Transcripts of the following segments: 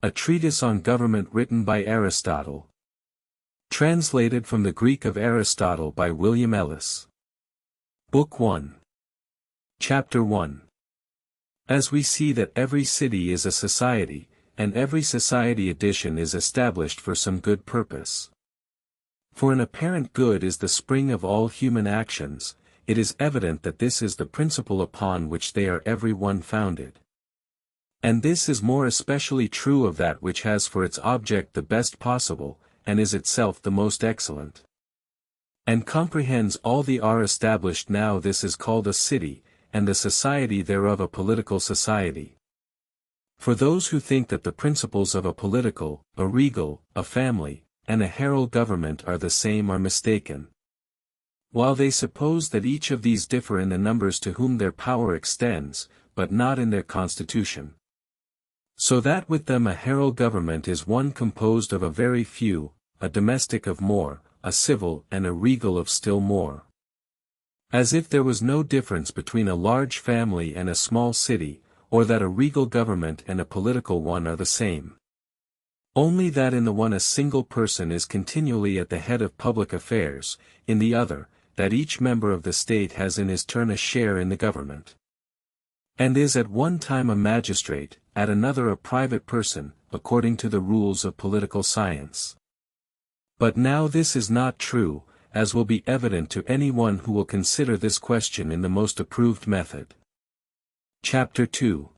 A treatise on government written by Aristotle. Translated from the Greek of Aristotle by William Ellis. Book 1. Chapter 1. As we see that every city is a society, and every society edition is established for some good purpose. For an apparent good is the spring of all human actions, it is evident that this is the principle upon which they are every one founded. And this is more especially true of that which has for its object the best possible, and is itself the most excellent. And comprehends all the are established now. This is called a city, and the society thereof a political society. For those who think that the principles of a political, a regal, a family, and a herald government are the same are mistaken. While they suppose that each of these differ in the numbers to whom their power extends, but not in their constitution. So that with them a herald government is one composed of a very few, a domestic of more, a civil and a regal of still more. As if there was no difference between a large family and a small city, or that a regal government and a political one are the same. Only that in the one a single person is continually at the head of public affairs, in the other, that each member of the state has in his turn a share in the government. And is at one time a magistrate, at another a private person, according to the rules of political science. But now this is not true, as will be evident to any one who will consider this question in the most approved method. Chapter 2.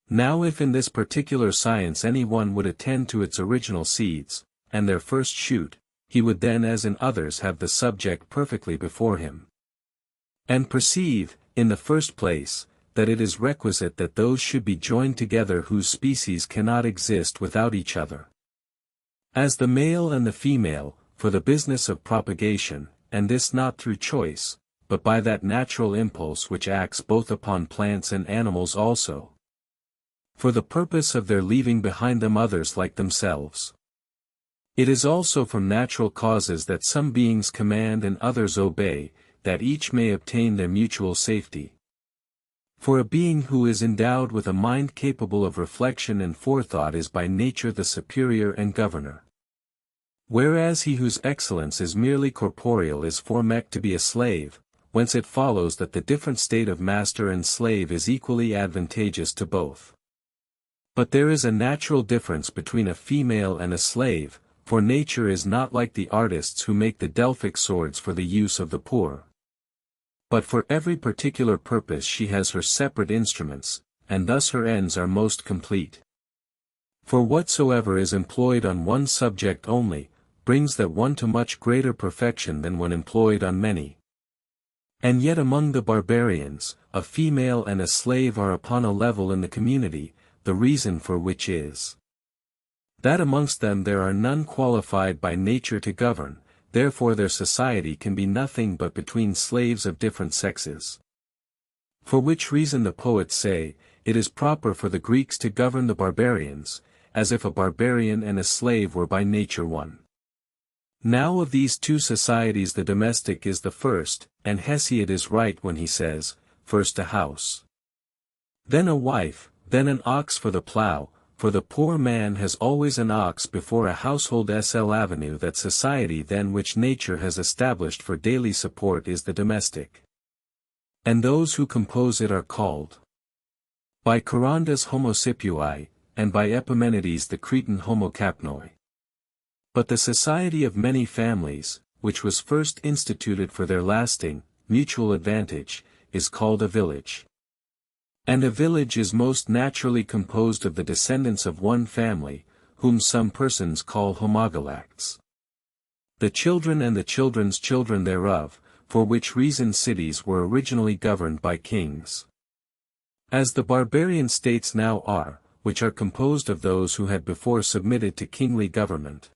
Now if in this particular science any one would attend to its original seeds, and their first shoot, he would then as in others have the subject perfectly before him. And perceive, in the first place, that it is requisite that those should be joined together whose species cannot exist without each other. As the male and the female, for the business of propagation, and this not through choice, but by that natural impulse which acts both upon plants and animals also. For the purpose of their leaving behind them others like themselves. It is also from natural causes that some beings command and others obey, that each may obtain their mutual safety. For a being who is endowed with a mind capable of reflection and forethought is by nature the superior and governor. Whereas he whose excellence is merely corporeal is foremeant to be a slave, whence it follows that the different state of master and slave is equally advantageous to both. But there is a natural difference between a female and a slave, for nature is not like the artists who make the Delphic swords for the use of the poor. But for every particular purpose she has her separate instruments, and thus her ends are most complete. For whatsoever is employed on one subject only, brings that one to much greater perfection than when employed on many. And yet among the barbarians, a female and a slave are upon a level in the community, the reason for which is that amongst them there are none qualified by nature to govern, therefore their society can be nothing but between slaves of different sexes. For which reason the poets say, it is proper for the Greeks to govern the barbarians, as if a barbarian and a slave were by nature one. Now of these two societies the domestic is the first, and Hesiod is right when he says, first a house, then a wife, then an ox for the plough, for the poor man has always an ox before a household. Avenue that society then which nature has established for daily support is the domestic. And those who compose it are called by Charondas homosipui, and by Epimenides the Cretan homokapnoi. But the society of many families, which was first instituted for their lasting, mutual advantage, is called a village. And a village is most naturally composed of the descendants of one family, whom some persons call homogalacts. The children and the children's children thereof, for which reason cities were originally governed by kings. As the barbarian states now are, which are composed of those who had before submitted to kingly government.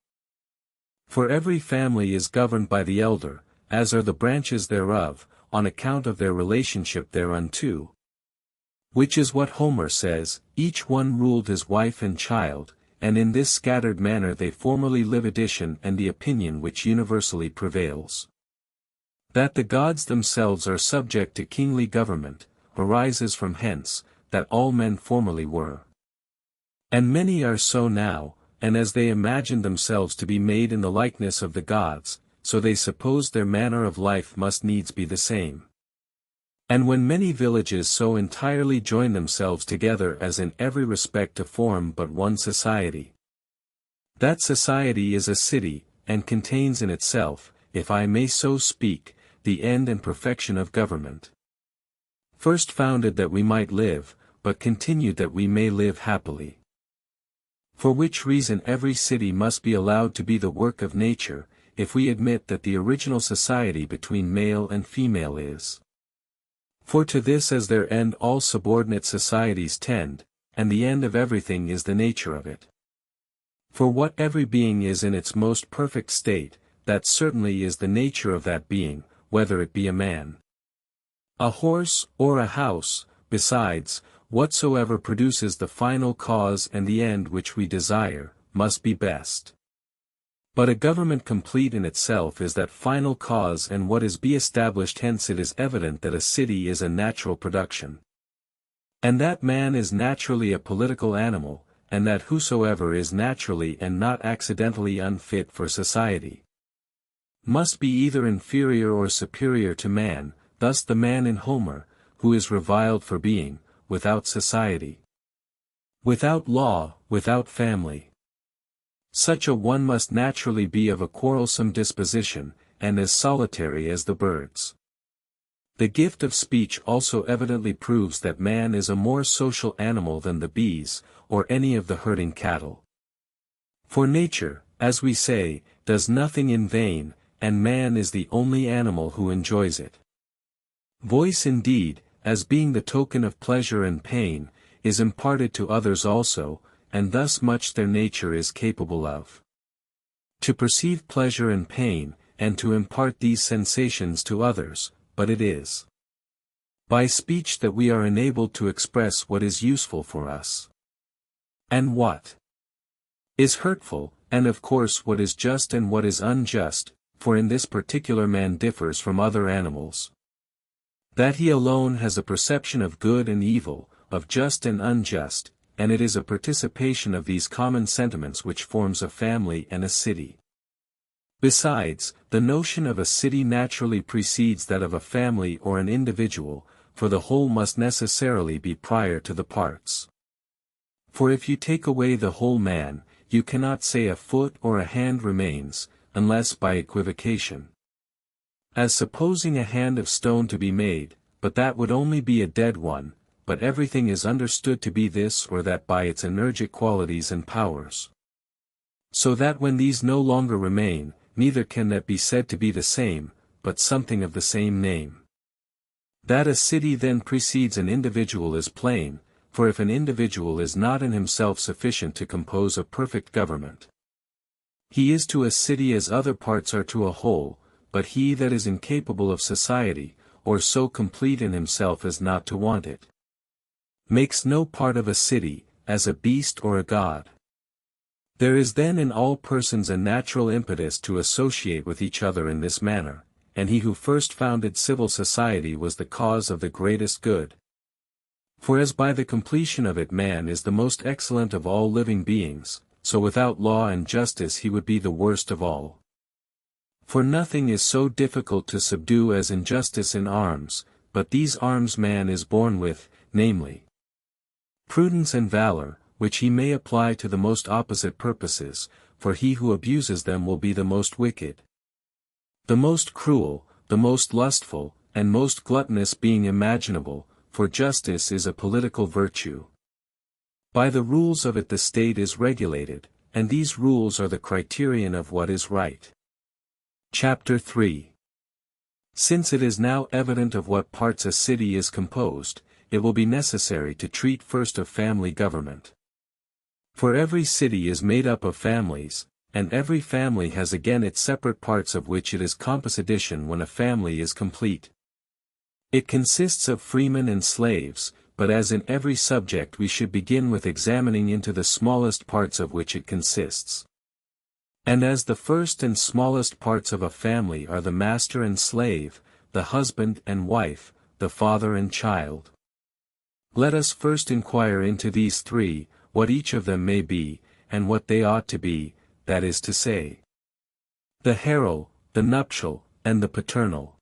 For every family is governed by the elder, as are the branches thereof, on account of their relationship thereunto. Which is what Homer says, each one ruled his wife and child, and in this scattered manner they formerly live. Addition and the opinion which universally prevails, that the gods themselves are subject to kingly government, arises from hence, that all men formerly were. And many are so now, and as they imagine themselves to be made in the likeness of the gods, so they suppose their manner of life must needs be the same. And when many villages so entirely join themselves together as in every respect to form but one society, that society is a city, and contains in itself, if I may so speak, the end and perfection of government. First founded that we might live, but continued that we may live happily. For which reason every city must be allowed to be the work of nature, if we admit that the original society between male and female is. For to this as their end all subordinate societies tend, and the end of everything is the nature of it. For what every being is in its most perfect state, that certainly is the nature of that being, whether it be a man, a horse, or a house. Besides, whatsoever produces the final cause and the end which we desire, must be best. But a government complete in itself is that final cause, and what is be established hence it is evident that a city is a natural production. And that man is naturally a political animal, and that whosoever is naturally and not accidentally unfit for society, must be either inferior or superior to man, thus the man in Homer, who is reviled for being, without society, without law, without family. Such a one must naturally be of a quarrelsome disposition, and as solitary as the birds. The gift of speech also evidently proves that man is a more social animal than the bees, or any of the herding cattle. For nature, as we say, does nothing in vain, and man is the only animal who enjoys it. Voice indeed, as being the token of pleasure and pain, is imparted to others also, and thus much their nature is capable of. To perceive pleasure and pain, and to impart these sensations to others, but it is by speech that we are enabled to express what is useful for us, and what is hurtful, and of course what is just and what is unjust, for in this particular man differs from other animals, that he alone has a perception of good and evil, of just and unjust, and it is a participation of these common sentiments which forms a family and a city. Besides, the notion of a city naturally precedes that of a family or an individual, for the whole must necessarily be prior to the parts. For if you take away the whole man, you cannot say a foot or a hand remains, unless by equivocation. As supposing a hand of stone to be made, but that would only be a dead one, but everything is understood to be this or that by its energetic qualities and powers. So that when these no longer remain, neither can that be said to be the same, but something of the same name. That a city then precedes an individual is plain, for if an individual is not in himself sufficient to compose a perfect government, he is to a city as other parts are to a whole, but he that is incapable of society, or so complete in himself as not to want it, makes no part of a city, as a beast or a god. There is then in all persons a natural impetus to associate with each other in this manner, and he who first founded civil society was the cause of the greatest good. For as by the completion of it man is the most excellent of all living beings, so without law and justice he would be the worst of all. For nothing is so difficult to subdue as injustice in arms, but these arms man is born with, namely, prudence and valor, which he may apply to the most opposite purposes, for he who abuses them will be the most wicked, the most cruel, the most lustful, and most gluttonous being imaginable, for justice is a political virtue. By the rules of it the state is regulated, and these rules are the criterion of what is right. Chapter 3. Since it is now evident of what parts a city is composed, it will be necessary to treat first of family government. For every city is made up of families, and every family has again its separate parts of which it is composition when a family is complete. It consists of freemen and slaves, but as in every subject we should begin with examining into the smallest parts of which it consists. And as the first and smallest parts of a family are the master and slave, the husband and wife, the father and child, let us first inquire into these three, what each of them may be, and what they ought to be, that is to say, the heral, the nuptial, and the paternal.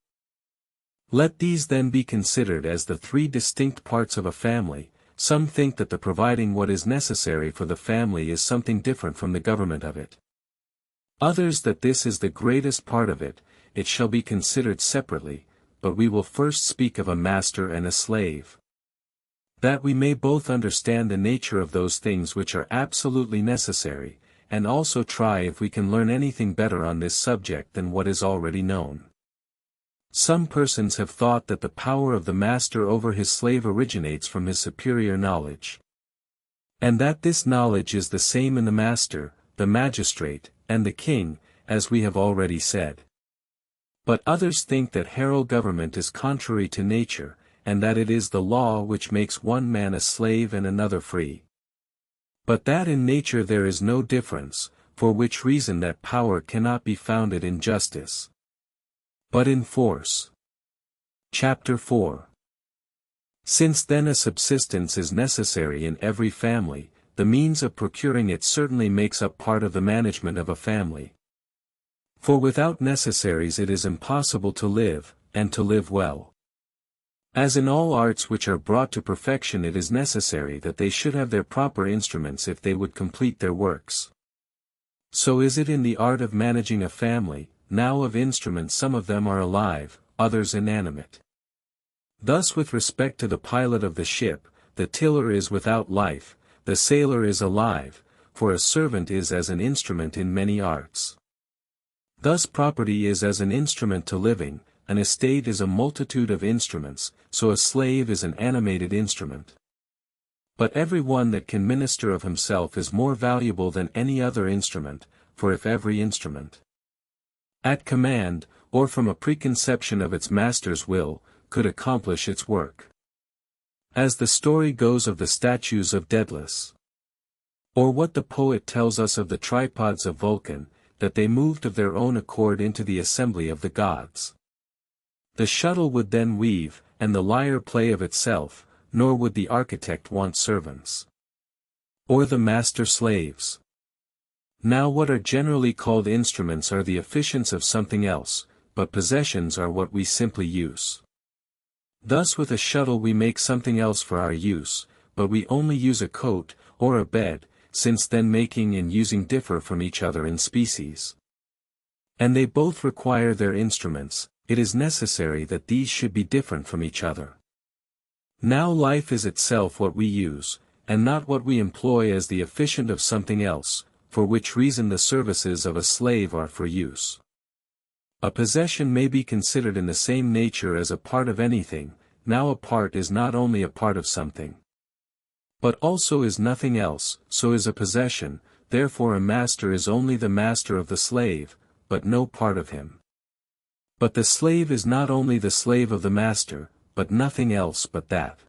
Let these then be considered as the three distinct parts of a family. Some think that the providing what is necessary for the family is something different from the government of it. Others that this is the greatest part of it. It shall be considered separately, but we will first speak of a master and a slave, that we may both understand the nature of those things which are absolutely necessary, and also try if we can learn anything better on this subject than what is already known. Some persons have thought that the power of the master over his slave originates from his superior knowledge, and that this knowledge is the same in the master, the magistrate, and the king, as we have already said. But others think that heral government is contrary to nature, and that it is the law which makes one man a slave and another free. But that in nature there is no difference, for which reason that power cannot be founded in justice, but in force. Chapter 4. Since then a subsistence is necessary in every family, the means of procuring it certainly makes up part of the management of a family. For without necessaries it is impossible to live, and to live well. As in all arts which are brought to perfection, it is necessary that they should have their proper instruments if they would complete their works. So is it in the art of managing a family. Now of instruments some of them are alive, others inanimate. Thus with respect to the pilot of the ship, the tiller is without life, the sailor is alive, for a servant is as an instrument in many arts. Thus property is as an instrument to living, an estate is a multitude of instruments, so a slave is an animated instrument. But every one that can minister of himself is more valuable than any other instrument, for if every instrument, at command, or from a preconception of its master's will, could accomplish its work. As the story goes of the statues of Daedalus, or what the poet tells us of the tripods of Vulcan, that they moved of their own accord into the assembly of the gods. The shuttle would then weave, and the lyre play of itself, nor would the architect want servants, or the master slaves. Now what are generally called instruments are the efficients of something else, but possessions are what we simply use. Thus with a shuttle we make something else for our use, but we only use a coat, or a bed, since then making and using differ from each other in species, and they both require their instruments. It is necessary that these should be different from each other. Now life is itself what we use, and not what we employ as the efficient of something else, for which reason the services of a slave are for use. A possession may be considered in the same nature as a part of anything. Now a part is not only a part of something, but also is nothing else, so is a possession. Therefore a master is only the master of the slave, but no part of him. But the slave is not only the slave of the master, but nothing else but that.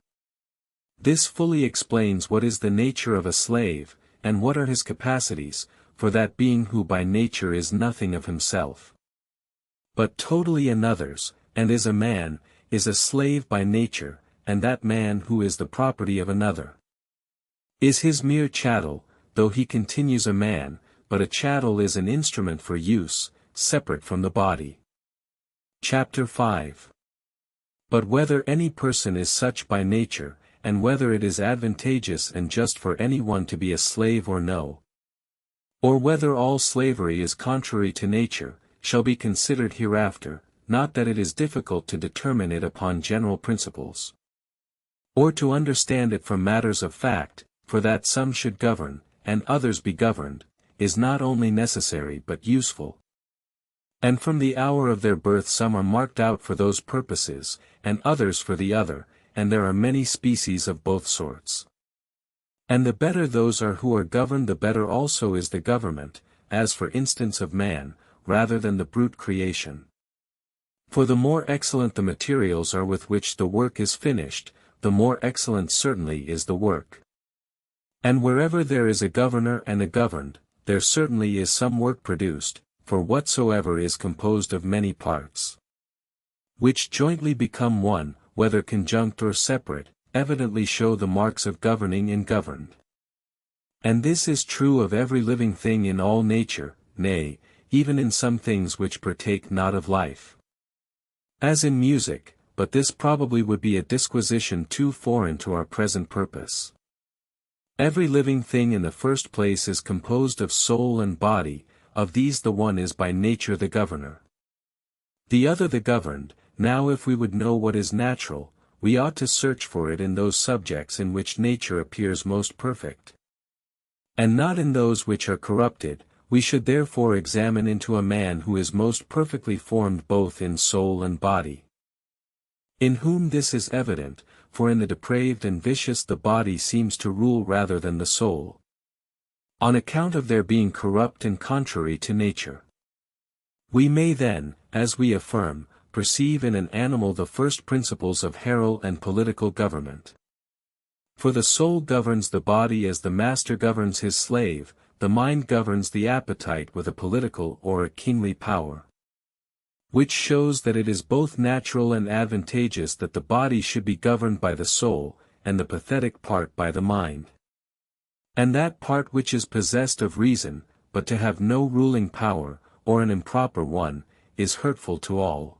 This fully explains what is the nature of a slave, and what are his capacities, for that being who by nature is nothing of himself, but totally another's, and is a man, is a slave by nature, and that man who is the property of another is his mere chattel, though he continues a man, but a chattel is an instrument for use, separate from the body. Chapter 5. But whether any person is such by nature, and whether it is advantageous and just for any one to be a slave or no, or whether all slavery is contrary to nature, shall be considered hereafter, not that it is difficult to determine it upon general principles, or to understand it from matters of fact, for that some should govern, and others be governed, is not only necessary but useful. And from the hour of their birth some are marked out for those purposes, and others for the other, and there are many species of both sorts. And the better those are who are governed, the better also is the government, as for instance of man, rather than the brute creation. For the more excellent the materials are with which the work is finished, the more excellent certainly is the work. And wherever there is a governor and a governed, there certainly is some work produced, for whatsoever is composed of many parts, which jointly become one, whether conjunct or separate, evidently show the marks of governing and governed. And this is true of every living thing in all nature, nay, even in some things which partake not of life. As in music, but this probably would be a disquisition too foreign to our present purpose. Every living thing in the first place is composed of soul and body, of these the one is by nature the governor. The other the governed. Now if we would know what is natural, we ought to search for it in those subjects in which nature appears most perfect. And not in those which are corrupted. We should therefore examine into a man who is most perfectly formed both in soul and body. In whom this is evident, for in the depraved and vicious the body seems to rule rather than the soul, on account of their being corrupt and contrary to nature. We may then, as we affirm, perceive in an animal the first principles of moral and political government. For the soul governs the body as the master governs his slave, the mind governs the appetite with a political or a kingly power. Which shows that it is both natural and advantageous that the body should be governed by the soul, and the pathetic part by the mind. And that part which is possessed of reason, but to have no ruling power, or an improper one, is hurtful to all.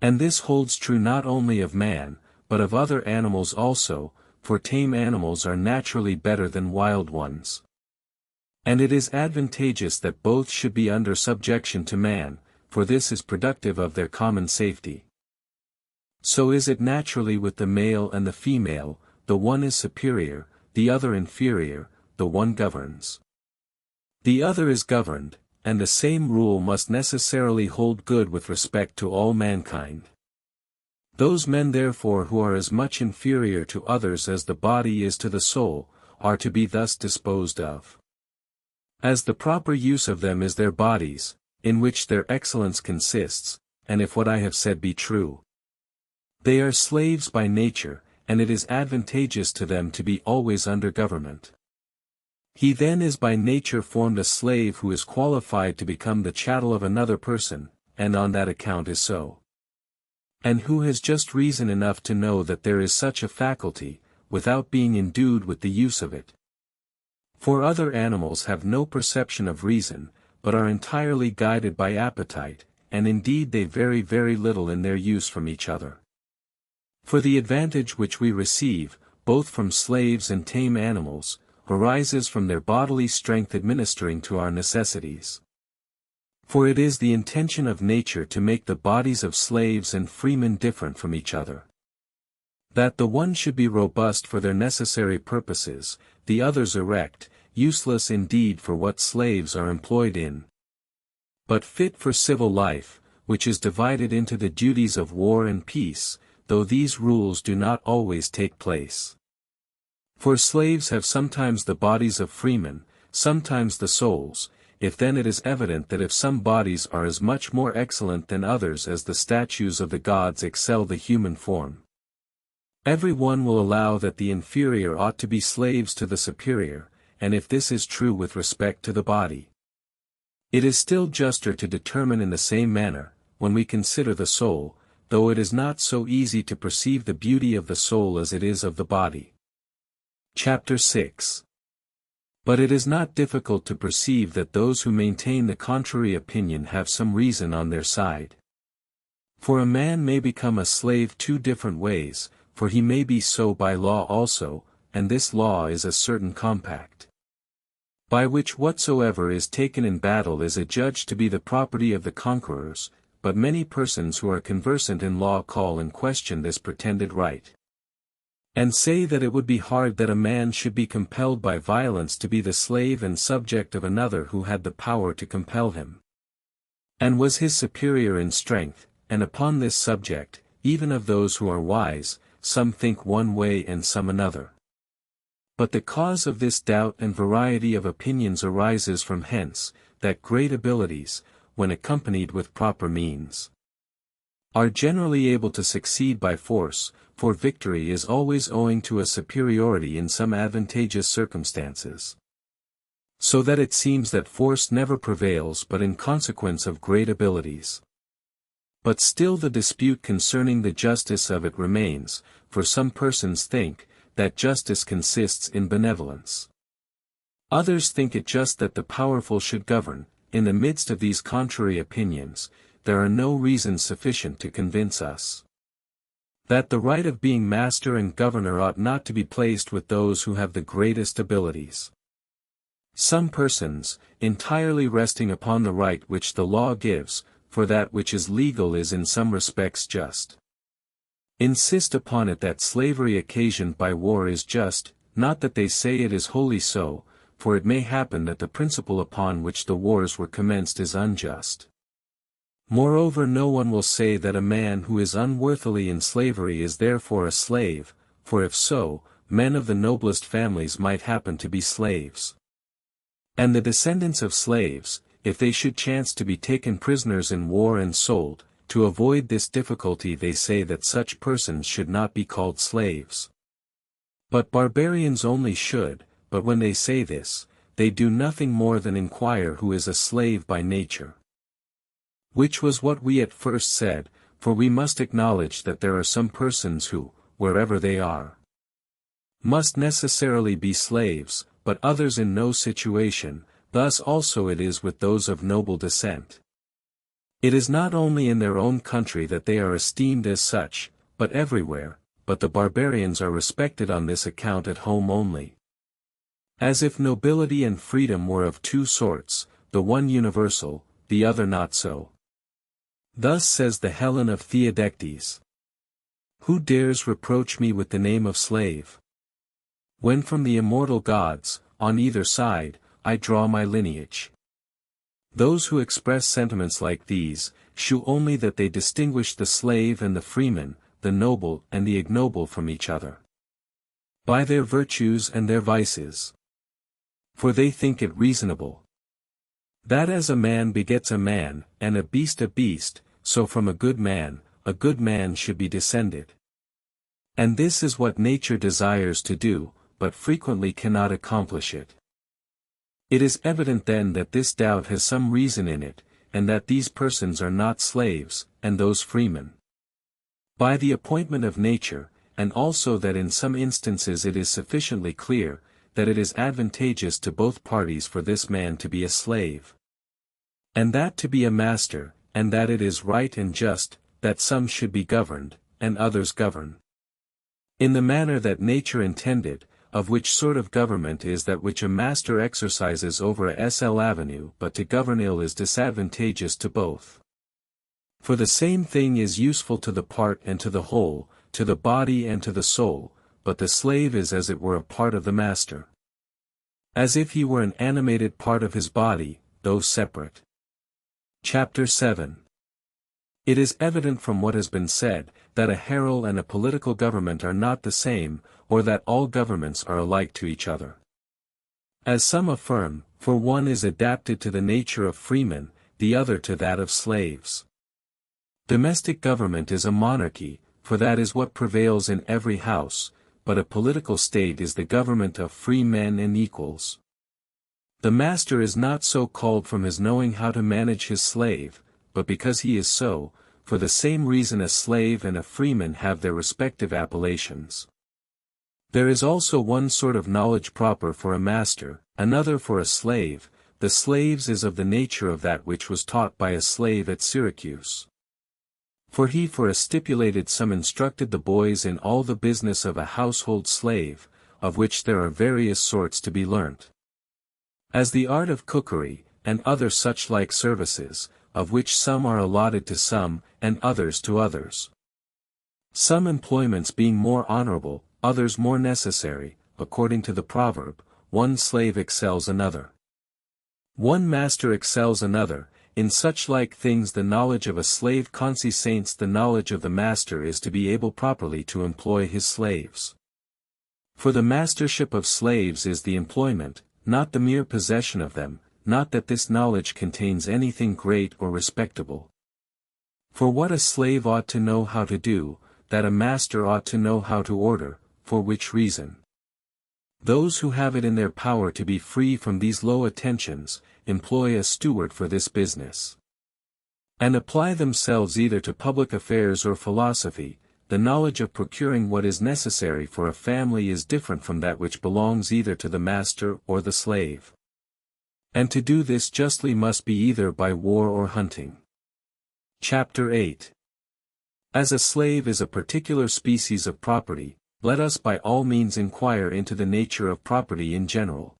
And this holds true not only of man, but of other animals also, for tame animals are naturally better than wild ones. And it is advantageous that both should be under subjection to man, for this is productive of their common safety. So is it naturally with the male and the female, the one is superior, the other inferior, the one governs. The other is governed, and the same rule must necessarily hold good with respect to all mankind. Those men therefore who are as much inferior to others as the body is to the soul, are to be thus disposed of. As the proper use of them is their bodies, in which their excellence consists, and if what I have said be true, they are slaves by nature, and it is advantageous to them to be always under government. He then is by nature formed a slave who is qualified to become the chattel of another person, and on that account is so. And who has just reason enough to know that there is such a faculty, without being endued with the use of it. For other animals have no perception of reason, but are entirely guided by appetite, and indeed they vary very little in their use from each other. For the advantage which we receive, both from slaves and tame animals, arises from their bodily strength administering to our necessities. For it is the intention of nature to make the bodies of slaves and freemen different from each other. That the one should be robust for their necessary purposes, the others erect, useless indeed for what slaves are employed in, but fit for civil life, which is divided into the duties of war and peace, though these rules do not always take place. For slaves have sometimes the bodies of freemen, sometimes the souls. If then it is evident that if some bodies are as much more excellent than others as the statues of the gods excel the human form, every one will allow that the inferior ought to be slaves to the superior, and if this is true with respect to the body, it is still juster to determine in the same manner, when we consider the soul, though it is not so easy to perceive the beauty of the soul as it is of the body. Chapter 6. But it is not difficult to perceive that those who maintain the contrary opinion have some reason on their side. For a man may become a slave two different ways, for he may be so by law also, and this law is a certain compact, by which whatsoever is taken in battle is adjudged to be the property of the conquerors, but many persons who are conversant in law call in question this pretended right, and say that it would be hard that a man should be compelled by violence to be the slave and subject of another who had the power to compel him, and was his superior in strength, and upon this subject, even of those who are wise, some think one way and some another. But the cause of this doubt and variety of opinions arises from hence, that great abilities, when accompanied with proper means, are generally able to succeed by force, for victory is always owing to a superiority in some advantageous circumstances. So that it seems that force never prevails but in consequence of great abilities. But still the dispute concerning the justice of it remains, for some persons think, that justice consists in benevolence, Others think it just that the powerful should govern. In the midst of these contrary opinions, there are no reasons sufficient to convince us that the right of being master and governor ought not to be placed with those who have the greatest abilities. Some persons, entirely resting upon the right which the law gives, for that which is legal is in some respects just, insist upon it that slavery occasioned by war is just, not that they say it is wholly so, for it may happen that the principle upon which the wars were commenced is unjust. Moreover, no one will say that a man who is unworthily in slavery is therefore a slave, for if so, men of the noblest families might happen to be slaves. And the descendants of slaves, if they should chance to be taken prisoners in war and sold, to avoid this difficulty they say that such persons should not be called slaves. But barbarians only should, but when they say this, they do nothing more than inquire who is a slave by nature. Which was what we at first said, for we must acknowledge that there are some persons who, wherever they are, must necessarily be slaves, but others in no situation. Thus also it is with those of noble descent. It is not only in their own country that they are esteemed as such, but everywhere, but the barbarians are respected on this account at home only. As if nobility and freedom were of two sorts, the one universal, the other not so. Thus says the Helen of Theodectes. Who dares reproach me with the name of slave? When from the immortal gods, on either side, I draw my lineage. Those who express sentiments like these, shew only that they distinguish the slave and the freeman, the noble and the ignoble from each other, by their virtues and their vices. For they think it reasonable that as a man begets a man, and a beast, so from a good man should be descended. And this is what nature desires to do, but frequently cannot accomplish it. It is evident then that this doubt has some reason in it, and that these persons are not slaves, and those freemen, by the appointment of nature, and also that in some instances it is sufficiently clear, that it is advantageous to both parties for this man to be a slave, and that to be a master, and that it is right and just, that some should be governed, and others govern, in the manner that nature intended, of which sort of government is that which a master exercises over a sl avenue, but to govern ill is disadvantageous to both. For the same thing is useful to the part and to the whole, to the body and to the soul, but the slave is as it were a part of the master, as if he were an animated part of his body, though separate. Chapter 7. It is evident from what has been said, that a herald and a political government are not the same, or that all governments are alike to each other. As some affirm, for one is adapted to the nature of freemen, the other to that of slaves. Domestic government is a monarchy, for that is what prevails in every house, but a political state is the government of free men and equals. The master is not so called from his knowing how to manage his slave, but because he is so, for the same reason a slave and a freeman have their respective appellations. There is also one sort of knowledge proper for a master, another for a slave. The slave's is of the nature of that which was taught by a slave at Syracuse. For he for a stipulated sum instructed the boys in all the business of a household slave, of which there are various sorts to be learnt, as the art of cookery, and other such like services, of which some are allotted to some, and others to others. Some employments being more honorable, others more necessary, according to the proverb, one slave excels another. One master excels another. In such like things the knowledge of a slave consistens the knowledge of the master is to be able properly to employ his slaves. For the mastership of slaves is the employment, not the mere possession of them, not that this knowledge contains anything great or respectable. For what a slave ought to know how to do, that a master ought to know how to order, for which reason those who have it in their power to be free from these low attentions, employ a steward for this business, and apply themselves either to public affairs or philosophy. the knowledge of procuring what is necessary for a family is different from that which belongs either to the master or the slave. And to do this justly must be either by war or hunting. Chapter 8. As a slave is a particular species of property, let us by all means inquire into the nature of property in general.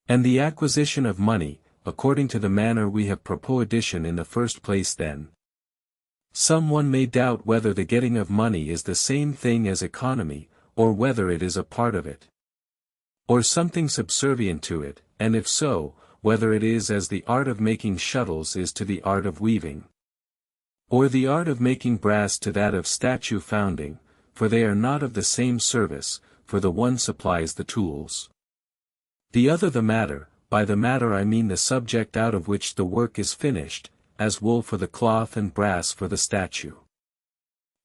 And the acquisition of money, according to the manner we have proposition in the first place then. Some one may doubt whether the getting of money is the same thing as economy, or whether it is a part of it, or something subservient to it, and if so, whether it is as the art of making shuttles is to the art of weaving, or the art of making brass to that of statue founding, for they are not of the same service, for the one supplies the tools, the other the matter. By the matter I mean the subject out of which the work is finished, as wool for the cloth and brass for the statue.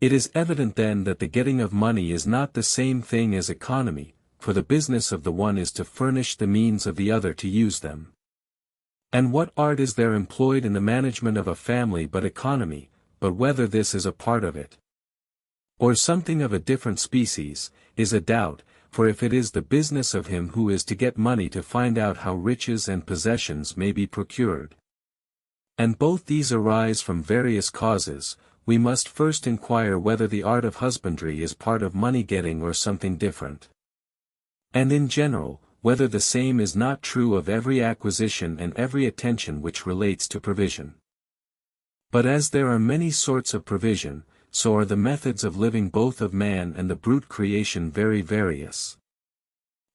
It is evident then that the getting of money is not the same thing as economy, for the business of the one is to furnish the means of the other to use them. And what art is there employed in the management of a family but economy, but whether this is a part of it, or something of a different species, is a doubt, for if it is the business of him who is to get money to find out how riches and possessions may be procured, and both these arise from various causes, we must first inquire whether the art of husbandry is part of money-getting or something different. And in general, whether the same is not true of every acquisition and every attention which relates to provision. But as there are many sorts of provision, so are the methods of living both of man and the brute creation very various.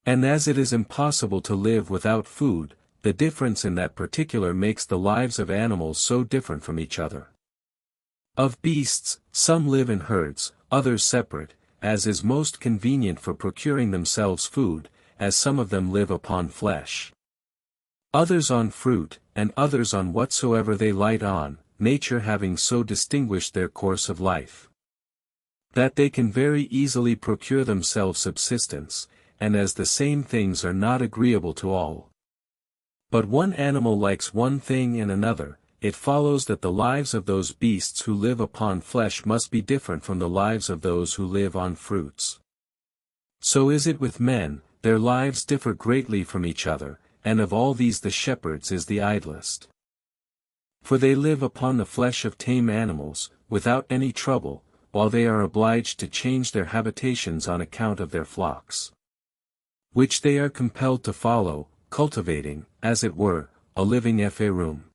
And as it is impossible to live without food, the difference in that particular makes the lives of animals so different from each other. Of beasts, some live in herds, others separate, as is most convenient for procuring themselves food, as some of them live upon flesh, others on fruit, and others on whatsoever they light on, nature having so distinguished their course of life, that they can very easily procure themselves subsistence, and as the same things are not agreeable to all, but one animal likes one thing and another, it follows that the lives of those beasts who live upon flesh must be different from the lives of those who live on fruits. So is it with men, their lives differ greatly from each other, and of all these the shepherd's is the idlest. For they live upon the flesh of tame animals, without any trouble, while they are obliged to change their habitations on account of their flocks, which they are compelled to follow, cultivating, as it were, a living room.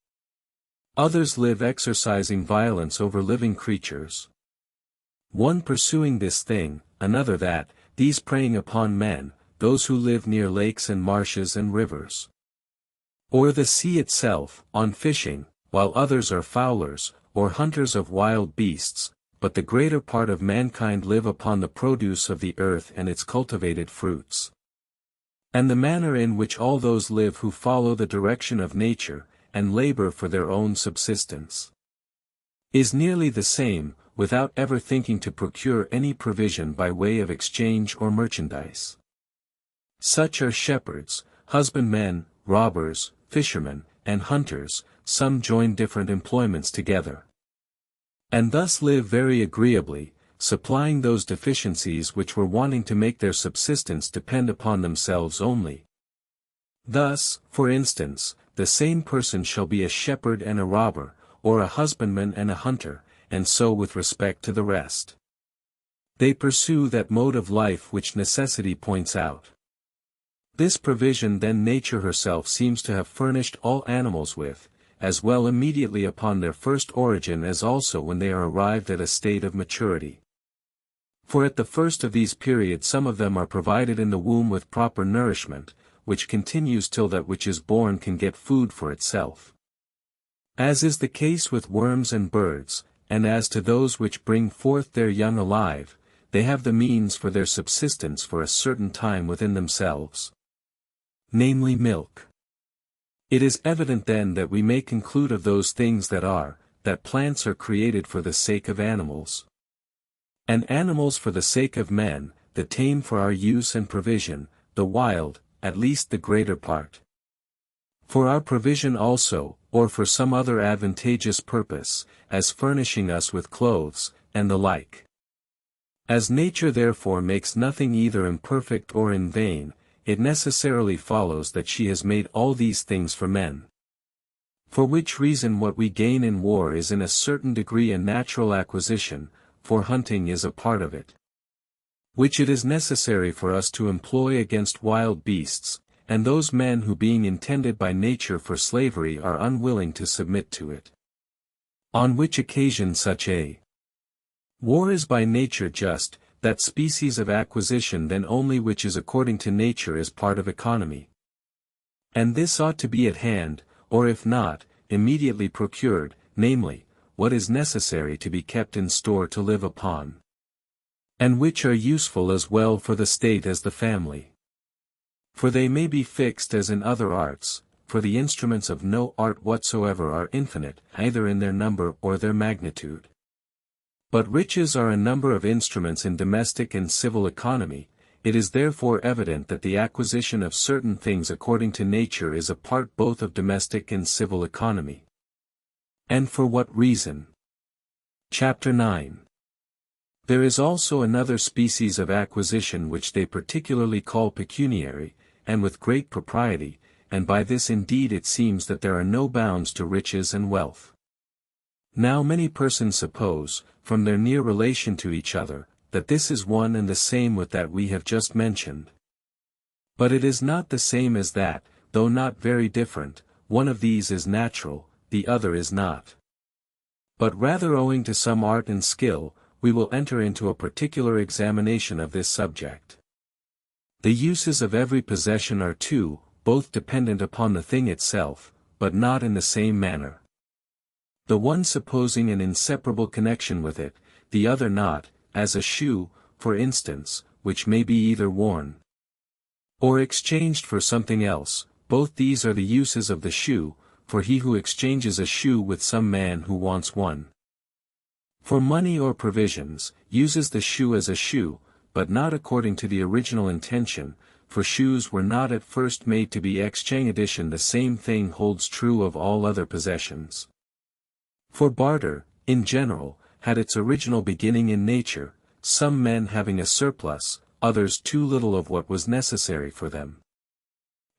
Others live exercising violence over living creatures, one pursuing this thing, another that, these preying upon men, those who live near lakes and marshes and rivers, or the sea itself, on fishing, while others are fowlers, or hunters of wild beasts, but the greater part of mankind live upon the produce of the earth and its cultivated fruits. And the manner in which all those live who follow the direction of nature, and labor for their own subsistence, is nearly the same, without ever thinking to procure any provision by way of exchange or merchandise. Such are shepherds, husbandmen, robbers, fishermen, and hunters, some join different employments together, and thus live very agreeably, supplying those deficiencies which were wanting to make their subsistence depend upon themselves only. Thus, for instance, the same person shall be a shepherd and a robber, or a husbandman and a hunter, and so with respect to the rest. They pursue that mode of life which necessity points out. This provision then nature herself seems to have furnished all animals with, as well immediately upon their first origin as also when they are arrived at a state of maturity. For at the first of these periods some of them are provided in the womb with proper nourishment, which continues till that which is born can get food for itself. As is the case with worms and birds, and as to those which bring forth their young alive, they have the means for their subsistence for a certain time within themselves, namely milk. It is evident then that we may conclude of those things that plants are created for the sake of animals, and animals for the sake of men, the tame for our use and provision, the wild, at least the greater part, for our provision also, or for some other advantageous purpose, as furnishing us with clothes, and the like. As nature therefore makes nothing either imperfect or in vain, it necessarily follows that she has made all these things for men. For which reason what we gain in war is in a certain degree a natural acquisition, for hunting is a part of it, which it is necessary for us to employ against wild beasts, and those men who being intended by nature for slavery are unwilling to submit to it. On which occasion such a war is by nature just, that species of acquisition then only which is according to nature is part of economy. And this ought to be at hand, or if not, immediately procured, namely, what is necessary to be kept in store to live upon, and which are useful as well for the state as the family. For they may be fixed as in other arts, for the instruments of no art whatsoever are infinite, either in their number or their magnitude. But riches are a number of instruments in domestic and civil economy. It is therefore evident that the acquisition of certain things according to nature is a part both of domestic and civil economy. And for what reason? Chapter 9. There is also another species of acquisition which they particularly call pecuniary, and with great propriety, and by this indeed it seems that there are no bounds to riches and wealth. Now many persons suppose, from their near relation to each other, that this is one and the same with that we have just mentioned. But it is not the same as that, though not very different. One of these is natural, the other is not. But rather owing to some art and skill, we will enter into a particular examination of this subject. The uses of every possession are two, both dependent upon the thing itself, but not in the same manner. The one supposing an inseparable connection with it, the other not, as a shoe, for instance, which may be either worn or exchanged for something else. Both these are the uses of the shoe, for he who exchanges a shoe with some man who wants one for money or provisions, uses the shoe as a shoe, but not according to the original intention, for shoes were not at first made to be exchanged. The same thing holds true of all other possessions. For barter, in general, had its original beginning in nature, some men having a surplus, others too little of what was necessary for them.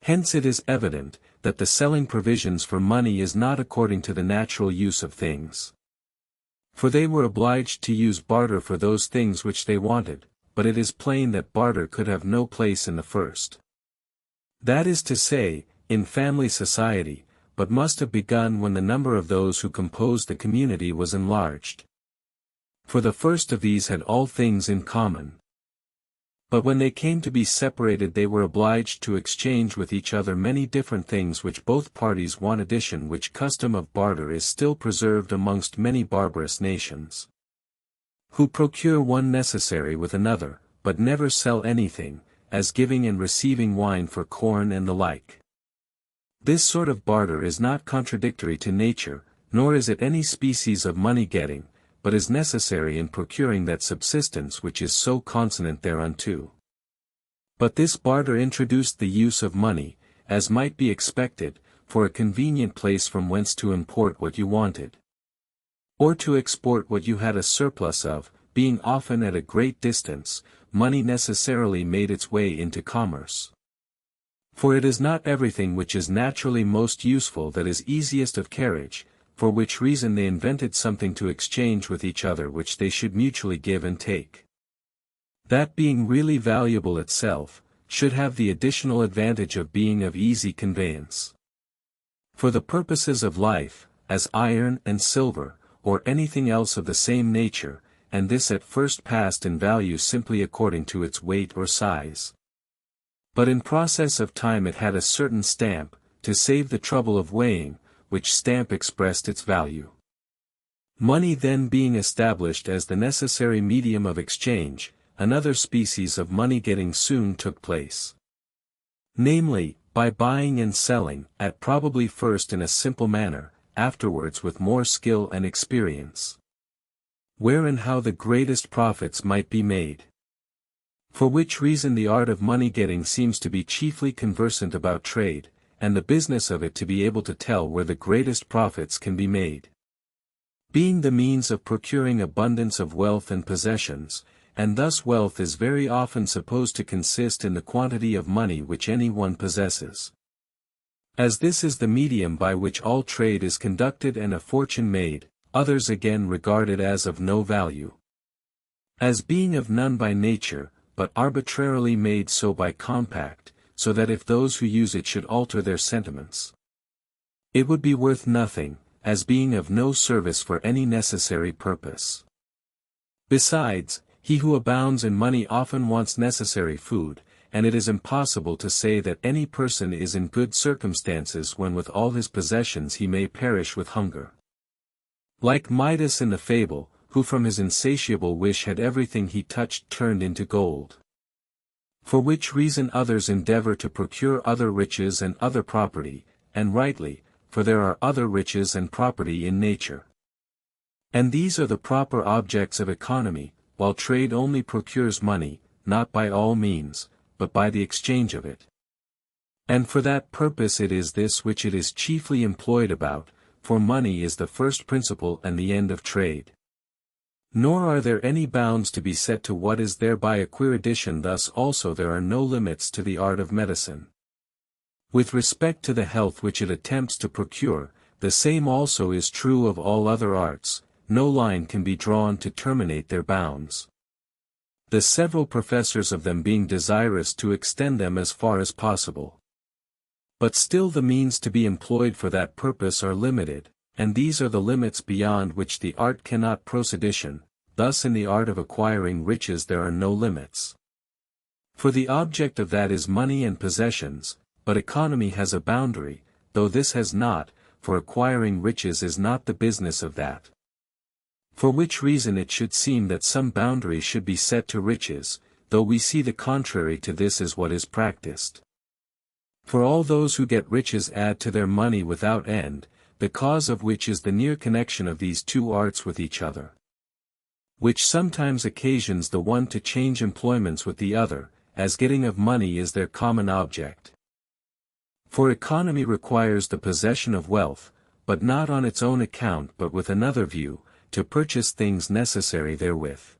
Hence it is evident, that the selling provisions for money is not according to the natural use of things. For they were obliged to use barter for those things which they wanted, but it is plain that barter could have no place in the first. That is to say, in family society, but must have begun when the number of those who composed the community was enlarged. For the first of these had all things in common. But when they came to be separated they were obliged to exchange with each other many different things which both parties want. Addition which custom of barter is still preserved amongst many barbarous nations, who procure one necessary with another, but never sell anything, as giving and receiving wine for corn and the like. This sort of barter is not contradictory to nature, nor is it any species of money-getting, but is necessary in procuring that subsistence which is so consonant thereunto. But this barter introduced the use of money, as might be expected, for a convenient place from whence to import what you wanted, or to export what you had a surplus of. Being often at a great distance, money necessarily made its way into commerce. For it is not everything which is naturally most useful that is easiest of carriage, for which reason they invented something to exchange with each other which they should mutually give and take. That being really valuable itself, should have the additional advantage of being of easy conveyance. For the purposes of life, as iron and silver, or anything else of the same nature, and this at first passed in value simply according to its weight or size. But in process of time it had a certain stamp, to save the trouble of weighing, which stamp expressed its value. Money then being established as the necessary medium of exchange, another species of money-getting soon took place. Namely, by buying and selling, at probably first in a simple manner, afterwards with more skill and experience. Where and how the greatest profits might be made. For which reason the art of money-getting seems to be chiefly conversant about trade, and the business of it to be able to tell where the greatest profits can be made. Being the means of procuring abundance of wealth and possessions, and thus wealth is very often supposed to consist in the quantity of money which any one possesses. As this is the medium by which all trade is conducted and a fortune made, others again regard it as of no value. As being of none by nature, but arbitrarily made so by compact, so that if those who use it should alter their sentiments, it would be worth nothing, as being of no service for any necessary purpose. Besides, he who abounds in money often wants necessary food, and it is impossible to say that any person is in good circumstances when with all his possessions he may perish with hunger. Like Midas in the fable, who from his insatiable wish had everything he touched turned into gold. For which reason others endeavor to procure other riches and other property, and rightly, for there are other riches and property in nature. And these are the proper objects of economy, while trade only procures money, not by all means, but by the exchange of it. And for that purpose it is this which it is chiefly employed about, for money is the first principle and the end of trade. Nor are there any bounds to be set to what is thereby a querudition. Thus also there are no limits to the art of medicine. With respect to the health which it attempts to procure, the same also is true of all other arts, no line can be drawn to terminate their bounds. The several professors of them being desirous to extend them as far as possible. But still the means to be employed for that purpose are limited, and these are the limits beyond which the art cannot proceed. Thus in the art of acquiring riches there are no limits. For the object of that is money and possessions, but economy has a boundary, though this has not, for acquiring riches is not the business of that. For which reason it should seem that some boundary should be set to riches, though we see the contrary to this is what is practiced. For all those who get riches add to their money without end, the cause of which is the near connection of these two arts with each other, which sometimes occasions the one to change employments with the other, as getting of money is their common object. For economy requires the possession of wealth, but not on its own account but with another view, to purchase things necessary therewith.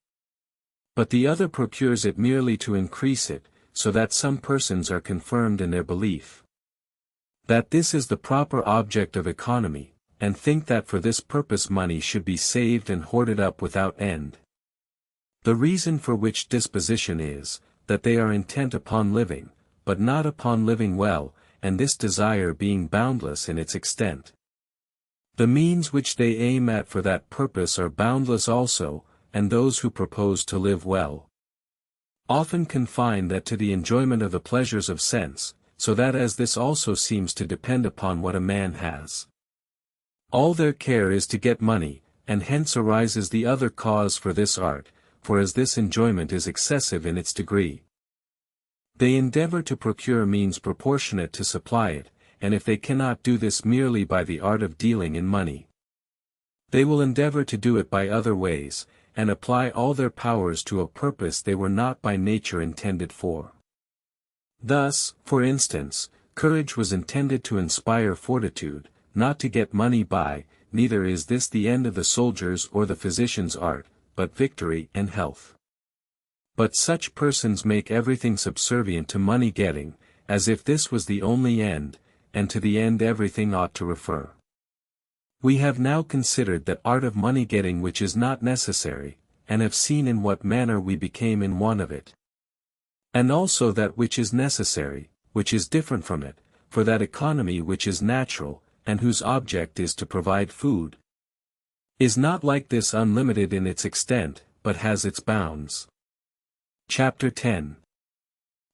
But the other procures it merely to increase it, so that some persons are confirmed in their belief that this is the proper object of economy, and think that for this purpose money should be saved and hoarded up without end. The reason for which disposition is, that they are intent upon living, but not upon living well, and this desire being boundless in its extent. The means which they aim at for that purpose are boundless also, and those who propose to live well often confine that to the enjoyment of the pleasures of sense, so that as this also seems to depend upon what a man has, all their care is to get money, and hence arises the other cause for this art, for as this enjoyment is excessive in its degree, they endeavor to procure means proportionate to supply it, and if they cannot do this merely by the art of dealing in money, they will endeavor to do it by other ways, and apply all their powers to a purpose they were not by nature intended for. Thus, for instance, courage was intended to inspire fortitude, not to get money by, neither is this the end of the soldier's or the physician's art, but victory and health. But such persons make everything subservient to money-getting, as if this was the only end, and to the end everything ought to refer. We have now considered that art of money-getting which is not necessary, and have seen in what manner we became in want of it. And also that which is necessary, which is different from it, for that economy which is natural, and whose object is to provide food, is not like this unlimited in its extent, but has its bounds. Chapter 10.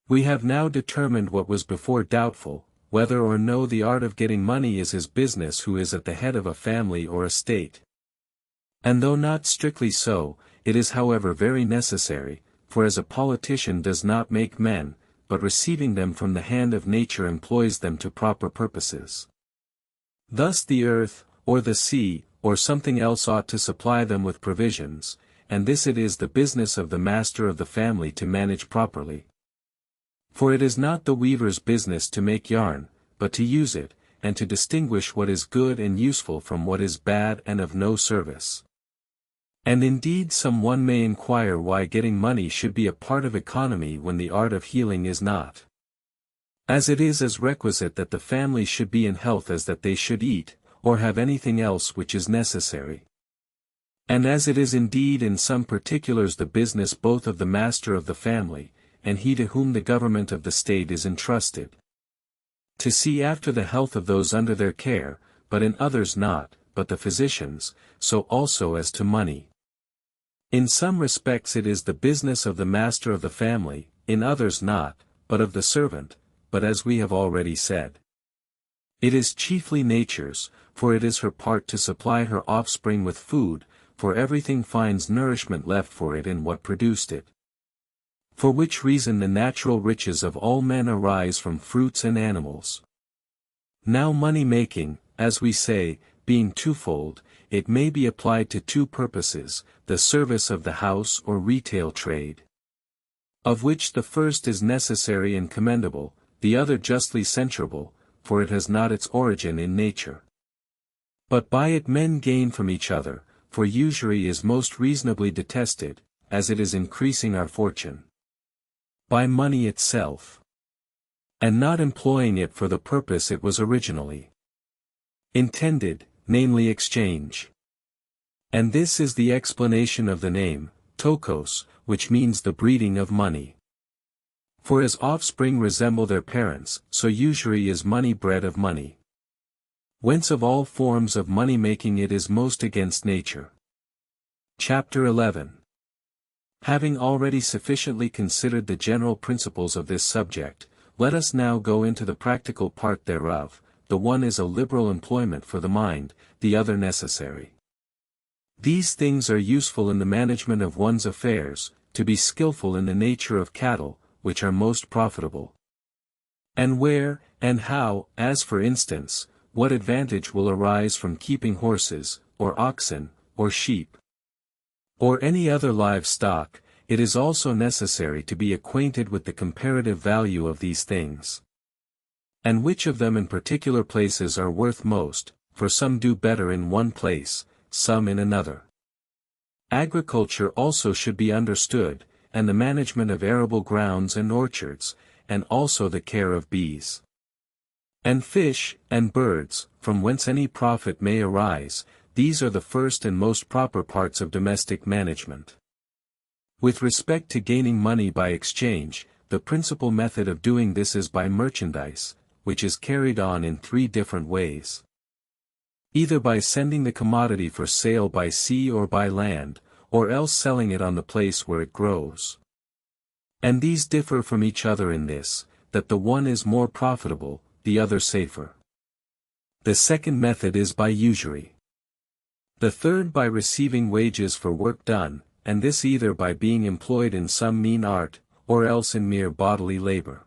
We have now determined what was before doubtful, whether or no the art of getting money is his business who is at the head of a family or a state. And though not strictly so, it is however very necessary, for as a politician does not make men, but receiving them from the hand of nature employs them to proper purposes. Thus the earth, or the sea, or something else ought to supply them with provisions, and this it is the business of the master of the family to manage properly. For it is not the weaver's business to make yarn, but to use it, and to distinguish what is good and useful from what is bad and of no service. And indeed one may inquire why getting money should be a part of economy when the art of healing is not. As it is as requisite that the family should be in health as that they should eat, or have anything else which is necessary. And as it is indeed in some particulars the business both of the master of the family, and he to whom the government of the state is entrusted, to see after the health of those under their care, but in others not, but the physicians, so also as to money. In some respects it is the business of the master of the family, in others not, but of the servant, but as we have already said, it is chiefly nature's, for it is her part to supply her offspring with food, for everything finds nourishment left for it in what produced it. For which reason the natural riches of all men arise from fruits and animals. Now money-making, as we say, being twofold, it may be applied to two purposes, the service of the house or retail trade, of which the first is necessary and commendable, the other justly censurable, for it has not its origin in nature. But by it men gain from each other, for usury is most reasonably detested, as it is increasing our fortune. By money itself, and not employing it for the purpose it was originally intended, namely exchange. And this is the explanation of the name, tokos, which means the breeding of money. For as offspring resemble their parents, so usury is money bred of money. Whence of all forms of money-making it is most against nature. Chapter 11. Having already sufficiently considered the general principles of this subject, let us now go into the practical part thereof. The one is a liberal employment for the mind, the other necessary. These things are useful in the management of one's affairs, to be skillful in the nature of cattle, which are most profitable. And where, and how, as for instance, what advantage will arise from keeping horses, or oxen, or sheep, or any other livestock, it is also necessary to be acquainted with the comparative value of these things. And which of them in particular places are worth most, for some do better in one place, some in another. Agriculture also should be understood, and the management of arable grounds and orchards, and also the care of bees, and fish, and birds, from whence any profit may arise. These are the first and most proper parts of domestic management. With respect to gaining money by exchange, the principal method of doing this is by merchandise, which is carried on in three different ways. Either by sending the commodity for sale by sea or by land, or else selling it on the place where it grows. And these differ from each other in this, that the one is more profitable, the other safer. The second method is by usury. The third by receiving wages for work done, and this either by being employed in some mean art, or else in mere bodily labor.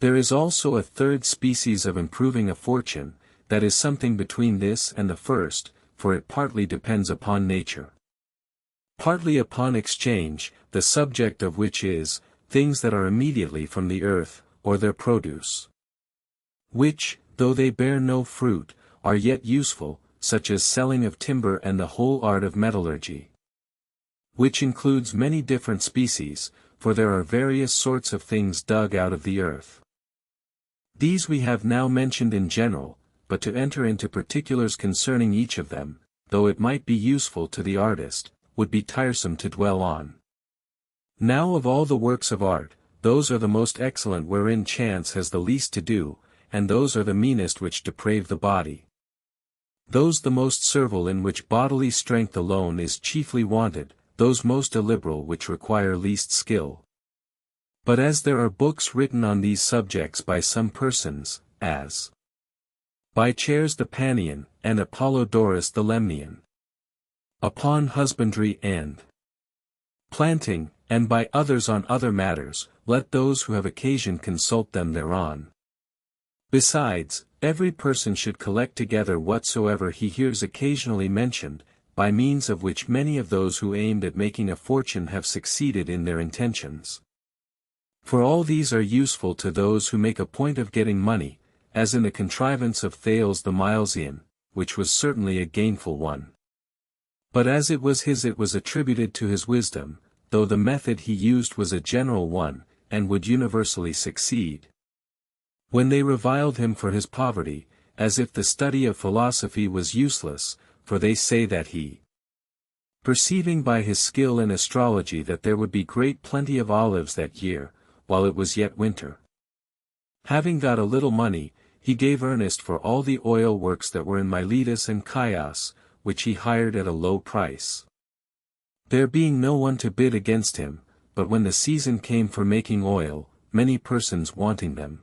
There is also a third species of improving a fortune, that is something between this and the first, for it partly depends upon nature, partly upon exchange, the subject of which is, things that are immediately from the earth, or their produce, which, though they bear no fruit, are yet useful, such as selling of timber and the whole art of metallurgy, which includes many different species, for there are various sorts of things dug out of the earth. These we have now mentioned in general, but to enter into particulars concerning each of them, though it might be useful to the artist, would be tiresome to dwell on. Now of all the works of art, those are the most excellent wherein chance has the least to do, and those are the meanest which deprave the body. Those the most servile in which bodily strength alone is chiefly wanted, those most illiberal which require least skill. But as there are books written on these subjects by some persons, as by Chares the Panian, and Apollodorus the Lemnian, upon husbandry and planting, and by others on other matters, let those who have occasion consult them thereon. Besides, every person should collect together whatsoever he hears occasionally mentioned, by means of which many of those who aimed at making a fortune have succeeded in their intentions. For all these are useful to those who make a point of getting money, as in the contrivance of Thales the Milesian, which was certainly a gainful one. But as it was his, it was attributed to his wisdom, though the method he used was a general one, and would universally succeed. When they reviled him for his poverty, as if the study of philosophy was useless, for they say that he, perceiving by his skill in astrology that there would be great plenty of olives that year, while it was yet winter, having got a little money, he gave earnest for all the oil works that were in Miletus and Chios, which he hired at a low price. There being no one to bid against him, but when the season came for making oil, many persons wanting them,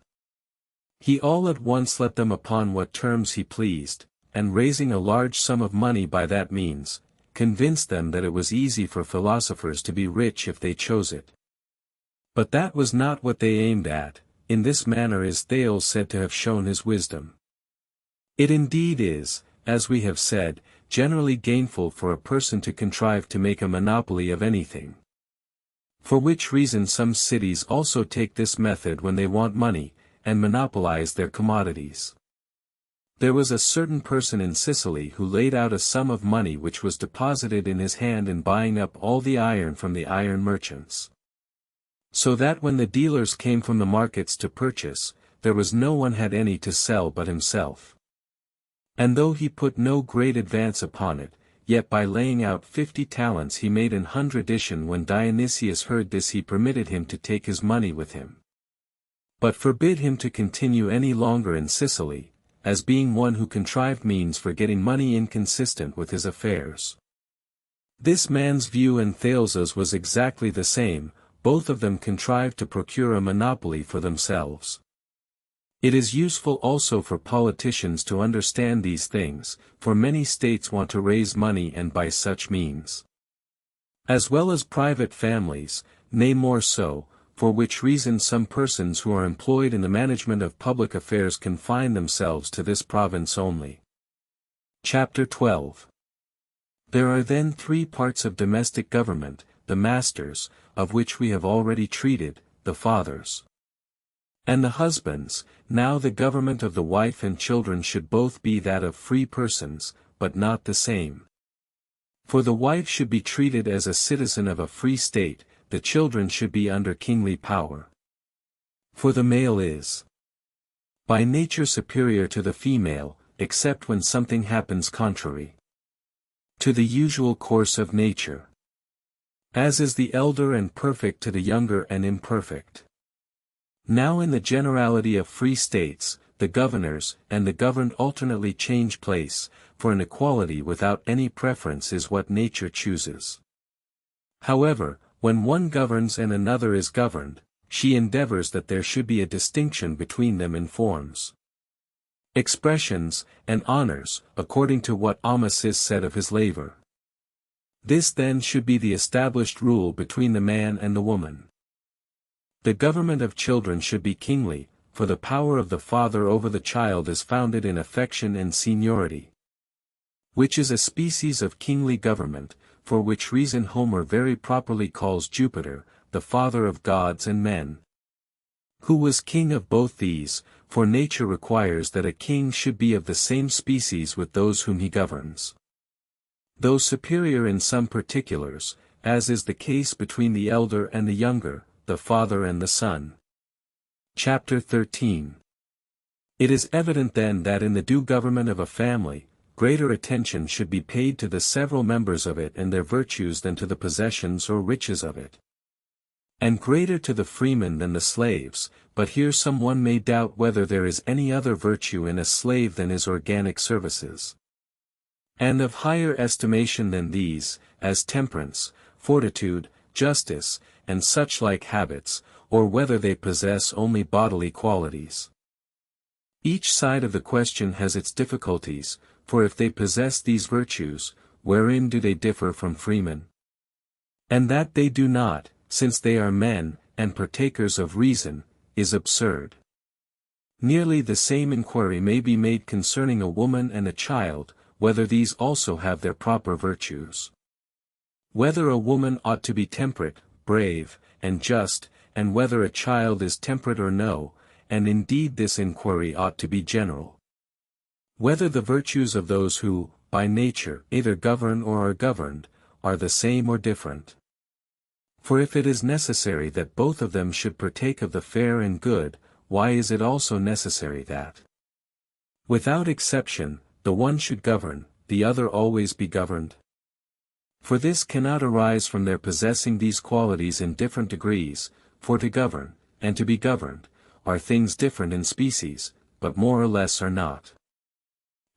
he all at once let them upon what terms he pleased, and raising a large sum of money by that means, convinced them that it was easy for philosophers to be rich if they chose it. But that was not what they aimed at. In this manner is Thales said to have shown his wisdom. It indeed is, as we have said, generally gainful for a person to contrive to make a monopoly of anything. For which reason some cities also take this method when they want money, and monopolize their commodities. There was a certain person in Sicily who laid out a sum of money which was deposited in his hand in buying up all the iron from the iron merchants. So that when the dealers came from the markets to purchase, there was no one had any to sell but himself. And though he put no great advance upon it, yet by laying out 50 talents he made an 100 addition. When Dionysius heard this, he permitted him to take his money with him, but forbid him to continue any longer in Sicily, as being one who contrived means for getting money inconsistent with his affairs. This man's view and Thales's was exactly the same. Both of them contrived to procure a monopoly for themselves. It is useful also for politicians to understand these things, for many states want to raise money and by such means, as well as private families, nay more so, for which reason some persons who are employed in the management of public affairs confine themselves to this province only. Chapter 12. There are then three parts of domestic government: the masters, of which we have already treated, the fathers, and the husbands. Now the government of the wife and children should both be that of free persons, but not the same. For the wife should be treated as a citizen of a free state, the children should be under kingly power. For the male is by nature superior to the female, except when something happens contrary to the usual course of nature, as is the elder and perfect to the younger and imperfect. Now in the generality of free states, the governors and the governed alternately change place, for an equality without any preference is what nature chooses. However, when one governs and another is governed, she endeavors that there should be a distinction between them in forms, expressions, and honors, according to what Amasis said of his labor. This then should be the established rule between the man and the woman. The government of children should be kingly, for the power of the father over the child is founded in affection and seniority, which is a species of kingly government, for which reason Homer very properly calls Jupiter, the father of gods and men, who was king of both these, for nature requires that a king should be of the same species with those whom he governs, though superior in some particulars, as is the case between the elder and the younger, the father and the son. Chapter 13. It is evident then that in the due government of a family, greater attention should be paid to the several members of it and their virtues than to the possessions or riches of it, and greater to the freemen than the slaves. But here some one may doubt whether there is any other virtue in a slave than his organic services, and of higher estimation than these, as temperance, fortitude, justice, and such like habits, or whether they possess only bodily qualities. Each side of the question has its difficulties, for if they possess these virtues, wherein do they differ from freemen? And that they do not, since they are men, and partakers of reason, is absurd. Nearly the same inquiry may be made concerning a woman and a child, whether these also have their proper virtues. Whether a woman ought to be temperate, brave, and just, and whether a child is temperate or no, and indeed this inquiry ought to be general. Whether the virtues of those who, by nature, either govern or are governed, are the same or different. For if it is necessary that both of them should partake of the fair and good, why is it also necessary that, without exception, the one should govern, the other always be governed? For this cannot arise from their possessing these qualities in different degrees, for to govern, and to be governed, are things different in species, but more or less are not.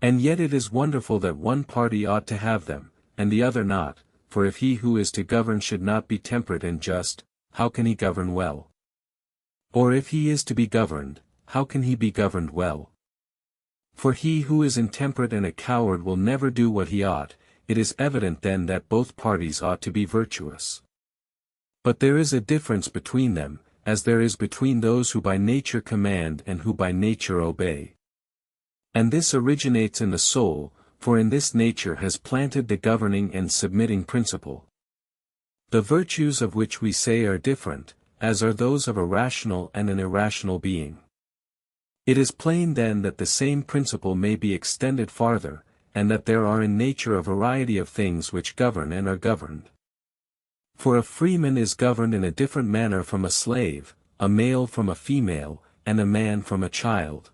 And yet it is wonderful that one party ought to have them, and the other not, for if he who is to govern should not be temperate and just, how can he govern well? Or if he is to be governed, how can he be governed well? For he who is intemperate and a coward will never do what he ought. It is evident then that both parties ought to be virtuous. But there is a difference between them, as there is between those who by nature command and who by nature obey. And this originates in the soul, for in this nature has planted the governing and submitting principle. The virtues of which we say are different, as are those of a rational and an irrational being. It is plain then that the same principle may be extended farther, and that there are in nature a variety of things which govern and are governed. For a freeman is governed in a different manner from a slave, a male from a female, and a man from a child.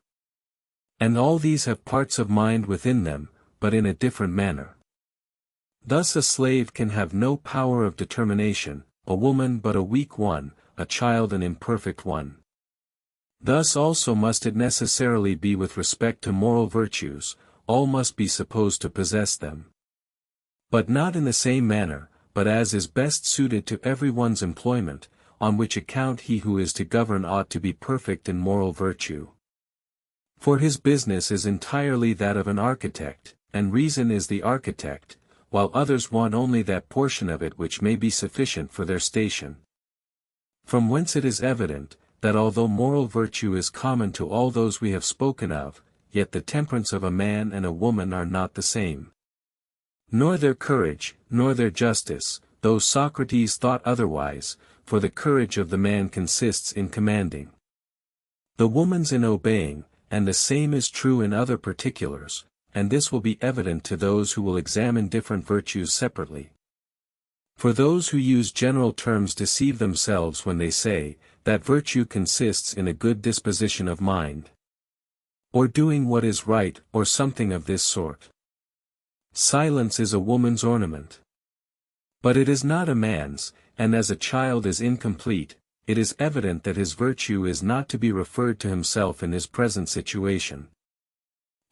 And all these have parts of mind within them, but in a different manner. Thus a slave can have no power of determination, a woman but a weak one, a child an imperfect one. Thus also must it necessarily be with respect to moral virtues, all must be supposed to possess them. But not in the same manner, but as is best suited to every one's employment, on which account he who is to govern ought to be perfect in moral virtue. For his business is entirely that of an architect, and reason is the architect, while others want only that portion of it which may be sufficient for their station. From whence it is evident, that although moral virtue is common to all those we have spoken of, yet the temperance of a man and a woman are not the same. Nor their courage, nor their justice, though Socrates thought otherwise, for the courage of the man consists in commanding. The woman's in obeying, and the same is true in other particulars, and this will be evident to those who will examine different virtues separately. For those who use general terms deceive themselves when they say, that virtue consists in a good disposition of mind, or doing what is right, or something of this sort. Silence is a woman's ornament. But it is not a man's, and as a child is incomplete, it is evident that his virtue is not to be referred to himself in his present situation,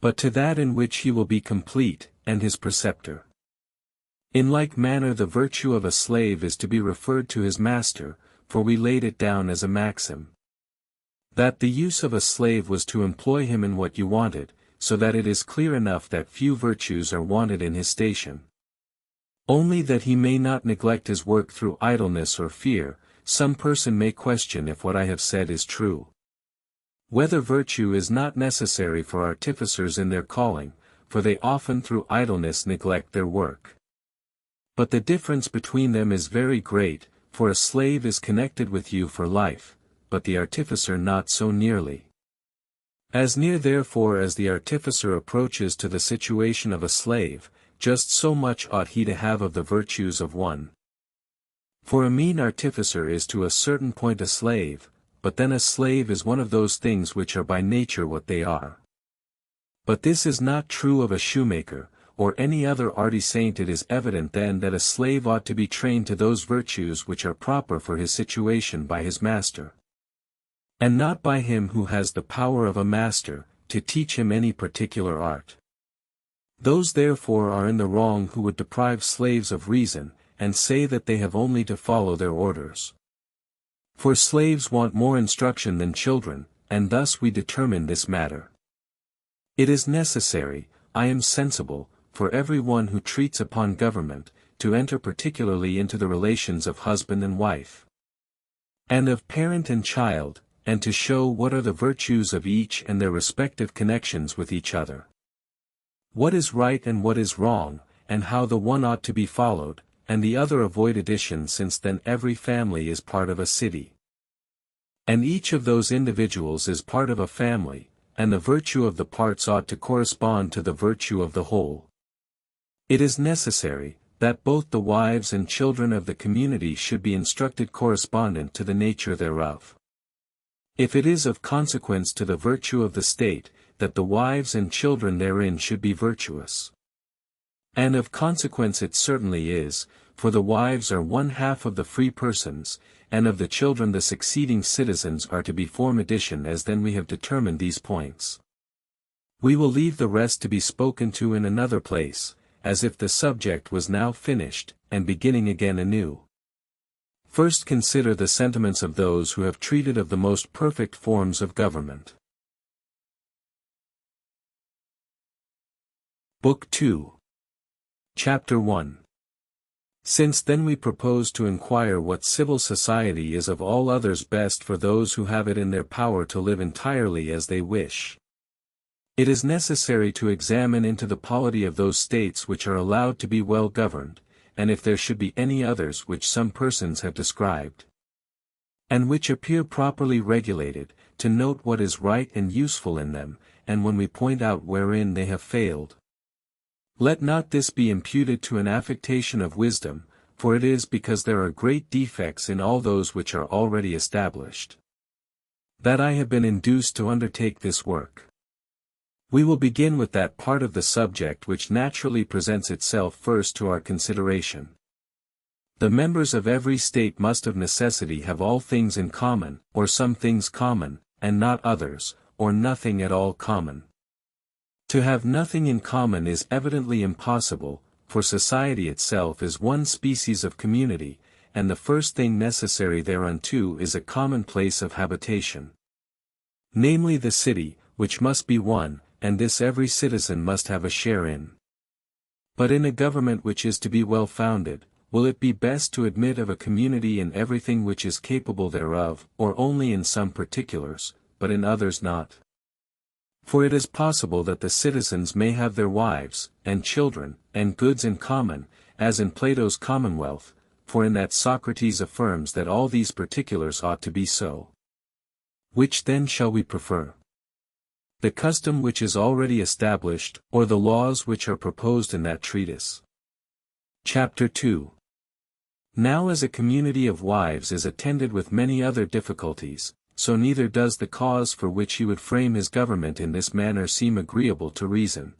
but to that in which he will be complete, and his preceptor. In like manner the virtue of a slave is to be referred to his master, for we laid it down as a maxim, that the use of a slave was to employ him in what you wanted, so that it is clear enough that few virtues are wanted in his station. Only that he may not neglect his work through idleness or fear, some person may question if what I have said is true. Whether virtue is not necessary for artificers in their calling, for they often through idleness neglect their work. But the difference between them is very great, for a slave is connected with you for life, but the artificer not so nearly. As near therefore as the artificer approaches to the situation of a slave, just so much ought he to have of the virtues of one. For a mean artificer is to a certain point a slave, but then a slave is one of those things which are by nature what they are. But this is not true of a shoemaker, or any other arty saint. It is evident then that a slave ought to be trained to those virtues which are proper for his situation by his master, and not by him who has the power of a master, to teach him any particular art. Those therefore are in the wrong who would deprive slaves of reason, and say that they have only to follow their orders. For slaves want more instruction than children, and thus we determine this matter. It is necessary, I am sensible, for every one who treats upon government, to enter particularly into the relations of husband and wife, and of parent and child, and to show what are the virtues of each and their respective connections with each other, what is right and what is wrong, and how the one ought to be followed, and the other avoid addition, since then every family is part of a city, and each of those individuals is part of a family, and the virtue of the parts ought to correspond to the virtue of the whole. It is necessary, that both the wives and children of the community should be instructed correspondent to the nature thereof. If it is of consequence to the virtue of the state, that the wives and children therein should be virtuous. And of consequence it certainly is, for the wives are one half of the free persons, and of the children the succeeding citizens are to be form addition, as then we have determined these points. We will leave the rest to be spoken to in another place, as if the subject was now finished, and beginning again anew. First consider the sentiments of those who have treated of the most perfect forms of government. Book 2. Chapter 1. Since then we propose to inquire what civil society is of all others best for those who have it in their power to live entirely as they wish. It is necessary to examine into the polity of those states which are allowed to be well governed, and if there should be any others which some persons have described, and which appear properly regulated, to note what is right and useful in them, and when we point out wherein they have failed. Let not this be imputed to an affectation of wisdom, for it is because there are great defects in all those which are already established, that I have been induced to undertake this work. We will begin with that part of the subject which naturally presents itself first to our consideration. The members of every state must of necessity have all things in common, or some things common, and not others, or nothing at all common. To have nothing in common is evidently impossible, for society itself is one species of community, and the first thing necessary thereunto is a common place of habitation. Namely the city, which must be one, and this every citizen must have a share in. But in a government which is to be well founded, will it be best to admit of a community in everything which is capable thereof, or only in some particulars, but in others not? For it is possible that the citizens may have their wives, and children, and goods in common, as in Plato's Commonwealth, for in that Socrates affirms that all these particulars ought to be so. Which then shall we prefer? The custom which is already established, or the laws which are proposed in that treatise? Chapter 2. Now as a community of wives is attended with many other difficulties, so neither does the cause for which he would frame his government in this manner seem agreeable to reason.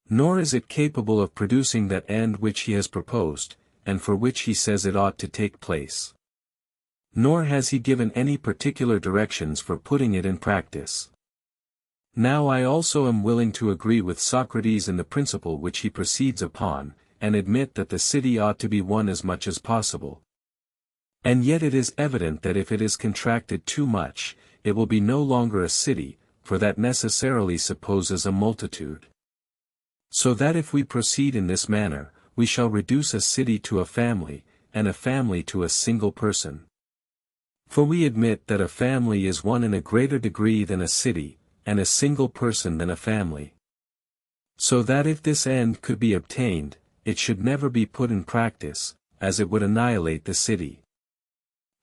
Nor is it capable of producing that end which he has proposed, and for which he says it ought to take place. Nor has he given any particular directions for putting it in practice. Now I also am willing to agree with Socrates in the principle which he proceeds upon, and admit that the city ought to be one as much as possible. And yet it is evident that if it is contracted too much, it will be no longer a city, for that necessarily supposes a multitude. So that if we proceed in this manner, we shall reduce a city to a family, and a family to a single person. For we admit that a family is one in a greater degree than a city, and a single person than a family. So that if this end could be obtained, it should never be put in practice, as it would annihilate the city.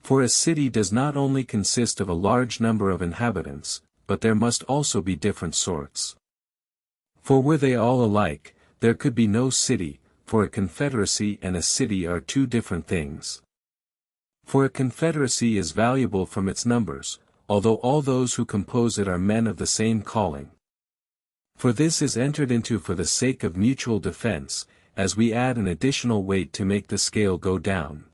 For a city does not only consist of a large number of inhabitants, but there must also be different sorts. For were they all alike, there could be no city, for a confederacy and a city are two different things. For a confederacy is valuable from its numbers, although all those who compose it are men of the same calling. For this is entered into for the sake of mutual defense, as we add an additional weight to make the scale go down.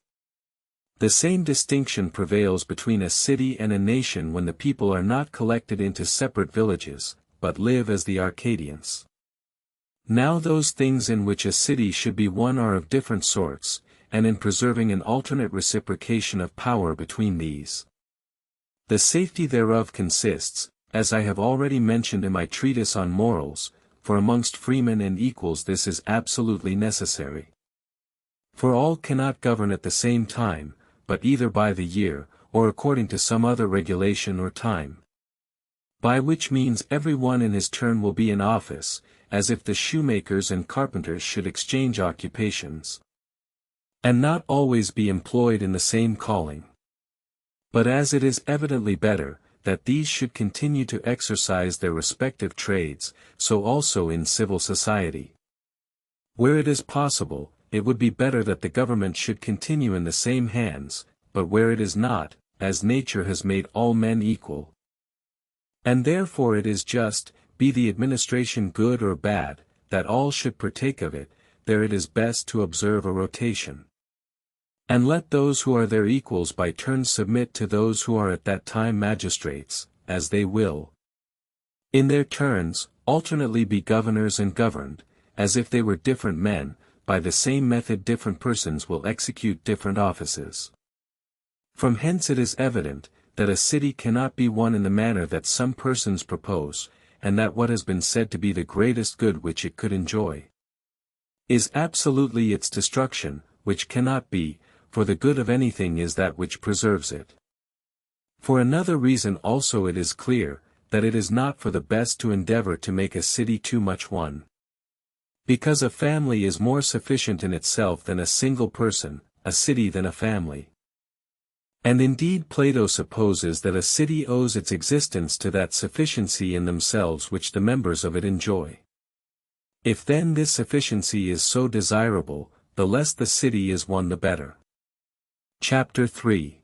The same distinction prevails between a city and a nation when the people are not collected into separate villages, but live as the Arcadians. Now those things in which a city should be one are of different sorts, and in preserving an alternate reciprocation of power between these. The safety thereof consists, as I have already mentioned in my treatise on morals, for amongst freemen and equals this is absolutely necessary. For all cannot govern at the same time, but either by the year, or according to some other regulation or time. By which means every one in his turn will be in office, as if the shoemakers and carpenters should exchange occupations, and not always be employed in the same calling. But as it is evidently better, that these should continue to exercise their respective trades, so also in civil society. Where it is possible, it would be better that the government should continue in the same hands, but where it is not, as nature has made all men equal, and therefore it is just, be the administration good or bad, that all should partake of it, there it is best to observe a rotation. And let those who are their equals by turns submit to those who are at that time magistrates, as they will, in their turns, alternately be governors and governed, as if they were different men, by the same method different persons will execute different offices. From hence it is evident, that a city cannot be won in the manner that some persons propose, and that what has been said to be the greatest good which it could enjoy is absolutely its destruction, which cannot be, for the good of anything is that which preserves it. For another reason also it is clear, that it is not for the best to endeavor to make a city too much one. Because a family is more sufficient in itself than a single person, a city than a family. And indeed Plato supposes that a city owes its existence to that sufficiency in themselves which the members of it enjoy. If then this sufficiency is so desirable, the less the city is one the better. Chapter 3.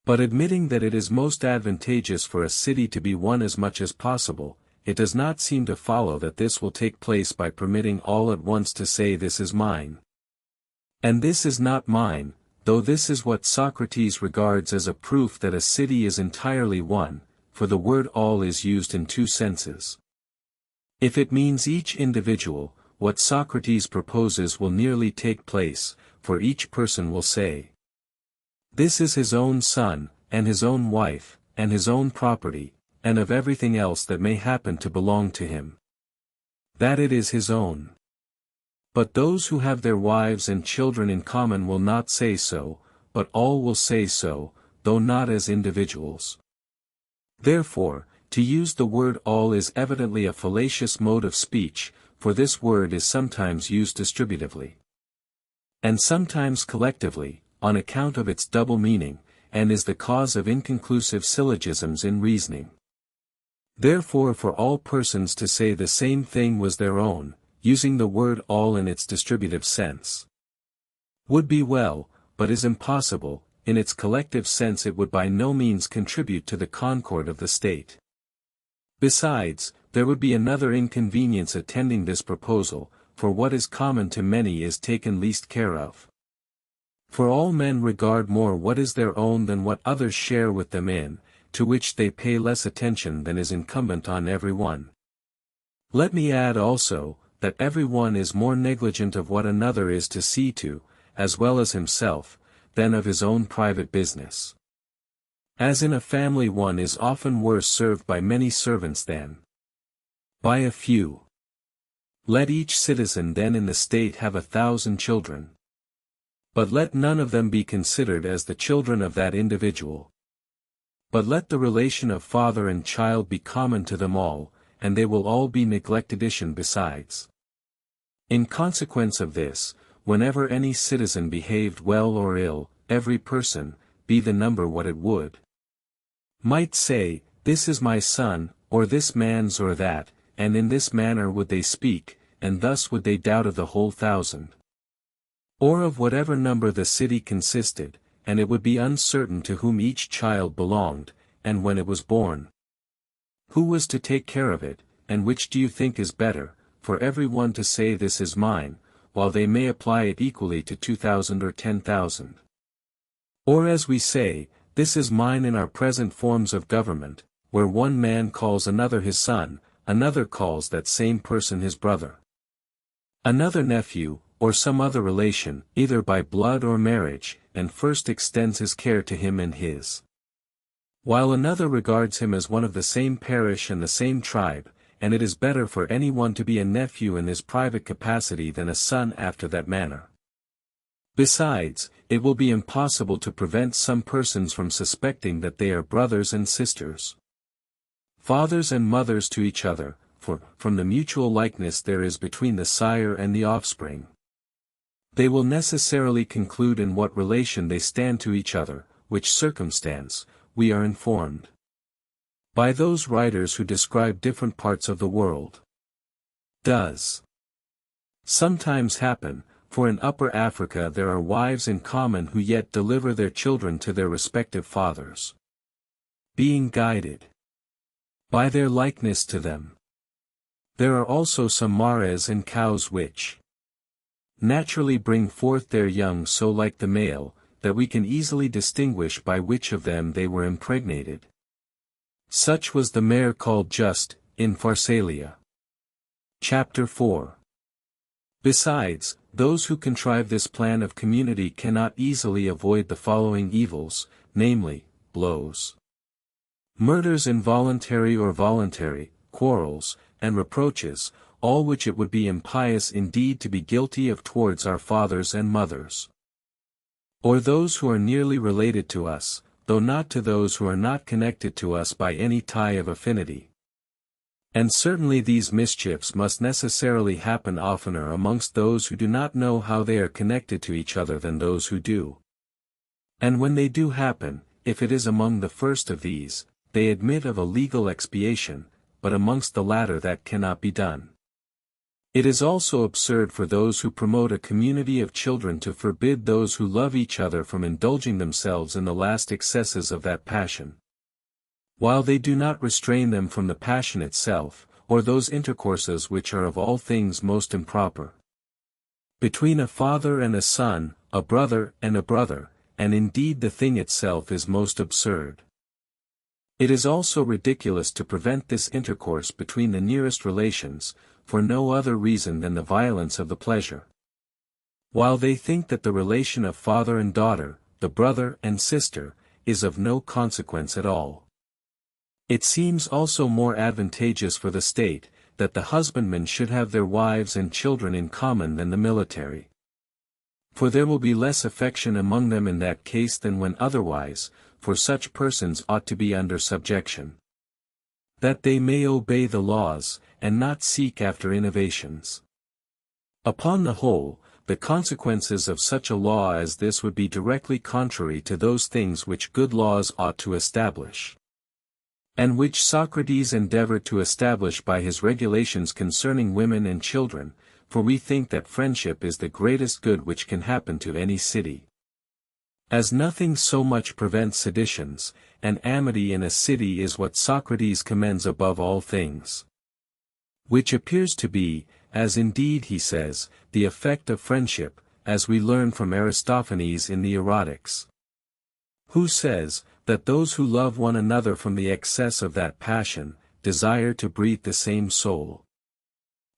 But admitting that it is most advantageous for a city to be won as much as possible, it does not seem to follow that this will take place by permitting all at once to say this is mine, and this is not mine, though this is what Socrates regards as a proof that a city is entirely one, for the word all is used in two senses. If it means each individual, what Socrates proposes will nearly take place, for each person will say, this is his own son, and his own wife, and his own property, and of everything else that may happen to belong to him, that it is his own. But those who have their wives and children in common will not say so, but all will say so, though not as individuals. Therefore, to use the word all is evidently a fallacious mode of speech, for this word is sometimes used distributively, and sometimes collectively, on account of its double meaning, and is the cause of inconclusive syllogisms in reasoning. Therefore for all persons to say the same thing was their own, using the word all in its distributive sense, would be well, but is impossible. In its collective sense it would by no means contribute to the concord of the state. Besides, there would be another inconvenience attending this proposal, for what is common to many is taken least care of. For all men regard more what is their own than what others share with them in, to which they pay less attention than is incumbent on every one. Let me add also, that every one is more negligent of what another is to see to, as well as himself, than of his own private business. As in a family one is often worse served by many servants than by a few. Let each citizen then in the state have 1,000 children. But let none of them be considered as the children of that individual. But let the relation of father and child be common to them all, and they will all be neglectedition besides. In consequence of this, whenever any citizen behaved well or ill, every person, be the number what it would, might say, this is my son, or this man's or that, and in this manner would they speak, and thus would they doubt of the whole 1,000. Or of whatever number the city consisted, and it would be uncertain to whom each child belonged, and when it was born, who was to take care of it, and which do you think is better, for every one to say this is mine, while they may apply it equally to 2,000 or 10,000? Or as we say, this is mine in our present forms of government, where one man calls another his son, another calls that same person his brother, another nephew, or some other relation, either by blood or marriage, and first extends his care to him and his, while another regards him as one of the same parish and the same tribe, and it is better for any one to be a nephew in his private capacity than a son after that manner. Besides, it will be impossible to prevent some persons from suspecting that they are brothers and sisters, fathers and mothers to each other, for, from the mutual likeness there is between the sire and the offspring, they will necessarily conclude in what relation they stand to each other, which circumstance, we are informed by those writers who describe different parts of the world, does sometimes happen, for in Upper Africa there are wives in common who yet deliver their children to their respective fathers, being guided by their likeness to them. There are also some mares and cows which naturally bring forth their young so like the male, that we can easily distinguish by which of them they were impregnated. Such was the mare called Just, in Pharsalia. Chapter 4. Besides, those who contrive this plan of community cannot easily avoid the following evils, namely, blows, murders involuntary or voluntary, quarrels, and reproaches, all which it would be impious indeed to be guilty of towards our fathers and mothers, or those who are nearly related to us, though not to those who are not connected to us by any tie of affinity. And certainly these mischiefs must necessarily happen oftener amongst those who do not know how they are connected to each other than those who do. And when they do happen, if it is among the first of these, they admit of a legal expiation, but amongst the latter that cannot be done. It is also absurd for those who promote a community of children to forbid those who love each other from indulging themselves in the last excesses of that passion, while they do not restrain them from the passion itself, or those intercourses which are of all things most improper, between a father and a son, a brother and a brother, and indeed the thing itself is most absurd. It is also ridiculous to prevent this intercourse between the nearest relations, for no other reason than the violence of the pleasure. While they think that the relation of father and daughter, the brother and sister, is of no consequence at all. It seems also more advantageous for the state, that the husbandmen should have their wives and children in common than the military. For there will be less affection among them in that case than when otherwise, for such persons ought to be under subjection, that they may obey the laws, and not seek after innovations. Upon the whole, the consequences of such a law as this would be directly contrary to those things which good laws ought to establish, and which Socrates endeavored to establish by his regulations concerning women and children, for we think that friendship is the greatest good which can happen to any city, as nothing so much prevents seditions, and amity in a city is what Socrates commends above all things, which appears to be, as indeed he says, the effect of friendship, as we learn from Aristophanes in the Erotics, who says, that those who love one another from the excess of that passion, desire to breathe the same soul,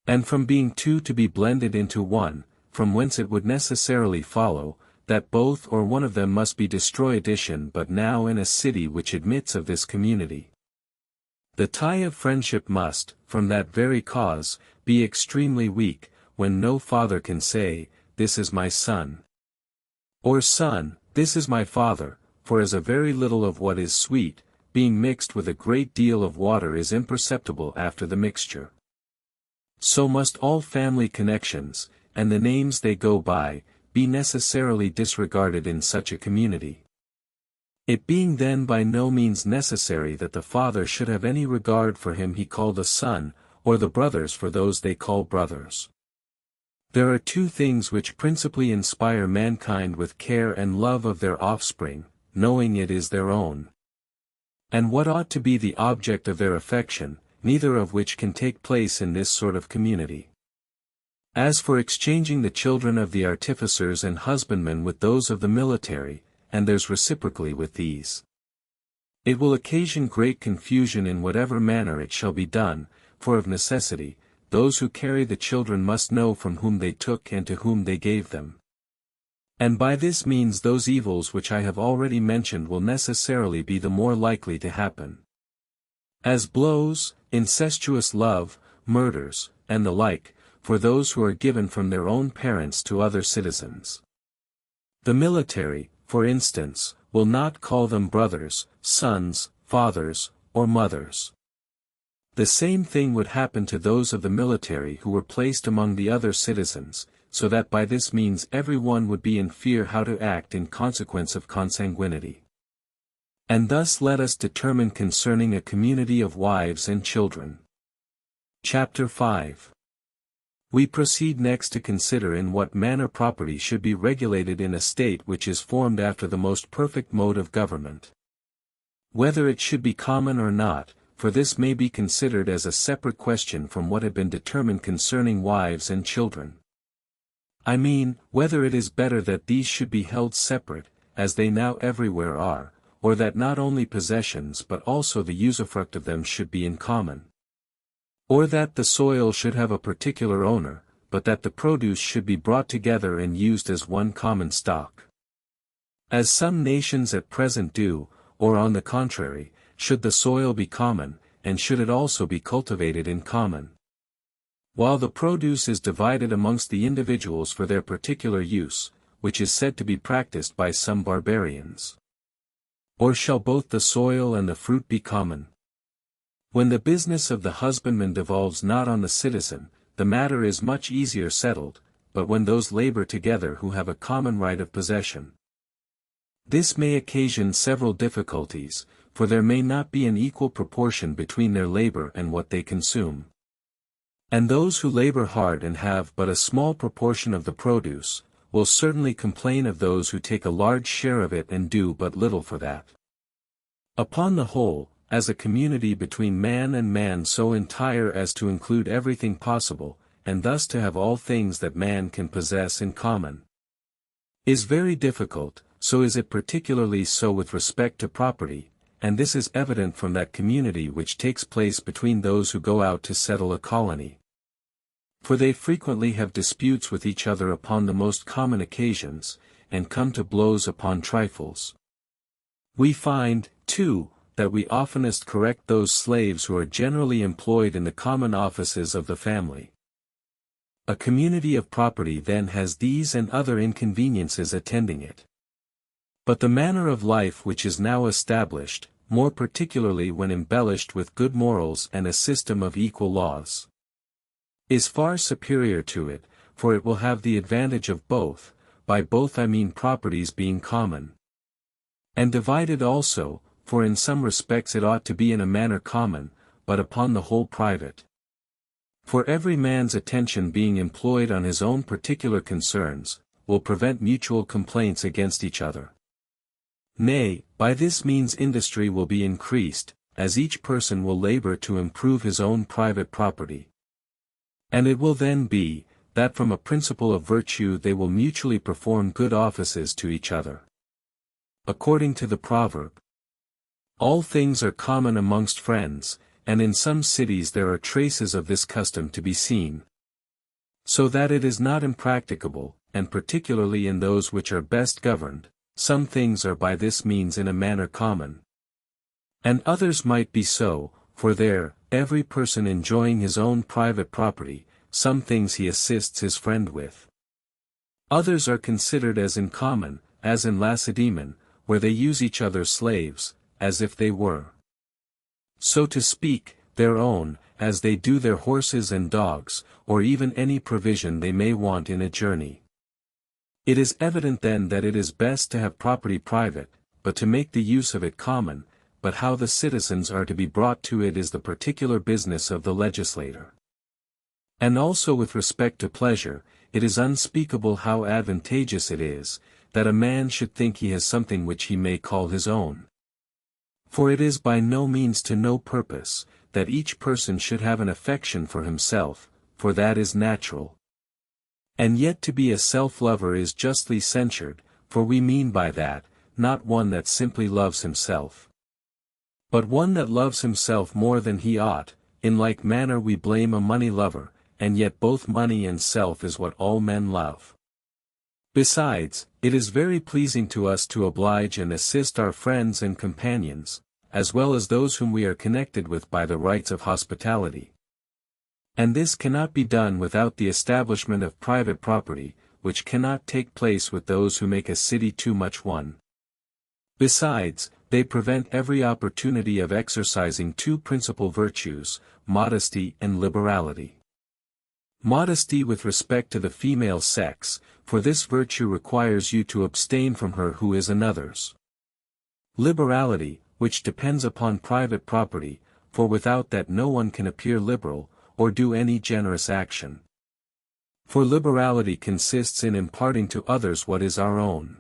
and from being two to be blended into one, from whence it would necessarily follow, that both or one of them must be destroyed. But now in a city which admits of this community, the tie of friendship must, from that very cause, be extremely weak, when no father can say, "This is my son," or son, "This is my father," for as a very little of what is sweet, being mixed with a great deal of water is imperceptible after the mixture, so must all family connections, and the names they go by, be necessarily disregarded in such a community. It being then by no means necessary that the father should have any regard for him he called a son, or the brothers for those they call brothers. There are two things which principally inspire mankind with care and love of their offspring, knowing it is their own, and what ought to be the object of their affection, neither of which can take place in this sort of community. As for exchanging the children of the artificers and husbandmen with those of the military, and theirs reciprocally with these, it will occasion great confusion in whatever manner it shall be done, for of necessity, those who carry the children must know from whom they took and to whom they gave them. And by this means those evils which I have already mentioned will necessarily be the more likely to happen, as blows, incestuous love, murders, and the like, for those who are given from their own parents to other citizens. The military, for instance, will not call them brothers, sons, fathers, or mothers. The same thing would happen to those of the military who were placed among the other citizens, so that by this means every one would be in fear how to act in consequence of consanguinity. And thus let us determine concerning a community of wives and children. Chapter 5. We proceed next to consider in what manner property should be regulated in a state which is formed after the most perfect mode of government. Whether it should be common or not, for this may be considered as a separate question from what had been determined concerning wives and children. I mean, whether it is better that these should be held separate, as they now everywhere are, or that not only possessions but also the usufruct of them should be in common. Or that the soil should have a particular owner, but that the produce should be brought together and used as one common stock. As some nations at present do, or on the contrary, should the soil be common, and should it also be cultivated in common? While the produce is divided amongst the individuals for their particular use, which is said to be practiced by some barbarians. Or shall both the soil and the fruit be common? When the business of the husbandman devolves not on the citizen, the matter is much easier settled, but when those labor together who have a common right of possession. This may occasion several difficulties, for there may not be an equal proportion between their labor and what they consume. And those who labor hard and have but a small proportion of the produce, will certainly complain of those who take a large share of it and do but little for that. Upon the whole, as a community between man and man so entire as to include everything possible, and thus to have all things that man can possess in common, is very difficult, so is it particularly so with respect to property, and this is evident from that community which takes place between those who go out to settle a colony. For they frequently have disputes with each other upon the most common occasions, and come to blows upon trifles. We find, too, that we oftenest correct those slaves who are generally employed in the common offices of the family. A community of property then has these and other inconveniences attending it. But the manner of life which is now established, more particularly when embellished with good morals and a system of equal laws, is far superior to it, for it will have the advantage of both, by both I mean properties being common and divided also, for in some respects it ought to be in a manner common, but upon the whole private. For every man's attention being employed on his own particular concerns, will prevent mutual complaints against each other. Nay, by this means industry will be increased, as each person will labor to improve his own private property. And it will then be, that from a principle of virtue they will mutually perform good offices to each other. According to the proverb, all things are common amongst friends, and in some cities there are traces of this custom to be seen. So that it is not impracticable, and particularly in those which are best governed, some things are by this means in a manner common. And others might be so, for there, every person enjoying his own private property, some things he assists his friend with. Others are considered as in common, as in Lacedaemon, where they use each other's slaves, as if they were, so to speak, their own, as they do their horses and dogs, or even any provision they may want in a journey. It is evident then that it is best to have property private, but to make the use of it common, but how the citizens are to be brought to it is the particular business of the legislator. And also with respect to pleasure, it is unspeakable how advantageous it is, that a man should think he has something which he may call his own. For it is by no means to no purpose, that each person should have an affection for himself, for that is natural. And yet to be a self-lover is justly censured, for we mean by that, not one that simply loves himself, but one that loves himself more than he ought. In like manner we blame a money lover, and yet both money and self is what all men love. Besides, it is very pleasing to us to oblige and assist our friends and companions, as well as those whom we are connected with by the rights of hospitality. And this cannot be done without the establishment of private property, which cannot take place with those who make a city too much one. Besides, they prevent every opportunity of exercising two principal virtues, modesty and liberality. Modesty with respect to the female sex, for this virtue requires you to abstain from her who is another's. Liberality, which depends upon private property, for without that no one can appear liberal, or do any generous action. For liberality consists in imparting to others what is our own.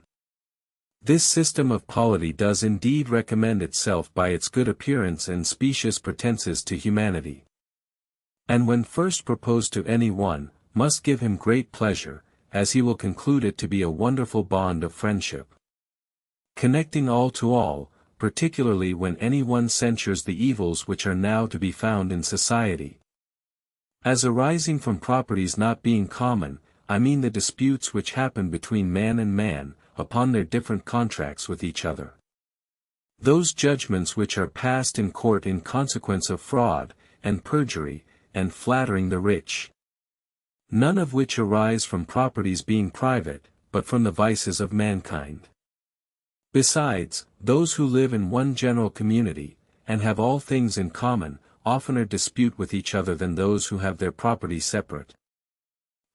This system of polity does indeed recommend itself by its good appearance and specious pretences to humanity. And when first proposed to any one, must give him great pleasure, as he will conclude it to be a wonderful bond of friendship, connecting all to all, particularly when any one censures the evils which are now to be found in society, as arising from properties not being common. I mean the disputes which happen between man and man, upon their different contracts with each other. Those judgments which are passed in court in consequence of fraud, and perjury, and flattering the rich. None of which arise from properties being private, but from the vices of mankind. Besides, those who live in one general community, and have all things in common, oftener dispute with each other than those who have their property separate.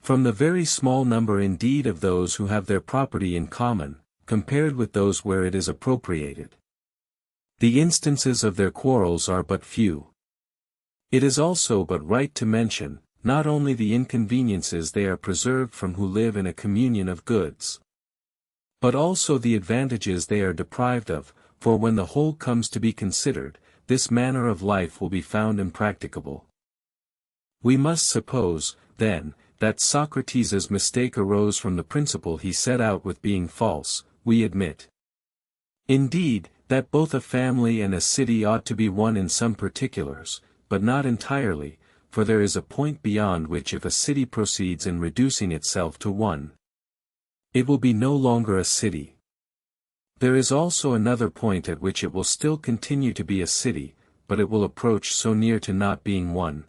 From the very small number indeed of those who have their property in common, compared with those where it is appropriated, the instances of their quarrels are but few. It is also but right to mention, not only the inconveniences they are preserved from who live in a communion of goods, but also the advantages they are deprived of, for when the whole comes to be considered, this manner of life will be found impracticable. We must suppose, then, that Socrates' mistake arose from the principle he set out with being false. We admit, indeed, that both a family and a city ought to be one in some particulars, but not entirely, for there is a point beyond which if a city proceeds in reducing itself to one, it will be no longer a city. There is also another point at which it will still continue to be a city, but it will approach so near to not being one,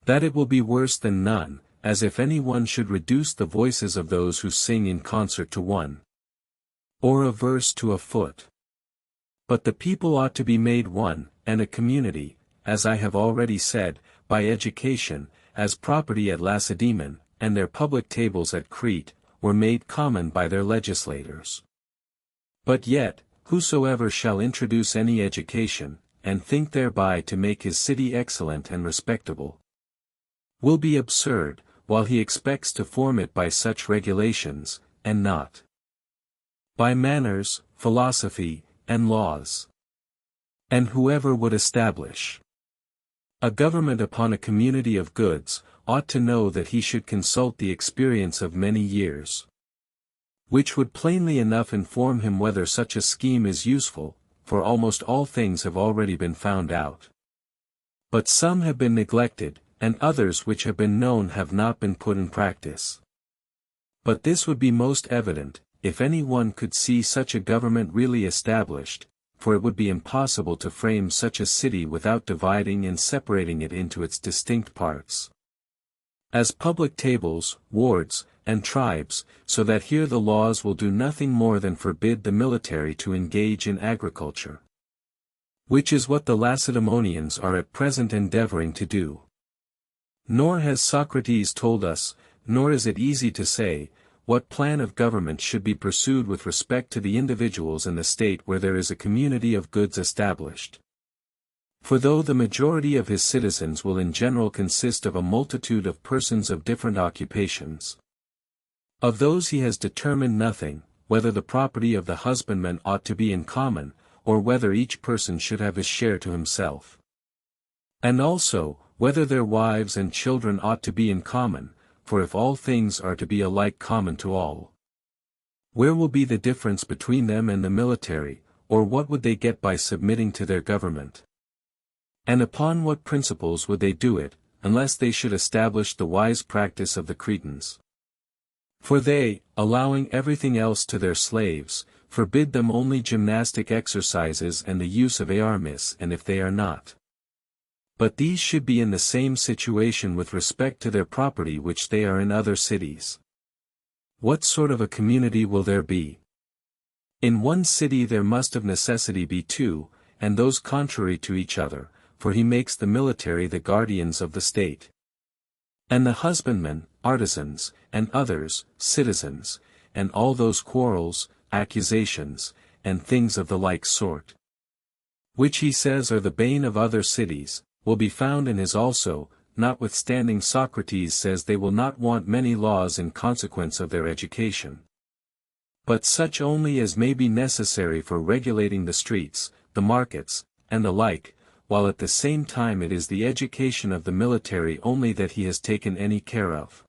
that it will be worse than none, as if any one should reduce the voices of those who sing in concert to one, or a verse to a foot. But the people ought to be made one, and a community, as I have already said, by education, as property at Lacedaemon, and their public tables at Crete, were made common by their legislators. But yet, whosoever shall introduce any education, and think thereby to make his city excellent and respectable, will be absurd, while he expects to form it by such regulations, and not by manners, philosophy, and laws. And whoever would establish a government upon a community of goods, ought to know that he should consult the experience of many years, which would plainly enough inform him whether such a scheme is useful, for almost all things have already been found out. But some have been neglected, and others which have been known have not been put in practice. But this would be most evident, if any one could see such a government really established, for it would be impossible to frame such a city without dividing and separating it into its distinct parts, as public tables, wards, and tribes, so that here the laws will do nothing more than forbid the military to engage in agriculture, which is what the Lacedaemonians are at present endeavoring to do. Nor has Socrates told us, nor is it easy to say, what plan of government should be pursued with respect to the individuals in the state where there is a community of goods established. For though the majority of his citizens will in general consist of a multitude of persons of different occupations, of those he has determined nothing, whether the property of the husbandman ought to be in common, or whether each person should have his share to himself, and also, whether their wives and children ought to be in common, for if all things are to be alike common to all, where will be the difference between them and the military, or what would they get by submitting to their government? And upon what principles would they do it, unless they should establish the wise practice of the Cretans? For they, allowing everything else to their slaves, forbid them only gymnastic exercises and the use of armis, and if they are not, but these should be in the same situation with respect to their property which they are in other cities, what sort of a community will there be? In one city there must of necessity be two, and those contrary to each other, for he makes the military the guardians of the state, and the husbandmen, artisans, and others, citizens, and all those quarrels, accusations, and things of the like sort, which he says are the bane of other cities, will be found in his also, notwithstanding Socrates says they will not want many laws in consequence of their education. But such only as may be necessary for regulating the streets, the markets, and the like, while at the same time it is the education of the military only that he has taken any care of.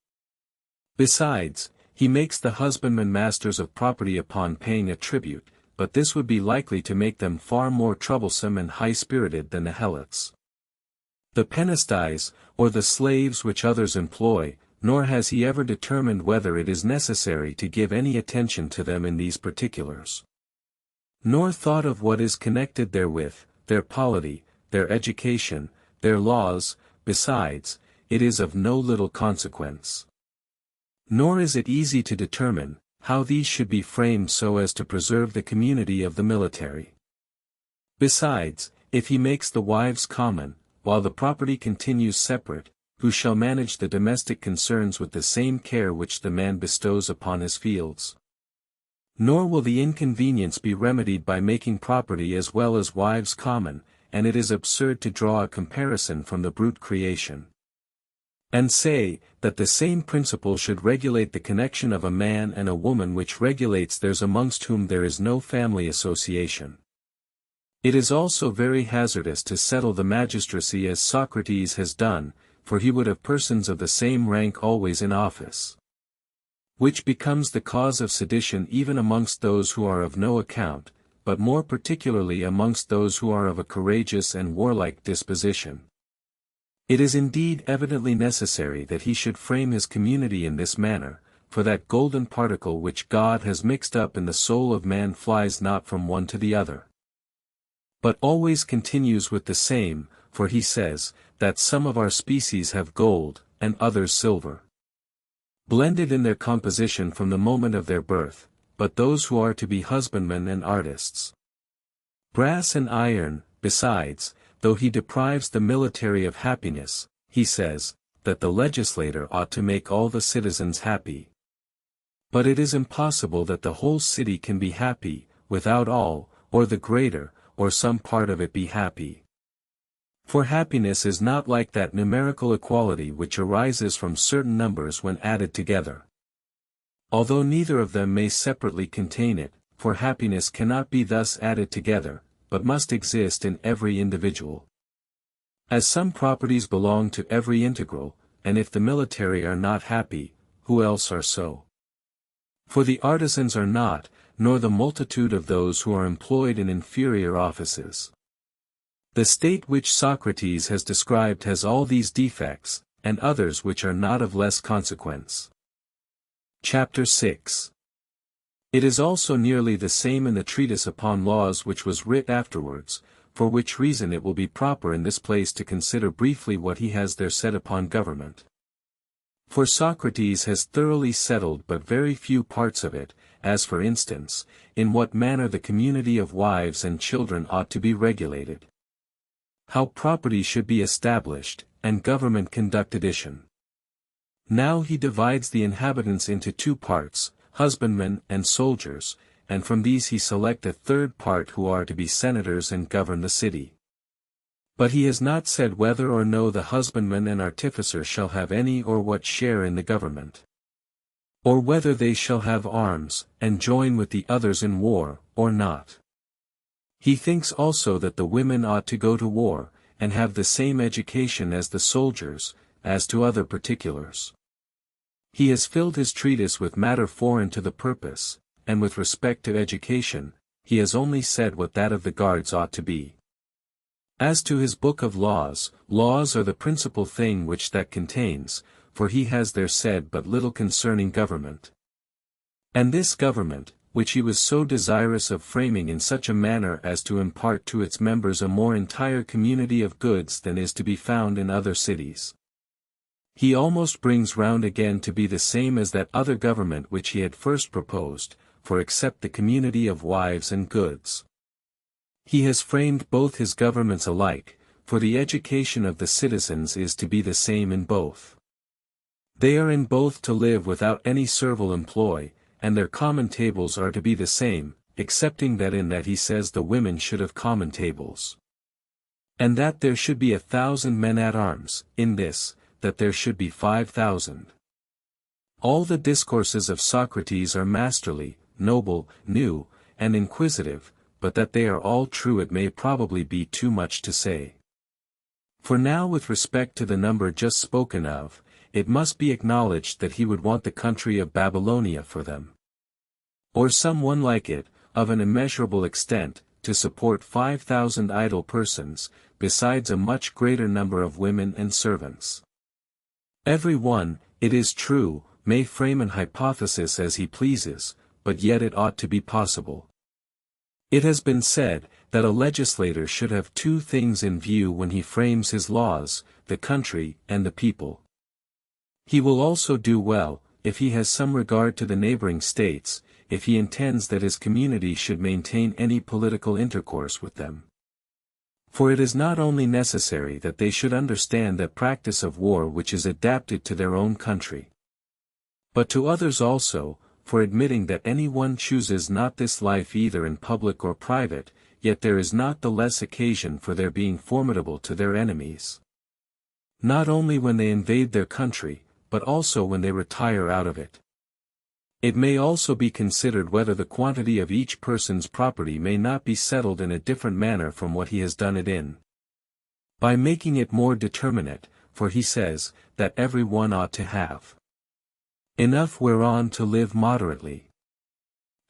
Besides, he makes the husbandmen masters of property upon paying a tribute, but this would be likely to make them far more troublesome and high-spirited than the helots. The penestives, or the slaves which others employ, nor has he ever determined whether it is necessary to give any attention to them in these particulars. Nor thought of what is connected therewith, their polity, their education, their laws. Besides, it is of no little consequence. Nor is it easy to determine how these should be framed so as to preserve the community of the military. Besides, if he makes the wives common, while the property continues separate, who shall manage the domestic concerns with the same care which the man bestows upon his fields? Nor will the inconvenience be remedied by making property as well as wives common, and it is absurd to draw a comparison from the brute creation, and say, that the same principle should regulate the connection of a man and a woman which regulates theirs amongst whom there is no family association. It is also very hazardous to settle the magistracy as Socrates has done, for he would have persons of the same rank always in office, which becomes the cause of sedition even amongst those who are of no account, but more particularly amongst those who are of a courageous and warlike disposition. It is indeed evidently necessary that he should frame his community in this manner, for that golden particle which God has mixed up in the soul of man flies not from one to the other, but always continues with the same, for he says, that some of our species have gold, and others silver, blended in their composition from the moment of their birth, but those who are to be husbandmen and artists, brass and iron. Besides, though he deprives the military of happiness, he says, that the legislator ought to make all the citizens happy. But it is impossible that the whole city can be happy, without all, or the greater, or some part of it be happy. For happiness is not like that numerical equality which arises from certain numbers when added together, although neither of them may separately contain it, for happiness cannot be thus added together, but must exist in every individual. As some properties belong to every integral, and if the military are not happy, who else are so? For the artisans are not, nor the multitude of those who are employed in inferior offices. The state which Socrates has described has all these defects, and others which are not of less consequence. Chapter 6. It is also nearly the same in the treatise upon laws which was writ afterwards, for which reason it will be proper in this place to consider briefly what he has there said upon government. For Socrates has thoroughly settled but very few parts of it, as for instance, in what manner the community of wives and children ought to be regulated, how property should be established, and government conducted. Now he divides the inhabitants into two parts, husbandmen and soldiers, and from these he select a third part who are to be senators and govern the city. But he has not said whether or no the husbandman and artificer shall have any or what share in the government, or whether they shall have arms, and join with the others in war, or not. He thinks also that the women ought to go to war, and have the same education as the soldiers, as to other particulars. He has filled his treatise with matter foreign to the purpose, and with respect to education, he has only said what that of the guards ought to be. As to his book of laws, laws are the principal thing which that contains, for he has there said but little concerning government. And this government, which he was so desirous of framing in such a manner as to impart to its members a more entire community of goods than is to be found in other cities, he almost brings round again to be the same as that other government which he had first proposed, for except the community of wives and goods, he has framed both his governments alike, for the education of the citizens is to be the same in both. They are in both to live without any servile employ, and their common tables are to be the same, excepting that in that he says the women should have common tables. And that there should be 1,000 men at arms, in this, that there should be 5,000. All the discourses of Socrates are masterly, noble, new, and inquisitive, but that they are all true it may probably be too much to say. For now with respect to the number just spoken of, it must be acknowledged that he would want the country of Babylonia for them. Or some one like it, of an immeasurable extent, to support 5,000 idle persons, besides a much greater number of women and servants. Every one, it is true, may frame an hypothesis as he pleases, but yet it ought to be possible. It has been said, that a legislator should have two things in view when he frames his laws, the country and the people. He will also do well, if he has some regard to the neighboring states, if he intends that his community should maintain any political intercourse with them. For it is not only necessary that they should understand that practice of war which is adapted to their own country, but to others also, for admitting that any one chooses not this life either in public or private, yet there is not the less occasion for their being formidable to their enemies. Not only when they invade their country, but also when they retire out of it. It may also be considered whether the quantity of each person's property may not be settled in a different manner from what he has done it in. By making it more determinate, for he says, that every one ought to have enough whereon to live moderately.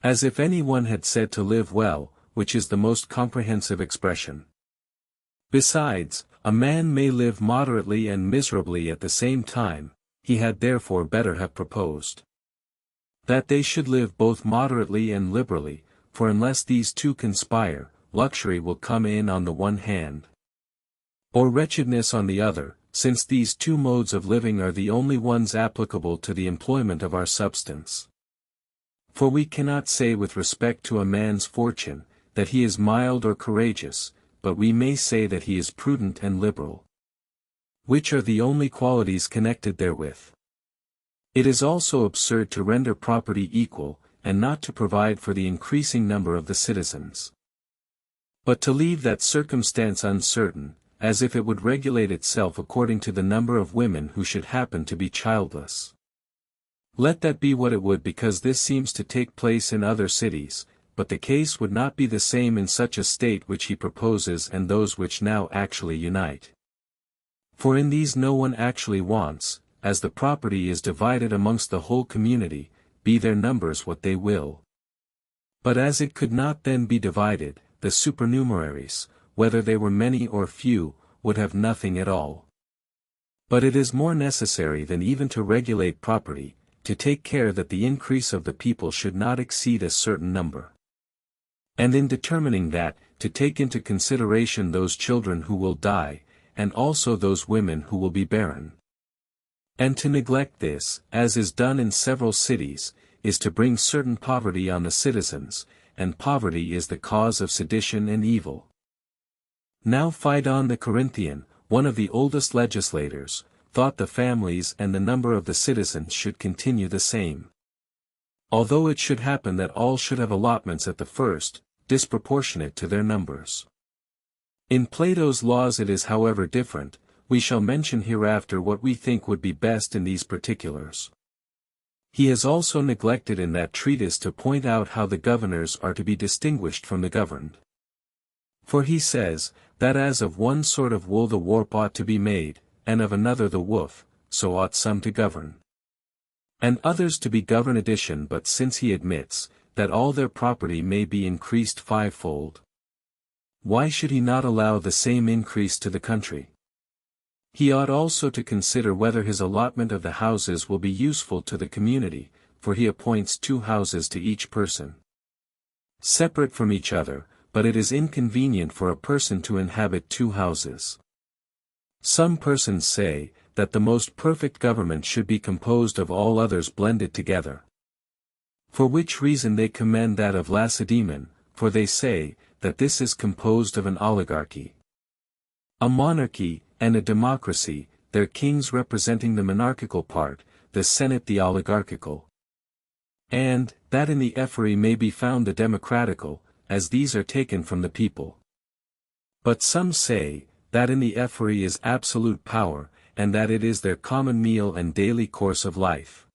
As if any one had said to live well, which is the most comprehensive expression. Besides, a man may live moderately and miserably at the same time, he had therefore better have proposed that they should live both moderately and liberally, for unless these two conspire, luxury will come in on the one hand, or wretchedness on the other, since these two modes of living are the only ones applicable to the employment of our substance. For we cannot say with respect to a man's fortune, that he is mild or courageous, but we may say that he is prudent and liberal, which are the only qualities connected therewith. It is also absurd to render property equal, and not to provide for the increasing number of the citizens, but to leave that circumstance uncertain, as if it would regulate itself according to the number of women who should happen to be childless. Let that be what it would, because this seems to take place in other cities, but the case would not be the same in such a state which he proposes and those which now actually unite. For in these no one actually wants, as the property is divided amongst the whole community, be their numbers what they will. But as it could not then be divided, the supernumeraries, whether they were many or few, would have nothing at all. But it is more necessary than even to regulate property, to take care that the increase of the people should not exceed a certain number. And in determining that, to take into consideration those children who will die, and also those women who will be barren. And to neglect this, as is done in several cities, is to bring certain poverty on the citizens, and poverty is the cause of sedition and evil. Now Phidon the Corinthian, one of the oldest legislators, thought the families and the number of the citizens should continue the same. Although it should happen that all should have allotments at the first, disproportionate to their numbers. In Plato's laws it is however different. We shall mention hereafter what we think would be best in these particulars. He has also neglected in that treatise to point out how the governors are to be distinguished from the governed. For he says, that as of one sort of wool the warp ought to be made, and of another the woof, so ought some to govern, and others to be governed addition. But since he admits, that all their property may be increased fivefold, why should he not allow the same increase to the country? He ought also to consider whether his allotment of the houses will be useful to the community, for he appoints 2 houses to each person, separate from each other, but it is inconvenient for a person to inhabit 2 houses. Some persons say, that the most perfect government should be composed of all others blended together. For which reason they commend that of Lacedaemon, for they say, that this is composed of an oligarchy, a monarchy, and a democracy, their kings representing the monarchical part, the senate the oligarchical, and, that in the Ephyri may be found the democratical, as these are taken from the people. But some say, that in the ephyri is absolute power, and that it is their common meal and daily course of life,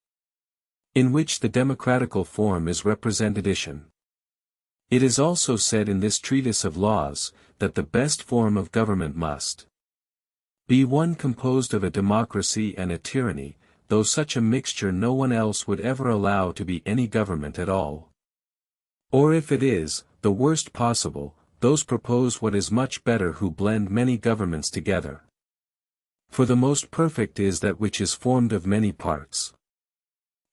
in which the democratical form is represented. It is also said in this treatise of laws, that the best form of government must be one composed of a democracy and a tyranny, though such a mixture no one else would ever allow to be any government at all. Or if it is, the worst possible, those propose what is much better who blend many governments together. For the most perfect is that which is formed of many parts.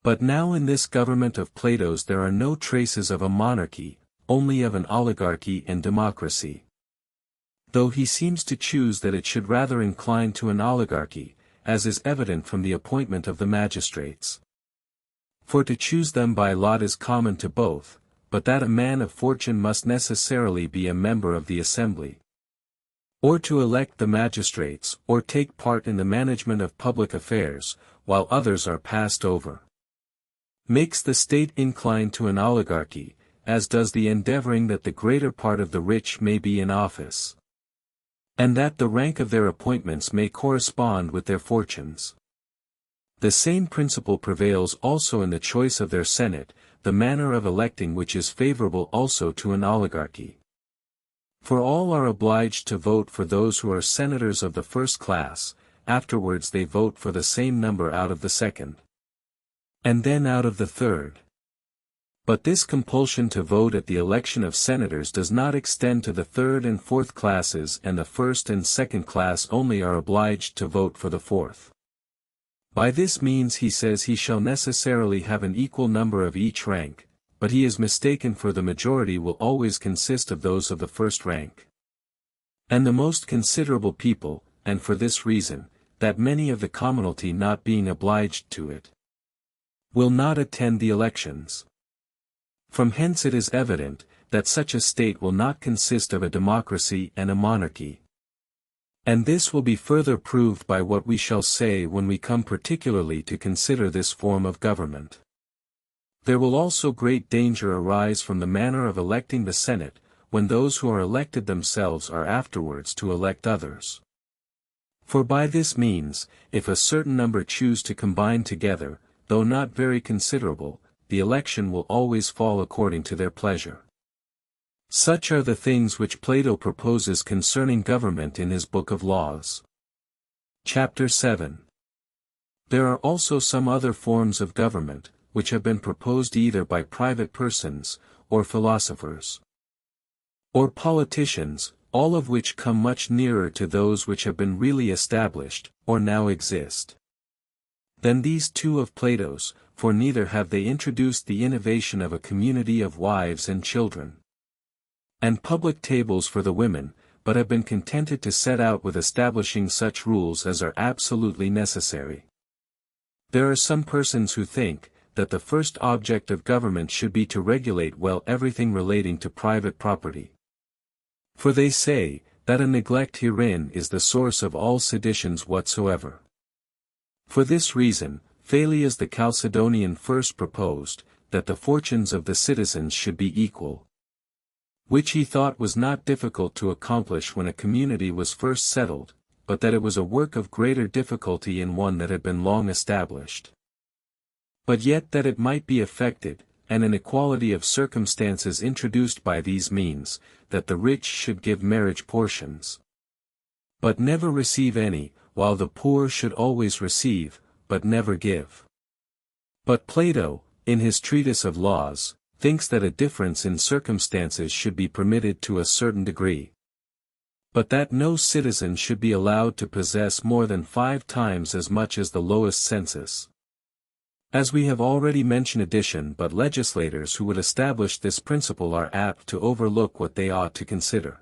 But now in this government of Plato's there are no traces of a monarchy, only of an oligarchy and democracy. Though he seems to choose that it should rather incline to an oligarchy, as is evident from the appointment of the magistrates. For to choose them by lot is common to both, but that a man of fortune must necessarily be a member of the assembly, or to elect the magistrates, or take part in the management of public affairs, while others are passed over, makes the state incline to an oligarchy, as does the endeavoring that the greater part of the rich may be in office, and that the rank of their appointments may correspond with their fortunes. The same principle prevails also in the choice of their senate, the manner of electing which is favorable also to an oligarchy. For all are obliged to vote for those who are senators of the first class, afterwards they vote for the same number out of the second, and then out of the third. But this compulsion to vote at the election of senators does not extend to the third and fourth classes, and the first and second class only are obliged to vote for the fourth. By this means he says he shall necessarily have an equal number of each rank, but he is mistaken, for the majority will always consist of those of the first rank, and the most considerable people, and for this reason, that many of the commonalty not being obliged to it, will not attend the elections. From hence it is evident, that such a state will not consist of a democracy and a monarchy. And this will be further proved by what we shall say when we come particularly to consider this form of government. There will also great danger arise from the manner of electing the Senate, when those who are elected themselves are afterwards to elect others. For by this means, if a certain number choose to combine together, though not very considerable, the election will always fall according to their pleasure. Such are the things which Plato proposes concerning government in his Book of Laws. Chapter 7. There are also some other forms of government, which have been proposed either by private persons, or philosophers, or politicians, all of which come much nearer to those which have been really established, or now exist, than these two of Plato's, for neither have they introduced the innovation of a community of wives and children, and public tables for the women, but have been contented to set out with establishing such rules as are absolutely necessary. There are some persons who think, that the first object of government should be to regulate well everything relating to private property. For they say, that a neglect herein is the source of all seditions whatsoever. For this reason, Phaleas the Chalcedonian first proposed, that the fortunes of the citizens should be equal, which he thought was not difficult to accomplish when a community was first settled, but that it was a work of greater difficulty in one that had been long established. But yet that it might be effected, and an equality of circumstances introduced by these means, that the rich should give marriage portions, but never receive any, while the poor should always receive, but never give. But Plato, in his Treatise of Laws, thinks that a difference in circumstances should be permitted to a certain degree, but that no citizen should be allowed to possess more than 5 times as much as the lowest census. As we have already mentioned, but legislators who would establish this principle are apt to overlook what they ought to consider.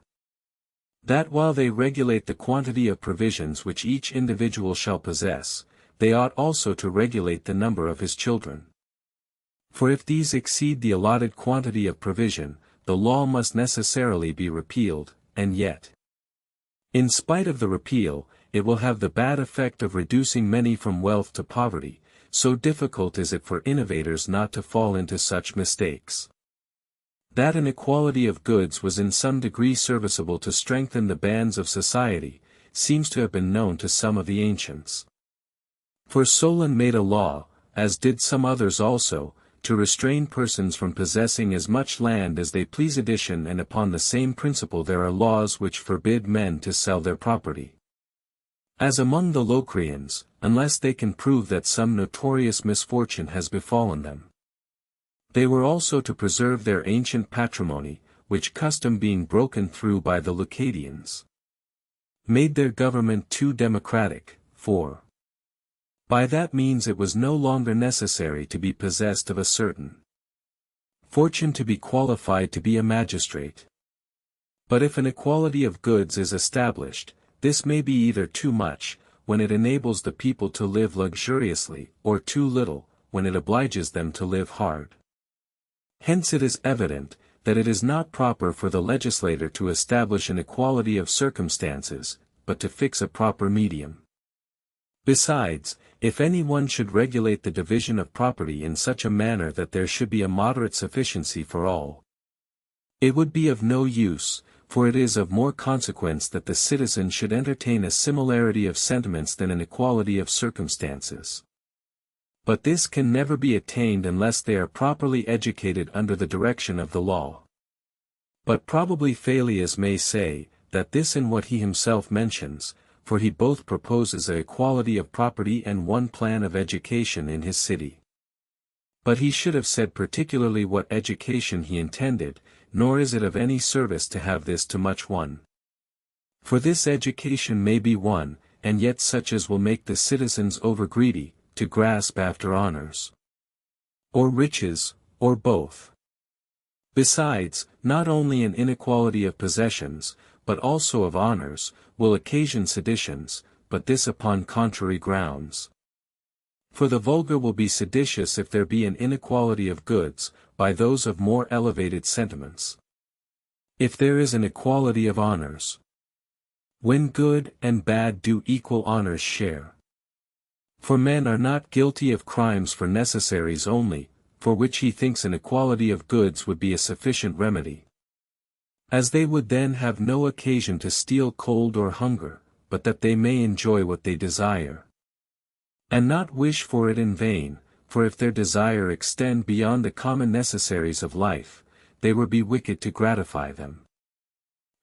That while they regulate the quantity of provisions which each individual shall possess, they ought also to regulate the number of his children. For if these exceed the allotted quantity of provision, the law must necessarily be repealed, and yet, in spite of the repeal, it will have the bad effect of reducing many from wealth to poverty, so difficult is it for innovators not to fall into such mistakes. That an equality of goods was in some degree serviceable to strengthen the bands of society, seems to have been known to some of the ancients. For Solon made a law, as did some others also, to restrain persons from possessing as much land as they please. Addition, and upon the same principle there are laws which forbid men to sell their property. As among the Locrians, unless they can prove that some notorious misfortune has befallen them. They were also to preserve their ancient patrimony, which custom being broken through by the Leucadians, made their government too democratic, for by that means it was no longer necessary to be possessed of a certain fortune to be qualified to be a magistrate. But if an equality of goods is established, this may be either too much, when it enables the people to live luxuriously, or too little, when it obliges them to live hard. Hence it is evident, that it is not proper for the legislator to establish an equality of circumstances, but to fix a proper medium. Besides, if any one should regulate the division of property in such a manner that there should be a moderate sufficiency for all, it would be of no use, for it is of more consequence that the citizen should entertain a similarity of sentiments than an equality of circumstances. But this can never be attained unless they are properly educated under the direction of the law. But probably Phaleas may say, that this in what he himself mentions, for he both proposes a equality of property and one plan of education in his city. But he should have said particularly what education he intended, nor is it of any service to have this too much one. For this education may be one, and yet such as will make the citizens overgreedy, to grasp after honors, or riches, or both. Besides, not only an inequality of possessions, but also of honors, will occasion seditions, but this upon contrary grounds. For the vulgar will be seditious if there be an inequality of goods, by those of more elevated sentiments. If there is an equality of honors, when good and bad do equal honors share. For men are not guilty of crimes for necessaries only, for which he thinks an equality of goods would be a sufficient remedy. As they would then have no occasion to steal cold or hunger, but that they may enjoy what they desire, and not wish for it in vain, for if their desire extend beyond the common necessaries of life, they would be wicked to gratify them.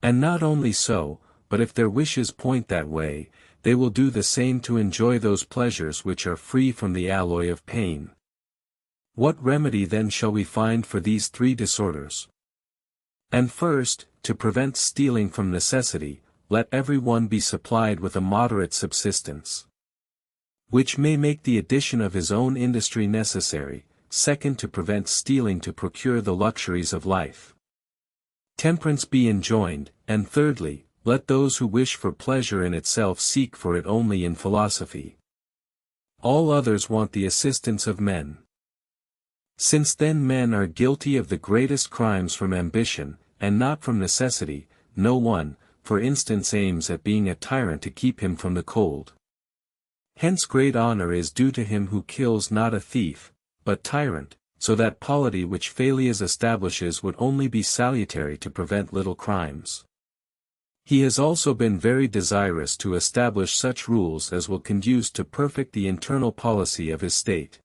And not only so, but if their wishes point that way, they will do the same to enjoy those pleasures which are free from the alloy of pain. What remedy then shall we find for these three disorders? And first, to prevent stealing from necessity, let every one be supplied with a moderate subsistence, which may make the addition of his own industry necessary. Second, to prevent stealing to procure the luxuries of life, temperance be enjoined, and thirdly, let those who wish for pleasure in itself seek for it only in philosophy. All others want the assistance of men. Since then men are guilty of the greatest crimes from ambition, and not from necessity. No one, for instance, aims at being a tyrant to keep him from the cold. Hence great honor is due to him who kills not a thief, but tyrant, so that polity which Phaleas establishes would only be salutary to prevent little crimes. He has also been very desirous to establish such rules as will conduce to perfect the internal policy of his state.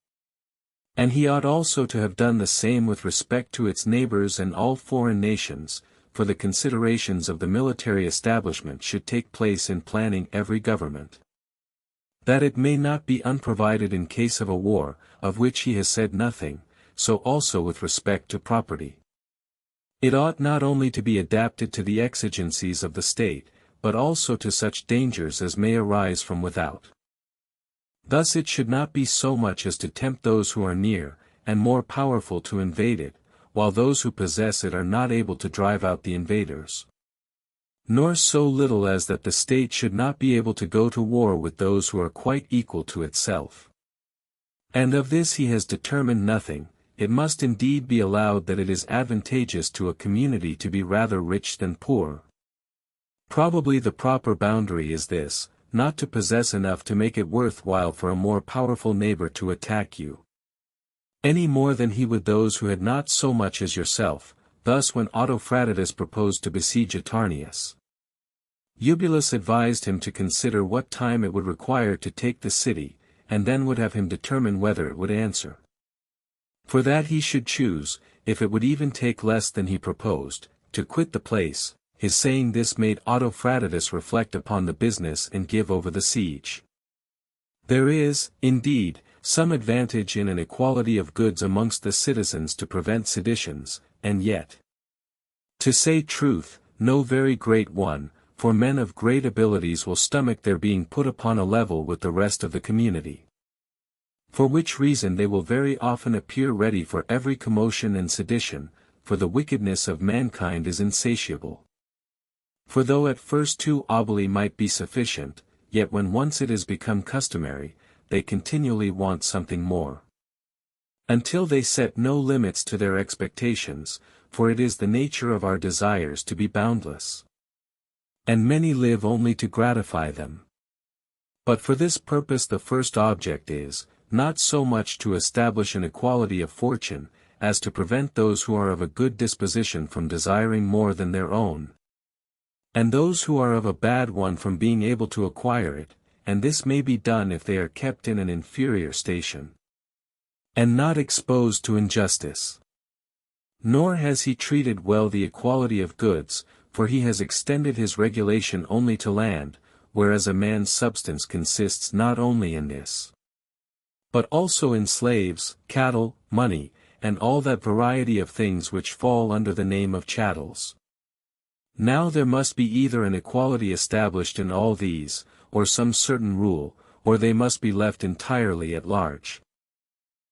And he ought also to have done the same with respect to its neighbors and all foreign nations, for the considerations of the military establishment should take place in planning every government, that it may not be unprovided in case of a war, of which he has said nothing, so also with respect to property. It ought not only to be adapted to the exigencies of the state, but also to such dangers as may arise from without. Thus it should not be so much as to tempt those who are near, and more powerful to invade it, while those who possess it are not able to drive out the invaders. Nor so little as that the state should not be able to go to war with those who are quite equal to itself. And of this he has determined nothing. It must indeed be allowed that it is advantageous to a community to be rather rich than poor. Probably the proper boundary is this, not to possess enough to make it worth while for a more powerful neighbor to attack you, any more than he would those who had not so much as yourself. Thus when Autophradatus proposed to besiege Atarneus, Eubulus advised him to consider what time it would require to take the city, and then would have him determine whether it would answer. For that he should choose, if it would even take less than he proposed, to quit the place. His saying this made Autophradatus reflect upon the business and give over the siege. There is, indeed, some advantage in an equality of goods amongst the citizens to prevent seditions, and yet, to say truth, no very great one, for men of great abilities will stomach their being put upon a level with the rest of the community. For which reason they will very often appear ready for every commotion and sedition, for the wickedness of mankind is insatiable. For though at first 2 oboli might be sufficient, yet when once it has become customary, they continually want something more. Until they set no limits to their expectations, for it is the nature of our desires to be boundless. And many live only to gratify them. But for this purpose the first object is, not so much to establish an equality of fortune, as to prevent those who are of a good disposition from desiring more than their own, and those who are of a bad one from being able to acquire it, and this may be done if they are kept in an inferior station, and not exposed to injustice. Nor has he treated well the equality of goods, for he has extended his regulation only to land, whereas a man's substance consists not only in this, but also in slaves, cattle, money, and all that variety of things which fall under the name of chattels. Now there must be either an equality established in all these, or some certain rule, or they must be left entirely at large.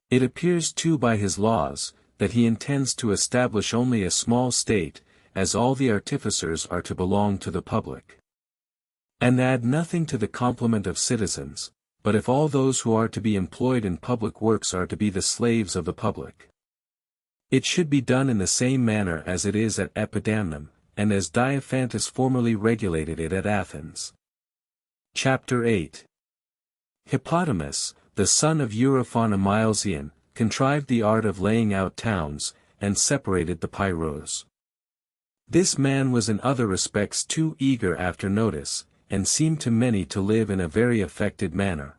It appears too by his laws, that he intends to establish only a small state, as all the artificers are to belong to the public. And add nothing to the complement of citizens, but if all those who are to be employed in public works are to be the slaves of the public, it should be done in the same manner as it is at Epidamnum, and as Diophantus formerly regulated it at Athens. Chapter 8. Hippodamus, the son of Euryphon a Milesian, contrived the art of laying out towns, and separated the Pyros. This man was in other respects too eager after notice, and seemed to many to live in a very affected manner.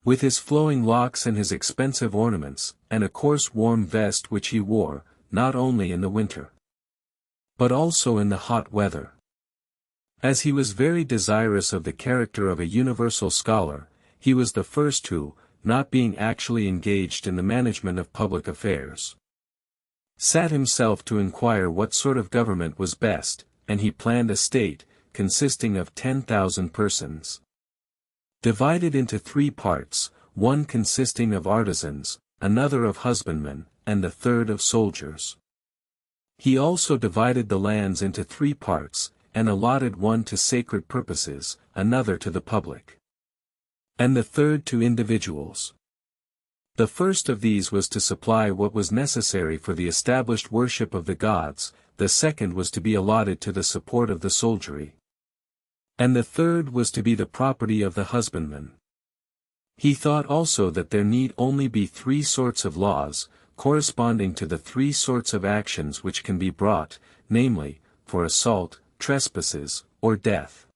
With his flowing locks and his expensive ornaments, and a coarse warm vest which he wore, not only in the winter, but also in the hot weather. As he was very desirous of the character of a universal scholar, he was the first who, not being actually engaged in the management of public affairs, sat himself to inquire what sort of government was best, and he planned a state, consisting of 10,000 persons, divided into 3 parts, one consisting of artisans, another of husbandmen, and the third of soldiers. He also divided the lands into 3 parts, and allotted one to sacred purposes, another to the public, and the third to individuals. The first of these was to supply what was necessary for the established worship of the gods, the second was to be allotted to the support of the soldiery, and the third was to be the property of the husbandman. He thought also that there need only be 3 sorts of laws, corresponding to the 3 sorts of actions which can be brought, namely, for assault, trespasses, or death.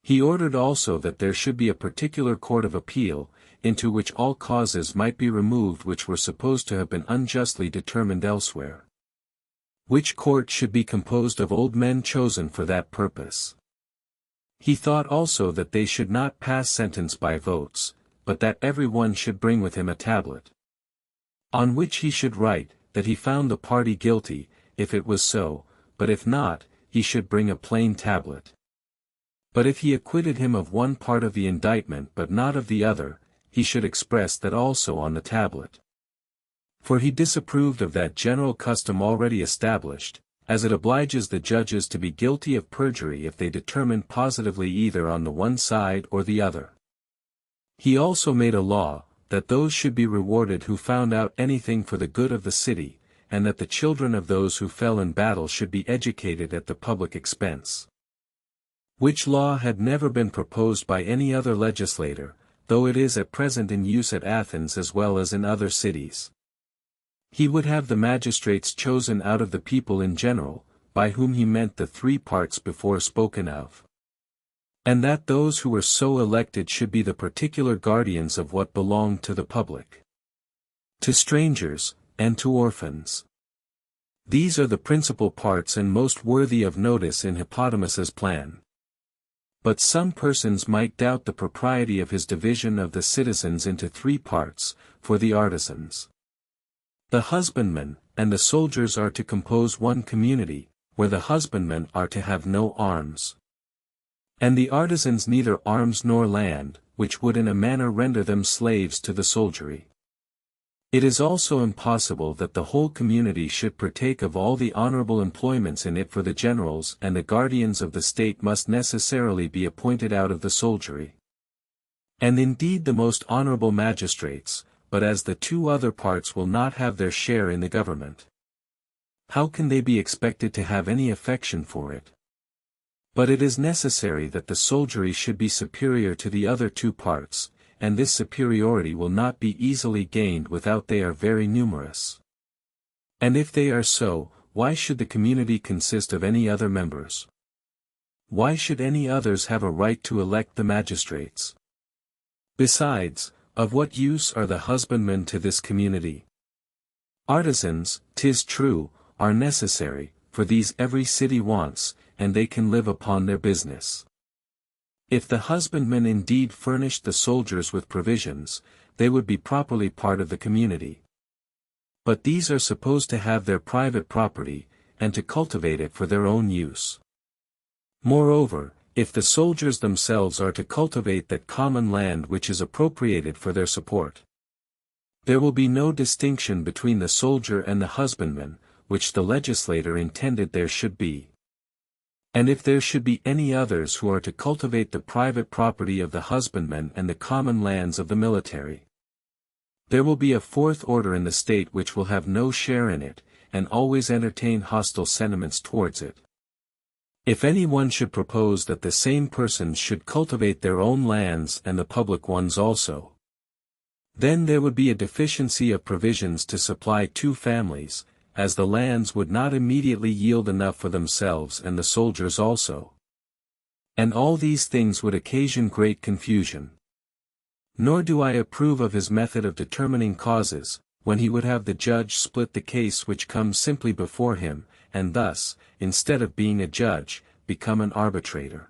He ordered also that there should be a particular court of appeal, into which all causes might be removed which were supposed to have been unjustly determined elsewhere, which court should be composed of old men chosen for that purpose. He thought also that they should not pass sentence by votes, but that every one should bring with him a tablet, on which he should write, that he found the party guilty, if it was so, but if not, he should bring a plain tablet. But if he acquitted him of one part of the indictment but not of the other, he should express that also on the tablet. For he disapproved of that general custom already established, as it obliges the judges to be guilty of perjury if they determine positively either on the one side or the other. He also made a law, that those should be rewarded who found out anything for the good of the city, and that the children of those who fell in battle should be educated at the public expense. Which law had never been proposed by any other legislator, though it is at present in use at Athens as well as in other cities. He would have the magistrates chosen out of the people in general, by whom he meant the 3 parts before spoken of. And that those who were so elected should be the particular guardians of what belonged to the public, to strangers, and to orphans. These are the principal parts and most worthy of notice in Hippodamus's plan. But some persons might doubt the propriety of his division of the citizens into 3 parts, for the artisans, the husbandmen, and the soldiers are to compose one community, where the husbandmen are to have no arms, and the artisans neither arms nor land, which would in a manner render them slaves to the soldiery. It is also impossible that the whole community should partake of all the honorable employments in it, for the generals and the guardians of the state must necessarily be appointed out of the soldiery, and indeed the most honorable magistrates, but as the 2 other parts will not have their share in the government, how can they be expected to have any affection for it? But it is necessary that the soldiery should be superior to the other 2 parts, and this superiority will not be easily gained without they are very numerous. And if they are so, why should the community consist of any other members? Why should any others have a right to elect the magistrates? Besides, of what use are the husbandmen to this community? Artisans, 'tis true, are necessary, for these every city wants, and they can live upon their business. If the husbandmen indeed furnished the soldiers with provisions, they would be properly part of the community. But these are supposed to have their private property, and to cultivate it for their own use. Moreover, if the soldiers themselves are to cultivate that common land which is appropriated for their support, there will be no distinction between the soldier and the husbandman, which the legislator intended there should be. And if there should be any others who are to cultivate the private property of the husbandmen and the common lands of the military, there will be a 4th order in the state which will have no share in it, and always entertain hostile sentiments towards it. If any one should propose that the same persons should cultivate their own lands and the public ones also, then there would be a deficiency of provisions to supply 2 families, as the lands would not immediately yield enough for themselves and the soldiers also. And all these things would occasion great confusion. Nor do I approve of his method of determining causes, when he would have the judge split the case which comes simply before him, and thus, instead of being a judge, become an arbitrator.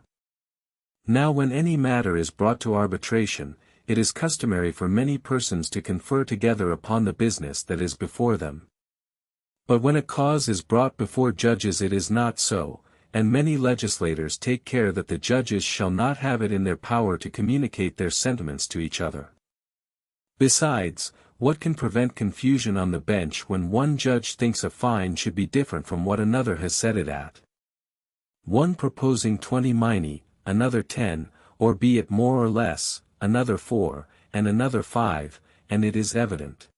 Now when any matter is brought to arbitration, it is customary for many persons to confer together upon the business that is before them. But when a cause is brought before judges it is not so, and many legislators take care that the judges shall not have it in their power to communicate their sentiments to each other. Besides, what can prevent confusion on the bench when one judge thinks a fine should be different from what another has set it at? One proposing 20 minae, another 10, or be it more or less, another 4, and another 5, and it is evident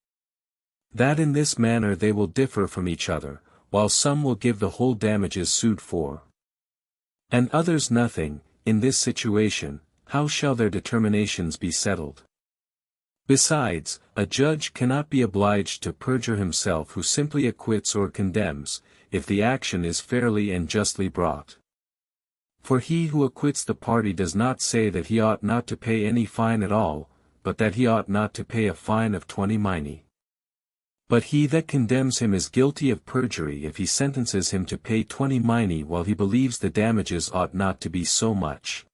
that in this manner they will differ from each other, while some will give the whole damages sued for, and others nothing. In this situation, how shall their determinations be settled? Besides, a judge cannot be obliged to perjure himself who simply acquits or condemns, if the action is fairly and justly brought. For he who acquits the party does not say that he ought not to pay any fine at all, but that he ought not to pay a fine of 20 minae. But he that condemns him is guilty of perjury if he sentences him to pay 20 minae while he believes the damages ought not to be so much.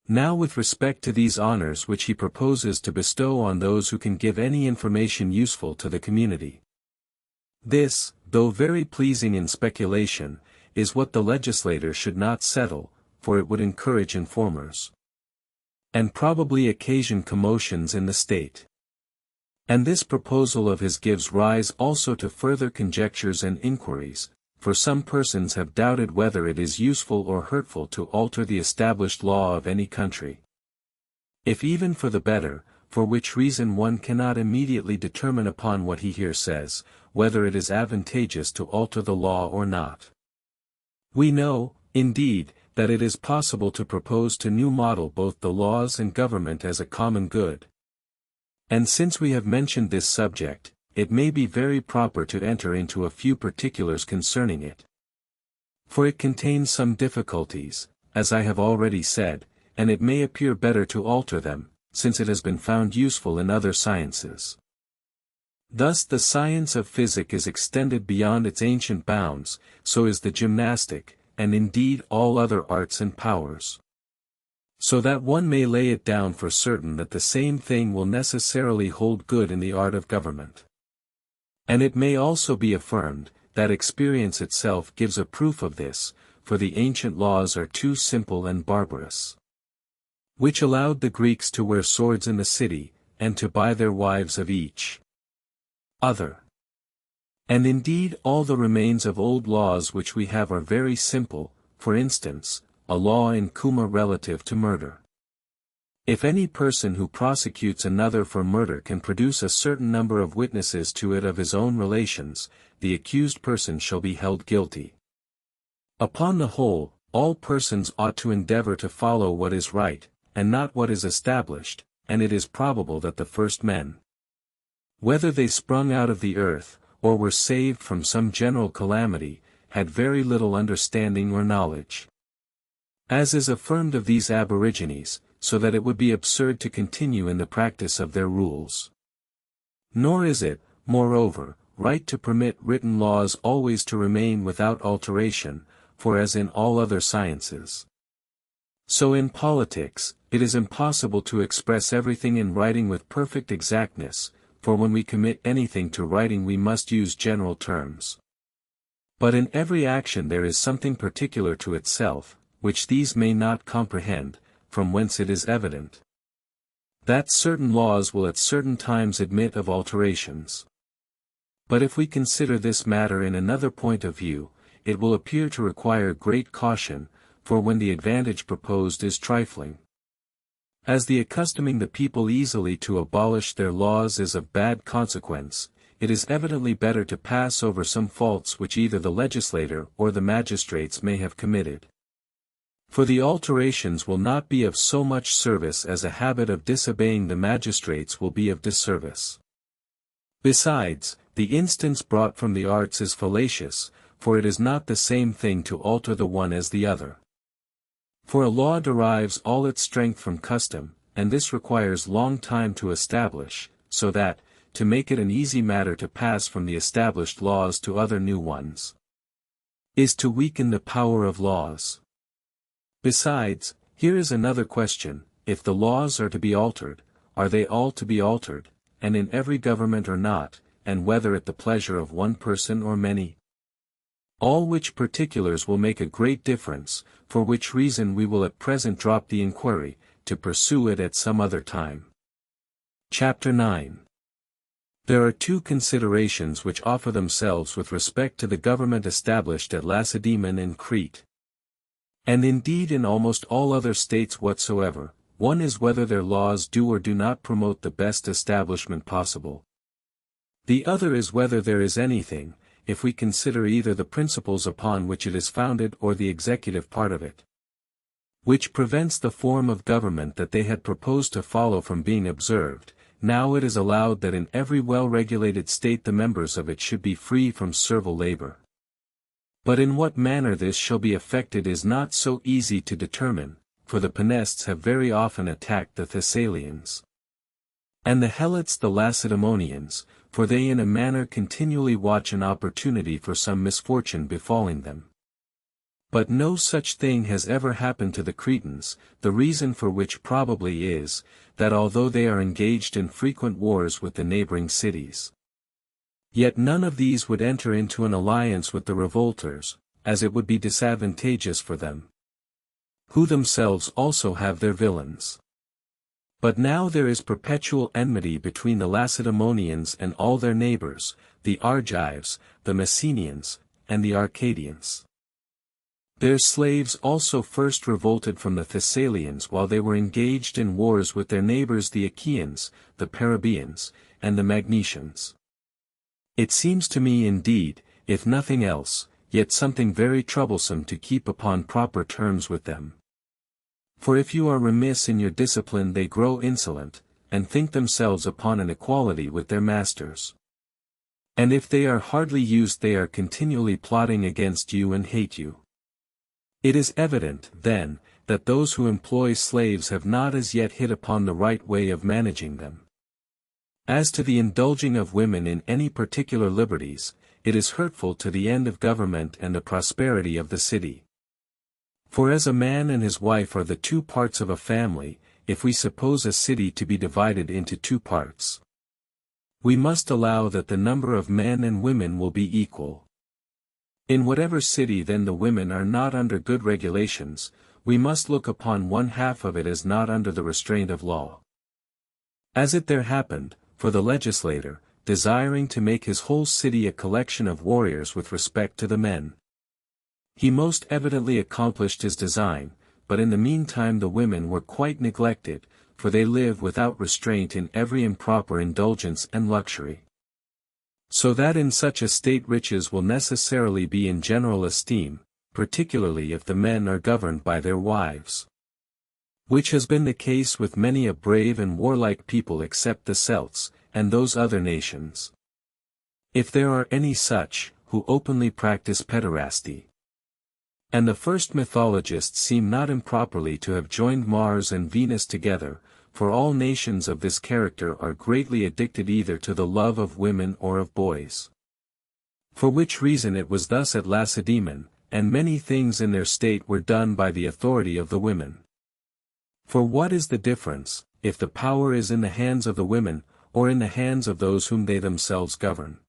Now with respect to these honors which he proposes to bestow on those who can give any information useful to the community. This, though very pleasing in speculation, is what the legislator should not settle, for it would encourage informers, and probably occasion commotions in the state. And this proposal of his gives rise also to further conjectures and inquiries, for some persons have doubted whether it is useful or hurtful to alter the established law of any country, if even for the better, for which reason one cannot immediately determine upon what he here says, whether it is advantageous to alter the law or not. We know, indeed, that it is possible to propose to new model both the laws and government as a common good. And since we have mentioned this subject, it may be very proper to enter into a few particulars concerning it. For it contains some difficulties, as I have already said, and it may appear better to alter them, since it has been found useful in other sciences. Thus the science of physic is extended beyond its ancient bounds, so is the gymnastic, and indeed all other arts and powers. So that one may lay it down for certain that the same thing will necessarily hold good in the art of government. And it may also be affirmed, that experience itself gives a proof of this, for the ancient laws are too simple and barbarous, which allowed the Greeks to wear swords in the city, and to buy their wives of each other. And indeed all the remains of old laws which we have are very simple, for instance, a law in Cuma relative to murder. If any person who prosecutes another for murder can produce a certain number of witnesses to it of his own relations, the accused person shall be held guilty. Upon the whole, all persons ought to endeavor to follow what is right, and not what is established, and it is probable that the first men, whether they sprung out of the earth, or were saved from some general calamity, had very little understanding or knowledge, as is affirmed of these aborigines, so that it would be absurd to continue in the practice of their rules. Nor is it, moreover, right to permit written laws always to remain without alteration, for as in all other sciences, so in politics, it is impossible to express everything in writing with perfect exactness, for when we commit anything to writing we must use general terms. But in every action there is something particular to itself, which these may not comprehend, from whence it is evident that certain laws will at certain times admit of alterations. But if we consider this matter in another point of view, it will appear to require great caution, for when the advantage proposed is trifling, as the accustoming the people easily to abolish their laws is of bad consequence, it is evidently better to pass over some faults which either the legislator or the magistrates may have committed. For the alterations will not be of so much service as a habit of disobeying the magistrates will be of disservice. Besides, the instance brought from the arts is fallacious, for it is not the same thing to alter the one as the other. For a law derives all its strength from custom, and this requires long time to establish, so that, to make it an easy matter to pass from the established laws to other new ones, is to weaken the power of laws. Besides, here is another question: if the laws are to be altered, are they all to be altered, and in every government or not, and whether at the pleasure of one person or many? All which particulars will make a great difference, for which reason we will at present drop the inquiry, to pursue it at some other time. Chapter 9. There are two considerations which offer themselves with respect to the government established at Lacedaemon and Crete, and indeed in almost all other states whatsoever. One is whether their laws do or do not promote the best establishment possible. The other is whether there is anything, if we consider either the principles upon which it is founded or the executive part of it, which prevents the form of government that they had proposed to follow from being observed. Now it is allowed that in every well-regulated state the members of it should be free from servile labor. But in what manner this shall be effected is not so easy to determine, for the Panests have very often attacked the Thessalians, and the Helots the Lacedaemonians, for they in a manner continually watch an opportunity for some misfortune befalling them. But no such thing has ever happened to the Cretans, the reason for which probably is, that although they are engaged in frequent wars with the neighboring cities, yet none of these would enter into an alliance with the revolters, as it would be disadvantageous for them, who themselves also have their villains. But now there is perpetual enmity between the Lacedaemonians and all their neighbors, the Argives, the Messenians, and the Arcadians. Their slaves also first revolted from the Thessalians while they were engaged in wars with their neighbors the Achaeans, the Parabians, and the Magnesians. It seems to me indeed, if nothing else, yet something very troublesome to keep upon proper terms with them. For if you are remiss in your discipline they grow insolent, and think themselves upon an equality with their masters. And if they are hardly used they are continually plotting against you and hate you. It is evident, then, that those who employ slaves have not as yet hit upon the right way of managing them. As to the indulging of women in any particular liberties, it is hurtful to the end of government and the prosperity of the city. For as a man and his wife are the two parts of a family, if we suppose a city to be divided into two parts, we must allow that the number of men and women will be equal. In whatever city then the women are not under good regulations, we must look upon one half of it as not under the restraint of law. As it there happened, for the legislator, desiring to make his whole city a collection of warriors with respect to the men, he most evidently accomplished his design, but in the meantime the women were quite neglected, for they live without restraint in every improper indulgence and luxury. So that in such a state riches will necessarily be in general esteem, particularly if the men are governed by their wives. Which has been the case with many a brave and warlike people except the Celts, and those other nations, if there are any such, who openly practice pederasty. And the first mythologists seem not improperly to have joined Mars and Venus together, for all nations of this character are greatly addicted either to the love of women or of boys. For which reason it was thus at Lacedaemon, and many things in their state were done by the authority of the women. For what is the difference, if the power is in the hands of the women, or in the hands of those whom they themselves govern?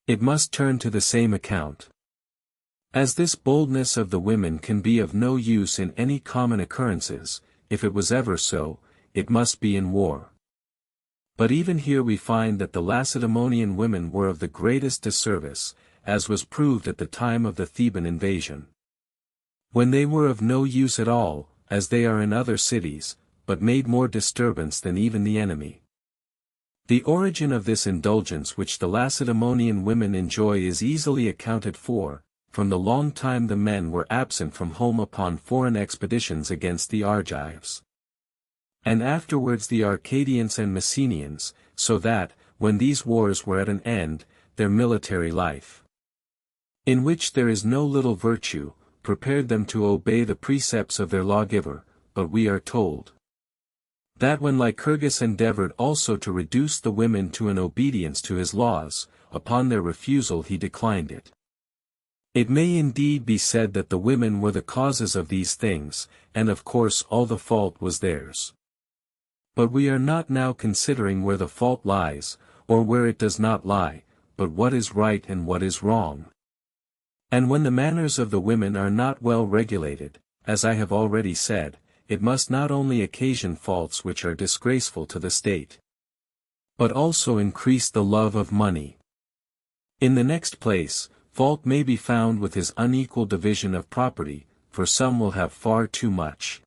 It must turn to the same account. As this boldness of the women can be of no use in any common occurrences, if it was ever so, it must be in war. But even here we find that the Lacedaemonian women were of the greatest disservice, as was proved at the time of the Theban invasion. When they were of no use at all, as they are in other cities, but made more disturbance than even the enemy. The origin of this indulgence which the Lacedaemonian women enjoy is easily accounted for, from the long time the men were absent from home upon foreign expeditions against the Argives, and afterwards the Arcadians and Messenians, so that, when these wars were at an end, their military life, in which there is no little virtue, prepared them to obey the precepts of their lawgiver, but we are told that when Lycurgus endeavored also to reduce the women to an obedience to his laws, upon their refusal he declined it. It may indeed be said that the women were the causes of these things, and of course all the fault was theirs. But we are not now considering where the fault lies, or where it does not lie, but what is right and what is wrong. And when the manners of the women are not well regulated, as I have already said, it must not only occasion faults which are disgraceful to the state, but also increase the love of money. In the next place, fault may be found with his unequal division of property, for some will have far too much,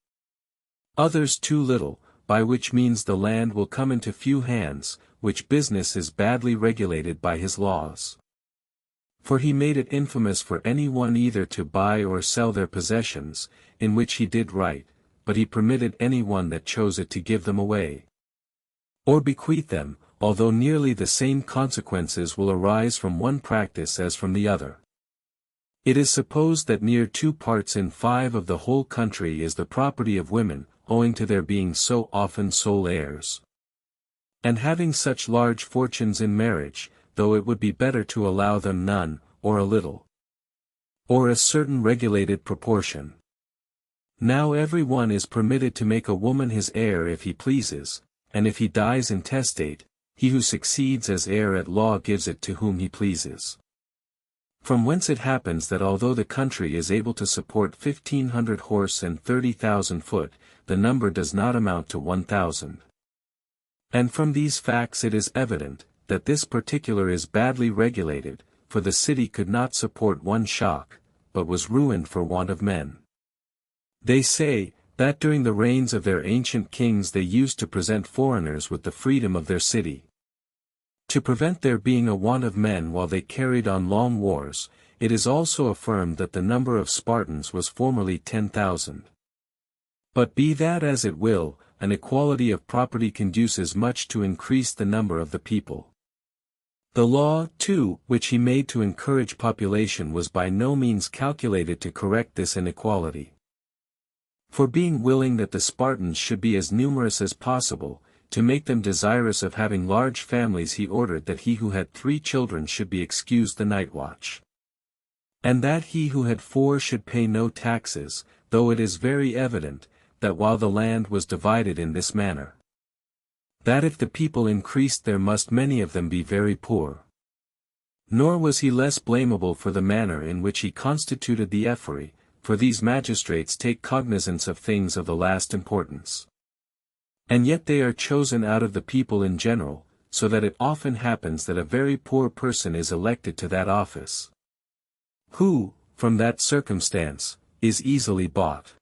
others too little, by which means the land will come into few hands, which business is badly regulated by his laws. For he made it infamous for any one either to buy or sell their possessions, in which he did right, but he permitted any one that chose it to give them away, or bequeath them, although nearly the same consequences will arise from one practice as from the other. It is supposed that near 2 parts in 5 of the whole country is the property of women, owing to their being so often sole heirs, and having such large fortunes in marriage, though it would be better to allow them none, or a little, or a certain regulated proportion. Now every one is permitted to make a woman his heir if he pleases, and if he dies intestate, he who succeeds as heir at law gives it to whom he pleases. From whence it happens that although the country is able to support 1,500 horse and 30,000 foot, the number does not amount to 1,000. And from these facts it is evident, that this particular is badly regulated, for the city could not support one shock, but was ruined for want of men. They say, that during the reigns of their ancient kings they used to present foreigners with the freedom of their city. To prevent there being a want of men while they carried on long wars, it is also affirmed that the number of Spartans was formerly 10,000. But be that as it will, an equality of property conduces much to increase the number of the people. The law, too, which he made to encourage population was by no means calculated to correct this inequality. For being willing that the Spartans should be as numerous as possible, to make them desirous of having large families, he ordered that he who had 3 children should be excused the night watch. And that he who had 4 should pay no taxes, though it is very evident, that while the land was divided in this manner, that if the people increased there must many of them be very poor. Nor was he less blamable for the manner in which he constituted the ephori, for these magistrates take cognizance of things of the last importance. And yet they are chosen out of the people in general, so that it often happens that a very poor person is elected to that office, who, from that circumstance, is easily bought.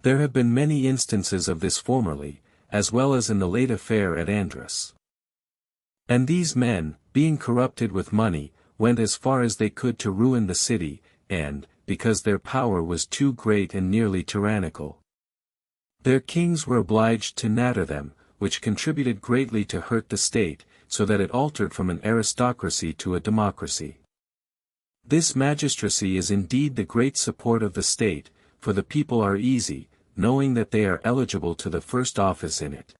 There have been many instances of this formerly, as well as in the late affair at Andrus. And these men, being corrupted with money, went as far as they could to ruin the city, and, because their power was too great and nearly tyrannical, their kings were obliged to natter them, which contributed greatly to hurt the state, so that it altered from an aristocracy to a democracy. This magistracy is indeed the great support of the state, for the people are easy, knowing that they are eligible to the first office in it.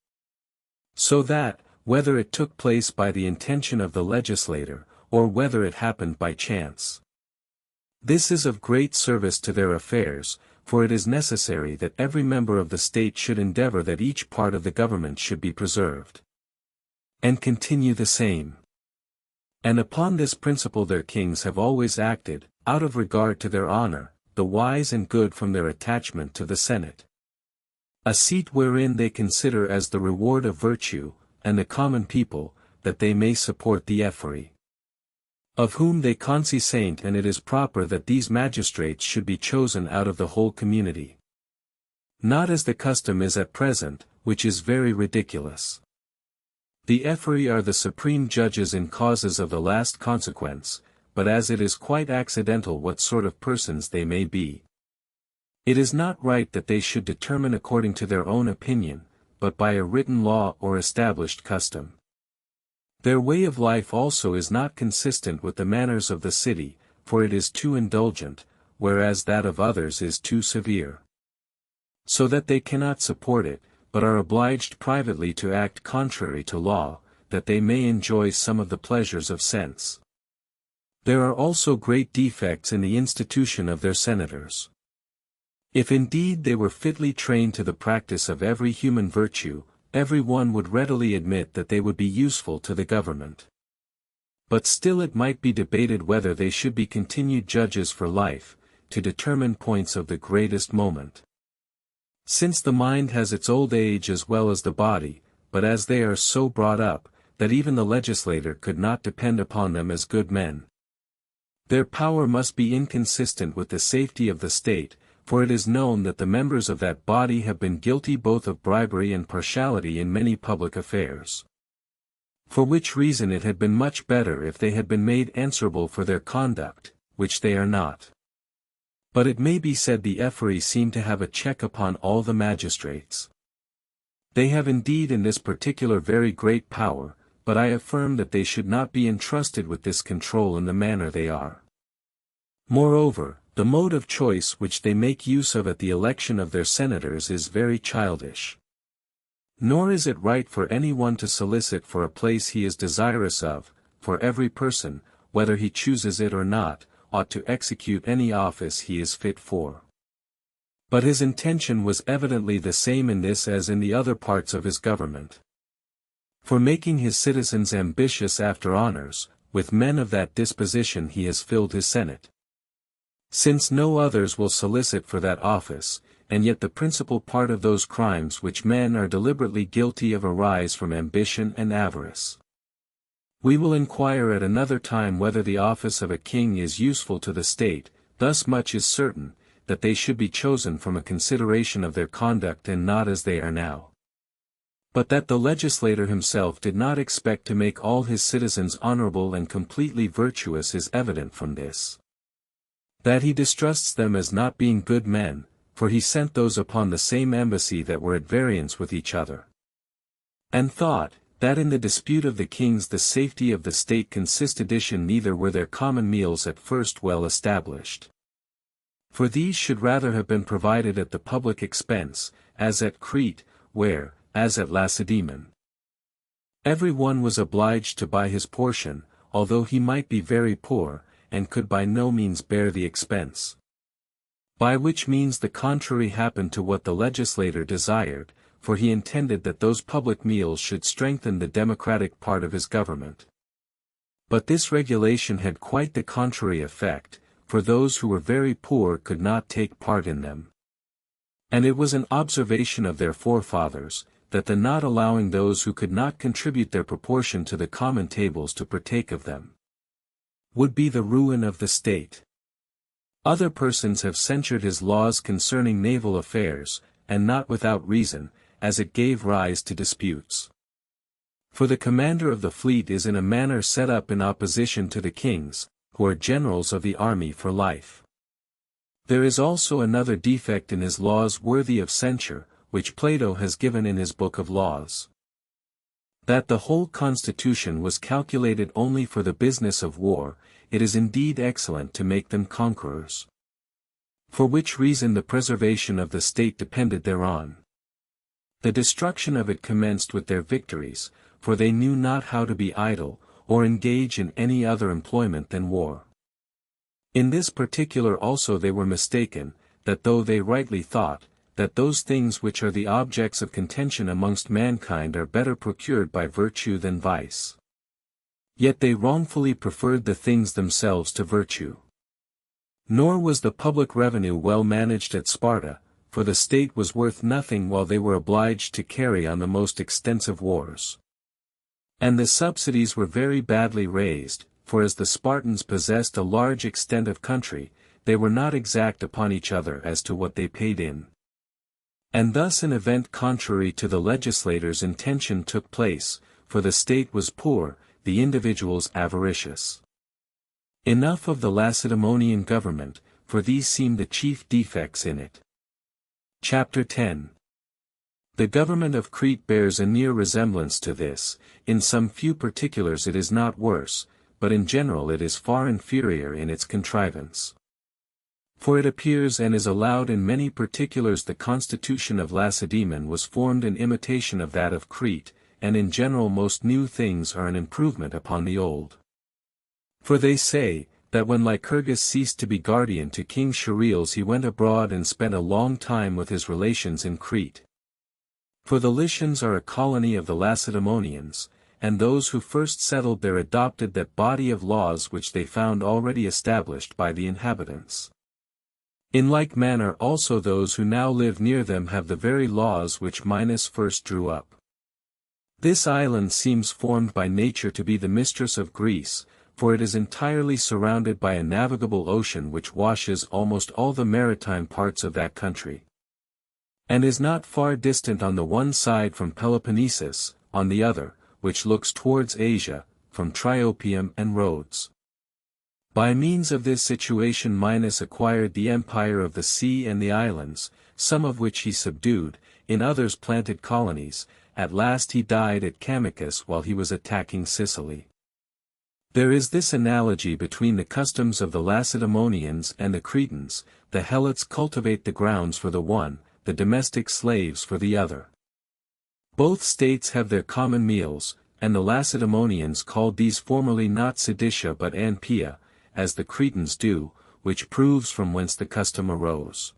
So that, whether it took place by the intention of the legislator, or whether it happened by chance, this is of great service to their affairs, for it is necessary that every member of the state should endeavor that each part of the government should be preserved, and continue the same. And upon this principle their kings have always acted, out of regard to their honor, the wise and good from their attachment to the Senate, a seat wherein they consider as the reward of virtue, and the common people, that they may support the ephori, of whom they consent, and it is proper that these magistrates should be chosen out of the whole community. Not as the custom is at present, which is very ridiculous. The ephori are the supreme judges in causes of the last consequence, but as it is quite accidental what sort of persons they may be, it is not right that they should determine according to their own opinion, but by a written law or established custom. Their way of life also is not consistent with the manners of the city, for it is too indulgent, whereas that of others is too severe. So that they cannot support it, but are obliged privately to act contrary to law, that they may enjoy some of the pleasures of sense. There are also great defects in the institution of their senators. If indeed they were fitly trained to the practice of every human virtue, every one would readily admit that they would be useful to the government. But still it might be debated whether they should be continued judges for life, to determine points of the greatest moment. Since the mind has its old age as well as the body, but as they are so brought up, that even the legislator could not depend upon them as good men, their power must be inconsistent with the safety of the state, for it is known that the members of that body have been guilty both of bribery and partiality in many public affairs. For which reason it had been much better if they had been made answerable for their conduct, which they are not. But it may be said the ephori seem to have a check upon all the magistrates. They have indeed in this particular very great power, but I affirm that they should not be entrusted with this control in the manner they are. Moreover, the mode of choice which they make use of at the election of their senators is very childish. Nor is it right for any one to solicit for a place he is desirous of, for every person, whether he chooses it or not, ought to execute any office he is fit for. But his intention was evidently the same in this as in the other parts of his government. For making his citizens ambitious after honors, with men of that disposition he has filled his senate. Since no others will solicit for that office, and yet the principal part of those crimes which men are deliberately guilty of arise from ambition and avarice. We will inquire at another time whether the office of a king is useful to the state. Thus much is certain, that they should be chosen from a consideration of their conduct and not as they are now. But that the legislator himself did not expect to make all his citizens honorable and completely virtuous is evident from this. That he distrusts them as not being good men, for he sent those upon the same embassy that were at variance with each other. And thought, That in the dispute of the kings the safety of the state consisted neither were their common meals at first well established. For these should rather have been provided at the public expense, as at Crete, where, as at Lacedaemon, every one was obliged to buy his portion, although he might be very poor, and could by no means bear the expense. By which means the contrary happened to what the legislator desired, for he intended that those public meals should strengthen the democratic part of his government. But this regulation had quite the contrary effect, for those who were very poor could not take part in them. And it was an observation of their forefathers, that the not allowing those who could not contribute their proportion to the common tables to partake of them would be the ruin of the state. Other persons have censured his laws concerning naval affairs, and not without reason, as it gave rise to disputes. For the commander of the fleet is in a manner set up in opposition to the kings, who are generals of the army for life. There is also another defect in his laws worthy of censure, which Plato has given in his Book of Laws. That the whole constitution was calculated only for the business of war, it is indeed excellent to make them conquerors. For which reason the preservation of the state depended thereon. The destruction of it commenced with their victories, for they knew not how to be idle, or engage in any other employment than war. In this particular also they were mistaken, that though they rightly thought, that those things which are the objects of contention amongst mankind are better procured by virtue than vice, yet they wrongfully preferred the things themselves to virtue. Nor was the public revenue well managed at Sparta, for the state was worth nothing while they were obliged to carry on the most extensive wars. And the subsidies were very badly raised, for as the Spartans possessed a large extent of country, they were not exact upon each other as to what they paid in. And thus an event contrary to the legislator's intention took place, for the state was poor, the individuals avaricious. Enough of the Lacedaemonian government, for these seem the chief defects in it. Chapter 10. The government of Crete bears a near resemblance to this, in some few particulars it is not worse, but in general it is far inferior in its contrivance. For it appears and is allowed in many particulars the constitution of Lacedaemon was formed in imitation of that of Crete, and in general most new things are an improvement upon the old. For they say, that when Lycurgus ceased to be guardian to King Charles he went abroad and spent a long time with his relations in Crete. For the Lycians are a colony of the Lacedaemonians, and those who first settled there adopted that body of laws which they found already established by the inhabitants. In like manner also those who now live near them have the very laws which Minos first drew up. This island seems formed by nature to be the mistress of Greece, for it is entirely surrounded by a navigable ocean which washes almost all the maritime parts of that country, and is not far distant on the one side from Peloponnesus, on the other, which looks towards Asia, from Triopium and Rhodes. By means of this situation Minos acquired the empire of the sea and the islands, some of which he subdued, in others planted colonies. At last he died at Chamicus while he was attacking Sicily. There is this analogy between the customs of the Lacedaemonians and the Cretans: the Helots cultivate the grounds for the one, the domestic slaves for the other. Both states have their common meals, and the Lacedaemonians called these formerly not Sedicia but Anpia, as the Cretans do, which proves from whence the custom arose.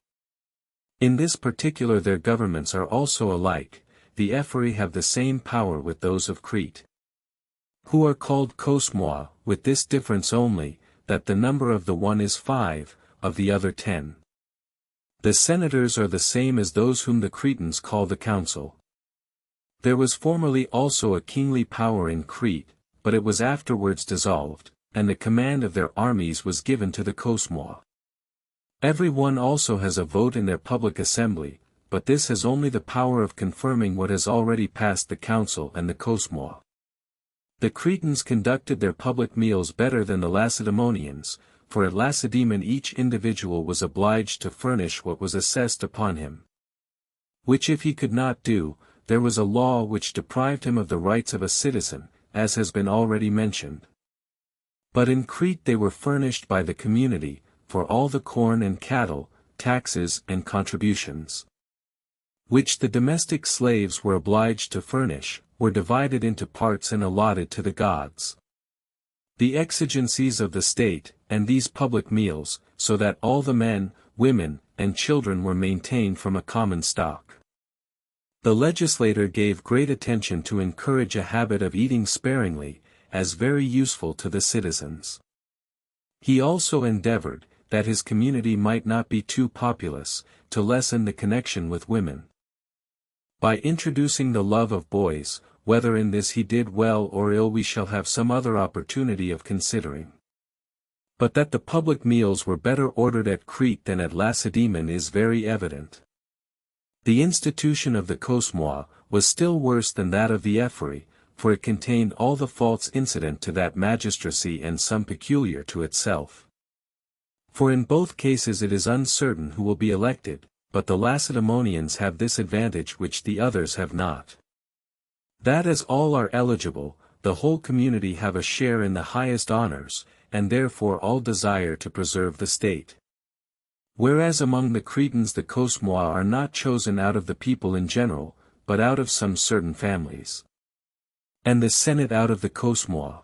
In this particular their governments are also alike. The Ephori have the same power with those of Crete, who are called Kosmoi, with this difference only, that the number of the one is 5, of the other 10. The senators are the same as those whom the Cretans call the council. There was formerly also a kingly power in Crete, but it was afterwards dissolved, and the command of their armies was given to the Kosmoi. Every one also has a vote in their public assembly, but this has only the power of confirming what has already passed the council and the Kosmoi. The Cretans conducted their public meals better than the Lacedaemonians, for at Lacedaemon each individual was obliged to furnish what was assessed upon him, which if he could not do, there was a law which deprived him of the rights of a citizen, as has been already mentioned. But in Crete they were furnished by the community, for all the corn and cattle, taxes and contributions, which the domestic slaves were obliged to furnish, were divided into parts and allotted to the gods. The exigencies of the state, and these public meals, so that all the men, women, and children were maintained from a common stock. The legislator gave great attention to encourage a habit of eating sparingly, as very useful to the citizens. He also endeavored, that his community might not be too populous, to lessen the connection with women. By introducing the love of boys, whether in this he did well or ill we shall have some other opportunity of considering. But that the public meals were better ordered at Crete than at Lacedaemon is very evident. The institution of the kosmoi was still worse than that of the ephyri, for it contained all the faults incident to that magistracy and some peculiar to itself. For in both cases it is uncertain who will be elected, but the Lacedaemonians have this advantage which the others have not. That as all are eligible, the whole community have a share in the highest honors, and therefore all desire to preserve the state. Whereas among the Cretans the kosmoi are not chosen out of the people in general, but out of some certain families. And the Senate out of the kosmoi.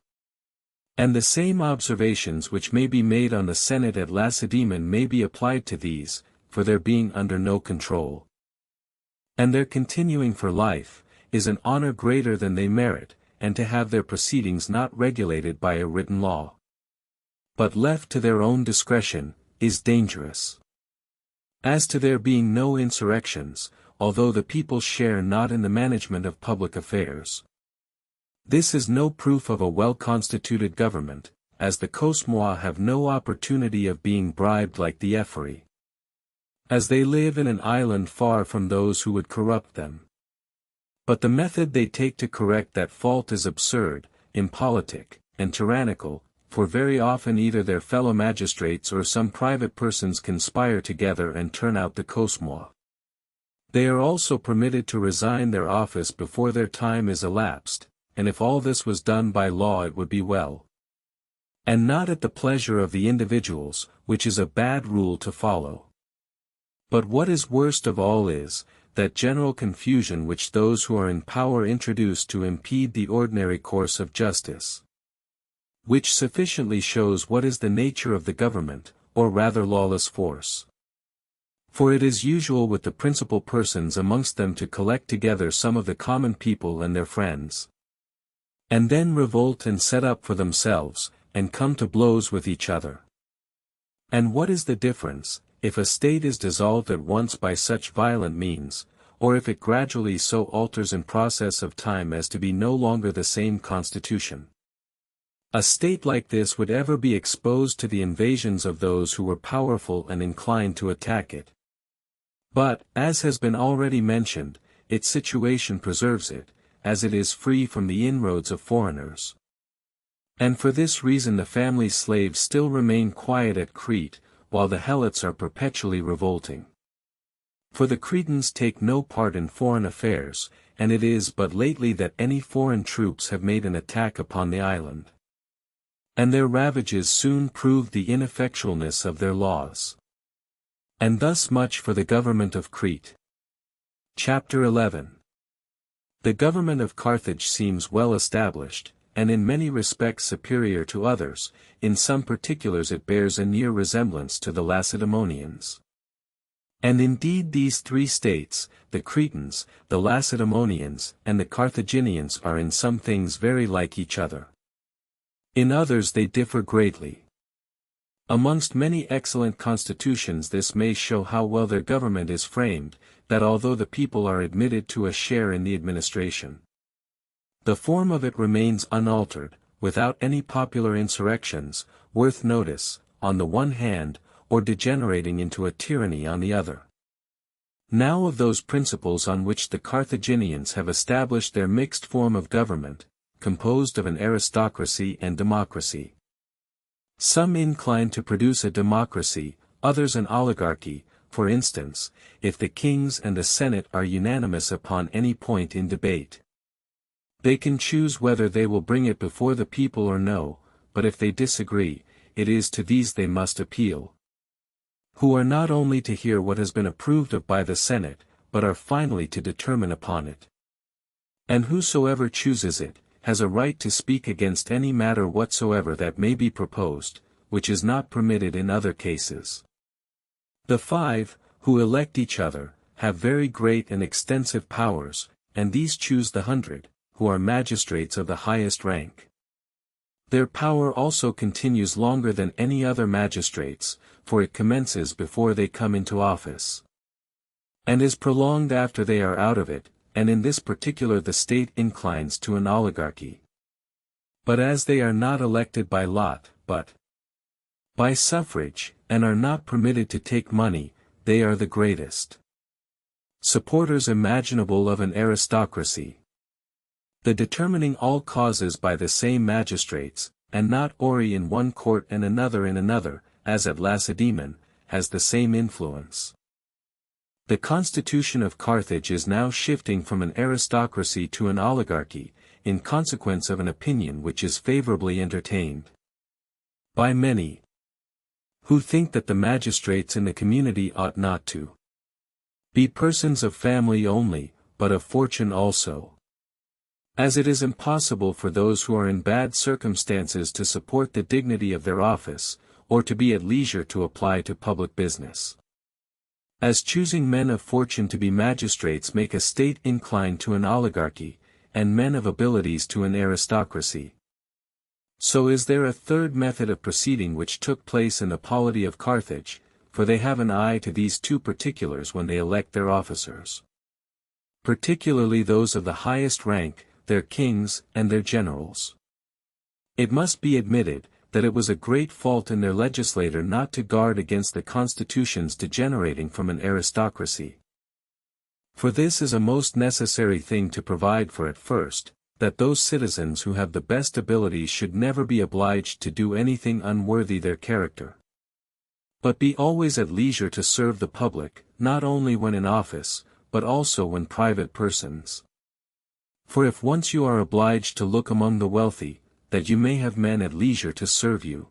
And the same observations which may be made on the Senate at Lacedaemon may be applied to these, for their being under no control, and their continuing for life, is an honor greater than they merit, and to have their proceedings not regulated by a written law, but left to their own discretion, is dangerous. As to there being no insurrections, although the people share not in the management of public affairs, this is no proof of a well-constituted government, as the kosmoi have no opportunity of being bribed like the ephyri, as they live in an island far from those who would corrupt them. But the method they take to correct that fault is absurd, impolitic, and tyrannical, for very often either their fellow magistrates or some private persons conspire together and turn out the kosmoi. They are also permitted to resign their office before their time is elapsed, and if all this was done by law it would be well, and not at the pleasure of the individuals, which is a bad rule to follow. But what is worst of all is, that general confusion which those who are in power introduce to impede the ordinary course of justice, which sufficiently shows what is the nature of the government, or rather lawless force. For it is usual with the principal persons amongst them to collect together some of the common people and their friends, and then revolt and set up for themselves, and come to blows with each other. And what is the difference, if a state is dissolved at once by such violent means, or if it gradually so alters in process of time as to be no longer the same constitution? A state like this would ever be exposed to the invasions of those who were powerful and inclined to attack it. But, as has been already mentioned, its situation preserves it, as it is free from the inroads of foreigners. And for this reason the family slaves still remain quiet at Crete, while the Helots are perpetually revolting. For the Cretans take no part in foreign affairs, and it is but lately that any foreign troops have made an attack upon the island. And their ravages soon proved the ineffectualness of their laws. And thus much for the government of Crete. Chapter 11. The government of Carthage seems well established, and in many respects superior to others. In some particulars it bears a near resemblance to the Lacedaemonians. And indeed these three states, the Cretans, the Lacedaemonians, and the Carthaginians are in some things very like each other. In others they differ greatly. Amongst many excellent constitutions this may show how well their government is framed, that although the people are admitted to a share in the administration, the form of it remains unaltered, without any popular insurrections, worth notice, on the one hand, or degenerating into a tyranny on the other. Now of those principles on which the Carthaginians have established their mixed form of government, composed of an aristocracy and democracy. Some incline to produce a democracy, others an oligarchy, for instance, if the kings and the senate are unanimous upon any point in debate. They can choose whether they will bring it before the people or no, but if they disagree, it is to these they must appeal. Who are not only to hear what has been approved of by the senate, but are finally to determine upon it. And whosoever chooses it, has a right to speak against any matter whatsoever that may be proposed, which is not permitted in other cases. The 5, who elect each other, have very great and extensive powers, and these choose the 100, who are magistrates of the highest rank. Their power also continues longer than any other magistrates, for it commences before they come into office, and is prolonged after they are out of it, and in this particular the state inclines to an oligarchy. But as they are not elected by lot, but by suffrage, and are not permitted to take money, they are the greatest supporters imaginable of an aristocracy. The determining all causes by the same magistrates, and not ori in one court and another in another, as at Lacedaemon, has the same influence. The constitution of Carthage is now shifting from an aristocracy to an oligarchy, in consequence of an opinion which is favorably entertained by many, who think that the magistrates in the community ought not to be persons of family only, but of fortune also. As it is impossible for those who are in bad circumstances to support the dignity of their office, or to be at leisure to apply to public business. As choosing men of fortune to be magistrates make a state incline to an oligarchy, and men of abilities to an aristocracy. So is there a third method of proceeding which took place in the polity of Carthage, for they have an eye to these two particulars when they elect their officers. Particularly those of the highest rank, their kings, and their generals. It must be admitted, that it was a great fault in their legislator not to guard against the constitutions degenerating from an aristocracy. For this is a most necessary thing to provide for at first, that those citizens who have the best abilities should never be obliged to do anything unworthy their character, but be always at leisure to serve the public, not only when in office, but also when private persons. For if once you are obliged to look among the wealthy, that you may have men at leisure to serve you,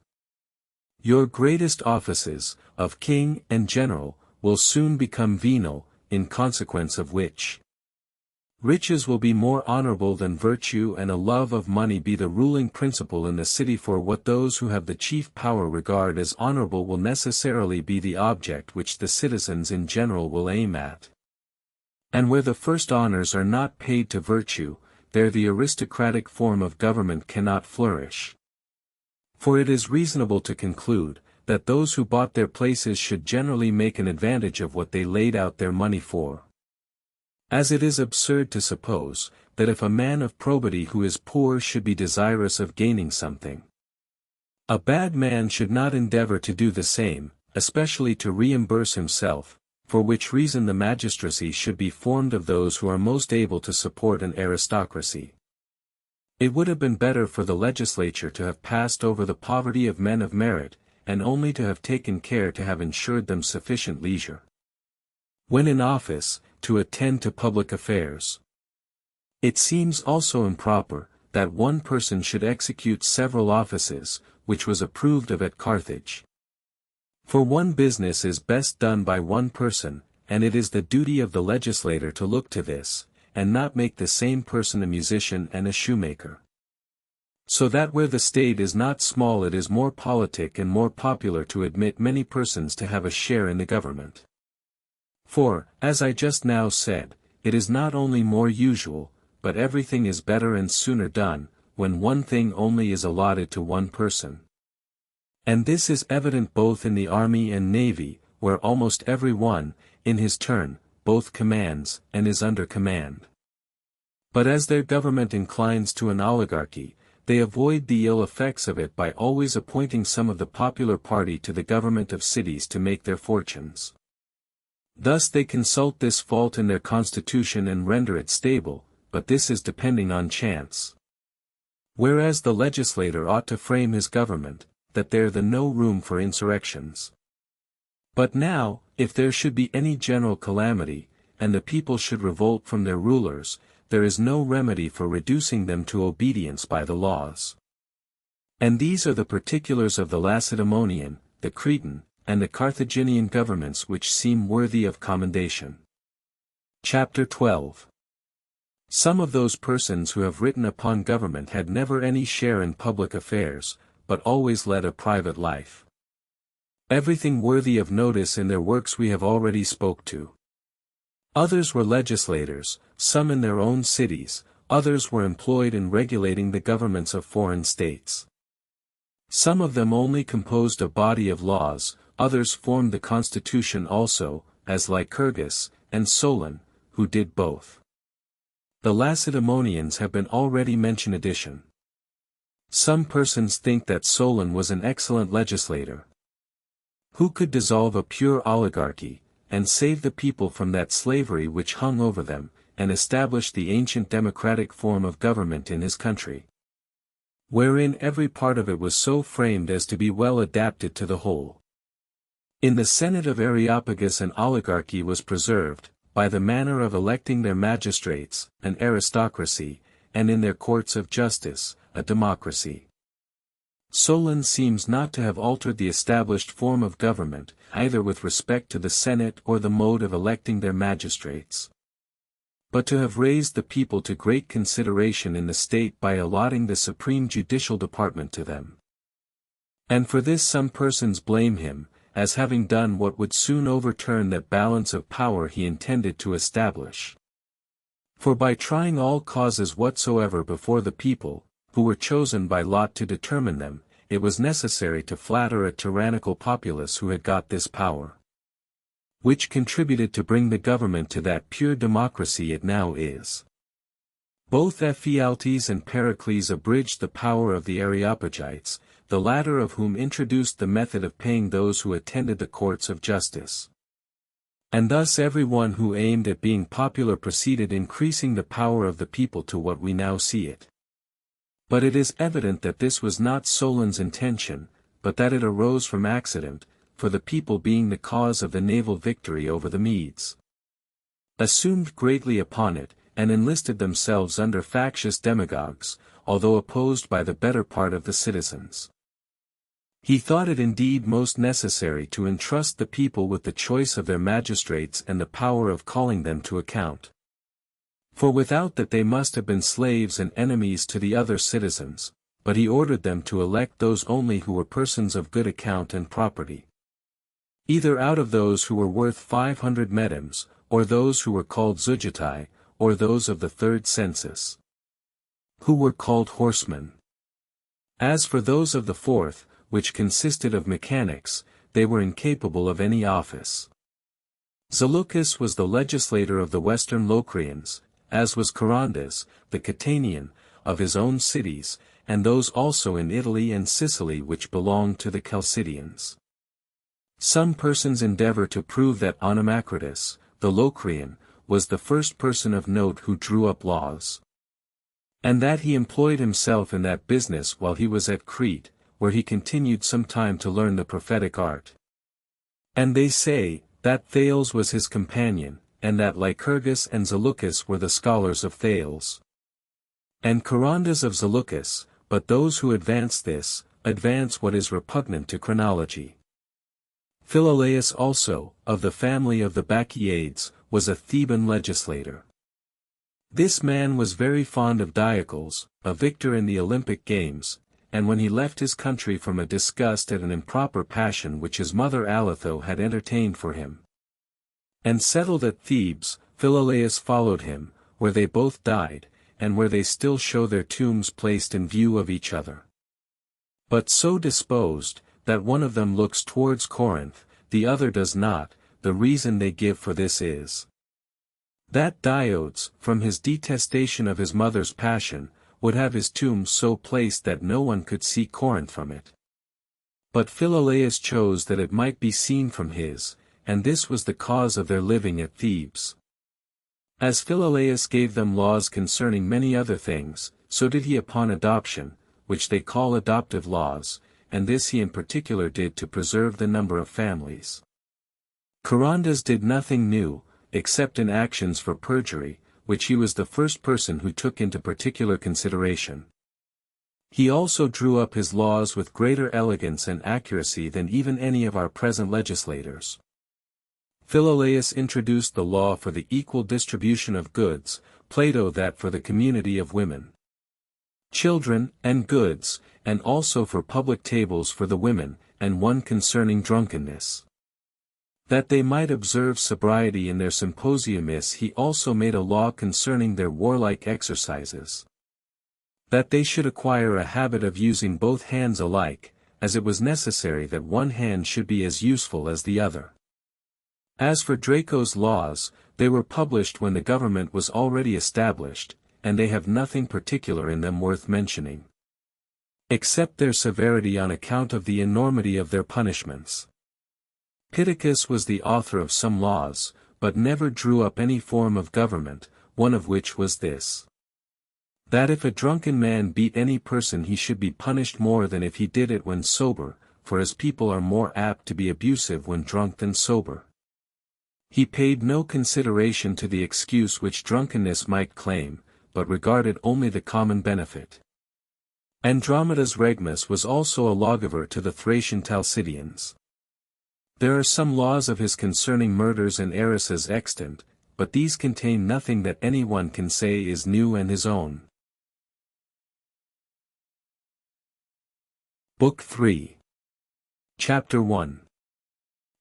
your greatest offices, of king and general, will soon become venal, in consequence of which riches will be more honorable than virtue, and a love of money be the ruling principle in the city. For what those who have the chief power regard as honorable will necessarily be the object which the citizens in general will aim at. And where the first honors are not paid to virtue, there the aristocratic form of government cannot flourish. For it is reasonable to conclude, that those who bought their places should generally make an advantage of what they laid out their money for. As it is absurd to suppose, that if a man of probity who is poor should be desirous of gaining something, a bad man should not endeavor to do the same, especially to reimburse himself, for which reason the magistracy should be formed of those who are most able to support an aristocracy. It would have been better for the legislature to have passed over the poverty of men of merit, and only to have taken care to have ensured them sufficient leisure, when in office, to attend to public affairs. It seems also improper, that one person should execute several offices, which was approved of at Carthage. For one business is best done by one person, and it is the duty of the legislator to look to this, and not make the same person a musician and a shoemaker. So that where the state is not small it is more politic and more popular to admit many persons to have a share in the government. For, as I just now said, it is not only more usual, but everything is better and sooner done, when one thing only is allotted to one person. And this is evident both in the army and navy, where almost every one, in his turn, both commands, and is under command. But as their government inclines to an oligarchy, they avoid the ill effects of it by always appointing some of the popular party to the government of cities to make their fortunes. Thus they consult this fault in their constitution and render it stable, but this is depending on chance. Whereas the legislator ought to frame his government, that there the no room for insurrections. But now, if there should be any general calamity, and the people should revolt from their rulers, there is no remedy for reducing them to obedience by the laws. And these are the particulars of the Lacedaemonian, the Cretan, and the Carthaginian governments which seem worthy of commendation. Chapter 12. Some of those persons who have written upon government had never any share in public affairs, but always led a private life. Everything worthy of notice in their works we have already spoke to. Others were legislators, some in their own cities, others were employed in regulating the governments of foreign states. Some of them only composed a body of laws, others formed the constitution also, as Lycurgus, and Solon, who did both. The Lacedaemonians have been already mentioned. Addition. Some persons think that Solon was an excellent legislator, who could dissolve a pure oligarchy, and save the people from that slavery which hung over them, and establish the ancient democratic form of government in his country, wherein every part of it was so framed as to be well adapted to the whole. In the Senate of Areopagus an oligarchy was preserved, by the manner of electing their magistrates, an aristocracy, and in their courts of justice, a democracy. Solon seems not to have altered the established form of government, either with respect to the Senate or the mode of electing their magistrates, but to have raised the people to great consideration in the state by allotting the supreme judicial department to them. And for this some persons blame him, as having done what would soon overturn that balance of power he intended to establish. For by trying all causes whatsoever before the people, who were chosen by lot to determine them, it was necessary to flatter a tyrannical populace who had got this power, which contributed to bring the government to that pure democracy it now is. Both Ephialtes and Pericles abridged the power of the Areopagites, the latter of whom introduced the method of paying those who attended the courts of justice. And thus every one who aimed at being popular proceeded increasing the power of the people to what we now see it. But it is evident that this was not Solon's intention, but that it arose from accident, for the people being the cause of the naval victory over the Medes, assumed greatly upon it, and enlisted themselves under factious demagogues, although opposed by the better part of the citizens. He thought it indeed most necessary to entrust the people with the choice of their magistrates and the power of calling them to account. For without that they must have been slaves and enemies to the other citizens, but he ordered them to elect those only who were persons of good account and property, either out of those who were worth 500 medems, or those who were called Zugetai, or those of the third census, who were called horsemen. As for those of the fourth, which consisted of mechanics, they were incapable of any office. Zaleucus was the legislator of the western Locrians, as was Charondas, the Catanian, of his own cities, and those also in Italy and Sicily which belonged to the Chalcidians. Some persons endeavor to prove that Onomacritus, the Locrian, was the first person of note who drew up laws, and that he employed himself in that business while he was at Crete, where he continued some time to learn the prophetic art. And they say, that Thales was his companion, and that Lycurgus and Zaleucus were the scholars of Thales, and Charondas of Zaleucus, but those who advance this, advance what is repugnant to chronology. Philolaus also, of the family of the Bacchiades, was a Theban legislator. This man was very fond of Diocles, a victor in the Olympic games, and when he left his country from a disgust at an improper passion which his mother Aletho had entertained for him, and settled at Thebes, Philolaus followed him, where they both died, and where they still show their tombs placed in view of each other, but so disposed, that one of them looks towards Corinth, the other does not. The reason they give for this is that Diodes, from his detestation of his mother's passion, would have his tomb so placed that no one could see Corinth from it. But Philolaus chose that it might be seen from his, and this was the cause of their living at Thebes. As Philolaus gave them laws concerning many other things, so did he upon adoption, which they call adoptive laws, and this he in particular did to preserve the number of families. Charondas did nothing new, except in actions for perjury, which he was the first person who took into particular consideration. He also drew up his laws with greater elegance and accuracy than even any of our present legislators. Philolaus introduced the law for the equal distribution of goods, Plato that for the community of women, children, and goods, and also for public tables for the women, and one concerning drunkenness. That they might observe sobriety in their symposiumis, he also made a law concerning their warlike exercises. That they should acquire a habit of using both hands alike, as it was necessary that one hand should be as useful as the other. As for Draco's laws, they were published when the government was already established, and they have nothing particular in them worth mentioning, except their severity on account of the enormity of their punishments. Pittacus was the author of some laws, but never drew up any form of government, one of which was this: that if a drunken man beat any person he should be punished more than if he did it when sober, for his people are more apt to be abusive when drunk than sober. He paid no consideration to the excuse which drunkenness might claim, but regarded only the common benefit. Andromedas Regmus was also a lawgiver to the Thracian Talcidians. There are some laws of his concerning murders and heiresses extant, but these contain nothing that any one can say is new and his own. Book 3. Chapter 1.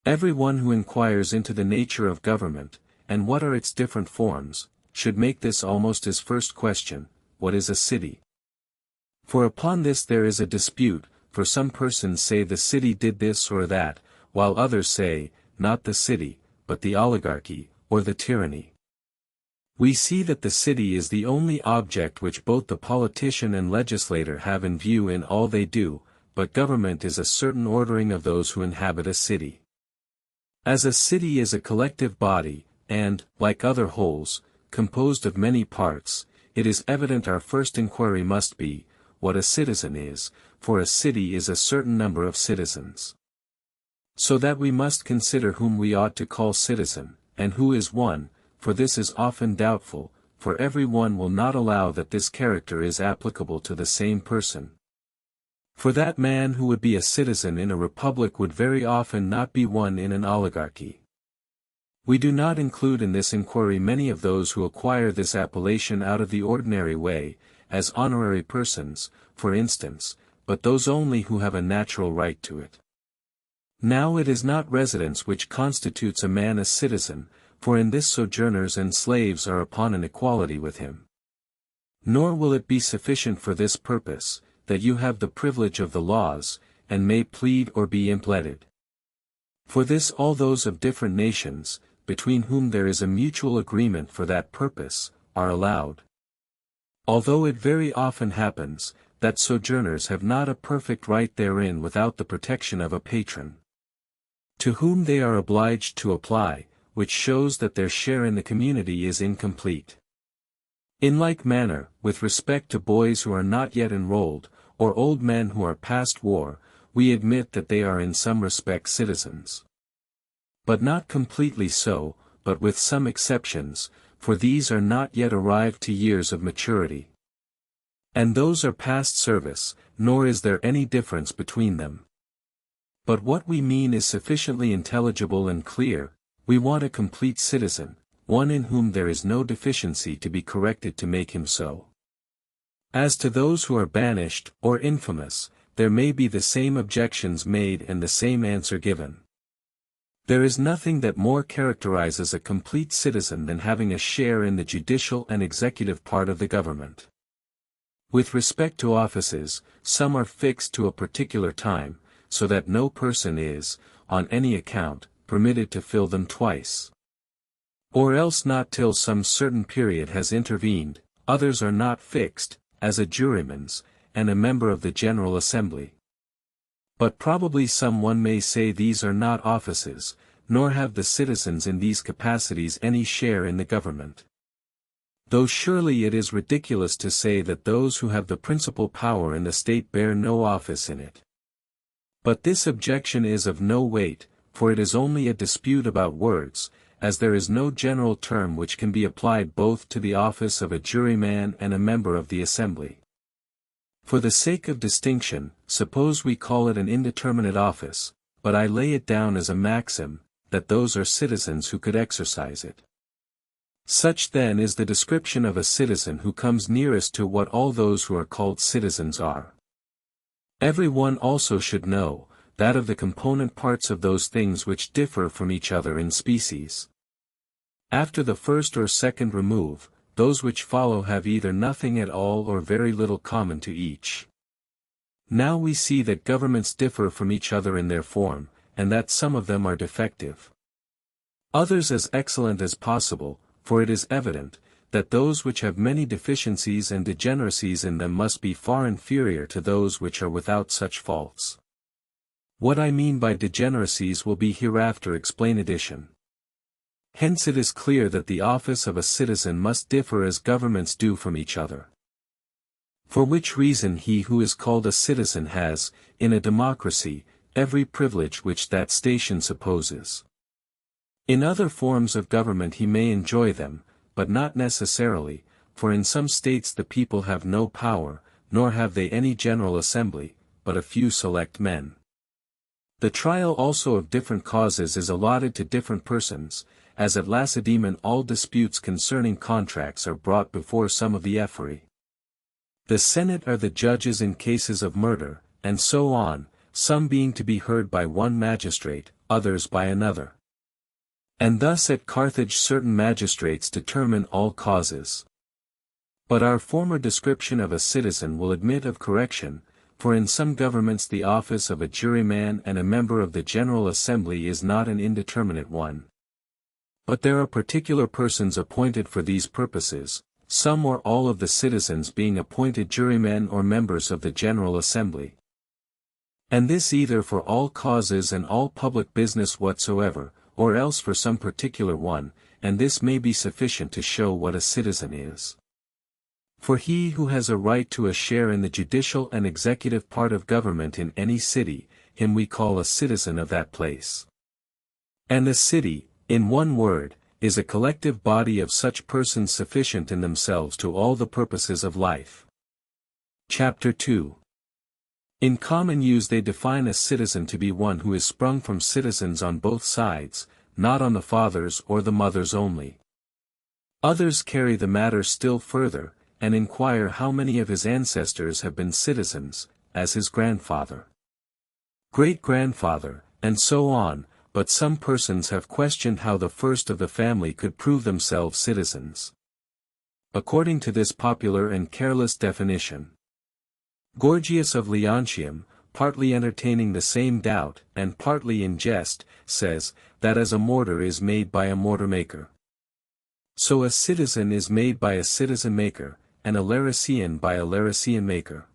Every one who inquires into the nature of government, and what are its different forms, should make this almost his first question: what is a city? For upon this there is a dispute, for some persons say the city did this or that, while others say, not the city, but the oligarchy, or the tyranny. We see that the city is the only object which both the politician and legislator have in view in all they do, but government is a certain ordering of those who inhabit a city. As a city is a collective body, and, like other wholes, composed of many parts, it is evident our first inquiry must be, what a citizen is, for a city is a certain number of citizens. So that we must consider whom we ought to call citizen, and who is one, for this is often doubtful, for every one will not allow that this character is applicable to the same person. For that man who would be a citizen in a republic would very often not be one in an oligarchy. We do not include in this inquiry many of those who acquire this appellation out of the ordinary way, as honorary persons, for instance, but those only who have a natural right to it. Now it is not residence which constitutes a man a citizen, for in this sojourners and slaves are upon an equality with him. Nor will it be sufficient for this purpose, that you have the privilege of the laws, and may plead or be impleaded. For this all those of different nations, between whom there is a mutual agreement for that purpose, are allowed. Although it very often happens, that sojourners have not a perfect right therein without the protection of a patron, to whom they are obliged to apply, which shows that their share in the community is incomplete. In like manner, with respect to boys who are not yet enrolled, or old men who are past war, we admit that they are in some respects citizens. But not completely so, but with some exceptions, for these are not yet arrived to years of maturity. And those are past service, nor is there any difference between them. But what we mean is sufficiently intelligible and clear. We want a complete citizen, one in whom there is no deficiency to be corrected to make him so. As to those who are banished, or infamous, there may be the same objections made and the same answer given. There is nothing that more characterizes a complete citizen than having a share in the judicial and executive part of the government. With respect to offices, some are fixed to a particular time, so that no person is, on any account, permitted to fill them twice. Or else not till some certain period has intervened. Others are not fixed, as a juryman's, and a member of the General Assembly. But probably some one may say these are not offices, nor have the citizens in these capacities any share in the government. Though surely it is ridiculous to say that those who have the principal power in the state bear no office in it. But this objection is of no weight, for it is only a dispute about words, as there is no general term which can be applied both to the office of a juryman and a member of the assembly. For the sake of distinction, suppose we call it an indeterminate office, but I lay it down as a maxim, that those are citizens who could exercise it. Such then is the description of a citizen who comes nearest to what all those who are called citizens are. Every one also should know, that of the component parts of those things which differ from each other in species. After the first or second remove, those which follow have either nothing at all or very little common to each. Now we see that governments differ from each other in their form, and that some of them are defective. Others as excellent as possible, for it is evident, that those which have many deficiencies and degeneracies in them must be far inferior to those which are without such faults. What I mean by degeneracies will be hereafter explained. Addition. Hence it is clear that the office of a citizen must differ as governments do from each other. For which reason he who is called a citizen has, in a democracy, every privilege which that station supposes. In other forms of government he may enjoy them, but not necessarily, for in some states the people have no power, nor have they any general assembly, but a few select men. The trial also of different causes is allotted to different persons, as at Lacedaemon all disputes concerning contracts are brought before some of the Ephori. The Senate are the judges in cases of murder, and so on, some being to be heard by one magistrate, others by another. And thus at Carthage certain magistrates determine all causes. But our former description of a citizen will admit of correction, for in some governments the office of a juryman and a member of the General Assembly is not an indeterminate one. But there are particular persons appointed for these purposes, some or all of the citizens being appointed jurymen or members of the General Assembly. And this either for all causes and all public business whatsoever, or else for some particular one, and this may be sufficient to show what a citizen is. For he who has a right to a share in the judicial and executive part of government in any city, him we call a citizen of that place. And a city, in one word, is a collective body of such persons sufficient in themselves to all the purposes of life. Chapter 2. In common use they define a citizen to be one who is sprung from citizens on both sides, not on the father's or the mother's only. Others carry the matter still further, and inquire how many of his ancestors have been citizens, as his grandfather, great-grandfather, and so on, but some persons have questioned how the first of the family could prove themselves citizens. According to this popular and careless definition, Gorgias of Leontium, partly entertaining the same doubt, and partly in jest, says, that as a mortar is made by a mortar-maker, so a citizen is made by a citizen-maker, and a Larissean by a Larissean-maker.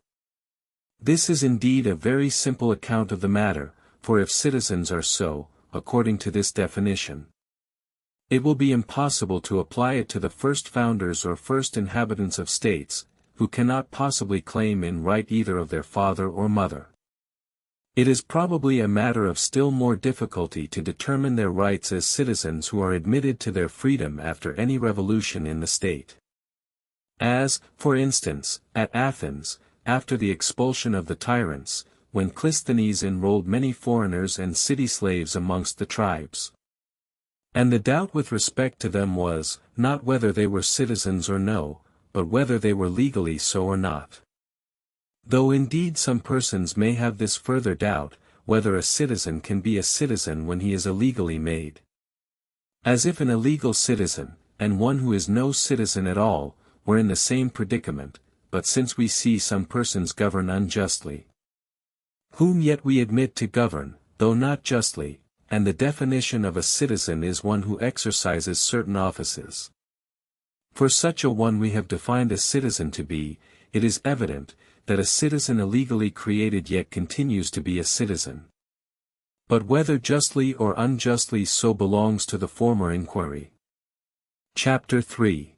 This is indeed a very simple account of the matter, for if citizens are so, according to this definition, it will be impossible to apply it to the first founders or first inhabitants of states, who cannot possibly claim in right either of their father or mother. It is probably a matter of still more difficulty to determine their rights as citizens who are admitted to their freedom after any revolution in the state. As, for instance, at Athens, after the expulsion of the tyrants, when Clisthenes enrolled many foreigners and city slaves amongst the tribes. And the doubt with respect to them was, not whether they were citizens or no, but whether they were legally so or not. Though indeed some persons may have this further doubt, whether a citizen can be a citizen when he is illegally made. As if an illegal citizen, and one who is no citizen at all, were in the same predicament, but since we see some persons govern unjustly, whom yet we admit to govern, though not justly, and the definition of a citizen is one who exercises certain offices. For such a one we have defined a citizen to be, it is evident, that a citizen illegally created yet continues to be a citizen. But whether justly or unjustly so belongs to the former inquiry. Chapter 3.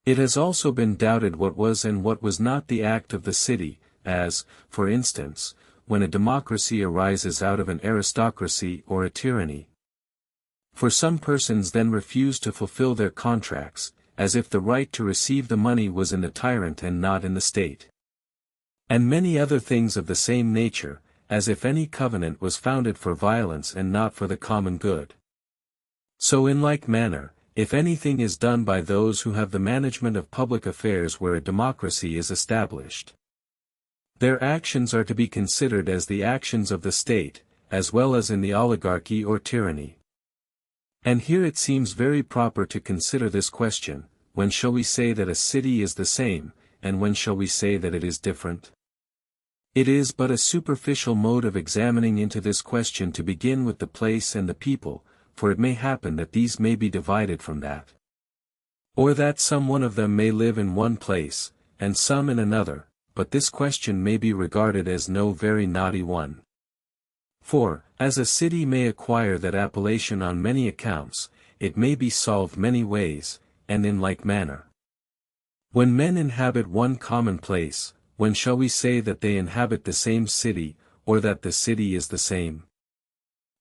It has also been doubted what was and what was not the act of the city, as, for instance, when a democracy arises out of an aristocracy or a tyranny. For some persons then refuse to fulfill their contracts, as if the right to receive the money was in the tyrant and not in the state. And many other things of the same nature, as if any covenant was founded for violence and not for the common good. So in like manner, if anything is done by those who have the management of public affairs where a democracy is established, their actions are to be considered as the actions of the state, as well as in the oligarchy or tyranny. And here it seems very proper to consider this question: when shall we say that a city is the same, and when shall we say that it is different? It is but a superficial mode of examining into this question to begin with the place and the people, for it may happen that these may be divided from that, or that some one of them may live in one place, and some in another, but this question may be regarded as no very knotty one. For, as a city may acquire that appellation on many accounts, it may be solved many ways, and in like manner. When men inhabit one common place, when shall we say that they inhabit the same city, or that the city is the same?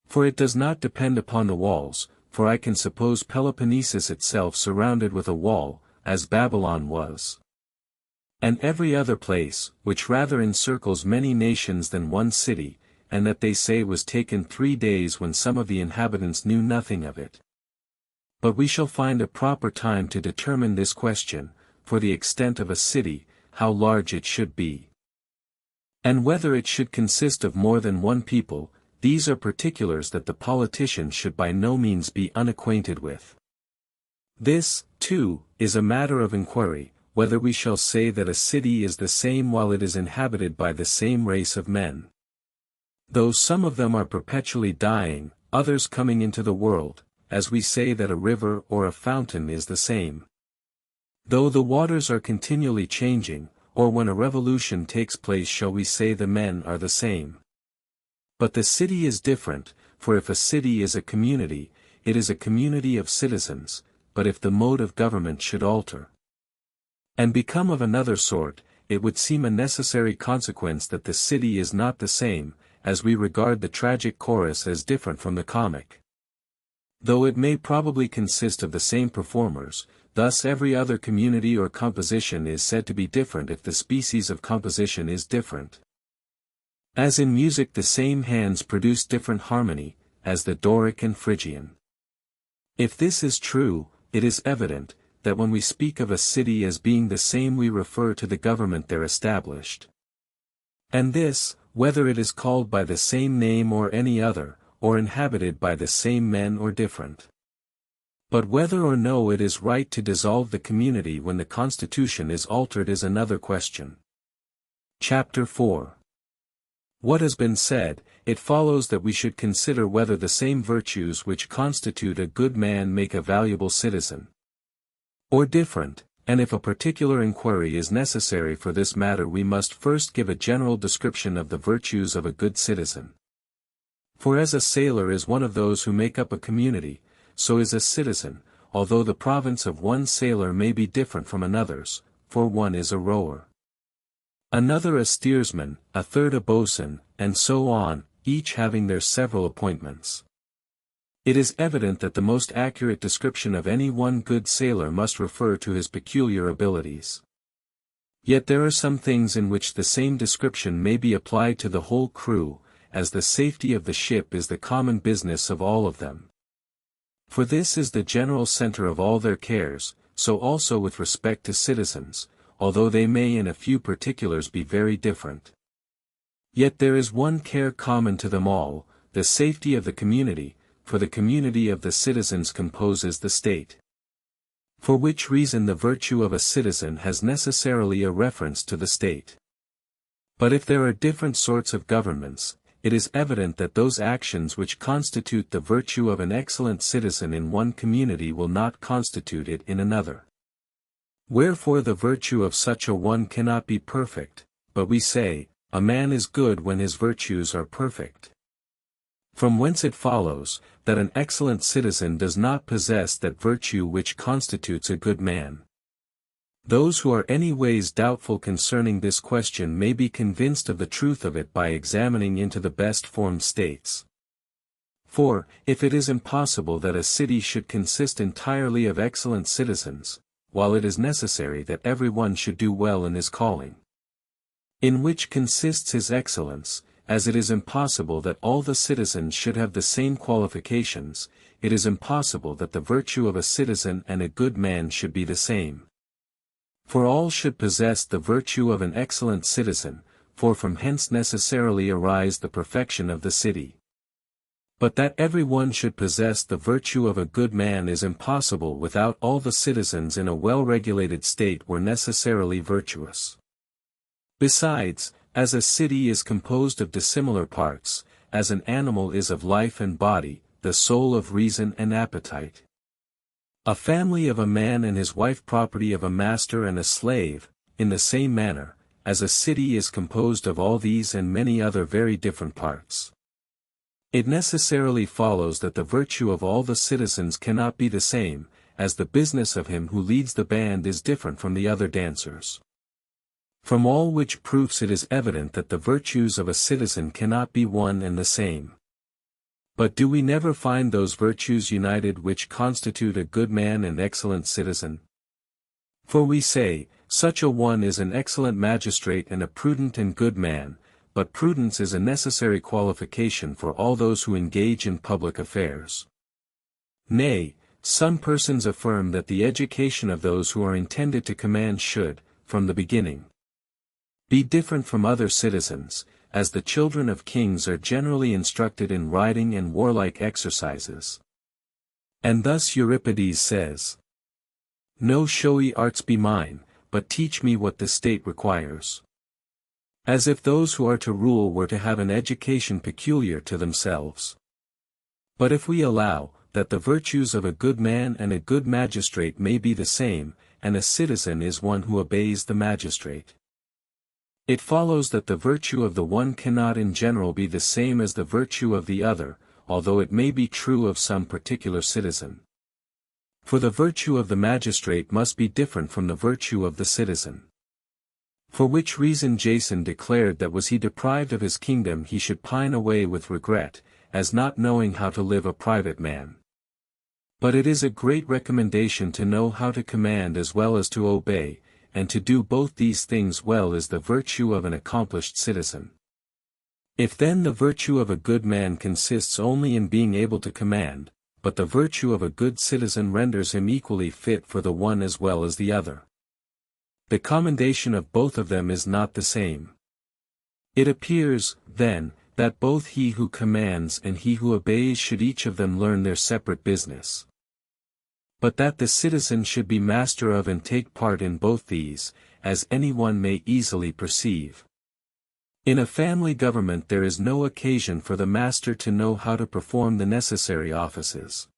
For it does not depend upon the walls, for I can suppose Peloponnesus itself surrounded with a wall, as Babylon was. And every other place, which rather encircles many nations than one city, and that they say was taken 3 days when some of the inhabitants knew nothing of it. But we shall find a proper time to determine this question, for the extent of a city, how large it should be, and whether it should consist of more than one people. These are particulars that the politician should by no means be unacquainted with. This, too, is a matter of inquiry, whether we shall say that a city is the same while it is inhabited by the same race of men. Though some of them are perpetually dying, others coming into the world, as we say that a river or a fountain is the same. Though the waters are continually changing, or when a revolution takes place shall we say the men are the same. But the city is different, for if a city is a community, it is a community of citizens, but if the mode of government should alter and become of another sort, it would seem a necessary consequence that the city is not the same, as we regard the tragic chorus as different from the comic. Though it may probably consist of the same performers, thus every other community or composition is said to be different if the species of composition is different. As in music the same hands produce different harmony, as the Doric and Phrygian. If this is true, it is evident, that when we speak of a city as being the same we refer to the government there established. And this, whether it is called by the same name or any other, or inhabited by the same men or different. But whether or no it is right to dissolve the community when the constitution is altered is another question. Chapter 4. What has been said, it follows that we should consider whether the same virtues which constitute a good man make a valuable citizen, or different, and if a particular inquiry is necessary for this matter we must first give a general description of the virtues of a good citizen. For as a sailor is one of those who make up a community, so is a citizen, although the province of one sailor may be different from another's, for one is a rower, another a steersman, a third a boatswain, and so on, each having their several appointments. It is evident that the most accurate description of any one good sailor must refer to his peculiar abilities. Yet there are some things in which the same description may be applied to the whole crew, as the safety of the ship is the common business of all of them. For this is the general center of all their cares, so also with respect to citizens, although they may in a few particulars be very different. Yet there is one care common to them all, the safety of the community, for the community of the citizens composes the state. For which reason the virtue of a citizen has necessarily a reference to the state. But if there are different sorts of governments, it is evident that those actions which constitute the virtue of an excellent citizen in one community will not constitute it in another. Wherefore the virtue of such a one cannot be perfect, but we say, a man is good when his virtues are perfect. From whence it follows, that an excellent citizen does not possess that virtue which constitutes a good man. Those who are any ways doubtful concerning this question may be convinced of the truth of it by examining into the best formed states. For, if it is impossible that a city should consist entirely of excellent citizens, while it is necessary that every one should do well in his calling, in which consists his excellence, as it is impossible that all the citizens should have the same qualifications, it is impossible that the virtue of a citizen and a good man should be the same. For all should possess the virtue of an excellent citizen, for from hence necessarily arise the perfection of the city. But that every one should possess the virtue of a good man is impossible without all the citizens in a well-regulated state were necessarily virtuous. Besides, as a city is composed of dissimilar parts, as an animal is of life and body, the soul of reason and appetite, a family of a man and his wife property of a master and a slave, in the same manner, as a city is composed of all these and many other very different parts, it necessarily follows that the virtue of all the citizens cannot be the same, as the business of him who leads the band is different from the other dancers. From all which proofs it is evident that the virtues of a citizen cannot be one and the same. But do we never find those virtues united which constitute a good man and excellent citizen? For we say, such a one is an excellent magistrate and a prudent and good man, but prudence is a necessary qualification for all those who engage in public affairs. Nay, some persons affirm that the education of those who are intended to command should, from the beginning, be different from other citizens, as the children of kings are generally instructed in riding and warlike exercises. And thus Euripides says, "No showy arts be mine, but teach me what the state requires." As if those who are to rule were to have an education peculiar to themselves. But if we allow, that the virtues of a good man and a good magistrate may be the same, and a citizen is one who obeys the magistrate, it follows that the virtue of the one cannot in general be the same as the virtue of the other, although it may be true of some particular citizen. For the virtue of the magistrate must be different from the virtue of the citizen. For which reason Jason declared that was he deprived of his kingdom he should pine away with regret, as not knowing how to live a private man. But it is a great recommendation to know how to command as well as to obey, and to do both these things well is the virtue of an accomplished citizen. If then the virtue of a good man consists only in being able to command, but the virtue of a good citizen renders him equally fit for the one as well as the other, the commendation of both of them is not the same. It appears, then, that both he who commands and he who obeys should each of them learn their separate business. But that the citizen should be master of and take part in both these, as anyone may easily perceive. In a family government there is no occasion for the master to know how to perform the necessary offices,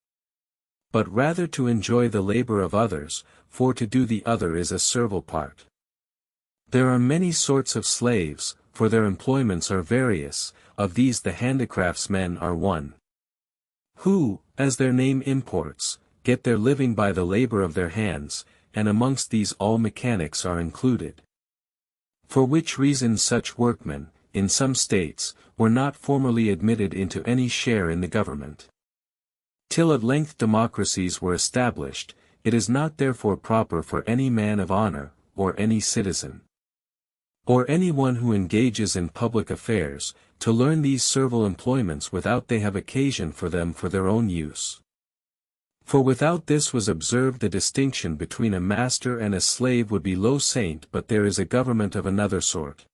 but rather to enjoy the labor of others, for to do the other is a servile part. There are many sorts of slaves, for their employments are various, of these the handicraftsmen are one, who, as their name imports, get their living by the labor of their hands, and amongst these all mechanics are included. For which reason such workmen, in some states, were not formerly admitted into any share in the government. Till at length democracies were established, it is not therefore proper for any man of honor, or any citizen, or any one who engages in public affairs, to learn these servile employments without they have occasion for them for their own use. For without this was observed the distinction between a master and a slave would be low saint, but there is a government of another sort,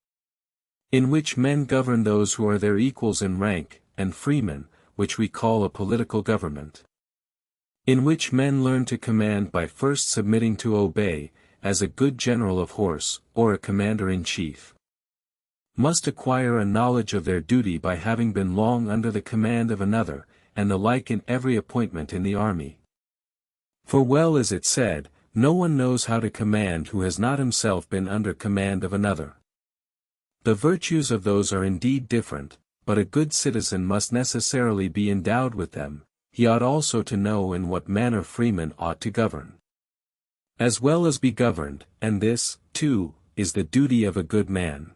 in which men govern those who are their equals in rank, and freemen, which we call a political government, in which men learn to command by first submitting to obey, as a good general of horse, or a commander-in-chief, must acquire a knowledge of their duty by having been long under the command of another, and the like in every appointment in the army. For well is it said, no one knows how to command who has not himself been under command of another. The virtues of those are indeed different, but a good citizen must necessarily be endowed with them, he ought also to know in what manner freemen ought to govern. as well as be governed, and this, too, is the duty of a good man.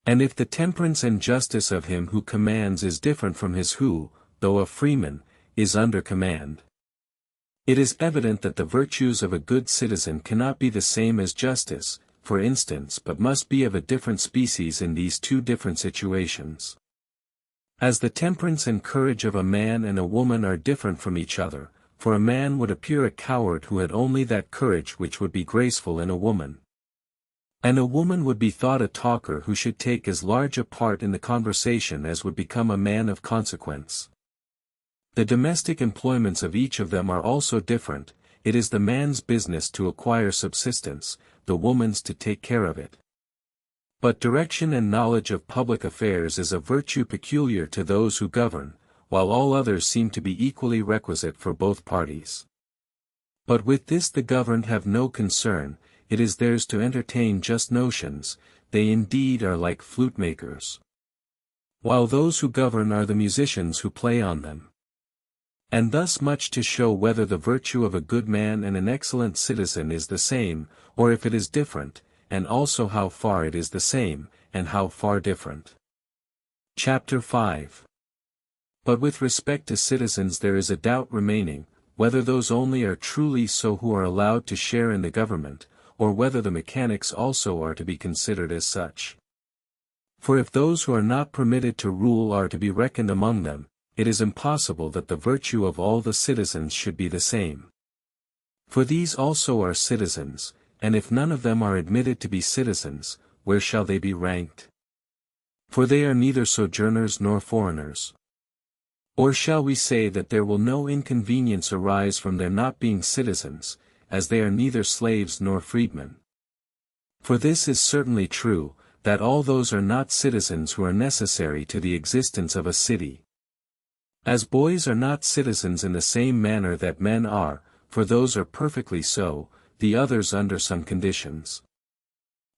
And if the temperance and justice of him who commands is different from his who, though a freeman, is under command, it is evident that the virtues of a good citizen cannot be the same as justice, for instance, but must be of a different species in these two different situations. As the temperance and courage of a man and a woman are different from each other, for a man would appear a coward who had only that courage which would be graceful in a woman. And a woman would be thought a talker who should take as large a part in the conversation as would become a man of consequence. The domestic employments of each of them are also different. It is the man's business to acquire subsistence, the woman's to take care of it. But direction and knowledge of public affairs is a virtue peculiar to those who govern, while all others seem to be equally requisite for both parties. But with this the governed have no concern. It is theirs to entertain just notions, they indeed are like flute makers. While those who govern are the musicians who play on them. And thus much to show whether the virtue of a good man and an excellent citizen is the same, or if it is different, and also how far it is the same, and how far different. Chapter 5. But with respect to citizens there is a doubt remaining, whether those only are truly so who are allowed to share in the government, or whether the mechanics also are to be considered as such. For if those who are not permitted to rule are to be reckoned among them, it is impossible that the virtue of all the citizens should be the same. For these also are citizens, and if none of them are admitted to be citizens, where shall they be ranked? For they are neither sojourners nor foreigners. Or shall we say that there will no inconvenience arise from their not being citizens, as they are neither slaves nor freedmen? For this is certainly true, that all those are not citizens who are necessary to the existence of a city. As boys are not citizens in the same manner that men are, for those are perfectly so, the others under some conditions.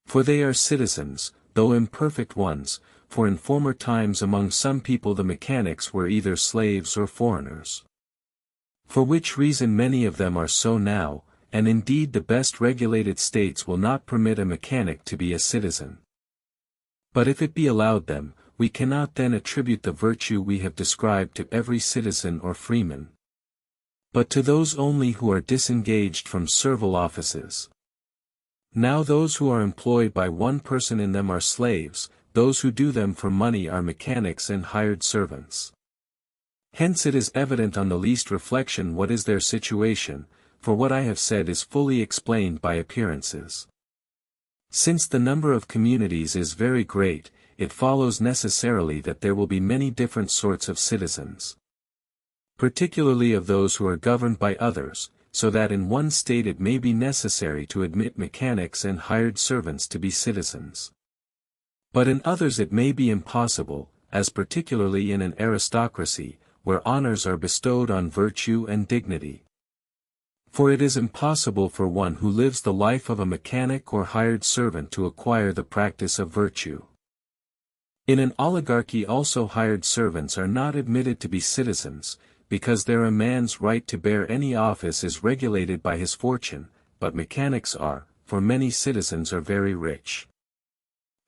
For they are citizens, though imperfect ones, for in former times among some people the mechanics were either slaves or foreigners. For which reason many of them are so now, and indeed the best regulated states will not permit a mechanic to be a citizen. But if it be allowed them, we cannot then attribute the virtue we have described to every citizen or freeman, but to those only who are disengaged from servile offices. Now those who are employed by one person in them are slaves, those who do them for money are mechanics and hired servants. Hence it is evident on the least reflection what is their situation, for what I have said is fully explained by appearances. Since the number of communities is very great, it follows necessarily that there will be many different sorts of citizens. Particularly of those who are governed by others, so that in one state it may be necessary to admit mechanics and hired servants to be citizens. But in others it may be impossible, as particularly in an aristocracy, where honors are bestowed on virtue and dignity. For it is impossible for one who lives the life of a mechanic or hired servant to acquire the practice of virtue. In an oligarchy also hired servants are not admitted to be citizens, because there a man's right to bear any office is regulated by his fortune, but mechanics are, for many citizens are very rich.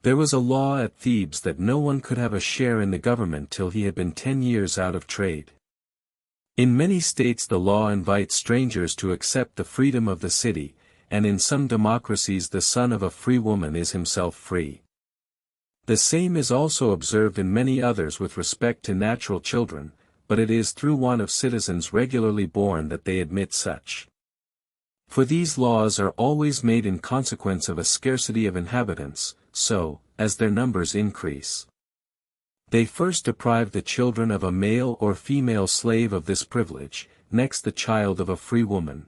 There was a law at Thebes that no one could have a share in the government till he had been 10 years out of trade. In many states the law invites strangers to accept the freedom of the city, and in some democracies the son of a free woman is himself free. The same is also observed in many others with respect to natural children, but it is through want of citizens regularly born that they admit such. For these laws are always made in consequence of a scarcity of inhabitants, so, as their numbers increase, they first deprive the children of a male or female slave of this privilege, next the child of a free woman.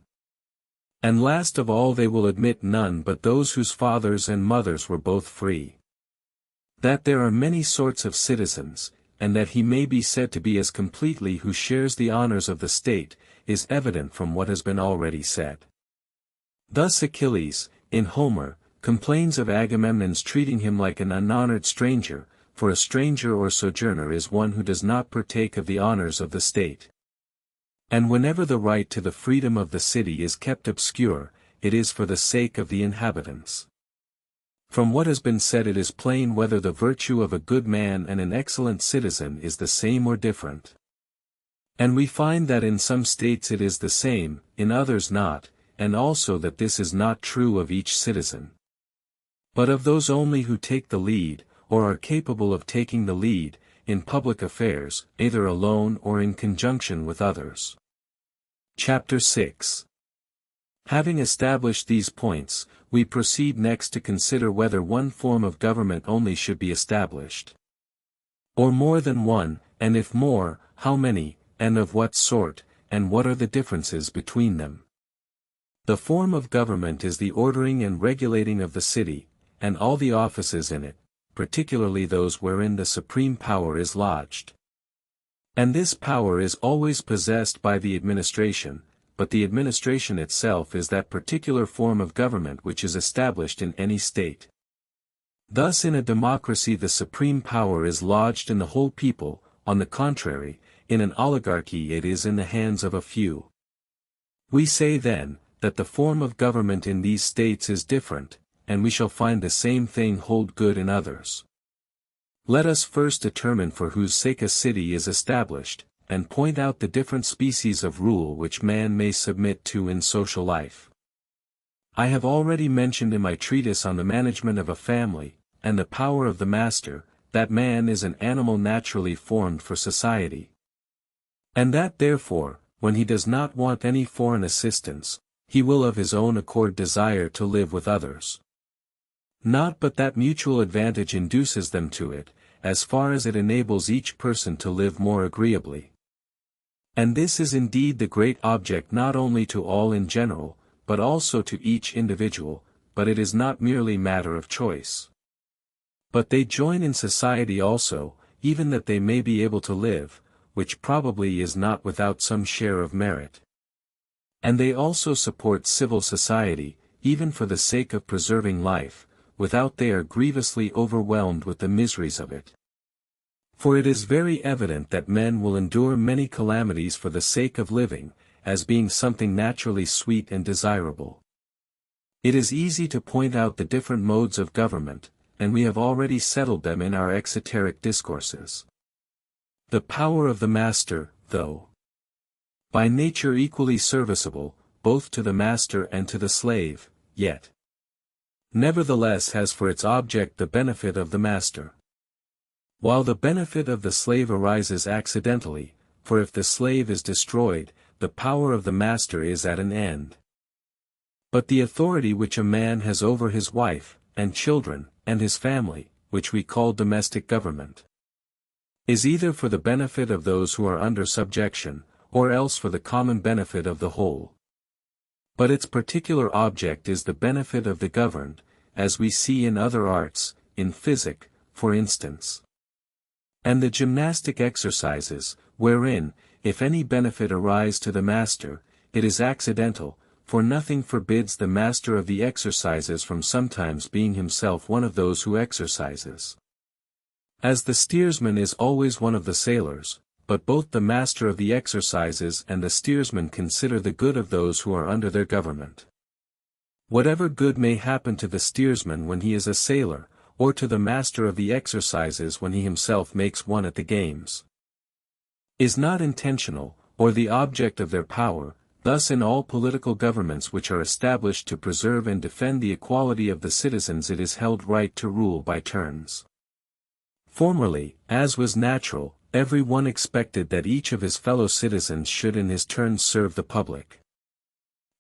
And last of all they will admit none but those whose fathers and mothers were both free. That there are many sorts of citizens, and that he may be said to be as completely who shares the honors of the state, is evident from what has been already said. Thus Achilles, in Homer, complains of Agamemnon's treating him like an unhonored stranger, for a stranger or sojourner is one who does not partake of the honors of the state. And whenever the right to the freedom of the city is kept obscure, it is for the sake of the inhabitants. From what has been said it is plain whether the virtue of a good man and an excellent citizen is the same or different. And we find that in some states it is the same, in others not, and also that this is not true of each citizen, but of those only who take the lead, or are capable of taking the lead, in public affairs, either alone or in conjunction with others. Chapter 6. Having established these points, we proceed next to consider whether one form of government only should be established, or more than one, and if more, how many, and of what sort, and what are the differences between them. The form of government is the ordering and regulating of the city, and all the offices in it, particularly those wherein the supreme power is lodged. And this power is always possessed by the administration, but the administration itself is that particular form of government which is established in any state. Thus in a democracy the supreme power is lodged in the whole people, on the contrary, in an oligarchy it is in the hands of a few. We say then, that the form of government in these states is different, and we shall find the same thing hold good in others. Let us first determine for whose sake a city is established, and point out the different species of rule which man may submit to in social life. I have already mentioned in my treatise on the management of a family, and the power of the master, that man is an animal naturally formed for society. And that therefore, when he does not want any foreign assistance, he will of his own accord desire to live with others. Not but that mutual advantage induces them to it, as far as it enables each person to live more agreeably. And this is indeed the great object not only to all in general, but also to each individual, but it is not merely matter of choice. But they join in society also, even that they may be able to live, which probably is not without some share of merit. And they also support civil society, even for the sake of preserving life, without they are grievously overwhelmed with the miseries of it. For it is very evident that men will endure many calamities for the sake of living, as being something naturally sweet and desirable. It is easy to point out the different modes of government, and we have already settled them in our exoteric discourses. The power of the master, though by nature equally serviceable, both to the master and to the slave, yet nevertheless has for its object the benefit of the master, while the benefit of the slave arises accidentally, for if the slave is destroyed, the power of the master is at an end. But the authority which a man has over his wife, and children, and his family, which we call domestic government, is either for the benefit of those who are under subjection, or else for the common benefit of the whole. But its particular object is the benefit of the governed, as we see in other arts, in physic, for instance. And the gymnastic exercises, wherein, if any benefit arise to the master, it is accidental, for nothing forbids the master of the exercises from sometimes being himself one of those who exercises. As the steersman is always one of the sailors, but both the master of the exercises and the steersman consider the good of those who are under their government. Whatever good may happen to the steersman when he is a sailor, or to the master of the exercises when he himself makes one at the games, is not intentional, or the object of their power. Thus in all political governments which are established to preserve and defend the equality of the citizens it is held right to rule by turns. Formerly, as was natural, every one expected that each of his fellow citizens should in his turn serve the public,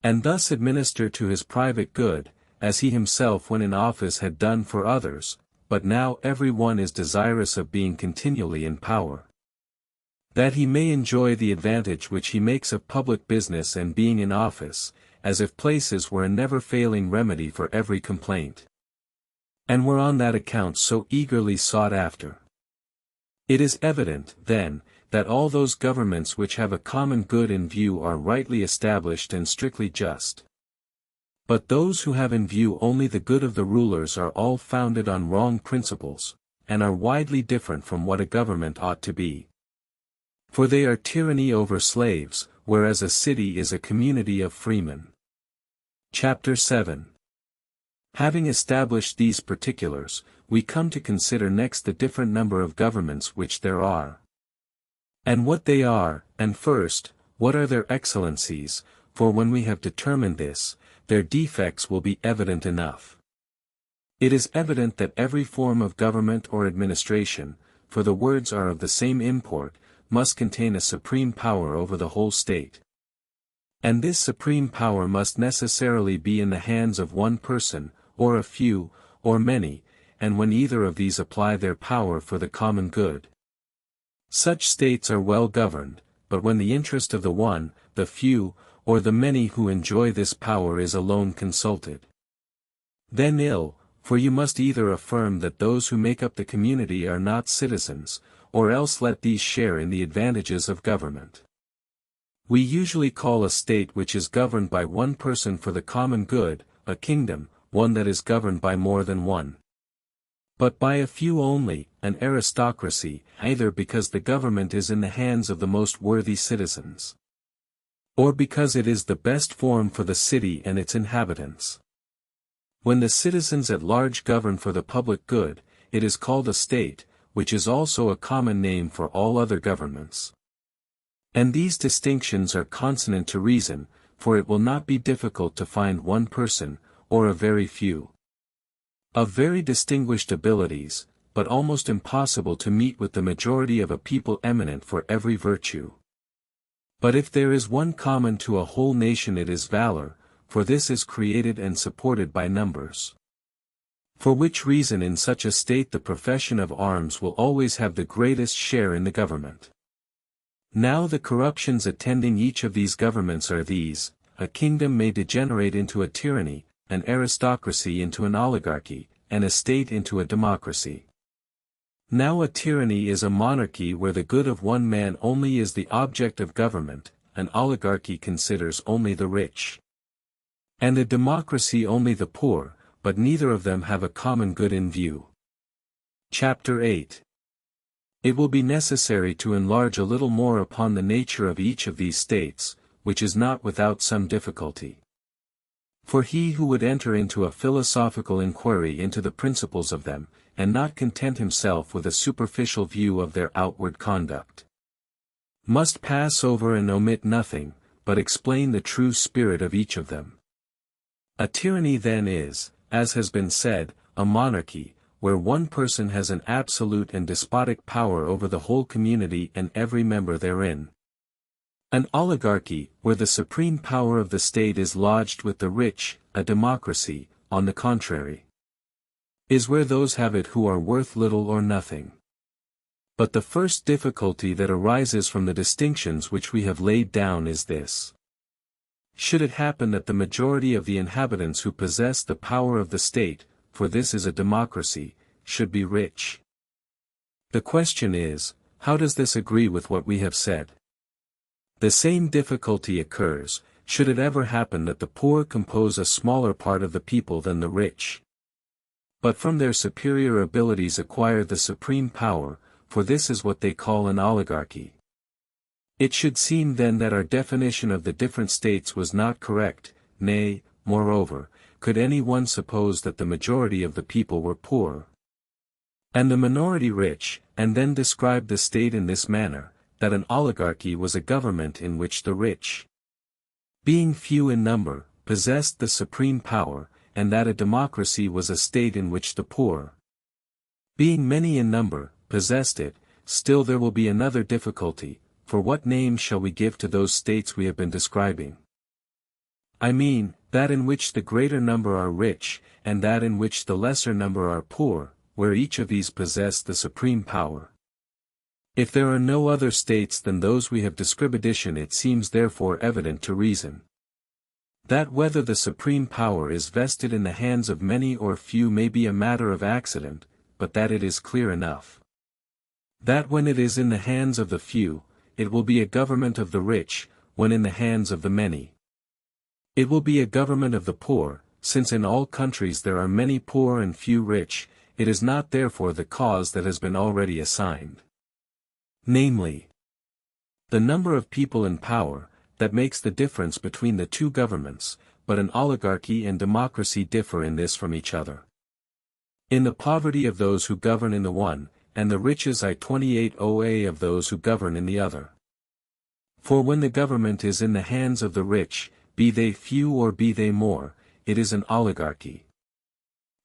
and thus administer to his private good, as he himself when in office had done for others, but now every one is desirous of being continually in power, that he may enjoy the advantage which he makes of public business and being in office, as if places were a never-failing remedy for every complaint, and were on that account so eagerly sought after. It is evident, then, that all those governments which have a common good in view are rightly established and strictly just. But those who have in view only the good of the rulers are all founded on wrong principles, and are widely different from what a government ought to be. For they are tyranny over slaves, whereas a city is a community of freemen. Chapter 7. Having established these particulars, we come to consider next the different number of governments which there are. And what they are, and first, what are their excellencies, for when we have determined this, their defects will be evident enough. It is evident that every form of government or administration, for the words are of the same import, must contain a supreme power over the whole state. And this supreme power must necessarily be in the hands of one person, or a few, or many, and when either of these apply their power for the common good. Such states are well governed, but when the interest of the one, the few, or the many who enjoy this power is alone consulted. Then ill, for you must either affirm that those who make up the community are not citizens, or else let these share in the advantages of government. We usually call a state which is governed by one person for the common good, a kingdom, one that is governed by more than one. But by a few only, an aristocracy, either because the government is in the hands of the most worthy citizens, or because it is the best form for the city and its inhabitants. When the citizens at large govern for the public good, it is called a state, which is also a common name for all other governments. And these distinctions are consonant to reason, for it will not be difficult to find one person, or a very few, of very distinguished abilities, but almost impossible to meet with the majority of a people eminent for every virtue. But if there is one common to a whole nation, it is valor, for this is created and supported by numbers. For which reason in such a state the profession of arms will always have the greatest share in the government. Now the corruptions attending each of these governments are these: a kingdom may degenerate into a tyranny, an aristocracy into an oligarchy, and a state into a democracy. Now a tyranny is a monarchy where the good of one man only is the object of government, an oligarchy considers only the rich, and a democracy only the poor, but neither of them have a common good in view. Chapter 8. It will be necessary to enlarge a little more upon the nature of each of these states, which is not without some difficulty. For he who would enter into a philosophical inquiry into the principles of them, and not content himself with a superficial view of their outward conduct, must pass over and omit nothing, but explain the true spirit of each of them. A tyranny then is, as has been said, a monarchy, where one person has an absolute and despotic power over the whole community and every member therein. An oligarchy, where the supreme power of the state is lodged with the rich. A democracy, on the contrary, is where those have it who are worth little or nothing. But the first difficulty that arises from the distinctions which we have laid down is this: should it happen that the majority of the inhabitants who possess the power of the state, for this is a democracy, should be rich? The question is, how does this agree with what we have said? The same difficulty occurs, should it ever happen that the poor compose a smaller part of the people than the rich, but from their superior abilities acquire the supreme power, for this is what they call an oligarchy. It should seem then that our definition of the different states was not correct. Nay, moreover, could any one suppose that the majority of the people were poor, and the minority rich, and then describe the state in this manner, that an oligarchy was a government in which the rich, being few in number, possessed the supreme power, and that a democracy was a state in which the poor, being many in number, possessed it? Still there will be another difficulty, for what name shall we give to those states we have been describing? I mean, that in which the greater number are rich, and that in which the lesser number are poor, where each of these possess the supreme power. If there are no other states than those we have described, it seems therefore evident to reason that whether the supreme power is vested in the hands of many or few may be a matter of accident, but that it is clear enough that when it is in the hands of the few, it will be a government of the rich; when in the hands of the many, it will be a government of the poor. Since in all countries there are many poor and few rich, it is not therefore the cause that has been already assigned, namely, the number of people in power, that makes the difference between the two governments, but an oligarchy and democracy differ in this from each other. In the poverty of those who govern in the one, and the riches I-28 of those who govern in the other. For when the government is in the hands of the rich, be they few or be they more, it is an oligarchy.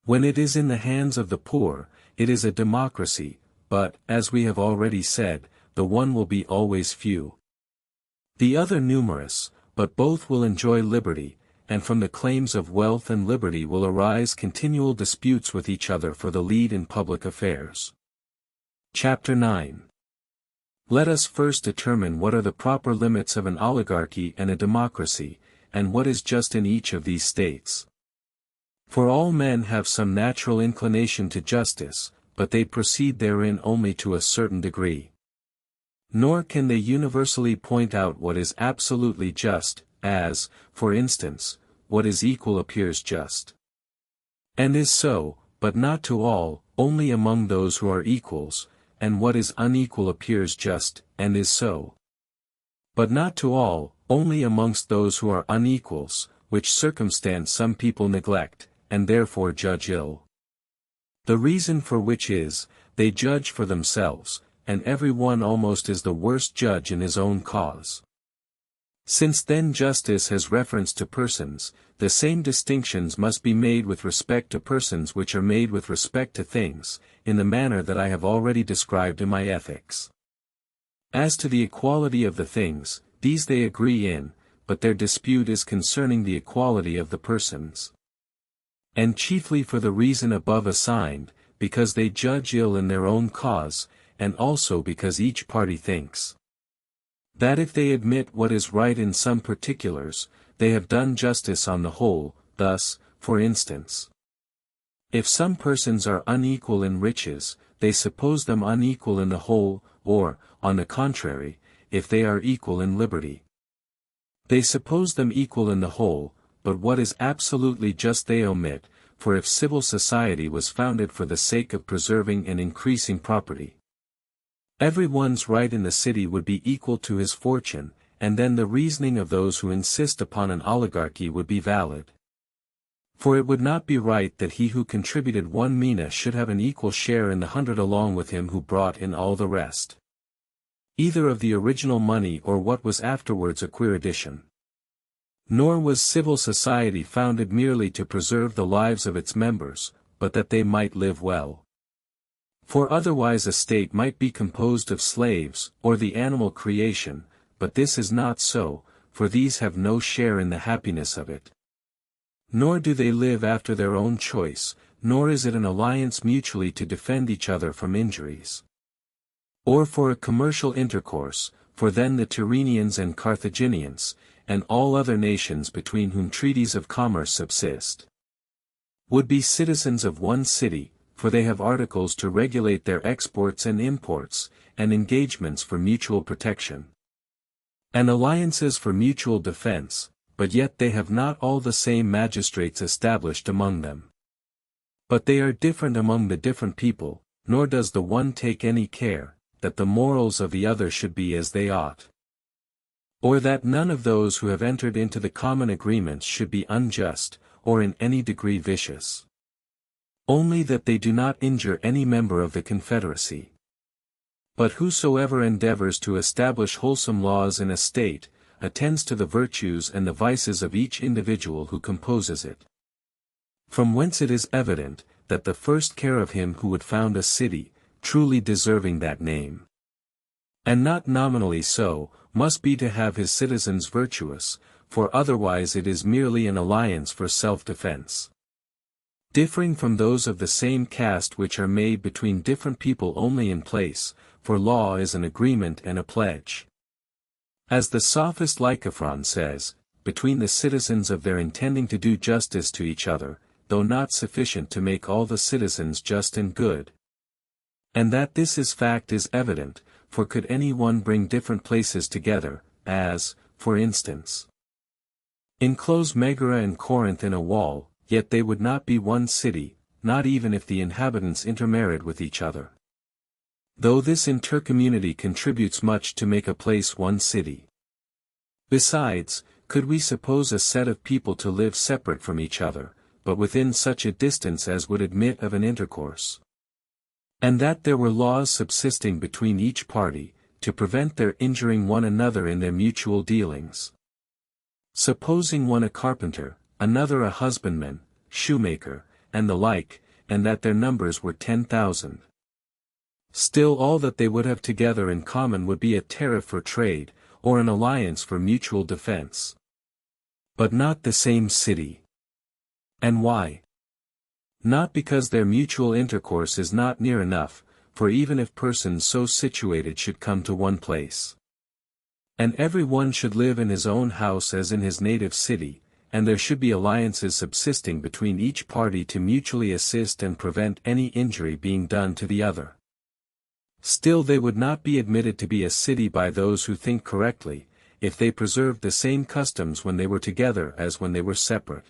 When it is in the hands of the poor, it is a democracy, but, as we have already said, the one will be always few, the other numerous, but both will enjoy liberty, and from the claims of wealth and liberty will arise continual disputes with each other for the lead in public affairs. Chapter 9. Let us first determine what are the proper limits of an oligarchy and a democracy, and what is just in each of these states. For all men have some natural inclination to justice, but they proceed therein only to a certain degree. Nor can they universally point out what is absolutely just, as, for instance, what is equal appears just. And is so, but not to all, only among those who are equals, and what is unequal appears just, and is so. But not to all, only amongst those who are unequals, which circumstance some people neglect, and therefore judge ill. The reason for which is, they judge for themselves, and every one almost is the worst judge in his own cause. Since then justice has reference to persons, the same distinctions must be made with respect to persons which are made with respect to things, in the manner that I have already described in my Ethics. As to the equality of the things, these they agree in, but their dispute is concerning the equality of the persons. And chiefly for the reason above assigned, because they judge ill in their own cause, and also because each party thinks that if they admit what is right in some particulars, they have done justice on the whole. Thus, for instance, if some persons are unequal in riches, they suppose them unequal in the whole, or, on the contrary, if they are equal in liberty, they suppose them equal in the whole, but what is absolutely just they omit, for if civil society was founded for the sake of preserving and increasing property, every one's right in the city would be equal to his fortune, and then the reasoning of those who insist upon an oligarchy would be valid. For it would not be right that he who contributed 1 mina should have an equal share in the 100 along with him who brought in all the rest, either of the original money or what was afterwards a queer addition. Nor was civil society founded merely to preserve the lives of its members, but that they might live well. For otherwise a state might be composed of slaves, or the animal creation, but this is not so, for these have no share in the happiness of it. Nor do they live after their own choice, nor is it an alliance mutually to defend each other from injuries, or for a commercial intercourse, for then the Tyrrhenians and Carthaginians, and all other nations between whom treaties of commerce subsist, would be citizens of one city, for they have articles to regulate their exports and imports, and engagements for mutual protection, and alliances for mutual defense, but yet they have not all the same magistrates established among them. But they are different among the different people, nor does the one take any care, that the morals of the other should be as they ought, or that none of those who have entered into the common agreements should be unjust, or in any degree vicious. Only that they do not injure any member of the confederacy. But whosoever endeavors to establish wholesome laws in a state, attends to the virtues and the vices of each individual who composes it. From whence it is evident, that the first care of him who would found a city, truly deserving that name, and not nominally so, must be to have his citizens virtuous, for otherwise it is merely an alliance for self-defense, differing from those of the same caste which are made between different people only in place, for law is an agreement and a pledge. As the sophist Lycophron says, between the citizens of their intending to do justice to each other, though not sufficient to make all the citizens just and good. And that this is fact is evident, for could any one bring different places together, as, for instance, enclose Megara and Corinth in a wall, yet they would not be one city, not even if the inhabitants intermarried with each other. Though this intercommunity contributes much to make a place one city. Besides, could we suppose a set of people to live separate from each other, but within such a distance as would admit of an intercourse? And that there were laws subsisting between each party, to prevent their injuring one another in their mutual dealings. Supposing one a carpenter, another a husbandman, shoemaker, and the like, and that their numbers were 10,000. Still all that they would have together in common would be a tariff for trade, or an alliance for mutual defense. But not the same city. And why? Not because their mutual intercourse is not near enough, for even if persons so situated should come to one place, and every one should live in his own house as in his native city, and there should be alliances subsisting between each party to mutually assist and prevent any injury being done to the other, still they would not be admitted to be a city by those who think correctly, if they preserved the same customs when they were together as when they were separate.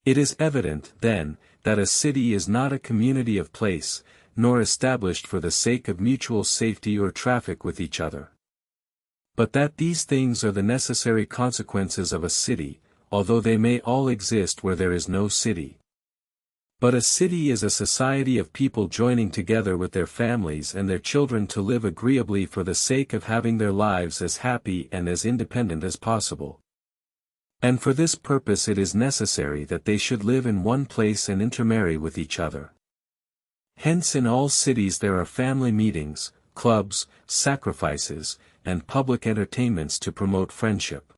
It is evident, then, that a city is not a community of place, nor established for the sake of mutual safety or traffic with each other. But that these things are the necessary consequences of a city, although they may all exist where there is no city. But a city is a society of people joining together with their families and their children to live agreeably for the sake of having their lives as happy and as independent as possible. And for this purpose it is necessary that they should live in one place and intermarry with each other. Hence in all cities there are family meetings, clubs, sacrifices, and public entertainments to promote friendship.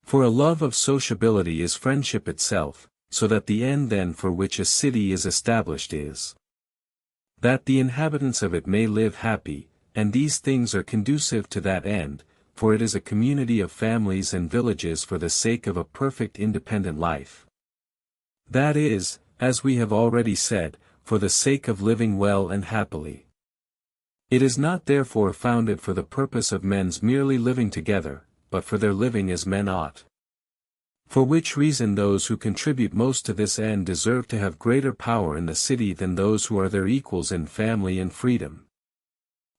For a love of sociability is friendship itself, so that the end then for which a city is established is that the inhabitants of it may live happy, and these things are conducive to that end, for it is a community of families and villages for the sake of a perfect independent life. That is, as we have already said, for the sake of living well and happily. It is not therefore founded for the purpose of men's merely living together, but for their living as men ought. For which reason those who contribute most to this end deserve to have greater power in the city than those who are their equals in family and freedom.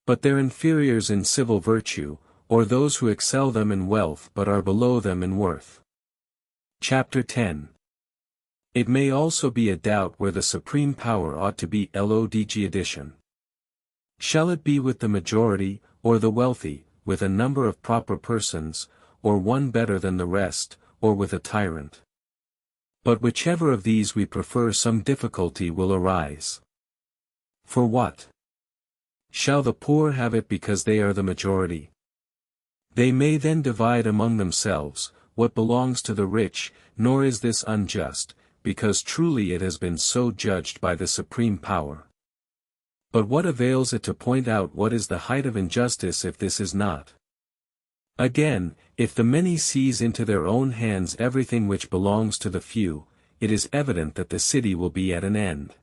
But their inferiors in civil virtue, or those who excel them in wealth but are below them in worth. Chapter 10. It may also be a doubt where the supreme power ought to be. Lodg edition. Shall it be with the majority, or the wealthy, with a number of proper persons, or one better than the rest, or with a tyrant? But whichever of these we prefer, some difficulty will arise. For what? Shall the poor have it because they are the majority? They may then divide among themselves what belongs to the rich, nor is this unjust, because truly it has been so judged by the supreme power. But what avails it to point out what is the height of injustice if this is not? Again, if the many seize into their own hands everything which belongs to the few, it is evident that the city will be at an end.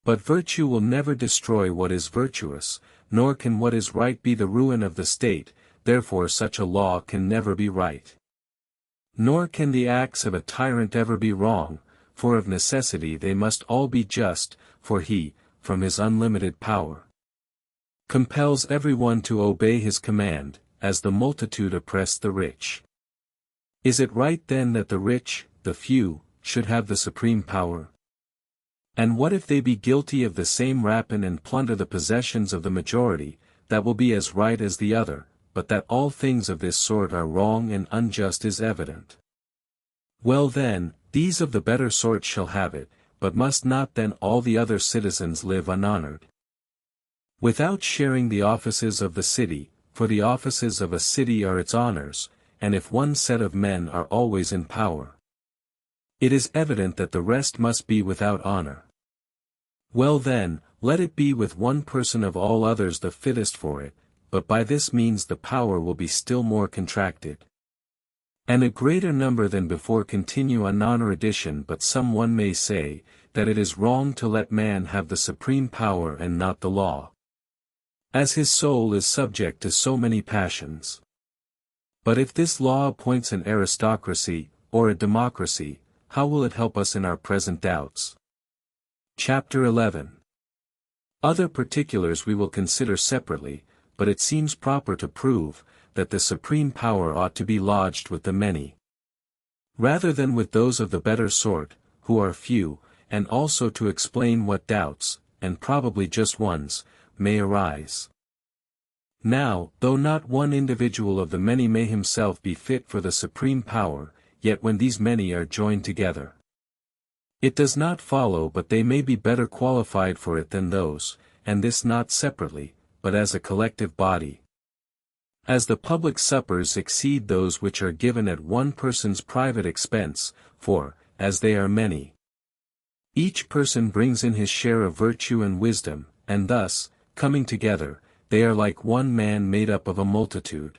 But virtue will never destroy what is virtuous, nor can what is right be the ruin of the state, therefore such a law can never be right. Nor can the acts of a tyrant ever be wrong, for of necessity they must all be just, for he, from his unlimited power, compels everyone to obey his command, as the multitude oppress the rich. Is it right then that the rich, the few, should have the supreme power? And what if they be guilty of the same rapine and plunder the possessions of the majority? That will be as right as the other, but that all things of this sort are wrong and unjust is evident. Well then, these of the better sort shall have it, but must not then all the other citizens live unhonored, without sharing the offices of the city? For the offices of a city are its honors, and if one set of men are always in power, it is evident that the rest must be without honor. Well then, let it be with one person of all others the fittest for it, but by this means the power will be still more contracted, and a greater number than before continue on non-addition. But some one may say, that it is wrong to let man have the supreme power and not the law, as his soul is subject to so many passions. But if this law appoints an aristocracy, or a democracy, how will it help us in our present doubts? Chapter 11. Other particulars we will consider separately, but it seems proper to prove, that the supreme power ought to be lodged with the many, rather than with those of the better sort, who are few, and also to explain what doubts, and probably just ones, may arise. Now, though not one individual of the many may himself be fit for the supreme power, yet when these many are joined together, it does not follow but they may be better qualified for it than those, and this not separately, but as a collective body. As the public suppers exceed those which are given at one person's private expense, for, as they are many, each person brings in his share of virtue and wisdom, and thus, coming together, they are like one man made up of a multitude.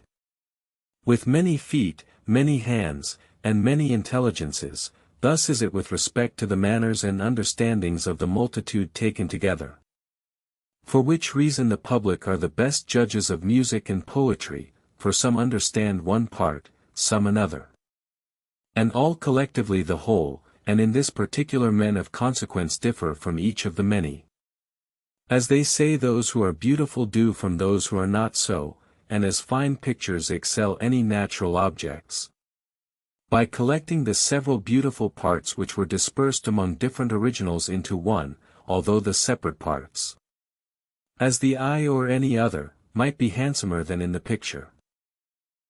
With many feet, many hands, and many intelligences, thus is it with respect to the manners and understandings of the multitude taken together. For which reason the public are the best judges of music and poetry, for some understand one part, some another, and all collectively the whole, and in this particular men of consequence differ from each of the many. As they say, those who are beautiful do from those who are not so, and as fine pictures excel any natural objects, by collecting the several beautiful parts which were dispersed among different originals into one, although the separate parts, as the eye or any other, might be handsomer than in the picture.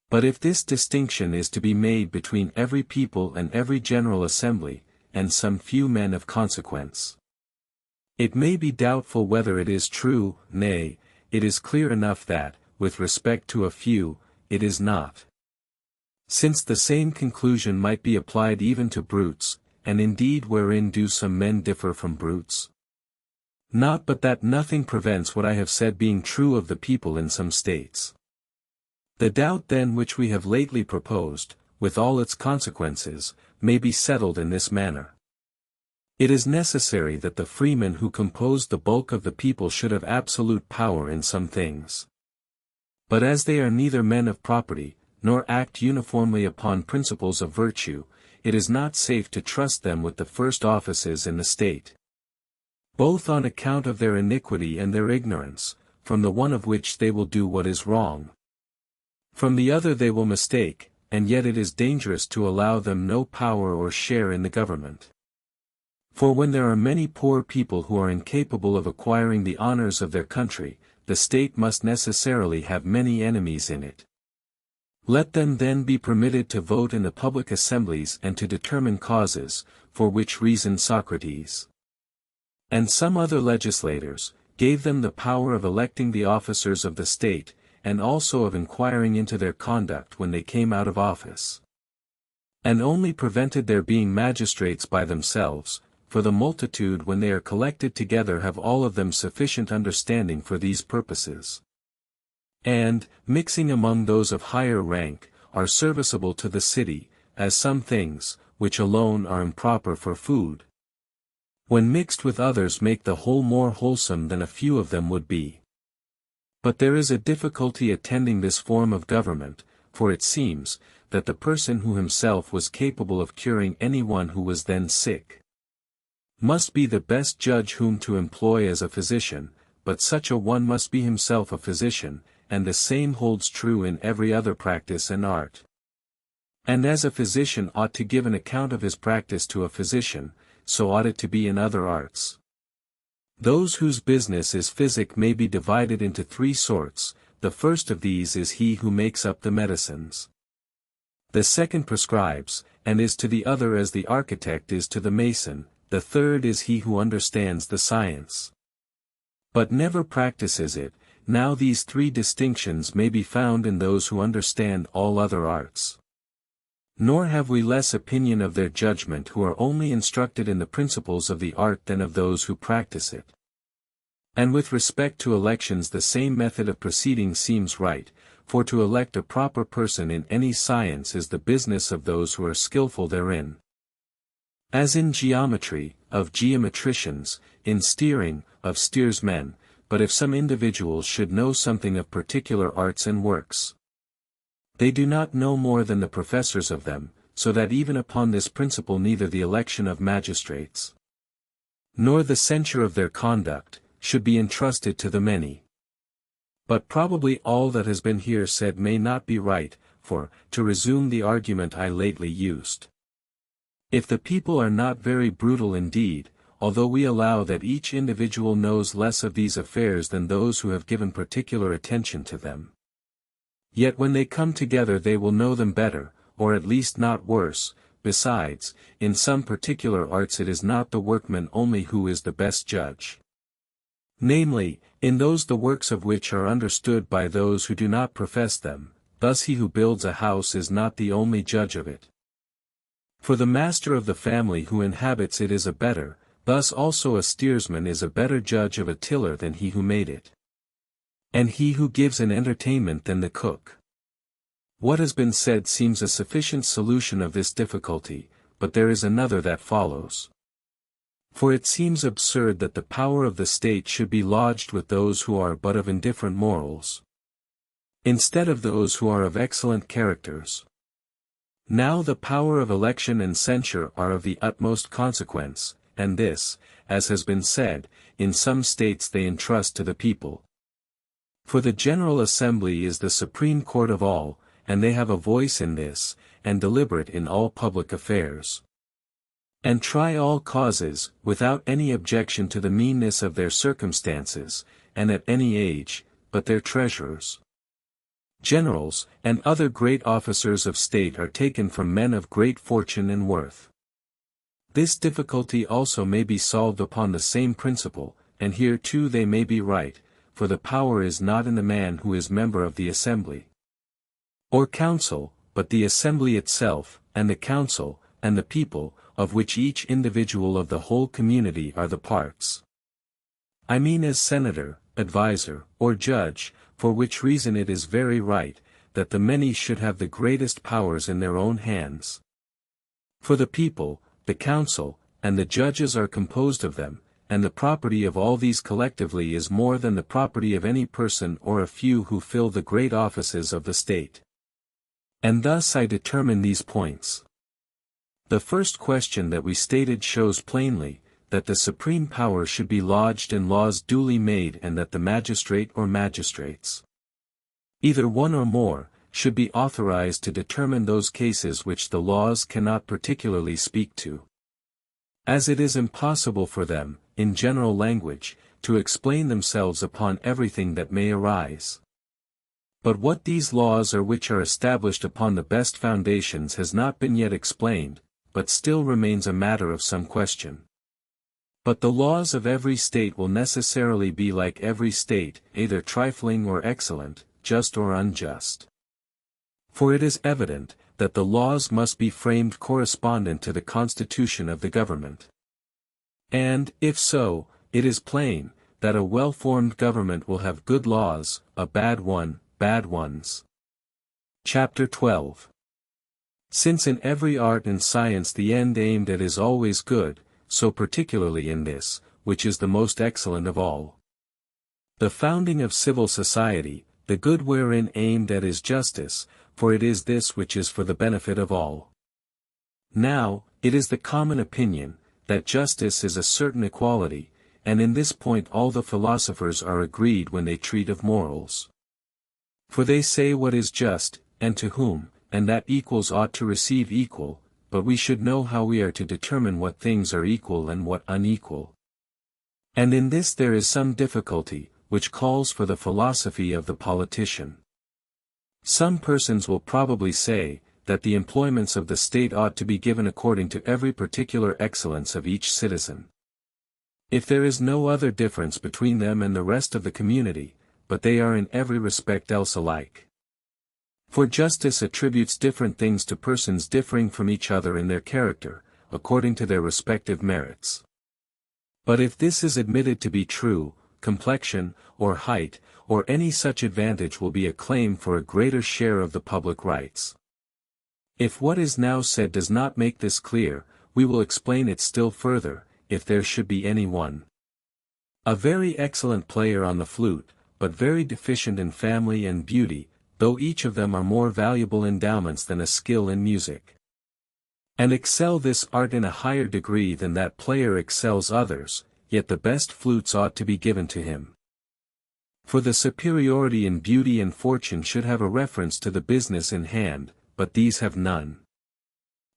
But if this distinction is to be made between every people and every general assembly, and some few men of consequence, it may be doubtful whether it is true. Nay, it is clear enough that, with respect to a few, it is not. Since the same conclusion might be applied even to brutes, and indeed wherein do some men differ from brutes? Not but that nothing prevents what I have said being true of the people in some states. The doubt then which we have lately proposed, with all its consequences, may be settled in this manner. It is necessary that the freemen who compose the bulk of the people should have absolute power in some things. But as they are neither men of property, nor act uniformly upon principles of virtue, it is not safe to trust them with the first offices in the state, both on account of their iniquity and their ignorance, from the one of which they will do what is wrong, from the other they will mistake, and yet it is dangerous to allow them no power or share in the government. For when there are many poor people who are incapable of acquiring the honors of their country, the state must necessarily have many enemies in it. Let them then be permitted to vote in the public assemblies and to determine causes, for which reason Socrates, and some other legislators, gave them the power of electing the officers of the state, and also of inquiring into their conduct when they came out of office, and only prevented their being magistrates by themselves, for the multitude when they are collected together have all of them sufficient understanding for these purposes, and, mixing among those of higher rank, are serviceable to the city, as some things, which alone are improper for food, when mixed with others make the whole more wholesome than a few of them would be. But there is a difficulty attending this form of government, for it seems, that the person who himself was capable of curing anyone who was then sick, must be the best judge whom to employ as a physician, but such a one must be himself a physician, and the same holds true in every other practice and art. And as a physician ought to give an account of his practice to a physician, so ought it to be in other arts. Those whose business is physic may be divided into three sorts. The first of these is he who makes up the medicines. The second prescribes, and is to the other as the architect is to the mason. The third is he who understands the science, but never practices it. Now these three distinctions may be found in those who understand all other arts. Nor have we less opinion of their judgment who are only instructed in the principles of the art than of those who practice it. And with respect to elections the same method of proceeding seems right, for to elect a proper person in any science is the business of those who are skillful therein. As in geometry, of geometricians, in steering, of steersmen, but if some individuals should know something of particular arts and works, they do not know more than the professors of them, so that even upon this principle neither the election of magistrates, nor the censure of their conduct, should be entrusted to the many. But probably all that has been here said may not be right, for, to resume the argument I lately used. If the people are not very brutal indeed, although we allow that each individual knows less of these affairs than those who have given particular attention to them, yet when they come together they will know them better, or at least not worse. Besides, in some particular arts it is not the workman only who is the best judge. Namely, in those the works of which are understood by those who do not profess them, thus he who builds a house is not the only judge of it. For the master of the family who inhabits it is a better, thus also a steersman is a better judge of a tiller than he who made it, and he who gives an entertainment than the cook. What has been said seems a sufficient solution of this difficulty, but there is another that follows. For it seems absurd that the power of the state should be lodged with those who are but of indifferent morals, instead of those who are of excellent characters. Now the power of election and censure are of the utmost consequence, and this, as has been said, in some states they entrust to the people. For the General Assembly is the supreme court of all, and they have a voice in this, and deliberate in all public affairs, and try all causes, without any objection to the meanness of their circumstances, and at any age, but their treasurers, generals, and other great officers of state are taken from men of great fortune and worth. This difficulty also may be solved upon the same principle, and here too they may be right, for the power is not in the man who is member of the assembly or council, but the assembly itself, and the council, and the people, of which each individual of the whole community are the parts. I mean as senator, adviser, or judge, for which reason it is very right, that the many should have the greatest powers in their own hands. For the people, the council, and the judges are composed of them, and the property of all these collectively is more than the property of any person or a few who fill the great offices of the state. And thus I determine these points. The first question that we stated shows plainly, that the supreme power should be lodged in laws duly made and that the magistrate or magistrates, either one or more, should be authorized to determine those cases which the laws cannot particularly speak to, as it is impossible for them, in general language, to explain themselves upon everything that may arise. But what these laws are which are established upon the best foundations has not been yet explained, but still remains a matter of some question. But the laws of every state will necessarily be like every state, either trifling or excellent, just or unjust. For it is evident, that the laws must be framed correspondent to the constitution of the government. And, if so, it is plain, that a well-formed government will have good laws, a bad one, bad ones. Chapter 12. Since in every art and science the end aimed at is always good, so particularly in this, which is the most excellent of all, the founding of civil society, the good wherein aimed at is justice, for it is this which is for the benefit of all. Now, it is the common opinion, that justice is a certain equality, and in this point all the philosophers are agreed when they treat of morals. For they say what is just, and to whom, and that equals ought to receive equal, but we should know how we are to determine what things are equal and what unequal. And in this there is some difficulty, which calls for the philosophy of the politician. Some persons will probably say, that the employments of the state ought to be given according to every particular excellence of each citizen, if there is no other difference between them and the rest of the community, but they are in every respect else alike. For justice attributes different things to persons differing from each other in their character, according to their respective merits. But if this is admitted to be true, complexion, or height, or any such advantage will be a claim for a greater share of the public rights. If what is now said does not make this clear, we will explain it still further, if there should be any one, a very excellent player on the flute, but very deficient in family and beauty, though each of them are more valuable endowments than a skill in music, and excel this art in a higher degree than that player excels others, yet the best flutes ought to be given to him. For the superiority in beauty and fortune should have a reference to the business in hand, but these have none.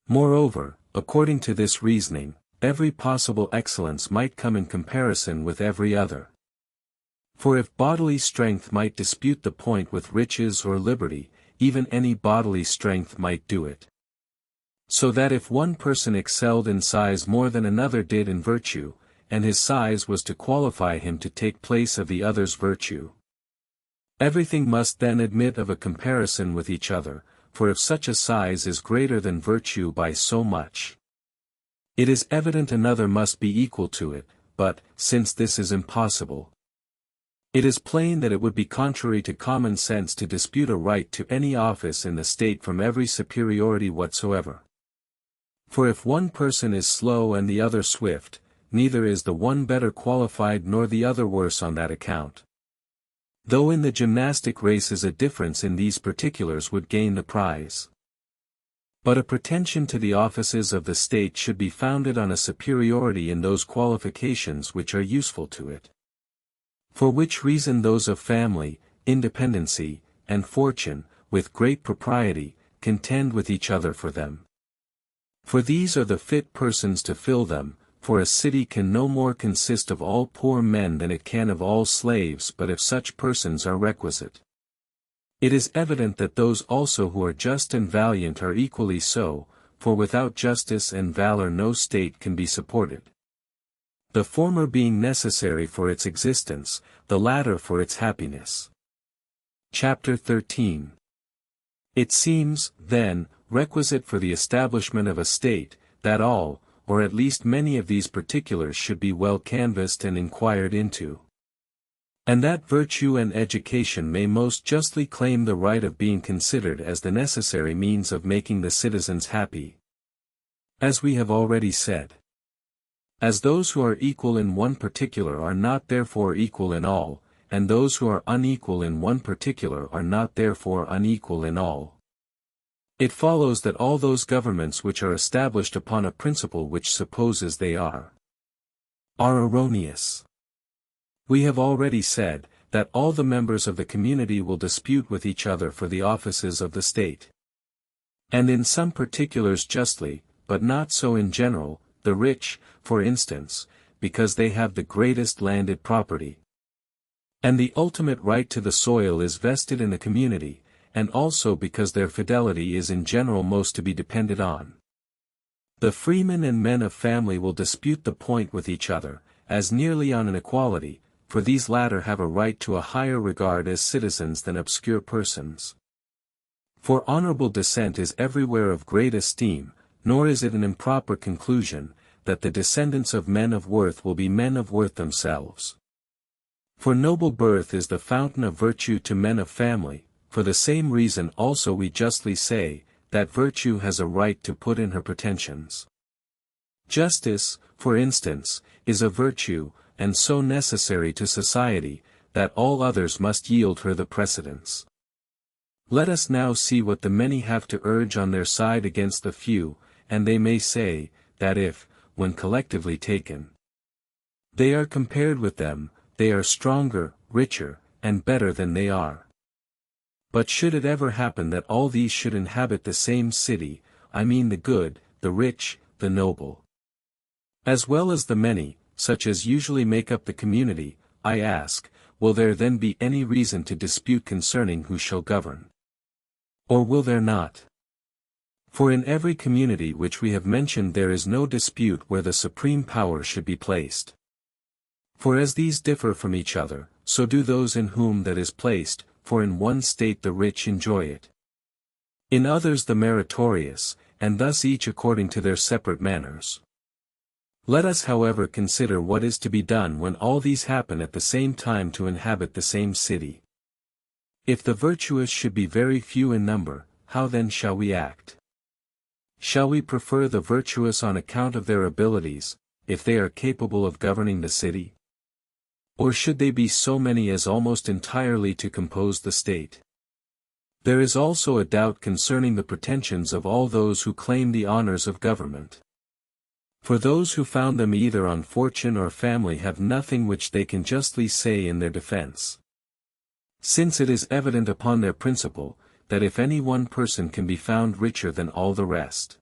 Moreover, according to this reasoning, every possible excellence might come in comparison with every other. For if bodily strength might dispute the point with riches or liberty, even any bodily strength might do it. So that if one person excelled in size more than another did in virtue, and his size was to qualify him to take place of the other's virtue, everything must then admit of a comparison with each other, for if such a size is greater than virtue by so much, it is evident another must be equal to it, but, since this is impossible, it is plain that it would be contrary to common sense to dispute a right to any office in the state from every superiority whatsoever. For if one person is slow and the other swift, neither is the one better qualified nor the other worse on that account. Though in the gymnastic races a difference in these particulars would gain the prize. But a pretension to the offices of the state should be founded on a superiority in those qualifications which are useful to it. For which reason those of family, independency, and fortune, with great propriety, contend with each other for them. For these are the fit persons to fill them, for a city can no more consist of all poor men than it can of all slaves but if such persons are requisite. It is evident that those also who are just and valiant are equally so, for without justice and valor no state can be supported. The former being necessary for its existence, the latter for its happiness. Chapter 13. It seems, then, requisite for the establishment of a state, that all, or at least many of these particulars should be well canvassed and inquired into. And that virtue and education may most justly claim the right of being considered as the necessary means of making the citizens happy. As we have already said. As those who are equal in one particular are not therefore equal in all, and those who are unequal in one particular are not therefore unequal in all. It follows that all those governments which are established upon a principle which supposes they are erroneous. We have already said, that all the members of the community will dispute with each other for the offices of the state. And in some particulars justly, but not so in general, the rich, for instance, because they have the greatest landed property. And the ultimate right to the soil is vested in the community, and also because their fidelity is in general most to be depended on. The freemen and men of family will dispute the point with each other, as nearly on an equality, for these latter have a right to a higher regard as citizens than obscure persons. For honorable descent is everywhere of great esteem, nor is it an improper conclusion, that the descendants of men of worth will be men of worth themselves. For noble birth is the fountain of virtue to men of family, for the same reason also we justly say, that virtue has a right to put in her pretensions. Justice, for instance, is a virtue, and so necessary to society, that all others must yield her the precedence. Let us now see what the many have to urge on their side against the few, and they may say, that if, when collectively taken, they are compared with them, they are stronger, richer, and better than they are. But should it ever happen that all these should inhabit the same city, I mean the good, the rich, the noble, as well as the many, such as usually make up the community, I ask, will there then be any reason to dispute concerning who shall govern? Or will there not? For in every community which we have mentioned there is no dispute where the supreme power should be placed. For as these differ from each other, so do those in whom that is placed, for in one state the rich enjoy it, in others the meritorious, and thus each according to their separate manners. Let us however consider what is to be done when all these happen at the same time to inhabit the same city. If the virtuous should be very few in number, how then shall we act? Shall we prefer the virtuous on account of their abilities, if they are capable of governing the city? Or should they be so many as almost entirely to compose the state? There is also a doubt concerning the pretensions of all those who claim the honors of government. For those who found them either on fortune or family have nothing which they can justly say in their defense. Since it is evident upon their principle, that if any one person can be found richer than all the rest,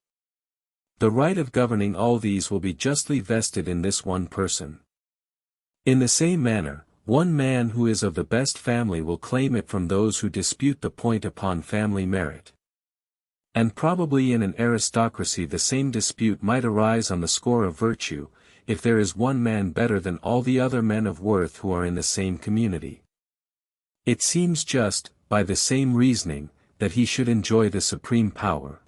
the right of governing all these will be justly vested in this one person. In the same manner, one man who is of the best family will claim it from those who dispute the point upon family merit. And probably in an aristocracy the same dispute might arise on the score of virtue, if there is one man better than all the other men of worth who are in the same community. It seems just, by the same reasoning, that he should enjoy the supreme power.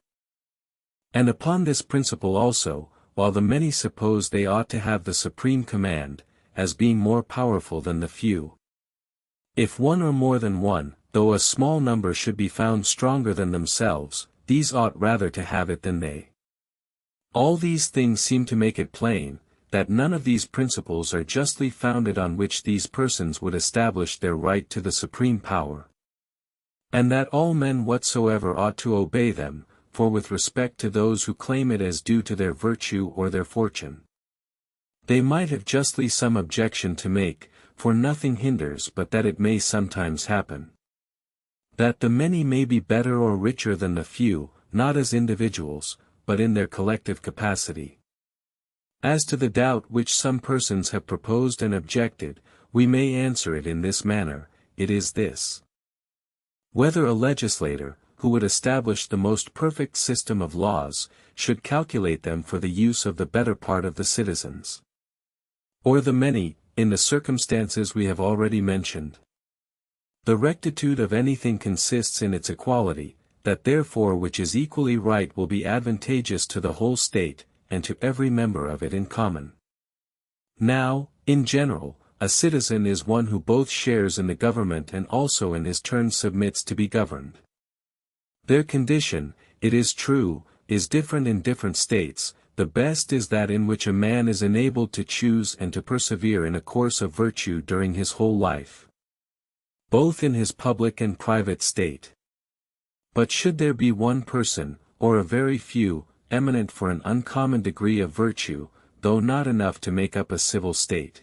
And upon this principle also, while the many suppose they ought to have the supreme command, as being more powerful than the few, if one or more than one, though a small number should be found stronger than themselves, these ought rather to have it than they. All these things seem to make it plain, that none of these principles are justly founded on which these persons would establish their right to the supreme power. And that all men whatsoever ought to obey them, for with respect to those who claim it as due to their virtue or their fortune, they might have justly some objection to make, for nothing hinders but that it may sometimes happen, that the many may be better or richer than the few, not as individuals, but in their collective capacity. As to the doubt which some persons have proposed and objected, we may answer it in this manner, it is this: whether a legislator, who would establish the most perfect system of laws, should calculate them for the use of the better part of the citizens, or the many, in the circumstances we have already mentioned. The rectitude of anything consists in its equality, that therefore which is equally right will be advantageous to the whole state, and to every member of it in common. Now, in general, a citizen is one who both shares in the government and also in his turn submits to be governed. Their condition, it is true, is different in different states. The best is that in which a man is enabled to choose and to persevere in a course of virtue during his whole life, both in his public and private state. But should there be one person, or a very few, eminent for an uncommon degree of virtue, though not enough to make up a civil state,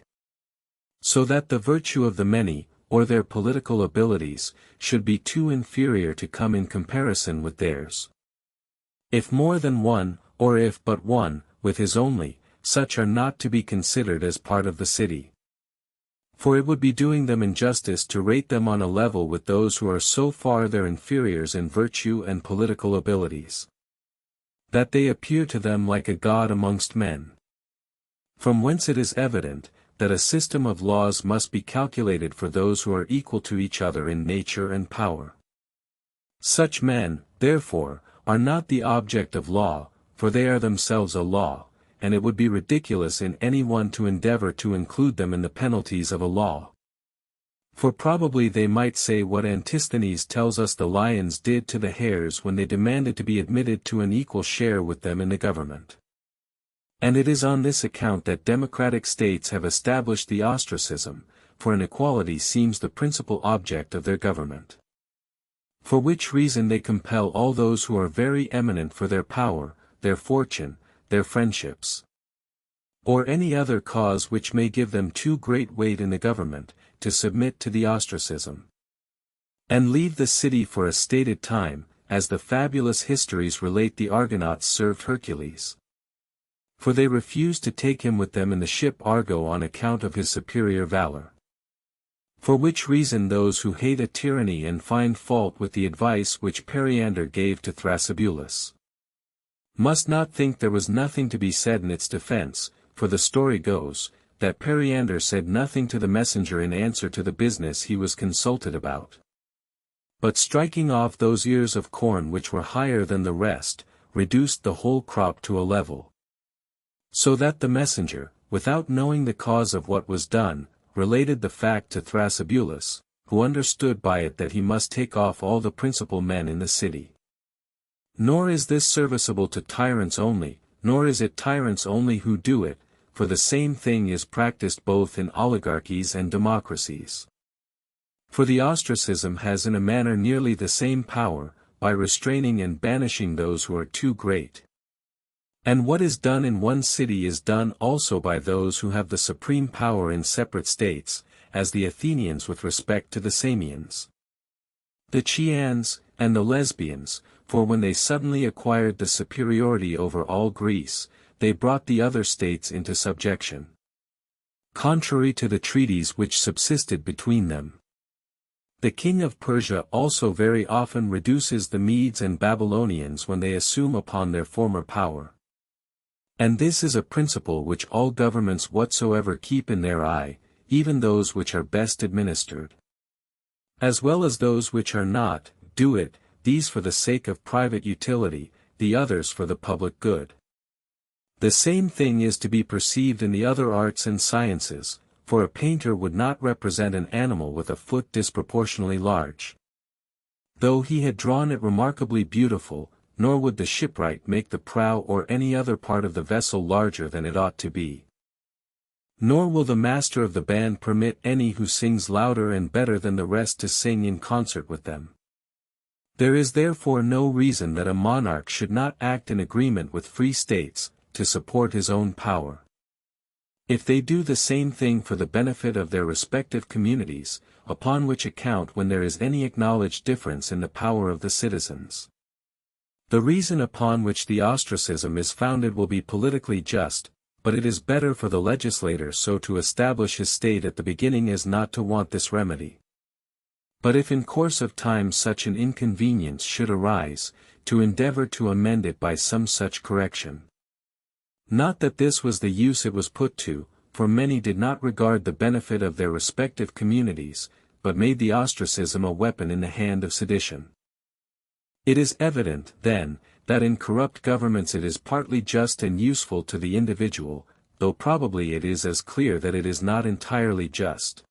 so that the virtue of the many, or their political abilities, should be too inferior to come in comparison with theirs, if more than one, or if but one, with his only, such are not to be considered as part of the city. For it would be doing them injustice to rate them on a level with those who are so far their inferiors in virtue and political abilities, that they appear to them like a god amongst men. From whence it is evident, that a system of laws must be calculated for those who are equal to each other in nature and power. Such men, therefore, are not the object of law, for they are themselves a law, and it would be ridiculous in any one to endeavor to include them in the penalties of a law. For probably they might say what Antisthenes tells us the lions did to the hares when they demanded to be admitted to an equal share with them in the government. And it is on this account that democratic states have established the ostracism, for inequality seems the principal object of their government. For which reason they compel all those who are very eminent for their power, their fortune, their friendships, or any other cause which may give them too great weight in the government, to submit to the ostracism, and leave the city for a stated time, as the fabulous histories relate the Argonauts served Hercules. For they refused to take him with them in the ship Argo on account of his superior valor. For which reason those who hate a tyranny and find fault with the advice which Periander gave to Thrasybulus, must not think there was nothing to be said in its defense, for the story goes, that Periander said nothing to the messenger in answer to the business he was consulted about, but striking off those ears of corn which were higher than the rest, reduced the whole crop to a level. So that the messenger, without knowing the cause of what was done, related the fact to Thrasybulus, who understood by it that he must take off all the principal men in the city. Nor is this serviceable to tyrants only, nor is it tyrants only who do it, for the same thing is practiced both in oligarchies and democracies. For the ostracism has in a manner nearly the same power, by restraining and banishing those who are too great. And what is done in one city is done also by those who have the supreme power in separate states, as the Athenians with respect to the Samians, the Chians, and the Lesbians, for when they suddenly acquired the superiority over all Greece, they brought the other states into subjection, contrary to the treaties which subsisted between them. The king of Persia also very often reduces the Medes and Babylonians when they assume upon their former power. And this is a principle which all governments whatsoever keep in their eye, even those which are best administered, as well as those which are not, do it, these for the sake of private utility, the others for the public good. The same thing is to be perceived in the other arts and sciences, for a painter would not represent an animal with a foot disproportionately large, though he had drawn it remarkably beautiful, nor would the shipwright make the prow or any other part of the vessel larger than it ought to be. Nor will the master of the band permit any who sings louder and better than the rest to sing in concert with them. There is therefore no reason that a monarch should not act in agreement with free states, to support his own power. If they do the same thing for the benefit of their respective communities, upon which account when there is any acknowledged difference in the power of the citizens, the reason upon which the ostracism is founded will be politically just, but it is better for the legislator so to establish his state at the beginning as not to want this remedy. But if in course of time such an inconvenience should arise, to endeavor to amend it by some such correction. Not that this was the use it was put to, for many did not regard the benefit of their respective communities, but made the ostracism a weapon in the hand of sedition. It is evident, then, that in corrupt governments it is partly just and useful to the individual, though probably it is as clear that it is not entirely just.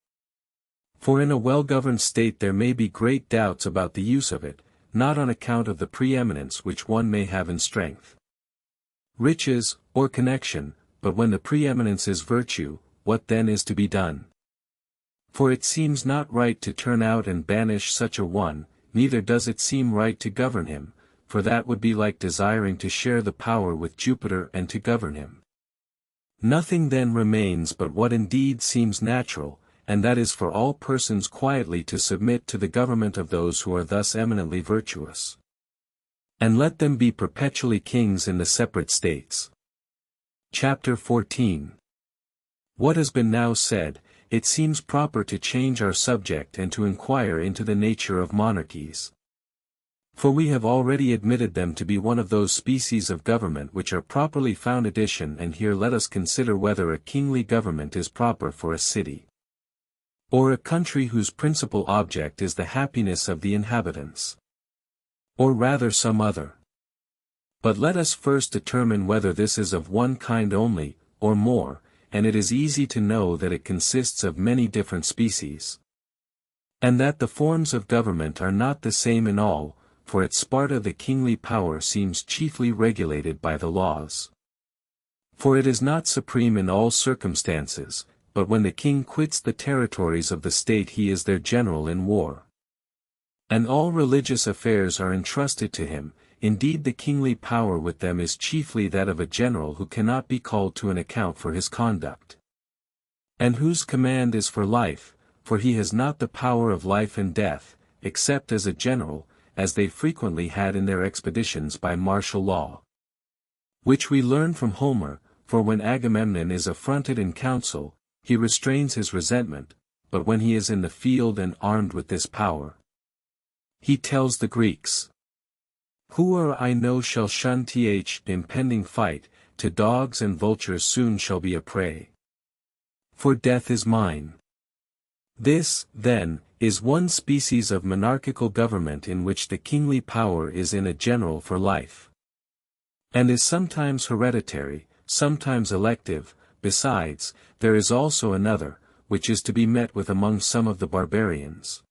For in a well-governed state there may be great doubts about the use of it, not on account of the preeminence which one may have in strength, riches, or connection, but when the preeminence is virtue, what then is to be done? For it seems not right to turn out and banish such a one, neither does it seem right to govern him, for that would be like desiring to share the power with Jupiter and to govern him. Nothing then remains but what indeed seems natural, and that is for all persons quietly to submit to the government of those who are thus eminently virtuous, and let them be perpetually kings in the separate states. Chapter 14. What has been now said, it seems proper to change our subject and to inquire into the nature of monarchies. For we have already admitted them to be one of those species of government which are properly founded, and here let us consider whether a kingly government is proper for a city, or a country whose principal object is the happiness of the inhabitants, or rather some other. But let us first determine whether this is of one kind only, or more, and it is easy to know that it consists of many different species, and that the forms of government are not the same in all, for at Sparta the kingly power seems chiefly regulated by the laws. For it is not supreme in all circumstances, but when the king quits the territories of the state he is their general in war, and all religious affairs are entrusted to him. Indeed the kingly power with them is chiefly that of a general who cannot be called to an account for his conduct, and whose command is for life, for he has not the power of life and death, except as a general, as they frequently had in their expeditions by martial law, which we learn from Homer, for when Agamemnon is affronted in council, he restrains his resentment, but when he is in the field and armed with this power, he tells the Greeks, "Whoe'er I know shall shun th impending fight, to dogs and vultures soon shall be a prey. For death is mine." This, then, is one species of monarchical government in which the kingly power is in a general for life, and is sometimes hereditary, sometimes elective. Besides, there is also another, which is to be met with among some of the barbarians,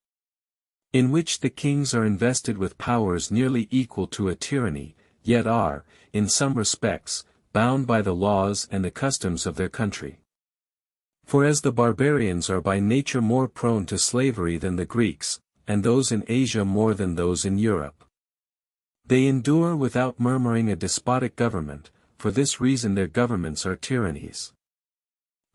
in which the kings are invested with powers nearly equal to a tyranny, yet are, in some respects, bound by the laws and the customs of their country. For as the barbarians are by nature more prone to slavery than the Greeks, and those in Asia more than those in Europe, they endure without murmuring a despotic government. For this reason their governments are tyrannies,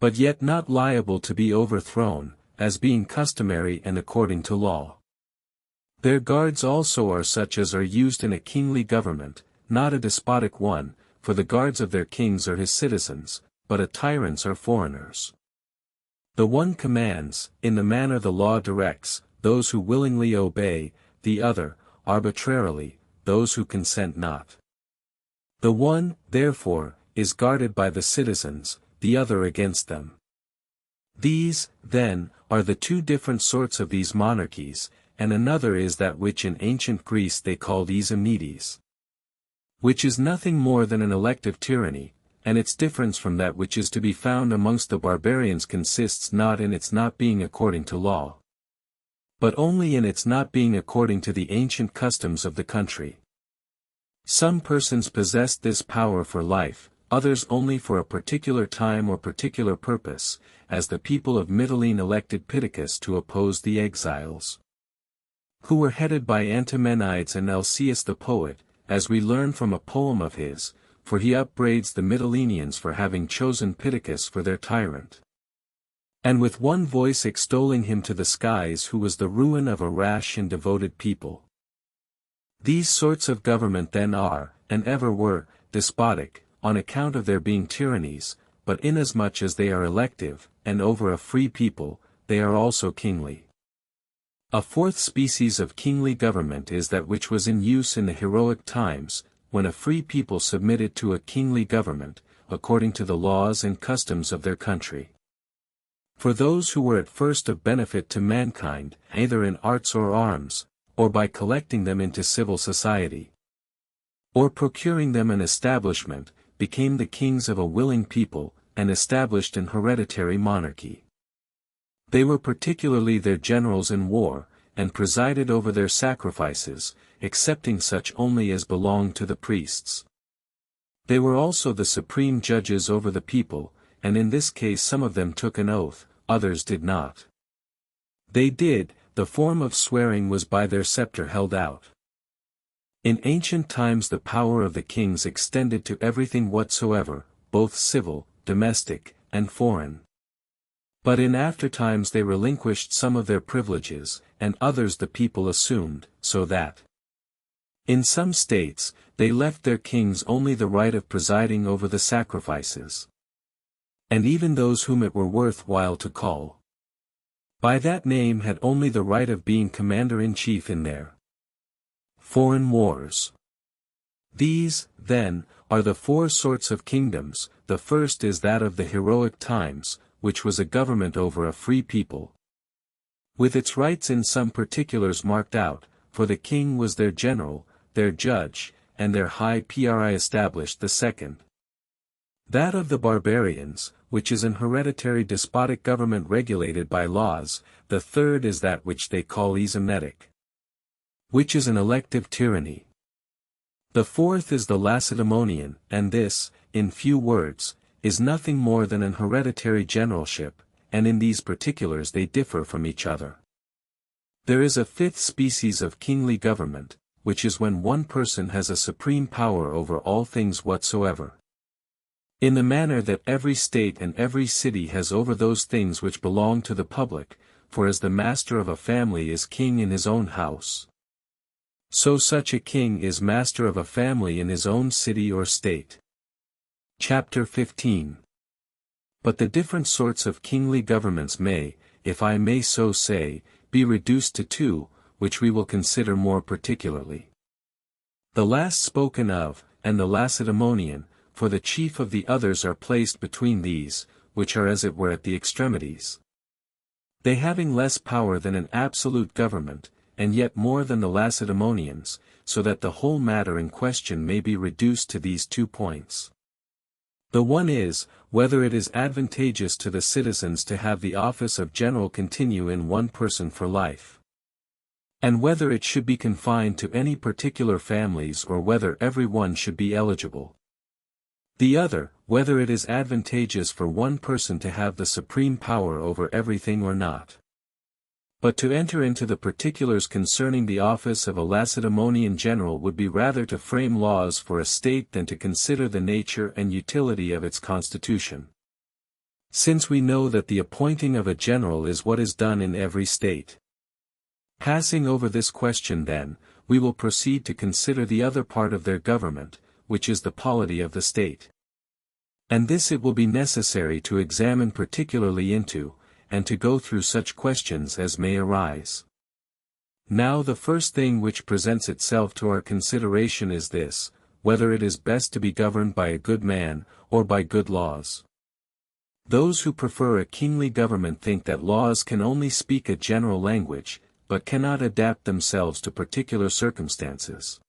but yet not liable to be overthrown, as being customary and according to law. Their guards also are such as are used in a kingly government, not a despotic one, for the guards of their kings are his citizens, but a tyrants are foreigners. The one commands, in the manner the law directs, those who willingly obey, the other, arbitrarily, those who consent not. The one, therefore, is guarded by the citizens, the other against them. These, then, are the two different sorts of these monarchies, and another is that which in ancient Greece they called Eumenides, which is nothing more than an elective tyranny, and its difference from that which is to be found amongst the barbarians consists not in its not being according to law, but only in its not being according to the ancient customs of the country. Some persons possessed this power for life, others only for a particular time or particular purpose, as the people of Mytilene elected Pittacus to oppose the exiles, who were headed by Antimenides and Alcaeus the poet, as we learn from a poem of his, for he upbraids the Mytileneans for having chosen Pittacus for their tyrant, and with one voice extolling him to the skies, who was the ruin of a rash and devoted people. These sorts of government then are, and ever were, despotic, on account of their being tyrannies, but inasmuch as they are elective, and over a free people, they are also kingly. A fourth species of kingly government is that which was in use in the heroic times, when a free people submitted to a kingly government, according to the laws and customs of their country. For those who were at first of benefit to mankind, either in arts or arms, or by collecting them into civil society, or procuring them an establishment, became the kings of a willing people, and established an hereditary monarchy. They were particularly their generals in war, and presided over their sacrifices, excepting such only as belonged to the priests. They were also the supreme judges over the people, and in this case some of them took an oath, others did not. They did, the form of swearing was by their scepter held out. In ancient times the power of the kings extended to everything whatsoever, both civil, domestic, and foreign. But in after times they relinquished some of their privileges, and others the people assumed, so that in some states, they left their kings only the right of presiding over the sacrifices, and even those whom it were worth while to call by that name had only the right of being commander-in-chief in their foreign wars. These, then, are the four sorts of kingdoms. The first is that of the heroic times, which was a government over a free people, with its rights in some particulars marked out, for the king was their general, their judge, and their high pri established. The second, that of the barbarians, which is an hereditary despotic government regulated by laws. The third is that which they call Eumenitic, which is an elective tyranny. The fourth is the Lacedaemonian, and this, in few words, is nothing more than an hereditary generalship, and in these particulars they differ from each other. There is a fifth species of kingly government, which is when one person has a supreme power over all things whatsoever, in the manner that every state and every city has over those things which belong to the public, for as the master of a family is king in his own house, so such a king is master of a family in his own city or state. Chapter 15. But the different sorts of kingly governments may, if I may so say, be reduced to two, which we will consider more particularly. The last spoken of, and the Lacedaemonian, for the chief of the others are placed between these, which are as it were at the extremities, they having less power than an absolute government, and yet more than the Lacedaemonians, so that the whole matter in question may be reduced to these 2 points. The one is, whether it is advantageous to the citizens to have the office of general continue in one person for life, and whether it should be confined to any particular families or whether every one should be eligible. The other, whether it is advantageous for one person to have the supreme power over everything or not. But to enter into the particulars concerning the office of a Lacedaemonian general would be rather to frame laws for a state than to consider the nature and utility of its constitution. since we know that the appointing of a general is what is done in every state. Passing over this question then, we will proceed to consider the other part of their government, which is the polity of the state. And this it will be necessary to examine particularly into, and to go through such questions as may arise. Now the first thing which presents itself to our consideration is this, whether it is best to be governed by a good man, or by good laws. Those who prefer a kingly government think that laws can only speak a general language, but cannot adapt themselves to particular circumstances.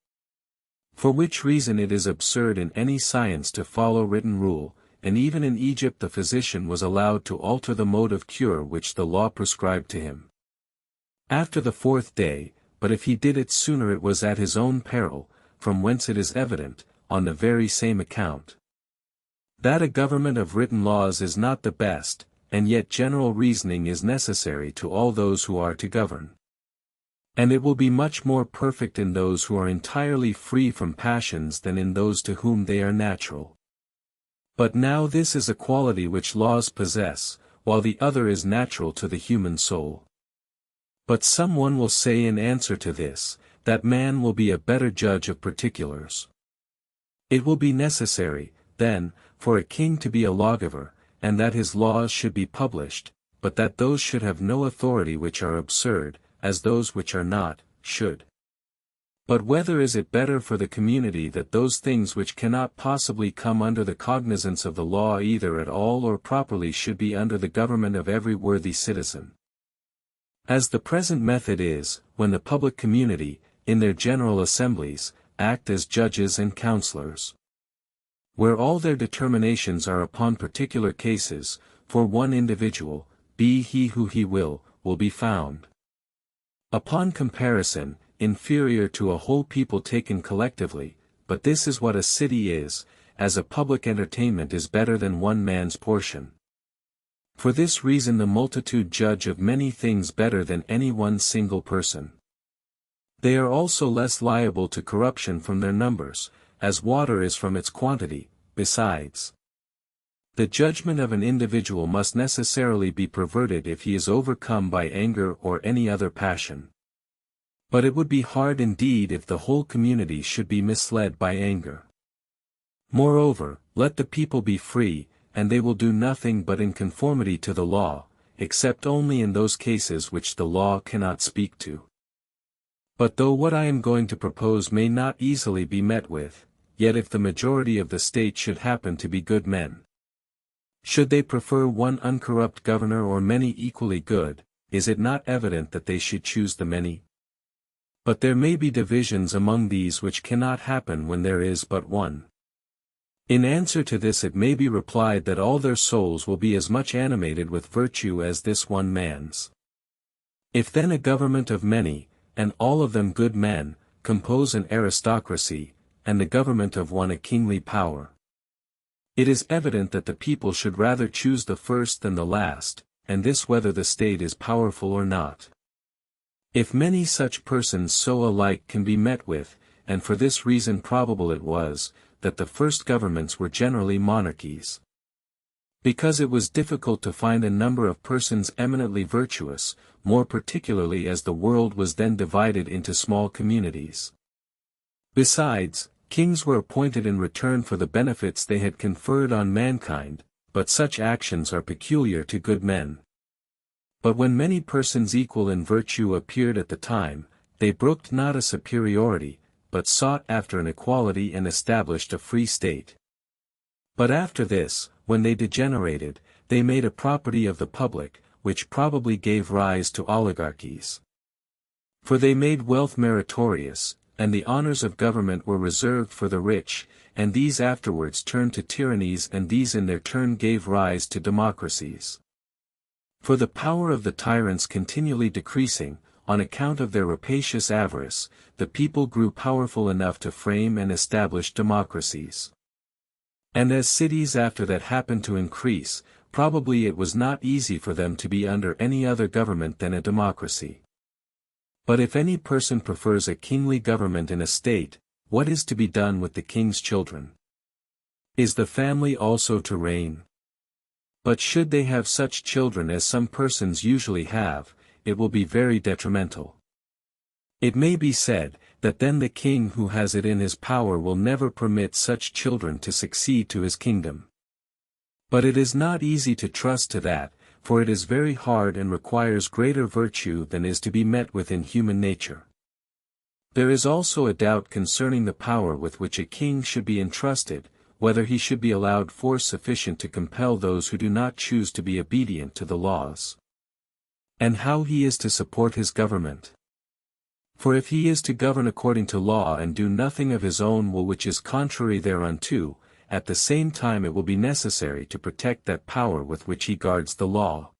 For which reason it is absurd in any science to follow written rule, and even in Egypt the physician was allowed to alter the mode of cure which the law prescribed to him. After the 4th day, but if he did it sooner it was at his own peril, from whence it is evident, on the very same account, that a government of written laws is not the best, and yet general reasoning is necessary to all those who are to govern. And it will be much more perfect in those who are entirely free from passions than in those to whom they are natural. But now this is a quality which laws possess, while the other is natural to the human soul. But someone will say in answer to this, that man will be a better judge of particulars. It will be necessary, then, for a king to be a lawgiver, and that his laws should be published, but that those should have no authority which are absurd, as those which are not, should. But whether is it better for the community that those things which cannot possibly come under the cognizance of the law either at all or properly should be under the government of every worthy citizen? As the present method is, when the public community, in their general assemblies, act as judges and counselors, where all their determinations are upon particular cases, for one individual, be he who he will be found, upon comparison, inferior to a whole people taken collectively, but this is what a city is, as a public entertainment is better than one man's portion. For this reason the multitude judge of many things better than any one single person. They are also less liable to corruption from their numbers, as water is from its quantity. Besides, the judgment of an individual must necessarily be perverted if he is overcome by anger or any other passion. But it would be hard indeed if the whole community should be misled by anger. Moreover, let the people be free, and they will do nothing but in conformity to the law, except only in those cases which the law cannot speak to. But though what I am going to propose may not easily be met with, yet if the majority of the state should happen to be good men, should they prefer one uncorrupt governor or many equally good, is it not evident that they should choose the many? But there may be divisions among these which cannot happen when there is but one. In answer to this it may be replied that all their souls will be as much animated with virtue as this one man's. If then a government of many, and all of them good men, compose an aristocracy, and the government of one a kingly power, it is evident that the people should rather choose the first than the last, and this whether the state is powerful or not. If many such persons so alike can be met with, and for this reason probable it was, that the first governments were generally monarchies, because it was difficult to find a number of persons eminently virtuous, more particularly as the world was then divided into small communities. Besides, kings were appointed in return for the benefits they had conferred on mankind, but such actions are peculiar to good men. But when many persons equal in virtue appeared at the time, they brooked not a superiority, but sought after an equality and established a free state. But after this, when they degenerated, they made a property of the public, which probably gave rise to oligarchies. For they made wealth meritorious, and the honors of government were reserved for the rich, and these afterwards turned to tyrannies, and these in their turn gave rise to democracies. For the power of the tyrants continually decreasing, on account of their rapacious avarice, the people grew powerful enough to frame and establish democracies. And as cities after that happened to increase, probably it was not easy for them to be under any other government than a democracy. But if any person prefers a kingly government in a state, what is to be done with the king's children? Is the family also to reign? But should they have such children as some persons usually have, it will be very detrimental. It may be said, that then the king who has it in his power will never permit such children to succeed to his kingdom. But it is not easy to trust to that, for it is very hard and requires greater virtue than is to be met with in human nature. There is also a doubt concerning the power with which a king should be entrusted, whether he should be allowed force sufficient to compel those who do not choose to be obedient to the laws. And how he is to support his government. For if he is to govern according to law and do nothing of his own will which is contrary thereunto, at the same time it will be necessary to protect that power with which he guards the law.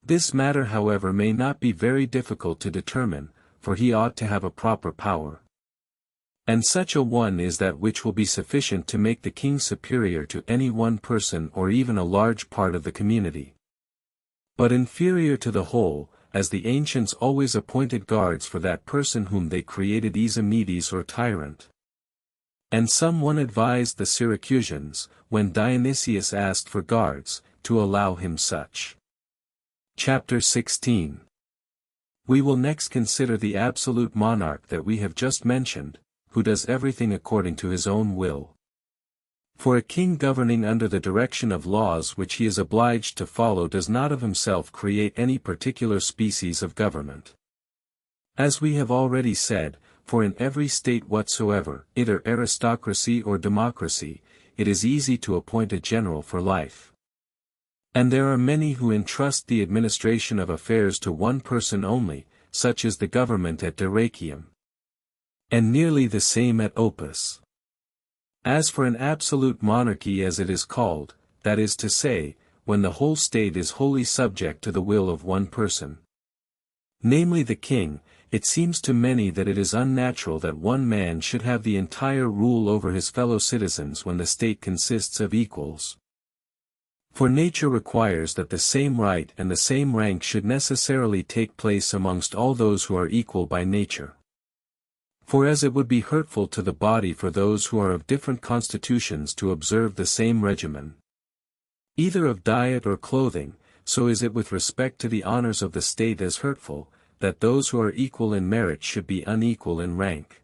This matter however may not be very difficult to determine, for he ought to have a proper power. And such a one is that which will be sufficient to make the king superior to any one person or even a large part of the community. But inferior to the whole, as the ancients always appointed guards for that person whom they created Easemedes or tyrant. And someone advised the Syracusans, when Dionysius asked for guards, to allow him such. Chapter 16. We will next consider the absolute monarch that we have just mentioned, who does everything according to his own will. For a king governing under the direction of laws which he is obliged to follow does not of himself create any particular species of government. As we have already said, for in every state whatsoever, either aristocracy or democracy, it is easy to appoint a general for life. And there are many who entrust the administration of affairs to one person only, such as the government at Dyrrhachium. And nearly the same at Opus. As for an absolute monarchy as it is called, that is to say, when the whole state is wholly subject to the will of one person, namely the king, it seems to many that it is unnatural that one man should have the entire rule over his fellow citizens when the state consists of equals. For nature requires that the same right and the same rank should necessarily take place amongst all those who are equal by nature. For as it would be hurtful to the body for those who are of different constitutions to observe the same regimen, either of diet or clothing, so is it with respect to the honors of the state as hurtful, that those who are equal in merit should be unequal in rank.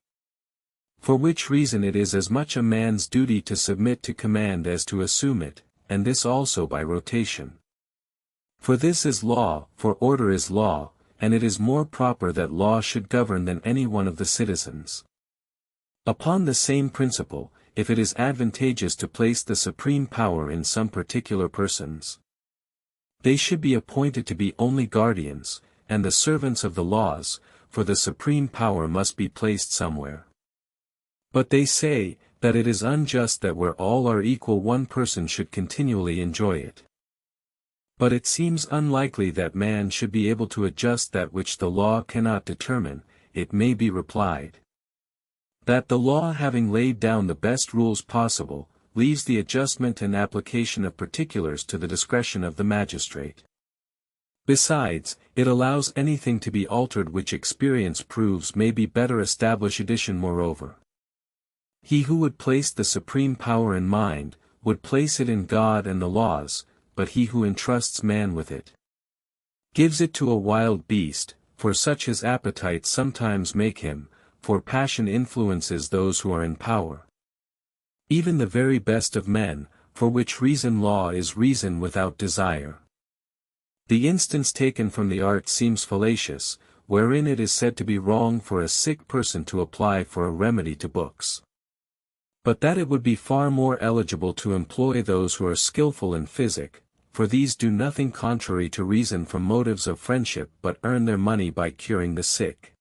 For which reason it is as much a man's duty to submit to command as to assume it, and this also by rotation. For this is law, for order is law, and it is more proper that law should govern than any one of the citizens. Upon the same principle, if it is advantageous to place the supreme power in some particular persons, they should be appointed to be only guardians, and the servants of the laws, for the supreme power must be placed somewhere. But they say, that it is unjust that where all are equal one person should continually enjoy it. But it seems unlikely that man should be able to adjust that which the law cannot determine. It may be replied, that the law having laid down the best rules possible, leaves the adjustment and application of particulars to the discretion of the magistrate. Besides, it allows anything to be altered which experience proves may be better established. Addition moreover, he who would place the supreme power in mind, would place it in God and the laws, but he who entrusts man with it, gives it to a wild beast, for such his appetites sometimes make him, for passion influences those who are in power. Even the very best of men, for which reason law is reason without desire. The instance taken from the art seems fallacious, wherein it is said to be wrong for a sick person to apply for a remedy to books. But that it would be far more eligible to employ those who are skillful in physic, for these do nothing contrary to reason from motives of friendship but earn their money by curing the sick.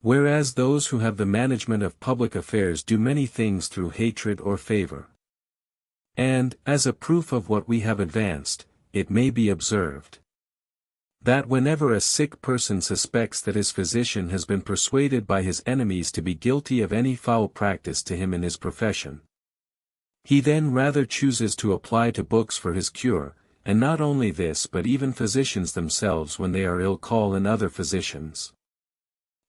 Whereas those who have the management of public affairs do many things through hatred or favor. And, as a proof of what we have advanced, it may be observed that whenever a sick person suspects that his physician has been persuaded by his enemies to be guilty of any foul practice to him in his profession, he then rather chooses to apply to books for his cure, and not only this but even physicians themselves when they are ill call in other physicians.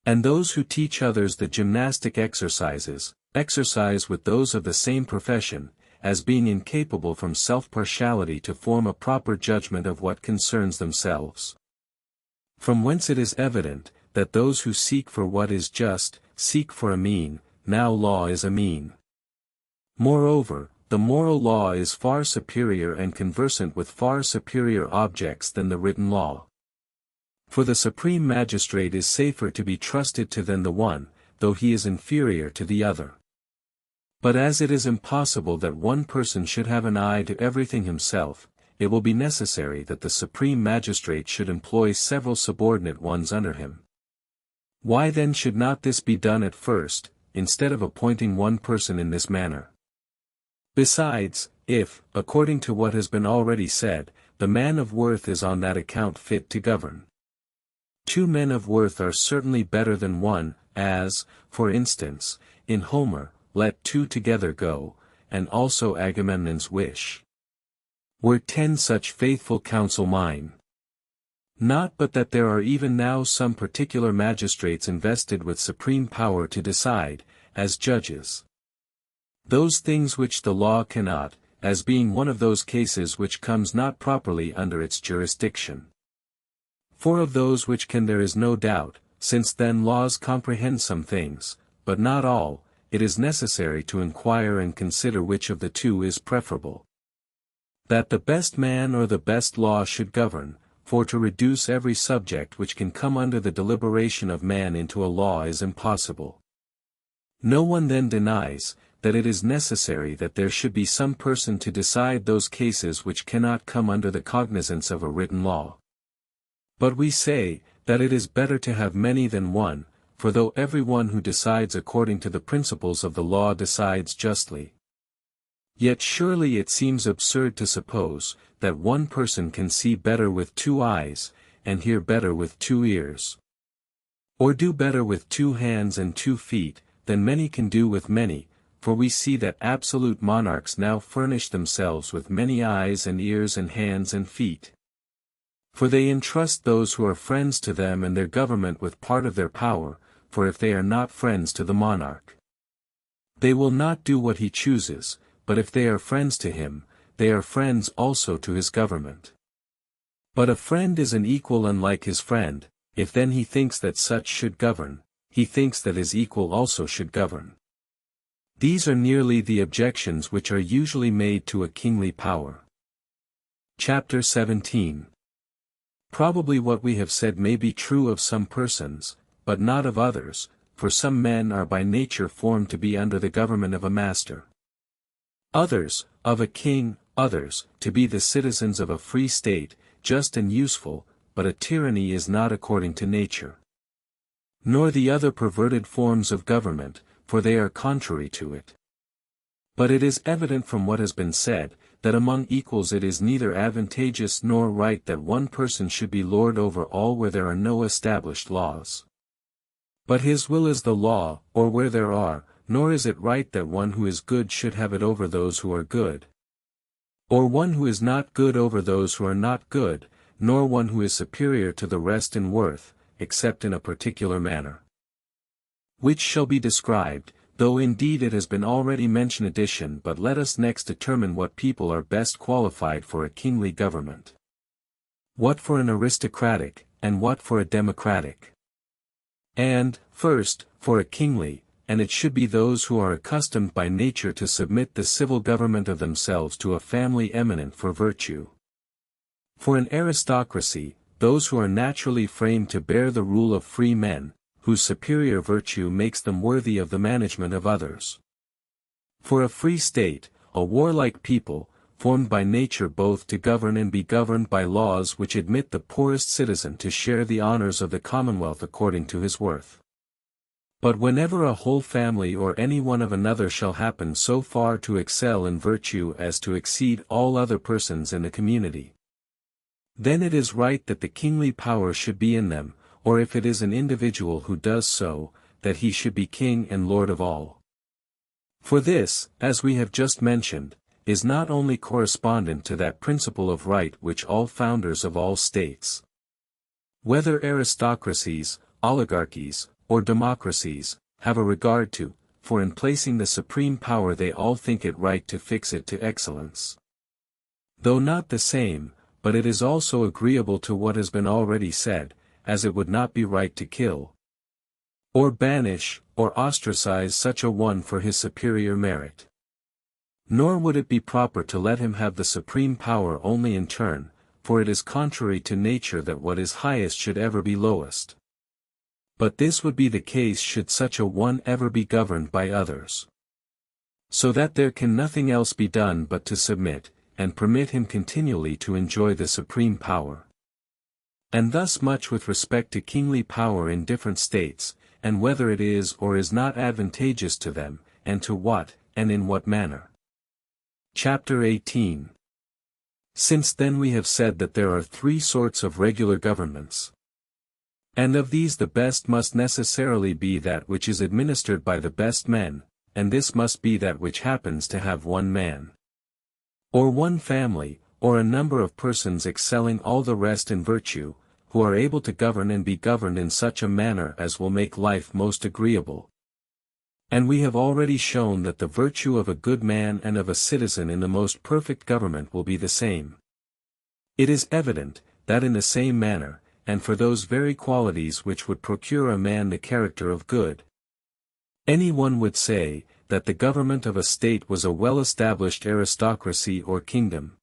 And those who teach others the gymnastic exercises, exercise with those of the same profession, as being incapable from self-partiality to form a proper judgment of what concerns themselves. From whence it is evident, that those who seek for what is just, seek for a mean, now law is a mean. Moreover, the moral law is far superior and conversant with far superior objects than the written law. For the supreme magistrate is safer to be trusted to than the one, though he is inferior to the other. But as it is impossible that one person should have an eye to everything himself, it will be necessary that the supreme magistrate should employ several subordinate ones under him. Why then should not this be done at first, instead of appointing one person in this manner? Besides, if, according to what has been already said, the man of worth is on that account fit to govern, 2 men of worth are certainly better than one, as, for instance, in Homer, let 2 together go, and also Agamemnon's wish. Were 10 such faithful counsel mine. Not but that there are even now some particular magistrates invested with supreme power to decide, as judges, those things which the law cannot, as being one of those cases which comes not properly under its jurisdiction. For of those which can there is no doubt, since then laws comprehend some things, but not all, it is necessary to inquire and consider which of the two is preferable. That the best man or the best law should govern, for to reduce every subject which can come under the deliberation of man into a law is impossible. No one then denies, that it is necessary that there should be some person to decide those cases which cannot come under the cognizance of a written law. But we say, that it is better to have many than one, for though every one who decides according to the principles of the law decides justly, yet surely it seems absurd to suppose, that one person can see better with 2 eyes, and hear better with 2 ears, or do better with 2 hands and 2 feet, than many can do with many, for we see that absolute monarchs now furnish themselves with many eyes and ears and hands and feet. For they entrust those who are friends to them and their government with part of their power, for if they are not friends to the monarch, they will not do what he chooses, but if they are friends to him, they are friends also to his government. But a friend is an equal unlike his friend, if then he thinks that such should govern, he thinks that his equal also should govern. These are nearly the objections which are usually made to a kingly power. Chapter 17. Probably what we have said may be true of some persons, but not of others, for some men are by nature formed to be under the government of a master, others, of a king, others, to be the citizens of a free state, just and useful, but a tyranny is not according to nature. Nor the other perverted forms of government, for they are contrary to it. But it is evident from what has been said, that among equals it is neither advantageous nor right that one person should be lord over all where there are no established laws. But his will is the law, or where there are, nor is it right that one who is good should have it over those who are good, or one who is not good over those who are not good, nor one who is superior to the rest in worth, except in a particular manner, which shall be described, though indeed it has been already mentioned addition. But let us next determine what people are best qualified for a kingly government, what for an aristocratic, and what for a democratic. And, first, for a kingly, and it should be those who are accustomed by nature to submit the civil government of themselves to a family eminent for virtue. For an aristocracy, those who are naturally framed to bear the rule of free men, whose superior virtue makes them worthy of the management of others. For a free state, a warlike people, formed by nature both to govern and be governed by laws which admit the poorest citizen to share the honors of the commonwealth according to his worth. But whenever a whole family or any one of another shall happen so far to excel in virtue as to exceed all other persons in the community, then it is right that the kingly power should be in them, or if it is an individual who does so, that he should be king and lord of all. For this, as we have just mentioned, is not only correspondent to that principle of right which all founders of all states, whether aristocracies, oligarchies, or democracies, have a regard to, for in placing the supreme power they all think it right to fix it to excellence. Though not the same, but it is also agreeable to what has been already said, as it would not be right to kill, or banish, or ostracize such a one for his superior merit. Nor would it be proper to let him have the supreme power only in turn, for it is contrary to nature that what is highest should ever be lowest. But this would be the case should such a one ever be governed by others. So that there can nothing else be done but to submit, and permit him continually to enjoy the supreme power. And thus much with respect to kingly power in different states, and whether it is or is not advantageous to them, and to what, and in what manner. Chapter 18. Since then we have said that there are three sorts of regular governments. And of these the best must necessarily be that which is administered by the best men, and this must be that which happens to have one man, or one family, or a number of persons excelling all the rest in virtue, who are able to govern and be governed in such a manner as will make life most agreeable. And we have already shown that the virtue of a good man and of a citizen in the most perfect government will be the same. It is evident, that in the same manner, and for those very qualities which would procure a man the character of good, any one would say, that the government of a state was a well-established aristocracy or kingdom.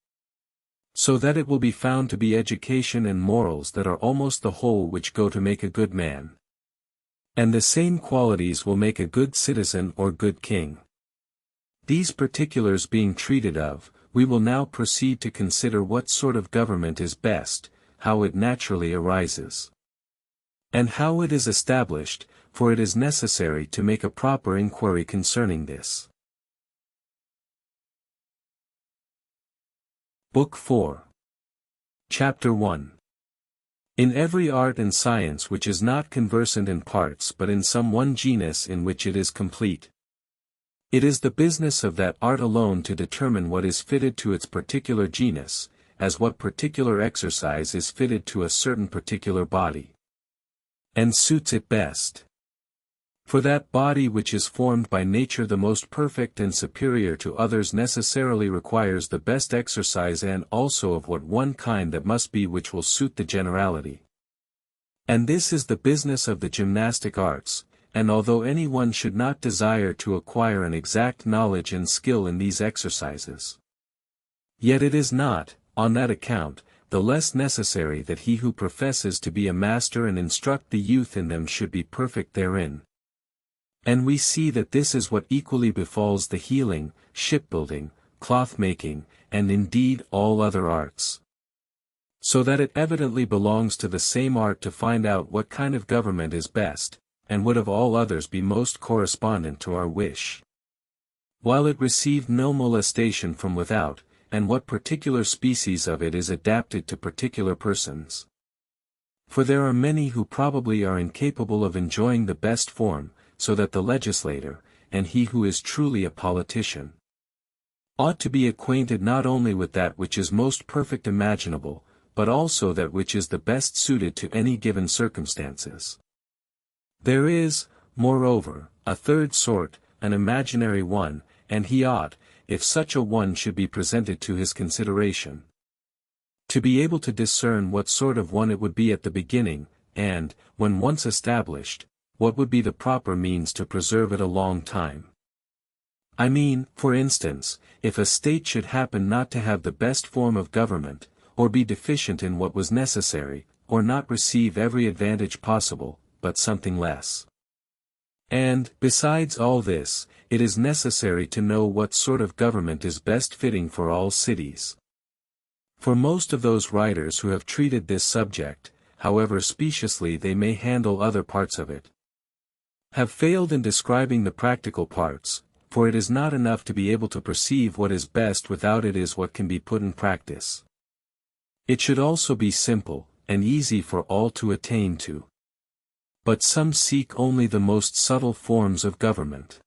So that it will be found to be education and morals that are almost the whole which go to make a good man. And the same qualities will make a good citizen or good king. These particulars being treated of, we will now proceed to consider what sort of government is best, how it naturally arises, and how it is established, for it is necessary to make a proper inquiry concerning this. Book 4. Chapter 1. In every art and science which is not conversant in parts but in some one genus in which it is complete, it is the business of that art alone to determine what is fitted to its particular genus, as what particular exercise is fitted to a certain particular body, and suits it best. For that body which is formed by nature the most perfect and superior to others necessarily requires the best exercise and also of what one kind that must be which will suit the generality. And this is the business of the gymnastic arts, and although any one should not desire to acquire an exact knowledge and skill in these exercises, yet it is not, on that account, the less necessary that he who professes to be a master and instruct the youth in them should be perfect therein. And we see that this is what equally befalls the healing, shipbuilding, cloth-making, and indeed all other arts. So that it evidently belongs to the same art to find out what kind of government is best, and would of all others be most correspondent to our wish, while it received no molestation from without, and what particular species of it is adapted to particular persons. For there are many who probably are incapable of enjoying the best form, so that the legislator, and he who is truly a politician, ought to be acquainted not only with that which is most perfect imaginable, but also that which is the best suited to any given circumstances. There is, moreover, a third sort, an imaginary one, and he ought, if such a one should be presented to his consideration, to be able to discern what sort of one it would be at the beginning, and, when once established, what would be the proper means to preserve it a long time. I mean, for instance, if a state should happen not to have the best form of government, or be deficient in what was necessary, or not receive every advantage possible, but something less. And, besides all this, it is necessary to know what sort of government is best fitting for all cities. For most of those writers who have treated this subject, however speciously they may handle other parts of it, have failed in describing the practical parts, for it is not enough to be able to perceive what is best without it is what can be put in practice. It should also be simple, and easy for all to attain to. But some seek only the most subtle forms of government.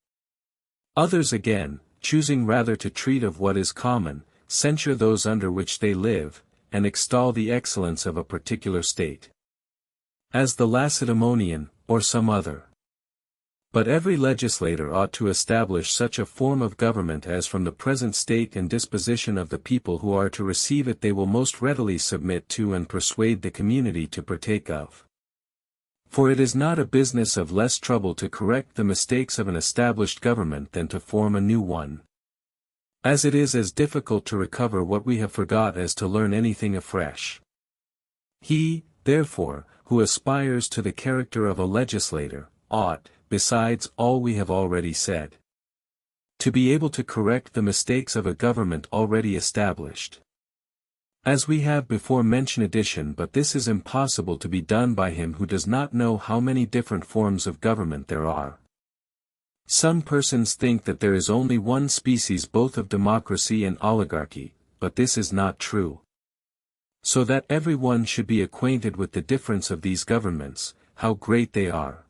Others again, choosing rather to treat of what is common, censure those under which they live, and extol the excellence of a particular state, as the Lacedaemonian, or some other. But every legislator ought to establish such a form of government as from the present state and disposition of the people who are to receive it they will most readily submit to and persuade the community to partake of. For it is not a business of less trouble to correct the mistakes of an established government than to form a new one. As it is as difficult to recover what we have forgot as to learn anything afresh. He, therefore, who aspires to the character of a legislator, ought, besides all we have already said, to be able to correct the mistakes of a government already established. As we have before mentioned addition, but this is impossible to be done by him who does not know how many different forms of government there are. Some persons think that there is only one species both of democracy and oligarchy, but this is not true. So that every one should be acquainted with the difference of these governments, how great they are,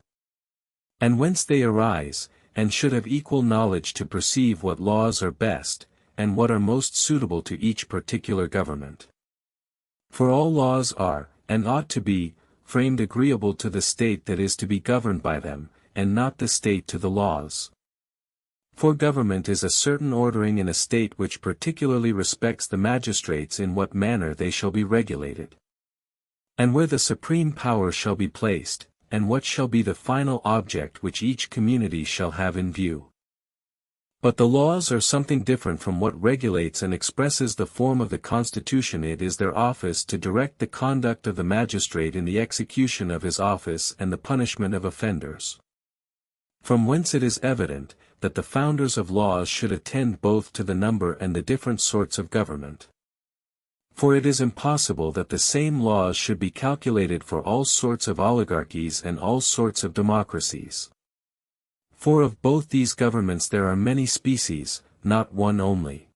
and whence they arise, and should have equal knowledge to perceive what laws are best, and what are most suitable to each particular government. For all laws are, and ought to be, framed agreeable to the state that is to be governed by them, and not the state to the laws. For government is a certain ordering in a state which particularly respects the magistrates in what manner they shall be regulated, and where the supreme power shall be placed, and what shall be the final object which each community shall have in view. But the laws are something different from what regulates and expresses the form of the constitution. It is their office to direct the conduct of the magistrate in the execution of his office and the punishment of offenders. From whence it is evident, that the founders of laws should attend both to the number and the different sorts of government. For it is impossible that the same laws should be calculated for all sorts of oligarchies and all sorts of democracies. For of both these governments there are many species, not one only.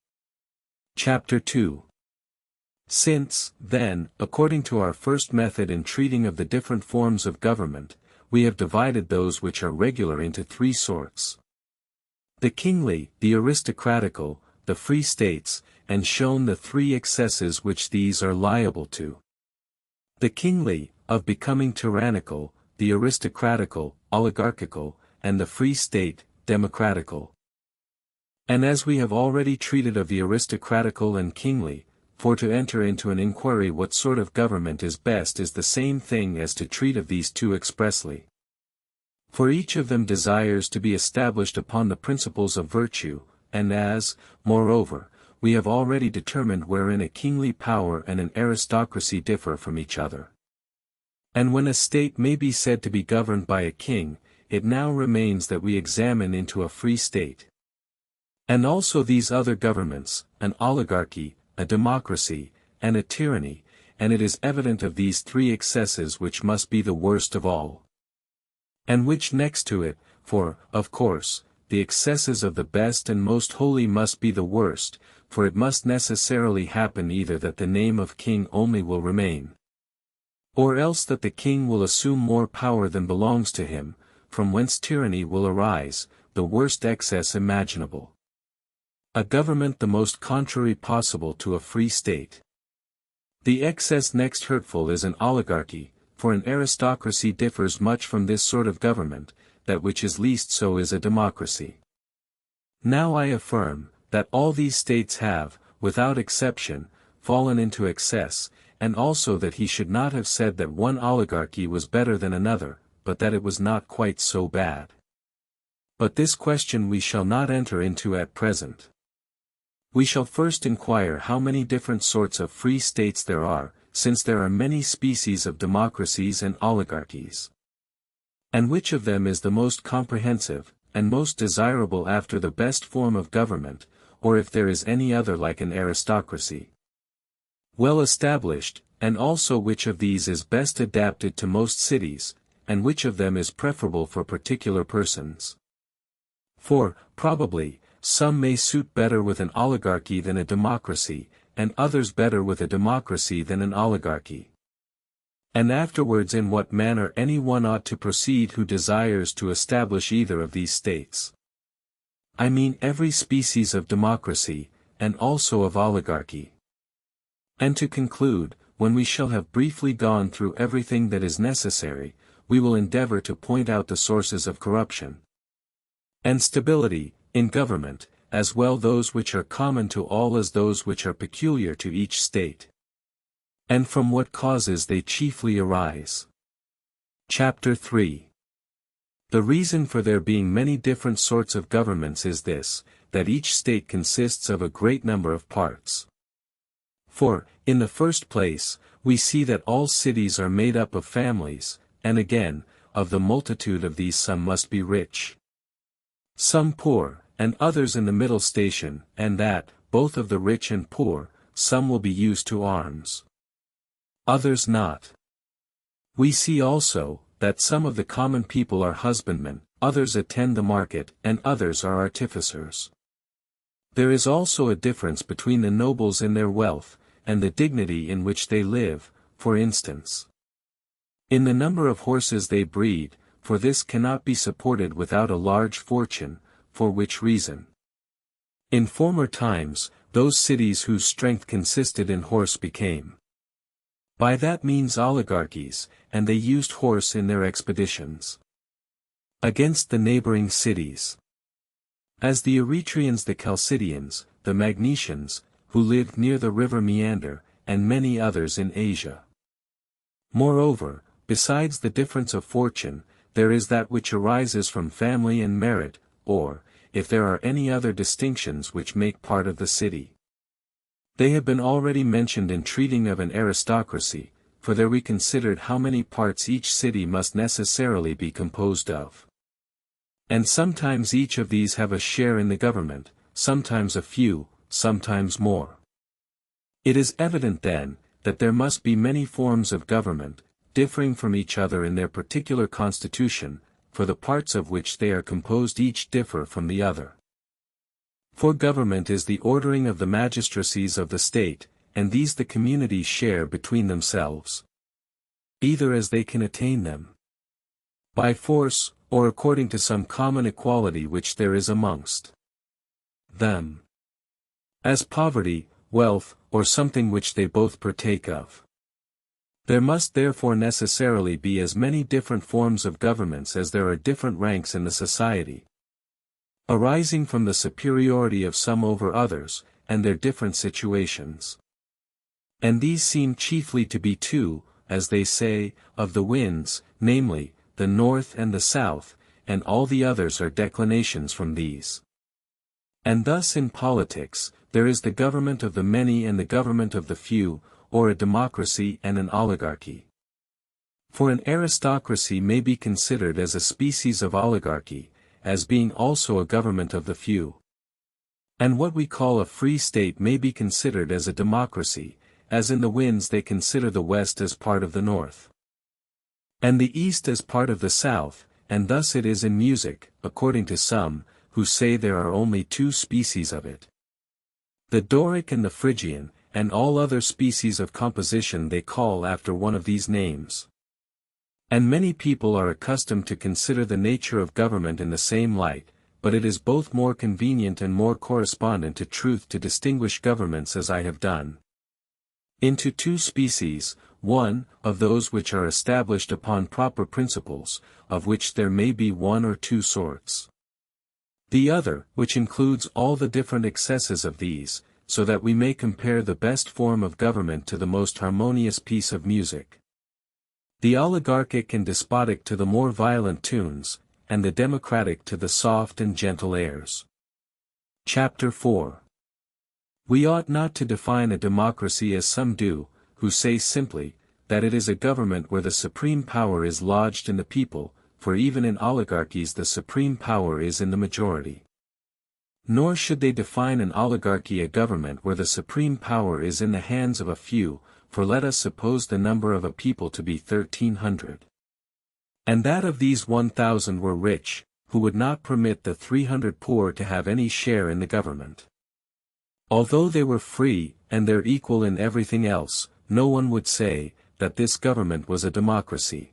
Chapter 2. Since, then, according to our first method in treating of the different forms of government, we have divided those which are regular into three sorts: the kingly, the aristocratical, the free states, and shown the three excesses which these are liable to. The kingly, of becoming tyrannical, the aristocratical, oligarchical, and the free state, democratical. And as we have already treated of the aristocratical and kingly, for to enter into an inquiry what sort of government is best is the same thing as to treat of these two expressly. For each of them desires to be established upon the principles of virtue, and as, moreover, we have already determined wherein a kingly power and an aristocracy differ from each other. And when a state may be said to be governed by a king, it now remains that we examine into a free state. And also these other governments, an oligarchy, a democracy, and a tyranny, and it is evident of these three excesses which must be the worst of all. And which next to it, for, of course, the excesses of the best and most holy must be the worst, for it must necessarily happen either that the name of king only will remain, or else that the king will assume more power than belongs to him, from whence tyranny will arise, the worst excess imaginable. A government the most contrary possible to a free state. The excess next hurtful is an oligarchy, for an aristocracy differs much from this sort of government, that which is least so is a democracy. Now I affirm, that all these states have, without exception, fallen into excess, and also that he should not have said that one oligarchy was better than another, but that it was not quite so bad. But this question we shall not enter into at present. We shall first inquire how many different sorts of free states there are, since there are many species of democracies and oligarchies. And which of them is the most comprehensive, and most desirable after the best form of government, or if there is any other like an aristocracy, well established, and also which of these is best adapted to most cities, and which of them is preferable for particular persons. For, probably, some may suit better with an oligarchy than a democracy, and others better with a democracy than an oligarchy. And afterwards in what manner any one ought to proceed who desires to establish either of these states. I mean every species of democracy, and also of oligarchy. And to conclude, when we shall have briefly gone through everything that is necessary, we will endeavor to point out the sources of corruption, and stability, in government, as well those which are common to all as those which are peculiar to each state. And from what causes they chiefly arise. Chapter 3. The reason for there being many different sorts of governments is this, that each state consists of a great number of parts. For, in the first place, we see that all cities are made up of families, and again, of the multitude of these some must be rich, some poor, and others in the middle station, and that, both of the rich and poor, some will be used to arms, others not. We see also, that some of the common people are husbandmen, others attend the market, and others are artificers. There is also a difference between the nobles in their wealth, and the dignity in which they live, for instance, in the number of horses they breed, for this cannot be supported without a large fortune, for which reason, in former times, those cities whose strength consisted in horse became by that means oligarchies, and they used horse in their expeditions against the neighboring cities. As the Eretrians, the Chalcidians, the Magnesians, who lived near the river Meander, and many others in Asia. Moreover, besides the difference of fortune, there is that which arises from family and merit, or, if there are any other distinctions which make part of the city. They have been already mentioned in treating of an aristocracy, for there we considered how many parts each city must necessarily be composed of. And sometimes each of these have a share in the government, sometimes a few, sometimes more. It is evident then, that there must be many forms of government, differing from each other in their particular constitution, for the parts of which they are composed each differ from the other. For government is the ordering of the magistracies of the state, and these the communities share between themselves, either as they can attain them, by force, or according to some common equality which there is amongst them, as poverty, wealth, or something which they both partake of. There must therefore necessarily be as many different forms of governments as there are different ranks in the society, arising from the superiority of some over others, and their different situations. And these seem chiefly to be two, as they say, of the winds, namely, the north and the south, and all the others are declinations from these. And thus in politics, there is the government of the many and the government of the few, or a democracy and an oligarchy. For an aristocracy may be considered as a species of oligarchy, as being also a government of the few. And what we call a free state may be considered as a democracy, as in the winds they consider the west as part of the north, and the east as part of the south, and thus it is in music, according to some, who say there are only two species of it, the Doric and the Phrygian, and all other species of composition they call after one of these names. And many people are accustomed to consider the nature of government in the same light, but it is both more convenient and more correspondent to truth to distinguish governments as I have done, into two species, one, of those which are established upon proper principles, of which there may be one or two sorts. The other, which includes all the different excesses of these, so that we may compare the best form of government to the most harmonious piece of music. The oligarchic and despotic to the more violent tunes, and the democratic to the soft and gentle airs. Chapter 4. We ought not to define a democracy as some do, who say simply, that it is a government where the supreme power is lodged in the people, for even in oligarchies the supreme power is in the majority. Nor should they define an oligarchy a government where the supreme power is in the hands of a few, for let us suppose the number of a people to be 1,300. And that of these 1,000 were rich, who would not permit the 300 poor to have any share in the government. Although they were free, and their equal in everything else, no one would say, that this government was a democracy.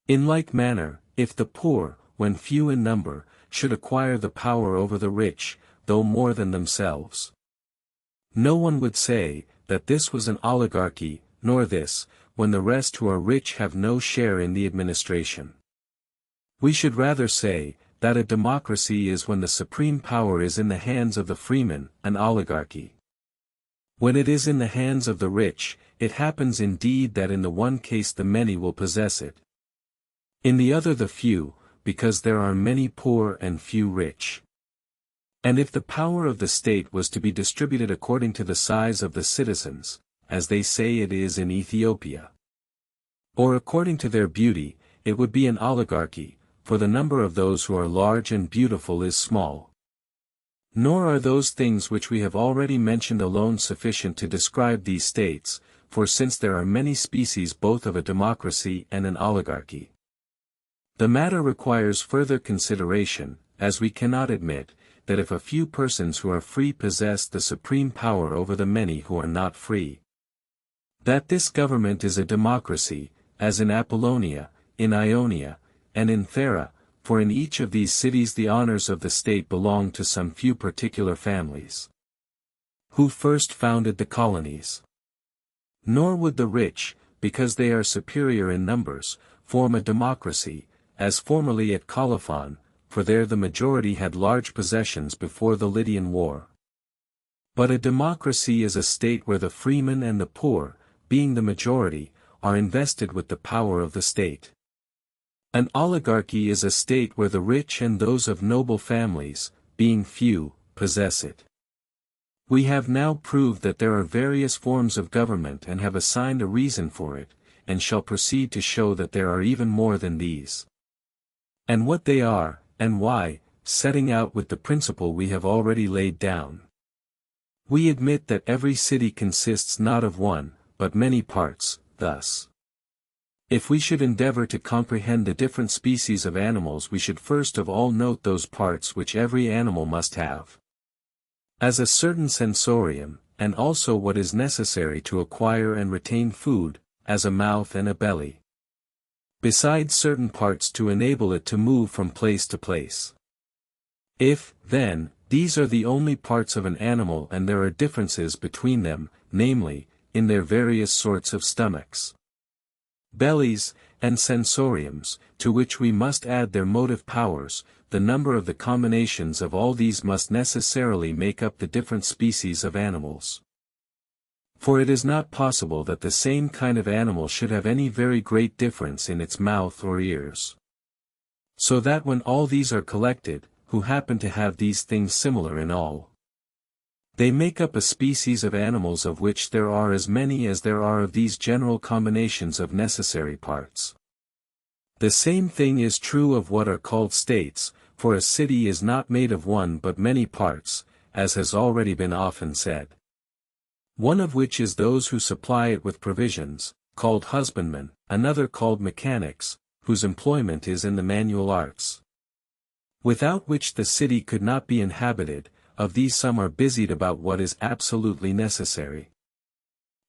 In like manner, if the poor, when few in number, should acquire the power over the rich, though more than themselves, no one would say, that this was an oligarchy, nor this, when the rest who are rich have no share in the administration. We should rather say, that a democracy is when the supreme power is in the hands of the freeman, an oligarchy. When it is in the hands of the rich, it happens indeed that in the one case the many will possess it. In the other the few, because there are many poor and few rich. And if the power of the state was to be distributed according to the size of the citizens, as they say it is in Ethiopia, or according to their beauty, it would be an oligarchy, for the number of those who are large and beautiful is small. Nor are those things which we have already mentioned alone sufficient to describe these states, for since there are many species both of a democracy and an oligarchy, the matter requires further consideration, as we cannot admit, that if a few persons who are free possess the supreme power over the many who are not free, that this government is a democracy, as in Apollonia, in Ionia, and in Thera, for in each of these cities the honors of the state belong to some few particular families, who first founded the colonies. Nor would the rich, because they are superior in numbers, form a democracy, as formerly at Colophon, for there the majority had large possessions before the Lydian War. But a democracy is a state where the freemen and the poor, being the majority, are invested with the power of the state. An oligarchy is a state where the rich and those of noble families, being few, possess it. We have now proved that there are various forms of government and have assigned a reason for it, and shall proceed to show that there are even more than these. And what they are, and why, setting out with the principle we have already laid down. We admit that every city consists not of one, but many parts, thus. If we should endeavor to comprehend the different species of animals we should first of all note those parts which every animal must have, as a certain sensorium, and also what is necessary to acquire and retain food, as a mouth and a belly. Besides certain parts to enable it to move from place to place. If, then, these are the only parts of an animal and there are differences between them, namely, in their various sorts of stomachs, bellies, and sensoriums, to which we must add their motive powers, the number of the combinations of all these must necessarily make up the different species of animals. For it is not possible that the same kind of animal should have any very great difference in its mouth or ears. So that when all these are collected, who happen to have these things similar in all, they make up a species of animals of which there are as many as there are of these general combinations of necessary parts. The same thing is true of what are called states, for a city is not made of one but many parts, as has already been often said. One of which is those who supply it with provisions, called husbandmen, another called mechanics, whose employment is in the manual arts, without which the city could not be inhabited. Of these some are busied about what is absolutely necessary.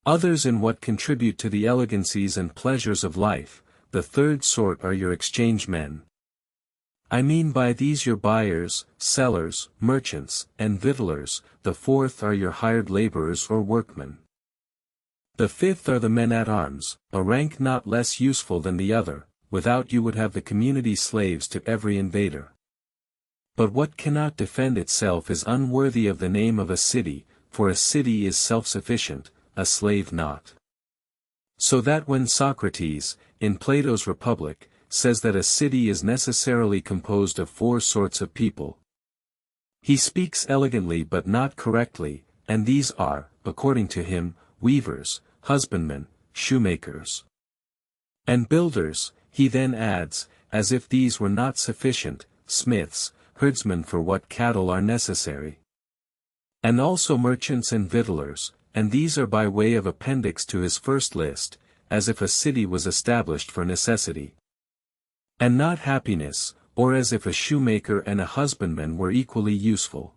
Others in what contribute to the elegancies and pleasures of life. The third sort are your exchange men. I mean by these your buyers, sellers, merchants, and victuallers. The fourth are your hired laborers or workmen. The fifth are the men at arms, a rank not less useful than the other. Without you would have the community slaves to every invader. But what cannot defend itself is unworthy of the name of a city, for a city is self-sufficient, a slave not. So that when Socrates, in Plato's Republic, says that a city is necessarily composed of 4 sorts of people, he speaks elegantly but not correctly, and these are, according to him, weavers, husbandmen, shoemakers, and builders. He then adds, as if these were not sufficient, smiths, herdsmen for what cattle are necessary, and also merchants and victuallers, and these are by way of appendix to his first list, as if a city was established for necessity, and not happiness, or as if a shoemaker and a husbandman were equally useful.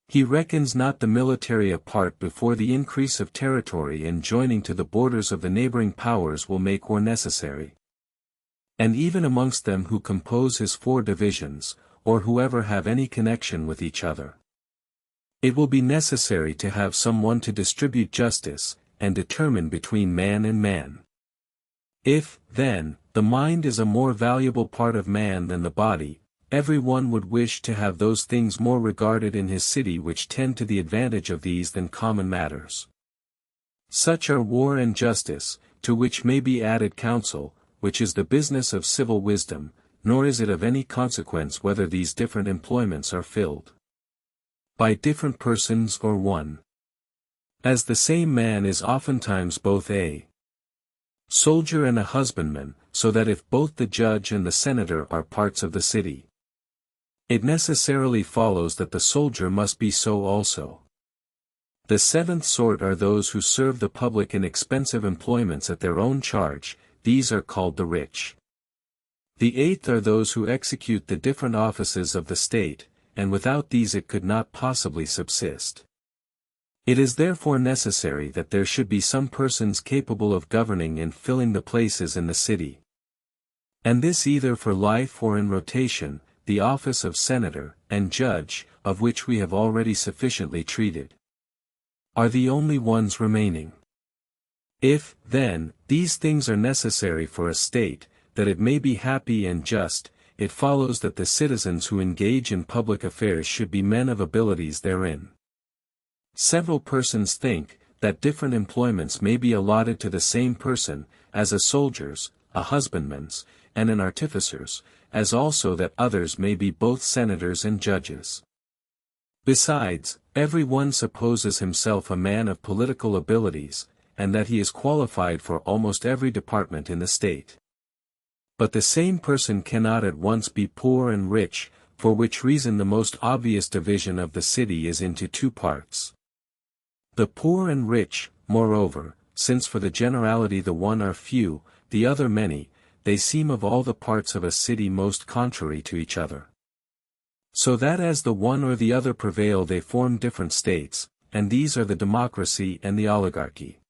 He reckons not the military apart before the increase of territory and joining to the borders of the neighboring powers will make war necessary. And even amongst them who compose his 4 divisions, or whoever have any connection with each other, it will be necessary to have some one to distribute justice, and determine between man and man. If, then, the mind is a more valuable part of man than the body, every one would wish to have those things more regarded in his city which tend to the advantage of these than common matters. Such are war and justice, to which may be added counsel, which is the business of civil wisdom, nor is it of any consequence whether these different employments are filled by different persons or one. As the same man is oftentimes both a soldier and a husbandman, so that if both the judge and the senator are parts of the city, it necessarily follows that the soldier must be so also. The seventh sort are those who serve the public in expensive employments at their own charge, these are called the rich. The eighth are those who execute the different offices of the state, and without these it could not possibly subsist. It is therefore necessary that there should be some persons capable of governing and filling the places in the city. And this either for life or in rotation, the office of senator and judge, of which we have already sufficiently treated, are the only ones remaining. If, then, these things are necessary for a state, that it may be happy and just, it follows that the citizens who engage in public affairs should be men of abilities therein. Several persons think, that different employments may be allotted to the same person, as a soldier's, a husbandman's, and an artificer's, as also that others may be both senators and judges. Besides, every one supposes himself a man of political abilities, and that he is qualified for almost every department in the state. But the same person cannot at once be poor and rich, for which reason the most obvious division of the city is into two parts. The poor and rich, moreover, since for the generality the one are few, the other many, they seem of all the parts of a city most contrary to each other. So that as the one or the other prevail they form different states, and these are the democracy and the oligarchy.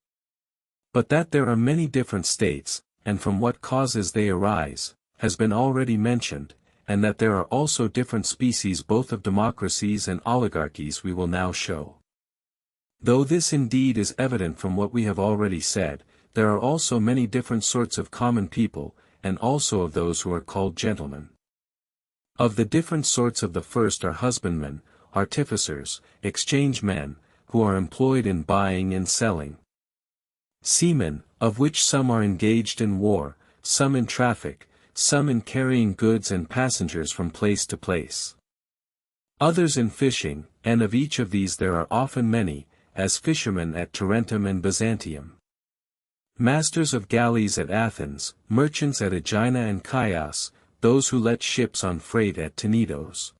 But that there are many different states, and from what causes they arise, has been already mentioned, and that there are also different species both of democracies and oligarchies we will now show. Though this indeed is evident from what we have already said, there are also many different sorts of common people, and also of those who are called gentlemen. Of the different sorts of the first are husbandmen, artificers, exchange men, who are employed in buying and selling. Seamen, of which some are engaged in war, some in traffic, some in carrying goods and passengers from place to place. Others in fishing, and of each of these there are often many, as fishermen at Tarentum and Byzantium. Masters of galleys at Athens, merchants at Aegina and Chios, those who let ships on freight at Tenedos.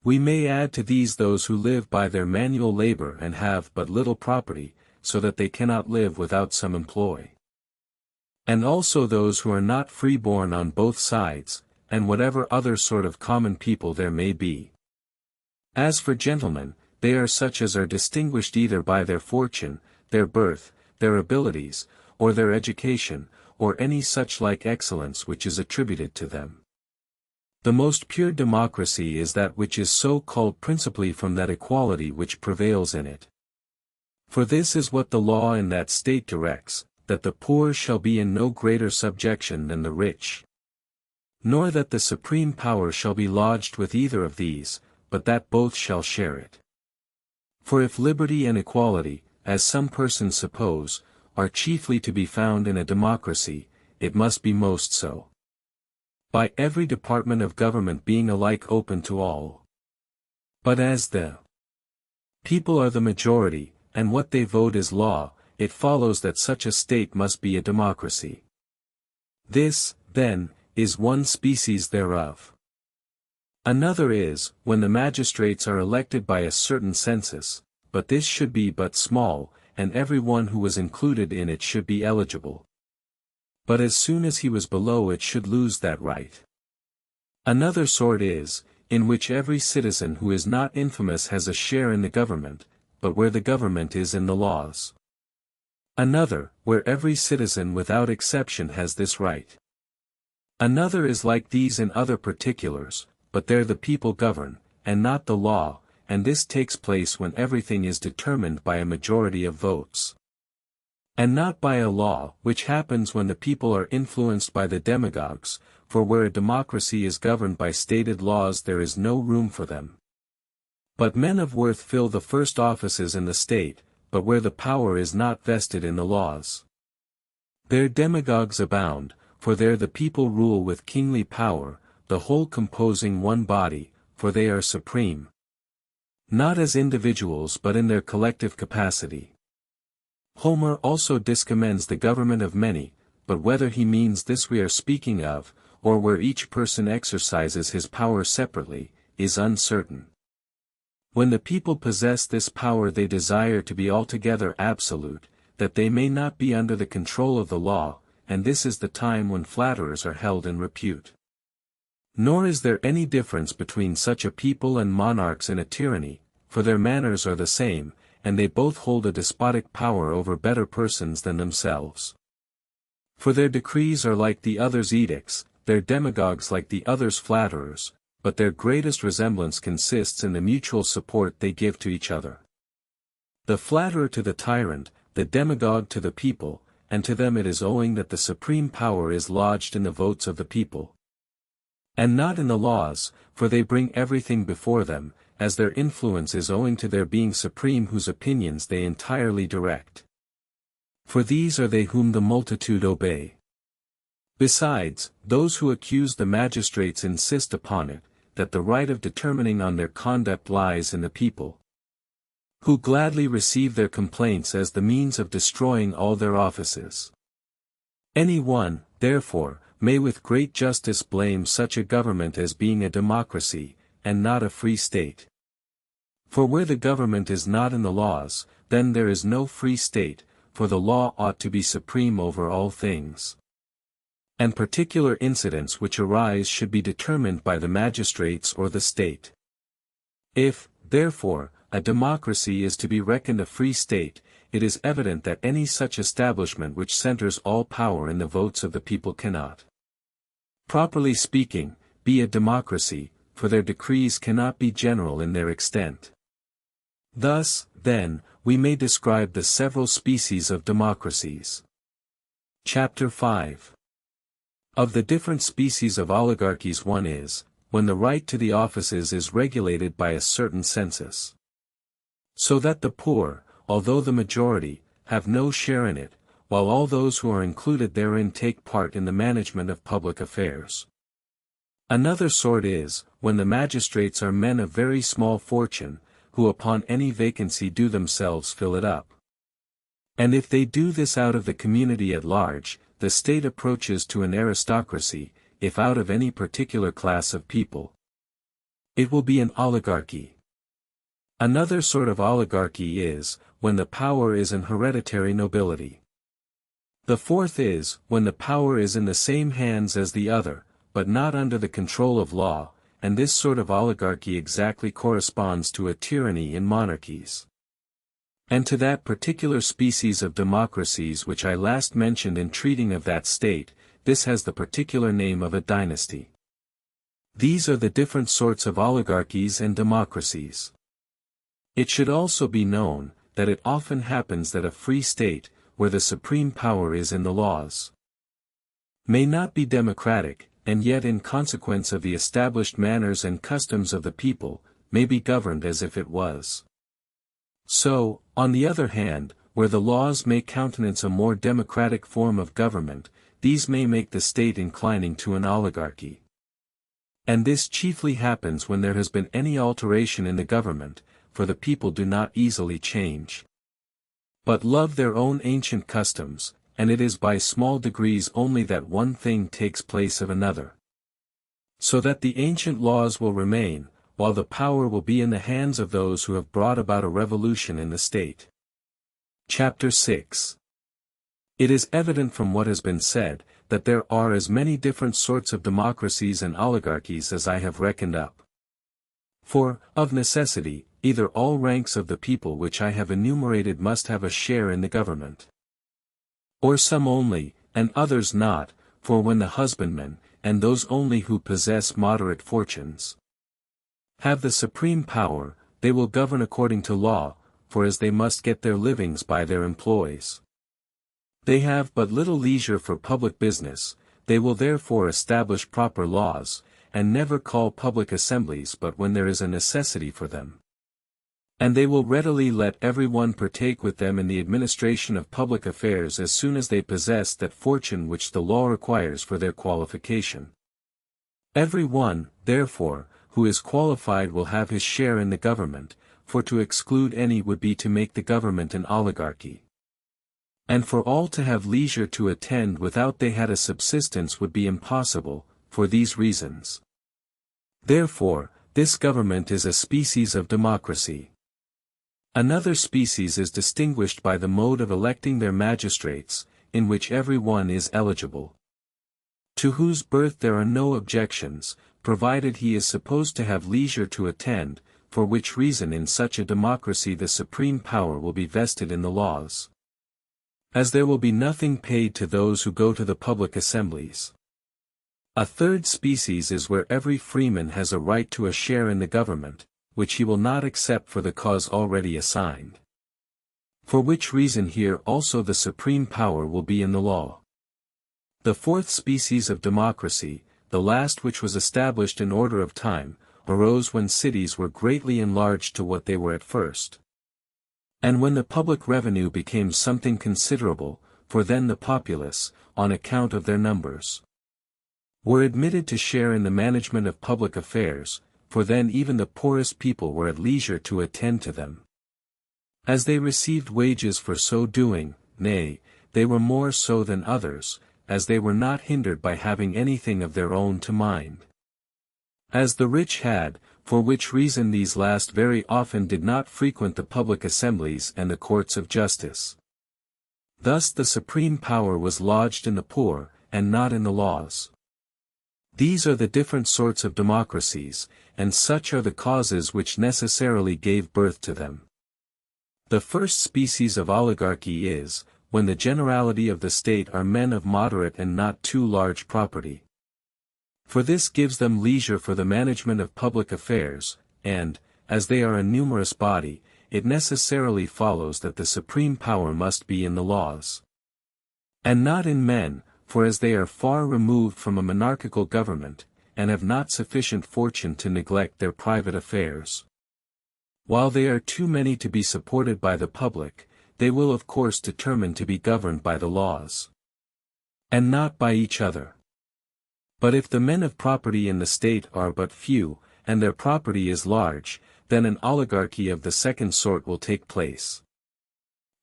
We may add to these those who live by their manual labor and have but little property, so that they cannot live without some employ. And also those who are not free-born on both sides, and whatever other sort of common people there may be. As for gentlemen, they are such as are distinguished either by their fortune, their birth, their abilities, or their education, or any such like excellence which is attributed to them. The most pure democracy is that which is so called principally from that equality which prevails in it. For this is what the law in that state directs, that the poor shall be in no greater subjection than the rich. Nor that the supreme power shall be lodged with either of these, but that both shall share it. For if liberty and equality, as some persons suppose, are chiefly to be found in a democracy, it must be most so. By every department of government being alike open to all. But as the people are the majority, and what they vote is law, it follows that such a state must be a democracy. This, then, is one species thereof. Another is, when the magistrates are elected by a certain census, but this should be but small, and every one who was included in it should be eligible. But as soon as he was below it should lose that right. Another sort is, in which every citizen who is not infamous has a share in the government, but where the government is in the laws. Another, where every citizen without exception has this right. Another is like these in other particulars, but there the people govern, and not the law, and this takes place when everything is determined by a majority of votes. And not by a law, which happens when the people are influenced by the demagogues, for where a democracy is governed by stated laws there is no room for them. But men of worth fill the first offices in the state, but where the power is not vested in the laws. There demagogues abound, for there the people rule with kingly power, the whole composing one body, for they are supreme. Not as individuals but in their collective capacity. Homer also discommends the government of many, but whether he means this we are speaking of, or where each person exercises his power separately, is uncertain. When the people possess this power they desire to be altogether absolute, that they may not be under the control of the law, and this is the time when flatterers are held in repute. Nor is there any difference between such a people and monarchs in a tyranny, for their manners are the same, and they both hold a despotic power over better persons than themselves. For their decrees are like the others' edicts, their demagogues like the others' flatterers, but their greatest resemblance consists in the mutual support they give to each other. The flatterer to the tyrant, the demagogue to the people, and to them it is owing that the supreme power is lodged in the votes of the people, and not in the laws, for they bring everything before them, as their influence is owing to their being supreme whose opinions they entirely direct. For these are they whom the multitude obey. Besides, those who accuse the magistrates insist upon it, that the right of determining on their conduct lies in the people, who gladly receive their complaints as the means of destroying all their offices. Any one, therefore, may with great justice blame such a government as being a democracy, and not a free state. For where the government is not in the laws, then there is no free state, for the law ought to be supreme over all things. And particular incidents which arise should be determined by the magistrates or the state. If, therefore, a democracy is to be reckoned a free state, it is evident that any such establishment which centers all power in the votes of the people cannot, properly speaking, be a democracy, for their decrees cannot be general in their extent. Thus, then, we may describe the several species of democracies. Chapter 5. Of the different species of oligarchies one is, when the right to the offices is regulated by a certain census, so that the poor, although the majority, have no share in it, while all those who are included therein take part in the management of public affairs. Another sort is, when the magistrates are men of very small fortune, who upon any vacancy do themselves fill it up. And if they do this out of the community at large, the state approaches to an aristocracy; if out of any particular class of people, it will be an oligarchy. Another sort of oligarchy is, when the power is an hereditary nobility. The fourth is, when the power is in the same hands as the other, but not under the control of law, and this sort of oligarchy exactly corresponds to a tyranny in monarchies. And to that particular species of democracies which I last mentioned in treating of that state, this has the particular name of a dynasty. These are the different sorts of oligarchies and democracies. It should also be known, that it often happens that a free state, where the supreme power is in the laws, may not be democratic, and yet in consequence of the established manners and customs of the people, may be governed as if it was. So, on the other hand, where the laws may countenance a more democratic form of government, these may make the state inclining to an oligarchy. And this chiefly happens when there has been any alteration in the government, for the people do not easily change, but love their own ancient customs, and it is by small degrees only that one thing takes place of another, so that the ancient laws will remain, while the power will be in the hands of those who have brought about a revolution in the state. Chapter 6. It is evident from what has been said, that there are as many different sorts of democracies and oligarchies as I have reckoned up. For, of necessity, either all ranks of the people which I have enumerated must have a share in the government, or some only, and others not, for when the husbandmen, and those only who possess moderate fortunes, have the supreme power, they will govern according to law, for as they must get their livings by their employs, they have but little leisure for public business, They will therefore establish proper laws, and never call public assemblies but when there is a necessity for them. And they will readily let every one partake with them in the administration of public affairs as soon as they possess that fortune which the law requires for their qualification. Every one, therefore, who is qualified will have his share in the government, for to exclude any would be to make the government an oligarchy. And for all to have leisure to attend without they had a subsistence would be impossible, for these reasons. Therefore, this government is a species of democracy. Another species is distinguished by the mode of electing their magistrates, in which every one is eligible, to whose birth there are no objections, provided he is supposed to have leisure to attend, for which reason in such a democracy the supreme power will be vested in the laws. As there will be nothing paid to those who go to the public assemblies. A third species is where every freeman has a right to a share in the government, which he will not accept for the cause already assigned. For which reason here also the supreme power will be in the law. The fourth species of democracy, the last which was established in order of time, arose when cities were greatly enlarged to what they were at first. And when the public revenue became something considerable, for then the populace, on account of their numbers, were admitted to share in the management of public affairs, for then even the poorest people were at leisure to attend to them. As they received wages for so doing, nay, they were more so than others, as they were not hindered by having anything of their own to mind, as the rich had, for which reason these last very often did not frequent the public assemblies and the courts of justice. Thus the supreme power was lodged in the poor, and not in the laws. These are the different sorts of democracies, and such are the causes which necessarily gave birth to them. The first species of oligarchy is, when the generality of the state are men of moderate and not too large property. For this gives them leisure for the management of public affairs, and, as they are a numerous body, it necessarily follows that the supreme power must be in the laws, and not in men, for as they are far removed from a monarchical government, and have not sufficient fortune to neglect their private affairs, while they are too many to be supported by the public, they will of course determine to be governed by the laws, and not by each other. But if the men of property in the state are but few, and their property is large, then an oligarchy of the second sort will take place.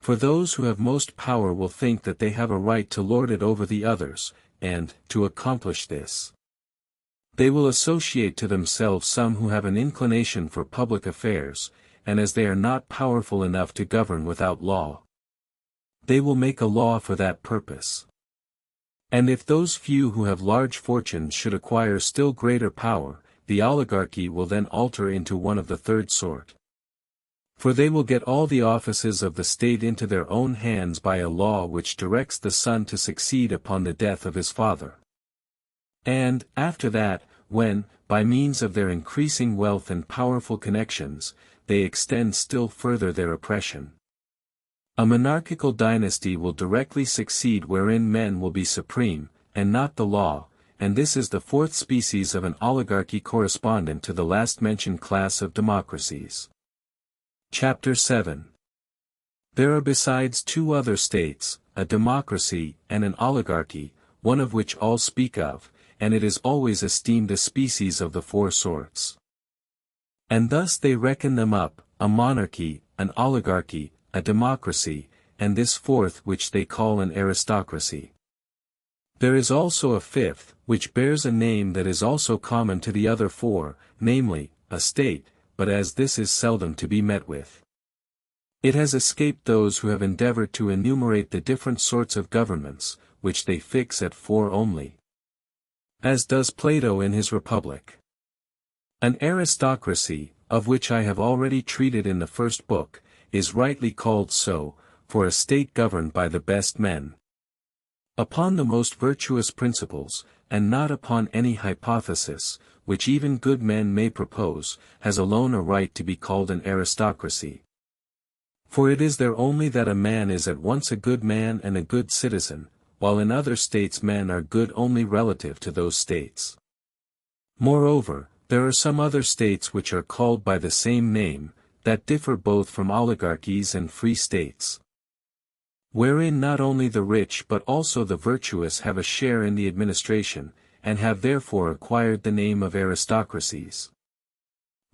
For those who have most power will think that they have a right to lord it over the others, and, to accomplish this, they will associate to themselves some who have an inclination for public affairs, and as they are not powerful enough to govern without law, they will make a law for that purpose. And if those few who have large fortunes should acquire still greater power, the oligarchy will then alter into one of the third sort. For they will get all the offices of the state into their own hands by a law which directs the son to succeed upon the death of his father. And, after that, when, by means of their increasing wealth and powerful connections, they extend still further their oppression, a monarchical dynasty will directly succeed wherein men will be supreme, and not the law, and this is the fourth species of an oligarchy correspondent to the last-mentioned class of democracies. Chapter 7. There are besides two other states, a democracy and an oligarchy, one of which all speak of, and it is always esteemed a species of the four sorts. And thus they reckon them up, a monarchy, an oligarchy, a democracy, and this fourth which they call an aristocracy. There is also a fifth, which bears a name that is also common to the other four, namely, a state, but as this is seldom to be met with, it has escaped those who have endeavored to enumerate the different sorts of governments, which they fix at four only, as does Plato in his Republic. An aristocracy, of which I have already treated in the first book, is rightly called so, for a state governed by the best men, upon the most virtuous principles, and not upon any hypothesis, which even good men may propose, has alone a right to be called an aristocracy. For it is there only that a man is at once a good man and a good citizen, while in other states men are good only relative to those states. Moreover, there are some other states which are called by the same name, that differ both from oligarchies and free states, wherein not only the rich but also the virtuous have a share in the administration, and have therefore acquired the name of aristocracies.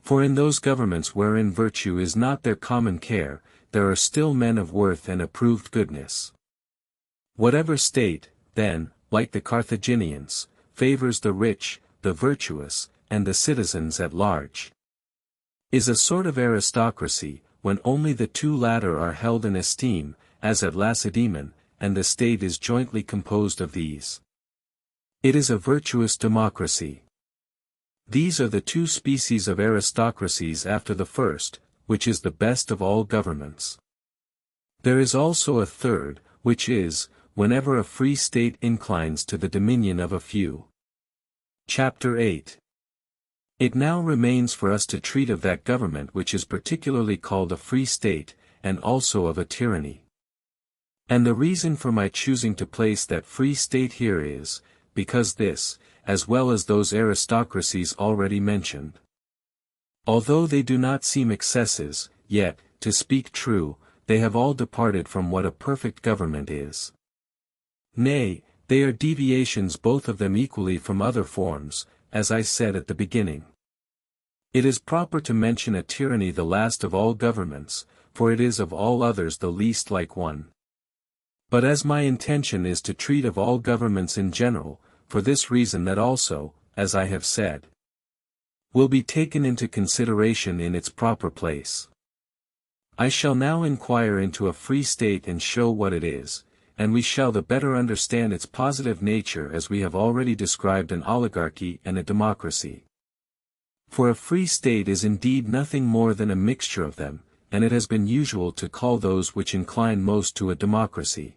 For in those governments wherein virtue is not their common care, there are still men of worth and approved goodness. Whatever state, then, like the Carthaginians, favors the rich, the virtuous, and the citizens at large, is a sort of aristocracy, when only the two latter are held in esteem, as at Lacedaemon, and the state is jointly composed of these. It is a virtuous democracy. These are the two species of aristocracies after the first, which is the best of all governments. There is also a third, which is, whenever a free state inclines to the dominion of a few. Chapter 8. It now remains for us to treat of that government which is particularly called a free state, and also of a tyranny. And the reason for my choosing to place that free state here is, because this, as well as those aristocracies already mentioned, although they do not seem excesses, yet, to speak true, they have all departed from what a perfect government is. Nay, they are deviations both of them equally from other forms, as I said at the beginning. It is proper to mention a tyranny the last of all governments, for it is of all others the least like one. But as my intention is to treat of all governments in general, for this reason that also, as I have said, will be taken into consideration in its proper place, I shall now inquire into a free state and show what it is, and we shall the better understand its positive nature as we have already described an oligarchy and a democracy. For a free state is indeed nothing more than a mixture of them, and it has been usual to call those which incline most to a democracy,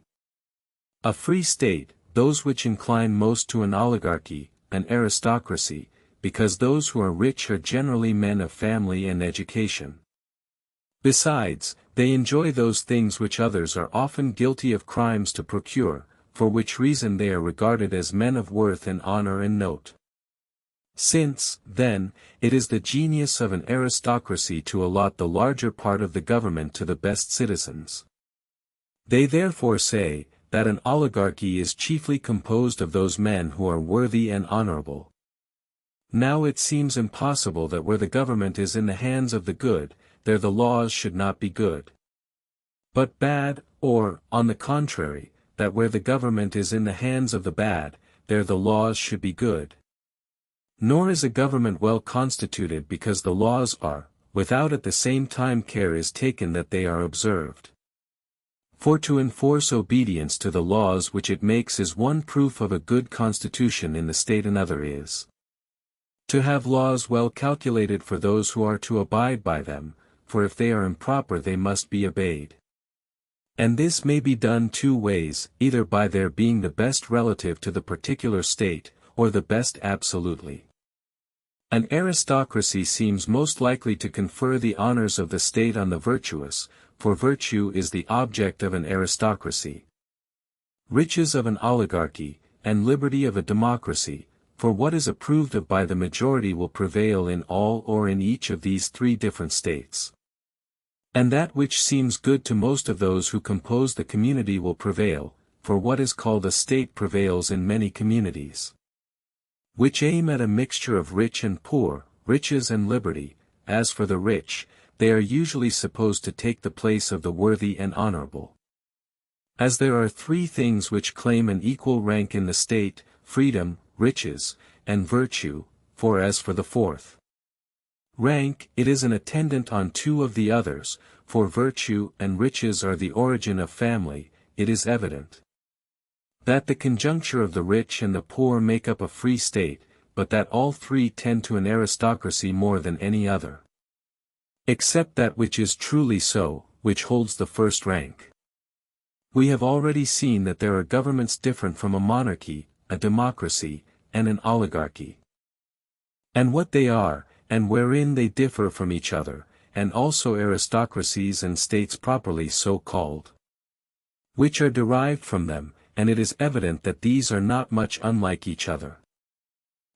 a free state, those which incline most to an oligarchy, an aristocracy, because those who are rich are generally men of family and education. Besides, they enjoy those things which others are often guilty of crimes to procure, for which reason they are regarded as men of worth and honor and note. Since, then, it is the genius of an aristocracy to allot the larger part of the government to the best citizens, they therefore say, that an oligarchy is chiefly composed of those men who are worthy and honorable. Now it seems impossible that where the government is in the hands of the good, there the laws should not be good, but bad, or, on the contrary, that where the government is in the hands of the bad, there the laws should be good. Nor is a government well constituted because the laws are, without at the same time care is taken that they are observed. For to enforce obedience to the laws which it makes is one proof of a good constitution in the state, another is to have laws well calculated for those who are to abide by them, for if they are improper they must be obeyed. And this may be done two ways, either by their being the best relative to the particular state, or the best absolutely. An aristocracy seems most likely to confer the honors of the state on the virtuous, for virtue is the object of an aristocracy, riches of an oligarchy, and liberty of a democracy, for what is approved of by the majority will prevail in all or in each of these three different states. And that which seems good to most of those who compose the community will prevail, for what is called a state prevails in many communities, which aim at a mixture of rich and poor, riches and liberty. As for the rich, they are usually supposed to take the place of the worthy and honorable. As there are three things which claim an equal rank in the state, freedom, riches, and virtue, for as for the fourth rank, it is an attendant on two of the others, for virtue and riches are the origin of family, it is evident that the conjuncture of the rich and the poor make up a free state, but that all three tend to an aristocracy more than any other, except that which is truly so, which holds the first rank. We have already seen that there are governments different from a monarchy, a democracy, and an oligarchy, and what they are, and wherein they differ from each other, and also aristocracies and states properly so called, which are derived from them, and it is evident that these are not much unlike each other.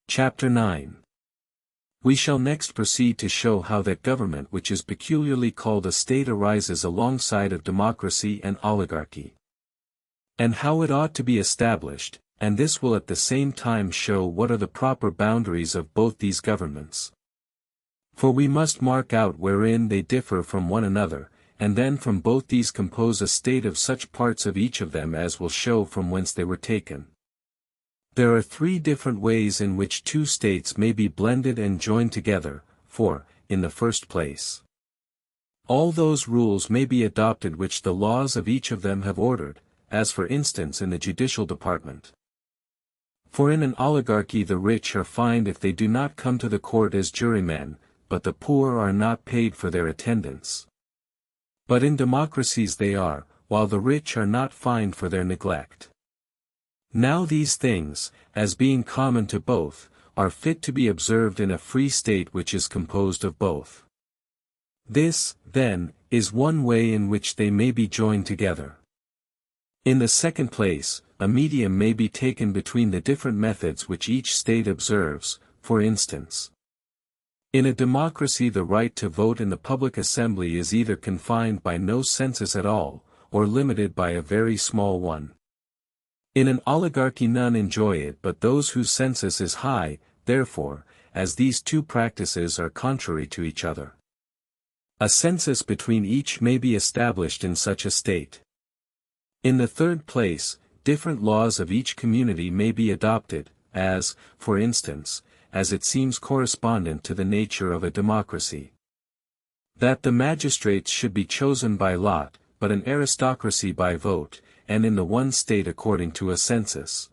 Chapter 9. We shall next proceed to show how that government which is peculiarly called a state arises alongside of democracy and oligarchy, and how it ought to be established, and this will at the same time show what are the proper boundaries of both these governments. For we must mark out wherein they differ from one another, and then from both these compose a state of such parts of each of them as will show from whence they were taken. There are three different ways in which two states may be blended and joined together, for, in the first place, all those rules may be adopted which the laws of each of them have ordered, as for instance in the judicial department. For in an oligarchy the rich are fined if they do not come to the court as jurymen, but the poor are not paid for their attendance. But in democracies they are, while the rich are not fined for their neglect. Now these things, as being common to both, are fit to be observed in a free state which is composed of both. This, then, is one way in which they may be joined together. In the second place, a medium may be taken between the different methods which each state observes, for instance. In a democracy the right to vote in the public assembly is either confined by no census at all, or limited by a very small one. In an oligarchy none enjoy it but those whose census is high, therefore, as these two practices are contrary to each other, a census between each may be established in such a state. In the third place, different laws of each community may be adopted, as, for instance, as it seems correspondent to the nature of a democracy, that the magistrates should be chosen by lot, but an aristocracy by vote, and in the one state according to a census,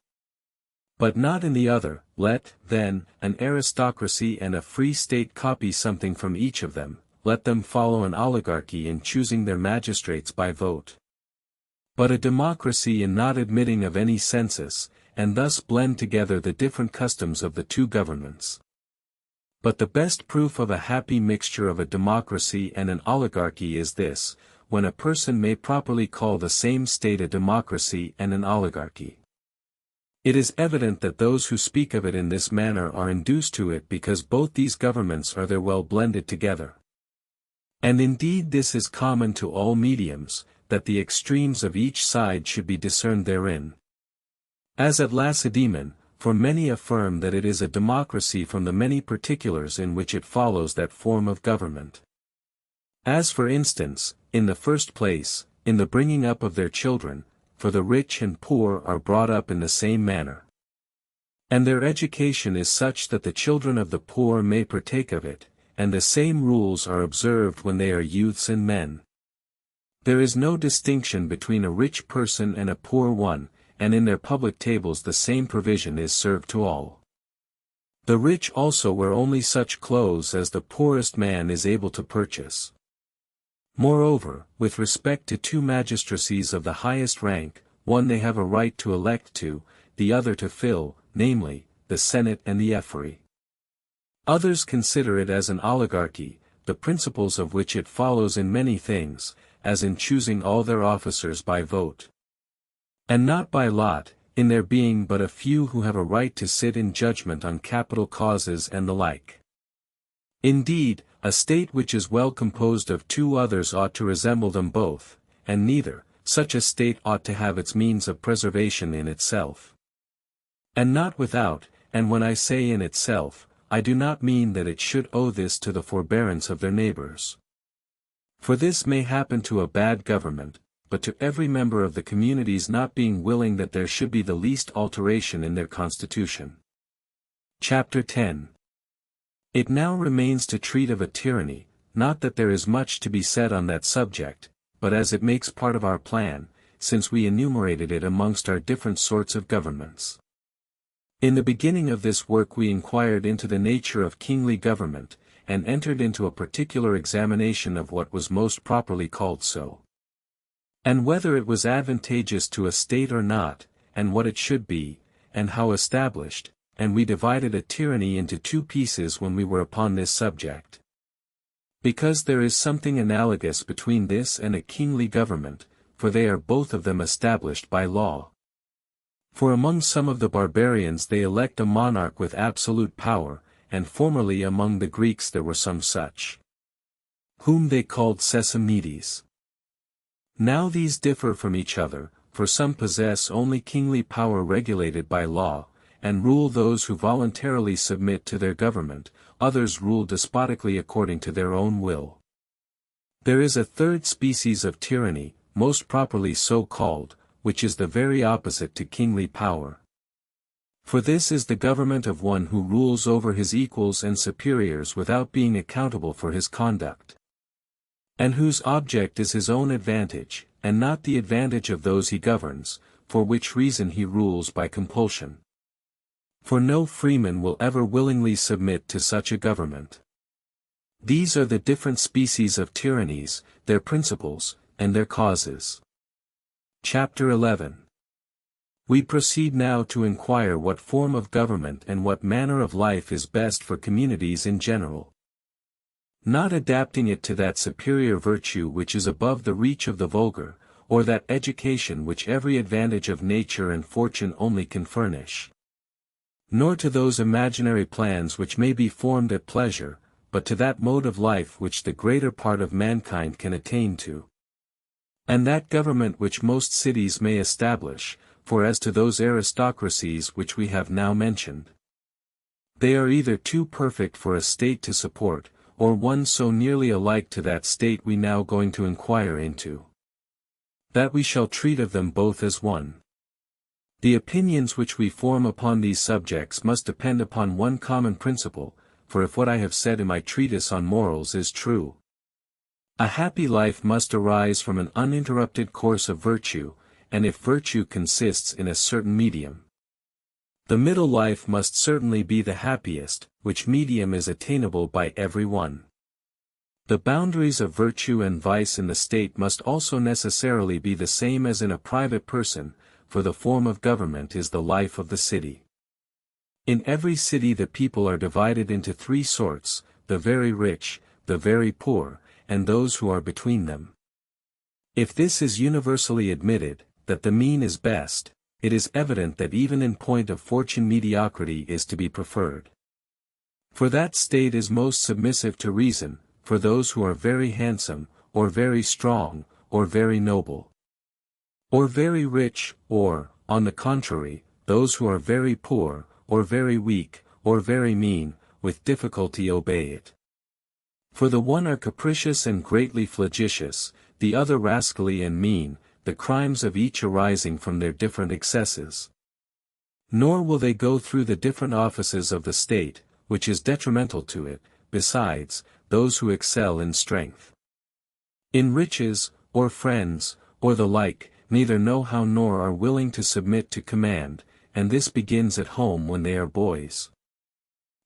but not in the other. Let, then, an aristocracy and a free state copy something from each of them, let them follow an oligarchy in choosing their magistrates by vote, but a democracy in not admitting of any census, and thus blend together the different customs of the two governments. But the best proof of a happy mixture of a democracy and an oligarchy is this, when a person may properly call the same state a democracy and an oligarchy. It is evident that those who speak of it in this manner are induced to it because both these governments are there well blended together. And indeed this is common to all mediums, that the extremes of each side should be discerned therein. As at Lacedaemon, for many affirm that it is a democracy from the many particulars in which it follows that form of government. As for instance, in the first place, in the bringing up of their children, for the rich and poor are brought up in the same manner, and their education is such that the children of the poor may partake of it, and the same rules are observed when they are youths and men. There is no distinction between a rich person and a poor one, and in their public tables the same provision is served to all. The rich also wear only such clothes as the poorest man is able to purchase. Moreover, with respect to two magistracies of the highest rank, one they have a right to elect to, the other to fill, namely, the Senate and the Ephori. Others consider it as an oligarchy, the principles of which it follows in many things, as in choosing all their officers by vote, and not by lot, in there being but a few who have a right to sit in judgment on capital causes and the like. Indeed, a state which is well composed of two others ought to resemble them both, and neither, such a state ought to have its means of preservation in itself, and not without, and when I say in itself, I do not mean that it should owe this to the forbearance of their neighbors. For this may happen to a bad government, but to every member of the communities not being willing that there should be the least alteration in their constitution. Chapter 10. It now remains to treat of a tyranny, not that there is much to be said on that subject, but as it makes part of our plan, since we enumerated it amongst our different sorts of governments. In the beginning of this work we inquired into the nature of kingly government, and entered into a particular examination of what was most properly called so, and whether it was advantageous to a state or not, and what it should be, and how established, and we divided a tyranny into two pieces when we were upon this subject. Because there is something analogous between this and a kingly government, for they are both of them established by law. For among some of the barbarians they elect a monarch with absolute power, and formerly among the Greeks there were some such, whom they called Sesamides. Now these differ from each other, for some possess only kingly power regulated by law, and rule those who voluntarily submit to their government, others rule despotically according to their own will. There is a third species of tyranny, most properly so called, which is the very opposite to kingly power. For this is the government of one who rules over his equals and superiors without being accountable for his conduct, and whose object is his own advantage, and not the advantage of those he governs, for which reason he rules by compulsion. For no freeman will ever willingly submit to such a government. These are the different species of tyrannies, their principles, and their causes. Chapter 11. We proceed now to inquire what form of government and what manner of life is best for communities in general, not adapting it to that superior virtue which is above the reach of the vulgar, or that education which every advantage of nature and fortune only can furnish, nor to those imaginary plans which may be formed at pleasure, but to that mode of life which the greater part of mankind can attain to, and that government which most cities may establish. For as to those aristocracies which we have now mentioned, they are either too perfect for a state to support, or one so nearly alike to that state we now going to inquire into, that we shall treat of them both as one. The opinions which we form upon these subjects must depend upon one common principle, for if what I have said in my treatise on morals is true, a happy life must arise from an uninterrupted course of virtue, and if virtue consists in a certain medium, the middle life must certainly be the happiest, which medium is attainable by every one. The boundaries of virtue and vice in the state must also necessarily be the same as in a private person, for the form of government is the life of the city. In every city the people are divided into three sorts, the very rich, the very poor, and those who are between them. If this is universally admitted, that the mean is best, it is evident that even in point of fortune mediocrity is to be preferred. For that state is most submissive to reason, for those who are very handsome, or very strong, or very noble, or very rich, or, on the contrary, those who are very poor, or very weak, or very mean, with difficulty obey it. For the one are capricious and greatly flagitious, the other rascally and mean, the crimes of each arising from their different excesses. Nor will they go through the different offices of the state, which is detrimental to it, besides, those who excel in strength, in riches, or friends, or the like, neither know how nor are willing to submit to command, and this begins at home when they are boys.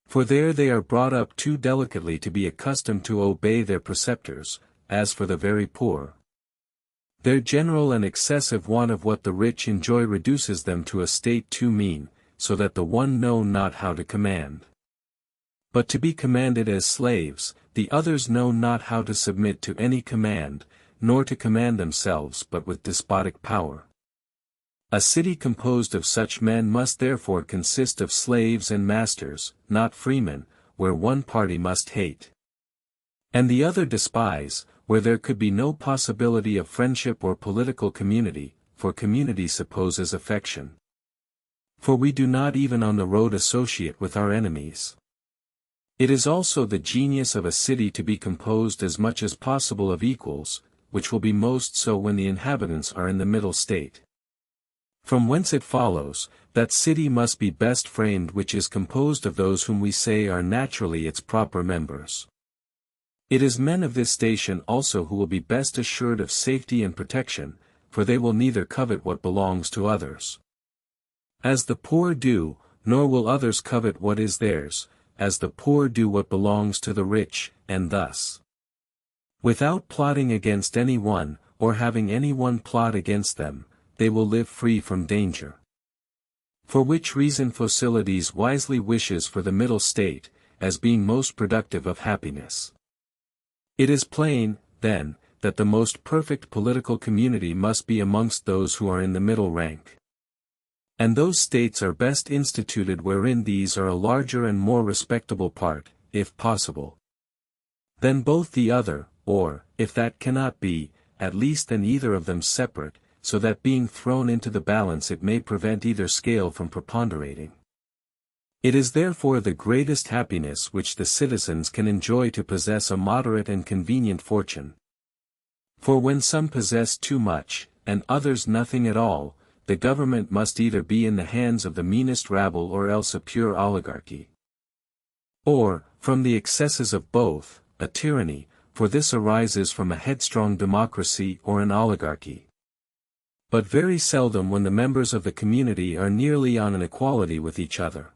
For there they are brought up too delicately to be accustomed to obey their preceptors. As for the very poor, their general and excessive want of what the rich enjoy reduces them to a state too mean, so that the one know not how to command, but to be commanded as slaves, the others know not how to submit to any command, nor to command themselves but with despotic power. A city composed of such men must therefore consist of slaves and masters, not freemen, where one party must hate, and the other despise, where there could be no possibility of friendship or political community, for community supposes affection. For we do not even on the road associate with our enemies. It is also the genius of a city to be composed as much as possible of equals, which will be most so when the inhabitants are in the middle state. From whence it follows, that city must be best framed which is composed of those whom we say are naturally its proper members. It is men of this station also who will be best assured of safety and protection, for they will neither covet what belongs to others, as the poor do, nor will others covet what is theirs, as the poor do what belongs to the rich, and thus, without plotting against any one, or having any one plot against them, they will live free from danger. For which reason Phocylides wisely wishes for the middle state, as being most productive of happiness. It is plain, then, that the most perfect political community must be amongst those who are in the middle rank. And those states are best instituted wherein these are a larger and more respectable part, if possible, than both the other, or, if that cannot be, at least than either of them separate, so that being thrown into the balance it may prevent either scale from preponderating. It is therefore the greatest happiness which the citizens can enjoy to possess a moderate and convenient fortune. For when some possess too much, and others nothing at all, the government must either be in the hands of the meanest rabble or else a pure oligarchy. Or, from the excesses of both, a tyranny, for this arises from a headstrong democracy or an oligarchy. But very seldom when the members of the community are nearly on an equality with each other.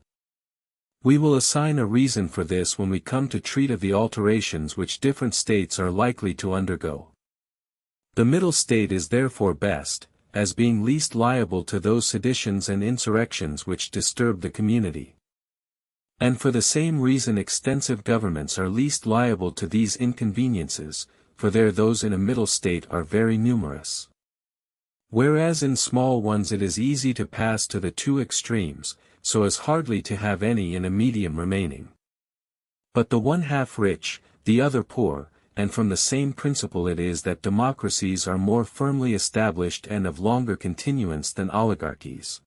We will assign a reason for this when we come to treat of the alterations which different states are likely to undergo. The middle state is therefore best, as being least liable to those seditions and insurrections which disturb the community. And for the same reason extensive governments are least liable to these inconveniences, for there those in a middle state are very numerous. Whereas in small ones it is easy to pass to the two extremes, so as hardly to have any in a medium remaining. But the one half rich, the other poor, and from the same principle it is that democracies are more firmly established and of longer continuance than oligarchies.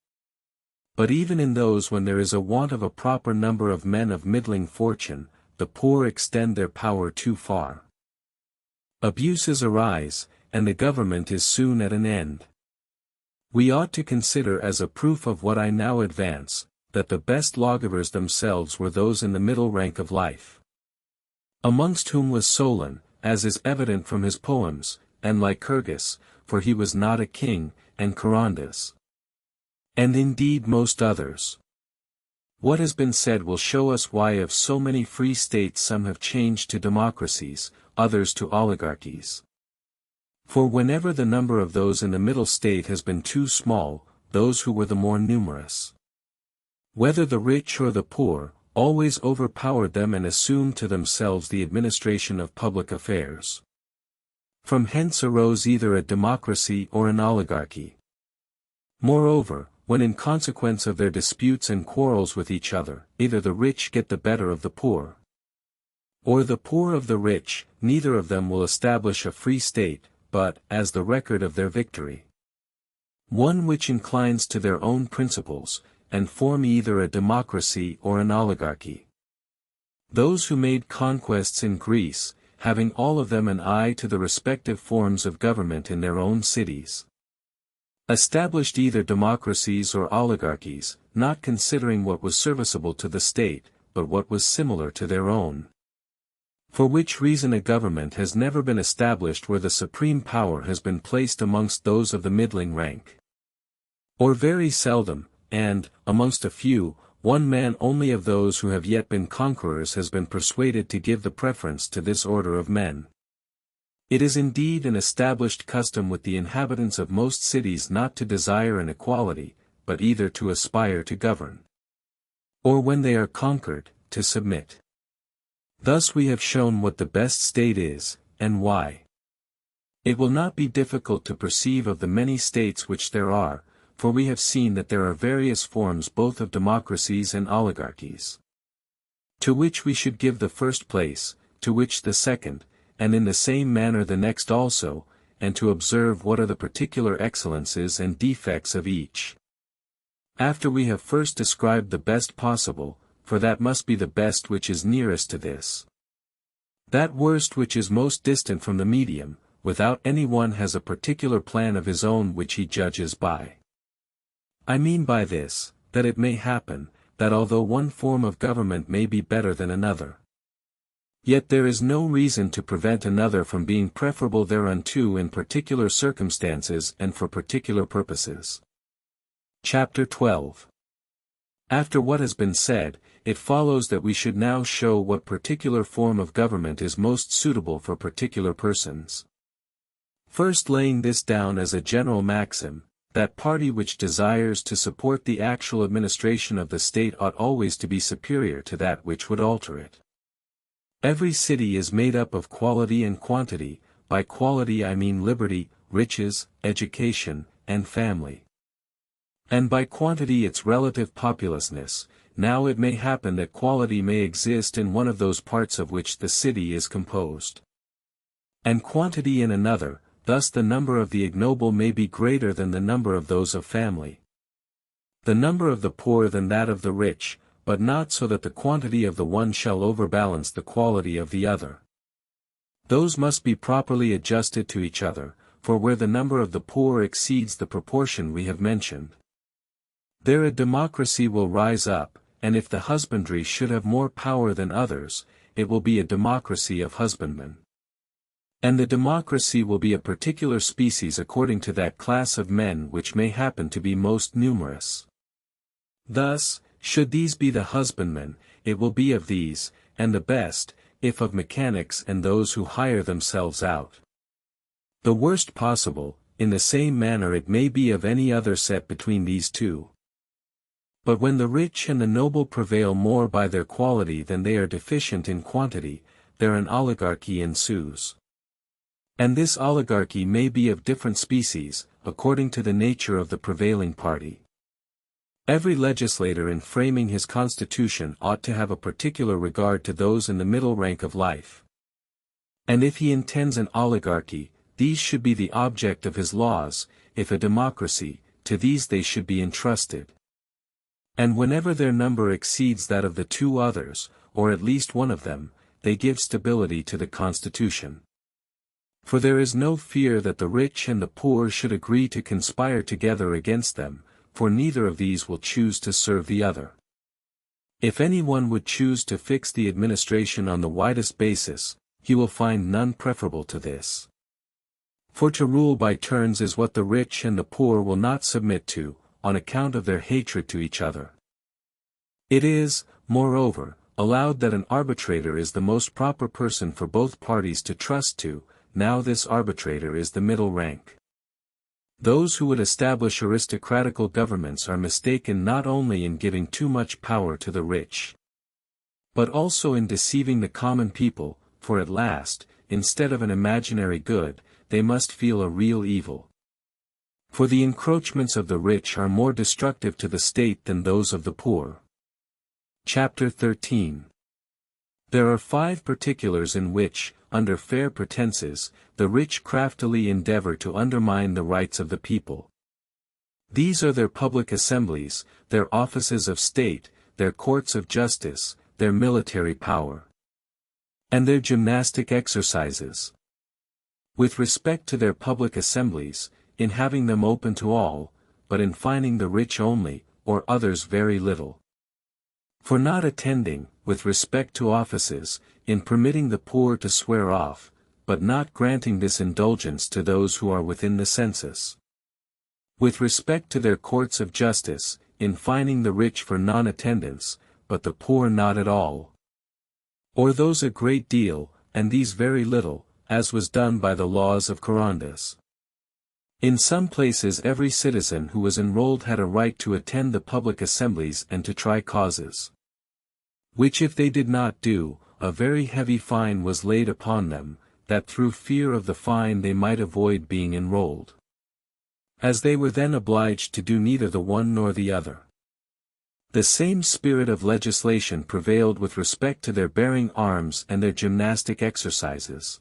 But even in those when there is a want of a proper number of men of middling fortune, the poor extend their power too far. Abuses arise, and the government is soon at an end. We ought to consider as a proof of what I now advance, that the best lawgivers themselves were those in the middle rank of life. Amongst whom was Solon, as is evident from his poems, and Lycurgus, for he was not a king, and Charondas. And indeed most others. What has been said will show us why of so many free states some have changed to democracies, others to oligarchies. For whenever the number of those in the middle state has been too small, those who were the more numerous, whether the rich or the poor, always overpowered them and assumed to themselves the administration of public affairs. From hence arose either a democracy or an oligarchy. Moreover, when in consequence of their disputes and quarrels with each other, either the rich get the better of the poor, or the poor of the rich, neither of them will establish a free state, but, as the record of their victory, one which inclines to their own principles, and form either a democracy or an oligarchy. Those who made conquests in Greece, having all of them an eye to the respective forms of government in their own cities, established either democracies or oligarchies, not considering what was serviceable to the state, but what was similar to their own. For which reason a government has never been established where the supreme power has been placed amongst those of the middling rank. Or very seldom, and, amongst a few, one man only of those who have yet been conquerors has been persuaded to give the preference to this order of men. It is indeed an established custom with the inhabitants of most cities not to desire an equality, but either to aspire to govern, or when they are conquered, to submit. Thus we have shown what the best state is, and why. It will not be difficult to perceive of the many states which there are, for we have seen that there are various forms both of democracies and oligarchies, to which we should give the first place, to which the second, and in the same manner the next also, and to observe what are the particular excellences and defects of each. After we have first described the best possible, for that must be the best which is nearest to this, that worst which is most distant from the medium, without any one has a particular plan of his own which he judges by. I mean by this, that it may happen, that although one form of government may be better than another, yet there is no reason to prevent another from being preferable thereunto in particular circumstances and for particular purposes. Chapter 12. After what has been said, it follows that we should now show what particular form of government is most suitable for particular persons. First laying this down as a general maxim, that party which desires to support the actual administration of the state ought always to be superior to that which would alter it. Every city is made up of quality and quantity, by quality I mean liberty, riches, education, and family. and by quantity its relative populousness. Now it may happen that quality may exist in one of those parts of which the city is composed, and quantity in another, thus the number of the ignoble may be greater than the number of those of family, the number of the poor than that of the rich, but not so that the quantity of the one shall overbalance the quality of the other. Those must be properly adjusted to each other, for where the number of the poor exceeds the proportion we have mentioned, there a democracy will rise up, and if the husbandry should have more power than others, it will be a democracy of husbandmen. And the democracy will be a particular species according to that class of men which may happen to be most numerous. Thus, should these be the husbandmen, it will be of these, and the best, if of mechanics and those who hire themselves out, the worst possible. In the same manner it may be of any other set between these two. But when the rich and the noble prevail more by their quality than they are deficient in quantity, there an oligarchy ensues. And this oligarchy may be of different species, according to the nature of the prevailing party. Every legislator in framing his constitution ought to have a particular regard to those in the middle rank of life. And if he intends an oligarchy, these should be the object of his laws; if a democracy, to these they should be entrusted. And whenever their number exceeds that of the two others, or at least one of them, they give stability to the constitution. For there is no fear that the rich and the poor should agree to conspire together against them, for neither of these will choose to serve the other. If any one would choose to fix the administration on the widest basis, he will find none preferable to this. For to rule by turns is what the rich and the poor will not submit to, on account of their hatred to each other. It is, moreover, allowed that an arbitrator is the most proper person for both parties to trust to. Now this arbitrator is the middle rank. Those who would establish aristocratical governments are mistaken not only in giving too much power to the rich, but also in deceiving the common people, for at last, instead of an imaginary good, they must feel a real evil. For the encroachments of the rich are more destructive to the state than those of the poor. Chapter 13. There are 5 particulars in which, under fair pretenses, the rich craftily endeavor to undermine the rights of the people. These are their public assemblies, their offices of state, their courts of justice, their military power, and their gymnastic exercises. With respect to their public assemblies, in having them open to all, but in fining the rich only, or others very little. For not attending, with respect to offices, in permitting the poor to swear off, but not granting this indulgence to those who are within the census. With respect to their courts of justice, in fining the rich for non-attendance, but the poor not at all. Or those a great deal, and these very little, as was done by the laws of Charondas. In some places every citizen who was enrolled had a right to attend the public assemblies and to try causes, which if they did not do, a very heavy fine was laid upon them, that through fear of the fine they might avoid being enrolled, as they were then obliged to do neither the one nor the other. The same spirit of legislation prevailed with respect to their bearing arms and their gymnastic exercises.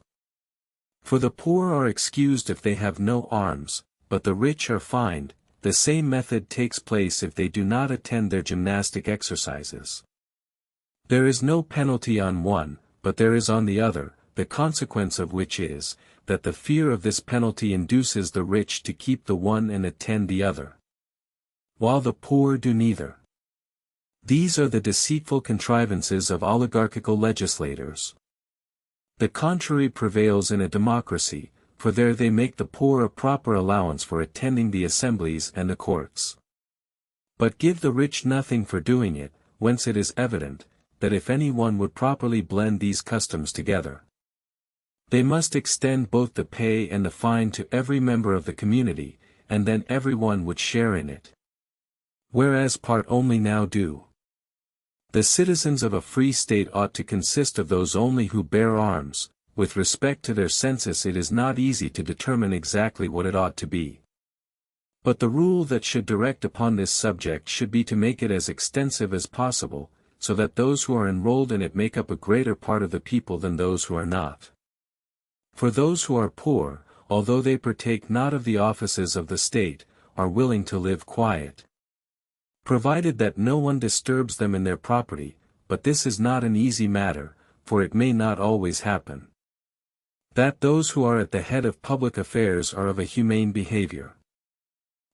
For the poor are excused if they have no arms, but the rich are fined. The same method takes place if they do not attend their gymnastic exercises. There is no penalty on one, but there is on the other, the consequence of which is, that the fear of this penalty induces the rich to keep the one and attend the other, while the poor do neither. These are the deceitful contrivances of oligarchical legislators. The contrary prevails in a democracy, for there they make the poor a proper allowance for attending the assemblies and the courts, but give the rich nothing for doing it, whence it is evident, that if any one would properly blend these customs together, they must extend both the pay and the fine to every member of the community, and then every one would share in it. Whereas part only now do. The citizens of a free state ought to consist of those only who bear arms. With respect to their census it is not easy to determine exactly what it ought to be. But the rule that should direct upon this subject should be to make it as extensive as possible, so that those who are enrolled in it make up a greater part of the people than those who are not. For those who are poor, although they partake not of the offices of the state, are willing to live quiet, provided that no one disturbs them in their property, but this is not an easy matter, for it may not always happen. That those who are at the head of public affairs are of a humane behavior.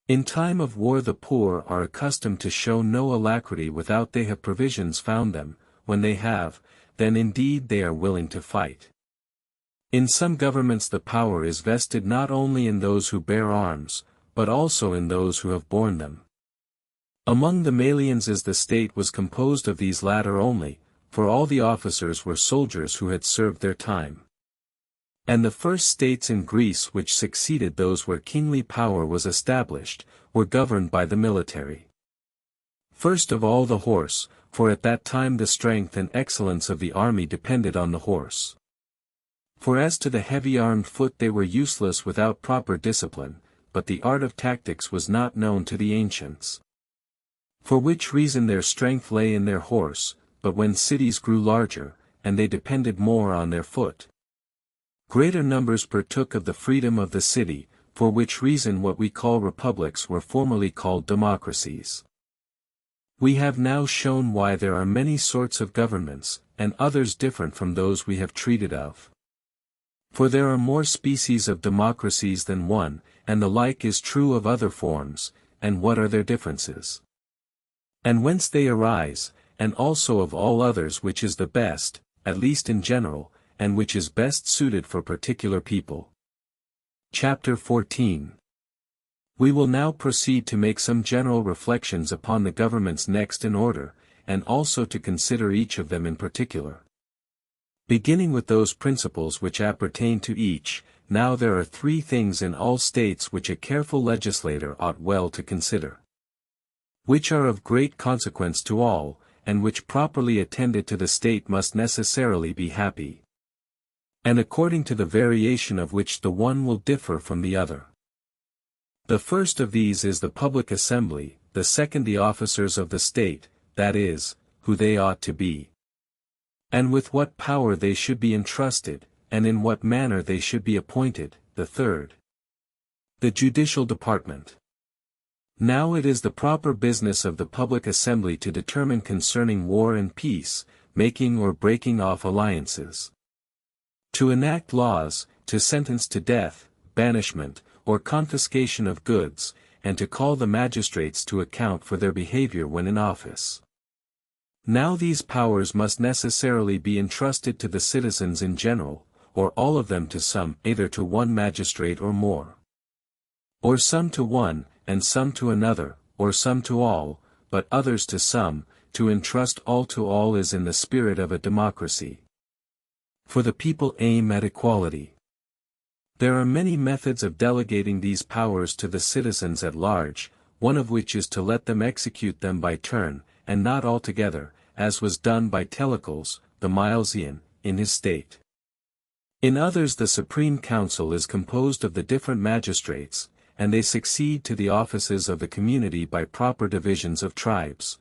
In time of war the poor are accustomed to show no alacrity without they have provisions found them. When they have, then indeed they are willing to fight. In some governments the power is vested not only in those who bear arms, but also in those who have borne them. Among the Malians the state was composed of these latter only, for all the officers were soldiers who had served their time. And the first states in Greece which succeeded those where kingly power was established, were governed by the military. First of all the horse, for at that time the strength and excellence of the army depended on the horse. For as to the heavy armed foot they were useless without proper discipline, but the art of tactics was not known to the ancients. For which reason their strength lay in their horse, but when cities grew larger, and they depended more on their foot, greater numbers partook of the freedom of the city, for which reason what we call republics were formerly called democracies. We have now shown why there are many sorts of governments, and others different from those we have treated of. For there are more species of democracies than one, and the like is true of other forms, and what are their differences? And whence they arise, and also of all others which is the best, at least in general, and which is best suited for particular people. Chapter 14. We will now proceed to make some general reflections upon the governments next in order, and also to consider each of them in particular. Beginning with those principles which appertain to each, now there are three things in all states which a careful legislator ought well to consider, which are of great consequence to all, and which properly attended to the state must necessarily be happy, and according to the variation of which the one will differ from the other. The first of these is the public assembly, the second the officers of the state, that is, who they ought to be, and with what power they should be entrusted, and in what manner they should be appointed, the third, the judicial department. Now it is the proper business of the public assembly to determine concerning war and peace, making or breaking off alliances, to enact laws, to sentence to death, banishment, or confiscation of goods, and to call the magistrates to account for their behavior when in office. Now these powers must necessarily be entrusted to the citizens in general, or all of them to some, either to one magistrate or more, or some to one, and some to another, or some to all, but others to some. To entrust all to all is in the spirit of a democracy. For the people aim at equality. There are many methods of delegating these powers to the citizens at large, one of which is to let them execute them by turn, and not altogether, as was done by Telecles, the Milesian, in his state. In others the Supreme Council is composed of the different magistrates, and they succeed to the offices of the community by proper divisions of tribes,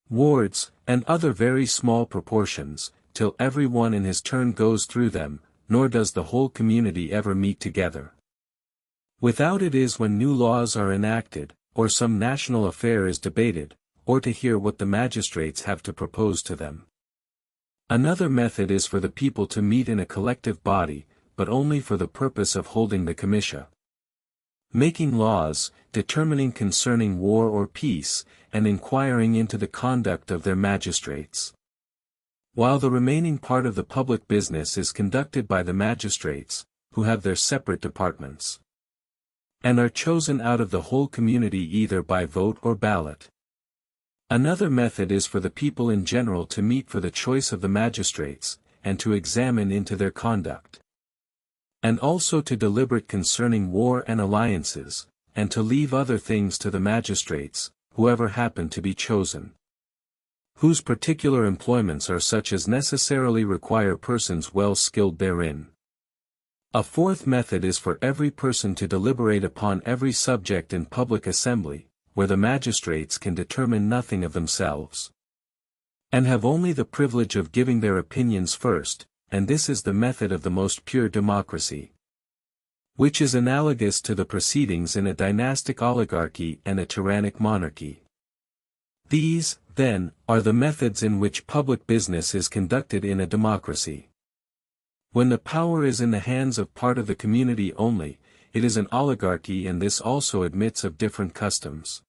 wards, and other very small proportions, till every one in his turn goes through them, nor does the whole community ever meet together. Without it is when new laws are enacted, or some national affair is debated, or to hear what the magistrates have to propose to them. Another method is for the people to meet in a collective body, but only for the purpose of holding the comitia, making laws, determining concerning war or peace, and inquiring into the conduct of their magistrates. While the remaining part of the public business is conducted by the magistrates, who have their separate departments, and are chosen out of the whole community either by vote or ballot. Another method is for the people in general to meet for the choice of the magistrates, and to examine into their conduct, and also to deliberate concerning war and alliances, and to leave other things to the magistrates, whoever happen to be chosen, whose particular employments are such as necessarily require persons well skilled therein. A fourth method is for every person to deliberate upon every subject in public assembly, where the magistrates can determine nothing of themselves, and have only the privilege of giving their opinions first, and this is the method of the most pure democracy, which is analogous to the proceedings in a dynastic oligarchy and a tyrannic monarchy. These, then, are the methods in which public business is conducted in a democracy. When the power is in the hands of part of the community only, it is an oligarchy, and this also admits of different customs.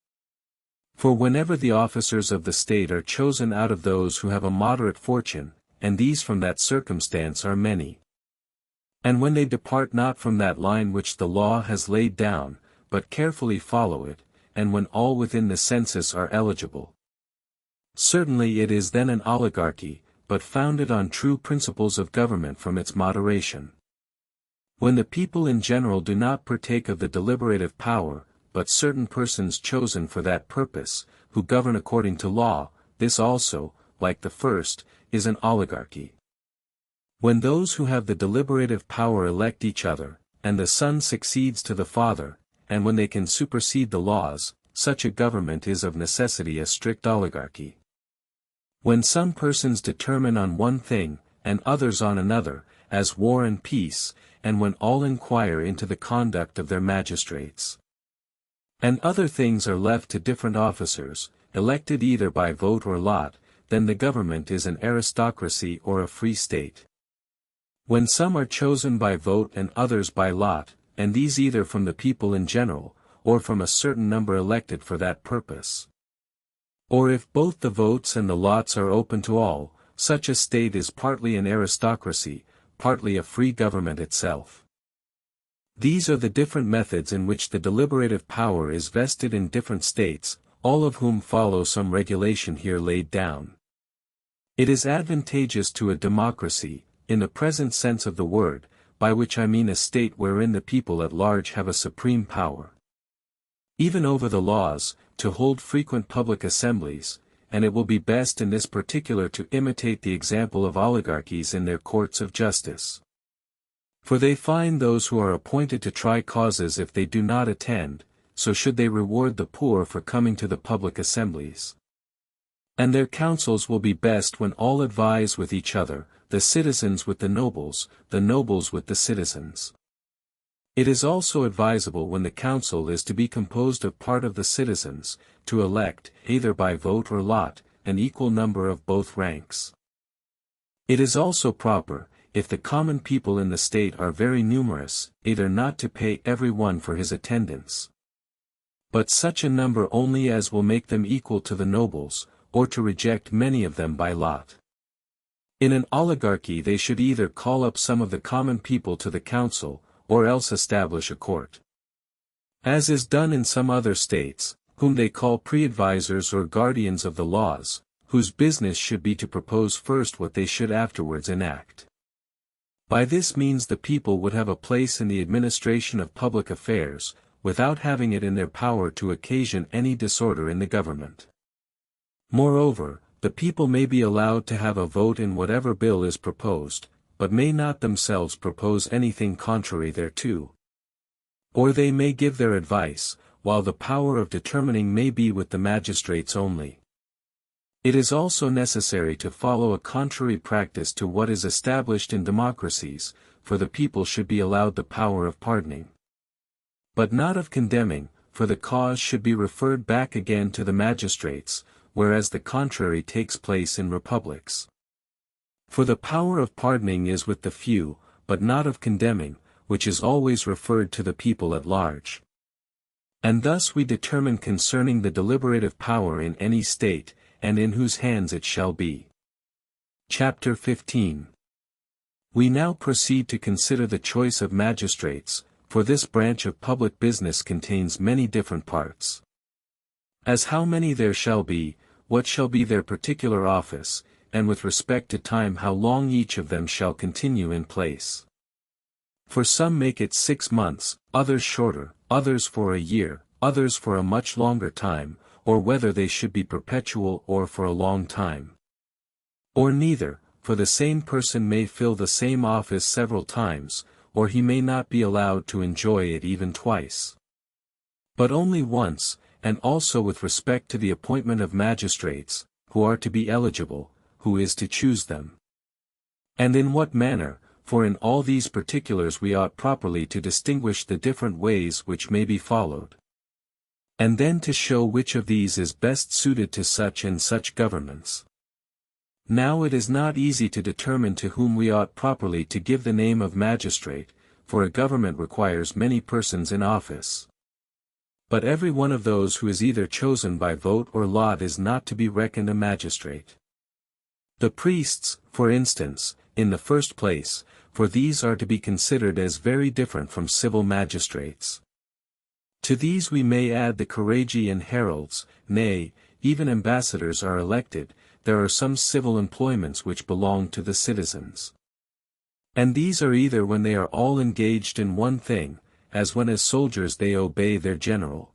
For whenever the officers of the state are chosen out of those who have a moderate fortune, and these from that circumstance are many, and when they depart not from that line which the law has laid down, but carefully follow it, and when all within the census are eligible, certainly it is then an oligarchy, but founded on true principles of government from its moderation. When the people in general do not partake of the deliberative power, but certain persons chosen for that purpose, who govern according to law, this also, like the first, is an oligarchy. When those who have the deliberative power elect each other, and the son succeeds to the father, and when they can supersede the laws, such a government is of necessity a strict oligarchy. When some persons determine on one thing, and others on another, as war and peace, and when all inquire into the conduct of their magistrates, and other things are left to different officers, elected either by vote or lot, then the government is an aristocracy or a free state. When some are chosen by vote and others by lot, and these either from the people in general, or from a certain number elected for that purpose, or if both the votes and the lots are open to all, such a state is partly an aristocracy, partly a free government itself. These are the different methods in which the deliberative power is vested in different states, all of whom follow some regulation here laid down. It is advantageous to a democracy, in the present sense of the word, by which I mean a state wherein the people at large have a supreme power, even over the laws, to hold frequent public assemblies, and it will be best in this particular to imitate the example of oligarchies in their courts of justice. For they fine those who are appointed to try causes if they do not attend, so should they reward the poor for coming to the public assemblies. And their counsels will be best when all advise with each other, the citizens with the nobles with the citizens. It is also advisable when the council is to be composed of part of the citizens, to elect, either by vote or lot, an equal number of both ranks. It is also proper, if the common people in the state are very numerous, either not to pay every one for his attendance, but such a number only as will make them equal to the nobles, or to reject many of them by lot. In an oligarchy they should either call up some of the common people to the council, or else establish a court, as is done in some other states, whom they call pre-advisors or guardians of the laws, whose business should be to propose first what they should afterwards enact. By this means the people would have a place in the administration of public affairs, without having it in their power to occasion any disorder in the government. Moreover, the people may be allowed to have a vote in whatever bill is proposed, but may not themselves propose anything contrary thereto. Or they may give their advice, while the power of determining may be with the magistrates only. It is also necessary to follow a contrary practice to what is established in democracies, for the people should be allowed the power of pardoning, but not of condemning, for the cause should be referred back again to the magistrates, whereas the contrary takes place in republics. For the power of pardoning is with the few, but not of condemning, which is always referred to the people at large. And thus we determine concerning the deliberative power in any state, and in whose hands it shall be. Chapter 15. We now proceed to consider the choice of magistrates, for this branch of public business contains many different parts. As how many there shall be, what shall be their particular office, and with respect to time how long each of them shall continue in place. For some make it 6 months, others shorter, others for a year, others for a much longer time, or whether they should be perpetual or for a long time. Or neither, for the same person may fill the same office several times, or he may not be allowed to enjoy it even twice. But only once, and also with respect to the appointment of magistrates, who are to be eligible, who is to choose them. And in what manner, for in all these particulars we ought properly to distinguish the different ways which may be followed. And then to show which of these is best suited to such and such governments. Now it is not easy to determine to whom we ought properly to give the name of magistrate, for a government requires many persons in office. But every one of those who is either chosen by vote or lot is not to be reckoned a magistrate. The priests, for instance, in the first place, for these are to be considered as very different from civil magistrates. To these we may add the Corragi and heralds, nay, even ambassadors are elected. There are some civil employments which belong to the citizens. And these are either when they are all engaged in one thing, as when as soldiers they obey their general.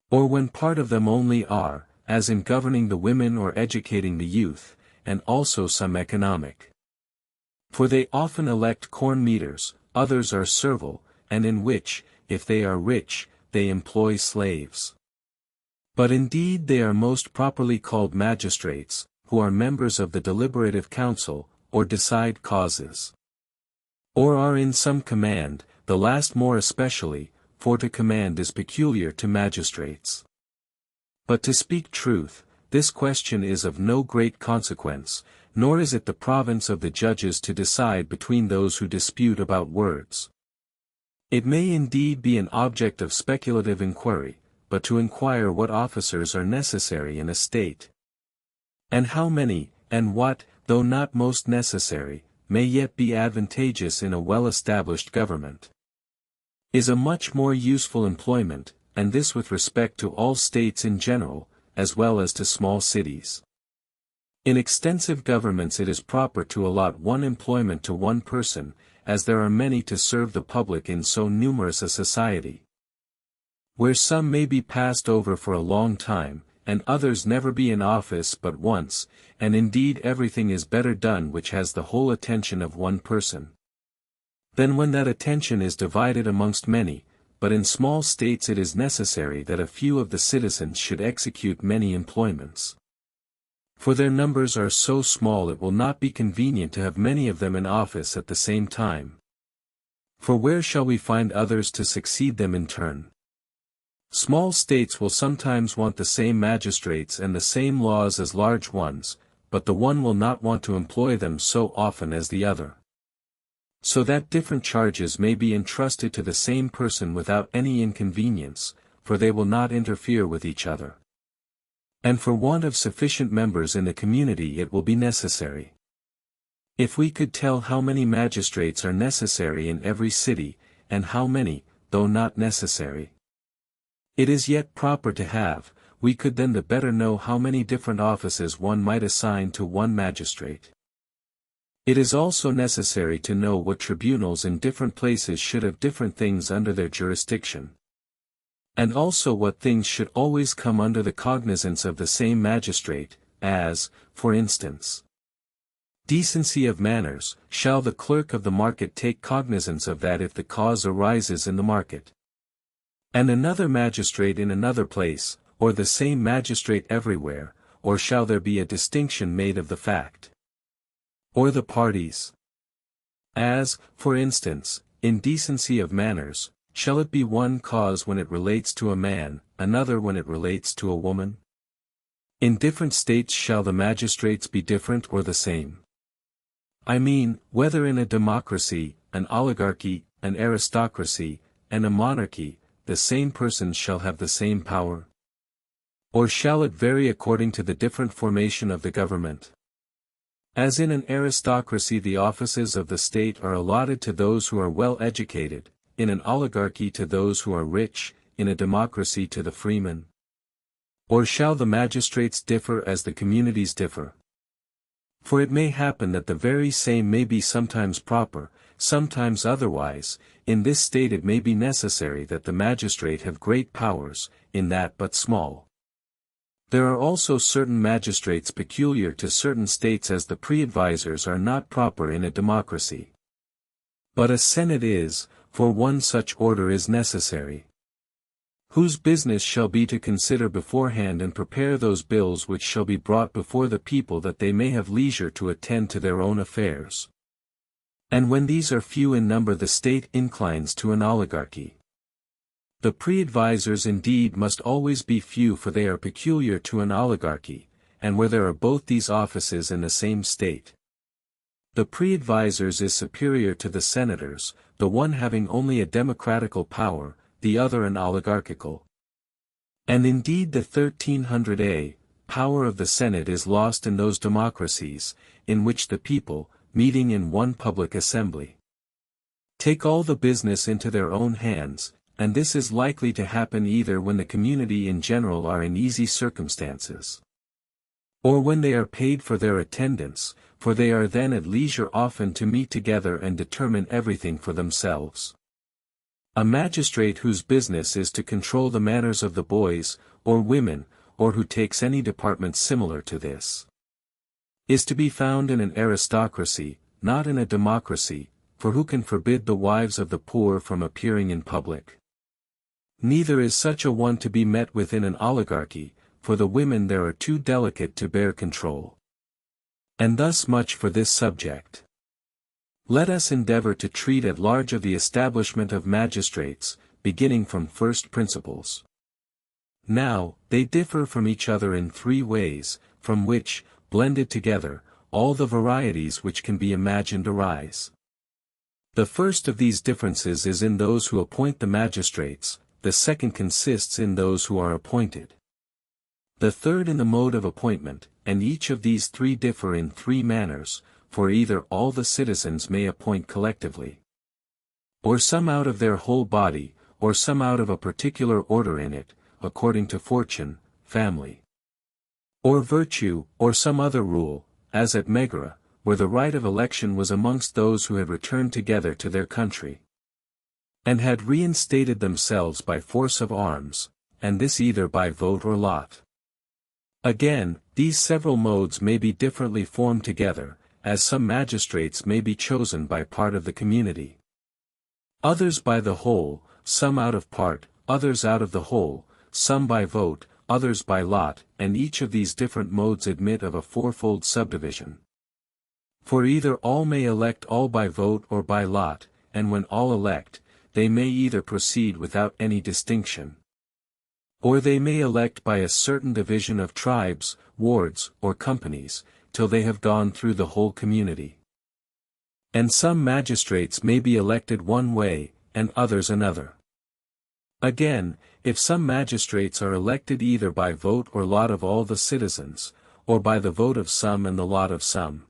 Or when part of them only are, as in governing the women or educating the youth, and also some economic. For they often elect corn meters, others are servile, and in which, if they are rich, they employ slaves. But indeed they are most properly called magistrates, who are members of the deliberative council, or decide causes. Or are in some command, the last more especially, for to command is peculiar to magistrates. But to speak truth, this question is of no great consequence, nor is it the province of the judges to decide between those who dispute about words. It may indeed be an object of speculative inquiry, but to inquire what officers are necessary in a state, and how many, and what, though not most necessary, may yet be advantageous in a well-established government, is a much more useful employment, and this with respect to all states in general, as well as to small cities. In extensive governments it is proper to allot one employment to one person, as there are many to serve the public in so numerous a society. Where some may be passed over for a long time, and others never be in office but once, and indeed everything is better done which has the whole attention of one person. Then when that attention is divided amongst many, but in small states it is necessary that a few of the citizens should execute many employments. For their numbers are so small it will not be convenient to have many of them in office at the same time. For where shall we find others to succeed them in turn? Small states will sometimes want the same magistrates and the same laws as large ones, but the one will not want to employ them so often as the other. So that different charges may be entrusted to the same person without any inconvenience, for they will not interfere with each other. And for want of sufficient members in the community it will be necessary. If we could tell how many magistrates are necessary in every city, and how many, though not necessary, it is yet proper to have, we could then the better know how many different offices one might assign to one magistrate. It is also necessary to know what tribunals in different places should have different things under their jurisdiction. And also what things should always come under the cognizance of the same magistrate, as, for instance, decency of manners. Shall the clerk of the market take cognizance of that if the cause arises in the market? And another magistrate in another place, or the same magistrate everywhere, or shall there be a distinction made of the fact? Or the parties? As, for instance, in decency of manners, shall it be one cause when it relates to a man, another when it relates to a woman? In different states shall the magistrates be different or the same? I mean, whether in a democracy, an oligarchy, an aristocracy, and a monarchy, the same persons shall have the same power? Or shall it vary according to the different formation of the government? As in an aristocracy the offices of the state are allotted to those who are well educated, in an oligarchy to those who are rich, in a democracy to the freemen? Or shall the magistrates differ as the communities differ? For it may happen that the very same may be sometimes proper, sometimes otherwise. In this state it may be necessary that the magistrate have great powers, in that but small. There are also certain magistrates peculiar to certain states, as the pre-advisors are not proper in a democracy. But a senate is, for one such order is necessary, whose business shall be to consider beforehand and prepare those bills which shall be brought before the people that they may have leisure to attend to their own affairs. And when these are few in number the state inclines to an oligarchy. The pre-advisors indeed must always be few, for they are peculiar to an oligarchy, and where there are both these offices in the same state. The pre-advisors is superior to the senators, the one having only a democratical power, the other an oligarchical. And indeed the 1300 power of the Senate is lost in those democracies, in which the people, meeting in one public assembly, take all the business into their own hands, and this is likely to happen either when the community in general are in easy circumstances, or when they are paid for their attendance, for they are then at leisure often to meet together and determine everything for themselves. A magistrate whose business is to control the manners of the boys, or women, or who takes any department similar to this, is to be found in an aristocracy, not in a democracy, for who can forbid the wives of the poor from appearing in public? Neither is such a one to be met with in an oligarchy, for the women there are too delicate to bear control. And thus much for this subject. Let us endeavor to treat at large of the establishment of magistrates, beginning from first principles. Now, they differ from each other in three ways, from which, blended together, all the varieties which can be imagined arise. The first of these differences is in those who appoint the magistrates, the second consists in those who are appointed. The third in the mode of appointment, and each of these three differ in three manners, for either all the citizens may appoint collectively, or some out of their whole body, or some out of a particular order in it, according to fortune, family, or virtue, or some other rule, as at Megara, where the right of election was amongst those who had returned together to their country, and had reinstated themselves by force of arms, and this either by vote or lot. Again, these several modes may be differently formed together, as some magistrates may be chosen by part of the community, others by the whole, some out of part, others out of the whole, some by vote, others by lot, and each of these different modes admit of a fourfold subdivision. For either all may elect all by vote or by lot, and when all elect, they may either proceed without any distinction, or they may elect by a certain division of tribes, wards, or companies, till they have gone through the whole community. And some magistrates may be elected one way, and others another. Again, if some magistrates are elected either by vote or lot of all the citizens, or by the vote of some and the lot of some,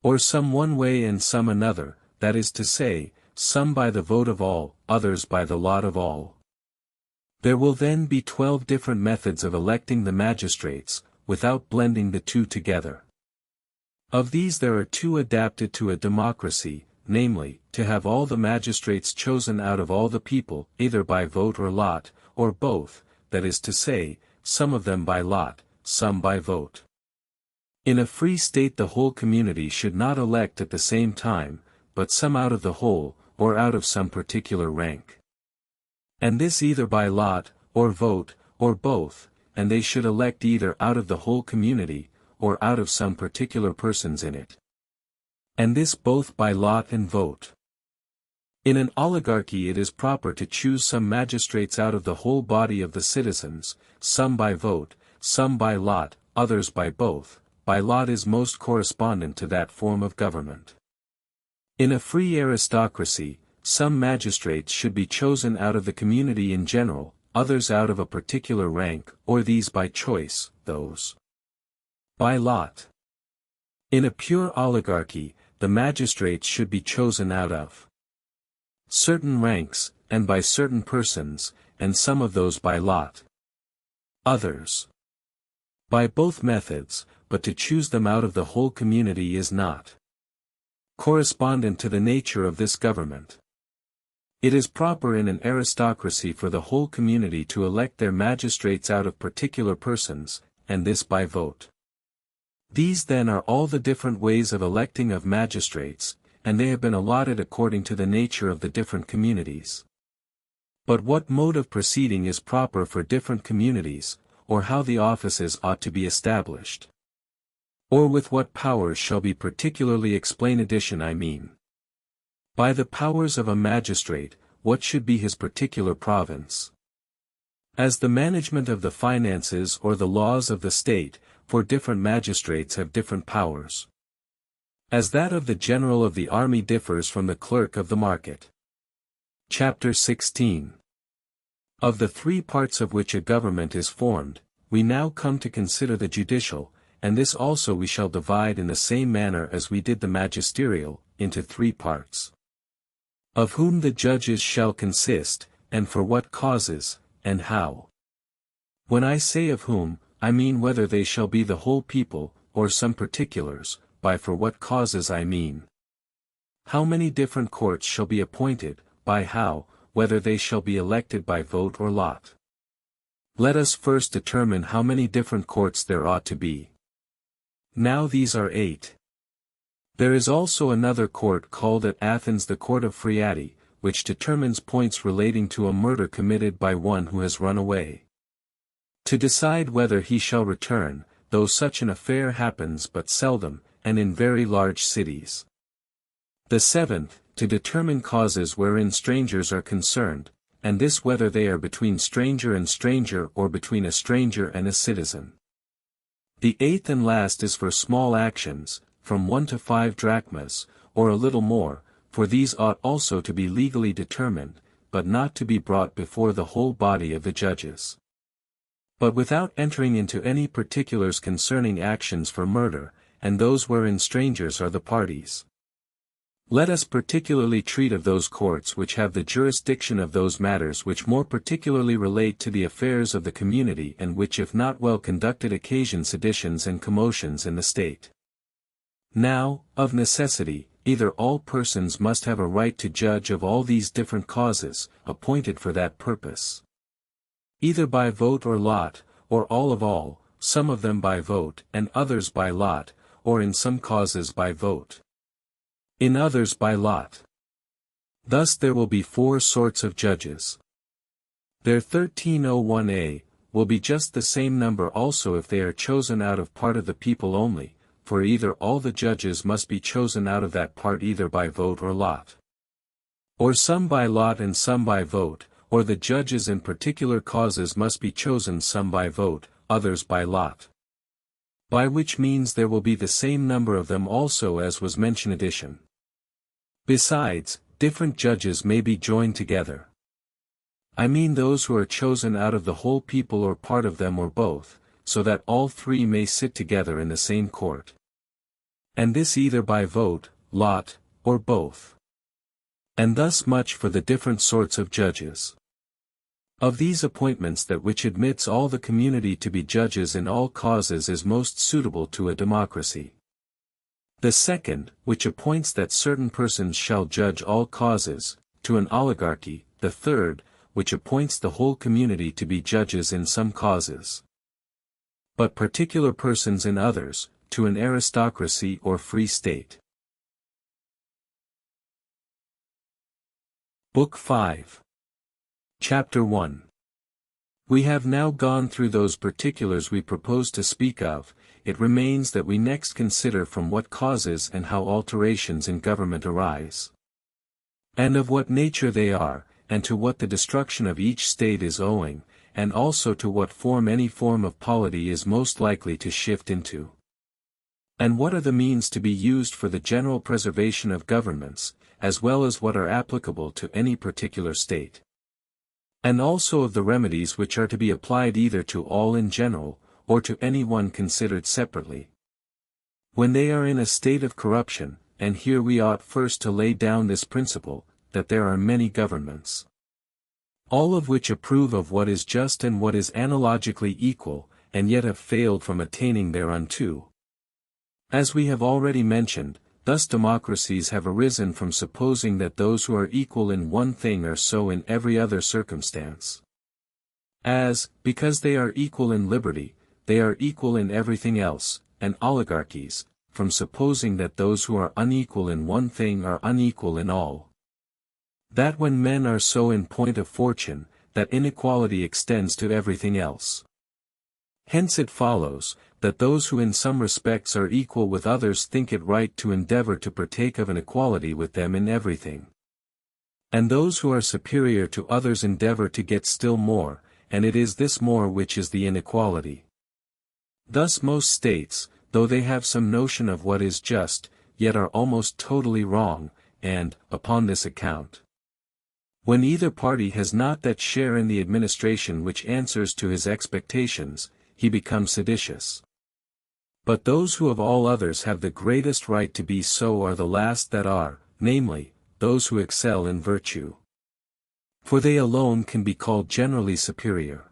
or some one way and some another, that is to say, some by the vote of all, others by the lot of all, there will then be 12 different methods of electing the magistrates, without blending the two together. Of these there are two adapted to a democracy, namely, to have all the magistrates chosen out of all the people, either by vote or lot, or both, that is to say, some of them by lot, some by vote. In a free state the whole community should not elect at the same time, but some out of the whole, or out of some particular rank. And this either by lot, or vote, or both, and they should elect either out of the whole community, or out of some particular persons in it. And this both by lot and vote. In an oligarchy it is proper to choose some magistrates out of the whole body of the citizens, some by vote, some by lot, others by both. By lot is most correspondent to that form of government. In a free aristocracy, some magistrates should be chosen out of the community in general, others out of a particular rank, or these by choice, those by lot. In a pure oligarchy, the magistrates should be chosen out of certain ranks, and by certain persons, and some of those by lot, others by both methods, but to choose them out of the whole community is not correspondent to the nature of this government. It is proper in an aristocracy for the whole community to elect their magistrates out of particular persons, and this by vote. These then are all the different ways of electing of magistrates, and they have been allotted according to the nature of the different communities. But what mode of proceeding is proper for different communities, or how the offices ought to be established, or with what powers shall be particularly explained. I mean, by the powers of a magistrate, what should be his particular province, as the management of the finances or the laws of the state, for different magistrates have different powers, as that of the general of the army differs from the clerk of the market. Chapter 16. Of the three parts of which a government is formed, we now come to consider the judicial, and this also we shall divide in the same manner as we did the magisterial, into three parts. Of whom the judges shall consist, and for what causes, and how. When I say of whom, I mean whether they shall be the whole people, or some particulars. By for what causes I mean how many different courts shall be appointed, by how, whether they shall be elected by vote or lot. Let us first determine how many different courts there ought to be. Now these are 8. There is also another court called at Athens the court of Phreati, which determines points relating to a murder committed by one who has run away, to decide whether he shall return, though such an affair happens but seldom, and in very large cities. The 7th, to determine causes wherein strangers are concerned, and this whether they are between stranger and stranger or between a stranger and a citizen. The 8th and last is for small actions, from 1 to 5 drachmas, or a little more, for these ought also to be legally determined, but not to be brought before the whole body of the judges. But without entering into any particulars concerning actions for murder, and those wherein strangers are the parties, let us particularly treat of those courts which have the jurisdiction of those matters which more particularly relate to the affairs of the community and which if not well conducted occasion seditions and commotions in the state. Now, of necessity, either all persons must have a right to judge of all these different causes, appointed for that purpose, either by vote or lot, or all of all, some of them by vote and others by lot, or in some causes by vote, in others by lot. Thus there will be 4 sorts of judges. Their 1301a, will be just the same number also if they are chosen out of part of the people only, for either all the judges must be chosen out of that part either by vote or lot, or some by lot and some by vote, or the judges in particular causes must be chosen some by vote, others by lot. By which means there will be the same number of them also as was mentioned. Besides, different judges may be joined together. I mean those who are chosen out of the whole people or part of them or both, so that all 3 may sit together in the same court. And this either by vote, lot, or both. And thus much for the different sorts of judges. Of these appointments that which admits all the community to be judges in all causes is most suitable to a democracy. The second, which appoints that certain persons shall judge all causes, to an oligarchy. The third, which appoints the whole community to be judges in some causes, but particular persons in others, to an aristocracy or free state. Book 5. Chapter 1. We have now gone through those particulars we proposed to speak of. It remains that we next consider from what causes and how alterations in government arise, and of what nature they are, and to what the destruction of each state is owing, and also to what form any form of polity is most likely to shift into, and what are the means to be used for the general preservation of governments, as well as what are applicable to any particular state, and also of the remedies which are to be applied either to all in general, or to any one considered separately, when they are in a state of corruption. And here we ought first to lay down this principle, that there are many governments, all of which approve of what is just and what is analogically equal, and yet have failed from attaining thereunto. As we have already mentioned, thus democracies have arisen from supposing that those who are equal in one thing are so in every other circumstance, as, because they are equal in liberty, they are equal in everything else, and oligarchies, from supposing that those who are unequal in one thing are unequal in all. That when men are so in point of fortune, that inequality extends to everything else. Hence it follows, that those who in some respects are equal with others think it right to endeavor to partake of an equality with them in everything. And those who are superior to others endeavor to get still more, and it is this more which is the inequality. Thus most states, though they have some notion of what is just, yet are almost totally wrong, and, upon this account, when either party has not that share in the administration which answers to his expectations, he becomes seditious. But those who of all others have the greatest right to be so are the last that are, namely, those who excel in virtue. For they alone can be called generally superior.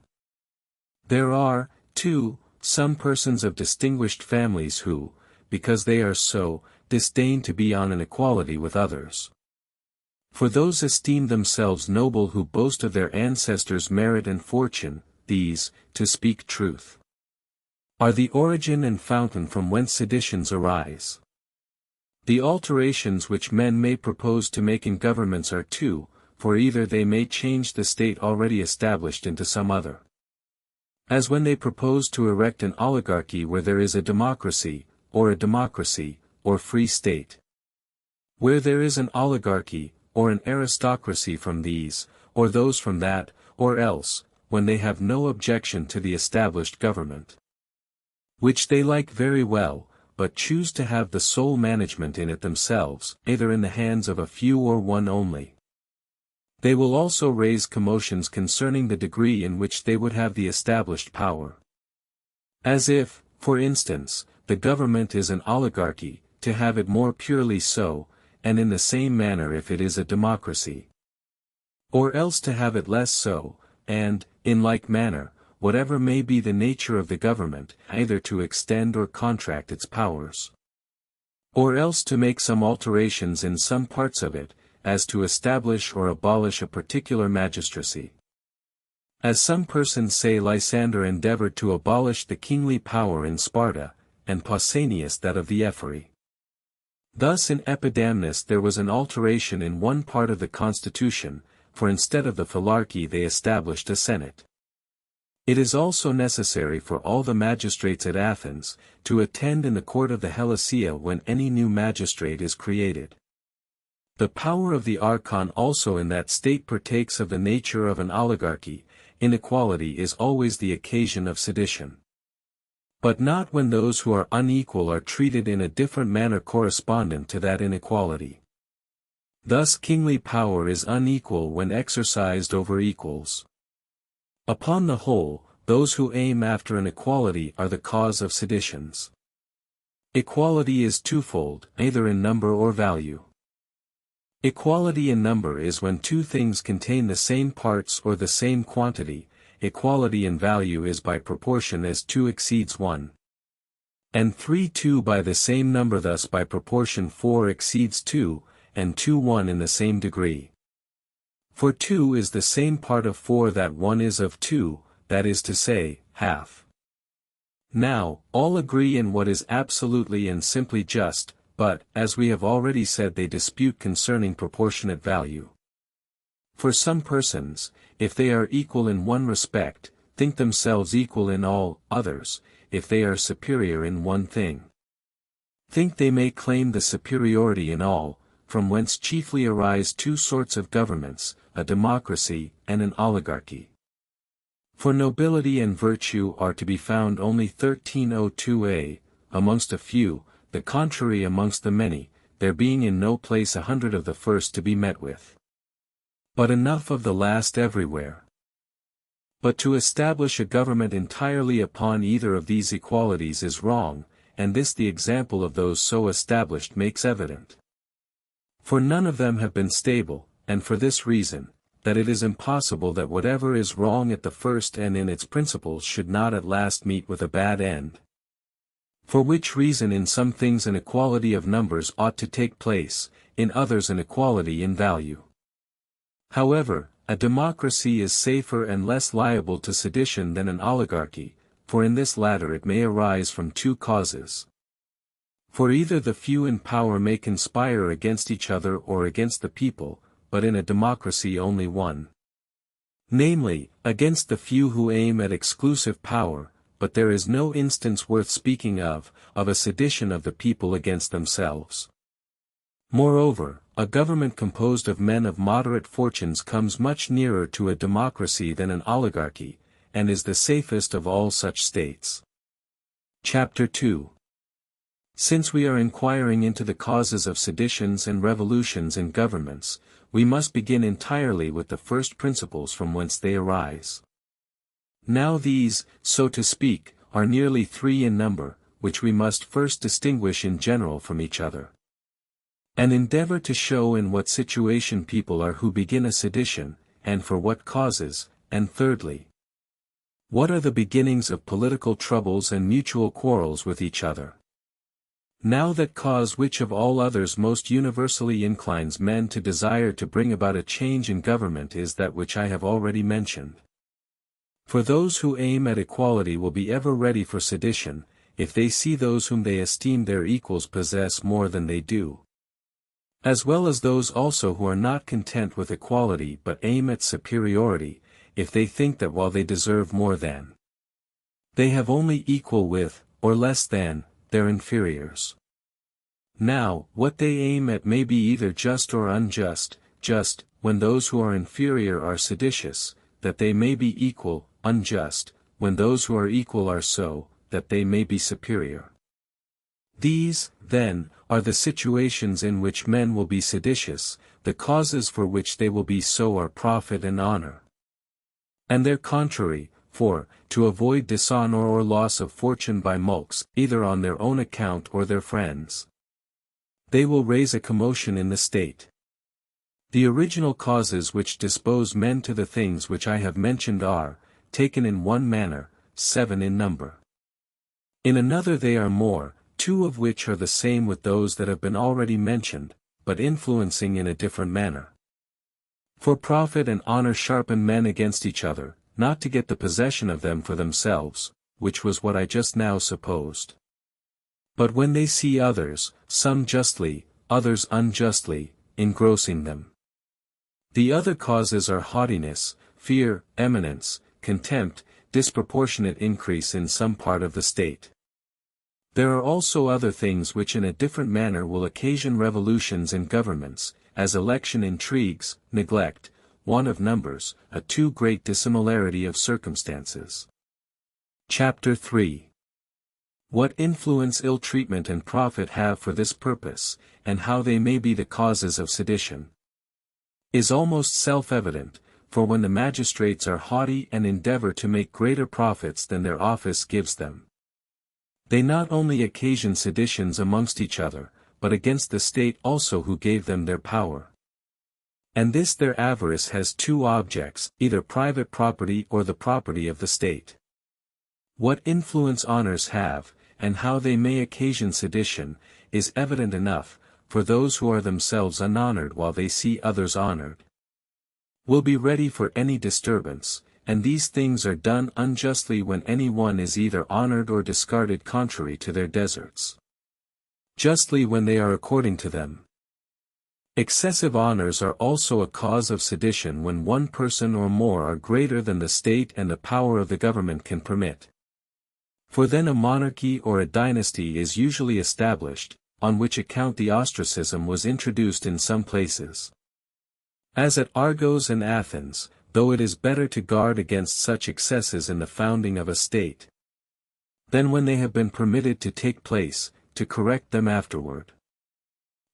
There are, too, some persons of distinguished families who, because they are so, disdain to be on an equality with others. For those esteem themselves noble who boast of their ancestors' merit and fortune, these, to speak truth, are the origin and fountain from whence seditions arise. The alterations which men may propose to make in governments are two, for either they may change the state already established into some other. As when they propose to erect an oligarchy where there is a democracy, or free state. Where there is an oligarchy, or an aristocracy from these, or those from that, or else, when they have no objection to the established government, which they like very well, but choose to have the sole management in it themselves, either in the hands of a few or one only. They will also raise commotions concerning the degree in which they would have the established power. As if, for instance, the government is an oligarchy, to have it more purely so, and in the same manner if it is a democracy. Or else to have it less so, and, in like manner, whatever may be the nature of the government, either to extend or contract its powers. Or else to make some alterations in some parts of it, as to establish or abolish a particular magistracy. As some persons say Lysander endeavored to abolish the kingly power in Sparta, and Pausanias that of the Ephyri. Thus in Epidamnus there was an alteration in one part of the constitution, for instead of the philarchy they established a senate. It is also necessary for all the magistrates at Athens, to attend in the court of the Helicia when any new magistrate is created. The power of the archon also in that state partakes of the nature of an oligarchy. Inequality is always the occasion of sedition. But not when those who are unequal are treated in a different manner correspondent to that inequality. Thus kingly power is unequal when exercised over equals. Upon the whole, those who aim after an equality are the cause of seditions. Equality is twofold, either in number or value. Equality in number is when two things contain the same parts or the same quantity. Equality in value is by proportion as 2 exceeds 1. And 3 2 by the same number, thus by proportion 4 exceeds 2, and 2 1 in the same degree. For 2 is the same part of 4 that 1 is of 2, that is to say, half. Now, all agree in what is absolutely and simply just, but, as we have already said, they dispute concerning proportionate value. For some persons, if they are equal in one respect, think themselves equal in all others, if they are superior in one thing, think they may claim the superiority in all, from whence chiefly arise two sorts of governments, a democracy and an oligarchy. For nobility and virtue are to be found only 1302a, amongst a few, the contrary amongst the many, there being in no place 100 of the first to be met with. But enough of the last everywhere. But to establish a government entirely upon either of these equalities is wrong, and this the example of those so established makes evident. For none of them have been stable, and for this reason, that it is impossible that whatever is wrong at the first and in its principles should not at last meet with a bad end. For which reason in some things an equality of numbers ought to take place, in others an equality in value. However, a democracy is safer and less liable to sedition than an oligarchy, for in this latter it may arise from two causes. For either the few in power may conspire against each other or against the people, but in a democracy only one. Namely, against the few who aim at exclusive power, but there is no instance worth speaking of a sedition of the people against themselves. Moreover, a government composed of men of moderate fortunes comes much nearer to a democracy than an oligarchy, and is the safest of all such states. Chapter 2. Since we are inquiring into the causes of seditions and revolutions in governments, we must begin entirely with the first principles from whence they arise. Now these, so to speak, are nearly three in number, which we must first distinguish in general from each other, and endeavor to show in what situation people are who begin a sedition, and for what causes, and thirdly, what are the beginnings of political troubles and mutual quarrels with each other. Now that cause which of all others most universally inclines men to desire to bring about a change in government is that which I have already mentioned. For those who aim at equality will be ever ready for sedition, if they see those whom they esteem their equals possess more than they do. As well as those also who are not content with equality but aim at superiority, if they think that while they deserve more than, they have only equal with, or less than, their inferiors. Now, what they aim at may be either just or unjust, just, when those who are inferior are seditious, that they may be equal, unjust, when those who are equal are so, that they may be superior. These, then, are the situations in which men will be seditious, the causes for which they will be so are profit and honor. And their contrary, for, to avoid dishonor or loss of fortune by mulcts, either on their own account or their friends, they will raise a commotion in the state. The original causes which dispose men to the things which I have mentioned are, taken in one manner, 7 in number. In another they are more, 2 of which are the same with those that have been already mentioned, but influencing in a different manner. For profit and honor sharpen men against each other, not to get the possession of them for themselves, which was what I just now supposed, but when they see others, some justly, others unjustly, engrossing them. The other causes are haughtiness, fear, eminence, contempt, disproportionate increase in some part of the state. There are also other things which in a different manner will occasion revolutions in governments, as election intrigues, neglect, want of numbers, a too great dissimilarity of circumstances. Chapter 3. What influence ill treatment and profit have for this purpose, and how they may be the causes of sedition, is almost self-evident, for when the magistrates are haughty and endeavor to make greater profits than their office gives them, they not only occasion seditions amongst each other, but against the state also who gave them their power. And this their avarice has 2 objects, either private property or the property of the state. What influence honors have, and how they may occasion sedition, is evident enough, for those who are themselves unhonored while they see others honored, will be ready for any disturbance, and these things are done unjustly when any one is either honored or discarded contrary to their deserts, justly when they are according to them. Excessive honors are also a cause of sedition when one person or more are greater than the state and the power of the government can permit. For then a monarchy or a dynasty is usually established, on which account the ostracism was introduced in some places, as at Argos and Athens, though it is better to guard against such excesses in the founding of a state, than when they have been permitted to take place, to correct them afterward.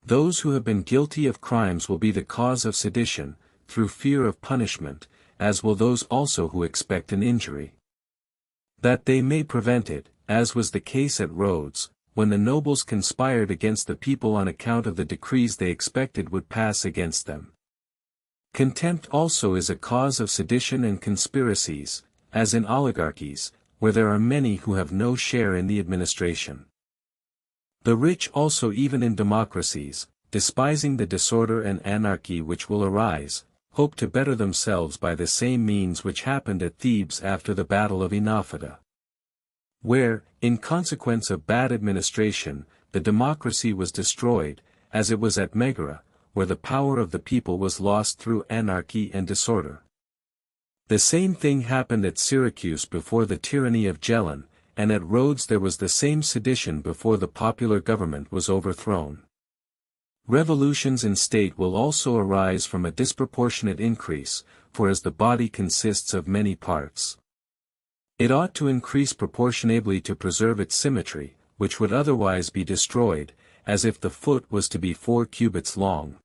Those who have been guilty of crimes will be the cause of sedition, through fear of punishment, as will those also who expect an injury, that they may prevent it, as was the case at Rhodes, when the nobles conspired against the people on account of the decrees they expected would pass against them. Contempt also is a cause of sedition and conspiracies, as in oligarchies, where there are many who have no share in the administration. The rich also even in democracies, despising the disorder and anarchy which will arise, hope to better themselves by the same means which happened at Thebes after the battle of Enophada, where, in consequence of bad administration, the democracy was destroyed, as it was at Megara, where the power of the people was lost through anarchy and disorder. The same thing happened at Syracuse before the tyranny of Gelon, and at Rhodes there was the same sedition before the popular government was overthrown. Revolutions in state will also arise from a disproportionate increase, for as the body consists of many parts, it ought to increase proportionably to preserve its symmetry, which would otherwise be destroyed, as if the foot was to be 4 cubits long,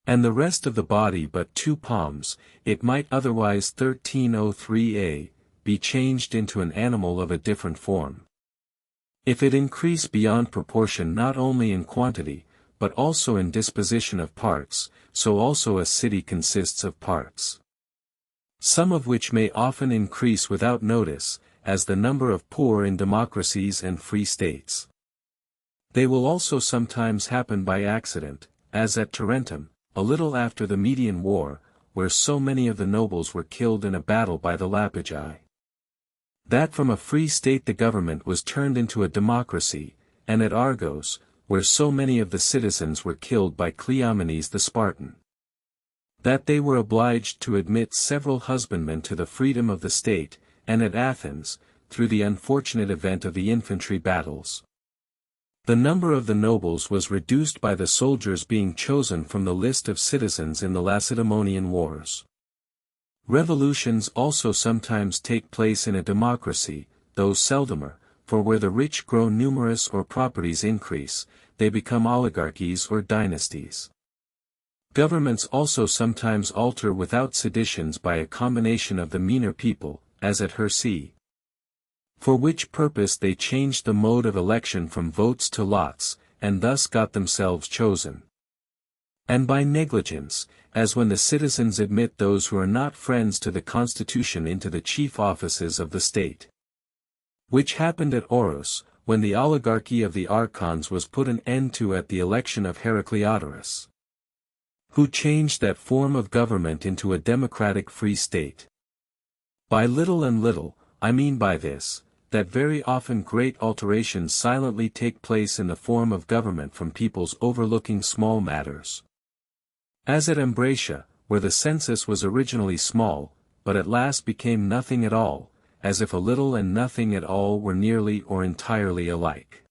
and the rest of the body but 2 palms, it might otherwise 1303a, be changed into an animal of a different form. If it increase beyond proportion not only in quantity, but also in disposition of parts, so also a city consists of parts, some of which may often increase without notice, as the number of poor in democracies and free states. They will also sometimes happen by accident, as at Tarentum, a little after the Median War, where so many of the nobles were killed in a battle by the Lapigi, that from a free state the government was turned into a democracy, and at Argos, where so many of the citizens were killed by Cleomenes the Spartan, that they were obliged to admit several husbandmen to the freedom of the state, and at Athens, through the unfortunate event of the infantry battles, the number of the nobles was reduced by the soldiers being chosen from the list of citizens in the Lacedaemonian wars. Revolutions also sometimes take place in a democracy, though seldomer, for where the rich grow numerous or properties increase, they become oligarchies or dynasties. Governments also sometimes alter without seditions by a combination of the meaner people, as at Hercea, for which purpose they changed the mode of election from votes to lots, and thus got themselves chosen. And by negligence, as when the citizens admit those who are not friends to the constitution into the chief offices of the state, which happened at Oros, when the oligarchy of the archons was put an end to at the election of Heracleodoros, who changed that form of government into a democratic free state. By little and little, I mean by this, that very often great alterations silently take place in the form of government from peoples overlooking small matters. As at Ambracia, where the census was originally small, but at last became nothing at all, as if a little and nothing at all were nearly or entirely alike.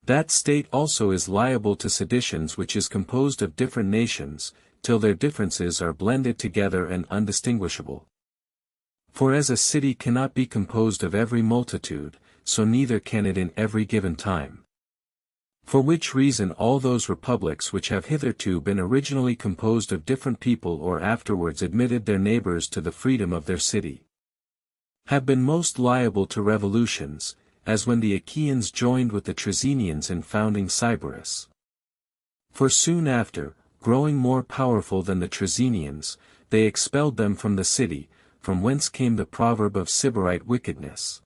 That state also is liable to seditions which is composed of different nations, till their differences are blended together and undistinguishable. For as a city cannot be composed of every multitude, so neither can it in every given time. For which reason all those republics which have hitherto been originally composed of different people or afterwards admitted their neighbors to the freedom of their city, have been most liable to revolutions, as when the Achaeans joined with the Trezenians in founding Sybaris. For soon after, growing more powerful than the Trezenians, they expelled them from the city, from whence came the proverb of Sybarite wickedness.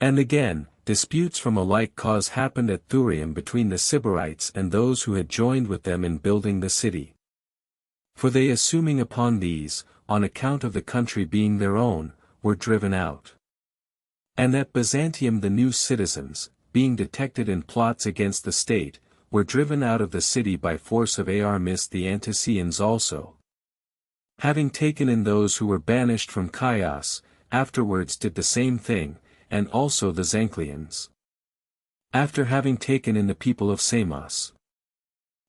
And again, disputes from a like cause happened at Thurium between the Sybarites and those who had joined with them in building the city. For they assuming upon these, on account of the country being their own, were driven out. And at Byzantium the new citizens, being detected in plots against the state, were driven out of the city by force of Armis the Anticeans also, having taken in those who were banished from Chios, afterwards did the same thing, and also the Zancleans, after having taken in the people of Samos.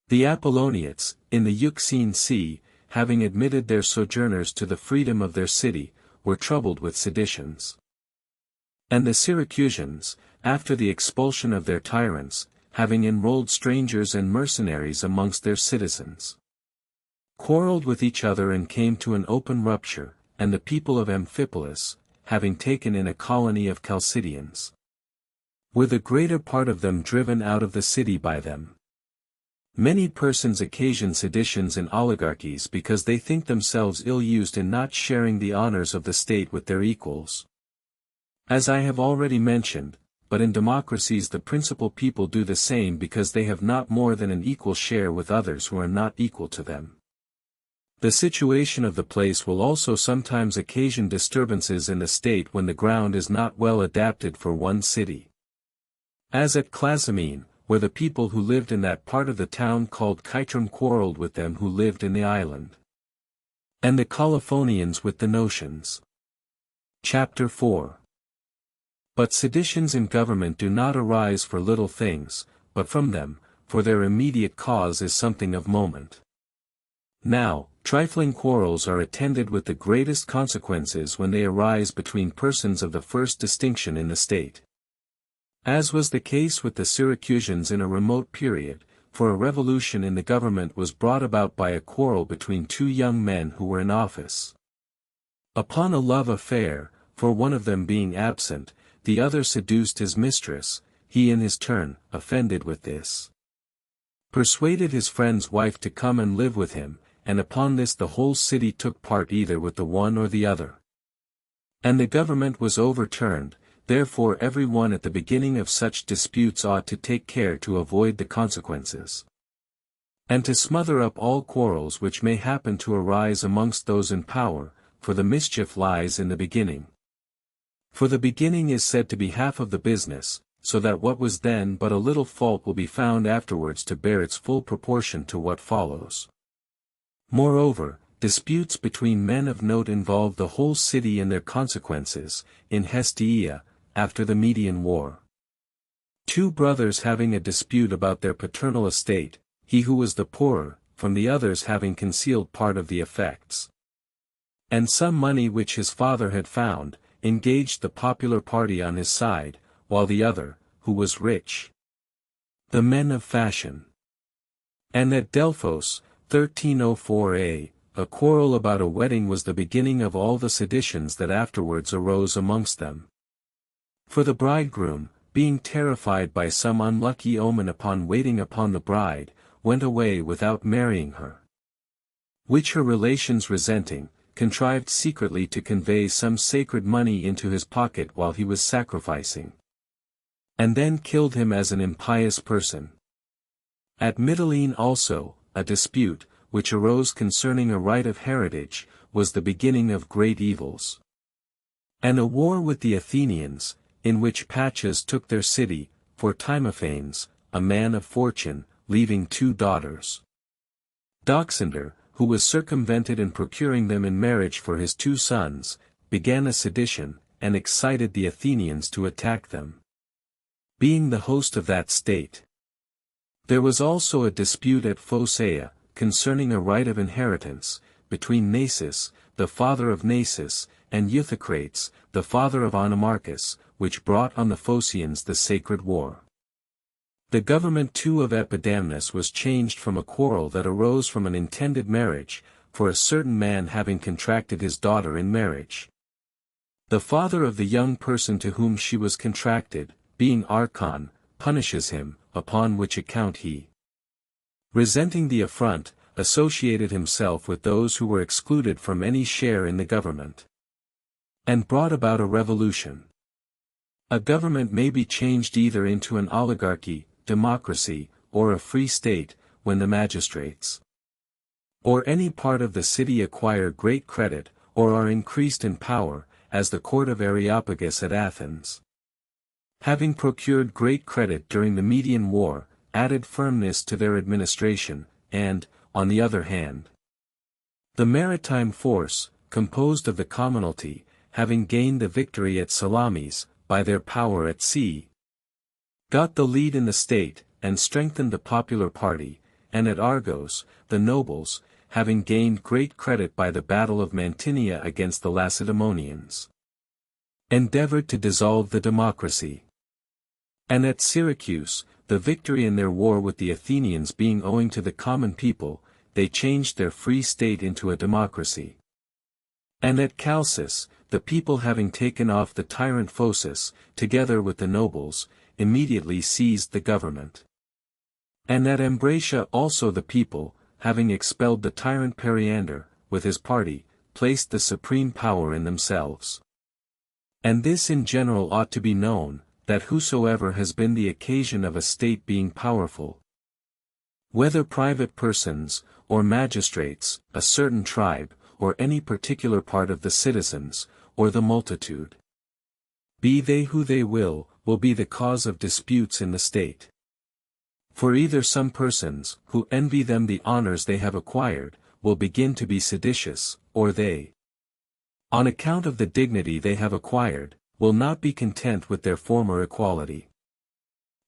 The Apolloniates, in the Euxine Sea, having admitted their sojourners to the freedom of their city, were troubled with seditions. And the Syracusans, after the expulsion of their tyrants, having enrolled strangers and mercenaries amongst their citizens, quarrelled with each other and came to an open rupture, and the people of Amphipolis, having taken in a colony of Chalcidians, were the greater part of them driven out of the city by them. Many persons occasion seditions in oligarchies because they think themselves ill-used in not sharing the honors of the state with their equals, as I have already mentioned, but in democracies the principal people do the same because they have not more than an equal share with others who are not equal to them. The situation of the place will also sometimes occasion disturbances in the state when the ground is not well adapted for one city. As at Clazamene, where the people who lived in that part of the town called Kytrum quarrelled with them who lived in the island. And the Colophonians with the Notians. Chapter 4. But seditions in government do not arise for little things, but from them, for their immediate cause is something of moment. Now, trifling quarrels are attended with the greatest consequences when they arise between persons of the first distinction in the state. As was the case with the Syracusans in a remote period, for a revolution in the government was brought about by a quarrel between two young men who were in office. Upon a love affair, for one of them being absent, the other seduced his mistress, he in his turn, offended with this, persuaded his friend's wife to come and live with him, and upon this the whole city took part either with the one or the other. And the government was overturned. Therefore every one at the beginning of such disputes ought to take care to avoid the consequences, and to smother up all quarrels which may happen to arise amongst those in power, for the mischief lies in the beginning. For the beginning is said to be half of the business, so that what was then but a little fault will be found afterwards to bear its full proportion to what follows. Moreover, disputes between men of note involve the whole city and their consequences, in Hestia, after the Median War. Two brothers having a dispute about their paternal estate, he who was the poorer, from the others having concealed part of the effects, and some money which his father had found, engaged the popular party on his side, while the other, who was rich, the men of fashion. And at Delphos, 1304a, a quarrel about a wedding was the beginning of all the seditions that afterwards arose amongst them. For the bridegroom, being terrified by some unlucky omen upon waiting upon the bride, went away without marrying her. Which her relations resenting, contrived secretly to convey some sacred money into his pocket while he was sacrificing, and then killed him as an impious person. At Mytilene also, a dispute, which arose concerning a right of heritage, was the beginning of great evils. And a war with the Athenians, in which Patches took their city, for Timophanes, a man of fortune, leaving two daughters. Doxander, who was circumvented in procuring them in marriage for his two sons, began a sedition, and excited the Athenians to attack them, being the host of that state. There was also a dispute at Phocaea, concerning a right of inheritance, between Nasus, the father of Nasus, and Euthycrates, the father of Onomarchus, which brought on the Phocians the sacred war. The government too of Epidamnus was changed from a quarrel that arose from an intended marriage, for a certain man having contracted his daughter in marriage. The father of the young person to whom she was contracted, being Archon, punishes him, upon which account he, resenting the affront, associated himself with those who were excluded from any share in the government, and brought about a revolution. A government may be changed either into an oligarchy, democracy, or a free state, when the magistrates, or any part of the city acquire great credit, or are increased in power, as the court of Areopagus at Athens, having procured great credit during the Median War, added firmness to their administration, and, on the other hand, the maritime force, composed of the commonalty, having gained the victory at Salamis, by their power at sea, got the lead in the state, and strengthened the popular party, and at Argos, the nobles, having gained great credit by the battle of Mantinia against the Lacedaemonians, endeavored to dissolve the democracy. And at Syracuse, the victory in their war with the Athenians being owing to the common people, they changed their free state into a democracy. And at Chalcis, the people having taken off the tyrant Phocis, together with the nobles, immediately seized the government. And at Ambracia also the people, having expelled the tyrant Periander, with his party, placed the supreme power in themselves. And this in general ought to be known, that whosoever has been the occasion of a state being powerful, whether private persons, or magistrates, a certain tribe, or any particular part of the citizens, or the multitude, be they who they will be the cause of disputes in the state. For either some persons, who envy them the honors they have acquired, will begin to be seditious, or they, on account of the dignity they have acquired, will not be content with their former equality.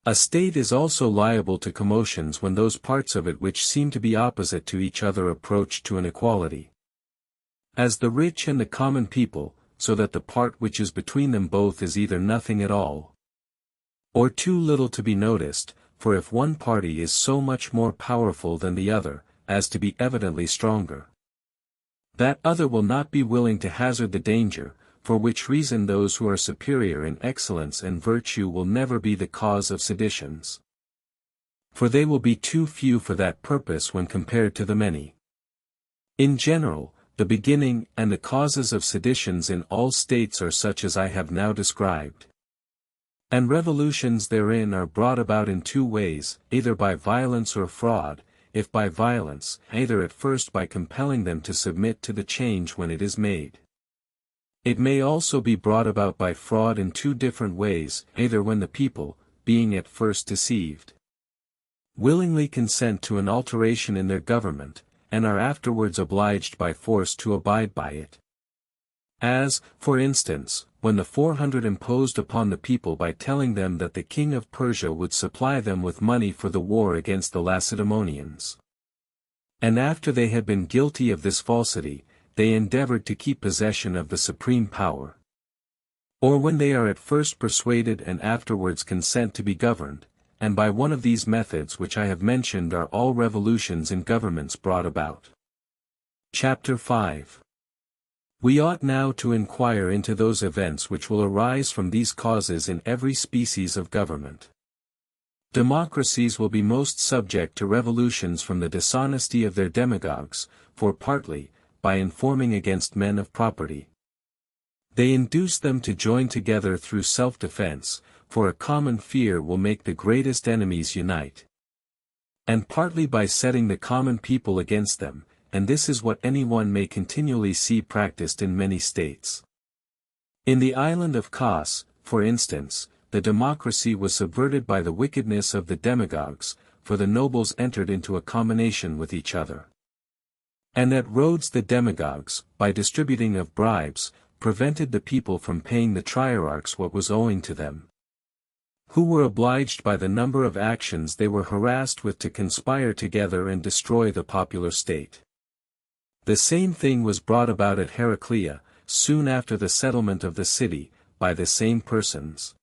A state is also liable to commotions when those parts of it which seem to be opposite to each other approach to an equality. As the rich and the common people, so that the part which is between them both is either nothing at all, or too little to be noticed, for if one party is so much more powerful than the other, as to be evidently stronger, that other will not be willing to hazard the danger, for which reason those who are superior in excellence and virtue will never be the cause of seditions. For they will be too few for that purpose when compared to the many. In general, the beginning and the causes of seditions in all states are such as I have now described. And revolutions therein are brought about in two ways, either by violence or fraud, if by violence, either at first by compelling them to submit to the change when it is made. It may also be brought about by fraud in two different ways, either when the people, being at first deceived, willingly consent to an alteration in their government, and are afterwards obliged by force to abide by it. As, for instance, when the 400 imposed upon the people by telling them that the king of Persia would supply them with money for the war against the Lacedaemonians. And after they had been guilty of this falsity, they endeavored to keep possession of the supreme power. Or when they are at first persuaded and afterwards consent to be governed, and by one of these methods which I have mentioned are all revolutions in governments brought about. Chapter 5. We ought now to inquire into those events which will arise from these causes in every species of government. Democracies will be most subject to revolutions from the dishonesty of their demagogues, for partly, by informing against men of property, they induce them to join together through self-defense, for a common fear will make the greatest enemies unite. And partly by setting the common people against them, and this is what anyone may continually see practiced in many states. In the island of Kos, for instance, the democracy was subverted by the wickedness of the demagogues, for the nobles entered into a combination with each other. And at Rhodes the demagogues, by distributing of bribes, prevented the people from paying the trierarchs what was owing to them, who were obliged by the number of actions they were harassed with to conspire together and destroy the popular state. The same thing was brought about at Heraclea, soon after the settlement of the city, by the same persons.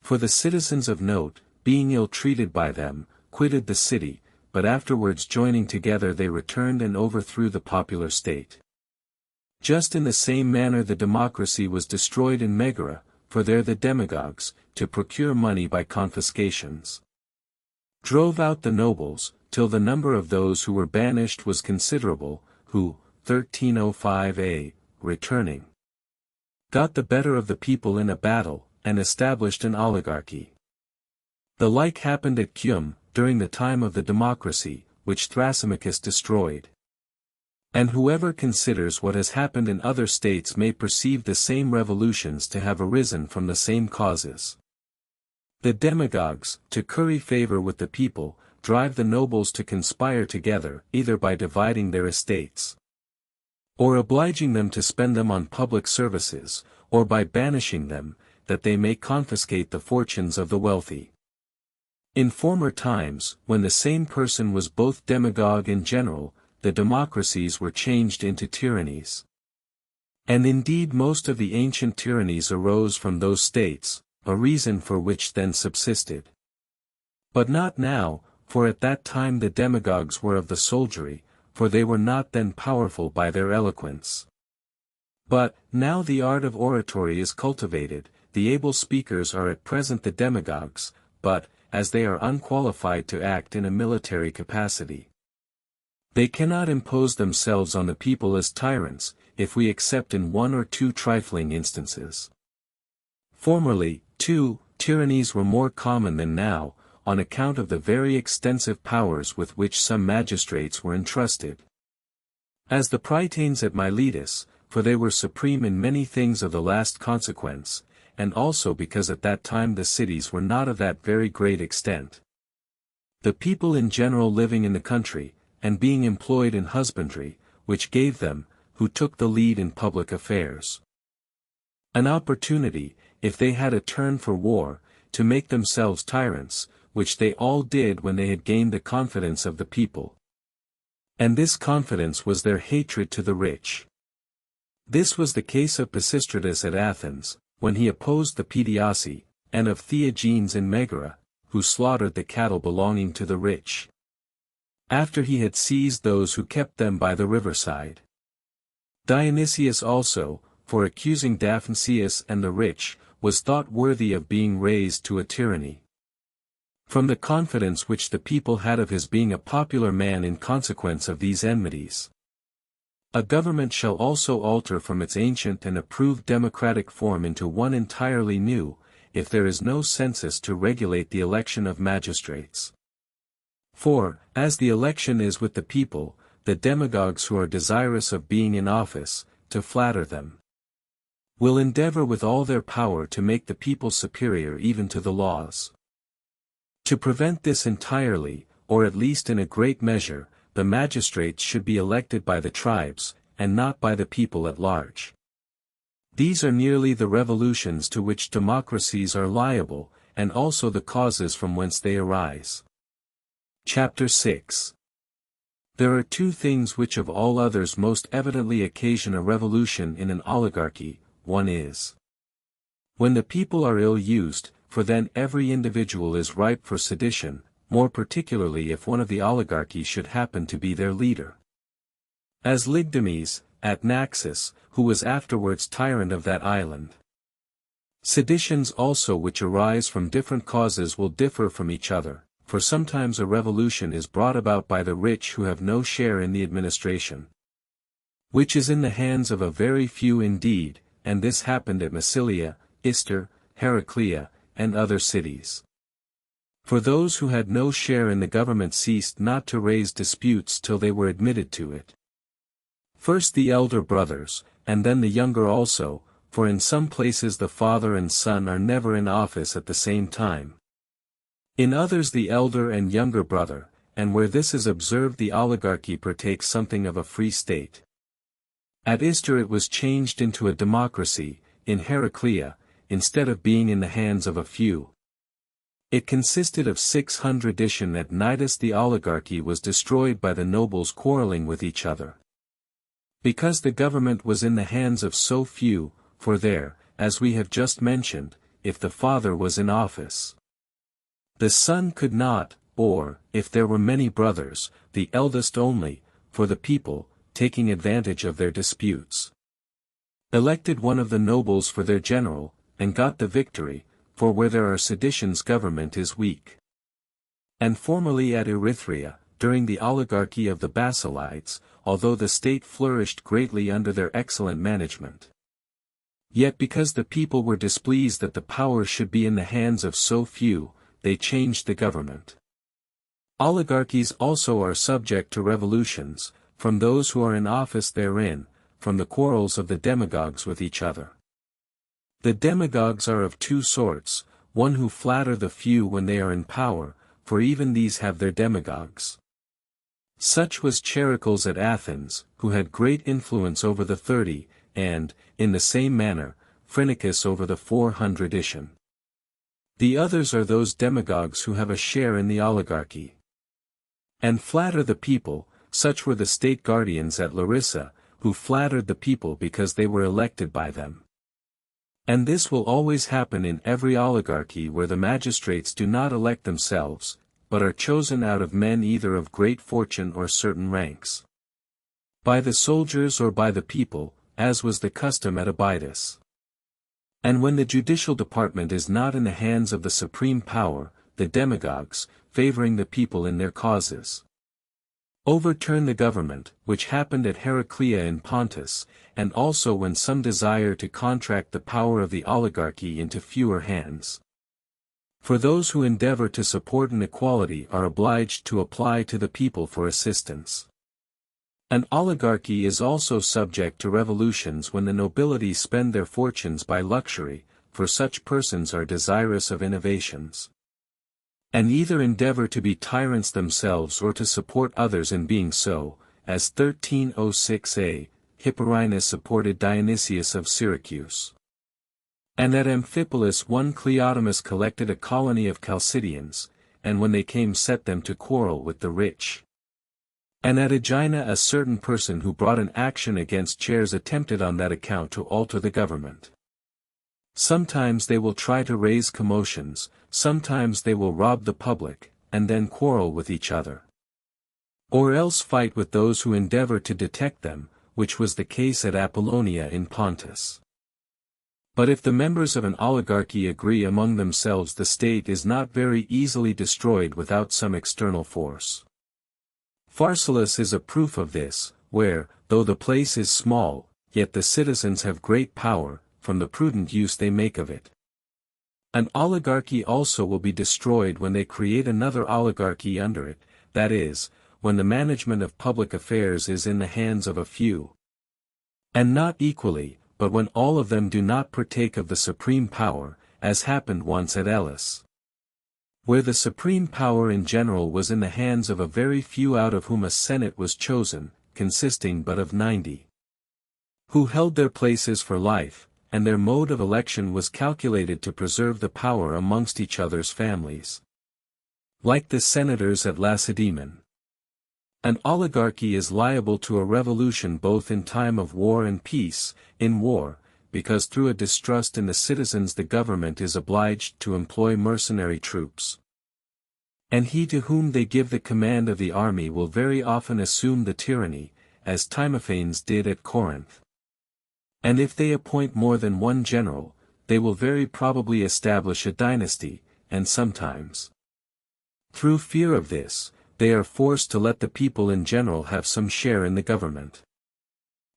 For the citizens of note, being ill-treated by them, quitted the city, but afterwards joining together they returned and overthrew the popular state. Just in the same manner the democracy was destroyed in Megara, for there the demagogues, to procure money by confiscations, drove out the nobles, till the number of those who were banished was considerable, who, 1305 returning, got the better of the people in a battle, and established an oligarchy. The like happened at Chium, during the time of the democracy, which Thrasymachus destroyed. And whoever considers what has happened in other states may perceive the same revolutions to have arisen from the same causes. The demagogues, to curry favor with the people, drive the nobles to conspire together, either by dividing their estates, or obliging them to spend them on public services, or by banishing them, that they may confiscate the fortunes of the wealthy. In former times, when the same person was both demagogue and general, the democracies were changed into tyrannies. And indeed most of the ancient tyrannies arose from those states, a reason for which then subsisted. But not now, for at that time the demagogues were of the soldiery, for they were not then powerful by their eloquence. But, now the art of oratory is cultivated, the able speakers are at present the demagogues, but, as they are unqualified to act in a military capacity, they cannot impose themselves on the people as tyrants, if we except in one or two trifling instances. Formerly, too, tyrannies were more common than now, on account of the very extensive powers with which some magistrates were entrusted. As the Prytanes at Miletus, for they were supreme in many things of the last consequence, and also because at that time the cities were not of that very great extent. The people in general living in the country, and being employed in husbandry, which gave them, who took the lead in public affairs, an opportunity, if they had a turn for war, to make themselves tyrants, which they all did when they had gained the confidence of the people. And this confidence was their hatred to the rich. This was the case of Pisistratus at Athens, when he opposed the Pediaci, and of Theagenes in Megara, who slaughtered the cattle belonging to the rich, after he had seized those who kept them by the riverside. Dionysius also, for accusing Daphnacius and the rich, was thought worthy of being raised to a tyranny, from the confidence which the people had of his being a popular man in consequence of these enmities. A government shall also alter from its ancient and approved democratic form into one entirely new, if there is no census to regulate the election of magistrates. For, as the election is with the people, the demagogues who are desirous of being in office, to flatter them, will endeavor with all their power to make the people superior even to the laws. To prevent this entirely, or at least in a great measure, the magistrates should be elected by the tribes, and not by the people at large. These are nearly the revolutions to which democracies are liable, and also the causes from whence they arise. Chapter 6. There are two things which of all others most evidently occasion a revolution in an oligarchy. One is, when the people are ill-used, for then every individual is ripe for sedition, more particularly if one of the oligarchy should happen to be their leader. As Lygdames, at Naxos, who was afterwards tyrant of that island. Seditions also which arise from different causes will differ from each other, for sometimes a revolution is brought about by the rich who have no share in the administration, which is in the hands of a very few indeed, and this happened at Massilia, Istor, Heraclea, and other cities. For those who had no share in the government ceased not to raise disputes till they were admitted to it. First the elder brothers, and then the younger also, for in some places the father and son are never in office at the same time. In others the elder and younger brother, and where this is observed the oligarchy partakes something of a free state. At Istor it was changed into a democracy, in Heraclea, instead of being in the hands of a few. It consisted of 600. At Cnidus the oligarchy was destroyed by the nobles quarreling with each other, because the government was in the hands of so few, for there, as we have just mentioned, if the father was in office, the son could not, or, if there were many brothers, the eldest only, for the people, taking advantage of their disputes, elected one of the nobles for their general, and got the victory, for where there are seditions government is weak. And formerly at Erythrea, during the oligarchy of the Basilides, although the state flourished greatly under their excellent management, yet because the people were displeased that the power should be in the hands of so few, they changed the government. Oligarchies also are subject to revolutions, from those who are in office therein, from the quarrels of the demagogues with each other. The demagogues are of two sorts, one who flatter the few when they are in power, for even these have their demagogues. Such was Charicles at Athens, who had great influence over the 30, and, in the same manner, Phrynichus over the 400. The others are those demagogues who have a share in the oligarchy, and flatter the people. Such were the state guardians at Larissa, who flattered the people because they were elected by them. And this will always happen in every oligarchy where the magistrates do not elect themselves, but are chosen out of men either of great fortune or certain ranks, by the soldiers or by the people, as was the custom at Abydos. And when the judicial department is not in the hands of the supreme power, the demagogues, favoring the people in their causes, overturn the government, which happened at Heraclea in Pontus, and also when some desire to contract the power of the oligarchy into fewer hands. For those who endeavor to support an equality are obliged to apply to the people for assistance. An oligarchy is also subject to revolutions when the nobility spend their fortunes by luxury, for such persons are desirous of innovations, and either endeavor to be tyrants themselves or to support others in being so, as 1306a, Hipporinus supported Dionysius of Syracuse. And at Amphipolis one Cleodamus collected a colony of Chalcidians, and when they came set them to quarrel with the rich. And at Aegina a certain person who brought an action against chairs attempted on that account to alter the government. Sometimes they will try to raise commotions, sometimes they will rob the public, and then quarrel with each other. Or else fight with those who endeavor to detect them, which was the case at Apollonia in Pontus. But if the members of an oligarchy agree among themselves, the state is not very easily destroyed without some external force. Pharsalus is a proof of this, where, though the place is small, yet the citizens have great power, from the prudent use they make of it. An oligarchy also will be destroyed when they create another oligarchy under it, that is, when the management of public affairs is in the hands of a few. And not equally, but when all of them do not partake of the supreme power, as happened once at Elis, where the supreme power in general was in the hands of a very few, out of whom a senate was chosen, consisting but of 90, who held their places for life, and their mode of election was calculated to preserve the power amongst each other's families, like the senators at Lacedaemon. An oligarchy is liable to a revolution both in time of war and peace. In war, because through a distrust in the citizens the government is obliged to employ mercenary troops. And he to whom they give the command of the army will very often assume the tyranny, as Timophanes did at Corinth. And if they appoint more than one general, they will very probably establish a dynasty, and sometimes, through fear of this, they are forced to let the people in general have some share in the government,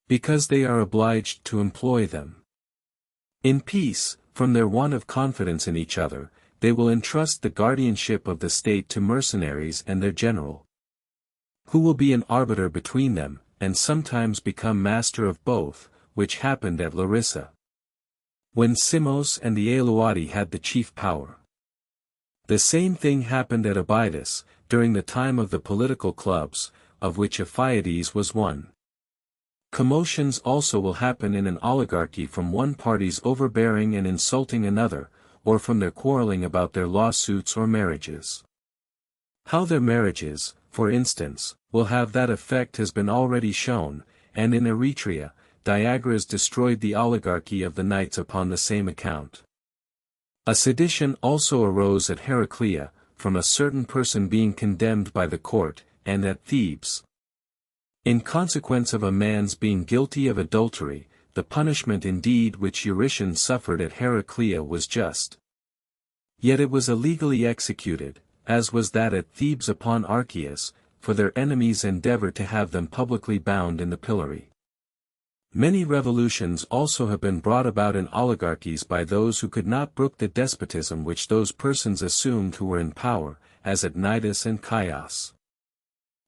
because they are obliged to employ them. In peace, from their want of confidence in each other, they will entrust the guardianship of the state to mercenaries and their general, who will be an arbiter between them, and sometimes become master of both, which happened at Larissa, when Simois and the Aeluati had the chief power. The same thing happened at Abydos, during the time of the political clubs, of which Ephiades was one. Commotions also will happen in an oligarchy from one party's overbearing and insulting another, or from their quarreling about their lawsuits or marriages. How their marriages, for instance, will have that effect has been already shown, and in Eretria, Diagoras destroyed the oligarchy of the knights upon the same account. A sedition also arose at Heraclea, from a certain person being condemned by the court, and at Thebes, in consequence of a man's being guilty of adultery. The punishment indeed which Eurytion suffered at Heraclea was just, yet it was illegally executed, as was that at Thebes upon Archias, for their enemies endeavored to have them publicly bound in the pillory. Many revolutions also have been brought about in oligarchies by those who could not brook the despotism which those persons assumed who were in power, as at Cnidus and Chios.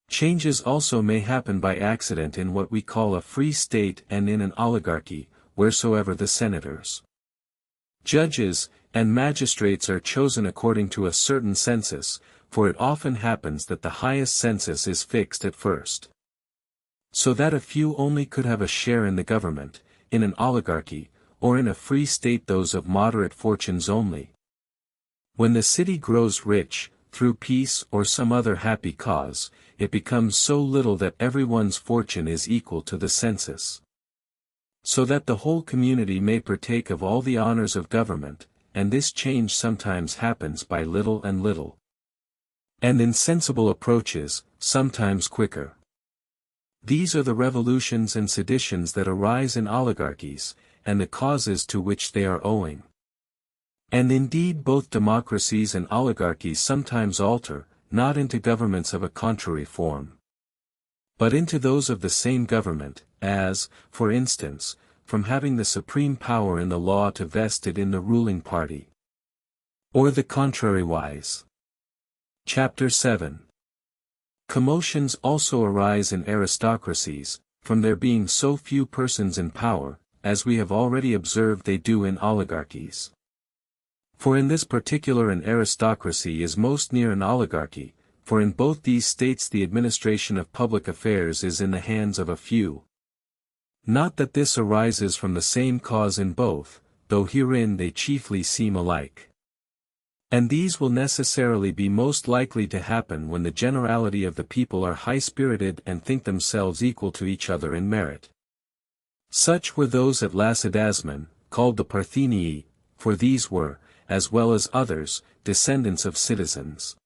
Changes also may happen by accident in what we call a free state and in an oligarchy, wheresoever the senators, judges, and magistrates are chosen according to a certain census, for it often happens that the highest census is fixed at first, so that a few only could have a share in the government. In an oligarchy, or in a free state those of moderate fortunes only. When the city grows rich, through peace or some other happy cause, it becomes so little that everyone's fortune is equal to the census, so that the whole community may partake of all the honors of government, and this change sometimes happens by little and little, and insensible approaches, sometimes quicker. These are the revolutions and seditions that arise in oligarchies, and the causes to which they are owing. And indeed both democracies and oligarchies sometimes alter, not into governments of a contrary form, but into those of the same government, as, for instance, from having the supreme power in the law to vest it in the ruling party, or the contrariwise. Chapter 7. Commotions also arise in aristocracies, from there being so few persons in power, as we have already observed they do in oligarchies. For in this particular an aristocracy is most near an oligarchy, for in both these states the administration of public affairs is in the hands of a few. Not that this arises from the same cause in both, though herein they chiefly seem alike. And these will necessarily be most likely to happen when the generality of the people are high-spirited and think themselves equal to each other in merit. Such were those at Lacedaemon, called the Parthenii, for these were, as well as others, descendants of citizens,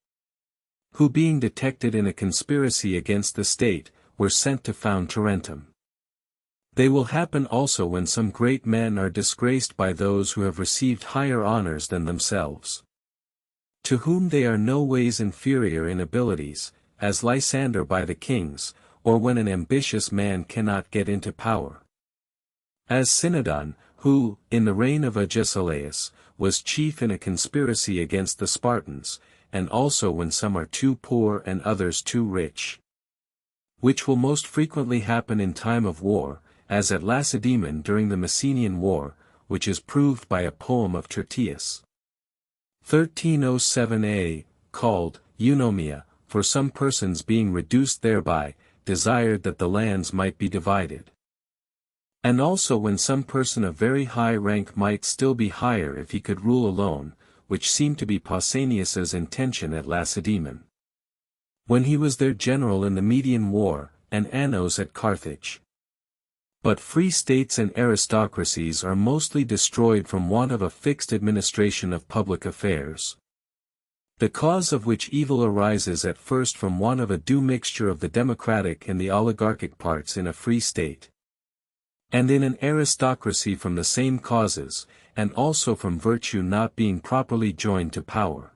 who being detected in a conspiracy against the state, were sent to found Tarentum. They will happen also when some great men are disgraced by those who have received higher honors than themselves, to whom they are no ways inferior in abilities, as Lysander by the kings, or when an ambitious man cannot get into power. As Cynodon, who, in the reign of Agesilaus, was chief in a conspiracy against the Spartans, and also when some are too poor and others too rich, which will most frequently happen in time of war, as at Lacedaemon during the Messenian War, which is proved by a poem of Treatise. 1307a, called Eunomia, for some persons being reduced thereby, desired that the lands might be divided. And also when some person of very high rank might still be higher if he could rule alone, which seemed to be Pausanias's intention at Lacedaemon, when he was their general in the Median War, and Annos at Carthage. But free states and aristocracies are mostly destroyed from want of a fixed administration of public affairs, the cause of which evil arises at first from want of a due mixture of the democratic and the oligarchic parts in a free state, and in an aristocracy from the same causes, and also from virtue not being properly joined to power.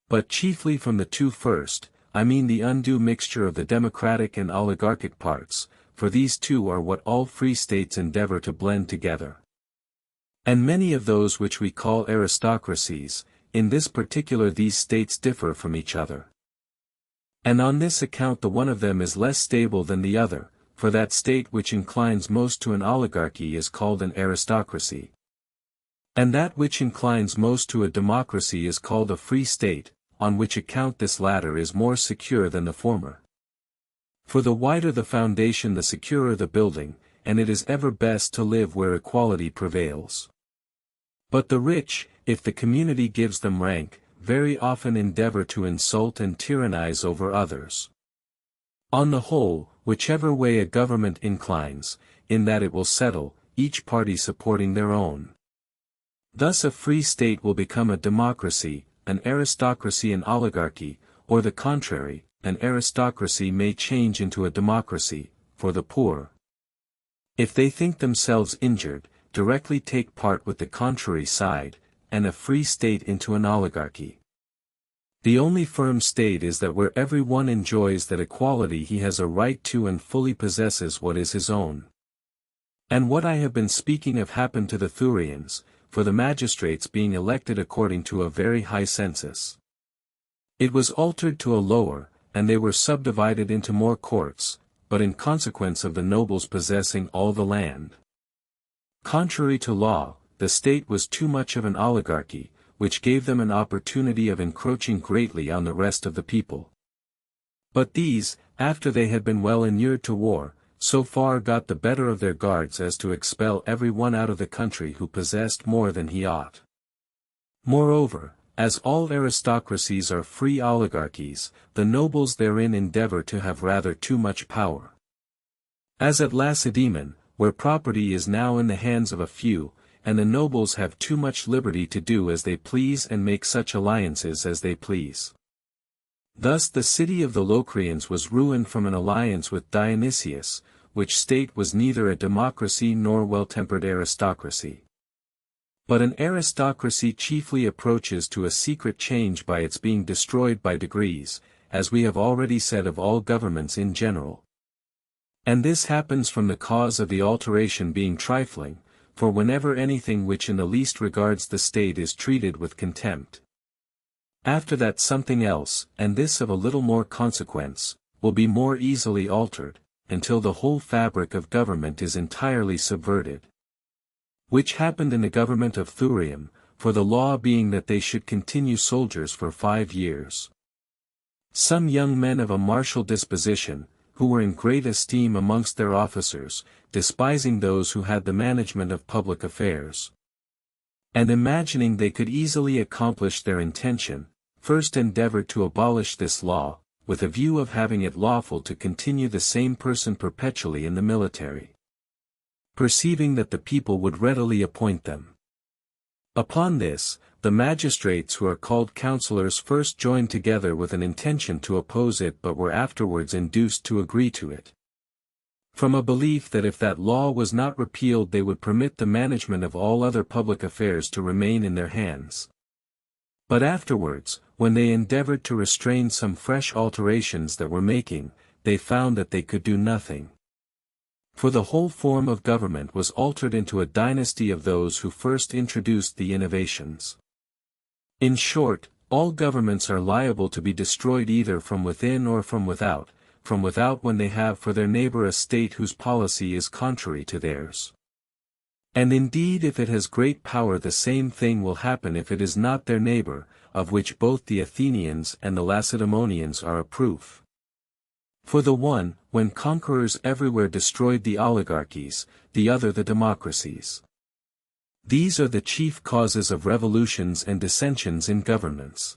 But chiefly from the two first, I mean the undue mixture of the democratic and oligarchic parts, for these two are what all free states endeavor to blend together. And many of those which we call aristocracies, in this particular these states differ from each other. And on this account the one of them is less stable than the other, for that state which inclines most to an oligarchy is called an aristocracy, and that which inclines most to a democracy is called a free state, on which account this latter is more secure than the former. For the wider the foundation the securer the building, and it is ever best to live where equality prevails. But the rich, if the community gives them rank, very often endeavor to insult and tyrannize over others. On the whole, whichever way a government inclines, in that it will settle, each party supporting their own. Thus a free state will become a democracy, an aristocracy an oligarchy, or the contrary, an aristocracy may change into a democracy, for the poor, if they think themselves injured, directly take part with the contrary side, and a free state into an oligarchy. The only firm state is that where every one enjoys that equality he has a right to and fully possesses what is his own. And what I have been speaking of happened to the Thurians, for the magistrates being elected according to a very high census, it was altered to a lower, and they were subdivided into more courts, but in consequence of the nobles possessing all the land, contrary to law, the state was too much of an oligarchy, which gave them an opportunity of encroaching greatly on the rest of the people. But these, after they had been well inured to war, so far got the better of their guards as to expel every one out of the country who possessed more than he ought. Moreover, as all aristocracies are free oligarchies, the nobles therein endeavor to have rather too much power. As at Lacedaemon, where property is now in the hands of a few, and the nobles have too much liberty to do as they please and make such alliances as they please. Thus the city of the Locrians was ruined from an alliance with Dionysius, which state was neither a democracy nor well-tempered aristocracy, but an aristocracy chiefly approaches to a secret change by its being destroyed by degrees, as we have already said of all governments in general. And this happens from the cause of the alteration being trifling, for whenever anything which in the least regards the state is treated with contempt, after that something else, and this of a little more consequence, will be more easily altered, until the whole fabric of government is entirely subverted. Which happened in the government of Thurium, for the law being that they should continue soldiers for 5 years. Some young men of a martial disposition, who were in great esteem amongst their officers, despising those who had the management of public affairs, and imagining they could easily accomplish their intention, first endeavored to abolish this law, with a view of having it lawful to continue the same person perpetually in the military, perceiving that the people would readily appoint them. Upon this, the magistrates who are called councillors first joined together with an intention to oppose it, but were afterwards induced to agree to it, from a belief that if that law was not repealed they would permit the management of all other public affairs to remain in their hands. But afterwards, when they endeavored to restrain some fresh alterations that were making, they found that they could do nothing. For the whole form of government was altered into a dynasty of those who first introduced the innovations. In short, all governments are liable to be destroyed either from within or from without when they have for their neighbor a state whose policy is contrary to theirs. And indeed if it has great power the same thing will happen if it is not their neighbor, of which both the Athenians and the Lacedaemonians are a proof. For the one, when conquerors everywhere destroyed the oligarchies, the other the democracies. These are the chief causes of revolutions and dissensions in governments.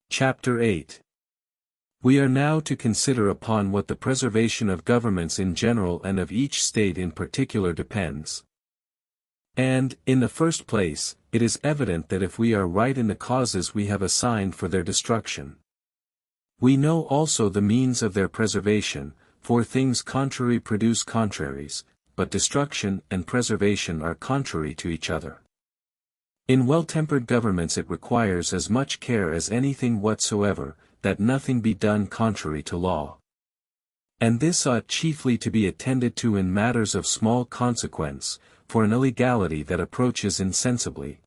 Chapter 8. We are now to consider upon what the preservation of governments in general and of each state in particular depends. And, in the first place, it is evident that if we are right in the causes we have assigned for their destruction, we know also the means of their preservation, for things contrary produce contraries, but destruction and preservation are contrary to each other. In well-tempered governments it requires as much care as anything whatsoever, that nothing be done contrary to law. And this ought chiefly to be attended to in matters of small consequence, for an illegality that approaches insensibly,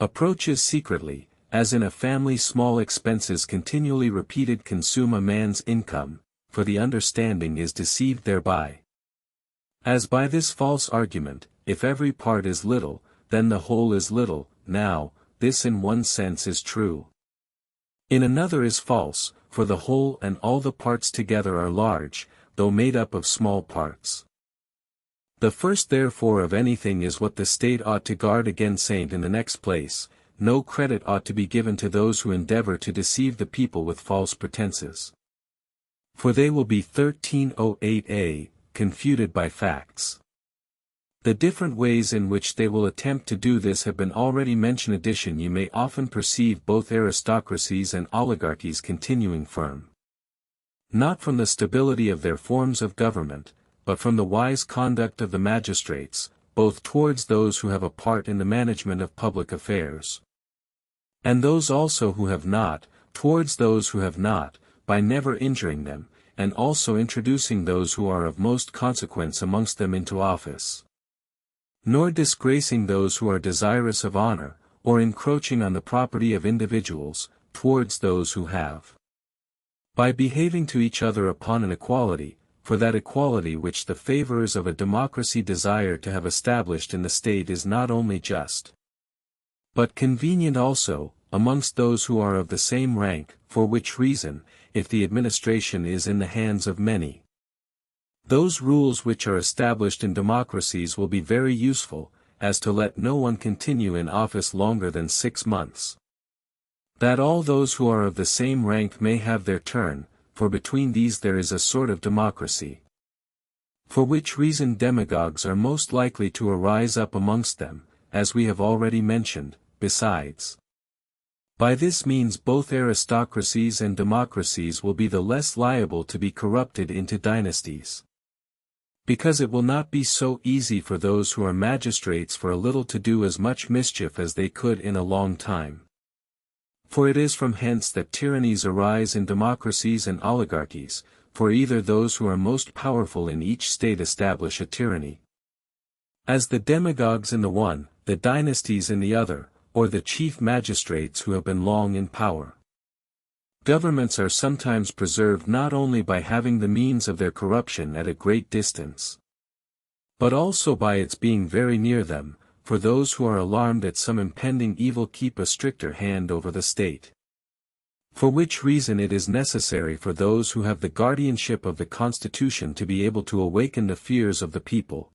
approaches secretly, as in a family small expenses continually repeated consume a man's income, for the understanding is deceived thereby. As by this false argument, if every part is little, then the whole is little. Now, this in one sense is true. In another is false, for the whole and all the parts together are large, though made up of small parts. The first therefore of anything is what the state ought to guard against, and in the next place, no credit ought to be given to those who endeavor to deceive the people with false pretenses. For they will be 1308a, confuted by facts. The different ways in which they will attempt to do this have been already mentioned. Addition, you may often perceive both aristocracies and oligarchies continuing firm, not from the stability of their forms of government, but from the wise conduct of the magistrates, both towards those who have a part in the management of public affairs, and those also who have not, towards those who have not, by never injuring them, and also introducing those who are of most consequence amongst them into office, nor disgracing those who are desirous of honor, or encroaching on the property of individuals, towards those who have, by behaving to each other upon an equality, for that equality which the favorers of a democracy desire to have established in the state is not only just, but convenient also, amongst those who are of the same rank, for which reason, if the administration is in the hands of many, those rules which are established in democracies will be very useful, as to let no one continue in office longer than 6 months, that all those who are of the same rank may have their turn, for between these there is a sort of democracy. For which reason demagogues are most likely to arise up amongst them, as we have already mentioned. Besides, by this means both aristocracies and democracies will be the less liable to be corrupted into dynasties, because it will not be so easy for those who are magistrates for a little to do as much mischief as they could in a long time. For it is from hence that tyrannies arise in democracies and oligarchies, for either those who are most powerful in each state establish a tyranny, as the demagogues in the one, the dynasties in the other, or the chief magistrates who have been long in power. Governments are sometimes preserved not only by having the means of their corruption at a great distance, but also by its being very near them, for those who are alarmed at some impending evil keep a stricter hand over the state. For which reason it is necessary for those who have the guardianship of the constitution to be able to awaken the fears of the people,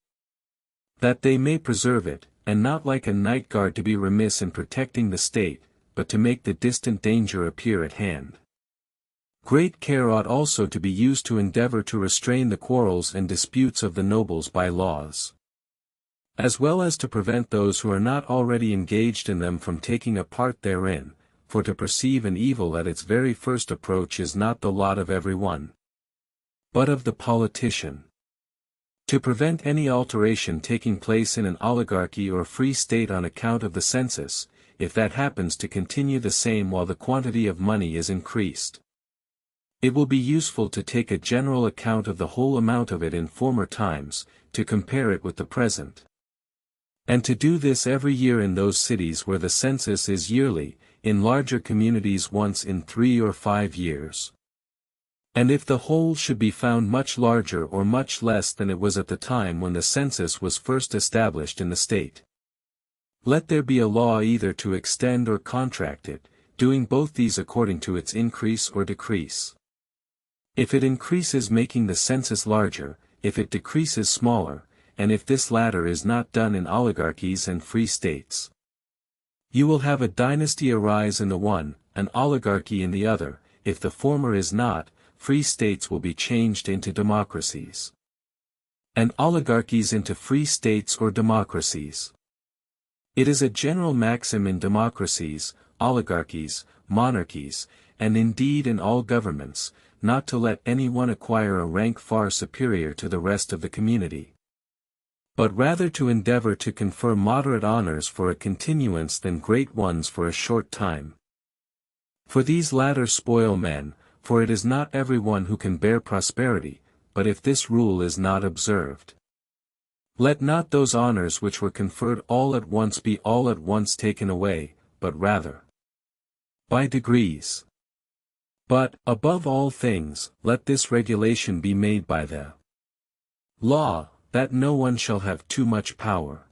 that they may preserve it, and not like a night guard to be remiss in protecting the state, but to make the distant danger appear at hand. Great care ought also to be used to endeavor to restrain the quarrels and disputes of the nobles by laws, as well as to prevent those who are not already engaged in them from taking a part therein, for to perceive an evil at its very first approach is not the lot of every one, but of the politician. To prevent any alteration taking place in an oligarchy or free state on account of the census, if that happens to continue the same while the quantity of money is increased, it will be useful to take a general account of the whole amount of it in former times, to compare it with the present, and to do this every year in those cities where the census is yearly, in larger communities once in 3 or 5 years. And if the whole should be found much larger or much less than it was at the time when the census was first established in the state, let there be a law either to extend or contract it, doing both these according to its increase or decrease. If it increases, making the census larger; if it decreases, smaller; and if this latter is not done in oligarchies and free states, you will have a dynasty arise in the one, an oligarchy in the other; if the former is not, free states will be changed into democracies, and oligarchies into free states or democracies. It is a general maxim in democracies, oligarchies, monarchies, and indeed in all governments, not to let any one acquire a rank far superior to the rest of the community, but rather to endeavor to confer moderate honors for a continuance than great ones for a short time. For these latter spoil men, for it is not every one who can bear prosperity, but if this rule is not observed, let not those honors which were conferred all at once be all at once taken away, but rather by degrees. But, above all things, let this regulation be made by the law, that no one shall have too much power,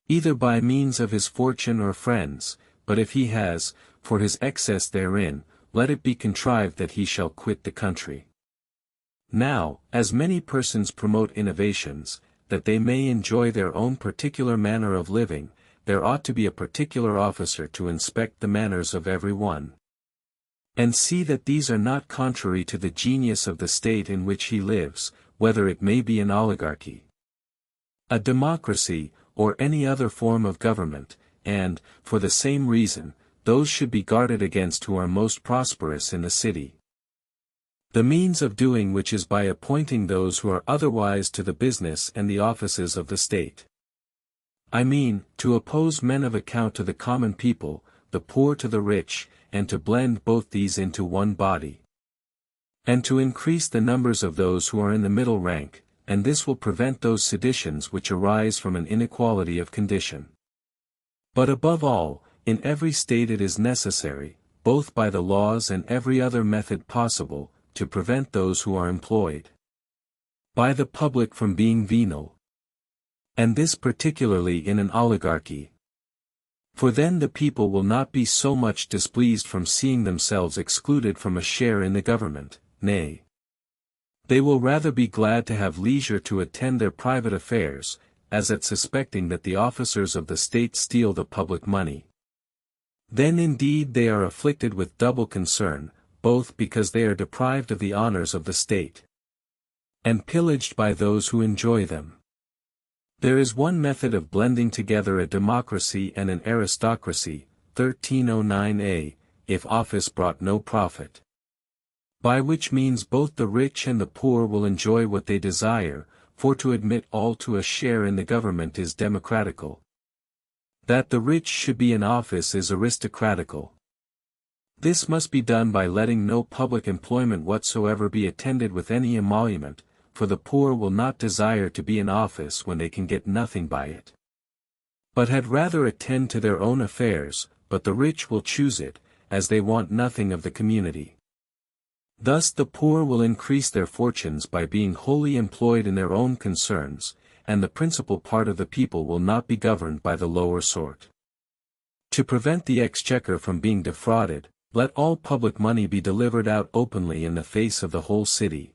either by means of his fortune or friends, but if he has, for his excess therein, let it be contrived that he shall quit the country. Now, as many persons promote innovations, that they may enjoy their own particular manner of living, there ought to be a particular officer to inspect the manners of every one, and see that these are not contrary to the genius of the state in which he lives, whether it may be an oligarchy, a democracy, or any other form of government, and, for the same reason, those should be guarded against who are most prosperous in the city. The means of doing which is by appointing those who are otherwise to the business and the offices of the state. I mean, to oppose men of account to the common people, the poor to the rich, and to blend both these into one body, and to increase the numbers of those who are in the middle rank, and this will prevent those seditions which arise from an inequality of condition. But above all, in every state it is necessary, both by the laws and every other method possible, to prevent those who are employed by the public from being venal, and this particularly in an oligarchy. For then the people will not be so much displeased from seeing themselves excluded from a share in the government, nay, they will rather be glad to have leisure to attend their private affairs, as at suspecting that the officers of the state steal the public money. Then indeed they are afflicted with double concern, both because they are deprived of the honors of the state, and pillaged by those who enjoy them. There is one method of blending together a democracy and an aristocracy, 1309a, if office brought no profit, by which means both the rich and the poor will enjoy what they desire, for to admit all to a share in the government is democratical. That the rich should be in office is aristocratical. This must be done by letting no public employment whatsoever be attended with any emolument, for the poor will not desire to be in office when they can get nothing by it, but had rather attend to their own affairs, but the rich will choose it, as they want nothing of the community. Thus the poor will increase their fortunes by being wholly employed in their own concerns, and the principal part of the people will not be governed by the lower sort. To prevent the exchequer from being defrauded, let all public money be delivered out openly in the face of the whole city.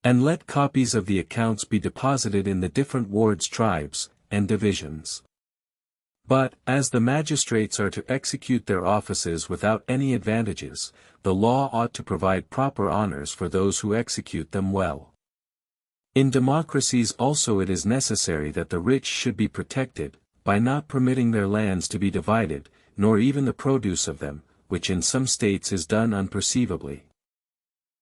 And let copies of the accounts be deposited in the different wards, tribes, and divisions. But, as the magistrates are to execute their offices without any advantages, the law ought to provide proper honors for those who execute them well. In democracies also it is necessary that the rich should be protected, by not permitting their lands to be divided, nor even the produce of them, which in some states is done unperceivably.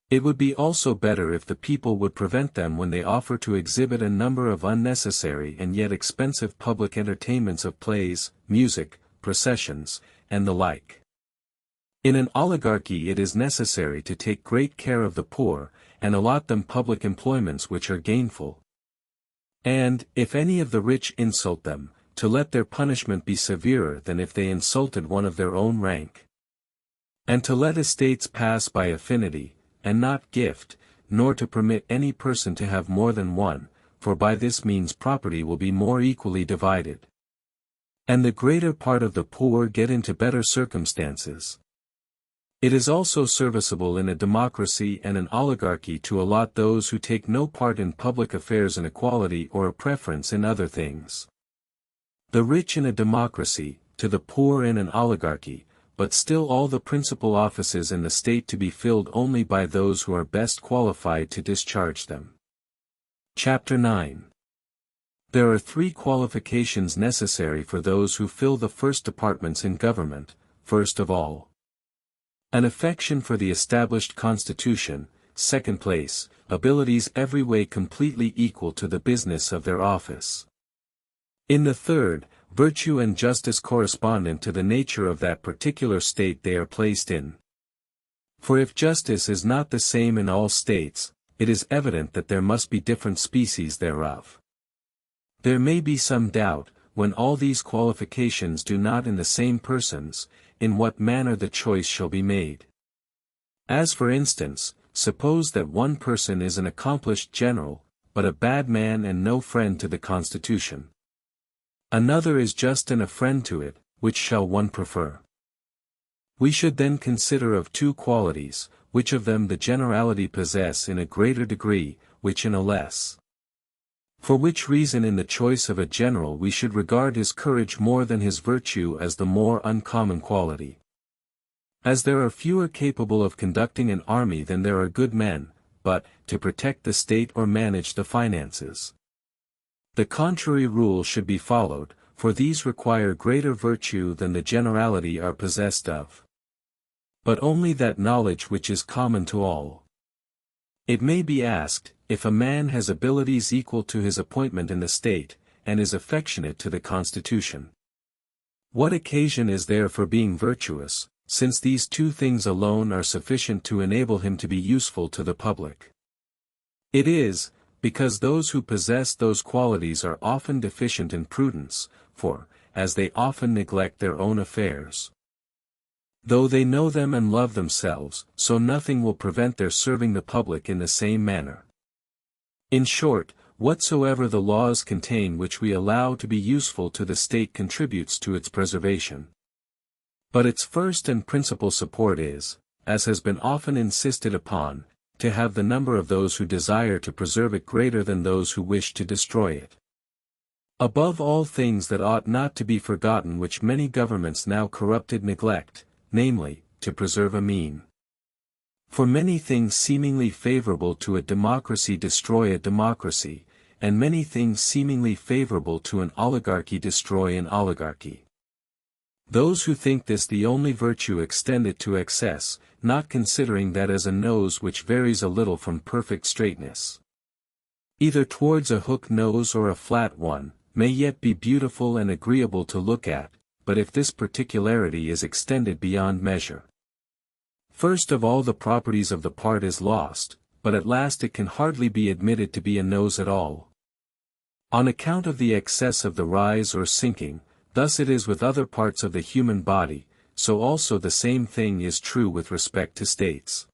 It would be also better if the people would prevent them when they offer to exhibit a number of unnecessary and yet expensive public entertainments of plays, music, processions, and the like. In an oligarchy it is necessary to take great care of the poor, and allot them public employments which are gainful. And, if any of the rich insult them, to let their punishment be severer than if they insulted one of their own rank. And to let estates pass by affinity, and not gift, nor to permit any person to have more than one, for by this means property will be more equally divided. And the greater part of the poor get into better circumstances. It is also serviceable in a democracy and an oligarchy to allot those who take no part in public affairs an equality or a preference in other things. The rich in a democracy, to the poor in an oligarchy, but still all the principal offices in the state to be filled only by those who are best qualified to discharge them. Chapter 9. There are 3 qualifications necessary for those who fill the first departments in government. First of all, an affection for the established constitution. Second place, abilities every way completely equal to the business of their office. In the third, virtue and justice correspondent to the nature of that particular state they are placed in. For if justice is not the same in all states, it is evident that there must be different species thereof. There may be some doubt, when all these qualifications do not in the same persons, in what manner the choice shall be made. As for instance, suppose that one person is an accomplished general, but a bad man and no friend to the constitution. Another is just and a friend to it, which shall one prefer? We should then consider of 2 qualities, which of them the generality possess in a greater degree, which in a less. For which reason in the choice of a general we should regard his courage more than his virtue as the more uncommon quality. As there are fewer capable of conducting an army than there are good men, but, to protect the state or manage the finances. The contrary rule should be followed, for these require greater virtue than the generality are possessed of. But only that knowledge which is common to all. It may be asked, if a man has abilities equal to his appointment in the state, and is affectionate to the constitution, what occasion is there for being virtuous, since these 2 things alone are sufficient to enable him to be useful to the public? It is, because those who possess those qualities are often deficient in prudence, for, as they often neglect their own affairs, though they know them and love themselves, so nothing will prevent their serving the public in the same manner. In short, whatsoever the laws contain which we allow to be useful to the state contributes to its preservation. But its first and principal support is, as has been often insisted upon, to have the number of those who desire to preserve it greater than those who wish to destroy it. Above all things that ought not to be forgotten which many governments now corrupted neglect, namely, to preserve a mean. For many things seemingly favorable to a democracy destroy a democracy, and many things seemingly favorable to an oligarchy destroy an oligarchy. Those who think this the only virtue extend it to excess, not considering that as a nose which varies a little from perfect straightness, either towards a hook nose or a flat one, may yet be beautiful and agreeable to look at, but if this particularity is extended beyond measure, first of all the properties of the part is lost, but at last it can hardly be admitted to be a nose at all. On account of the excess of the rise or sinking, thus it is with other parts of the human body, so also the same thing is true with respect to states.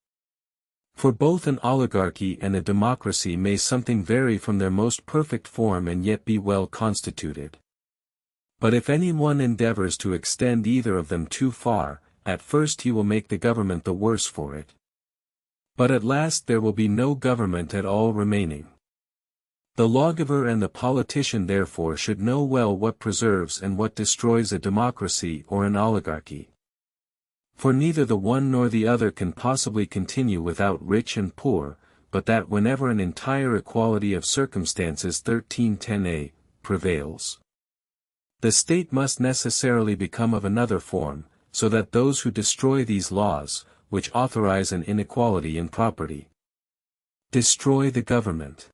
For both an oligarchy and a democracy may something vary from their most perfect form and yet be well constituted. But if any one endeavors to extend either of them too far, at first he will make the government the worse for it. But at last there will be no government at all remaining. The lawgiver and the politician therefore should know well what preserves and what destroys a democracy or an oligarchy. For neither the one nor the other can possibly continue without rich and poor, but that whenever an entire equality of circumstances 1310a prevails, the state must necessarily become of another form, so that those who destroy these laws, which authorize an inequality in property, destroy the government.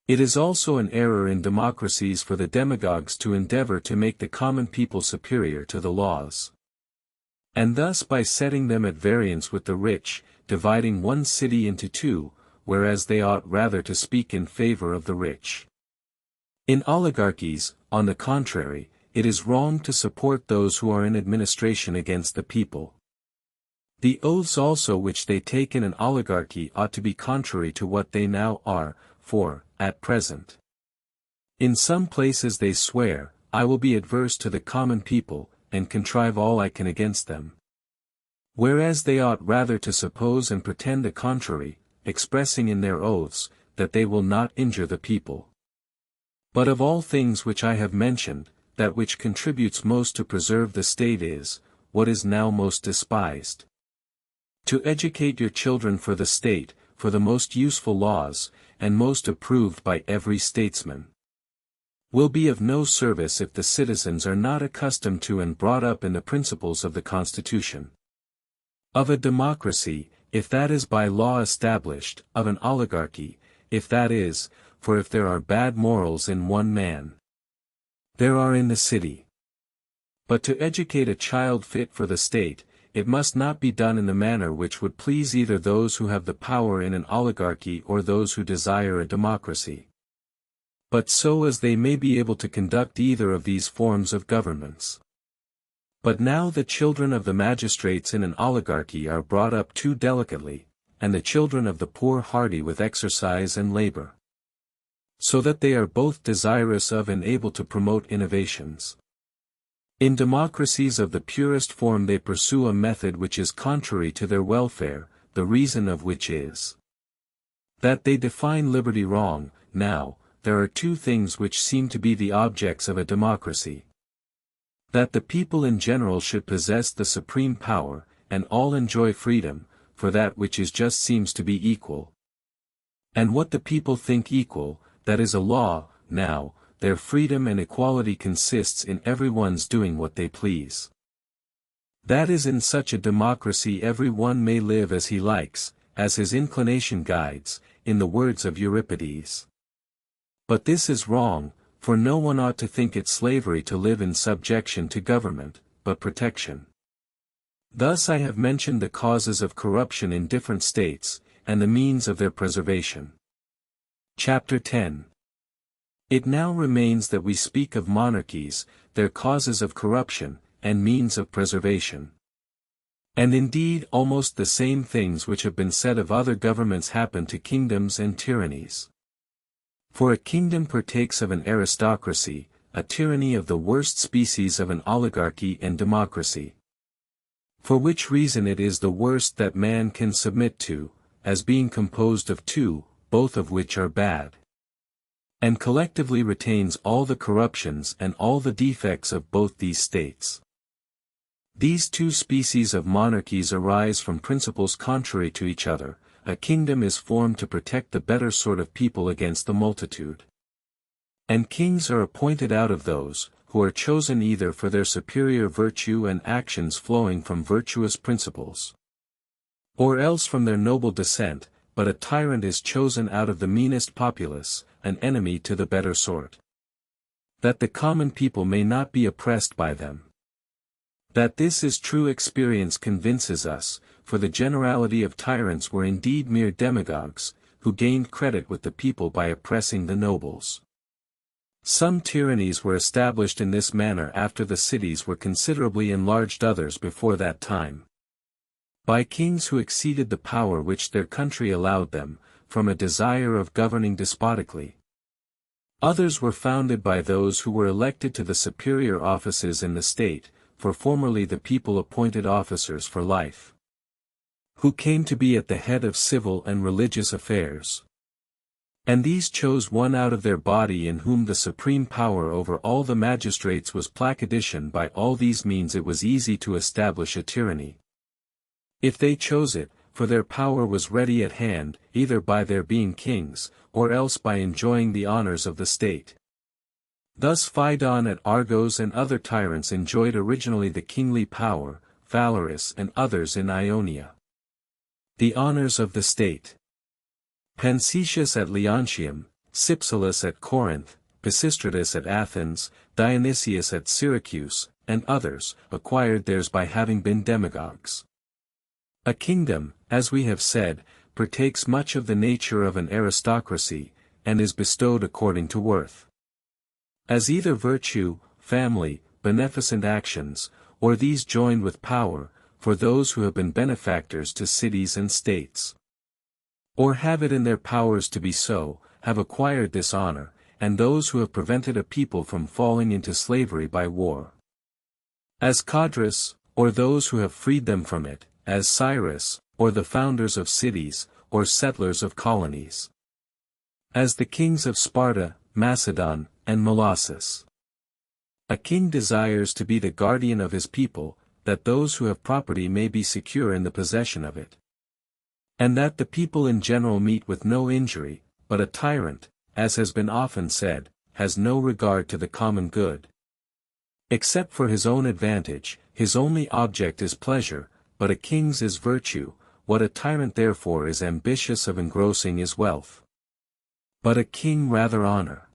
It is also an error in democracies for the demagogues to endeavor to make the common people superior to the laws, and thus by setting them at variance with the rich, dividing one city into two, whereas they ought rather to speak in favor of the rich. In oligarchies, on the contrary, it is wrong to support those who are in administration against the people. The oaths also which they take in an oligarchy ought to be contrary to what they now are, for, at present, in some places they swear, I will be adverse to the common people, and contrive all I can against them. Whereas they ought rather to suppose and pretend the contrary, expressing in their oaths, that they will not injure the people. But of all things which I have mentioned, that which contributes most to preserve the state is, what is now most despised. To educate your children for the state, for the most useful laws, and most approved by every statesman, will be of no service if the citizens are not accustomed to and brought up in the principles of the Constitution of a democracy, if that is by law established, of an oligarchy, if that is, for if there are bad morals in one man, there are in the city. But to educate a child fit for the state, it must not be done in the manner which would please either those who have the power in an oligarchy or those who desire a democracy, but so as they may be able to conduct either of these forms of governments. But now the children of the magistrates in an oligarchy are brought up too delicately, and the children of the poor hardy with exercise and labor, so that they are both desirous of and able to promote innovations. In democracies of the purest form they pursue a method which is contrary to their welfare, the reason of which is that they define liberty wrong. Now, there are two things which seem to be the objects of a democracy: that the people in general should possess the supreme power, and all enjoy freedom, for that which is just seems to be equal. And what the people think equal, that is a law. Now, their freedom and equality consists in everyone's doing what they please. That is, in such a democracy every one may live as he likes, as his inclination guides, in the words of Euripides. But this is wrong, for no one ought to think it slavery to live in subjection to government, but protection. Thus I have mentioned the causes of corruption in different states, and the means of their preservation. Chapter 10. It now remains that we speak of monarchies, their causes of corruption, and means of preservation. And indeed almost the same things which have been said of other governments happen to kingdoms and tyrannies. For a kingdom partakes of an aristocracy, a tyranny of the worst species of an oligarchy and democracy. For which reason it is the worst that man can submit to, as being composed of two, both of which are bad, and collectively retains all the corruptions and all the defects of both these states. These two species of monarchies arise from principles contrary to each other. A kingdom is formed to protect the better sort of people against the multitude, and kings are appointed out of those, who are chosen either for their superior virtue and actions flowing from virtuous principles, or else from their noble descent. But a tyrant is chosen out of the meanest populace, an enemy to the better sort, that the common people may not be oppressed by them. That this is true experience convinces us, for the generality of tyrants were indeed mere demagogues, who gained credit with the people by oppressing the nobles. Some tyrannies were established in this manner after the cities were considerably enlarged, others before that time. by kings who exceeded the power which their country allowed them, from a desire of governing despotically. Others were founded by those who were elected to the superior offices in the state, for formerly the people appointed officers for life, who came to be at the head of civil and religious affairs. And these chose one out of their body in whom the supreme power over all the magistrates was placardation. By all these means it was easy to establish a tyranny, if they chose it, for their power was ready at hand, either by their being kings, or else by enjoying the honors of the state. Thus Phaedon at Argos and other tyrants enjoyed originally the kingly power, Phalaris and others in Ionia, the honors of the state. Pancetius at Leontium, Cypselus at Corinth, Pisistratus at Athens, Dionysius at Syracuse, and others, acquired theirs by having been demagogues. A kingdom, as we have said, partakes much of the nature of an aristocracy, and is bestowed according to worth, as either virtue, family, beneficent actions, or these joined with power, for those who have been benefactors to cities and states, or have it in their powers to be so, have acquired this honor, and those who have prevented a people from falling into slavery by war, as Codrus, or those who have freed them from it, as Cyrus, or the founders of cities, or settlers of colonies, as the kings of Sparta, Macedon, and Molossus. A king desires to be the guardian of his people, that those who have property may be secure in the possession of it, and that the people in general meet with no injury. But a tyrant, as has been often said, has no regard to the common good, except for his own advantage. His only object is pleasure, but a king's is virtue. What a tyrant therefore is ambitious of engrossing is wealth, but a king rather honor.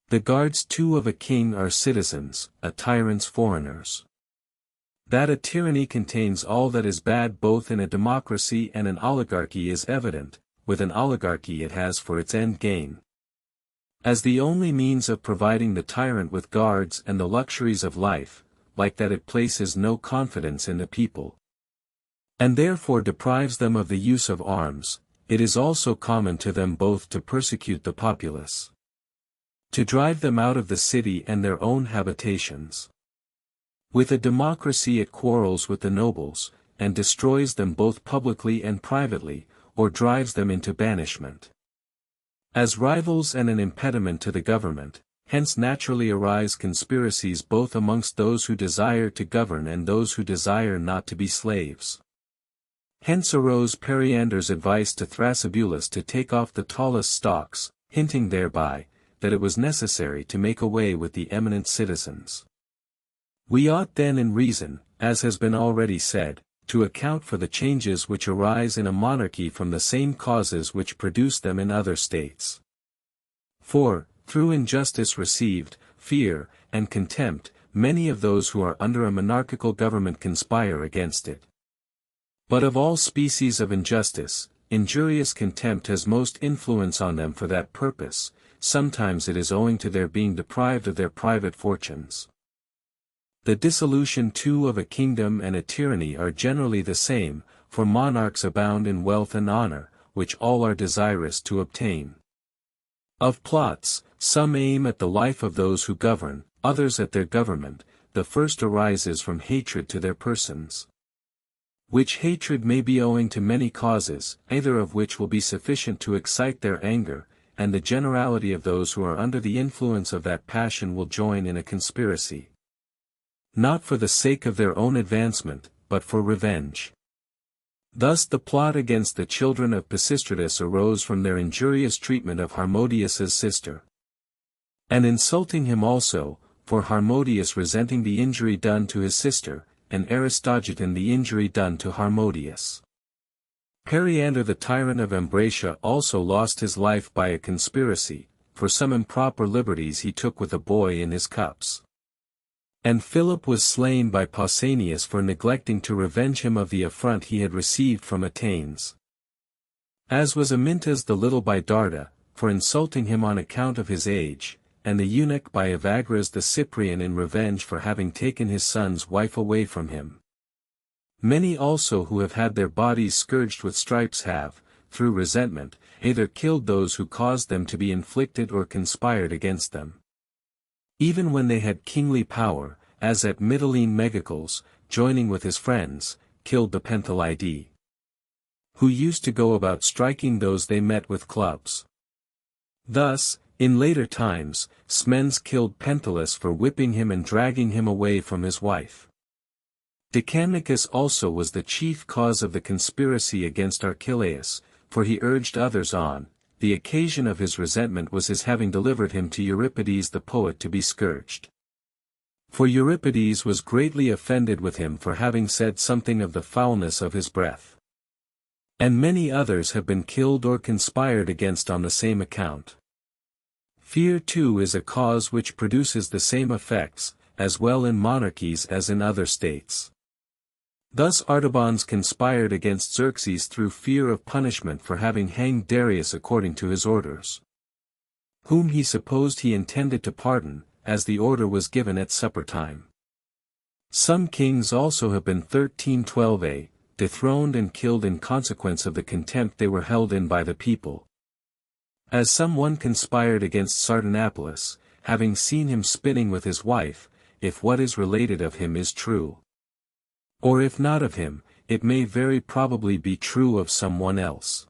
The guards too of a king are citizens, a tyrant's foreigners. That a tyranny contains all that is bad both in a democracy and an oligarchy is evident. With an oligarchy it has for its end gain, as the only means of providing the tyrant with guards and the luxuries of life, like that it places no confidence in the people, and therefore deprives them of the use of arms. It is also common to them both to persecute the populace, to drive them out of the city and their own habitations. With a democracy it quarrels with the nobles, and destroys them both publicly and privately, or drives them into banishment, as rivals and an impediment to the government. Hence naturally arise conspiracies both amongst those who desire to govern and those who desire not to be slaves. Hence arose Periander's advice to Thrasybulus to take off the tallest stalks, hinting thereby, that it was necessary to make away with the eminent citizens. We ought then in reason, as has been already said, to account for the changes which arise in a monarchy from the same causes which produce them in other states. For, through injustice received, fear, and contempt, many of those who are under a monarchical government conspire against it. But of all species of injustice, injurious contempt has most influence on them for that purpose. Sometimes it is owing to their being deprived of their private fortunes. The dissolution too of a kingdom and a tyranny are generally the same, for monarchs abound in wealth and honor, which all are desirous to obtain. Of plots, some aim at the life of those who govern, others at their government. The first arises from hatred to their persons, which hatred may be owing to many causes, either of which will be sufficient to excite their anger, and the generality of those who are under the influence of that passion will join in a conspiracy, not for the sake of their own advancement, but for revenge. Thus the plot against the children of Pisistratus arose from their injurious treatment of Harmodius's sister, and insulting him also, for Harmodius resenting the injury done to his sister, and Aristogiton the injury done to Harmodius. Periander the tyrant of Ambracia also lost his life by a conspiracy, for some improper liberties he took with a boy in his cups. And Philip was slain by Pausanias for neglecting to revenge him of the affront he had received from Attanes. As was Amintas the little by Darda, for insulting him on account of his age, and the eunuch by Evagras the Cyprian in revenge for having taken his son's wife away from him. Many also who have had their bodies scourged with stripes have, through resentment, either killed those who caused them to be inflicted or conspired against them. Even when they had kingly power, as at Mytilene Megacles, joining with his friends, killed the Penthalidae, who used to go about striking those they met with clubs. Thus, in later times, Smens killed Penthilus for whipping him and dragging him away from his wife. Decanicus also was the chief cause of the conspiracy against Archelaus, for he urged others on. The occasion of his resentment was his having delivered him to Euripides the poet to be scourged. For Euripides was greatly offended with him for having said something of the foulness of his breath. And many others have been killed or conspired against on the same account. Fear too is a cause which produces the same effects, as well in monarchies as in other states. Thus Artabans conspired against Xerxes through fear of punishment for having hanged Darius according to his orders, whom he supposed he intended to pardon, as the order was given at supper time. Some kings also have been 1312a, dethroned and killed in consequence of the contempt they were held in by the people. As some one conspired against Sardanapalus, having seen him spinning with his wife, if what is related of him is true. Or if not of him, it may very probably be true of someone else.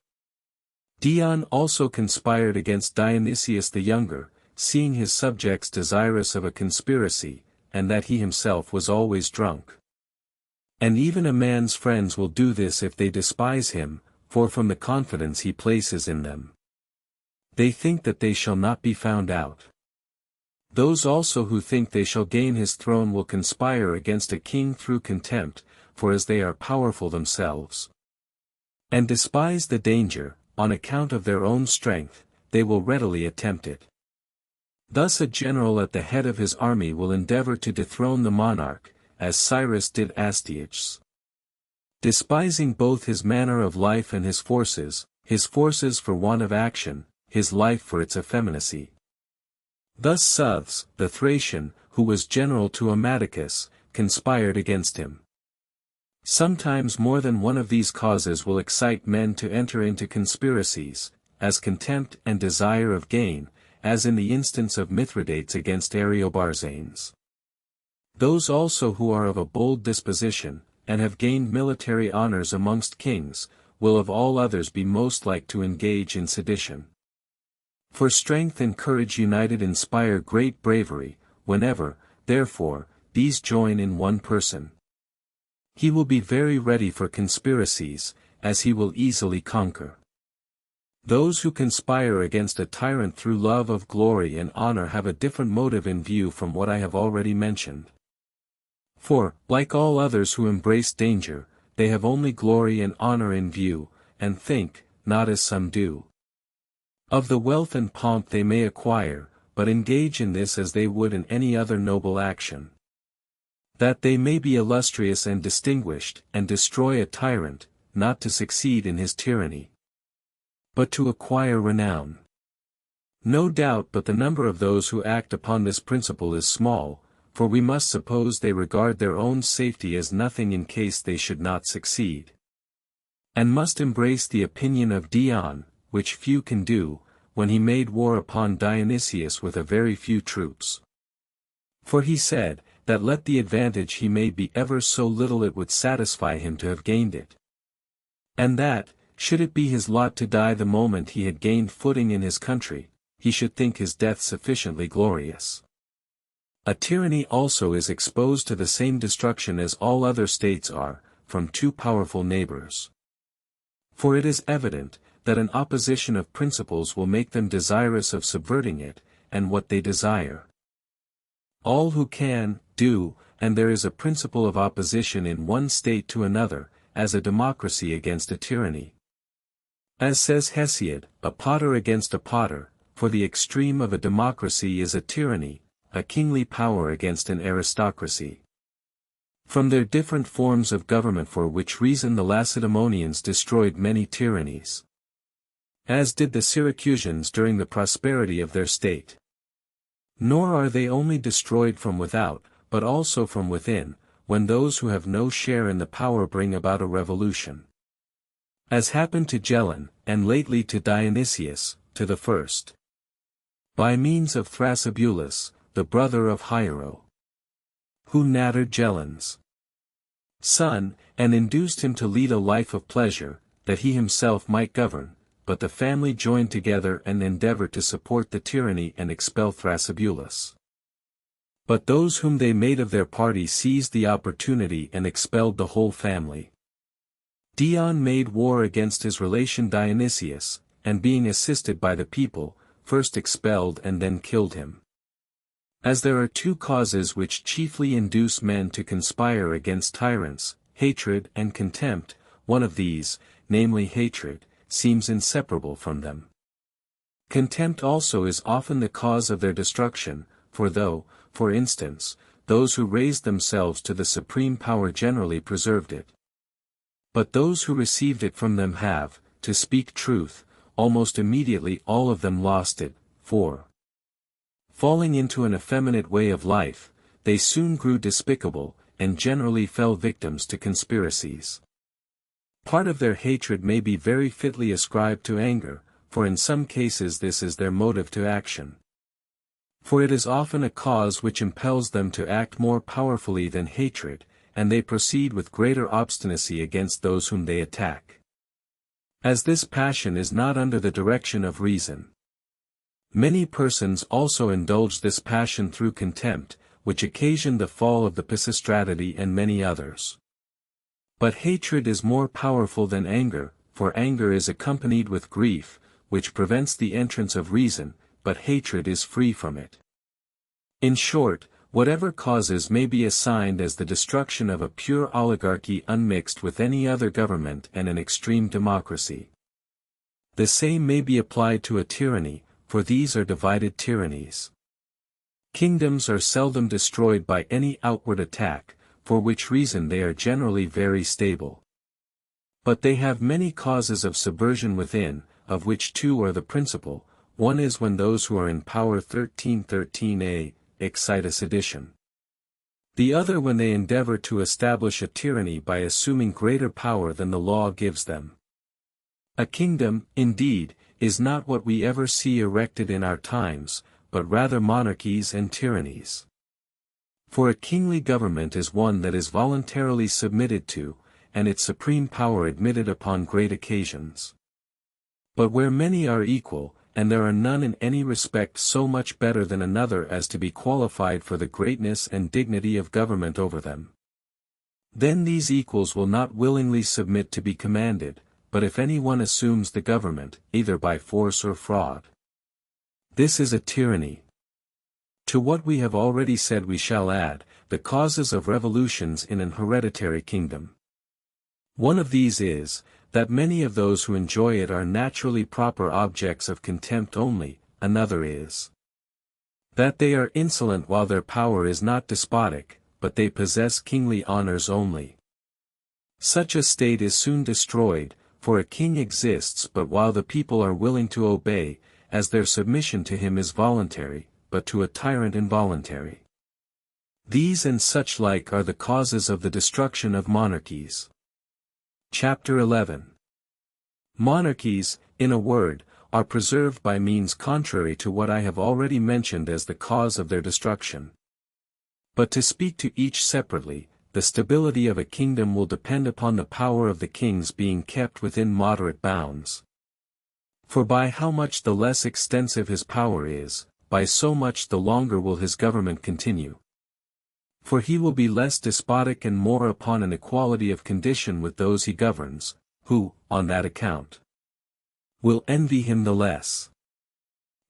Dion also conspired against Dionysius the Younger, seeing his subjects desirous of a conspiracy, and that he himself was always drunk. And even a man's friends will do this if they despise him, for from the confidence he places in them, they think that they shall not be found out. Those also who think they shall gain his throne will conspire against a king through contempt, for as they are powerful themselves, and despise the danger, on account of their own strength, they will readily attempt it. Thus a general at the head of his army will endeavor to dethrone the monarch, as Cyrus did Astyages, despising both his manner of life and his forces for want of action, his life for its effeminacy. Thus Souths, the Thracian, who was general to Ammaticus, conspired against him. Sometimes more than one of these causes will excite men to enter into conspiracies, as contempt and desire of gain, as in the instance of Mithridates against Ariobarzanes. Those also who are of a bold disposition, and have gained military honors amongst kings, will of all others be most like to engage in sedition. For strength and courage united inspire great bravery, whenever, therefore, these join in one person. He will be very ready for conspiracies, as he will easily conquer. Those who conspire against a tyrant through love of glory and honor have a different motive in view from what I have already mentioned. For, like all others who embrace danger, they have only glory and honor in view, and think, not as some do, of the wealth and pomp they may acquire, but engage in this as they would in any other noble action, that they may be illustrious and distinguished, and destroy a tyrant, not to succeed in his tyranny, but to acquire renown. No doubt but the number of those who act upon this principle is small, for we must suppose they regard their own safety as nothing in case they should not succeed, and must embrace the opinion of Dion, which few can do, when he made war upon Dionysius with a very few troops. For he said, that let the advantage he made be ever so little it would satisfy him to have gained it. And that, should it be his lot to die the moment he had gained footing in his country, he should think his death sufficiently glorious. A tyranny also is exposed to the same destruction as all other states are, from too powerful neighbors. For it is evident, that an opposition of principles will make them desirous of subverting it, and what they desire. All who can, do, and there is a principle of opposition in one state to another, as a democracy against a tyranny. As says Hesiod, a potter against a potter, for the extreme of a democracy is a tyranny, a kingly power against an aristocracy. From their different forms of government, for which reason the Lacedaemonians destroyed many tyrannies, as did the Syracusans during the prosperity of their state. Nor are they only destroyed from without, but also from within, when those who have no share in the power bring about a revolution. As happened to Gelon, and lately to Dionysius, to the first. By means of Thrasybulus, the brother of Hiero, who nattered Gelon's son, and induced him to lead a life of pleasure, that he himself might govern, but the family joined together and endeavored to support the tyranny and expel Thrasybulus. But those whom they made of their party seized the opportunity and expelled the whole family. Dion made war against his relation Dionysius, and being assisted by the people, first expelled and then killed him. As there are two causes which chiefly induce men to conspire against tyrants, hatred and contempt, one of these, namely hatred, seems inseparable from them. Contempt also is often the cause of their destruction, for though, for instance, those who raised themselves to the supreme power generally preserved it, but those who received it from them have, to speak truth, almost immediately all of them lost it, for falling into an effeminate way of life, they soon grew despicable, and generally fell victims to conspiracies. Part of their hatred may be very fitly ascribed to anger, for in some cases this is their motive to action. For it is often a cause which impels them to act more powerfully than hatred, and they proceed with greater obstinacy against those whom they attack. As this passion is not under the direction of reason, many persons also indulge this passion through contempt, which occasioned the fall of the Pisistratii and many others. But hatred is more powerful than anger, for anger is accompanied with grief, which prevents the entrance of reason, but hatred is free from it. In short, whatever causes may be assigned as the destruction of a pure oligarchy unmixed with any other government and an extreme democracy, the same may be applied to a tyranny, for these are divided tyrannies. Kingdoms are seldom destroyed by any outward attack, for which reason they are generally very stable. But they have many causes of subversion within, of which two are the principal. One is when those who are in power 1313a, excite a sedition. The other when they endeavor to establish a tyranny by assuming greater power than the law gives them. A kingdom, indeed, is not what we ever see erected in our times, but rather monarchies and tyrannies. For a kingly government is one that is voluntarily submitted to, and its supreme power admitted upon great occasions. But where many are equal, and there are none in any respect so much better than another as to be qualified for the greatness and dignity of government over them, then these equals will not willingly submit to be commanded, but if any one assumes the government, either by force or fraud, this is a tyranny. To what we have already said we shall add, the causes of revolutions in an hereditary kingdom. One of these is, that many of those who enjoy it are naturally proper objects of contempt only. Another is, that they are insolent while their power is not despotic, but they possess kingly honors only. Such a state is soon destroyed, for a king exists but while the people are willing to obey, as their submission to him is voluntary, but to a tyrant involuntary. These and such like are the causes of the destruction of monarchies. Chapter 11. Monarchies, in a word, are preserved by means contrary to what I have already mentioned as the cause of their destruction. But to speak to each separately, the stability of a kingdom will depend upon the power of the kings being kept within moderate bounds. For by how much the less extensive his power is, by so much the longer will his government continue. For he will be less despotic and more upon an equality of condition with those he governs, who, on that account, will envy him the less.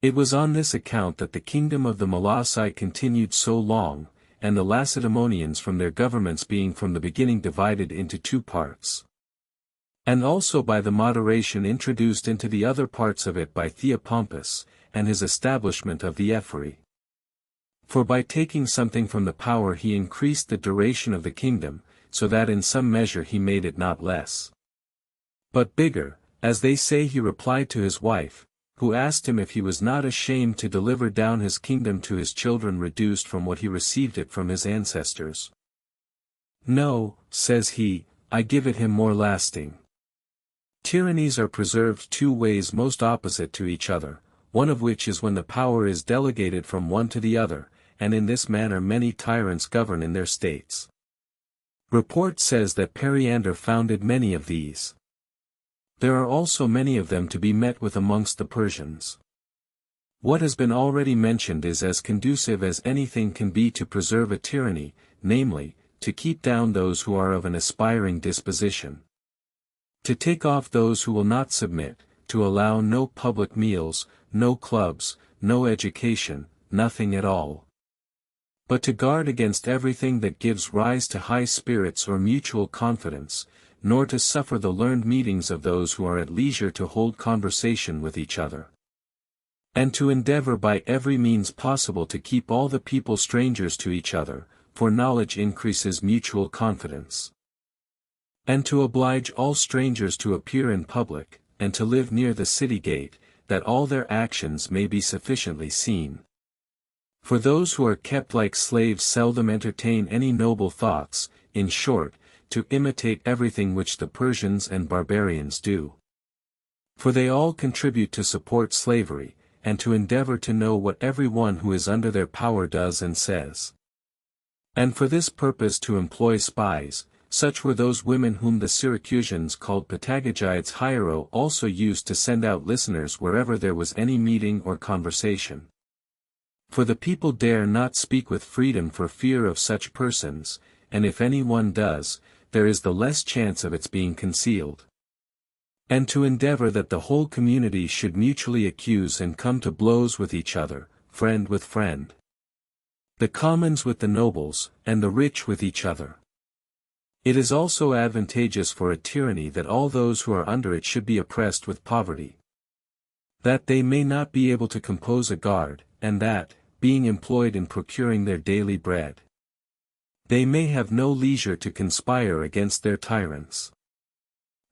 It was on this account that the kingdom of the Molossi continued so long, and the Lacedaemonians from their governments being from the beginning divided into two parts. And also by the moderation introduced into the other parts of it by Theopompus, and his establishment of the Ephyri. For by taking something from the power he increased the duration of the kingdom, so that in some measure he made it not less, but bigger. As they say, he replied to his wife, who asked him if he was not ashamed to deliver down his kingdom to his children reduced from what he received it from his ancestors. No, says he, I give it him more lasting. Tyrannies are preserved two ways most opposite to each other, one of which is when the power is delegated from one to the other, and in this manner many tyrants govern in their states. Report says that Periander founded many of these. There are also many of them to be met with amongst the Persians. What has been already mentioned is as conducive as anything can be to preserve a tyranny, namely, to keep down those who are of an aspiring disposition. To take off those who will not submit, to allow no public meals, no clubs, no education, nothing at all. But to guard against everything that gives rise to high spirits or mutual confidence, nor to suffer the learned meetings of those who are at leisure to hold conversation with each other. And to endeavor by every means possible to keep all the people strangers to each other, for knowledge increases mutual confidence. And to oblige all strangers to appear in public, and to live near the city gate, that all their actions may be sufficiently seen. For those who are kept like slaves seldom entertain any noble thoughts, in short, to imitate everything which the Persians and barbarians do. For they all contribute to support slavery, and to endeavor to know what every one who is under their power does and says. And for this purpose to employ spies, such were those women whom the Syracusans called Patagogides. Hiero also used to send out listeners wherever there was any meeting or conversation. For the people dare not speak with freedom for fear of such persons, and if any one does, there is the less chance of its being concealed. And to endeavor that the whole community should mutually accuse and come to blows with each other, friend with friend. The commons with the nobles, and the rich with each other. It is also advantageous for a tyranny that all those who are under it should be oppressed with poverty. That they may not be able to compose a guard, and that, being employed in procuring their daily bread, they may have no leisure to conspire against their tyrants.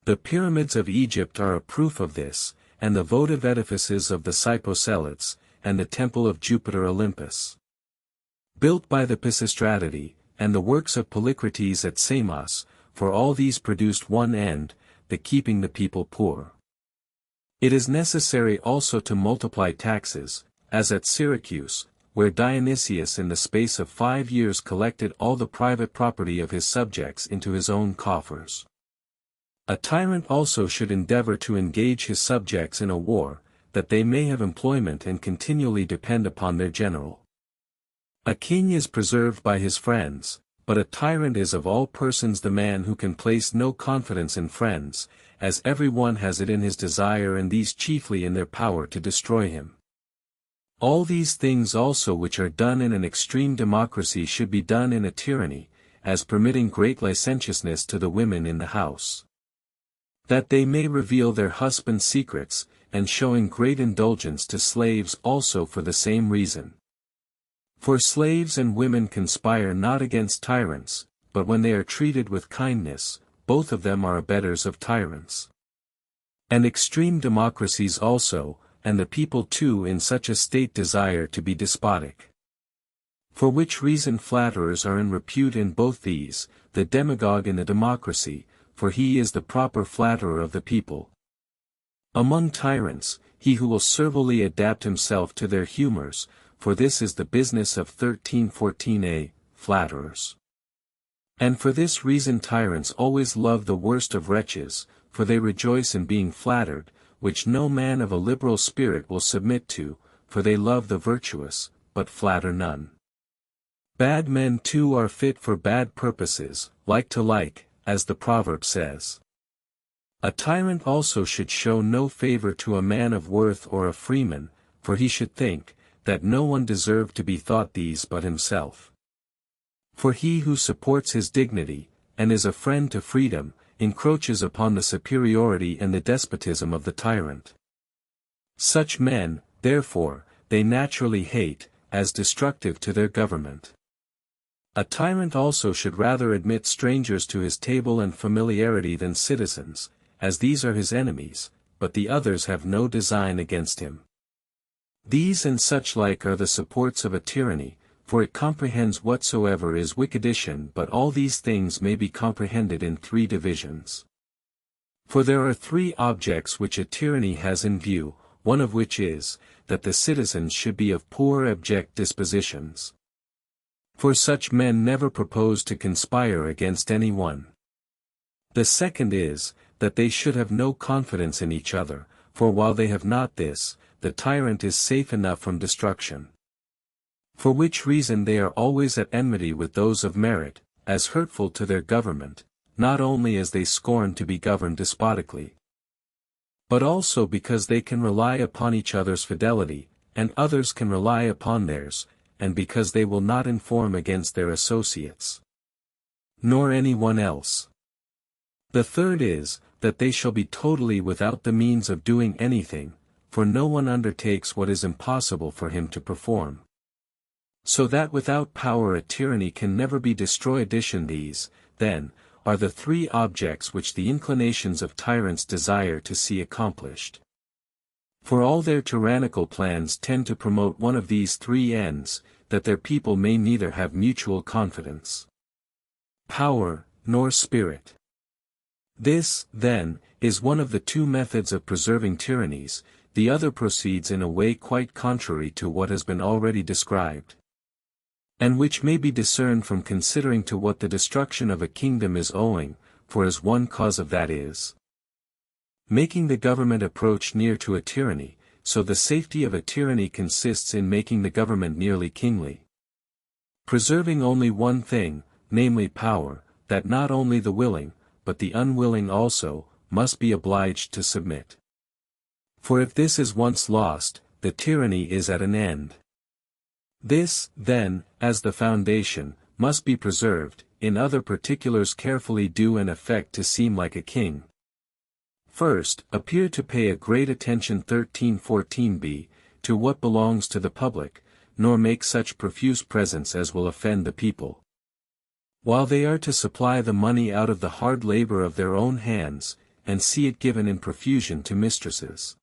The pyramids of Egypt are a proof of this, and the votive edifices of the Cypocellates, and the temple of Jupiter Olympus, built by the Pisistratidae, and the works of Polycrates at Samos, for all these produced one end, the keeping the people poor. It is necessary also to multiply taxes, as at Syracuse, where Dionysius in the space of 5 years collected all the private property of his subjects into his own coffers. A tyrant also should endeavor to engage his subjects in a war, that they may have employment and continually depend upon their general. A king is preserved by his friends, but a tyrant is of all persons the man who can place no confidence in friends, as every one has it in his desire and these chiefly in their power to destroy him. All these things also which are done in an extreme democracy should be done in a tyranny, as permitting great licentiousness to the women in the house, that they may reveal their husbands' secrets, and showing great indulgence to slaves also for the same reason. For slaves and women conspire not against tyrants, but when they are treated with kindness, both of them are abettors of tyrants. And extreme democracies also, and the people too in such a state desire to be despotic. For which reason flatterers are in repute in both these, the demagogue in the democracy, for he is the proper flatterer of the people. Among tyrants, he who will servilely adapt himself to their humors, for this is the business of 1314a, flatterers. And for this reason tyrants always love the worst of wretches, for they rejoice in being flattered, which no man of a liberal spirit will submit to, for they love the virtuous, but flatter none. Bad men too are fit for bad purposes, like to like, as the proverb says. A tyrant also should show no favor to a man of worth or a freeman, for he should think, that no one deserved to be thought these but himself. For he who supports his dignity, and is a friend to freedom, encroaches upon the superiority and the despotism of the tyrant. Such men, therefore, they naturally hate, as destructive to their government. A tyrant also should rather admit strangers to his table and familiarity than citizens, as these are his enemies, but the others have no design against him. These and such like are the supports of a tyranny, for it comprehends whatsoever is wickedition, but all these things may be comprehended in three divisions. For there are three objects which a tyranny has in view, one of which is, that the citizens should be of poor abject dispositions. For such men never propose to conspire against any one. The second is, that they should have no confidence in each other, for while they have not this, the tyrant is safe enough from destruction. For which reason they are always at enmity with those of merit, as hurtful to their government, not only as they scorn to be governed despotically, but also because they can rely upon each other's fidelity, and others can rely upon theirs, and because they will not inform against their associates, nor any one else. The third is, that they shall be totally without the means of doing anything, for no one undertakes what is impossible for him to perform. So that without power a tyranny can never be destroyed. These, then, are the three objects which the inclinations of tyrants desire to see accomplished. For all their tyrannical plans tend to promote one of these three ends, that their people may neither have mutual confidence, power, nor spirit. This, then, is one of the two methods of preserving tyrannies. The other proceeds in a way quite contrary to what has been already described, and which may be discerned from considering to what the destruction of a kingdom is owing, for as one cause of that is making the government approach near to a tyranny, so the safety of a tyranny consists in making the government nearly kingly. Preserving only one thing, namely power, that not only the willing, but the unwilling also, must be obliged to submit. For if this is once lost, the tyranny is at an end. This, then, as the foundation, must be preserved, in other particulars carefully do and affect to seem like a king. First, appear to pay a great attention 13-14b, to what belongs to the public, nor make such profuse presents as will offend the people, while they are to supply the money out of the hard labor of their own hands, and see it given in profusion to mistresses,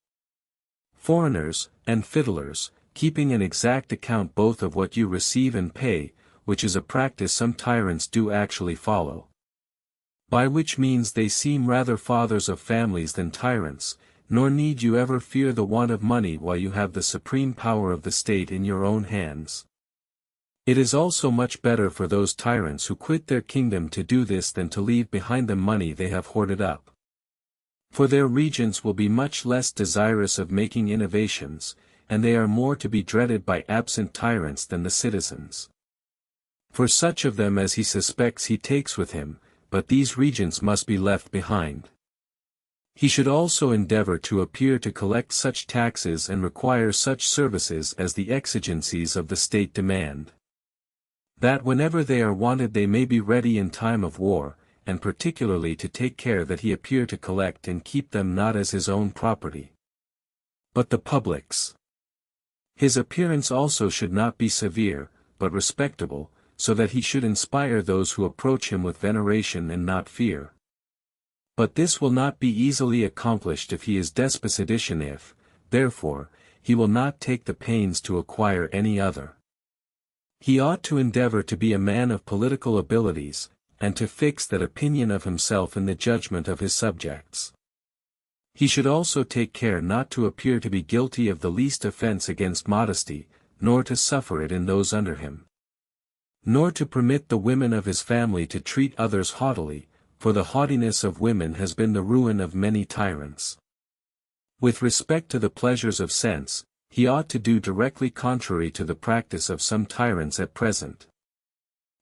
foreigners, and fiddlers, keeping an exact account both of what you receive and pay, which is a practice some tyrants do actually follow, by which means they seem rather fathers of families than tyrants, nor need you ever fear the want of money while you have the supreme power of the state in your own hands. It is also much better for those tyrants who quit their kingdom to do this than to leave behind them money they have hoarded up. For their regents will be much less desirous of making innovations, and they are more to be dreaded by absent tyrants than the citizens. For such of them as he suspects he takes with him, but these regents must be left behind. He should also endeavor to appear to collect such taxes and require such services as the exigencies of the state demand, that whenever they are wanted they may be ready in time of war, and particularly to take care that he appear to collect and keep them not as his own property, but the public's. His appearance also should not be severe, but respectable, so that he should inspire those who approach him with veneration and not fear. But this will not be easily accomplished if he is desposidician if, therefore, he will not take the pains to acquire any other. He ought to endeavor to be a man of political abilities, and to fix that opinion of himself in the judgment of his subjects. He should also take care not to appear to be guilty of the least offense against modesty, nor to suffer it in those under him, nor to permit the women of his family to treat others haughtily, for the haughtiness of women has been the ruin of many tyrants. With respect to the pleasures of sense, he ought to do directly contrary to the practice of some tyrants at present.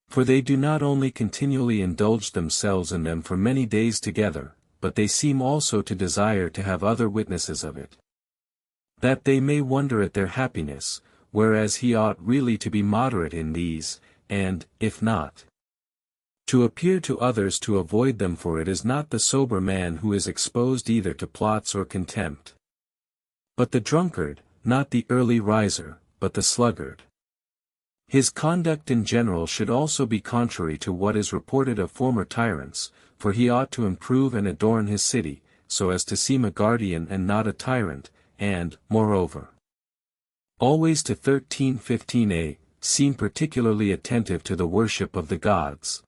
For they do not only continually indulge themselves in them for many days together, but they seem also to desire to have other witnesses of it, that they may wonder at their happiness, whereas he ought really to be moderate in these, and, if not, to appear to others to avoid them, for it is not the sober man who is exposed either to plots or contempt, but the drunkard, not the early riser, but the sluggard. His conduct in general should also be contrary to what is reported of former tyrants, for he ought to improve and adorn his city, so as to seem a guardian and not a tyrant, and, moreover, always to 13-15a, seem particularly attentive to the worship of the gods.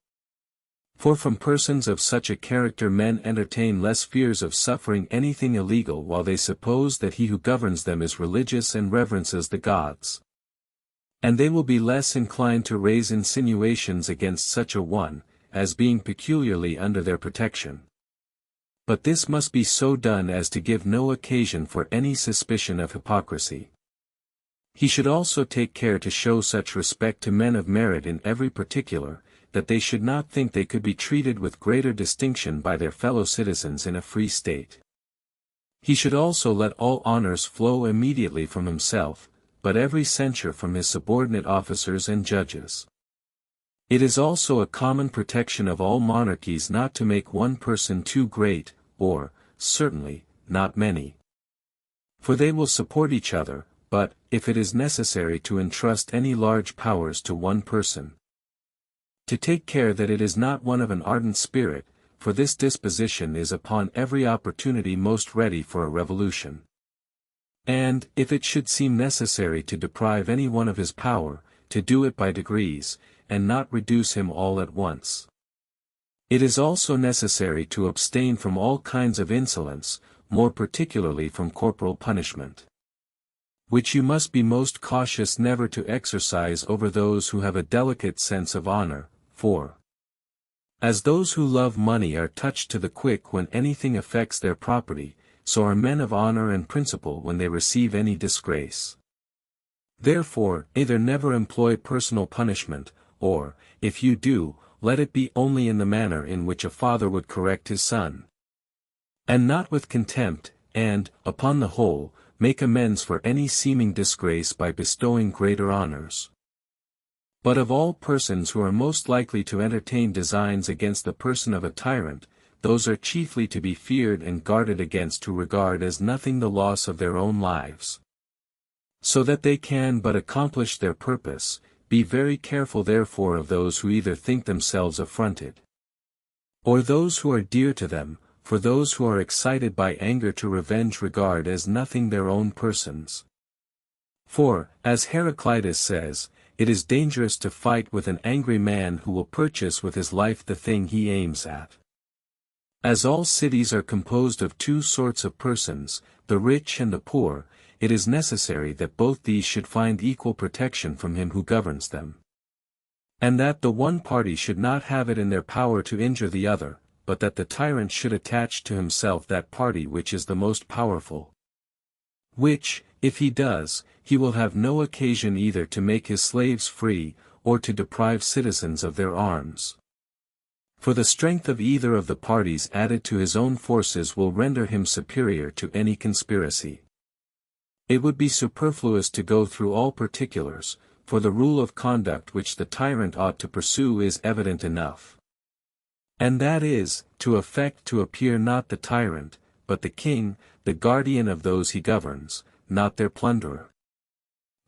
For from persons of such a character men entertain less fears of suffering anything illegal while they suppose that he who governs them is religious and reverences the gods. And they will be less inclined to raise insinuations against such a one, as being peculiarly under their protection. But this must be so done as to give no occasion for any suspicion of hypocrisy. He should also take care to show such respect to men of merit in every particular, that they should not think they could be treated with greater distinction by their fellow citizens in a free state. He should also let all honors flow immediately from himself, but every censure from his subordinate officers and judges. It is also a common protection of all monarchies not to make one person too great, or, certainly, not many. For they will support each other, but, if it is necessary to entrust any large powers to one person, to take care that it is not one of an ardent spirit, for this disposition is upon every opportunity most ready for a revolution. And, if it should seem necessary to deprive any one of his power, to do it by degrees, and not reduce him all at once. It is also necessary to abstain from all kinds of insolence, more particularly from corporal punishment, which you must be most cautious never to exercise over those who have a delicate sense of honor, for as those who love money are touched to the quick when anything affects their property, so are men of honor and principle when they receive any disgrace. Therefore, either never employ personal punishment, or, if you do, let it be only in the manner in which a father would correct his son, and not with contempt, and, upon the whole, make amends for any seeming disgrace by bestowing greater honors. But of all persons who are most likely to entertain designs against the person of a tyrant, those are chiefly to be feared and guarded against who regard as nothing the loss of their own lives, so that they can but accomplish their purpose. Be very careful therefore of those who either think themselves affronted, or those who are dear to them, for those who are excited by anger to revenge regard as nothing their own persons. For, as Heraclitus says, it is dangerous to fight with an angry man who will purchase with his life the thing he aims at. As all cities are composed of two sorts of persons, the rich and the poor, it is necessary that both these should find equal protection from him who governs them, and that the one party should not have it in their power to injure the other, but that the tyrant should attach to himself that party which is the most powerful, which, if he does, he will have no occasion either to make his slaves free, or to deprive citizens of their arms. For the strength of either of the parties added to his own forces will render him superior to any conspiracy. It would be superfluous to go through all particulars, for the rule of conduct which the tyrant ought to pursue is evident enough. And that is, to affect to appear not the tyrant, but the king, the guardian of those he governs, not their plunderer.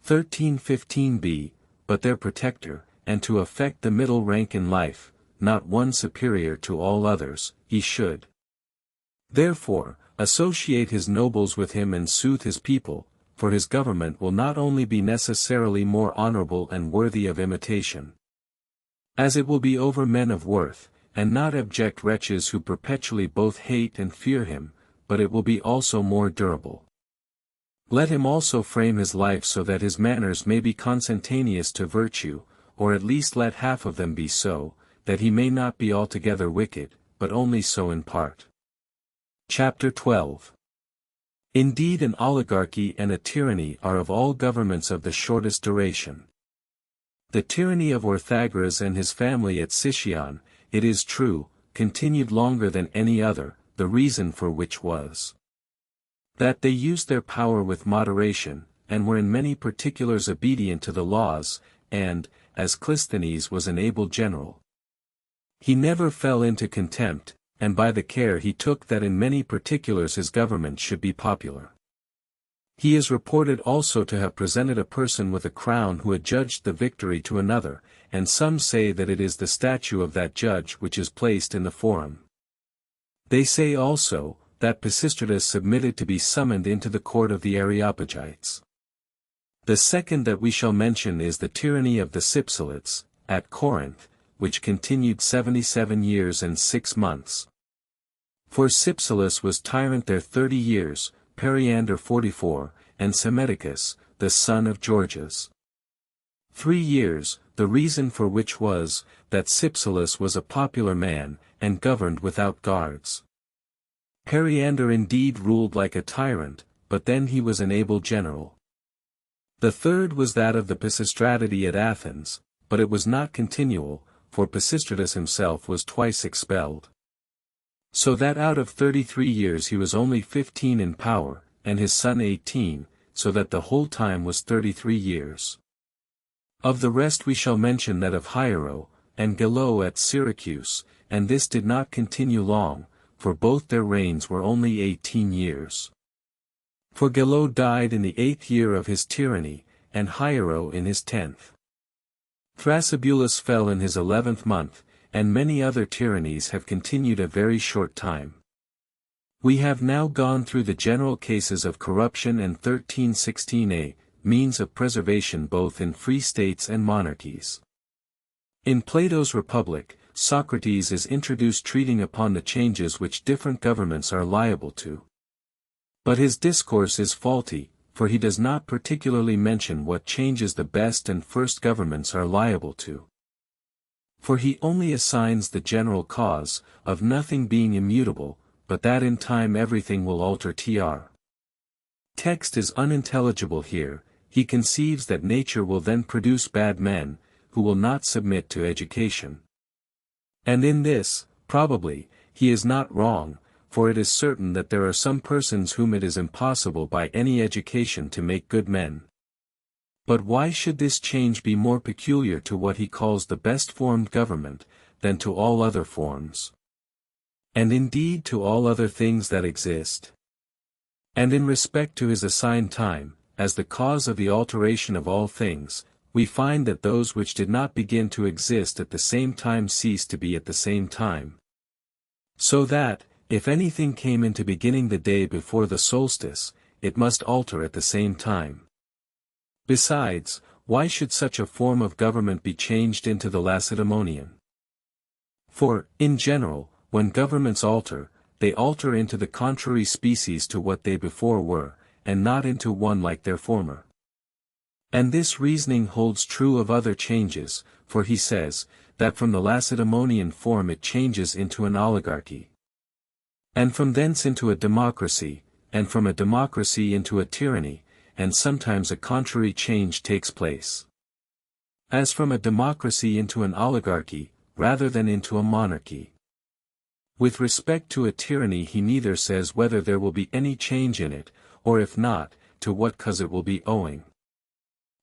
1315b, but their protector, and to affect the middle rank in life, not one superior to all others, he should therefore associate his nobles with him and soothe his people, for his government will not only be necessarily more honorable and worthy of imitation, as it will be over men of worth, and not abject wretches who perpetually both hate and fear him, but it will be also more durable. Let him also frame his life so that his manners may be consentaneous to virtue, or at least let half of them be so, that he may not be altogether wicked, but only so in part. Chapter 12. Indeed, an oligarchy and a tyranny are of all governments of the shortest duration. The tyranny of Orthagoras and his family at Sicyon, it is true, continued longer than any other, the reason for which was that they used their power with moderation, and were in many particulars obedient to the laws, and, as Clisthenes was an able general, he never fell into contempt, and by the care he took that in many particulars his government should be popular. He is reported also to have presented a person with a crown who adjudged the victory to another, and some say that it is the statue of that judge which is placed in the forum. They say also, that Pisistratus submitted to be summoned into the court of the Areopagites. The second that we shall mention is the tyranny of the Cypselids, at Corinth, which continued 77 years and 6 months. For Cypselus was tyrant there 30 years, Periander 44, and Psammetichus, the son of Georgias. 3 years, the reason for which was, that Cypselus was a popular man, and governed without guards. Periander indeed ruled like a tyrant, but then he was an able general. The third was that of the Pisistratidae at Athens, but it was not continual, for Pisistratus himself was twice expelled. So that out of 33 years he was only 15 in power, and his son 18, so that the whole time was 33 years. Of the rest we shall mention that of Hiero, and Gelo at Syracuse, and this did not continue long, for both their reigns were only 18 years. For Gelo died in the 8th year of his tyranny, and Hiero in his 10th. Thrasybulus fell in his 11th month, and many other tyrannies have continued a very short time. We have now gone through the general cases of corruption and 1316a, means of preservation both in free states and monarchies. In Plato's Republic, Socrates is introduced treating upon the changes which different governments are liable to. But his discourse is faulty, for he does not particularly mention what changes the best and first governments are liable to. For he only assigns the general cause, of nothing being immutable, but that in time everything will alter. Text is unintelligible here. He conceives that nature will then produce bad men, who will not submit to education. And in this, probably, he is not wrong, for it is certain that there are some persons whom it is impossible by any education to make good men. But why should this change be more peculiar to what he calls the best formed government, than to all other forms? And indeed to all other things that exist? And in respect to his assigned time, as the cause of the alteration of all things, we find that those which did not begin to exist at the same time cease to be at the same time. So that, if anything came into beginning the day before the solstice, it must alter at the same time. Besides, why should such a form of government be changed into the Lacedaemonian? For, in general, when governments alter, they alter into the contrary species to what they before were, and not into one like their former. And this reasoning holds true of other changes, for he says, that from the Lacedaemonian form it changes into an oligarchy. And from thence into a democracy, and from a democracy into a tyranny, and sometimes a contrary change takes place. As from a democracy into an oligarchy, rather than into a monarchy. With respect to a tyranny he neither says whether there will be any change in it, or if not, to what cause it will be owing.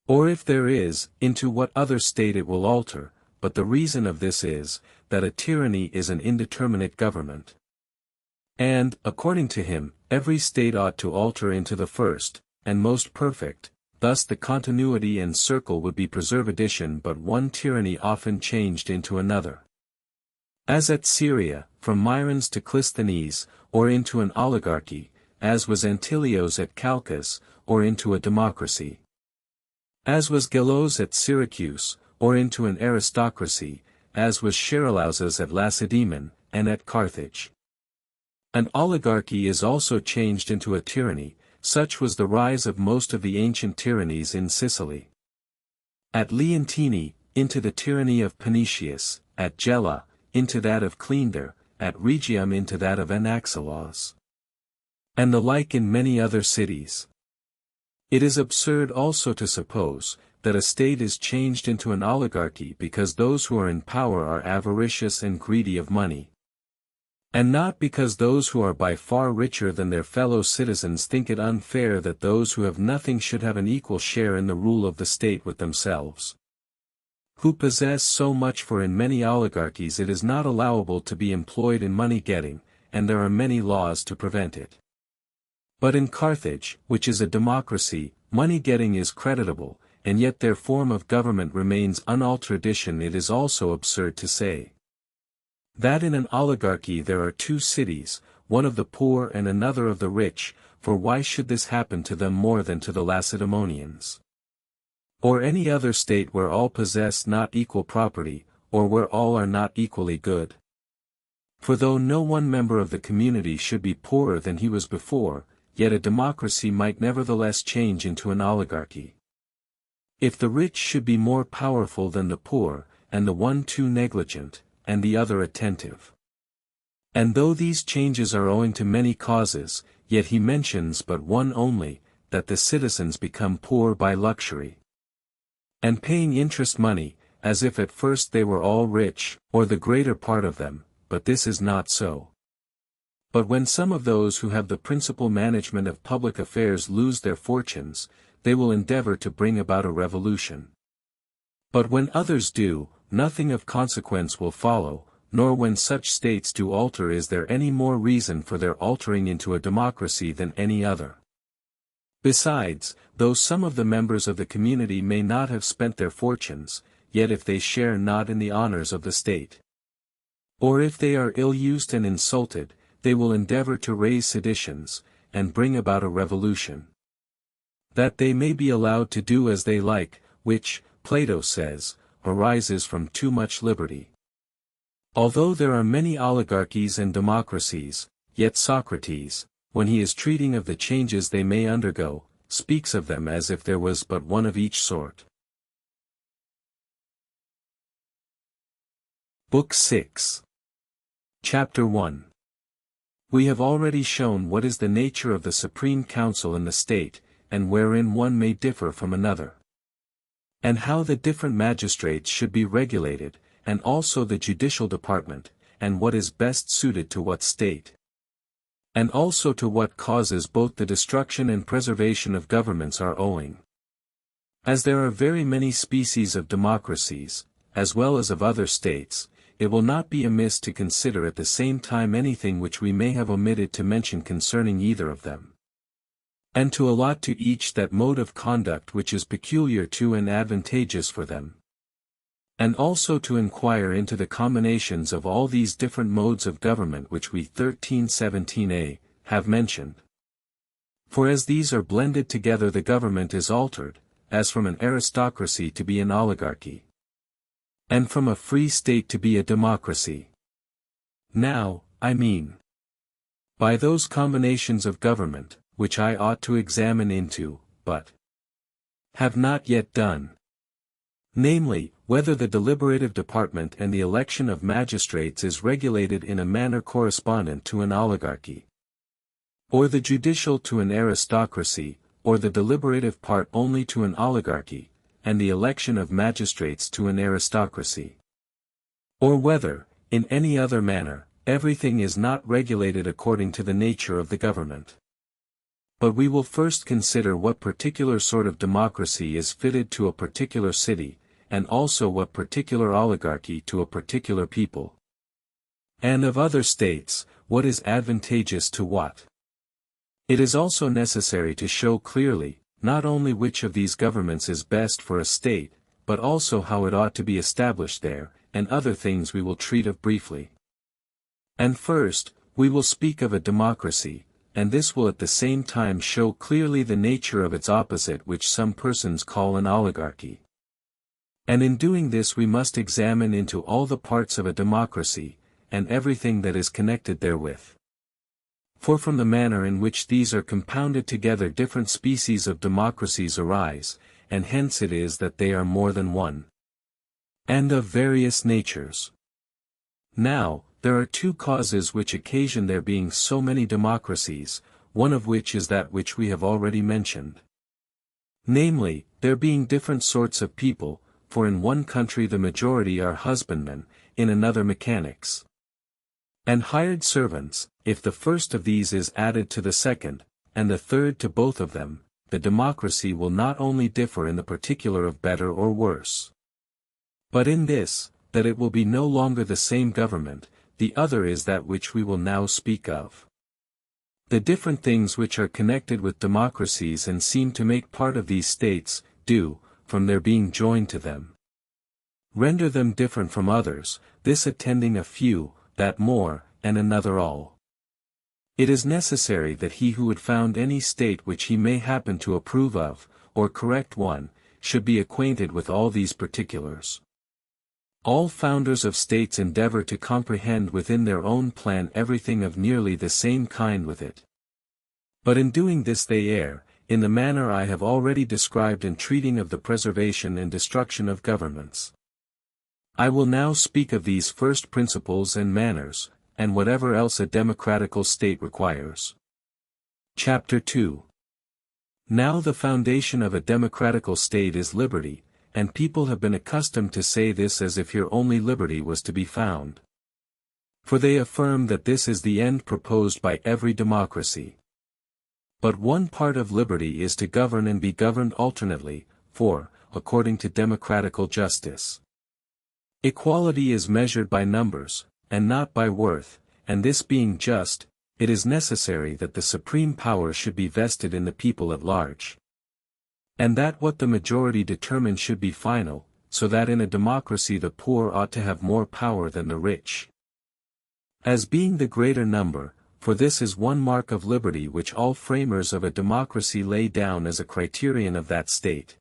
Or if there is, into what other state it will alter, but the reason of this is, that a tyranny is an indeterminate government. And, according to him, every state ought to alter into the first, and most perfect, thus the continuity and circle would be preservation, but one tyranny often changed into another. As at Syria, from Myrons to Clisthenes, or into an oligarchy, as was Antilios at Chalcis, or into a democracy. As was Gelos at Syracuse, or into an aristocracy, as was Charilausas at Lacedaemon, and at Carthage. An oligarchy is also changed into a tyranny, such was the rise of most of the ancient tyrannies in Sicily. At Leontini, into the tyranny of Panetius, at Gela, into that of Cleander, at Rhegium into that of Anaxilos. And the like in many other cities. It is absurd also to suppose, that a state is changed into an oligarchy because those who are in power are avaricious and greedy of money. And not because those who are by far richer than their fellow citizens think it unfair that those who have nothing should have an equal share in the rule of the state with themselves. Who possess so much, for in many oligarchies it is not allowable to be employed in money-getting, and there are many laws to prevent it. But in Carthage, which is a democracy, money-getting is creditable, and yet their form of government remains unaltered. It is also absurd to say that in an oligarchy there are two cities, one of the poor and another of the rich, for why should this happen to them more than to the Lacedaemonians? Or any other state where all possess not equal property, or where all are not equally good. For though no one member of the community should be poorer than he was before, yet a democracy might nevertheless change into an oligarchy. If the rich should be more powerful than the poor, and the one too negligent, and the other attentive. And though these changes are owing to many causes, yet he mentions but one only, that the citizens become poor by luxury. And paying interest money, as if at first they were all rich, or the greater part of them, but this is not so. But when some of those who have the principal management of public affairs lose their fortunes, they will endeavor to bring about a revolution. But when others do, nothing of consequence will follow, nor when such states do alter is there any more reason for their altering into a democracy than any other. Besides, though some of the members of the community may not have spent their fortunes, yet if they share not in the honors of the state, or if they are ill-used and insulted, they will endeavor to raise seditions, and bring about a revolution. That they may be allowed to do as they like, which, Plato says, arises from too much liberty. Although there are many oligarchies and democracies, yet Socrates, when he is treating of the changes they may undergo, speaks of them as if there was but one of each sort. Book 6. Chapter 1. We have already shown what is the nature of the Supreme Council in the state, and wherein one may differ from another. And how the different magistrates should be regulated, and also the judicial department, and what is best suited to what state. And also to what causes both the destruction and preservation of governments are owing. As there are very many species of democracies, as well as of other states, it will not be amiss to consider at the same time anything which we may have omitted to mention concerning either of them. And to allot to each that mode of conduct which is peculiar to and advantageous for them. And also to inquire into the combinations of all these different modes of government which we 1317a have mentioned. For as these are blended together the government is altered, as from an aristocracy to be an oligarchy, and from a free state to be a democracy. Now, I mean, by those combinations of government, which I ought to examine into, but have not yet done. Namely, whether the deliberative department and the election of magistrates is regulated in a manner correspondent to an oligarchy, or the judicial to an aristocracy, or the deliberative part only to an oligarchy, and the election of magistrates to an aristocracy. Or whether, in any other manner, everything is not regulated according to the nature of the government. But we will first consider what particular sort of democracy is fitted to a particular city, and also what particular oligarchy to a particular people. And of other states, what is advantageous to what. It is also necessary to show clearly, not only which of these governments is best for a state, but also how it ought to be established there, and other things we will treat of briefly. And first, we will speak of a democracy, and this will at the same time show clearly the nature of its opposite which some persons call an oligarchy. And in doing this we must examine into all the parts of a democracy, and everything that is connected therewith. For from the manner in which these are compounded together different species of democracies arise, and hence it is that they are more than one, and of various natures. Now, there are two causes which occasion there being so many democracies, one of which is that which we have already mentioned. Namely, there being different sorts of people, for in one country the majority are husbandmen, in another mechanics, and hired servants. If the first of these is added to the second, and the third to both of them, the democracy will not only differ in the particular of better or worse, but in this, that it will be no longer the same government. The other is that which we will now speak of. The different things which are connected with democracies and seem to make part of these states, do, from their being joined to them, render them different from others, this attending a few, that more, and another all. It is necessary that he who would found any state which he may happen to approve of, or correct one, should be acquainted with all these particulars. All founders of states endeavor to comprehend within their own plan everything of nearly the same kind with it. But in doing this they err, in the manner I have already described in treating of the preservation and destruction of governments. I will now speak of these first principles and manners, and whatever else a democratical state requires. Chapter 2. Now the foundation of a democratical state is liberty, and people have been accustomed to say this as if here only liberty was to be found. For they affirm that this is the end proposed by every democracy. But one part of liberty is to govern and be governed alternately, for, according to democratical justice, equality is measured by numbers, and not by worth, and this being just, it is necessary that the supreme power should be vested in the people at large. And that what the majority determine should be final, so that in a democracy the poor ought to have more power than the rich. As being the greater number, for this is one mark of liberty which all framers of a democracy lay down as a criterion of that state.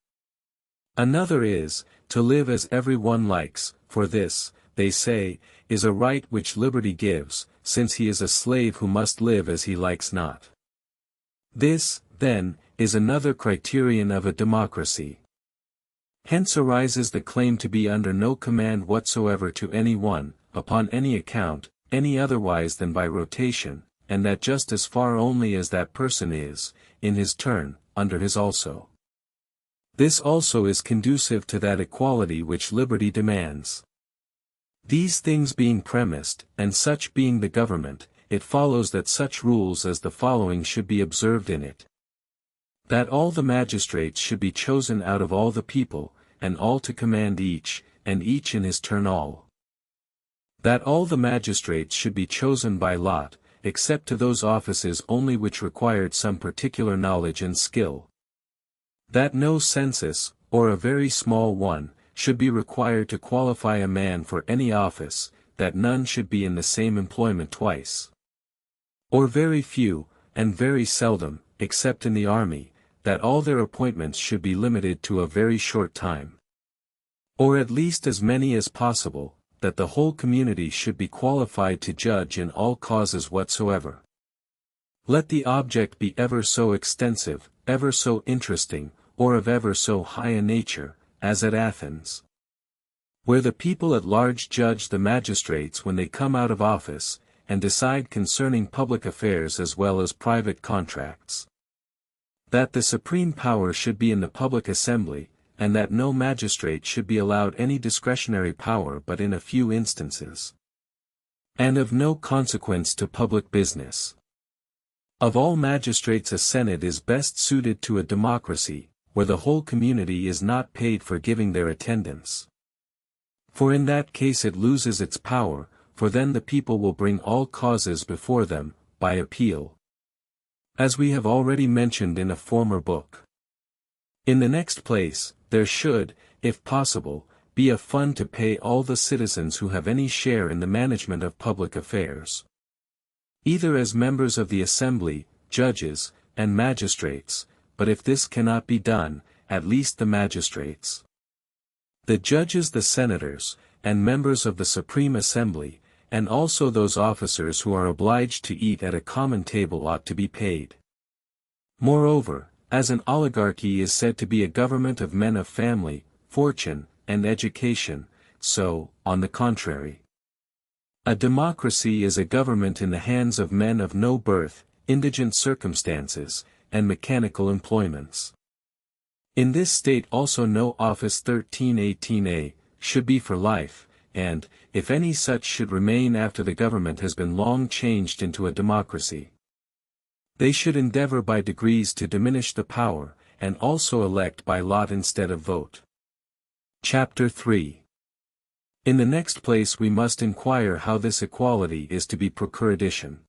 Another is, to live as every one likes, for this, they say, is a right which liberty gives, since he is a slave who must live as he likes not. This, then, is another criterion of a democracy. Hence arises the claim to be under no command whatsoever to any one, upon any account, any otherwise than by rotation, and that just as far only as that person is, in his turn, under his also. This also is conducive to that equality which liberty demands. These things being premised, and such being the government, it follows that such rules as the following should be observed in it. That all the magistrates should be chosen out of all the people, and all to command each, and each in his turn all. That all the magistrates should be chosen by lot, except to those offices only which required some particular knowledge and skill. That no census, or a very small one, should be required to qualify a man for any office, that none should be in the same employment twice. Or very few, and very seldom, except in the army, that all their appointments should be limited to a very short time. Or at least as many as possible, that the whole community should be qualified to judge in all causes whatsoever. Let the object be ever so extensive, ever so interesting, or of ever so high a nature, as at Athens, where the people at large judge the magistrates when they come out of office, and decide concerning public affairs as well as private contracts. That the supreme power should be in the public assembly, and that no magistrate should be allowed any discretionary power but in a few instances, and of no consequence to public business. Of all magistrates a senate is best suited to a democracy, where the whole community is not paid for giving their attendance. For in that case it loses its power, for then the people will bring all causes before them, by appeal, as we have already mentioned in a former book. In the next place, there should, if possible, be a fund to pay all the citizens who have any share in the management of public affairs, either as members of the assembly, judges, and magistrates, but if this cannot be done, at least the magistrates, the judges, the senators, and members of the Supreme Assembly, and also those officers who are obliged to eat at a common table ought to be paid. Moreover, as an oligarchy is said to be a government of men of family, fortune, and education, so, on the contrary, a democracy is a government in the hands of men of no birth, indigent circumstances, and mechanical employments. In this state also no office 1318a, should be for life, and, if any such should remain after the government has been long changed into a democracy, they should endeavor by degrees to diminish the power, and also elect by lot instead of vote. Chapter 3. In the next place we must inquire how this equality is to be procuredition.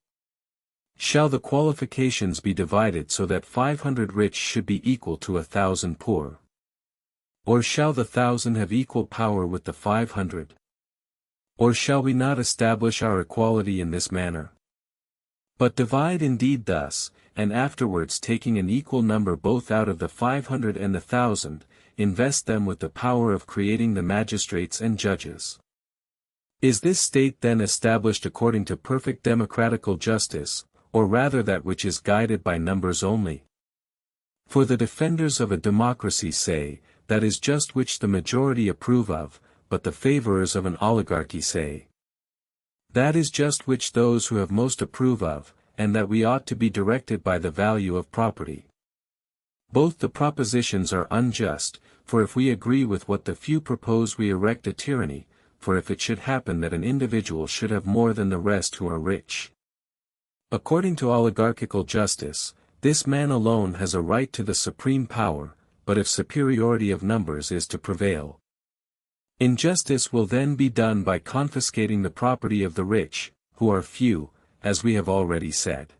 Shall the qualifications be divided so that 500 rich should be equal to 1,000 poor? Or shall the 1,000 have equal power with the 500? Or shall we not establish our equality in this manner? But divide indeed thus, and afterwards taking an equal number both out of the 500 and the 1,000, invest them with the power of creating the magistrates and judges. Is this state then established according to perfect democratical justice, or rather that which is guided by numbers only? For the defenders of a democracy say, that is just which the majority approve of, but the favorers of an oligarchy say, that is just which those who have most approve of, and that we ought to be directed by the value of property. Both the propositions are unjust, for if we agree with what the few propose we erect a tyranny, for if it should happen that an individual should have more than the rest who are rich. According to oligarchical justice, this man alone has a right to the supreme power, but if superiority of numbers is to prevail, injustice will then be done by confiscating the property of the rich, who are few, as we have already said.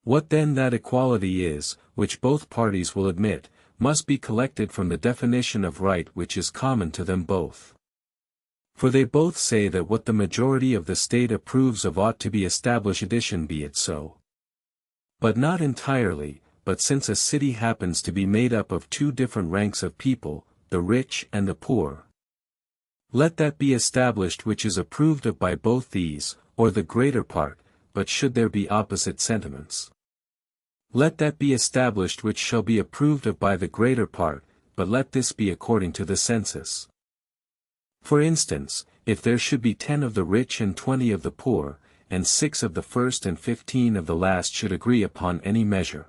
What then that equality is, which both parties will admit, must be collected from the definition of right which is common to them both. For they both say that what the majority of the state approves of ought to be established, addition be it so. But not entirely, but since a city happens to be made up of two different ranks of people, the rich and the poor, let that be established which is approved of by both these, or the greater part, but should there be opposite sentiments, let that be established which shall be approved of by the greater part, but let this be according to the census. For instance, if there should be 10 of the rich and 20 of the poor, and 6 of the first and 15 of the last should agree upon any measure,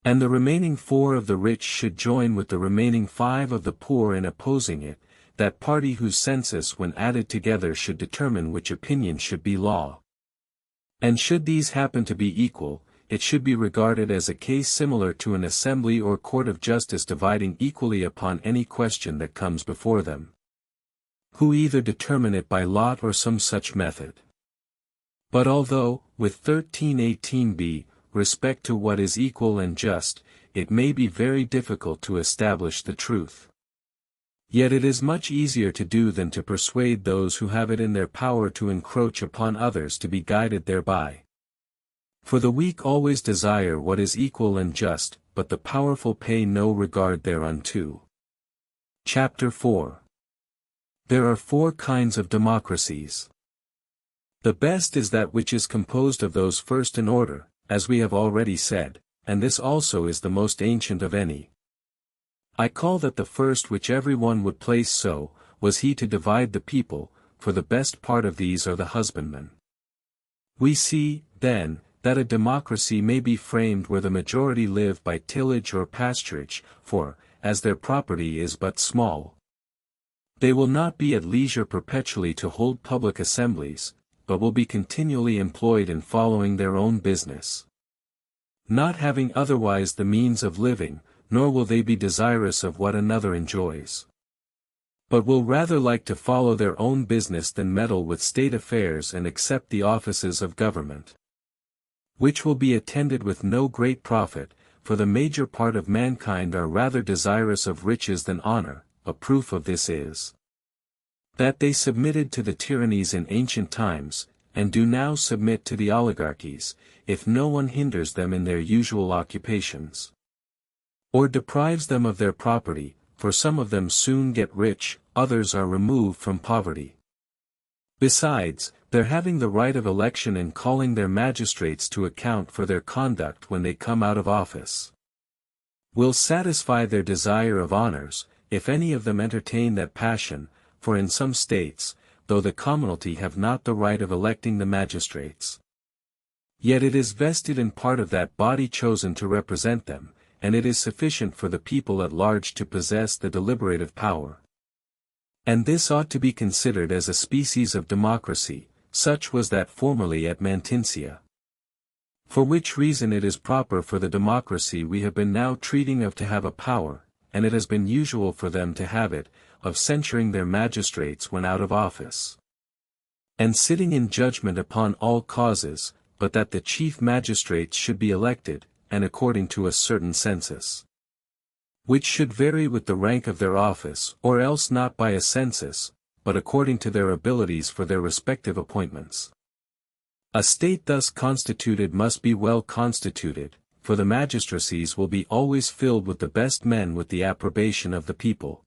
and the remaining 4 of the rich should join with the remaining 5 of the poor in opposing it, that party whose census when added together should determine which opinion should be law. And should these happen to be equal, it should be regarded as a case similar to an assembly or court of justice dividing equally upon any question that comes before them, who either determine it by lot or some such method. But although, with 1318b, respect to what is equal and just, it may be very difficult to establish the truth, yet it is much easier to do than to persuade those who have it in their power to encroach upon others to be guided thereby. For the weak always desire what is equal and just, but the powerful pay no regard thereunto. Chapter 4. There are 4 kinds of democracies. The best is that which is composed of those first in order, as we have already said, and this also is the most ancient of any. I call that the first which every one would place so, was he to divide the people, for the best part of these are the husbandmen. We see, then, that a democracy may be framed where the majority live by tillage or pasturage, for, as their property is but small, they will not be at leisure perpetually to hold public assemblies, but will be continually employed in following their own business, not having otherwise the means of living, nor will they be desirous of what another enjoys, but will rather like to follow their own business than meddle with state affairs and accept the offices of government, which will be attended with no great profit, for the major part of mankind are rather desirous of riches than honor. A proof of this is, that they submitted to the tyrannies in ancient times, and do now submit to the oligarchies, if no one hinders them in their usual occupations, or deprives them of their property, for some of them soon get rich, others are removed from poverty. Besides, their having the right of election and calling their magistrates to account for their conduct when they come out of office, will satisfy their desire of honors, if any of them entertain that passion, for in some states, though the commonalty have not the right of electing the magistrates, yet it is vested in part of that body chosen to represent them, and it is sufficient for the people at large to possess the deliberative power. And this ought to be considered as a species of democracy, such was that formerly at Mantinea. For which reason it is proper for the democracy we have been now treating of to have a power, and it has been usual for them to have it, of censuring their magistrates when out of office, and sitting in judgment upon all causes, but that the chief magistrates should be elected, and according to a certain census, which should vary with the rank of their office, or else not by a census, but according to their abilities for their respective appointments. A state thus constituted must be well constituted, for the magistracies will be always filled with the best men with the approbation of the people,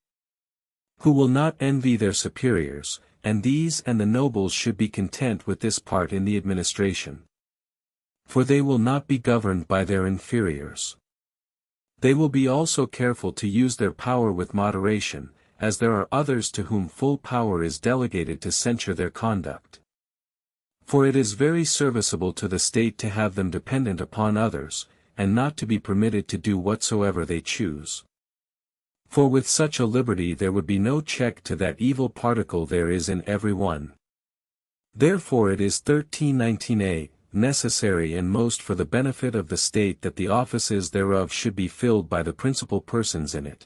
who will not envy their superiors, and these and the nobles should be content with this part in the administration. For they will not be governed by their inferiors. They will be also careful to use their power with moderation, as there are others to whom full power is delegated to censure their conduct. For it is very serviceable to the state to have them dependent upon others, and not to be permitted to do whatsoever they choose. For with such a liberty there would be no check to that evil particle there is in every one. Therefore it is 1319a, necessary and most for the benefit of the state that the offices thereof should be filled by the principal persons in it,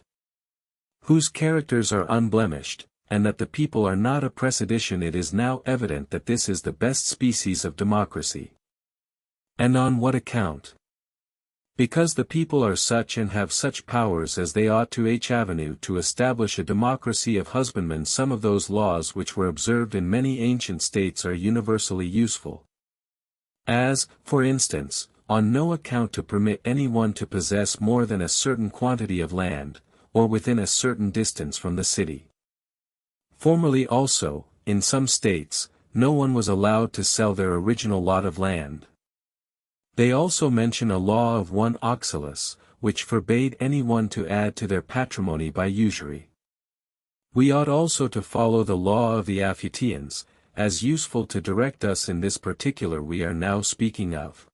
whose characters are unblemished, and that the people are not a precedential. It is now evident that this is the best species of democracy. And on what account? Because the people are such and have such powers as they ought to to establish a democracy of husbandmen. Some of those laws which were observed in many ancient states are universally useful. As, for instance, on no account to permit any one to possess more than a certain quantity of land, or within a certain distance from the city. Formerly also, in some states, no one was allowed to sell their original lot of land. They also mention a law of 1 oxalis, which forbade any one to add to their patrimony by usury. We ought also to follow the law of the Aphetians, as useful to direct us in this particular we are now speaking of.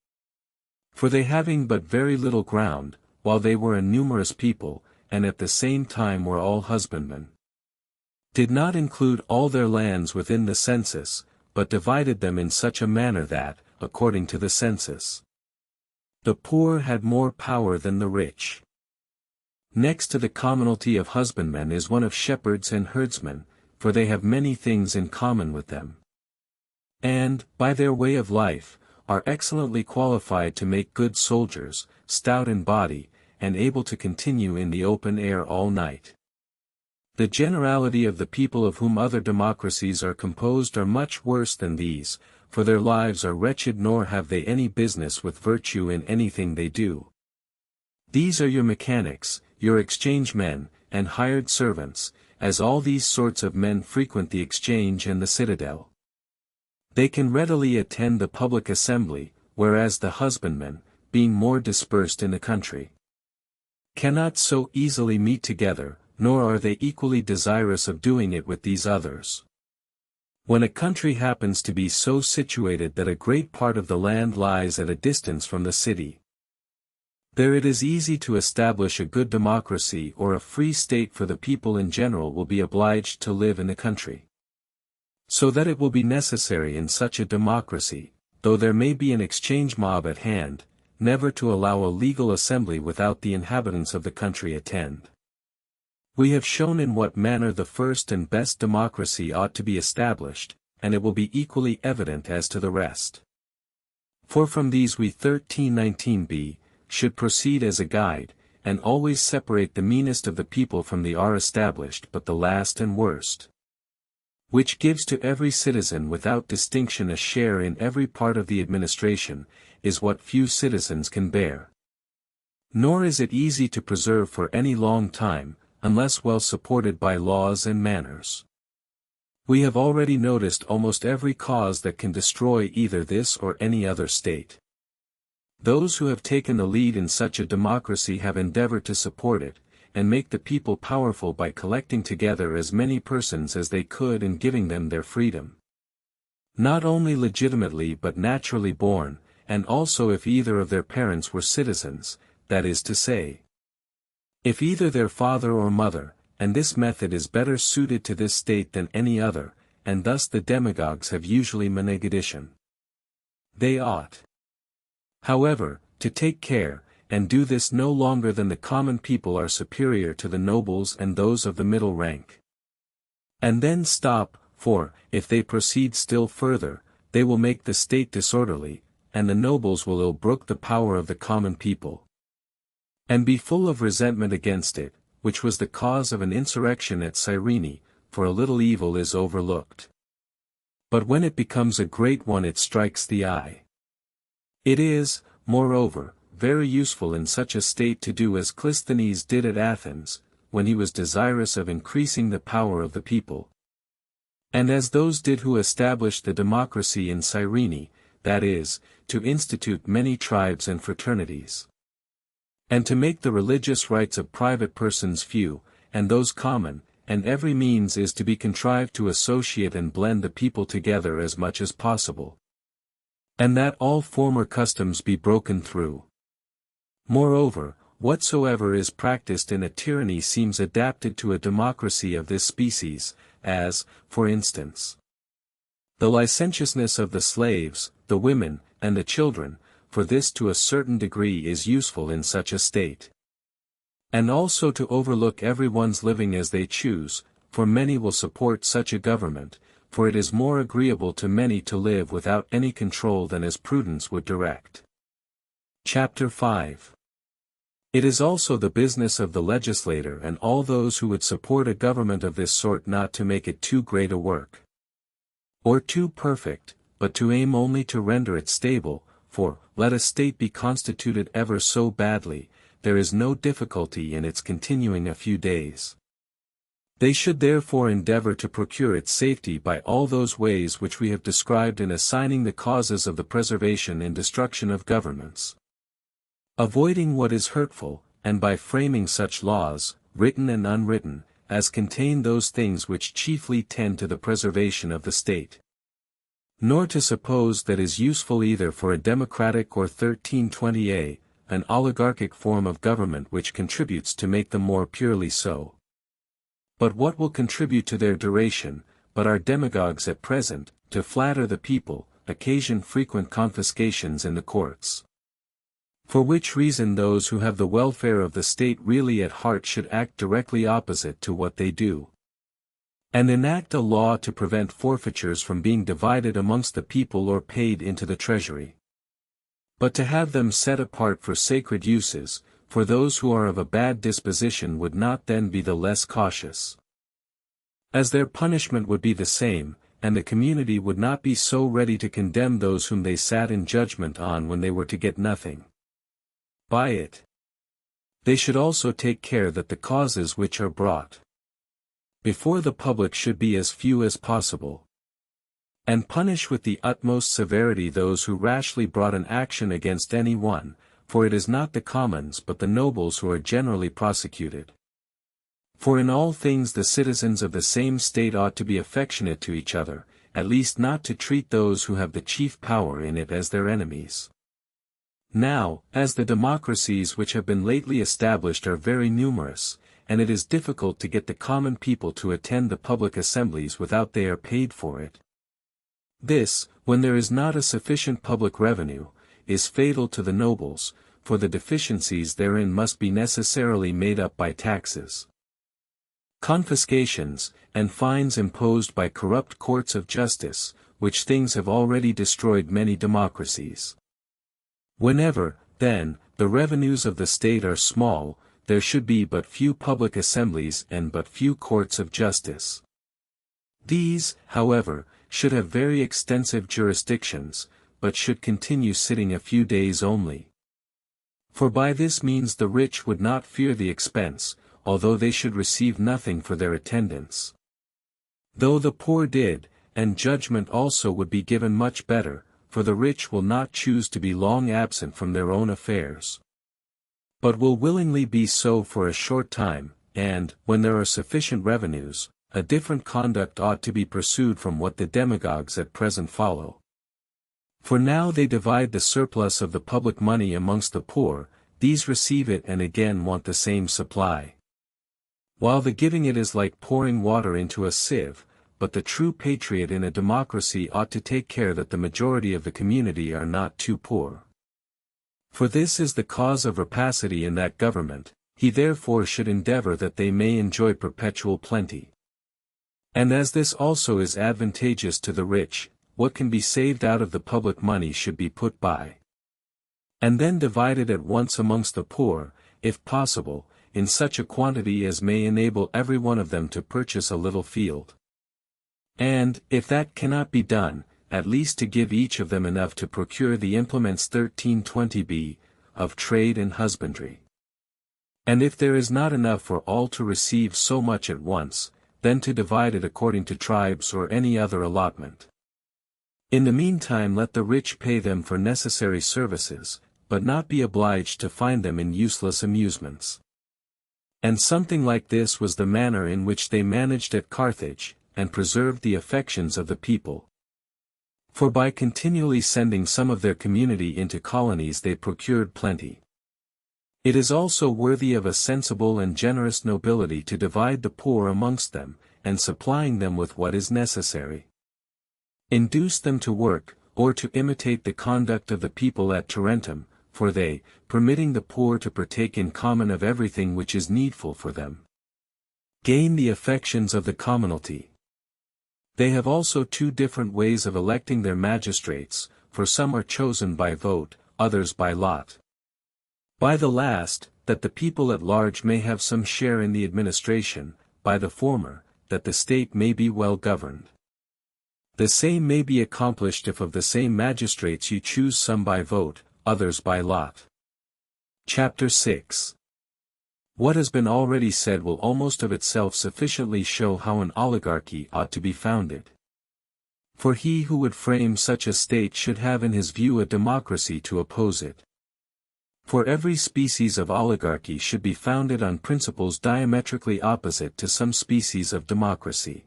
For they having but very little ground, while they were a numerous people, and at the same time were all husbandmen, did not include all their lands within the census, but divided them in such a manner that, according to the census, the poor had more power than the rich. Next to the commonalty of husbandmen is one of shepherds and herdsmen, for they have many things in common with them, and, by their way of life, are excellently qualified to make good soldiers, stout in body, and able to continue in the open air all night. The generality of the people of whom other democracies are composed are much worse than these, for their lives are wretched nor have they any business with virtue in anything they do. These are your mechanics, your exchange men, and hired servants, as all these sorts of men frequent the exchange and the citadel. They can readily attend the public assembly, whereas the husbandmen, being more dispersed in the country, cannot so easily meet together, nor are they equally desirous of doing it with these others. When a country happens to be so situated that a great part of the land lies at a distance from the city, there it is easy to establish a good democracy or a free state, for the people in general will be obliged to live in the country. So that it will be necessary in such a democracy, though there may be an exchange mob at hand, never to allow a legal assembly without the inhabitants of the country attend. We have shown in what manner the first and best democracy ought to be established, and it will be equally evident as to the rest. For from these we 1319b, should proceed as a guide, and always separate the meanest of the people from the are established but the last and worst, which gives to every citizen without distinction a share in every part of the administration, is what few citizens can bear. Nor is it easy to preserve for any long time, unless well supported by laws and manners. We have already noticed almost every cause that can destroy either this or any other state. Those who have taken the lead in such a democracy have endeavored to support it, and make the people powerful by collecting together as many persons as they could and giving them their freedom. Not only legitimately but naturally born, and also if either of their parents were citizens, that is to say, if either their father or mother, and this method is better suited to this state than any other, and thus the demagogues have usually menegadition. They ought, however, to take care, and do this no longer than the common people are superior to the nobles and those of the middle rank. And then stop, for, if they proceed still further, they will make the state disorderly, and the nobles will ill brook the power of the common people, and be full of resentment against it, which was the cause of an insurrection at Cyrene, for a little evil is overlooked, but when it becomes a great one it strikes the eye. It is, moreover, very useful in such a state to do as Clisthenes did at Athens, when he was desirous of increasing the power of the people. And as those did who established the democracy in Cyrene, that is, to institute many tribes and fraternities. And to make the religious rights of private persons few, and those common, and every means is to be contrived to associate and blend the people together as much as possible. And that all former customs be broken through. Moreover, whatsoever is practiced in a tyranny seems adapted to a democracy of this species, as, for instance, the licentiousness of the slaves, the women, and the children, for this to a certain degree is useful in such a state. And also to overlook everyone's living as they choose, for many will support such a government, for it is more agreeable to many to live without any control than as prudence would direct. Chapter 5. It is also the business of the legislator and all those who would support a government of this sort not to make it too great a work, or too perfect, but to aim only to render it stable, for, let a state be constituted ever so badly, there is no difficulty in its continuing a few days. They should therefore endeavor to procure its safety by all those ways which we have described in assigning the causes of the preservation and destruction of governments. Avoiding what is hurtful, and by framing such laws, written and unwritten, as contain those things which chiefly tend to the preservation of the state. Nor to suppose that is useful either for a democratic or 1320a, an oligarchic form of government which contributes to make them more purely so. But what will contribute to their duration, but our demagogues at present, to flatter the people, occasion frequent confiscations in the courts. For which reason those who have the welfare of the state really at heart should act directly opposite to what they do. And enact a law to prevent forfeitures from being divided amongst the people or paid into the treasury. But to have them set apart for sacred uses, for those who are of a bad disposition would not then be the less cautious. As their punishment would be the same, and the community would not be so ready to condemn those whom they sat in judgment on when they were to get nothing by it. They should also take care that the causes which are brought before the public should be as few as possible, and punish with the utmost severity those who rashly brought an action against any one, for it is not the commons but the nobles who are generally prosecuted. For in all things the citizens of the same state ought to be affectionate to each other, at least not to treat those who have the chief power in it as their enemies. Now, as the democracies which have been lately established are very numerous, and it is difficult to get the common people to attend the public assemblies without they are paid for it, this, when there is not a sufficient public revenue, is fatal to the nobles, for the deficiencies therein must be necessarily made up by taxes, confiscations, and fines imposed by corrupt courts of justice, which things have already destroyed many democracies. Whenever, then, the revenues of the state are small, there should be but few public assemblies and but few courts of justice. These, however, should have very extensive jurisdictions, but should continue sitting a few days only. For by this means the rich would not fear the expense, although they should receive nothing for their attendance. Though the poor did, and judgment also would be given much better, for the rich will not choose to be long absent from their own affairs, but will willingly be so for a short time, and, when there are sufficient revenues, a different conduct ought to be pursued from what the demagogues at present follow. For now they divide the surplus of the public money amongst the poor, these receive it and again want the same supply. While the giving it is like pouring water into a sieve, but the true patriot in a democracy ought to take care that the majority of the community are not too poor. For this is the cause of rapacity in that government, he therefore should endeavor that they may enjoy perpetual plenty. And as this also is advantageous to the rich, what can be saved out of the public money should be put by, and then divided at once amongst the poor, if possible, in such a quantity as may enable every one of them to purchase a little field. And, if that cannot be done, at least to give each of them enough to procure the implements 1320b, of trade and husbandry. And if there is not enough for all to receive so much at once, then to divide it according to tribes or any other allotment. In the meantime let the rich pay them for necessary services, but not be obliged to find them in useless amusements. And something like this was the manner in which they managed at Carthage, and preserved the affections of the people. For by continually sending some of their community into colonies they procured plenty. It is also worthy of a sensible and generous nobility to divide the poor amongst them, and supplying them with what is necessary. Induce them to work, or to imitate the conduct of the people at Tarentum, for they, permitting the poor to partake in common of everything which is needful for them, gain the affections of the commonalty. They have also two different ways of electing their magistrates, for some are chosen by vote, others by lot. By the last, that the people at large may have some share in the administration, by the former, that the state may be well governed. The same may be accomplished if of the same magistrates you choose some by vote, others by lot. Chapter 6. What has been already said will almost of itself sufficiently show how an oligarchy ought to be founded. For he who would frame such a state should have in his view a democracy to oppose it. For every species of oligarchy should be founded on principles diametrically opposite to some species of democracy.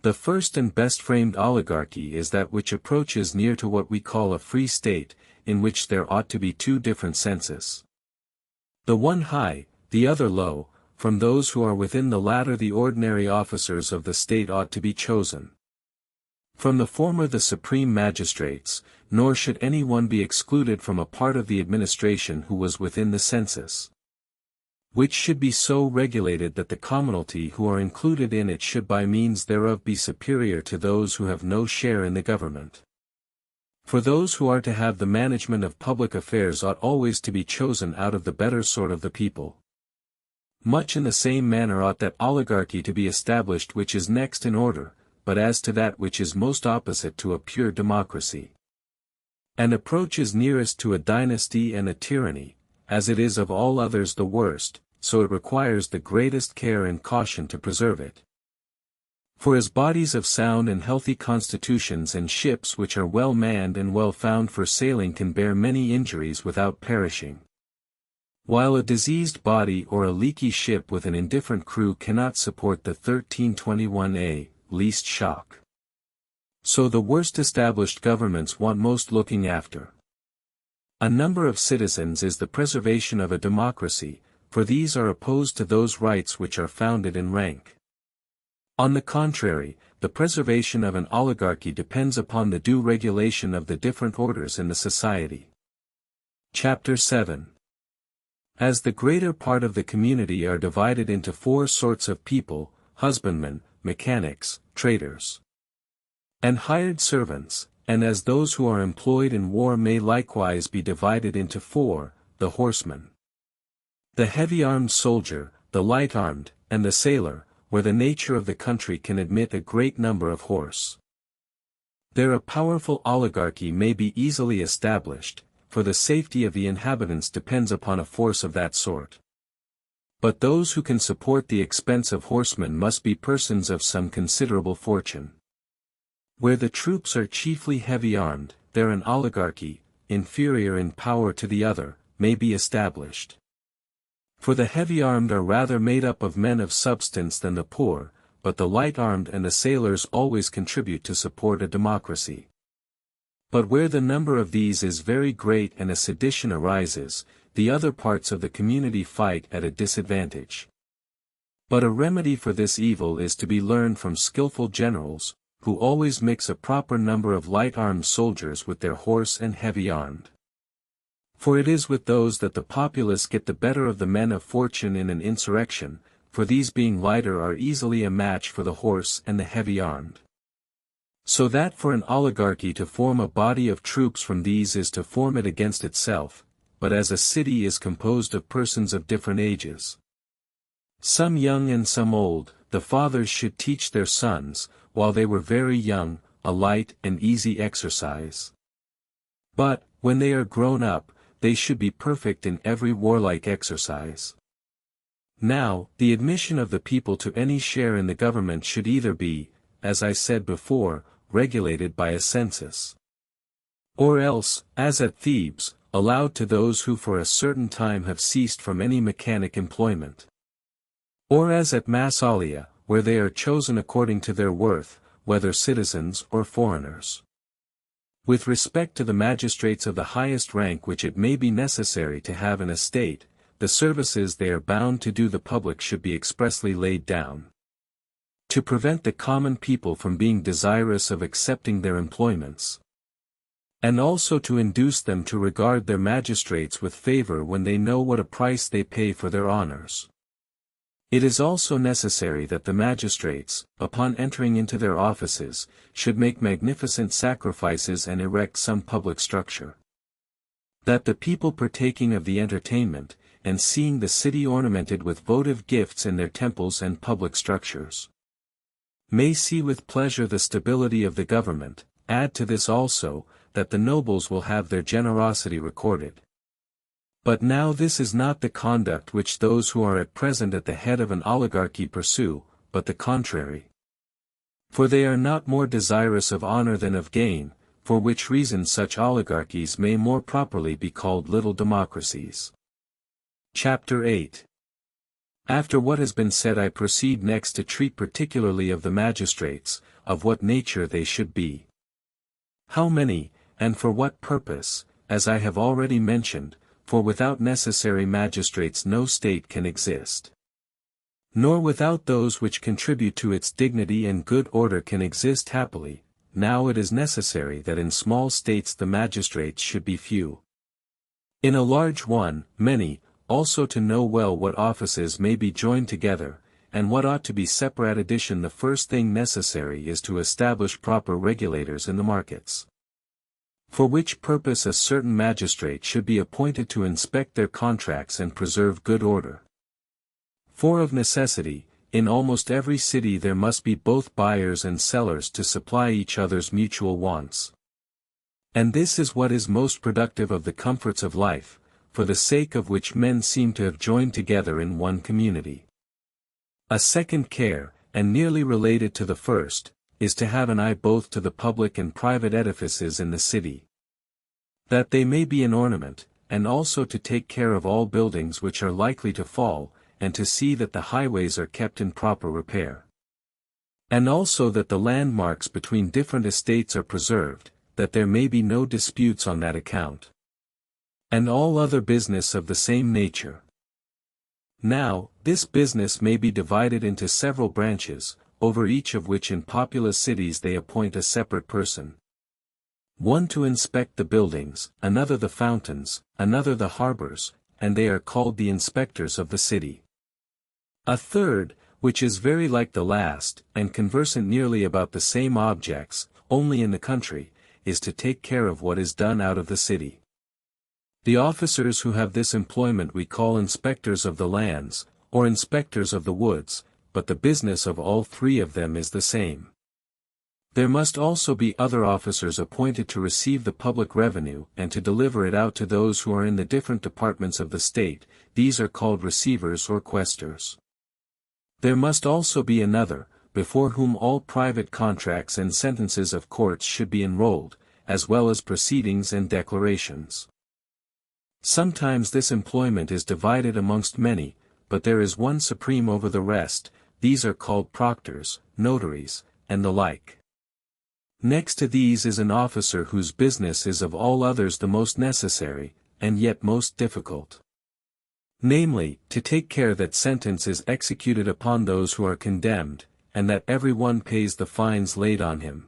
The first and best framed oligarchy is that which approaches near to what we call a free state, in which there ought to be two different census. The one high, the other low. From those who are within the latter the ordinary officers of the state ought to be chosen. From the former the supreme magistrates, nor should any one be excluded from a part of the administration who was within the census. Which should be so regulated that the commonalty who are included in it should by means thereof be superior to those who have no share in the government. For those who are to have the management of public affairs ought always to be chosen out of the better sort of the people. Much in the same manner ought that oligarchy to be established which is next in order, but as to that which is most opposite to a pure democracy. And approaches nearest to a dynasty and a tyranny, as it is of all others the worst, so it requires the greatest care and caution to preserve it. For as bodies of sound and healthy constitutions and ships which are well manned and well found for sailing can bear many injuries without perishing, while a diseased body or a leaky ship with an indifferent crew cannot support the 1321a, least shock. So the worst established governments want most looking after. A number of citizens is the preservation of a democracy, for these are opposed to those rights which are founded in rank. On the contrary, the preservation of an oligarchy depends upon the due regulation of the different orders in the society. Chapter 7. As the greater part of the community are divided into four sorts of people, husbandmen, mechanics, traders, and hired servants, and as those who are employed in war may likewise be divided into four, the horseman, the heavy-armed soldier, the light-armed, and the sailor, where the nature of the country can admit a great number of horse. There a powerful oligarchy may be easily established, for the safety of the inhabitants depends upon a force of that sort. But those who can support the expense of horsemen must be persons of some considerable fortune. Where the troops are chiefly heavy-armed, there an oligarchy, inferior in power to the other, may be established. For the heavy-armed are rather made up of men of substance than the poor, but the light-armed and the sailors always contribute to support a democracy. But where the number of these is very great and a sedition arises, the other parts of the community fight at a disadvantage. But a remedy for this evil is to be learned from skillful generals, who always mix a proper number of light-armed soldiers with their horse and heavy-armed. For it is with those that the populace get the better of the men of fortune in an insurrection, for these being lighter are easily a match for the horse and the heavy-armed. So that for an oligarchy to form a body of troops from these is to form it against itself, but as a city is composed of persons of different ages, some young and some old, the fathers should teach their sons, while they were very young, a light and easy exercise. But, when they are grown up, they should be perfect in every warlike exercise. Now, the admission of the people to any share in the government should either be, as I said before, regulated by a census, or else, as at Thebes, allowed to those who for a certain time have ceased from any mechanic employment, or as at Massalia, where they are chosen according to their worth, whether citizens or foreigners. With respect to the magistrates of the highest rank which it may be necessary to have in a state, the services they are bound to do the public should be expressly laid down, to prevent the common people from being desirous of accepting their employments, and also to induce them to regard their magistrates with favor when they know what a price they pay for their honors. It is also necessary that the magistrates, upon entering into their offices, should make magnificent sacrifices and erect some public structure, that the people partaking of the entertainment, and seeing the city ornamented with votive gifts in their temples and public structures, may see with pleasure the stability of the government. Add to this also, that the nobles will have their generosity recorded. But now this is not the conduct which those who are at present at the head of an oligarchy pursue, but the contrary. For they are not more desirous of honor than of gain, for which reason such oligarchies may more properly be called little democracies. Chapter 8. After what has been said, I proceed next to treat particularly of the magistrates, of what nature they should be, how many, and for what purpose, as I have already mentioned, for without necessary magistrates no state can exist, nor without those which contribute to its dignity and good order can exist happily. Now it is necessary that in small states the magistrates should be few, in a large one, many, also to know well what offices may be joined together, and what ought to be separate. Addition: the first thing necessary is to establish proper regulators in the markets, for which purpose a certain magistrate should be appointed to inspect their contracts and preserve good order. For of necessity, in almost every city there must be both buyers and sellers to supply each other's mutual wants. And this is what is most productive of the comforts of life, for the sake of which men seem to have joined together in one community. A second care, and nearly related to the first, is to have an eye both to the public and private edifices in the city, that they may be an ornament, and also to take care of all buildings which are likely to fall, and to see that the highways are kept in proper repair, and also that the landmarks between different estates are preserved, that there may be no disputes on that account, and all other business of the same nature. Now, this business may be divided into several branches, over each of which in populous cities they appoint a separate person, one to inspect the buildings, another the fountains, another the harbors, and they are called the inspectors of the city. A third, which is very like the last, and conversant nearly about the same objects, only in the country, is to take care of what is done out of the city. The officers who have this employment we call inspectors of the lands, or inspectors of the woods, but the business of all three of them is the same. There must also be other officers appointed to receive the public revenue and to deliver it out to those who are in the different departments of the state. These are called receivers or quaestors. There must also be another, before whom all private contracts and sentences of courts should be enrolled, as well as proceedings and declarations. Sometimes this employment is divided amongst many, but there is one supreme over the rest. These are called proctors, notaries, and the like. Next to these is an officer whose business is of all others the most necessary, and yet most difficult. Namely, to take care that sentence is executed upon those who are condemned, and that every one pays the fines laid on him.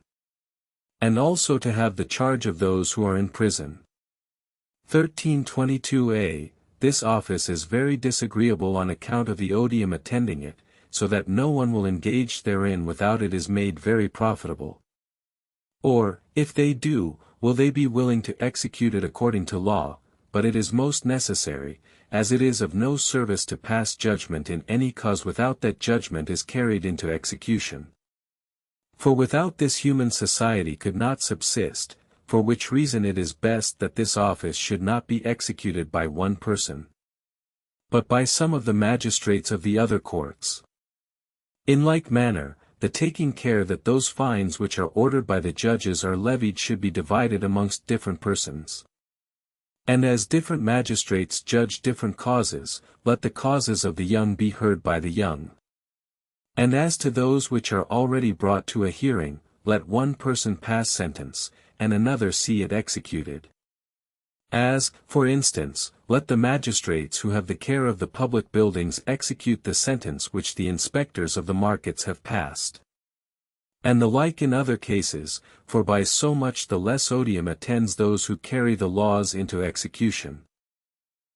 And also to have the charge of those who are in prison. 1322a. This office is very disagreeable on account of the odium attending it, so that no one will engage therein without it is made very profitable. Or, if they do, will they be willing to execute it according to law, but it is most necessary, as it is of no service to pass judgment in any cause without that judgment is carried into execution. For without this human society could not subsist, for which reason it is best that this office should not be executed by one person, but by some of the magistrates of the other courts. In like manner, the taking care that those fines which are ordered by the judges are levied should be divided amongst different persons. And as different magistrates judge different causes, let the causes of the young be heard by the young. And as to those which are already brought to a hearing, let one person pass sentence, and another see it executed. As, for instance, let the magistrates who have the care of the public buildings execute the sentence which the inspectors of the markets have passed. And the like in other cases, for by so much the less odium attends those who carry the laws into execution.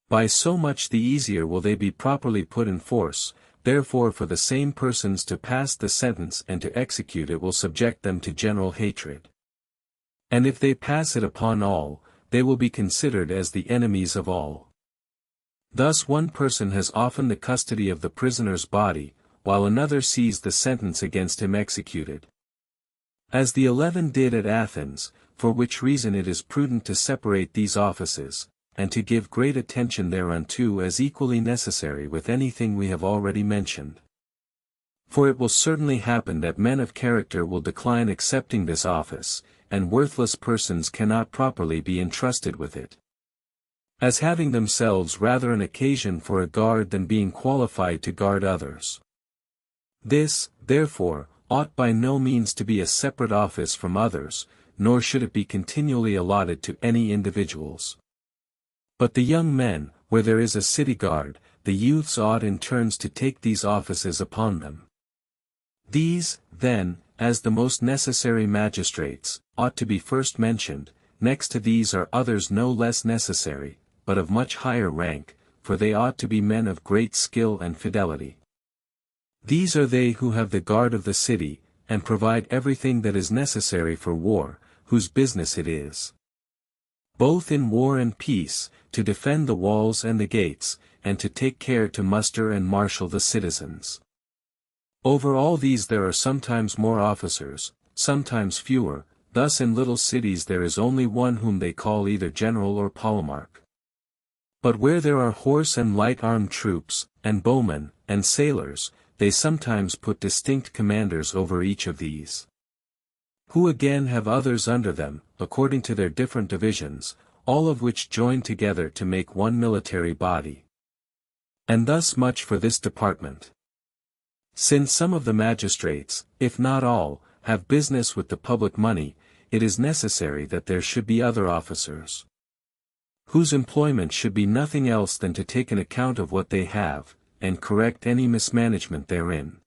By so much the easier will they be properly put in force, therefore for the same persons to pass the sentence and to execute it will subject them to general hatred. And if they pass it upon all, they will be considered as the enemies of all. Thus one person has often the custody of the prisoner's body, while another sees the sentence against him executed. As the 11 did at Athens, for which reason it is prudent to separate these offices, and to give great attention thereunto as equally necessary with anything we have already mentioned. For it will certainly happen that men of character will decline accepting this office, and worthless persons cannot properly be entrusted with it, as having themselves rather an occasion for a guard than being qualified to guard others. This, therefore, ought by no means to be a separate office from others, nor should it be continually allotted to any individuals. But the young men, where there is a city guard, the youths ought in turns to take these offices upon them. These, then, as the most necessary magistrates, ought to be first mentioned. Next to these are others no less necessary, but of much higher rank, for they ought to be men of great skill and fidelity. These are they who have the guard of the city, and provide everything that is necessary for war, whose business it is, both in war and peace, to defend the walls and the gates, and to take care to muster and marshal the citizens. Over all these there are sometimes more officers, sometimes fewer, thus in little cities there is only one whom they call either general or polemarch. But where there are horse and light-armed troops, and bowmen, and sailors, they sometimes put distinct commanders over each of these, who again have others under them, according to their different divisions, all of which join together to make one military body. And thus much for this department. Since some of the magistrates, if not all, have business with the public money, it is necessary that there should be other officers, whose employment should be nothing else than to take an account of what they have, and correct any mismanagement therein.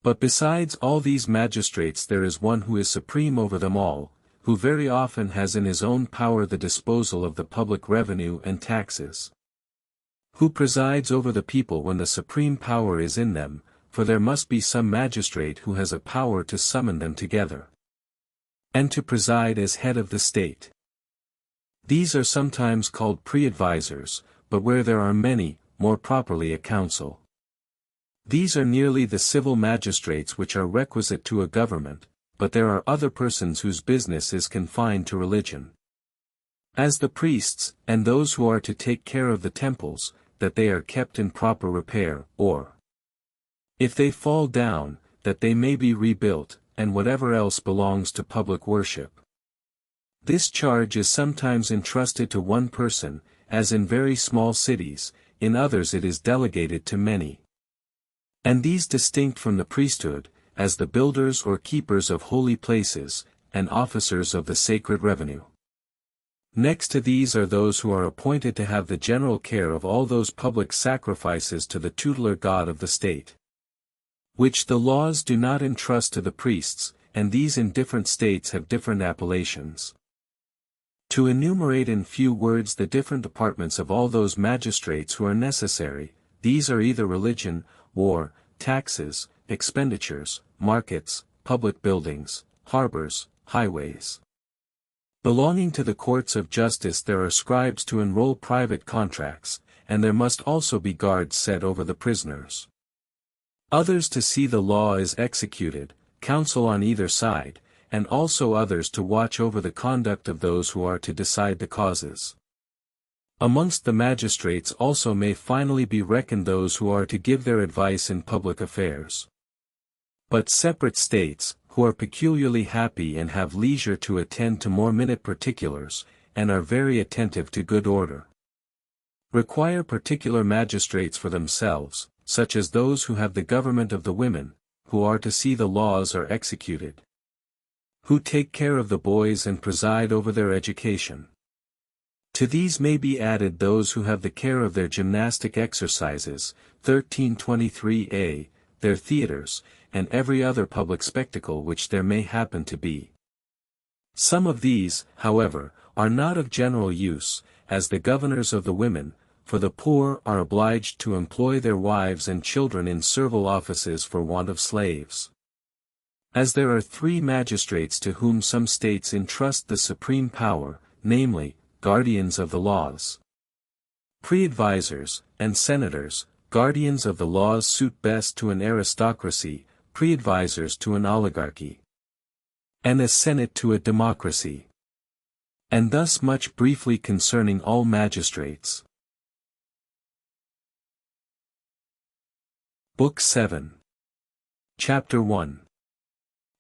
But besides all these magistrates there is one who is supreme over them all, who very often has in his own power the disposal of the public revenue and taxes, who presides over the people when the supreme power is in them, for there must be some magistrate who has a power to summon them together, and to preside as head of the state. These are sometimes called pre-advisors, but where there are many, more properly a council. These are nearly the civil magistrates which are requisite to a government, but there are other persons whose business is confined to religion, as the priests, and those who are to take care of the temples, that they are kept in proper repair, or, if they fall down, that they may be rebuilt, and whatever else belongs to public worship. This charge is sometimes entrusted to one person, as in very small cities, in others it is delegated to many. And these distinct from the priesthood, as the builders or keepers of holy places, and officers of the sacred revenue. Next to these are those who are appointed to have the general care of all those public sacrifices to the tutelar god of the state, which the laws do not entrust to the priests, and these in different states have different appellations. To enumerate in few words the different departments of all those magistrates who are necessary, these are either religion, war, taxes, expenditures, markets, public buildings, harbors, highways. Belonging to the courts of justice there are scribes to enroll private contracts, and there must also be guards set over the prisoners. Others to see the law is executed, counsel on either side, and also others to watch over the conduct of those who are to decide the causes. Amongst the magistrates also may finally be reckoned those who are to give their advice in public affairs. But separate states, who are peculiarly happy and have leisure to attend to more minute particulars, and are very attentive to good order, require particular magistrates for themselves, such as those who have the government of the women, who are to see the laws are executed, who take care of the boys and preside over their education. To these may be added those who have the care of their gymnastic exercises, 1323a, their theatres, and every other public spectacle which there may happen to be. Some of these, however, are not of general use, as the governors of the women, for the poor are obliged to employ their wives and children in servile offices for want of slaves. As there are 3 magistrates to whom some states entrust the supreme power, namely, guardians of the laws, pre-advisors, and senators, guardians of the laws suit best to an aristocracy, pre-advisors to an oligarchy, and a senate to a democracy. And thus much briefly concerning all magistrates. Book 7. Chapter 1.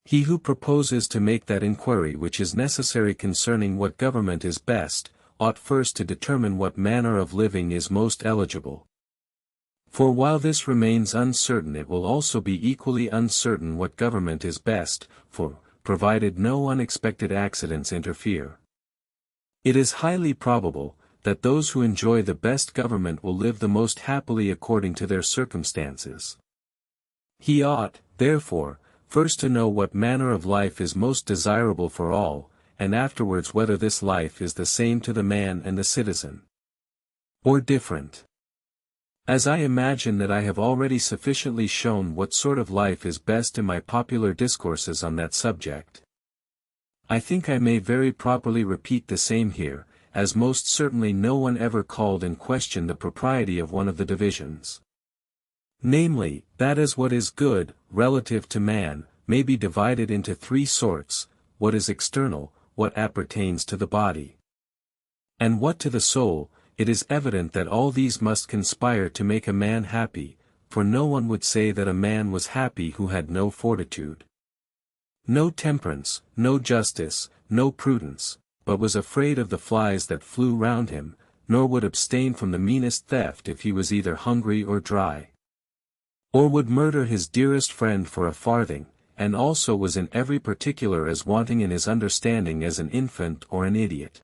He who proposes to make that inquiry which is necessary concerning what government is best, ought first to determine what manner of living is most eligible. For while this remains uncertain, it will also be equally uncertain what government is best, for, provided no unexpected accidents interfere, it is highly probable, that those who enjoy the best government will live the most happily according to their circumstances. He ought, therefore, first to know what manner of life is most desirable for all, and afterwards whether this life is the same to the man and the citizen, or different. As I imagine that I have already sufficiently shown what sort of life is best in my popular discourses on that subject, I think I may very properly repeat the same here, as most certainly no one ever called in question the propriety of one of the divisions. Namely, that as what is good, relative to man, may be divided into 3 sorts, what is external, what appertains to the body, and what to the soul. It is evident that all these must conspire to make a man happy, for no one would say that a man was happy who had no fortitude, no temperance, no justice, no prudence, but was afraid of the flies that flew round him, nor would abstain from the meanest theft if he was either hungry or dry, or would murder his dearest friend for a farthing, and also was in every particular as wanting in his understanding as an infant or an idiot.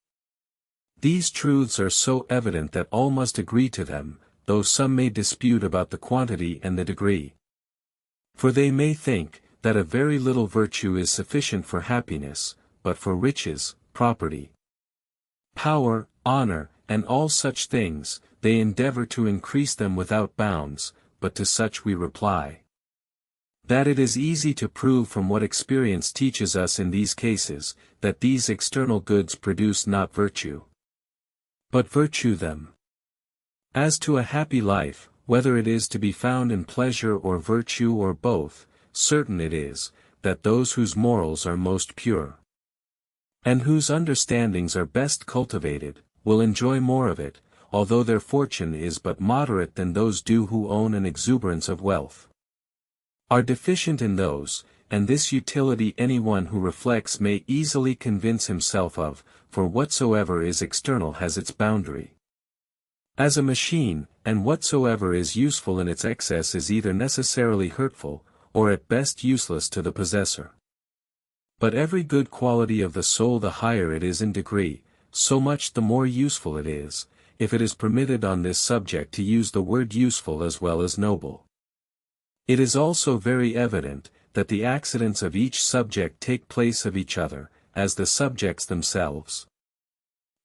These truths are so evident that all must agree to them, though some may dispute about the quantity and the degree. For they may think, that a very little virtue is sufficient for happiness, but for riches, property, power, honor, and all such things, they endeavor to increase them without bounds. But to such we reply, that it is easy to prove from what experience teaches us in these cases, that these external goods produce not virtue, but virtue them. As to a happy life, whether it is to be found in pleasure or virtue or both, certain it is, that those whose morals are most pure, and whose understandings are best cultivated, will enjoy more of it, although their fortune is but moderate, than those do who own an exuberance of wealth, are deficient in those, and this utility any one who reflects may easily convince himself of, for whatsoever is external has its boundary, as a machine, and whatsoever is useful in its excess is either necessarily hurtful, or at best useless to the possessor. But every good quality of the soul, the higher it is in degree, so much the more useful it is, if it is permitted on this subject to use the word useful as well as noble. It is also very evident, that the accidents of each subject take place of each other, as the subjects themselves,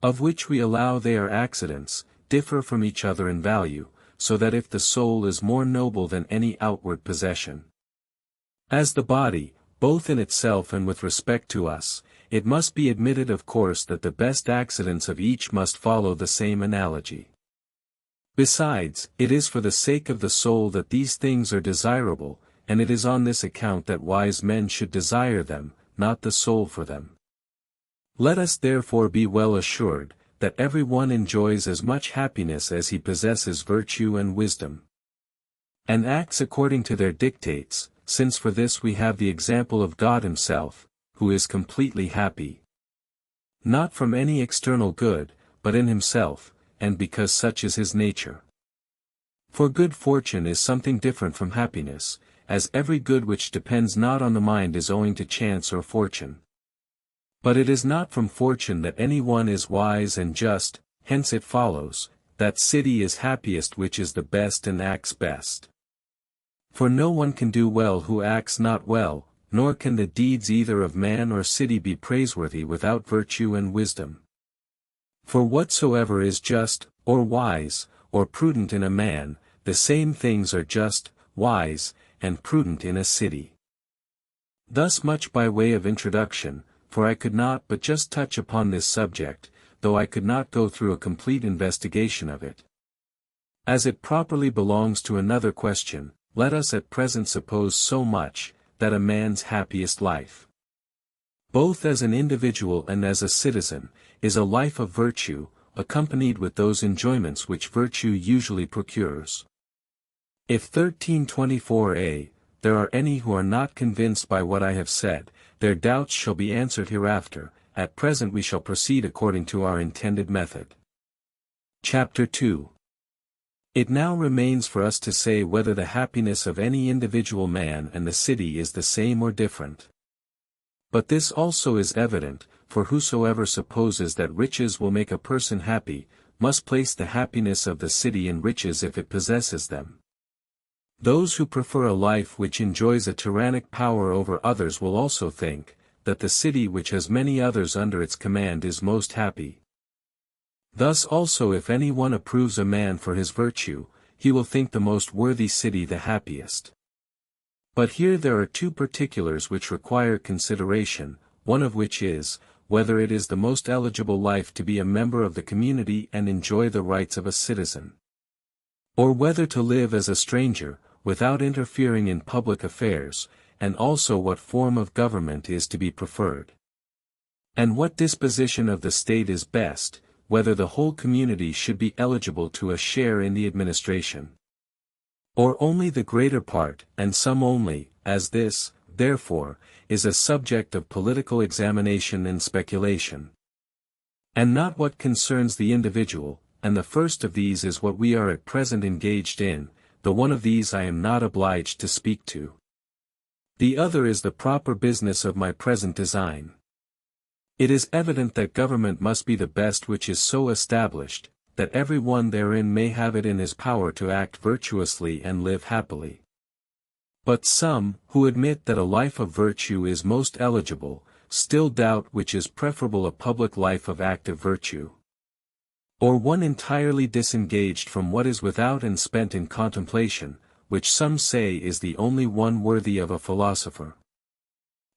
of which we allow they are accidents, differ from each other in value, so that if the soul is more noble than any outward possession, as the body, both in itself and with respect to us, it must be admitted of course that the best accidents of each must follow the same analogy. Besides, it is for the sake of the soul that these things are desirable, and it is on this account that wise men should desire them, not the soul for them. Let us therefore be well assured, that every one enjoys as much happiness as he possesses virtue and wisdom, and acts according to their dictates, since for this we have the example of God himself, who is completely happy. Not from any external good, but in himself, and because such is his nature. For good fortune is something different from happiness, as every good which depends not on the mind is owing to chance or fortune. But it is not from fortune that any one is wise and just, hence it follows, that city is happiest which is the best and acts best. For no one can do well who acts not well, nor can the deeds either of man or city be praiseworthy without virtue and wisdom. For whatsoever is just, or wise, or prudent in a man, the same things are just, wise, and prudent in a city. Thus much by way of introduction, for I could not but just touch upon this subject, though I could not go through a complete investigation of it. As it properly belongs to another question, let us at present suppose so much, that a man's happiest life, both as an individual and as a citizen, is a life of virtue, accompanied with those enjoyments which virtue usually procures. If 1324a, there are any who are not convinced by what I have said, their doubts shall be answered hereafter. At present we shall proceed according to our intended method. Chapter 2. It now remains for us to say whether the happiness of any individual man and the city is the same or different. But this also is evident, for whosoever supposes that riches will make a person happy, must place the happiness of the city in riches if it possesses them. Those who prefer a life which enjoys a tyrannic power over others will also think, that the city which has many others under its command is most happy. Thus also if any one approves a man for his virtue, he will think the most worthy city the happiest. But here there are two particulars which require consideration, one of which is, whether it is the most eligible life to be a member of the community and enjoy the rights of a citizen, or whether to live as a stranger, without interfering in public affairs, and also what form of government is to be preferred, and what disposition of the state is best, whether the whole community should be eligible to a share in the administration, or only the greater part, and some only, as this, therefore, is a subject of political examination and speculation, and not what concerns the individual, and the first of these is what we are at present engaged in, the one of these I am not obliged to speak to. The other is the proper business of my present design. It is evident that government must be the best which is so established, that every one therein may have it in his power to act virtuously and live happily. But some, who admit that a life of virtue is most eligible, still doubt which is preferable, a public life of active virtue, or one entirely disengaged from what is without and spent in contemplation, which some say is the only one worthy of a philosopher.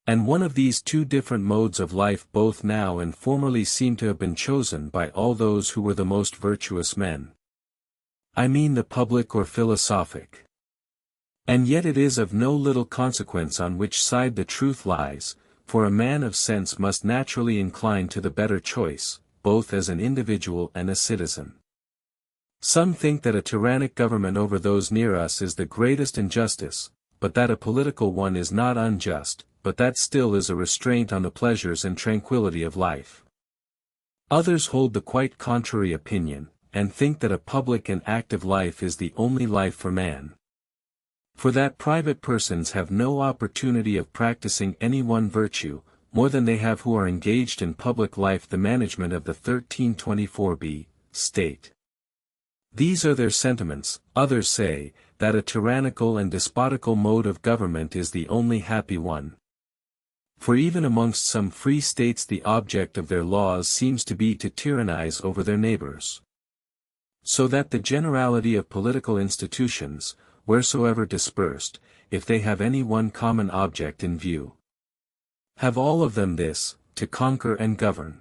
And one of these two different modes of life both now and formerly seem to have been chosen by all those who were the most virtuous men. I mean the public or philosophic. And yet it is of no little consequence on which side the truth lies, for a man of sense must naturally incline to the better choice, both as an individual and a citizen. Some think that a tyrannic government over those near us is the greatest injustice, but that a political one is not unjust, but that still is a restraint on the pleasures and tranquility of life. Others hold the quite contrary opinion, and think that a public and active life is the only life for man. For that private persons have no opportunity of practicing any one virtue, more than they have who are engaged in public life, the management of the 1324b, state. These are their sentiments. Others say, that a tyrannical and despotical mode of government is the only happy one. For even amongst some free states the object of their laws seems to be to tyrannize over their neighbors. So that the generality of political institutions, wheresoever dispersed, if they have any one common object in view, have all of them this, to conquer and govern.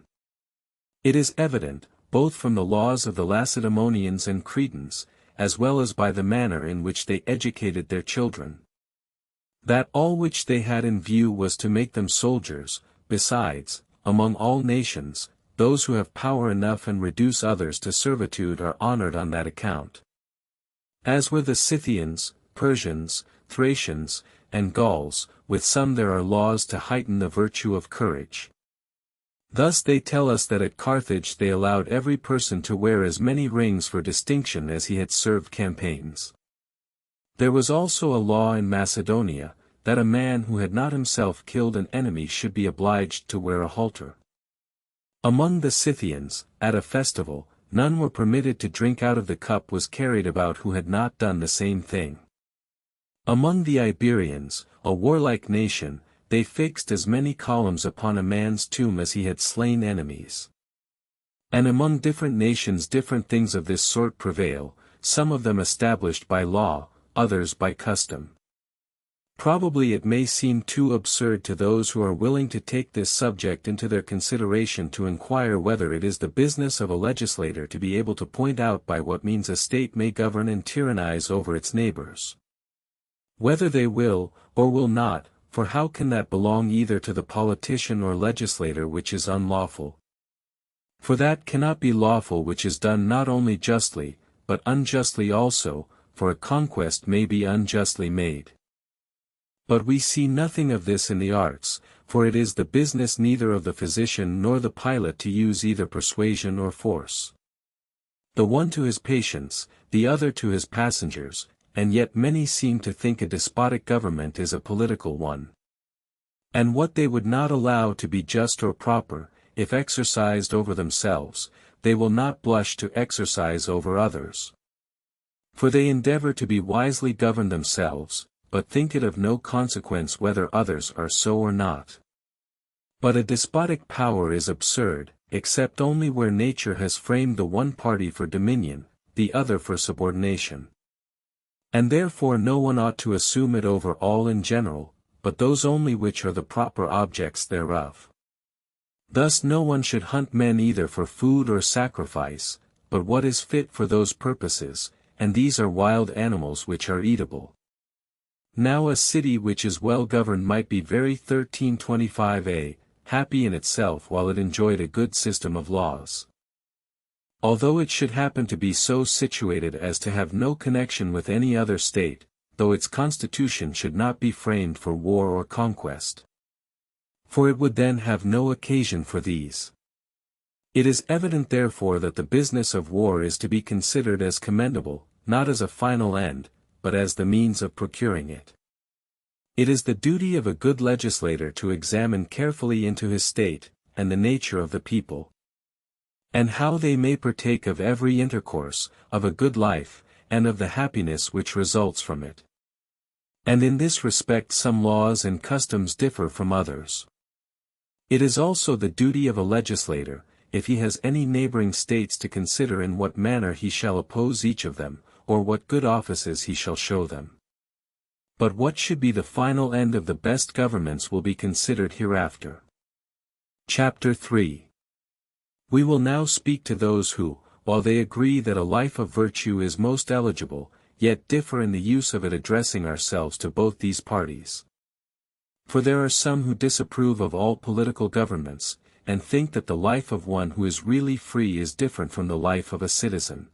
It is evident, both from the laws of the Lacedaemonians and Cretans, as well as by the manner in which they educated their children, That all which they had in view was to make them soldiers. Besides, among all nations, those who have power enough and reduce others to servitude are honored on that account. As were the Scythians, Persians, Thracians, and Gauls, with some there are laws to heighten the virtue of courage. Thus they tell us that at Carthage they allowed every person to wear as many rings for distinction as he had served campaigns. There was also a law in Macedonia, that a man who had not himself killed an enemy should be obliged to wear a halter. Among the Scythians, at a festival, none were permitted to drink out of the cup was carried about who had not done the same thing. Among the Iberians, a warlike nation, they fixed as many columns upon a man's tomb as he had slain enemies. And among different nations different things of this sort prevail, some of them established by law, others by custom. Probably it may seem too absurd to those who are willing to take this subject into their consideration to inquire whether it is the business of a legislator to be able to point out by what means a state may govern and tyrannize over its neighbors. Whether they will, or will not, for how can that belong either to the politician or legislator which is unlawful? For that cannot be lawful which is done not only justly, but unjustly also, for a conquest may be unjustly made. But we see nothing of this in the arts, for it is the business neither of the physician nor the pilot to use either persuasion or force. The one to his patients, the other to his passengers, and yet many seem to think a despotic government is a political one. And what they would not allow to be just or proper, if exercised over themselves, they will not blush to exercise over others. For they endeavor to be wisely governed themselves, but think it of no consequence whether others are so or not. But a despotic power is absurd, except only where nature has framed the one party for dominion, the other for subordination. And therefore no one ought to assume it over all in general, but those only which are the proper objects thereof. Thus no one should hunt men either for food or sacrifice, but what is fit for those purposes, and these are wild animals which are eatable. Now a city which is well governed might be very 1325a, happy in itself while it enjoyed a good system of laws. Although it should happen to be so situated as to have no connection with any other state, though its constitution should not be framed for war or conquest. For it would then have no occasion for these. It is evident therefore that the business of war is to be considered as commendable, not as a final end, but as the means of procuring it. It is the duty of a good legislator to examine carefully into his state, and the nature of the people, and how they may partake of every intercourse, of a good life, and of the happiness which results from it. And in this respect some laws and customs differ from others. It is also the duty of a legislator, if he has any neighboring states, to consider in what manner he shall oppose each of them, or what good offices he shall show them. But what should be the final end of the best governments will be considered hereafter. Chapter 3. We will now speak to those who, while they agree that a life of virtue is most eligible, yet differ in the use of it, addressing ourselves to both these parties. For there are some who disapprove of all political governments, and think that the life of one who is really free is different from the life of a citizen.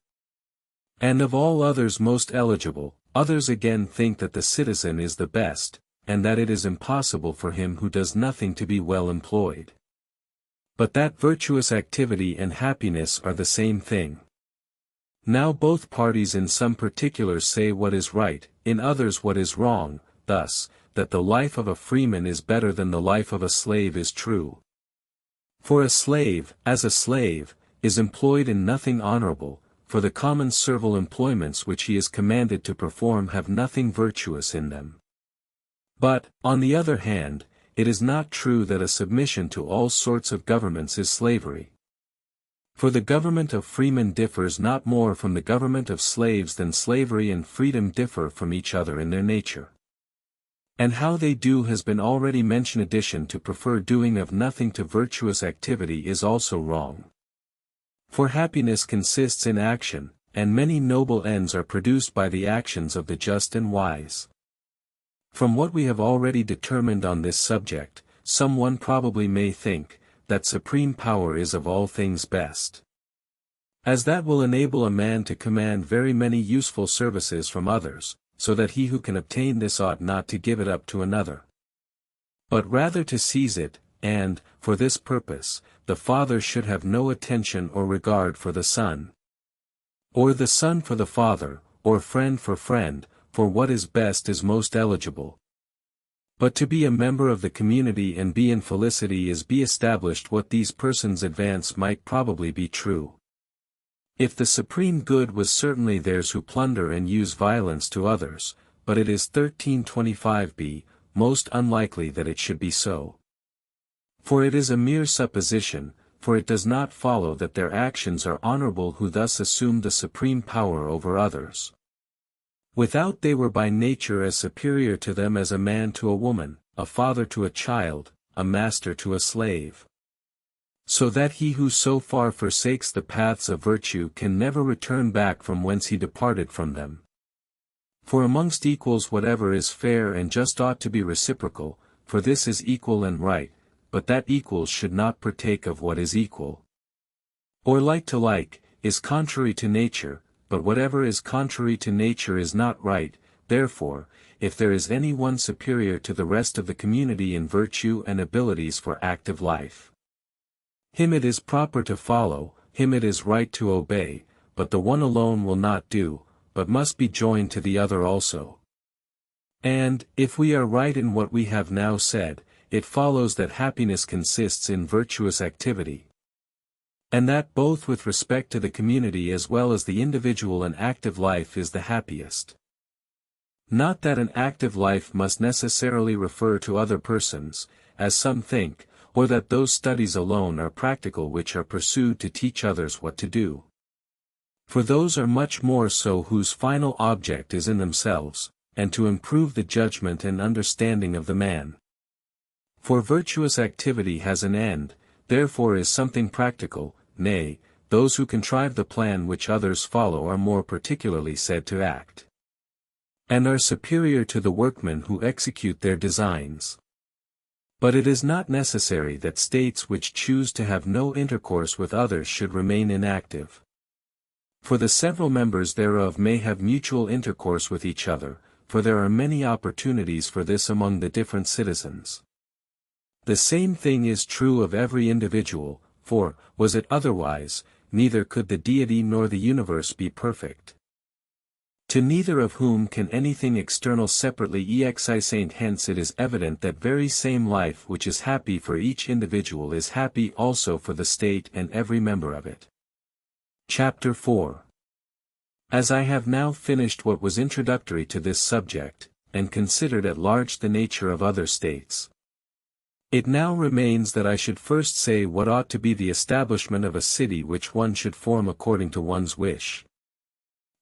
And of all others most eligible, others again think that the citizen is the best, and that it is impossible for him who does nothing to be well employed. But that virtuous activity and happiness are the same thing. Now both parties in some particulars say what is right, in others what is wrong, thus, that the life of a freeman is better than the life of a slave is true. For a slave, as a slave, is employed in nothing honorable, for the common servile employments which he is commanded to perform have nothing virtuous in them. But, on the other hand, it is not true that a submission to all sorts of governments is slavery. For the government of freemen differs not more from the government of slaves than slavery and freedom differ from each other in their nature. And how they do has been already mentioned. Addition to prefer doing of nothing to virtuous activity is also wrong. For happiness consists in action, and many noble ends are produced by the actions of the just and wise. From what we have already determined on this subject, someone probably may think, that supreme power is of all things best. As that will enable a man to command very many useful services from others, so that he who can obtain this ought not to give it up to another, but rather to seize it, and, for this purpose, the father should have no attention or regard for the son, or the son for the father, or friend for what is best is most eligible. But to be a member of the community and be in felicity is be established what these persons advance might probably be true. If the supreme good was certainly theirs who plunder and use violence to others, but it is 1325b, most unlikely that it should be so. For it is a mere supposition, for it does not follow that their actions are honorable who thus assume the supreme power over others. Without they were by nature as superior to them as a man to a woman, a father to a child, a master to a slave. So that he who so far forsakes the paths of virtue can never return back from whence he departed from them. For amongst equals whatever is fair and just ought to be reciprocal, for this is equal and right, but that equals should not partake of what is equal. Or like to like, is contrary to nature, but whatever is contrary to nature is not right. Therefore, if there is any one superior to the rest of the community in virtue and abilities for active life, him it is proper to follow, him it is right to obey, but the one alone will not do, but must be joined to the other also. And, if we are right in what we have now said, it follows that happiness consists in virtuous activity, and that both with respect to the community as well as the individual an active life is the happiest. Not that an active life must necessarily refer to other persons, as some think, or that those studies alone are practical which are pursued to teach others what to do. For those are much more so whose final object is in themselves, and to improve the judgment and understanding of the man. For virtuous activity has an end, therefore is something practical, nay, those who contrive the plan which others follow are more particularly said to act, and are superior to the workmen who execute their designs. But it is not necessary that states which choose to have no intercourse with others should remain inactive. For the several members thereof may have mutual intercourse with each other, for there are many opportunities for this among the different citizens. The same thing is true of every individual, for, was it otherwise, neither could the deity nor the universe be perfect. To neither of whom can anything external separately exist. Hence it is evident that very same life which is happy for each individual is happy also for the state and every member of it. Chapter 4. As I have now finished what was introductory to this subject, and considered at large the nature of other states, it now remains that I should first say what ought to be the establishment of a city which one should form according to one's wish.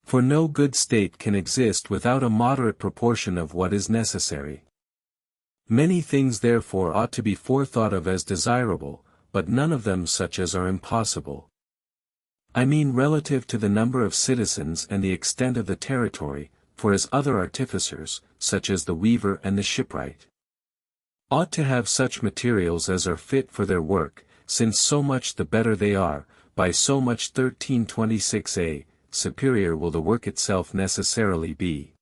For no good state can exist without a moderate proportion of what is necessary. Many things therefore ought to be forethought of as desirable, but none of them such as are impossible. I mean relative to the number of citizens and the extent of the territory, for as other artificers, such as the weaver and the shipwright, ought to have such materials as are fit for their work, since so much the better they are, by so much 1326a, superior will the work itself necessarily be.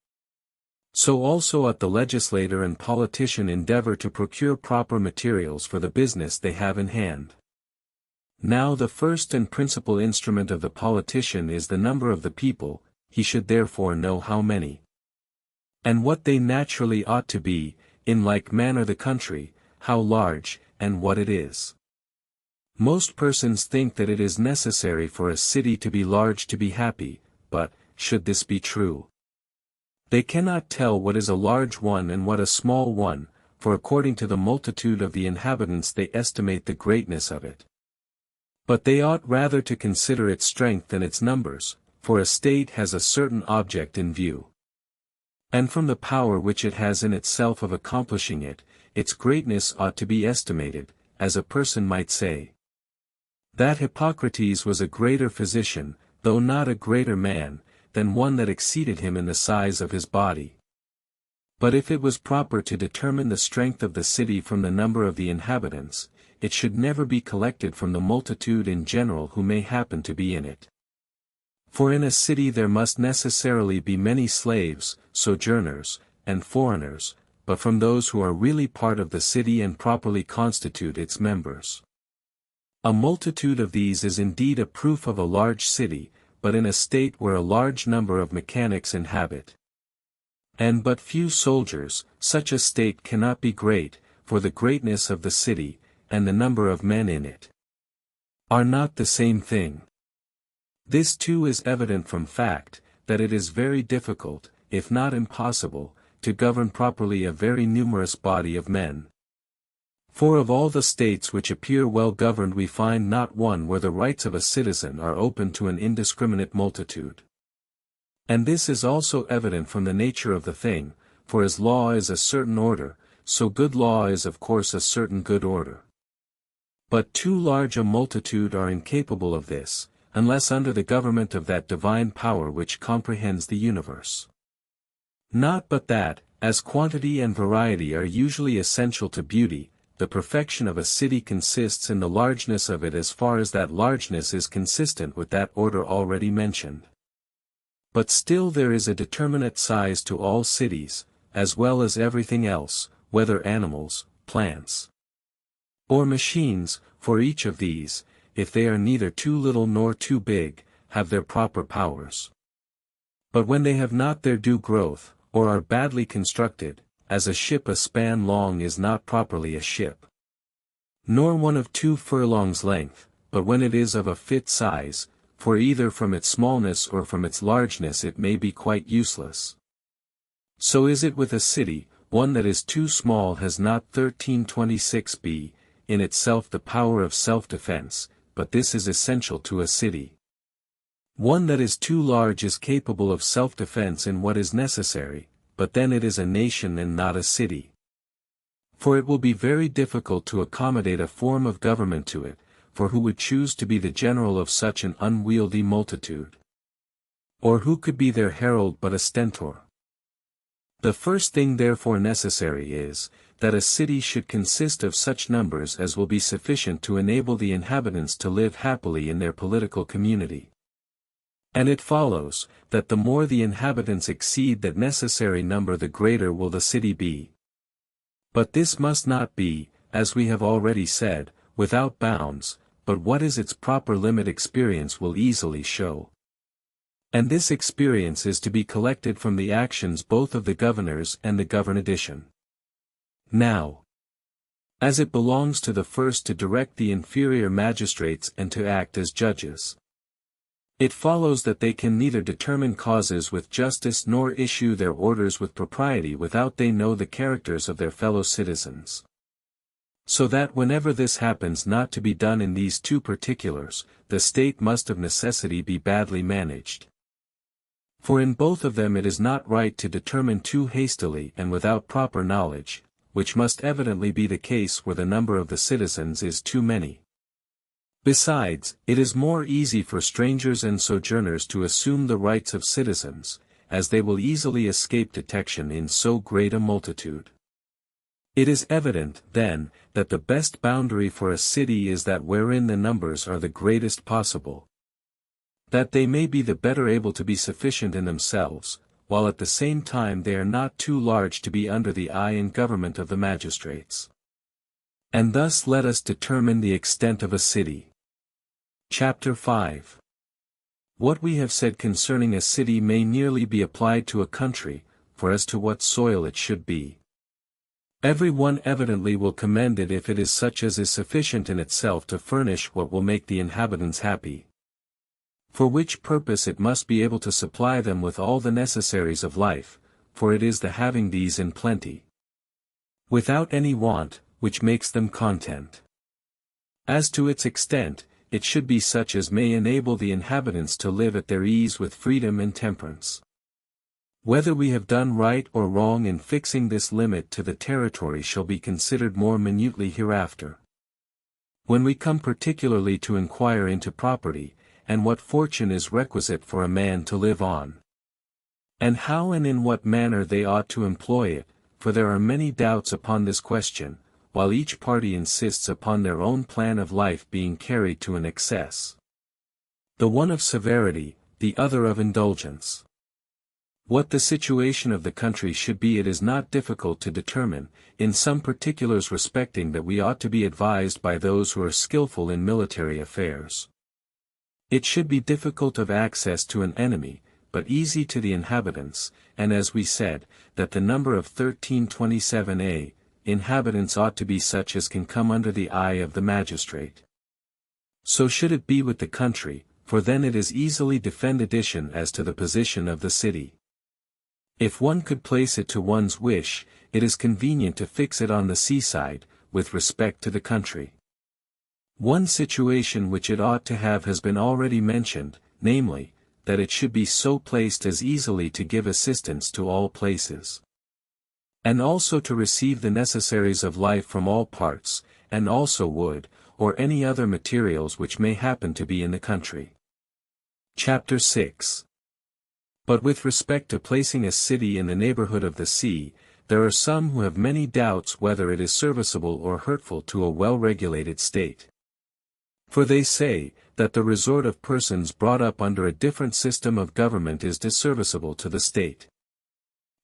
So also ought the legislator and politician endeavor to procure proper materials for the business they have in hand. Now the first and principal instrument of the politician is the number of the people, he should therefore know how many, and what they naturally ought to be, in like manner the country, how large, and what it is. Most persons think that it is necessary for a city to be large to be happy, but, should this be true, they cannot tell what is a large one and what a small one, for according to the multitude of the inhabitants they estimate the greatness of it. But they ought rather to consider its strength than its numbers, for a state has a certain object in view, and from the power which it has in itself of accomplishing it, its greatness ought to be estimated, as a person might say that Hippocrates was a greater physician, though not a greater man, than one that exceeded him in the size of his body. But if it was proper to determine the strength of the city from the number of the inhabitants, it should never be collected from the multitude in general who may happen to be in it. For in a city there must necessarily be many slaves, sojourners, and foreigners, but from those who are really part of the city and properly constitute its members. A multitude of these is indeed a proof of a large city, but in a state where a large number of mechanics inhabit, and but few soldiers, such a state cannot be great, for the greatness of the city, and the number of men in it, are not the same thing. This too is evident from fact, that it is very difficult, if not impossible, to govern properly a very numerous body of men. For of all the states which appear well governed we find not one where the rights of a citizen are open to an indiscriminate multitude. And this is also evident from the nature of the thing, for as law is a certain order, so good law is of course a certain good order. But too large a multitude are incapable of this, unless under the government of that divine power which comprehends the universe. Not but that, as quantity and variety are usually essential to beauty, the perfection of a city consists in the largeness of it as far as that largeness is consistent with that order already mentioned. But still there is a determinate size to all cities, as well as everything else, whether animals, plants, or machines, for each of these, if they are neither too little nor too big, have their proper powers. But when they have not their due growth, or are badly constructed, as a ship a span long is not properly a ship, nor one of 2 furlongs length, but when it is of a fit size, for either from its smallness or from its largeness it may be quite useless. So is it with a city, one that is too small has not 1326b, in itself the power of self-defense, but this is essential to a city. One that is too large is capable of self-defense in what is necessary, but then it is a nation and not a city. For it will be very difficult to accommodate a form of government to it, for who would choose to be the general of such an unwieldy multitude? Or who could be their herald but a stentor? The first thing therefore necessary is, that a city should consist of such numbers as will be sufficient to enable the inhabitants to live happily in their political community. And it follows, that the more the inhabitants exceed that necessary number the greater will the city be. But this must not be, as we have already said, without bounds, but what is its proper limit experience will easily show. And this experience is to be collected from the actions both of the governors and the governadition. Now, as it belongs to the first to direct the inferior magistrates and to act as judges, it follows that they can neither determine causes with justice nor issue their orders with propriety without they know the characters of their fellow citizens. So that whenever this happens not to be done in these 2 particulars, the state must of necessity be badly managed. For in both of them it is not right to determine too hastily and without proper knowledge, which must evidently be the case where the number of the citizens is too many. Besides, it is more easy for strangers and sojourners to assume the rights of citizens, as they will easily escape detection in so great a multitude. It is evident, then, that the best boundary for a city is that wherein the numbers are the greatest possible, that they may be the better able to be sufficient in themselves, while at the same time they are not too large to be under the eye and government of the magistrates. And thus let us determine the extent of a city. Chapter 5. What we have said concerning a city may nearly be applied to a country, for as to what soil it should be, every one evidently will commend it if it is such as is sufficient in itself to furnish what will make the inhabitants happy. For which purpose it must be able to supply them with all the necessaries of life, for it is the having these in plenty, without any want, which makes them content. As to its extent, it should be such as may enable the inhabitants to live at their ease with freedom and temperance. Whether we have done right or wrong in fixing this limit to the territory shall be considered more minutely hereafter, when we come particularly to inquire into property, and what fortune is requisite for a man to live on. and how and in what manner they ought to employ it, for there are many doubts upon this question, while each party insists upon their own plan of life being carried to an excess. The one of severity, the other of indulgence. What the situation of the country should be it is not difficult to determine, in some particulars respecting that we ought to be advised by those who are skillful in military affairs. It should be difficult of access to an enemy, but easy to the inhabitants, and as we said, that the number of 1327 inhabitants ought to be such as can come under the eye of the magistrate. So should it be with the country, for then it is easily defended as to the position of the city. If one could place it to one's wish, it is convenient to fix it on the seaside, with respect to the country. One situation which it ought to have has been already mentioned, namely, that it should be so placed as easily to give assistance to all places, and also to receive the necessaries of life from all parts, and also wood, or any other materials which may happen to be in the country. Chapter 6. But with respect to placing a city in the neighborhood of the sea, there are some who have many doubts whether it is serviceable or hurtful to a well-regulated state. For they say, that the resort of persons brought up under a different system of government is disserviceable to the state,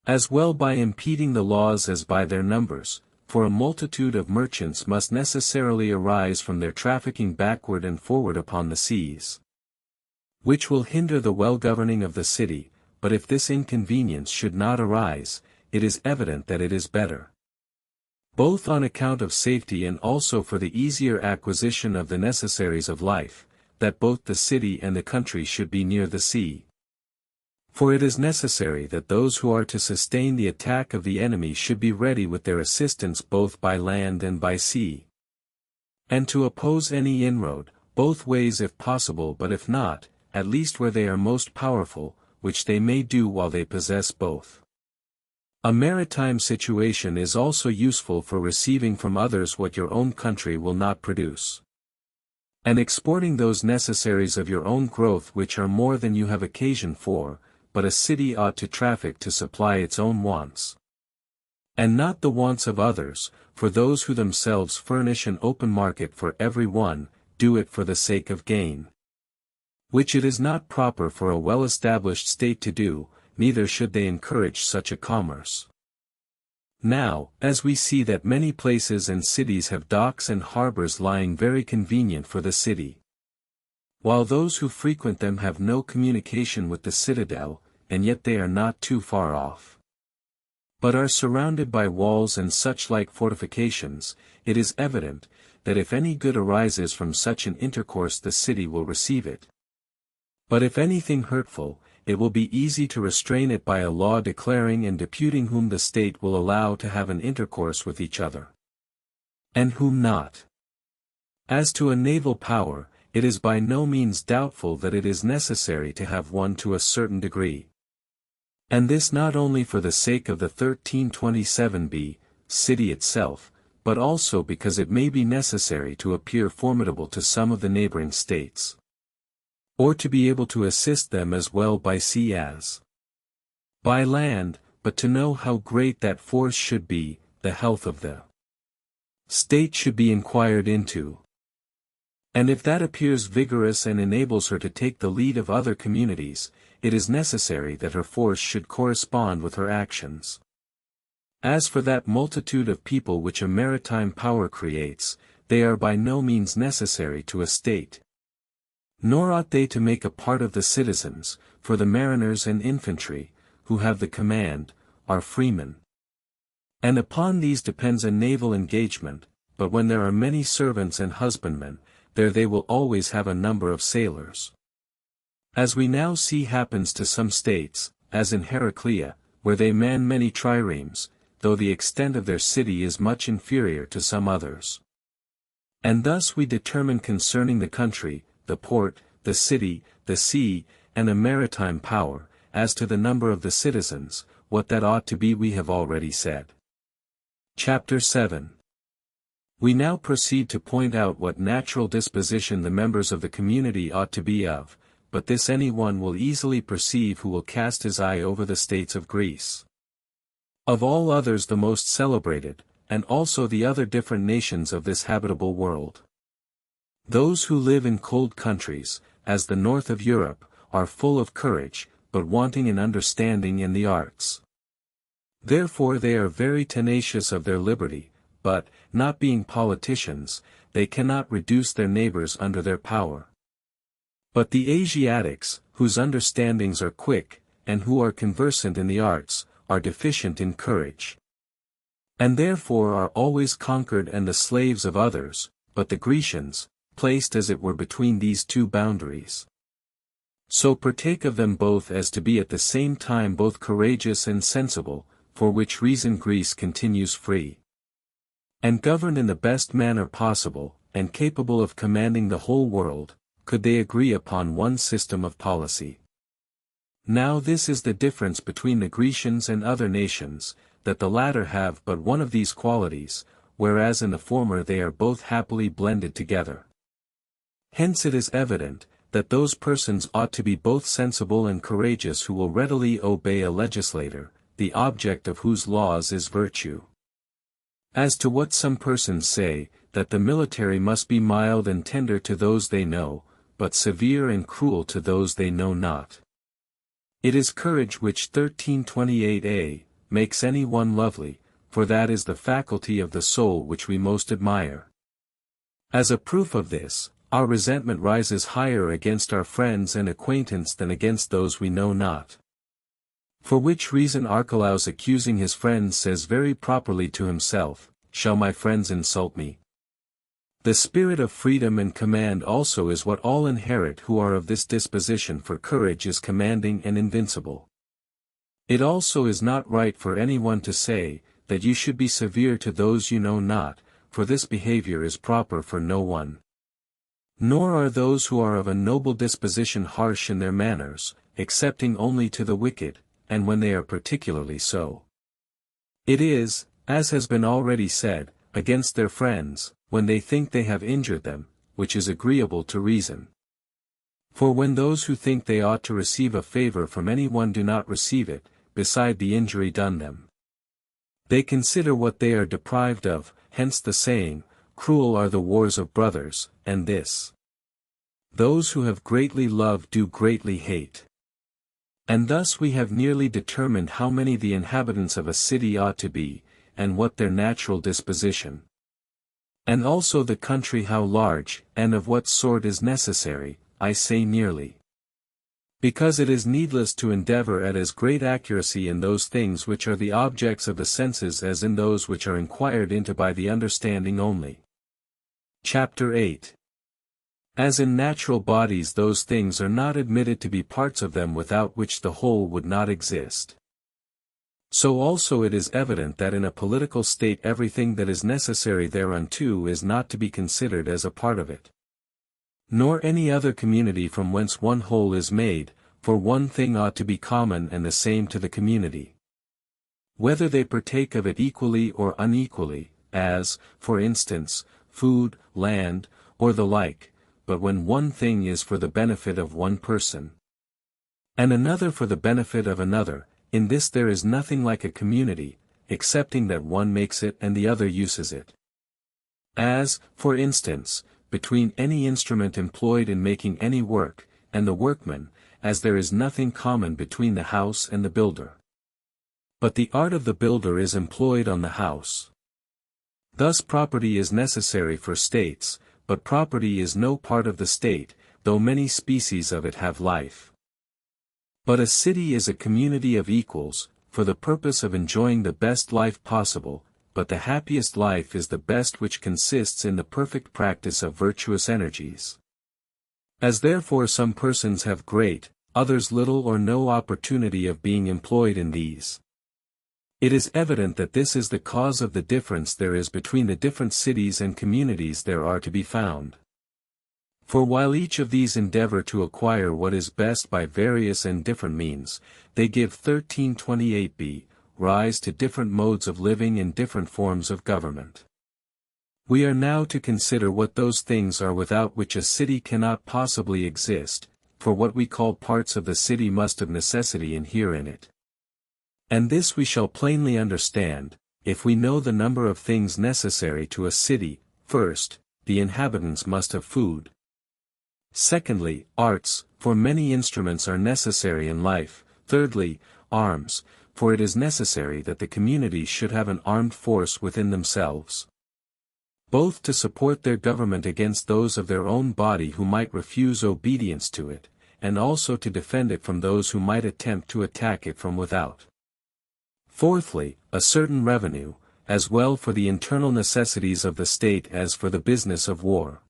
as well by impeding the laws as by their numbers, for a multitude of merchants must necessarily arise from their trafficking backward and forward upon the seas, which will hinder the well-governing of the city. But if this inconvenience should not arise, it is evident that it is better, both on account of safety and also for the easier acquisition of the necessaries of life, that both the city and the country should be near the sea. For it is necessary that those who are to sustain the attack of the enemy should be ready with their assistance both by land and by sea, and to oppose any inroad, both ways if possible, but if not, at least where they are most powerful, which they may do while they possess both. A maritime situation is also useful for receiving from others what your own country will not produce, and exporting those necessaries of your own growth which are more than you have occasion for. But a city ought to traffic to supply its own wants, and not the wants of others, for those who themselves furnish an open market for every one, do it for the sake of gain, which it is not proper for a well-established state to do, neither should they encourage such a commerce. Now, as we see that many places and cities have docks and harbors lying very convenient for the city, while those who frequent them have no communication with the citadel, and yet they are not too far off, but are surrounded by walls and such like fortifications, it is evident, that if any good arises from such an intercourse the city will receive it. But if anything hurtful, it will be easy to restrain it by a law declaring and deputing whom the state will allow to have an intercourse with each other, and whom not. As to a naval power, it is by no means doubtful that it is necessary to have one to a certain degree. And this not only for the sake of the 1327 city itself, but also because it may be necessary to appear formidable to some of the neighboring states, or to be able to assist them as well by sea as by land, but to know how great that force should be, the health of the state should be inquired into. And if that appears vigorous and enables her to take the lead of other communities, it is necessary that her force should correspond with her actions. As for that multitude of people which a maritime power creates, they are by no means necessary to a state, nor ought they to make a part of the citizens, for the mariners and infantry, who have the command, are freemen, and upon these depends a naval engagement. But when there are many servants and husbandmen, there they will always have a number of sailors, as we now see happens to some states, as in Heraclea, where they man many triremes, though the extent of their city is much inferior to some others. And thus we determine concerning the country, the port, the city, the sea, and a maritime power, as to the number of the citizens, what that ought to be we have already said. Chapter 7. We now proceed to point out what natural disposition the members of the community ought to be of, but this anyone will easily perceive who will cast his eye over the states of Greece. Of all others the most celebrated, and also the other different nations of this habitable world. Those who live in cold countries, as the north of Europe, are full of courage, but wanting in understanding and the arts. Therefore they are very tenacious of their liberty, but, not being politicians, they cannot reduce their neighbors under their power. But the Asiatics, whose understandings are quick, and who are conversant in the arts, are deficient in courage. And therefore are always conquered and the slaves of others, but the Grecians, placed as it were between these two boundaries, so partake of them both as to be at the same time both courageous and sensible, for which reason Greece continues free, and governed in the best manner possible, and capable of commanding the whole world, could they agree upon one system of policy. Now this is the difference between the Grecians and other nations, that the latter have but one of these qualities, whereas in the former they are both happily blended together. Hence it is evident, that those persons ought to be both sensible and courageous who will readily obey a legislator, the object of whose laws is virtue. As to what some persons say, that the military must be mild and tender to those they know, but severe and cruel to those they know not. It is courage which 1328a, makes any one lovely, for that is the faculty of the soul which we most admire. As a proof of this, our resentment rises higher against our friends and acquaintance than against those we know not. For which reason Archelaus accusing his friends says very properly to himself, "Shall my friends insult me?" The spirit of freedom and command also is what all inherit who are of this disposition, for courage is commanding and invincible. It also is not right for anyone to say, that you should be severe to those you know not, for this behavior is proper for no one. Nor are those who are of a noble disposition harsh in their manners, excepting only to the wicked, and when they are particularly so. It is, as has been already said, against their friends, when they think they have injured them, which is agreeable to reason. For when those who think they ought to receive a favor from any one do not receive it, beside the injury done them, they consider what they are deprived of, hence the saying, "Cruel are the wars of brothers," and this, "Those who have greatly loved do greatly hate." And thus we have nearly determined how many the inhabitants of a city ought to be, and what their natural disposition. And also the country how large, and of what sort is necessary, I say nearly. Because it is needless to endeavor at as great accuracy in those things which are the objects of the senses as in those which are inquired into by the understanding only. Chapter 8. As in natural bodies those things are not admitted to be parts of them without which the whole would not exist. So also it is evident that in a political state everything that is necessary thereunto is not to be considered as a part of it. Nor any other community from whence one whole is made, for one thing ought to be common and the same to the community, whether they partake of it equally or unequally, as, for instance, food, land, or the like, but when one thing is for the benefit of one person, and another for the benefit of another, in this there is nothing like a community, excepting that one makes it and the other uses it. As, for instance, between any instrument employed in making any work, and the workman, as there is nothing common between the house and the builder. But the art of the builder is employed on the house. Thus property is necessary for states, but property is no part of the state, though many species of it have life. But a city is a community of equals, for the purpose of enjoying the best life possible, but the happiest life is the best which consists in the perfect practice of virtuous energies. As therefore some persons have great, others little or no opportunity of being employed in these, it is evident that this is the cause of the difference there is between the different cities and communities there are to be found. For while each of these endeavor to acquire what is best by various and different means, they give 1328b, rise to different modes of living and different forms of government. We are now to consider what those things are without which a city cannot possibly exist, for what we call parts of the city must of necessity inhere in it. And this we shall plainly understand, if we know the number of things necessary to a city. First, the inhabitants must have food. Secondly, arts, for many instruments are necessary in life. Thirdly, arms, for it is necessary that the community should have an armed force within themselves, both to support their government against those of their own body who might refuse obedience to it, and also to defend it from those who might attempt to attack it from without. Fourthly, a certain revenue, as well for the internal necessities of the state as for the business of war.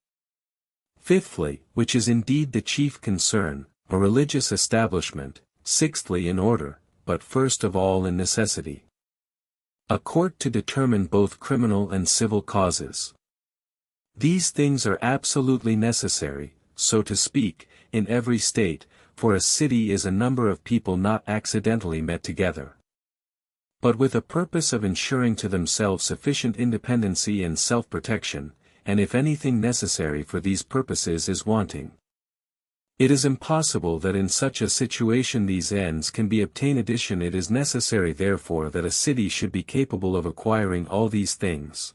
Fifthly, which is indeed the chief concern, a religious establishment. Sixthly, in order, but first of all in necessity, a court to determine both criminal and civil causes. These things are absolutely necessary, so to speak, in every state, for a city is a number of people not accidentally met together, but with a purpose of ensuring to themselves sufficient independency and self-protection, and if anything necessary for these purposes is wanting, it is impossible that in such a situation these ends can be obtained. It is necessary therefore that a city should be capable of acquiring all these things.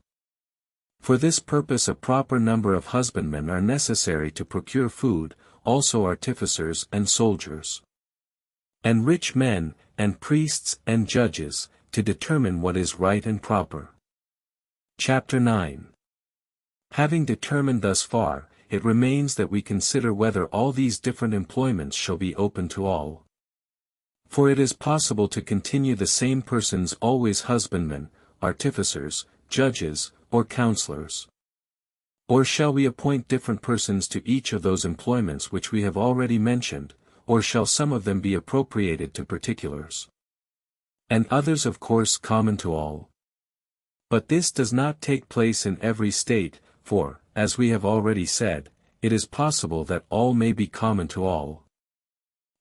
For this purpose a proper number of husbandmen are necessary to procure food, also artificers and soldiers, and rich men, and priests and judges, to determine what is right and proper. Chapter 9. Having determined thus far, it remains that we consider whether all these different employments shall be open to all. For it is possible to continue the same persons always husbandmen, artificers, judges, or counselors. Or shall we appoint different persons to each of those employments which we have already mentioned, or shall some of them be appropriated to particulars, and others of course common to all? But this does not take place in every state, for, as we have already said, it is possible that all may be common to all,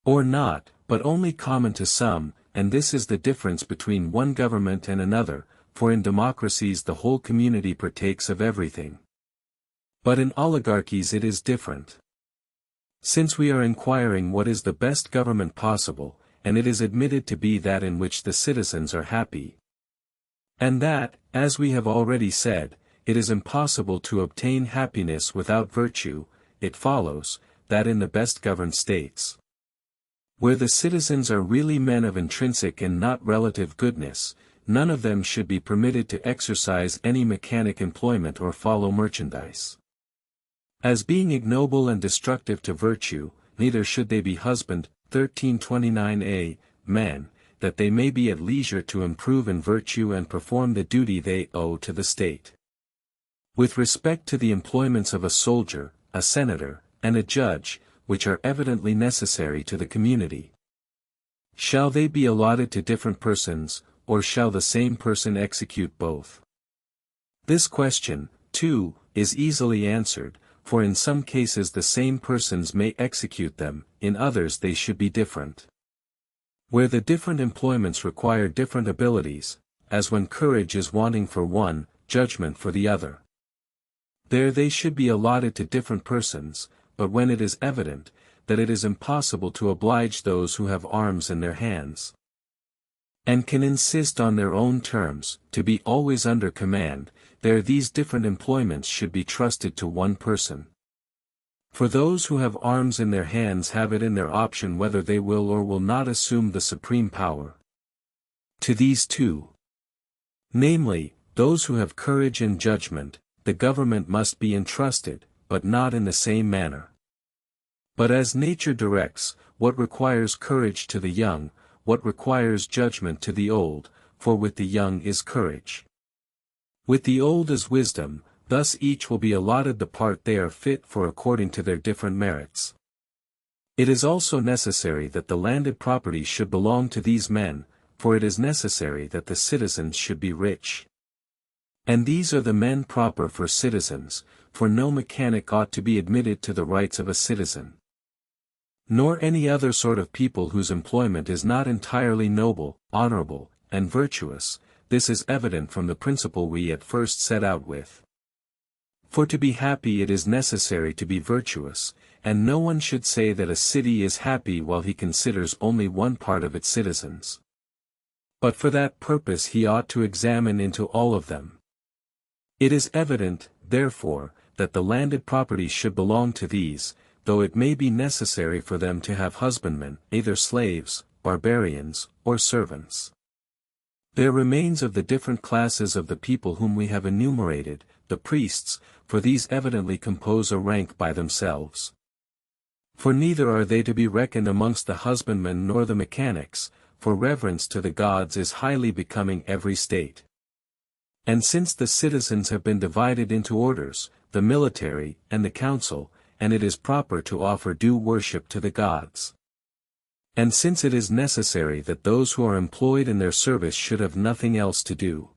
or not, but only common to some, and this is the difference between one government and another, for in democracies the whole community partakes of everything, but in oligarchies it is different. Since we are inquiring what is the best government possible, and it is admitted to be that in which the citizens are happy, and that, as we have already said, it is impossible to obtain happiness without virtue, it follows, that in the best governed states, where the citizens are really men of intrinsic and not relative goodness, none of them should be permitted to exercise any mechanic employment or follow merchandise, as being ignoble and destructive to virtue. Neither should they be husband, 1329a, men, that they may be at leisure to improve in virtue and perform the duty they owe to the state. With respect to the employments of a soldier, a senator, and a judge, which are evidently necessary to the community, shall they be allotted to different persons, or shall the same person execute both? This question, too, is easily answered, for in some cases the same persons may execute them, in others they should be different. Where the different employments require different abilities, as when courage is wanting for one, judgment for the other, there they should be allotted to different persons, but when it is evident, that it is impossible to oblige those who have arms in their hands, and can insist on their own terms, to be always under command, there these different employments should be trusted to one person. For those who have arms in their hands have it in their option whether they will or will not assume the supreme power. To these two, namely, those who have courage and judgment, the government must be entrusted, but not in the same manner. But as nature directs, what requires courage to the young, what requires judgment to the old, for with the young is courage, with the old is wisdom, thus each will be allotted the part they are fit for according to their different merits. It is also necessary that the landed property should belong to these men, for it is necessary that the citizens should be rich. And these are the men proper for citizens, for no mechanic ought to be admitted to the rights of a citizen, nor any other sort of people whose employment is not entirely noble, honorable, and virtuous. This is evident from the principle we at first set out with. For to be happy it is necessary to be virtuous, and no one should say that a city is happy while he considers only one part of its citizens. But for that purpose he ought to examine into all of them. It is evident, therefore, that the landed property should belong to these, though it may be necessary for them to have husbandmen, either slaves, barbarians, or servants. There remains of the different classes of the people whom we have enumerated, the priests, for these evidently compose a rank by themselves. For neither are they to be reckoned amongst the husbandmen nor the mechanics, for reverence to the gods is highly becoming every state. And since the citizens have been divided into orders, the military, and the council, and it is proper to offer due worship to the gods. And since it is necessary that those who are employed in their service should have nothing else to do,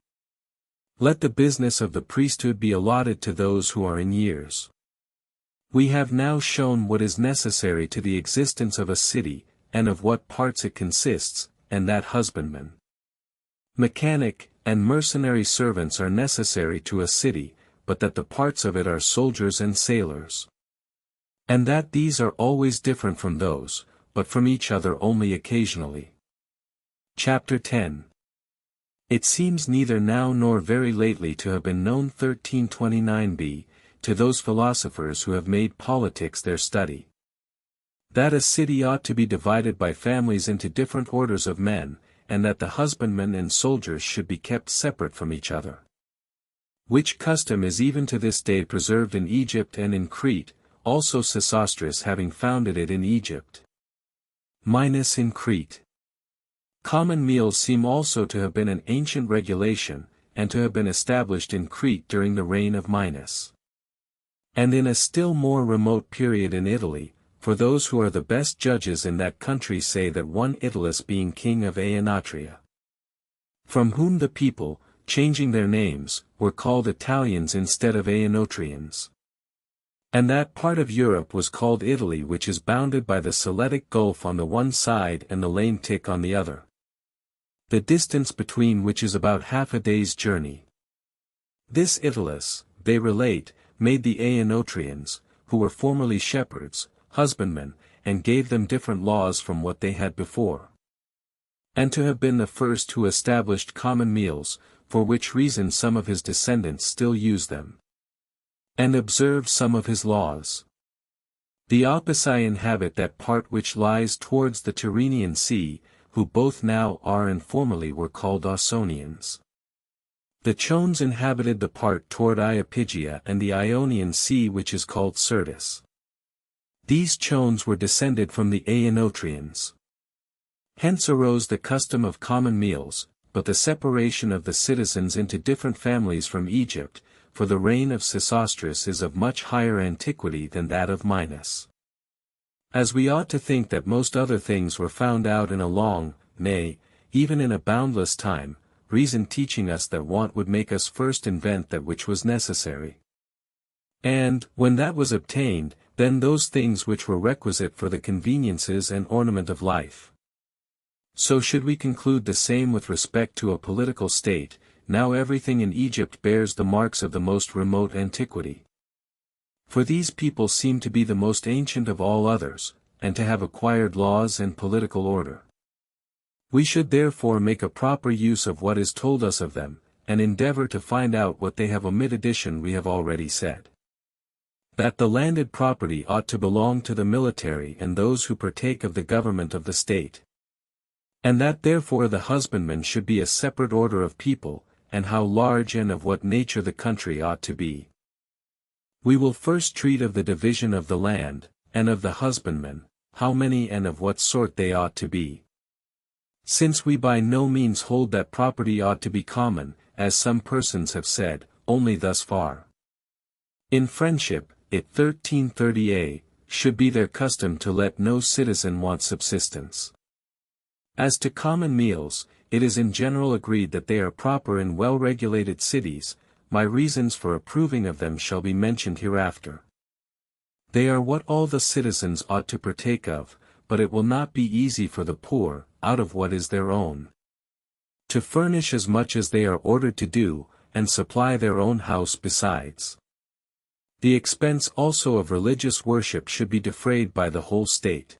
let the business of the priesthood be allotted to those who are in years. We have now shown what is necessary to the existence of a city, and of what parts it consists, and that husbandman, mechanic, and mercenary servants are necessary to a city, but that the parts of it are soldiers and sailors. And that these are always different from those, but from each other only occasionally. Chapter 10. It seems neither now nor very lately to have been known 1329b, to those philosophers who have made politics their study, that a city ought to be divided by families into different orders of men, and that the husbandmen and soldiers should be kept separate from each other. Which custom is even to this day preserved in Egypt and in Crete, also Sesostris having founded it in Egypt, minus in Crete. Common meals seem also to have been an ancient regulation, and to have been established in Crete during the reign of Minos. And in a still more remote period in Italy, for those who are the best judges in that country say that one Italus being king of Aenatria, from whom the people, changing their names, were called Italians instead of Aenotrians. And that part of Europe was called Italy which is bounded by the Seletic Gulf on the one side and the Lame Tick on the other, the distance between which is about half a day's journey. This Italus, they relate, made the Aenotrians, who were formerly shepherds, husbandmen, and gave them different laws from what they had before. And to have been the first who established common meals, for which reason some of his descendants still use them, and observe some of his laws. The Oppici inhabit that part which lies towards the Tyrrhenian Sea, who both now are and formerly were called Ausonians. The Chones inhabited the part toward Iapygia and the Ionian Sea which is called Syrtis. These Chones were descended from the Aenotrians. Hence arose the custom of common meals, but the separation of the citizens into different families from Egypt, for the reign of Sesostris is of much higher antiquity than that of Minos. As we ought to think that most other things were found out in a long, nay, even in a boundless time, reason teaching us that want would make us first invent that which was necessary. And, when that was obtained, then those things which were requisite for the conveniences and ornament of life. So should we conclude the same with respect to a political state, now everything in Egypt bears the marks of the most remote antiquity. For these people seem to be the most ancient of all others, and to have acquired laws and political order. We should therefore make a proper use of what is told us of them, and endeavor to find out what they have omitted. We have already said that the landed property ought to belong to the military and those who partake of the government of the state, and that therefore the husbandman should be a separate order of people, and how large and of what nature the country ought to be. We will first treat of the division of the land, and of the husbandmen, how many and of what sort they ought to be. Since we by no means hold that property ought to be common, as some persons have said, only thus far. In friendship, it 1330a, should be their custom to let no citizen want subsistence. As to common meals, it is in general agreed that they are proper in well-regulated cities. My reasons for approving of them shall be mentioned hereafter. They are what all the citizens ought to partake of, but it will not be easy for the poor, out of what is their own, to furnish as much as they are ordered to do, and supply their own house besides. The expense also of religious worship should be defrayed by the whole state.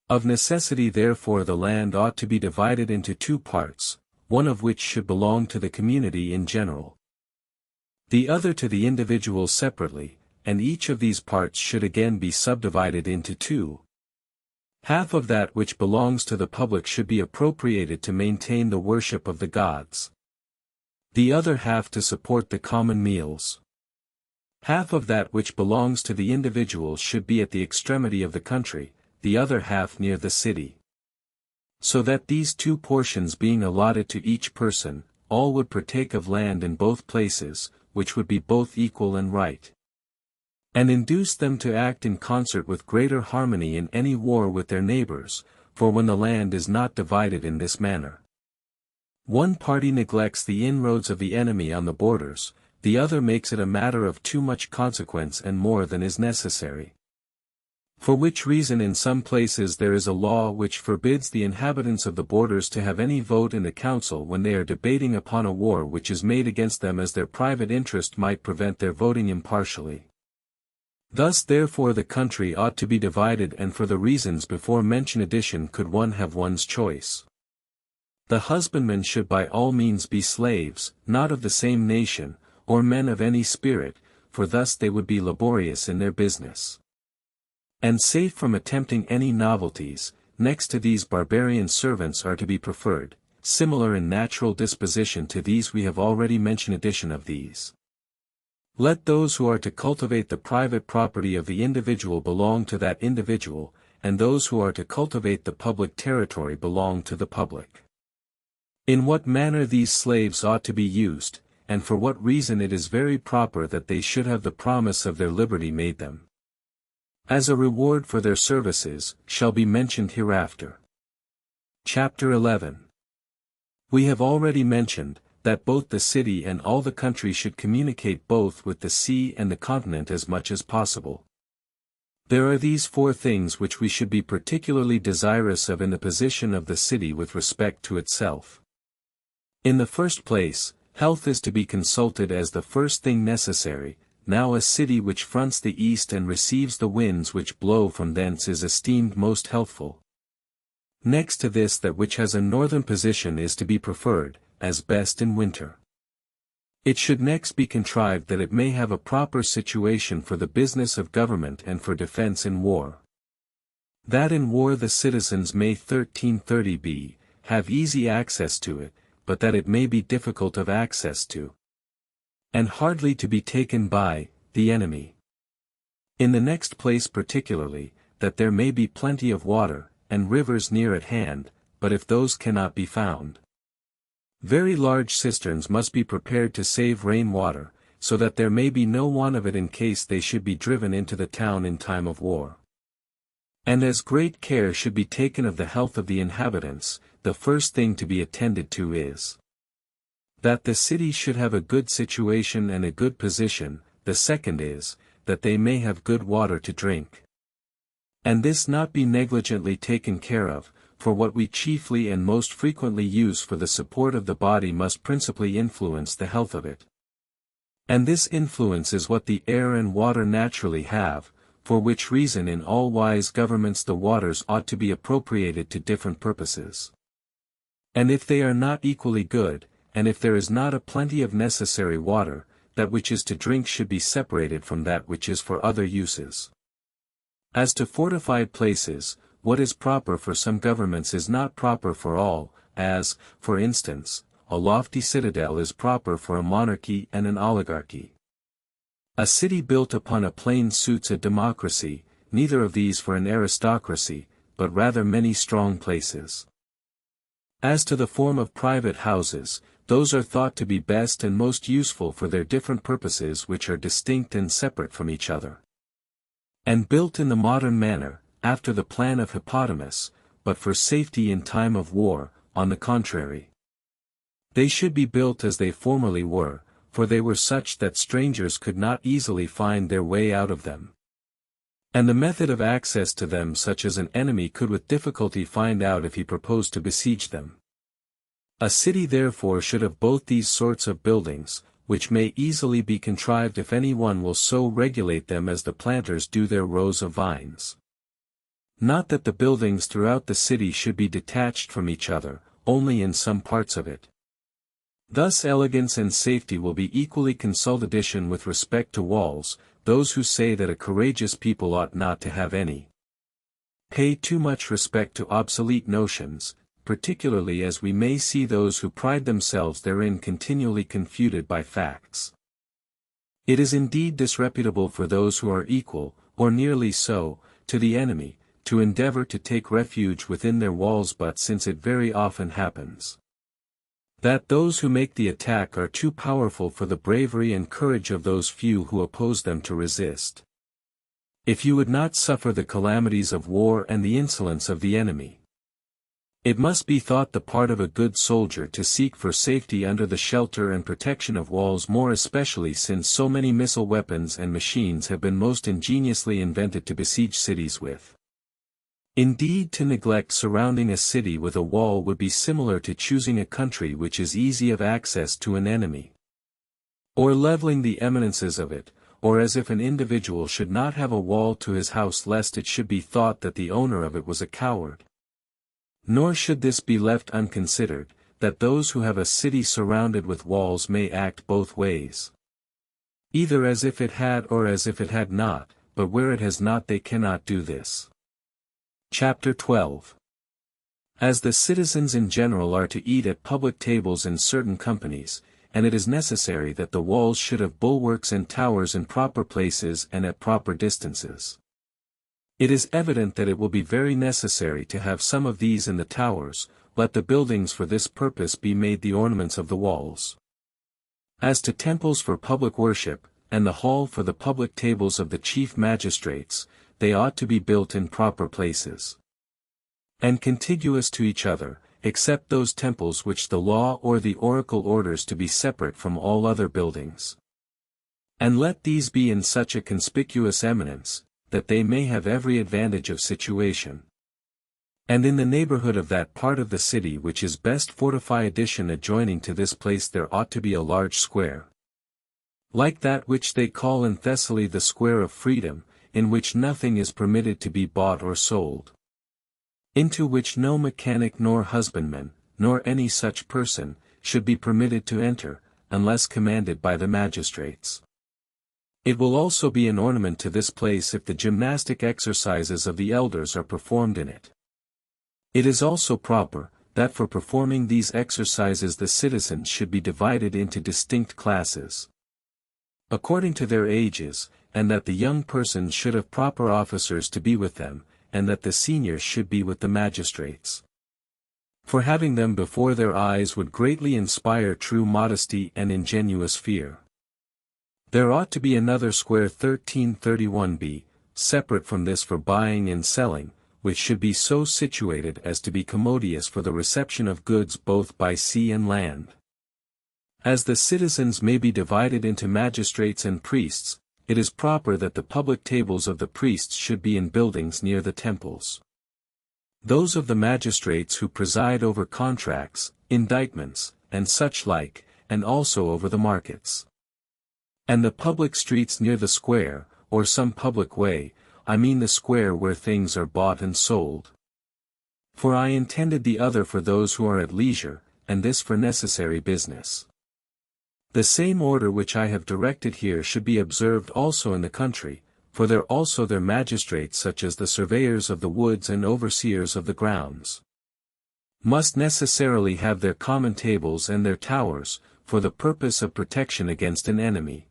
Of necessity therefore the land ought to be divided into two parts, one of which should belong to the community in general, the other to the individual separately, and each of these parts should again be subdivided into two. Half of that which belongs to the public should be appropriated to maintain the worship of the gods. The other half to support the common meals. Half of that which belongs to the individual should be at the extremity of the country, the other half near the city. So that these two portions being allotted to each person, all would partake of land in both places, which would be both equal and right. And induce them to act in concert with greater harmony in any war with their neighbors, for when the land is not divided in this manner, one party neglects the inroads of the enemy on the borders, the other makes it a matter of too much consequence and more than is necessary. For which reason in some places there is a law which forbids the inhabitants of the borders to have any vote in the council when they are debating upon a war which is made against them, as their private interest might prevent their voting impartially. Thus therefore the country ought to be divided, and for the reasons before mentioned addition could one have one's choice. The husbandmen should by all means be slaves, not of the same nation, or men of any spirit, for thus they would be laborious in their business, and safe from attempting any novelties. Next to these barbarian servants are to be preferred, similar in natural disposition to these we have already mentioned addition of these. Let those who are to cultivate the private property of the individual belong to that individual, and those who are to cultivate the public territory belong to the public. In what manner these slaves ought to be used, and for what reason it is very proper that they should have the promise of their liberty made them, as a reward for their services, shall be mentioned hereafter. Chapter 11. We have already mentioned, that both the city and all the country should communicate both with the sea and the continent as much as possible. There are these four things which we should be particularly desirous of in the position of the city with respect to itself. In the first place, health is to be consulted as the first thing necessary. Now a city which fronts the east and receives the winds which blow from thence is esteemed most healthful. Next to this that which has a northern position is to be preferred, as best in winter. It should next be contrived that it may have a proper situation for the business of government and for defense in war. That in war the citizens may 1330 b, have easy access to it, but that it may be difficult of access to, and hardly to be taken by, the enemy. In the next place particularly, that there may be plenty of water, and rivers near at hand, but if those cannot be found, very large cisterns must be prepared to save rain water, so that there may be no want of it in case they should be driven into the town in time of war. And as great care should be taken of the health of the inhabitants, the first thing to be attended to is that the city should have a good situation and a good position. The second is, that they may have good water to drink, and this not be negligently taken care of, for what we chiefly and most frequently use for the support of the body must principally influence the health of it. And this influence is what the air and water naturally have, for which reason in all wise governments the waters ought to be appropriated to different purposes. And if they are not equally good, and if there is not a plenty of necessary water, that which is to drink should be separated from that which is for other uses. As to fortified places, what is proper for some governments is not proper for all, as, for instance, a lofty citadel is proper for a monarchy and an oligarchy. A city built upon a plain suits a democracy, neither of these for an aristocracy, but rather many strong places. As to the form of private houses, those are thought to be best and most useful for their different purposes, which are distinct and separate from each other, and built in the modern manner, after the plan of Hippodamus, but for safety in time of war. On the contrary, they should be built as they formerly were, for they were such that strangers could not easily find their way out of them, and the method of access to them such as an enemy could with difficulty find out if he proposed to besiege them. A city therefore should have both these sorts of buildings, which may easily be contrived if any one will so regulate them as the planters do their rows of vines. Not that the buildings throughout the city should be detached from each other, only in some parts of it. Thus elegance and safety will be equally consulted with respect to walls. Those who say that a courageous people ought not to have any pay too much respect to obsolete notions, particularly as we may see those who pride themselves therein continually confuted by facts. It is indeed disreputable for those who are equal, or nearly so, to the enemy, to endeavor to take refuge within their walls, but since it very often happens that those who make the attack are too powerful for the bravery and courage of those few who oppose them to resist. If you would not suffer the calamities of war and the insolence of the enemy, it must be thought the part of a good soldier to seek for safety under the shelter and protection of walls, more especially since so many missile weapons and machines have been most ingeniously invented to besiege cities with. Indeed, to neglect surrounding a city with a wall would be similar to choosing a country which is easy of access to an enemy, or leveling the eminences of it, or as if an individual should not have a wall to his house lest it should be thought that the owner of it was a coward. Nor should this be left unconsidered, that those who have a city surrounded with walls may act both ways, either as if it had or as if it had not, but where it has not they cannot do this. Chapter 12. As the citizens in general are to eat at public tables in certain companies, and it is necessary that the walls should have bulwarks and towers in proper places and at proper distances, it is evident that it will be very necessary to have some of these in the towers. Let the buildings for this purpose be made the ornaments of the walls. As to temples for public worship, and the hall for the public tables of the chief magistrates, they ought to be built in proper places, and contiguous to each other, except those temples which the law or the oracle orders to be separate from all other buildings. And let these be in such a conspicuous eminence, that they may have every advantage of situation. And in the neighborhood of that part of the city which is best fortified adjoining to this place there ought to be a large square, like that which they call in Thessaly the Square of Freedom, in which nothing is permitted to be bought or sold, into which no mechanic nor husbandman, nor any such person, should be permitted to enter, unless commanded by the magistrates. It will also be an ornament to this place if the gymnastic exercises of the elders are performed in it. It is also proper, that for performing these exercises the citizens should be divided into distinct classes, according to their ages, and that the young persons should have proper officers to be with them, and that the seniors should be with the magistrates. For having them before their eyes would greatly inspire true modesty and ingenuous fear. There ought to be another square 1331b, separate from this for buying and selling, which should be so situated as to be commodious for the reception of goods both by sea and land. As the citizens may be divided into magistrates and priests, it is proper that the public tables of the priests should be in buildings near the temples, those of the magistrates who preside over contracts, indictments, and such like, and also over the markets, and the public streets near the square, or some public way, I mean the square where things are bought and sold. For I intended the other for those who are at leisure, and this for necessary business. The same order which I have directed here should be observed also in the country, for there also their magistrates such as the surveyors of the woods and overseers of the grounds must necessarily have their common tables and their towers, for the purpose of protection against an enemy.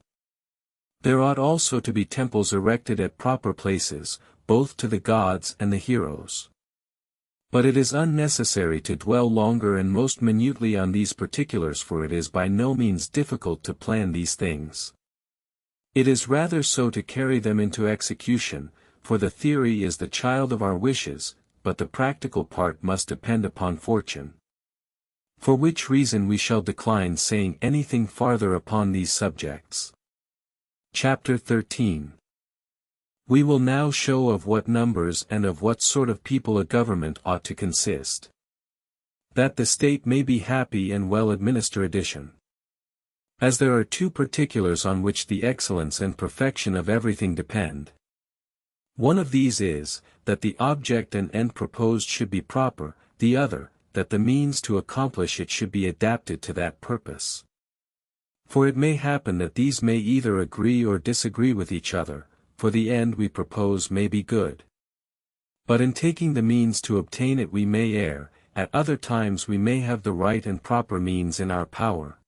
There ought also to be temples erected at proper places, both to the gods and the heroes. But it is unnecessary to dwell longer and most minutely on these particulars, for it is by no means difficult to plan these things. It is rather so to carry them into execution, for the theory is the child of our wishes, but the practical part must depend upon fortune. For which reason we shall decline saying anything farther upon these subjects. Chapter 13. We will now show of what numbers and of what sort of people a government ought to consist, that the state may be happy and well administered. As there are two particulars on which the excellence and perfection of everything depend. One of these is, that the object and end proposed should be proper, the other, that the means to accomplish it should be adapted to that purpose. For it may happen that these may either agree or disagree with each other, for the end we propose may be good. But in taking the means to obtain it we may err, at other times we may have the right and proper means in our power.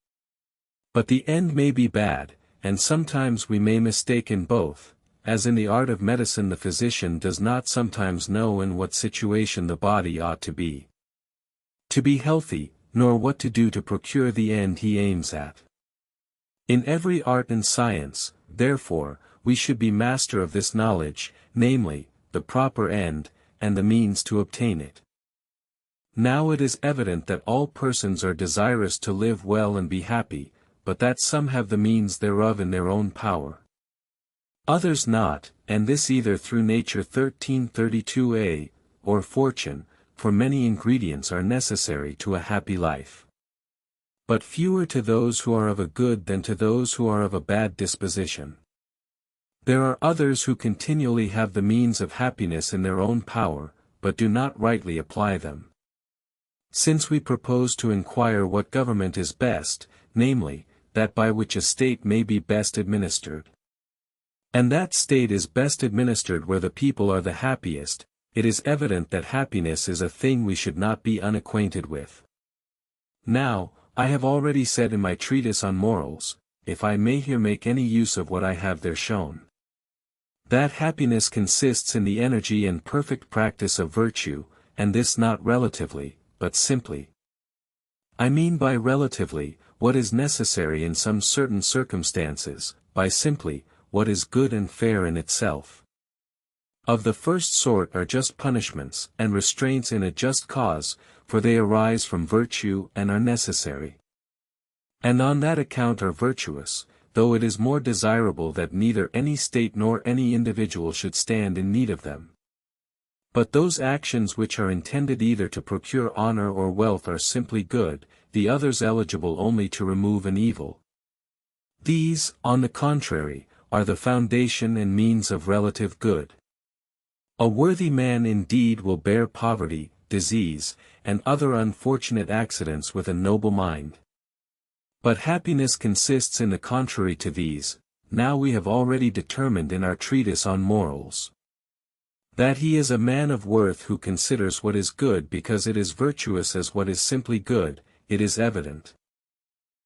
But the end may be bad, and sometimes we may mistake in both, as in the art of medicine the physician does not sometimes know in what situation the body ought to be healthy, nor what to do to procure the end he aims at. In every art and science, therefore, we should be master of this knowledge, namely, the proper end, and the means to obtain it. Now it is evident that all persons are desirous to live well and be happy, but that some have the means thereof in their own power. Others not, and this either through nature 1332a, or fortune, for many ingredients are necessary to a happy life. But fewer to those who are of a good than to those who are of a bad disposition. There are others who continually have the means of happiness in their own power, but do not rightly apply them. Since we propose to inquire what government is best, namely, that by which a state may be best administered. And that state is best administered where the people are the happiest, it is evident that happiness is a thing we should not be unacquainted with. Now, I have already said in my treatise on morals, if I may here make any use of what I have there shown, that happiness consists in the energy and perfect practice of virtue, and this not relatively, but simply. I mean by relatively, what is necessary in some certain circumstances, by simply, what is good and fair in itself. Of the first sort are just punishments and restraints in a just cause, for they arise from virtue and are necessary. And on that account are virtuous, though it is more desirable that neither any state nor any individual should stand in need of them. But those actions which are intended either to procure honor or wealth are simply good, the others eligible only to remove an evil. These, on the contrary, are the foundation and means of relative good. A worthy man indeed will bear poverty, disease, and other unfortunate accidents with a noble mind. But happiness consists in the contrary to these, now we have already determined in our treatise on morals. That he is a man of worth who considers what is good because it is virtuous as what is simply good, it is evident.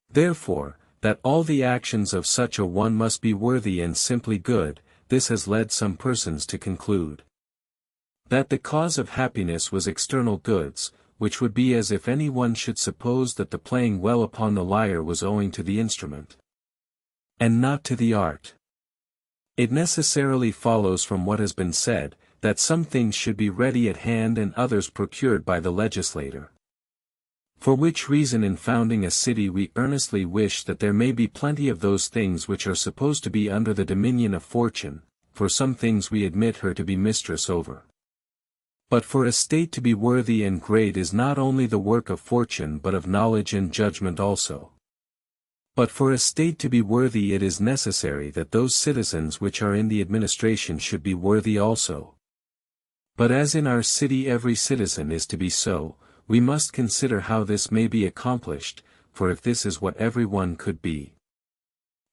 Therefore, that all the actions of such a one must be worthy and simply good, this has led some persons to conclude that the cause of happiness was external goods, which would be as if any one should suppose that the playing well upon the lyre was owing to the instrument, and not to the art. It necessarily follows from what has been said, that some things should be ready at hand and others procured by the legislator. For which reason in founding a city we earnestly wish that there may be plenty of those things which are supposed to be under the dominion of fortune, for some things we admit her to be mistress over. But for a state to be worthy and great is not only the work of fortune but of knowledge and judgment also. But for a state to be worthy it is necessary that those citizens which are in the administration should be worthy also. But as in our city every citizen is to be so, we must consider how this may be accomplished, for if this is what every one could be,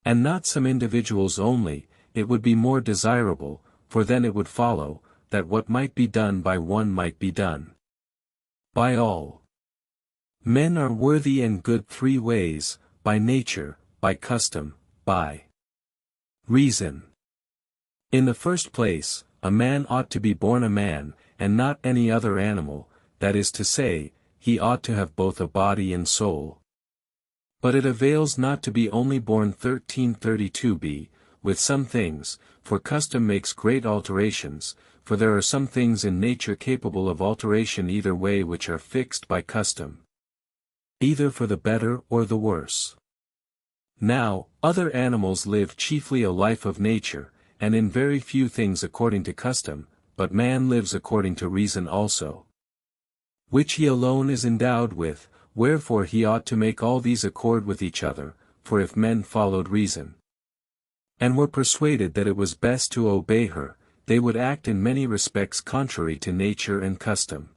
and not some individuals only, it would be more desirable, for then it would follow, that what might be done by one might be done by all. Men are worthy and good three ways, by nature, by custom, by reason. In the first place, a man ought to be born a man, and not any other animal, that is to say, he ought to have both a body and soul. But it avails not to be only born 1332b, with some things, for custom makes great alterations, for there are some things in nature capable of alteration either way which are fixed by custom, either for the better or the worse. Now, other animals live chiefly a life of nature, and in very few things according to custom, but man lives according to reason also, which he alone is endowed with, wherefore he ought to make all these accord with each other, for if men followed reason, and were persuaded that it was best to obey her, they would act in many respects contrary to nature and custom.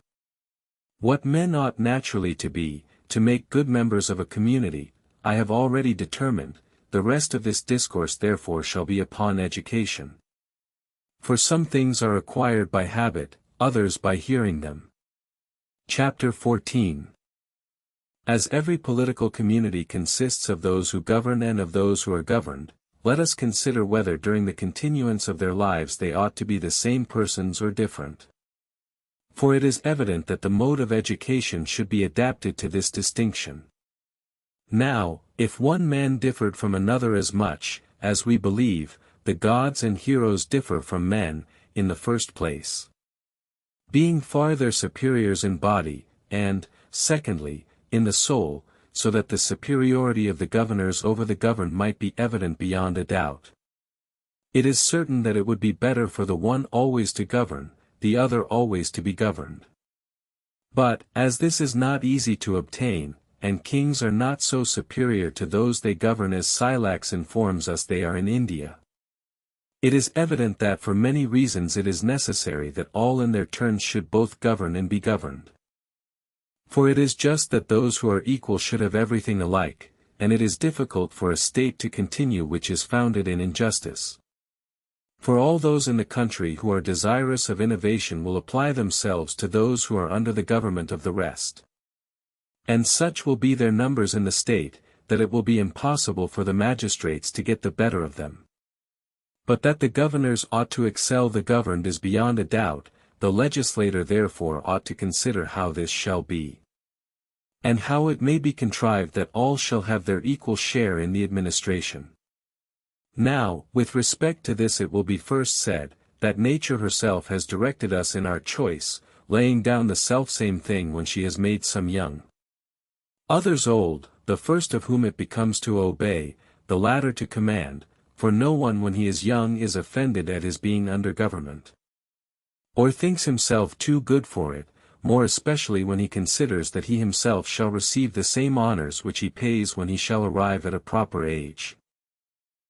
What men ought naturally to be, to make good members of a community, I have already determined. The rest of this discourse therefore shall be upon education. For some things are acquired by habit, others by hearing them. Chapter 14. As every political community consists of those who govern and of those who are governed, let us consider whether during the continuance of their lives they ought to be the same persons or different. For it is evident that the mode of education should be adapted to this distinction. Now, if one man differed from another as much, as we believe, the gods and heroes differ from men, in the first place, being far their superiors in body, and, secondly, in the soul, so that the superiority of the governors over the governed might be evident beyond a doubt. It is certain that it would be better for the one always to govern, the other always to be governed. But, as this is not easy to obtain, and kings are not so superior to those they govern as Silax informs us they are in India, it is evident that for many reasons it is necessary that all in their turns should both govern and be governed. For it is just that those who are equal should have everything alike, and it is difficult for a state to continue which is founded in injustice. For all those in the country who are desirous of innovation will apply themselves to those who are under the government of the rest. And such will be their numbers in the state, that it will be impossible for the magistrates to get the better of them. But that the governors ought to excel the governed is beyond a doubt, the legislator therefore ought to consider how this shall be, and how it may be contrived that all shall have their equal share in the administration. Now, with respect to this it will be first said, that nature herself has directed us in our choice, laying down the selfsame thing when she has made some young, others old, the first of whom it becomes to obey, the latter to command, for no one when he is young is offended at his being under government, or thinks himself too good for it, more especially when he considers that he himself shall receive the same honors which he pays when he shall arrive at a proper age.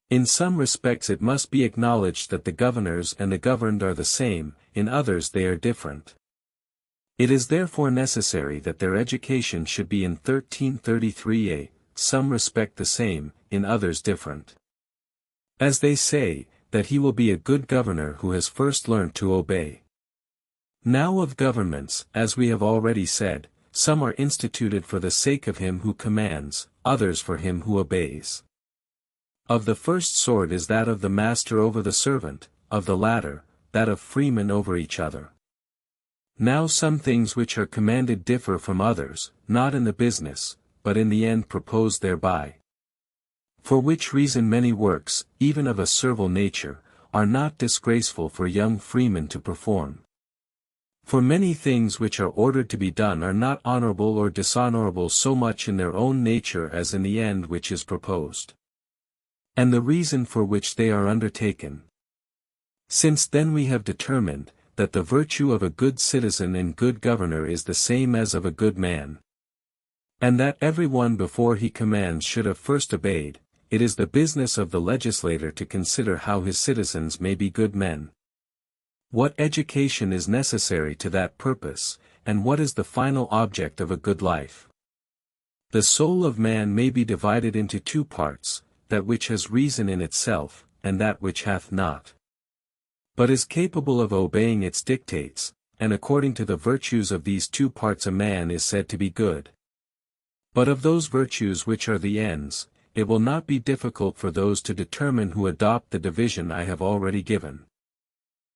In some respects it must be acknowledged that the governors and the governed are the same, in others they are different. It is therefore necessary that their education should be in 1333a, some respect the same, in others different. As they say, that he will be a good governor who has first learnt to obey. Now of governments, as we have already said, some are instituted for the sake of him who commands, others for him who obeys. Of the first sort is that of the master over the servant, of the latter, that of freemen over each other. Now some things which are commanded differ from others, not in the business, but in the end proposed thereby. For which reason many works, even of a servile nature, are not disgraceful for young freemen to perform. For many things which are ordered to be done are not honorable or dishonorable so much in their own nature as in the end which is proposed, and the reason for which they are undertaken. Since then we have determined, that the virtue of a good citizen and good governor is the same as of a good man, and that every one before he commands should have first obeyed, it is the business of the legislator to consider how his citizens may be good men, what education is necessary to that purpose, and what is the final object of a good life. The soul of man may be divided into two parts, that which has reason in itself, and that which hath not, but is capable of obeying its dictates, and according to the virtues of these two parts a man is said to be good. But of those virtues which are the ends, it will not be difficult for those to determine who adopt the division I have already given.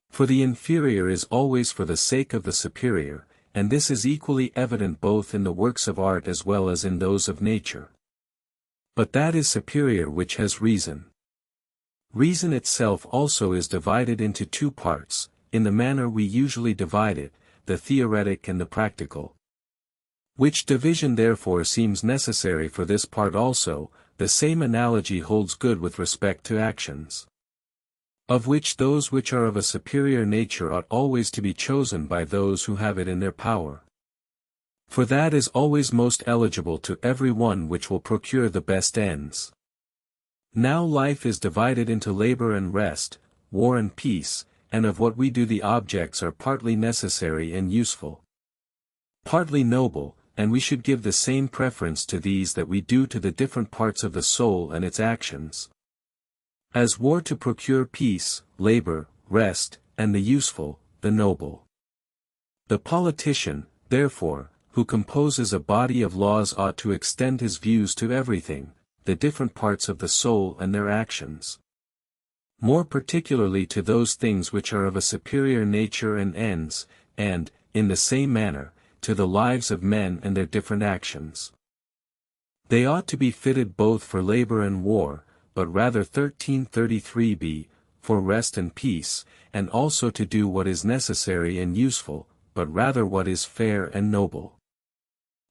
For the inferior is always for the sake of the superior, and this is equally evident both in the works of art as well as in those of nature. But that is superior which has reason. Reason itself also is divided into two parts, in the manner we usually divide it, the theoretic and the practical. Which division therefore seems necessary for this part also, the same analogy holds good with respect to actions, of which those which are of a superior nature ought always to be chosen by those who have it in their power. For that is always most eligible to every one which will procure the best ends. Now life is divided into labor and rest, war and peace, and of what we do the objects are partly necessary and useful, partly noble, and we should give the same preference to these that we do to the different parts of the soul and its actions. As war to procure peace, labor, rest, and the useful, the noble. The politician, therefore, who composes a body of laws ought to extend his views to everything, the different parts of the soul and their actions. More particularly to those things which are of a superior nature and ends, and, in the same manner, to the lives of men and their different actions. They ought to be fitted both for labor and war, but rather 1333b, for rest and peace, and also to do what is necessary and useful, but rather what is fair and noble.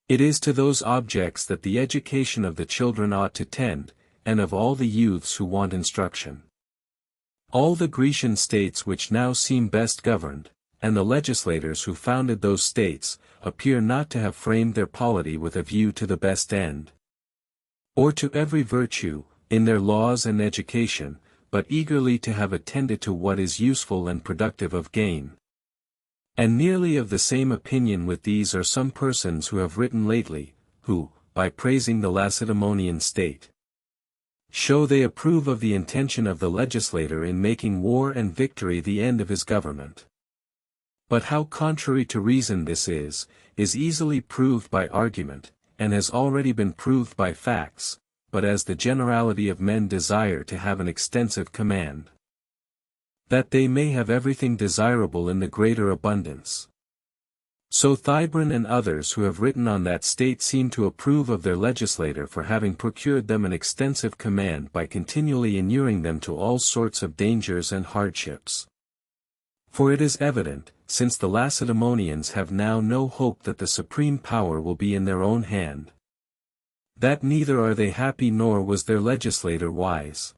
It is to those objects that the education of the children ought to tend, and of all the youths who want instruction. All the Grecian states which now seem best governed, and the legislators who founded those states, appear not to have framed their polity with a view to the best end, or to every virtue, in their laws and education, but eagerly to have attended to what is useful and productive of gain. And nearly of the same opinion with these are some persons who have written lately, who, by praising the Lacedaemonian state, show they approve of the intention of the legislator in making war and victory the end of his government. But how contrary to reason this is easily proved by argument, and has already been proved by facts, but as the generality of men desire to have an extensive command, that they may have everything desirable in the greater abundance. So Thibron and others who have written on that state seem to approve of their legislator for having procured them an extensive command by continually inuring them to all sorts of dangers and hardships. For it is evident, since the Lacedaemonians have now no hope that the supreme power will be in their own hand, that neither are they happy nor was their legislator wise.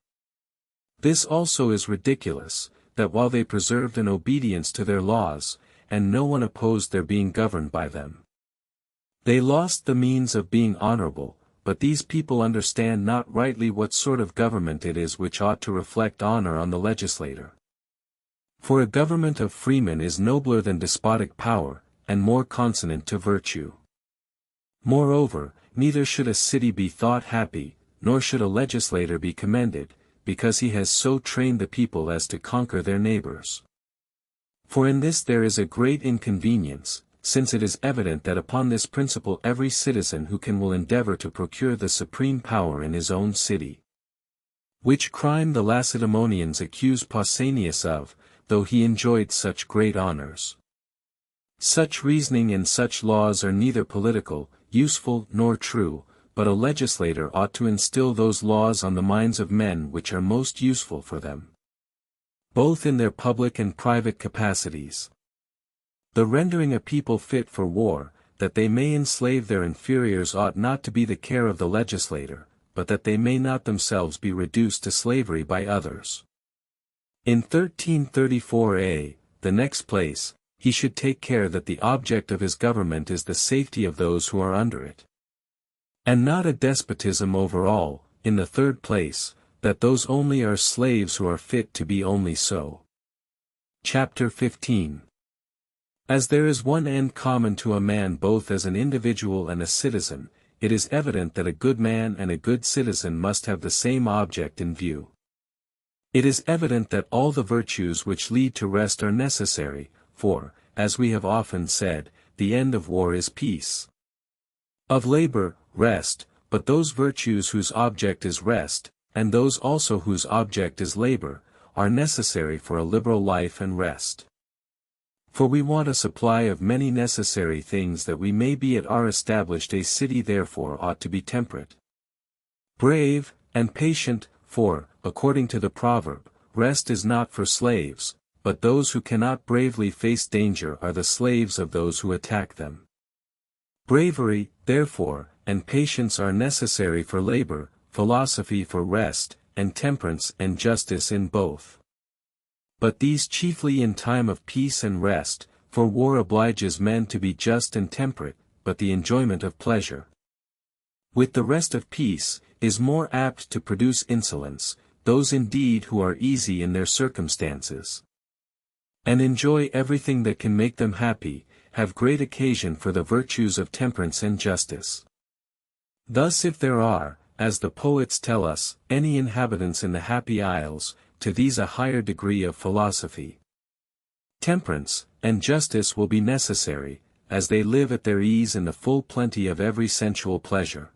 This also is ridiculous, that while they preserved an obedience to their laws, and no one opposed their being governed by them, they lost the means of being honorable, but these people understand not rightly what sort of government it is which ought to reflect honor on the legislator. For a government of freemen is nobler than despotic power, and more consonant to virtue. Moreover, neither should a city be thought happy, nor should a legislator be commended, because he has so trained the people as to conquer their neighbors. For in this there is a great inconvenience, since it is evident that upon this principle every citizen who can will endeavor to procure the supreme power in his own city. Which crime the Lacedaemonians accuse Pausanias of, though he enjoyed such great honors. Such reasoning and such laws are neither political, useful nor true, but a legislator ought to instill those laws on the minds of men which are most useful for them, both in their public and private capacities. The rendering a people fit for war, that they may enslave their inferiors ought not to be the care of the legislator, but that they may not themselves be reduced to slavery by others. In 1334a, the next place, he should take care that the object of his government is the safety of those who are under it, and not a despotism over all. In the third place, that those only are slaves who are fit to be only so. Chapter 15. As there is one end common to a man both as an individual and a citizen, it is evident that a good man and a good citizen must have the same object in view. It is evident that all the virtues which lead to rest are necessary, for, as we have often said, the end of war is peace. Of labor, rest, but those virtues whose object is rest, and those also whose object is labor, are necessary for a liberal life and rest. For we want a supply of many necessary things that we may be at our established a city, therefore ought to be temperate, brave, and patient, for, according to the proverb, rest is not for slaves, but those who cannot bravely face danger are the slaves of those who attack them. Bravery, therefore, and patience are necessary for labor, philosophy for rest, and temperance and justice in both. But these chiefly in time of peace and rest, for war obliges men to be just and temperate, but the enjoyment of pleasure. With the rest of peace, is more apt to produce insolence, those indeed who are easy in their circumstances, and enjoy everything that can make them happy, have great occasion for the virtues of temperance and justice. Thus if there are, as the poets tell us, any inhabitants in the Happy Isles, to these a higher degree of philosophy, temperance, and justice will be necessary, as they live at their ease in the full plenty of every sensual pleasure.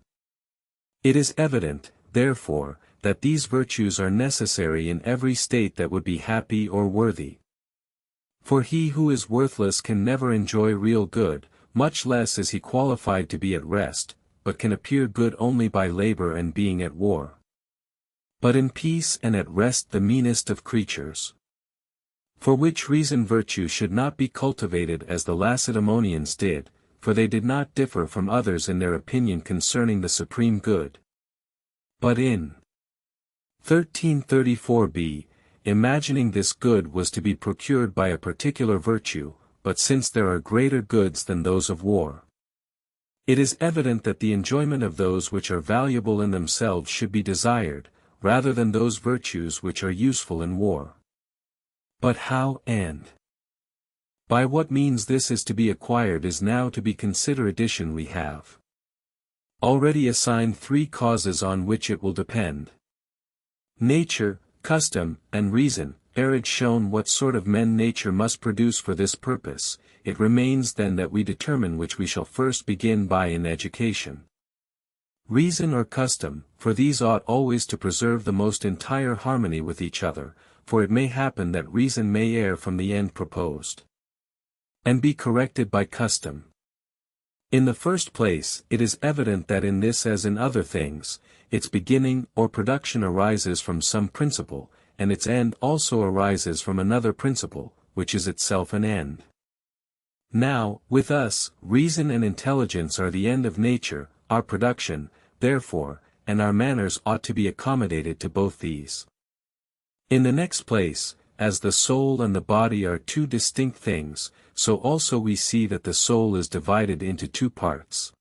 It is evident, therefore, that these virtues are necessary in every state that would be happy or worthy. For he who is worthless can never enjoy real good, much less is he qualified to be at rest, but can appear good only by labor and being at war. But in peace and at rest the meanest of creatures. For which reason virtue should not be cultivated as the Lacedaemonians did, for they did not differ from others in their opinion concerning the supreme good. But in 1334b, imagining this good was to be procured by a particular virtue, but since there are greater goods than those of war, it is evident that the enjoyment of those which are valuable in themselves should be desired, rather than those virtues which are useful in war. But how and by what means this is to be acquired is now to be considered. Addition we have already assigned 3 causes on which it will depend: nature, custom, and reason. Ere it shown what sort of men nature must produce for this purpose, it remains then that we determine which we shall first begin by in education. Reason or custom, for these ought always to preserve the most entire harmony with each other, for it may happen that reason may err from the end proposed, and be corrected by custom. In the first place, it is evident that in this as in other things, its beginning or production arises from some principle, and its end also arises from another principle, which is itself an end. Now, with us, reason and intelligence are the end of nature, our production, therefore, and our manners ought to be accommodated to both these. In the next place, as the soul and the body are 2 distinct things, so also we see that the soul is divided into 2 parts.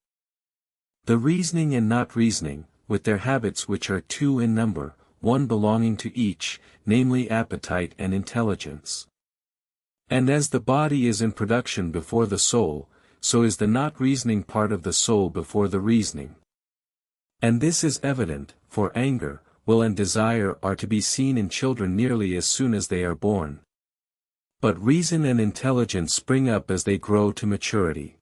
The reasoning and not reasoning, with their habits which are 2 in number, one belonging to each, namely appetite and intelligence. And as the body is in production before the soul, so is the not reasoning part of the soul before the reasoning. And this is evident, for anger, will and desire are to be seen in children nearly as soon as they are born. But reason and intelligence spring up as they grow to maturity.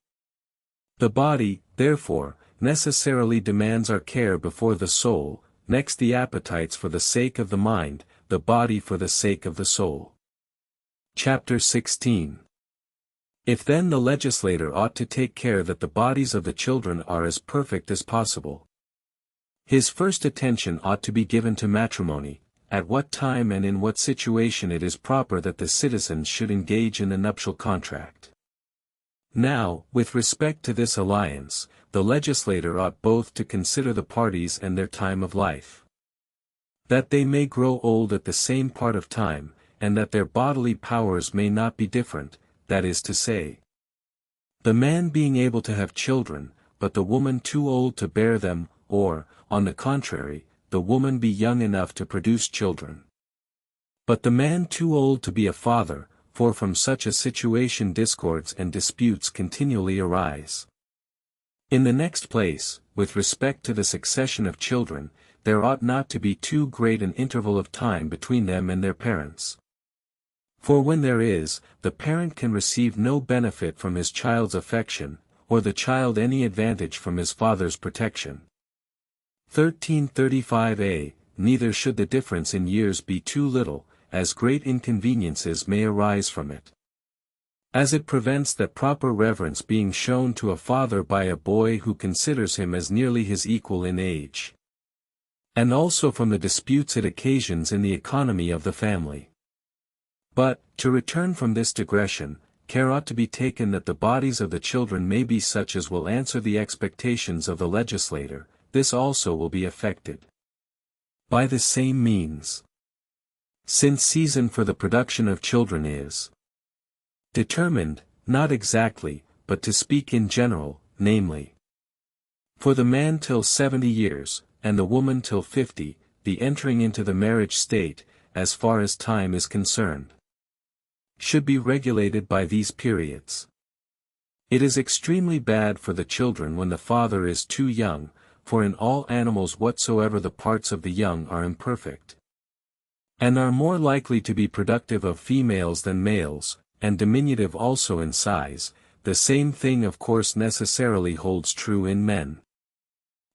The body, therefore, necessarily demands our care before the soul, next the appetites for the sake of the mind, the body for the sake of the soul. Chapter 16. If then the legislator ought to take care that the bodies of the children are as perfect as possible, his first attention ought to be given to matrimony, at what time and in what situation it is proper that the citizens should engage in the nuptial contract. Now, with respect to this alliance, the legislator ought both to consider the parties and their time of life, that they may grow old at the same part of time, and that their bodily powers may not be different, that is to say, the man being able to have children, but the woman too old to bear them, or, on the contrary, the woman be young enough to produce children, but the man too old to be a father, for from such a situation discords and disputes continually arise. In the next place, with respect to the succession of children, there ought not to be too great an interval of time between them and their parents. For when there is, the parent can receive no benefit from his child's affection, or the child any advantage from his father's protection. 1335a, neither should the difference in years be too little, as great inconveniences may arise from it, as it prevents that proper reverence being shown to a father by a boy who considers him as nearly his equal in age, and also from the disputes it occasions in the economy of the family. But, to return from this digression, care ought to be taken that the bodies of the children may be such as will answer the expectations of the legislator. This also will be effected by the same means, since season for the production of children is determined, not exactly, but to speak in general, namely, for the man till 70 years, and the woman till 50, the entering into the marriage state, as far as time is concerned, should be regulated by these periods. It is extremely bad for the children when the father is too young, for in all animals whatsoever the parts of the young are imperfect, and are more likely to be productive of females than males, and diminutive also in size. The same thing of course necessarily holds true in men.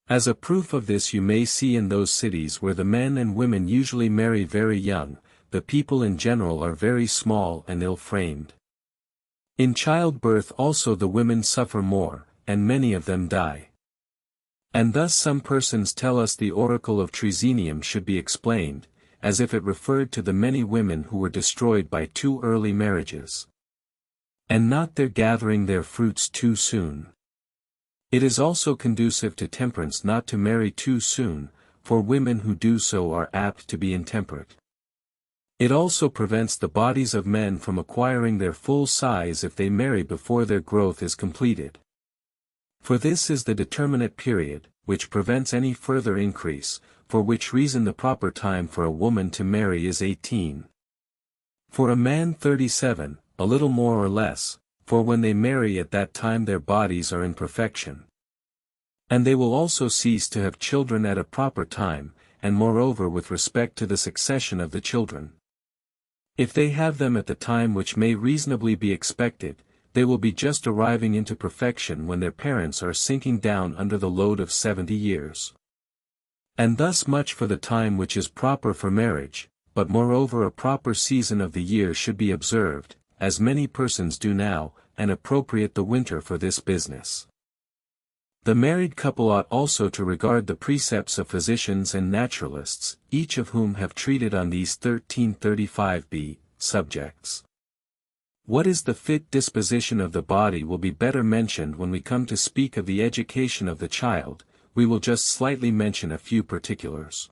As a proof of this you may see in those cities where the men and women usually marry very young, the people in general are very small and ill-framed. In childbirth also the women suffer more, and many of them die. And thus some persons tell us the oracle of Trizenium should be explained, as if it referred to the many women who were destroyed by too early marriages, and not their gathering their fruits too soon. It is also conducive to temperance not to marry too soon, for women who do so are apt to be intemperate. It also prevents the bodies of men from acquiring their full size if they marry before their growth is completed. For this is the determinate period, which prevents any further increase, for which reason the proper time for a woman to marry is 18. For a man 37, a little more or less, for when they marry at that time their bodies are in perfection. And they will also cease to have children at a proper time, and moreover with respect to the succession of the children. If they have them at the time which may reasonably be expected, they will be just arriving into perfection when their parents are sinking down under the load of 70 years. And thus much for the time which is proper for marriage, but moreover a proper season of the year should be observed, as many persons do now, and appropriate the winter for this business. The married couple ought also to regard the precepts of physicians and naturalists, each of whom have treated on these 1335b subjects. What is the fit disposition of the body will be better mentioned when we come to speak of the education of the child. We will just slightly mention a few particulars.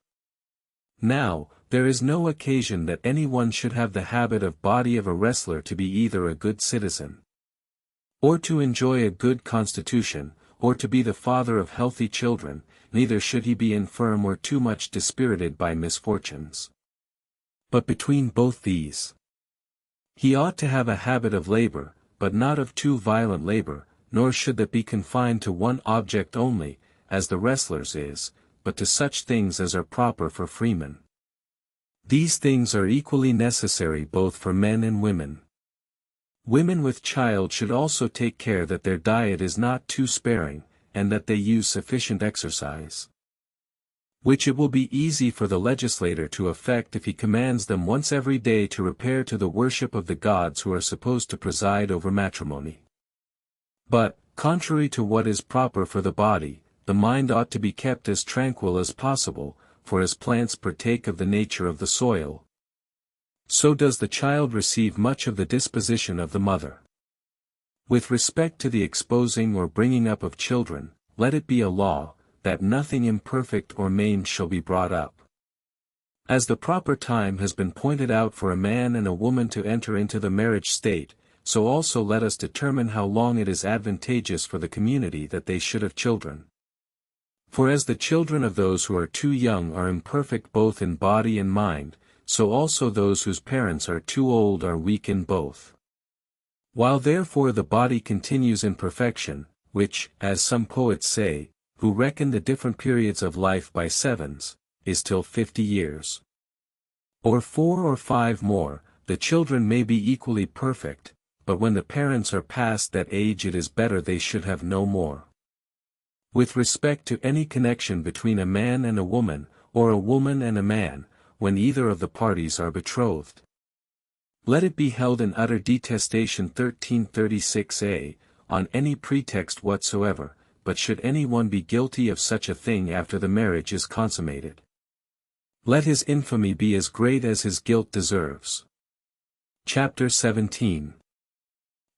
Now, there is no occasion that any one should have the habit of body of a wrestler to be either a good citizen, or to enjoy a good constitution, or to be the father of healthy children, neither should he be infirm or too much dispirited by misfortunes. But between both these, he ought to have a habit of labor, but not of too violent labor, nor should that be confined to one object only, as the wrestler's is, but to such things as are proper for freemen. These things are equally necessary both for men and women. Women with child should also take care that their diet is not too sparing, and that they use sufficient exercise, which it will be easy for the legislator to effect if he commands them once every day to repair to the worship of the gods who are supposed to preside over matrimony. But, contrary to what is proper for the body, the mind ought to be kept as tranquil as possible, for as plants partake of the nature of the soil, so does the child receive much of the disposition of the mother. With respect to the exposing or bringing up of children, let it be a law, that nothing imperfect or maimed shall be brought up. As the proper time has been pointed out for a man and a woman to enter into the marriage state, so also let us determine how long it is advantageous for the community that they should have children. For as the children of those who are too young are imperfect both in body and mind, so also those whose parents are too old are weak in both. While therefore the body continues in perfection, which, as some poets say, who reckon the different periods of life by sevens, is till 50 years, or 4 or 5 more, the children may be equally perfect, but when the parents are past that age it is better they should have no more. With respect to any connection between a man and a woman, or a woman and a man, when either of the parties are betrothed, let it be held in utter detestation 1336a, on any pretext whatsoever, but should any one be guilty of such a thing after the marriage is consummated, let his infamy be as great as his guilt deserves. Chapter 17.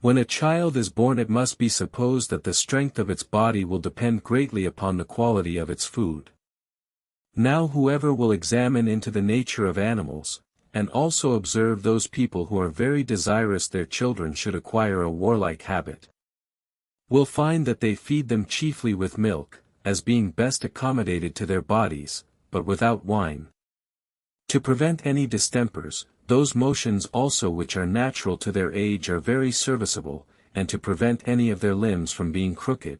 When a child is born it must be supposed that the strength of its body will depend greatly upon the quality of its food. Now whoever will examine into the nature of animals, and also observe those people who are very desirous their children should acquire a warlike habit, will find that they feed them chiefly with milk, as being best accommodated to their bodies, but without wine. To prevent any distempers, those motions also which are natural to their age are very serviceable, and to prevent any of their limbs from being crooked.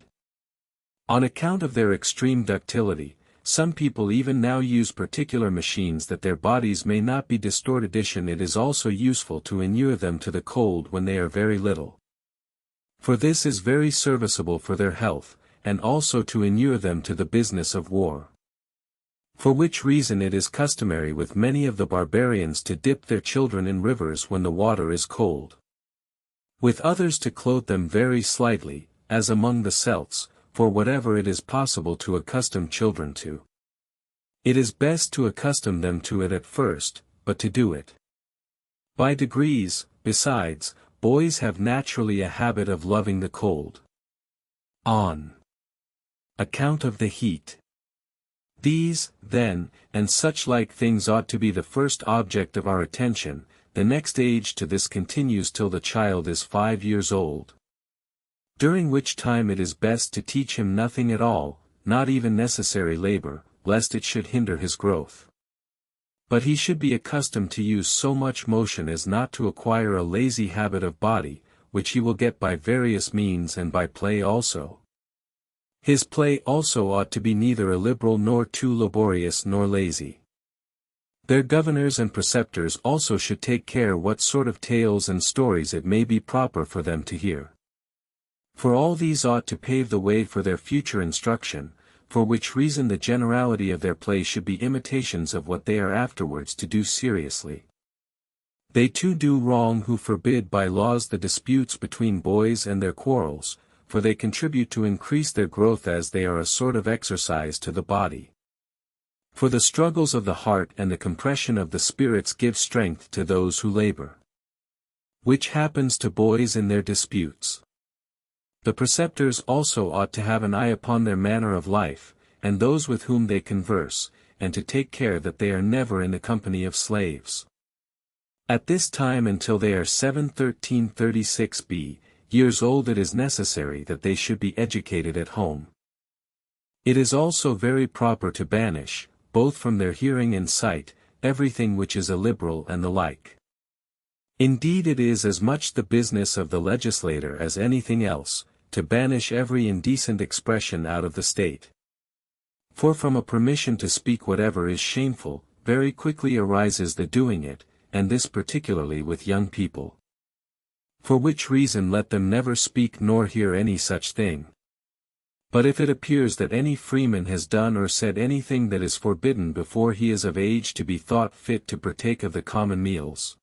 On account of their extreme ductility, some people even now use particular machines that their bodies may not be distorted. It is also useful to inure them to the cold when they are very little. For this is very serviceable for their health, and also to inure them to the business of war. For which reason it is customary with many of the barbarians to dip their children in rivers when the water is cold. With others to clothe them very slightly, as among the Celts, for whatever it is possible to accustom children to. It is best to accustom them to it at first, but to do it by degrees. Besides, boys have naturally a habit of loving the cold, on account of the heat. These, then, and such like things ought to be the first object of our attention. The next age to this continues till the child is 5 years old, during which time it is best to teach him nothing at all, not even necessary labor, lest it should hinder his growth. But he should be accustomed to use so much motion as not to acquire a lazy habit of body, which he will get by various means and by play also. His play also ought to be neither illiberal nor too laborious nor lazy. Their governors and preceptors also should take care what sort of tales and stories it may be proper for them to hear. For all these ought to pave the way for their future instruction, for which reason the generality of their play should be imitations of what they are afterwards to do seriously. They too do wrong who forbid by laws the disputes between boys and their quarrels, for they contribute to increase their growth as they are a sort of exercise to the body. For the struggles of the heart and the compression of the spirits give strength to those who labor, which happens to boys in their disputes. The preceptors also ought to have an eye upon their manner of life, and those with whom they converse, and to take care that they are never in the company of slaves. At this time until they are 7-13-36 years old it is necessary that they should be educated at home. It is also very proper to banish, both from their hearing and sight, everything which is illiberal and the like. Indeed it is as much the business of the legislator as anything else, to banish every indecent expression out of the state. For from a permission to speak whatever is shameful, very quickly arises the doing it, and this particularly with young people. For which reason let them never speak nor hear any such thing. But if it appears that any freeman has done or said anything that is forbidden before he is of age to be thought fit to partake of the common meals,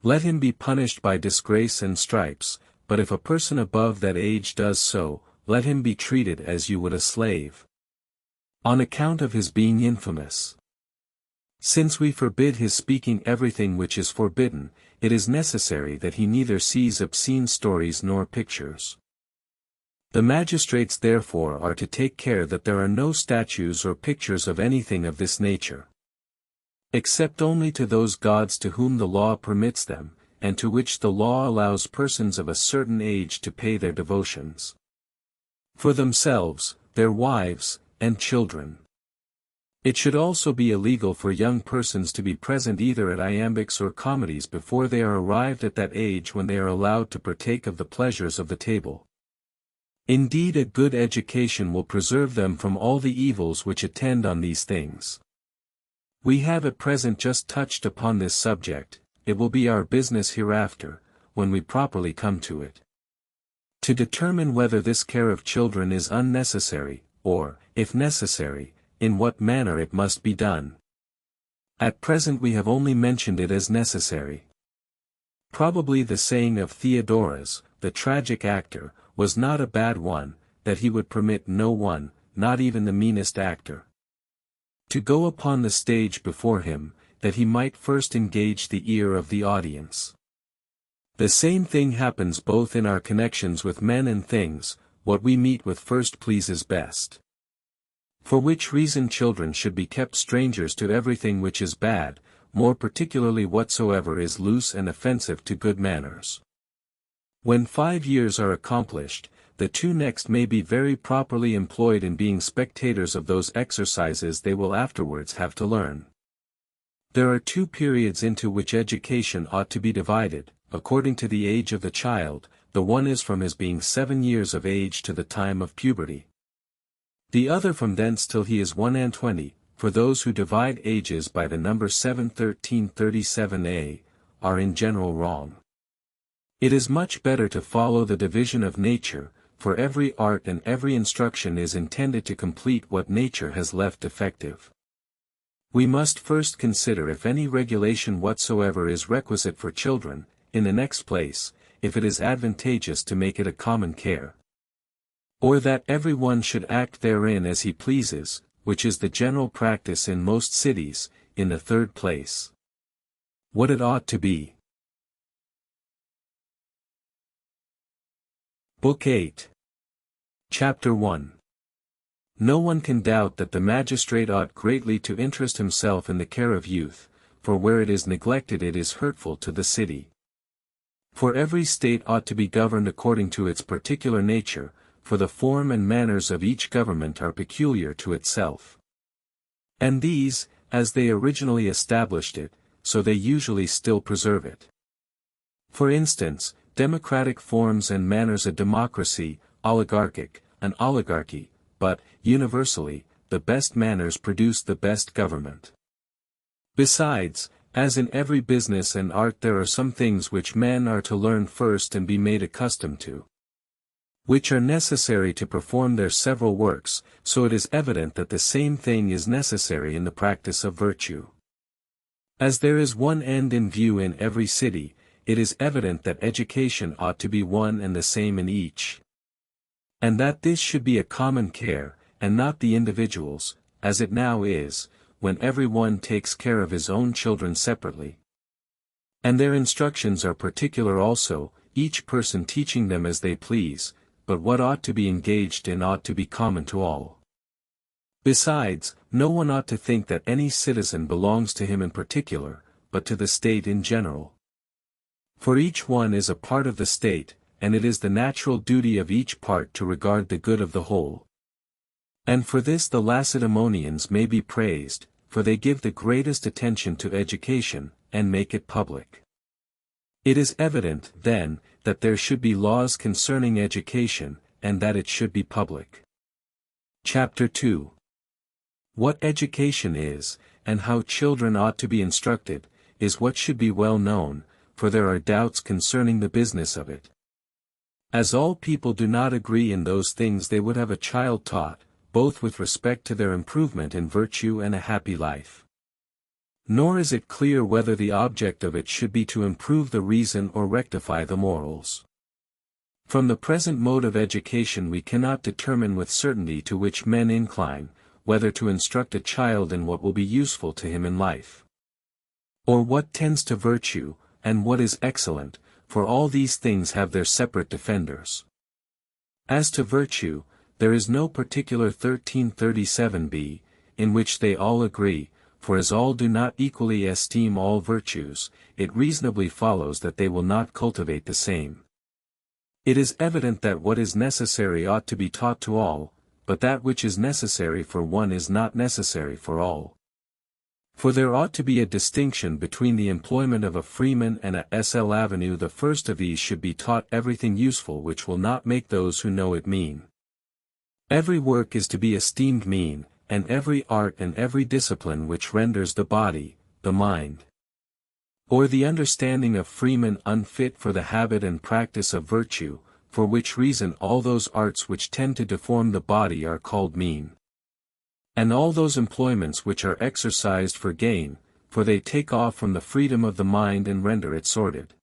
let him be punished by disgrace and stripes, but if a person above that age does so, let him be treated as you would a slave, on account of his being infamous. Since we forbid his speaking everything which is forbidden, it is necessary that he neither sees obscene stories nor pictures. The magistrates therefore are to take care that there are no statues or pictures of anything of this nature, except only to those gods to whom the law permits them, and to which the law allows persons of a certain age to pay their devotions. For themselves, their wives, and children. It should also be illegal for young persons to be present either at iambics or comedies before they are arrived at that age when they are allowed to partake of the pleasures of the table. Indeed a good education will preserve them from all the evils which attend on these things. We have at present just touched upon this subject, it will be our business hereafter, when we properly come to it, to determine whether this care of children is unnecessary, or, if necessary, in what manner it must be done. At present we have only mentioned it as necessary. Probably the saying of Theodorus, the tragic actor, was not a bad one, that he would permit no one, not even the meanest actor, to go upon the stage before him, that he might first engage the ear of the audience. The same thing happens both in our connections with men and things, what we meet with first pleases best. For which reason children should be kept strangers to everything which is bad, more particularly whatsoever is loose and offensive to good manners. When 5 years are accomplished, the 2 next may be very properly employed in being spectators of those exercises they will afterwards have to learn. There are 2 periods into which education ought to be divided, according to the age of the child. The one is from his being 7 years of age to the time of puberty. The other from thence till he is 21, for those who divide ages by the number 7:13:37a, are in general wrong. It is much better to follow the division of nature, for every art and every instruction is intended to complete what nature has left defective. We must first consider if any regulation whatsoever is requisite for children, in the next place, if it is advantageous to make it a common care. Or that every one should act therein as he pleases, which is the general practice in most cities, in the third place. What it ought to be. Book 8. Chapter 1. No one can doubt that the magistrate ought greatly to interest himself in the care of youth, for where it is neglected it is hurtful to the city. For every state ought to be governed according to its particular nature, for the form and manners of each government are peculiar to itself. And these, as they originally established it, so they usually still preserve it. For instance, democratic forms and manners a democracy, oligarchic, an oligarchy, but, universally, the best manners produce the best government. Besides, as in every business and art there are some things which men are to learn first and be made accustomed to, which are necessary to perform their several works, so it is evident that the same thing is necessary in the practice of virtue. As there is one end in view in every city, it is evident that education ought to be one and the same in each. And that this should be a common care, and not the individual's, as it now is, when every one takes care of his own children separately. And their instructions are particular also, each person teaching them as they please, but what ought to be engaged in ought to be common to all. Besides, no one ought to think that any citizen belongs to him in particular, but to the state in general. For each one is a part of the state, and it is the natural duty of each part to regard the good of the whole. And for this the Lacedaemonians may be praised, for they give the greatest attention to education, and make it public. It is evident, then, that there should be laws concerning education, and that it should be public. Chapter 2. What education is, and how children ought to be instructed, is what should be well known, for there are doubts concerning the business of it. As all people do not agree in those things they would have a child taught, both with respect to their improvement in virtue and a happy life. Nor is it clear whether the object of it should be to improve the reason or rectify the morals. From the present mode of education we cannot determine with certainty to which men incline, whether to instruct a child in what will be useful to him in life, or what tends to virtue, and what is excellent, for all these things have their separate defenders. As to virtue, there is no particular 1337b, in which they all agree, for as all do not equally esteem all virtues, it reasonably follows that they will not cultivate the same. It is evident that what is necessary ought to be taught to all, but that which is necessary for one is not necessary for all. For there ought to be a distinction between the employment of a freeman and a Sl Avenue. The first of these should be taught everything useful which will not make those who know it mean. Every work is to be esteemed mean, and every art and every discipline which renders the body, the mind, or the understanding of freemen unfit for the habit and practice of virtue, for which reason all those arts which tend to deform the body are called mean. And all those employments which are exercised for gain, for they take off from the freedom of the mind and render it sordid.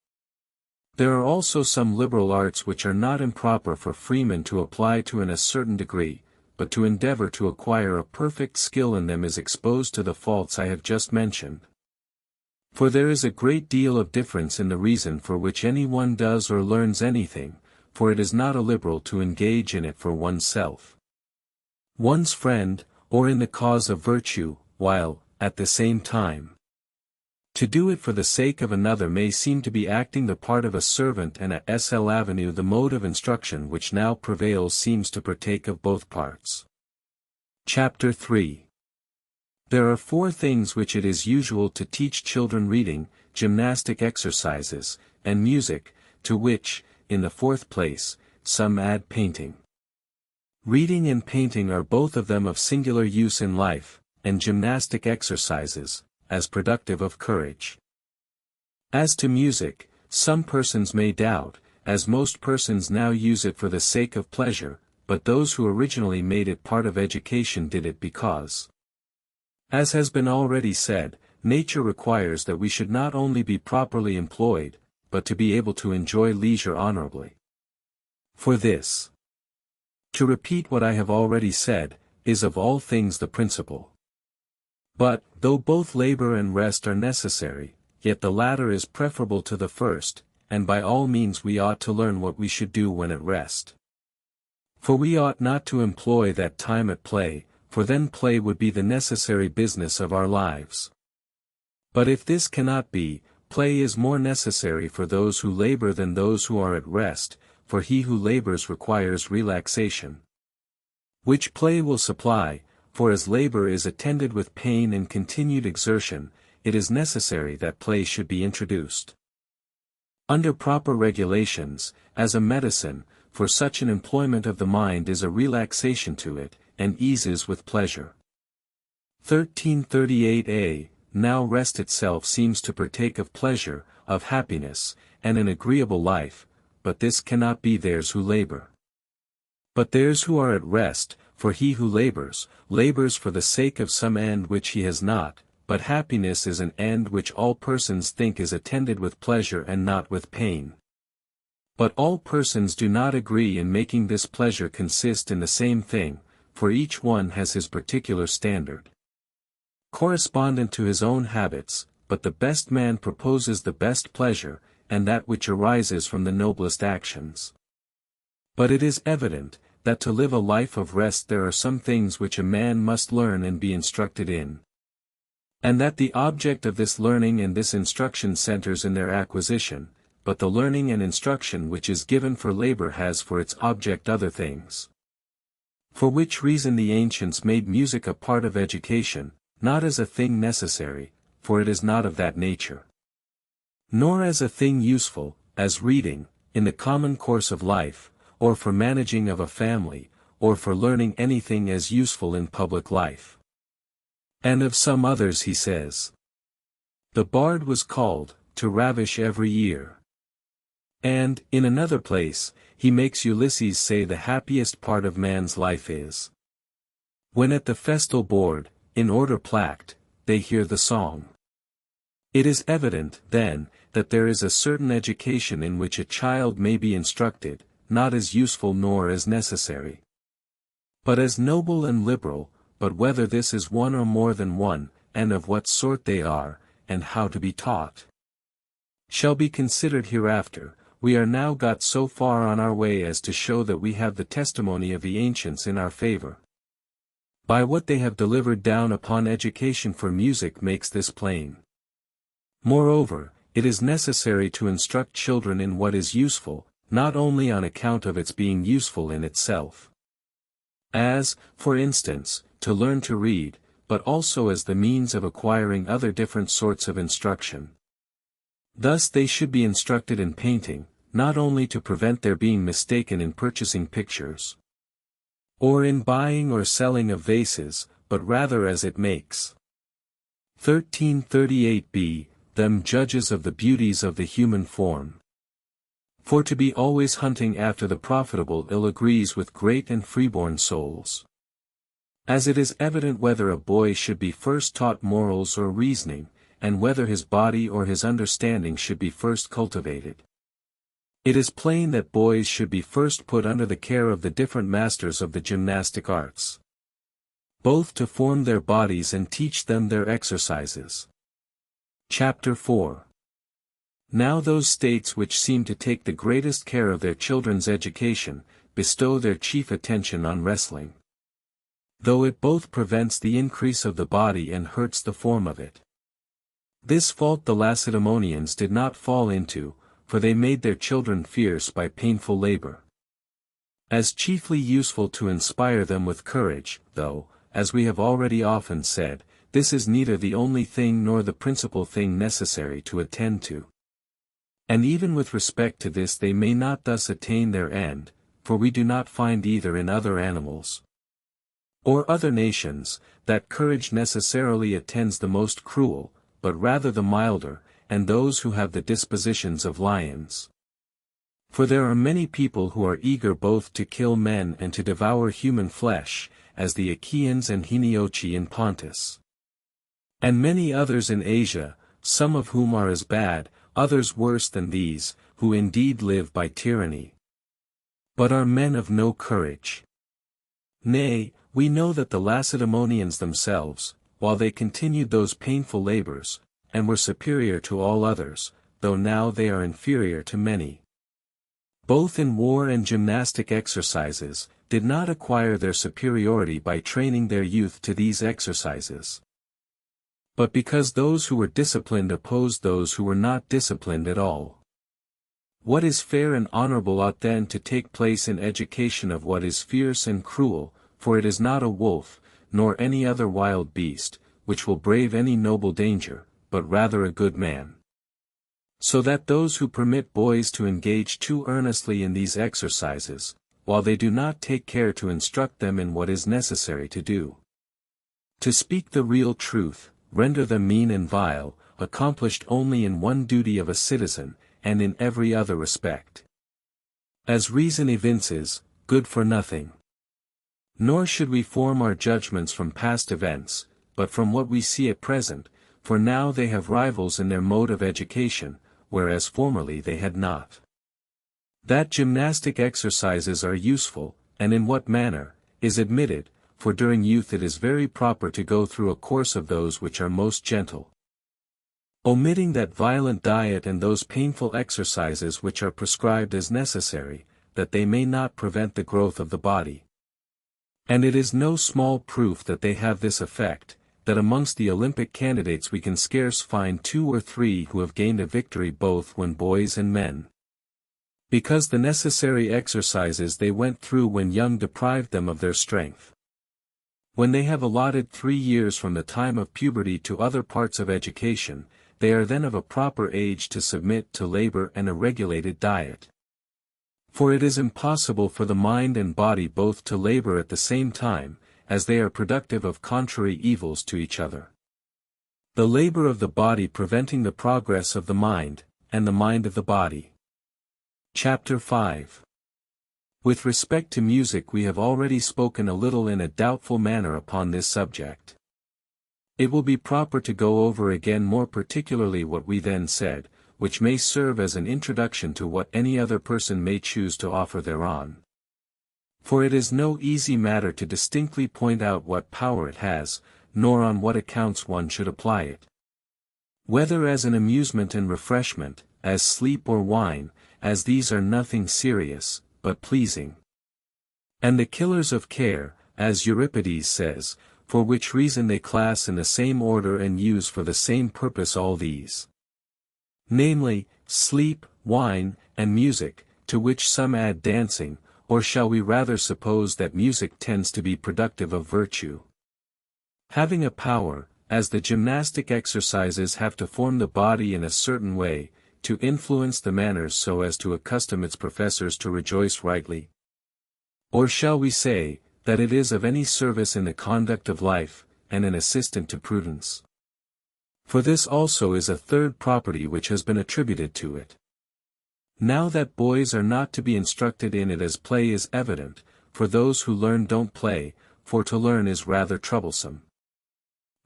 There are also some liberal arts which are not improper for freemen to apply to in a certain degree, but to endeavor to acquire a perfect skill in them is exposed to the faults I have just mentioned. For there is a great deal of difference in the reason for which any one does or learns anything, for it is not a liberal to engage in it for oneself, one's friend, or in the cause of virtue, while, at the same time, To do it for the sake of another may seem to be acting the part of a servant, and at SL Avenue the mode of instruction which now prevails seems to partake of both parts. Chapter 3. There are 4 things which it is usual to teach children: reading, gymnastic exercises, and music, to which, in the 4th place, some add painting. Reading and painting are both of them of singular use in life, and gymnastic exercises, as productive of courage. As to music, some persons may doubt, as most persons now use it for the sake of pleasure, but those who originally made it part of education did it because, as has been already said, nature requires that we should not only be properly employed, but to be able to enjoy leisure honorably. For this, to repeat what I have already said, is of all things the principal. But, though both labor and rest are necessary, yet the latter is preferable to the first, and by all means we ought to learn what we should do when at rest. For we ought not to employ that time at play, for then play would be the necessary business of our lives. But if this cannot be, play is more necessary for those who labor than those who are at rest, for he who labors requires relaxation, which play will supply. For as labor is attended with pain and continued exertion, it is necessary that play should be introduced under proper regulations, as a medicine, for such an employment of the mind is a relaxation to it, and eases with pleasure. 1338a. Now rest itself seems to partake of pleasure, of happiness, and an agreeable life, but this cannot be theirs who labor. But theirs who are at rest, for he who labors for the sake of some end which he has not, but happiness is an end which all persons think is attended with pleasure and not with pain. But all persons do not agree in making this pleasure consist in the same thing, for each one has his particular standard, correspondent to his own habits, but the best man proposes the best pleasure, and that which arises from the noblest actions. But it is evident, that to live a life of rest there are some things which a man must learn and be instructed in, and that the object of this learning and this instruction centers in their acquisition, but the learning and instruction which is given for labor has for its object other things. For which reason the ancients made music a part of education, not as a thing necessary, for it is not of that nature, nor as a thing useful, as reading, in the common course of life, or for managing of a family, or for learning anything as useful in public life. And of some others he says, the bard was called, to ravish every ear. And, in another place, he makes Ulysses say the happiest part of man's life is when at the festal board, in order placked, they hear the song. It is evident, then, that there is a certain education in which a child may be instructed, not as useful nor as necessary, but as noble and liberal, but whether this is one or more than one, and of what sort they are, and how to be taught, shall be considered hereafter. We are now got so far on our way as to show that we have the testimony of the ancients in our favor. By what they have delivered down upon education for music makes this plain. Moreover, it is necessary to instruct children in what is useful, not only on account of its being useful in itself, as, for instance, to learn to read, but also as the means of acquiring other different sorts of instruction. Thus they should be instructed in painting, not only to prevent their being mistaken in purchasing pictures, or in buying or selling of vases, but rather as it makes. 1338b. Them judges of the beauties of the human form. For to be always hunting after the profitable ill agrees with great and freeborn souls. As it is evident whether a boy should be first taught morals or reasoning, and whether his body or his understanding should be first cultivated. It is plain that boys should be first put under the care of the different masters of the gymnastic arts, both to form their bodies and teach them their exercises. Chapter 4. Now those states which seem to take the greatest care of their children's education, bestow their chief attention on wrestling, though it both prevents the increase of the body and hurts the form of it. This fault the Lacedaemonians did not fall into, for they made their children fierce by painful labor. As chiefly useful to inspire them with courage, though, as we have already often said, this is neither the only thing nor the principal thing necessary to attend to. And even with respect to this they may not thus attain their end, for we do not find either in other animals or other nations, that courage necessarily attends the most cruel, but rather the milder, and those who have the dispositions of lions. For there are many people who are eager both to kill men and to devour human flesh, as the Achaeans and Heniochi in Pontus. And many others in Asia, some of whom are as bad, others worse than these, who indeed live by tyranny, but are men of no courage. Nay, we know that the Lacedaemonians themselves, while they continued those painful labors, and were superior to all others, though now they are inferior to many, both in war and gymnastic exercises, did not acquire their superiority by training their youth to these exercises, but because those who were disciplined opposed those who were not disciplined at all. What is fair and honorable ought then to take place in education of what is fierce and cruel, for it is not a wolf, nor any other wild beast, which will brave any noble danger, but rather a good man. So that those who permit boys to engage too earnestly in these exercises, while they do not take care to instruct them in what is necessary to do, to speak the real truth, render them mean and vile, accomplished only in one duty of a citizen, and in every other respect, as reason evinces, good for nothing. Nor should we form our judgments from past events, but from what we see at present, for now they have rivals in their mode of education, whereas formerly they had not. That gymnastic exercises are useful, and in what manner, is admitted, for during youth it is very proper to go through a course of those which are most gentle, omitting that violent diet and those painful exercises which are prescribed as necessary, that they may not prevent the growth of the body. And it is no small proof that they have this effect, that amongst the Olympic candidates we can scarce find 2 or 3 who have gained a victory both when boys and men, because the necessary exercises they went through when young deprived them of their strength. When they have allotted 3 years from the time of puberty to other parts of education, they are then of a proper age to submit to labor and a regulated diet. For it is impossible for the mind and body both to labor at the same time, as they are productive of contrary evils to each other. The labor of the body preventing the progress of the mind, and the mind of the body. Chapter 5. With respect to music we have already spoken a little in a doubtful manner upon this subject. It will be proper to go over again more particularly what we then said, which may serve as an introduction to what any other person may choose to offer thereon. For it is no easy matter to distinctly point out what power it has, nor on what accounts one should apply it. Whether as an amusement and refreshment, as sleep or wine, as these are nothing serious, but pleasing. And the killers of care, as Euripides says, for which reason they class in the same order and use for the same purpose all these. Namely, sleep, wine, and music, to which some add dancing, or shall we rather suppose that music tends to be productive of virtue? Having a power, as the gymnastic exercises have to form the body in a certain way, to influence the manners so as to accustom its professors to rejoice rightly? Or shall we say, that it is of any service in the conduct of life, and an assistant to prudence? For this also is a third property which has been attributed to it. Now that boys are not to be instructed in it as play is evident, for those who learn don't play, for to learn is rather troublesome.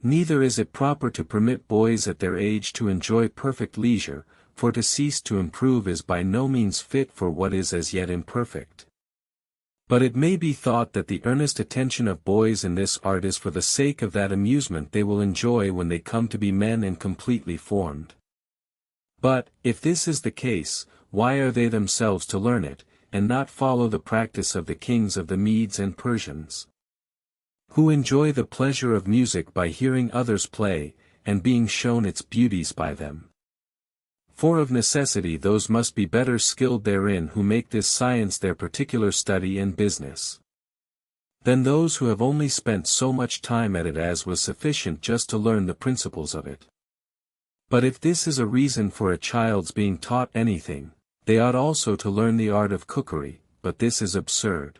Neither is it proper to permit boys at their age to enjoy perfect leisure, for to cease to improve is by no means fit for what is as yet imperfect. But it may be thought that the earnest attention of boys in this art is for the sake of that amusement they will enjoy when they come to be men and completely formed. But, if this is the case, why are they themselves to learn it, and not follow the practice of the kings of the Medes and Persians, who enjoy the pleasure of music by hearing others play, and being shown its beauties by them. For of necessity those must be better skilled therein who make this science their particular study and business, than those who have only spent so much time at it as was sufficient just to learn the principles of it. But if this is a reason for a child's being taught anything, they ought also to learn the art of cookery, but this is absurd.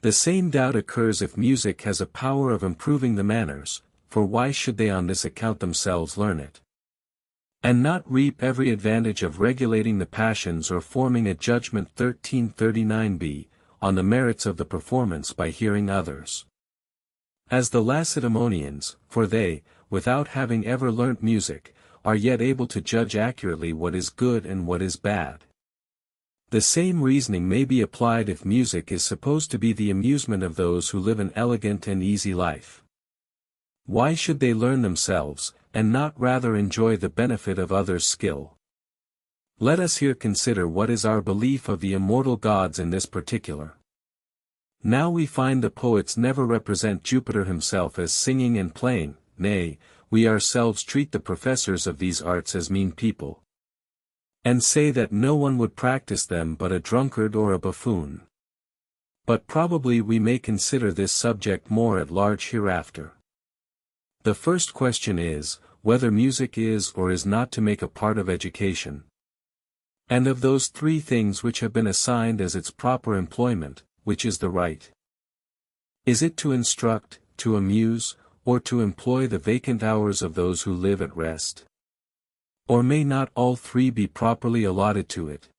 The same doubt occurs if music has a power of improving the manners, for why should they on this account themselves learn it, and not reap every advantage of regulating the passions or forming a judgment 1339b, on the merits of the performance by hearing others? As the Lacedaemonians, for they, without having ever learnt music, are yet able to judge accurately what is good and what is bad. The same reasoning may be applied if music is supposed to be the amusement of those who live an elegant and easy life. Why should they learn themselves, and not rather enjoy the benefit of others' skill? Let us here consider what is our belief of the immortal gods in this particular. Now we find the poets never represent Jupiter himself as singing and playing, nay, we ourselves treat the professors of these arts as mean people, and say that no one would practice them but a drunkard or a buffoon. But probably we may consider this subject more at large hereafter. The first question is, whether music is or is not to make a part of education. And of those three things which have been assigned as its proper employment, which is the right? Is it to instruct, to amuse, or to employ the vacant hours of those who live at rest? Or may not all three be properly allotted to it?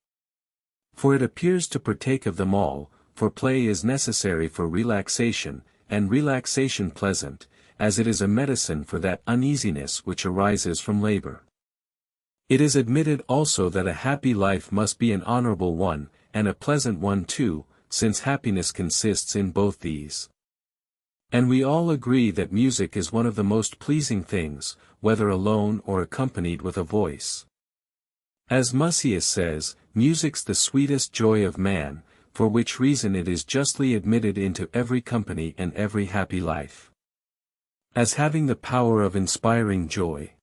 For it appears to partake of them all, for play is necessary for relaxation, and relaxation pleasant, as it is a medicine for that uneasiness which arises from labor. It is admitted also that a happy life must be an honorable one, and a pleasant one too, since happiness consists in both these. And we all agree that music is one of the most pleasing things, whether alone or accompanied with a voice. As Musaeus says, music's the sweetest joy of man, for which reason it is justly admitted into every company and every happy life, as having the power of inspiring joy.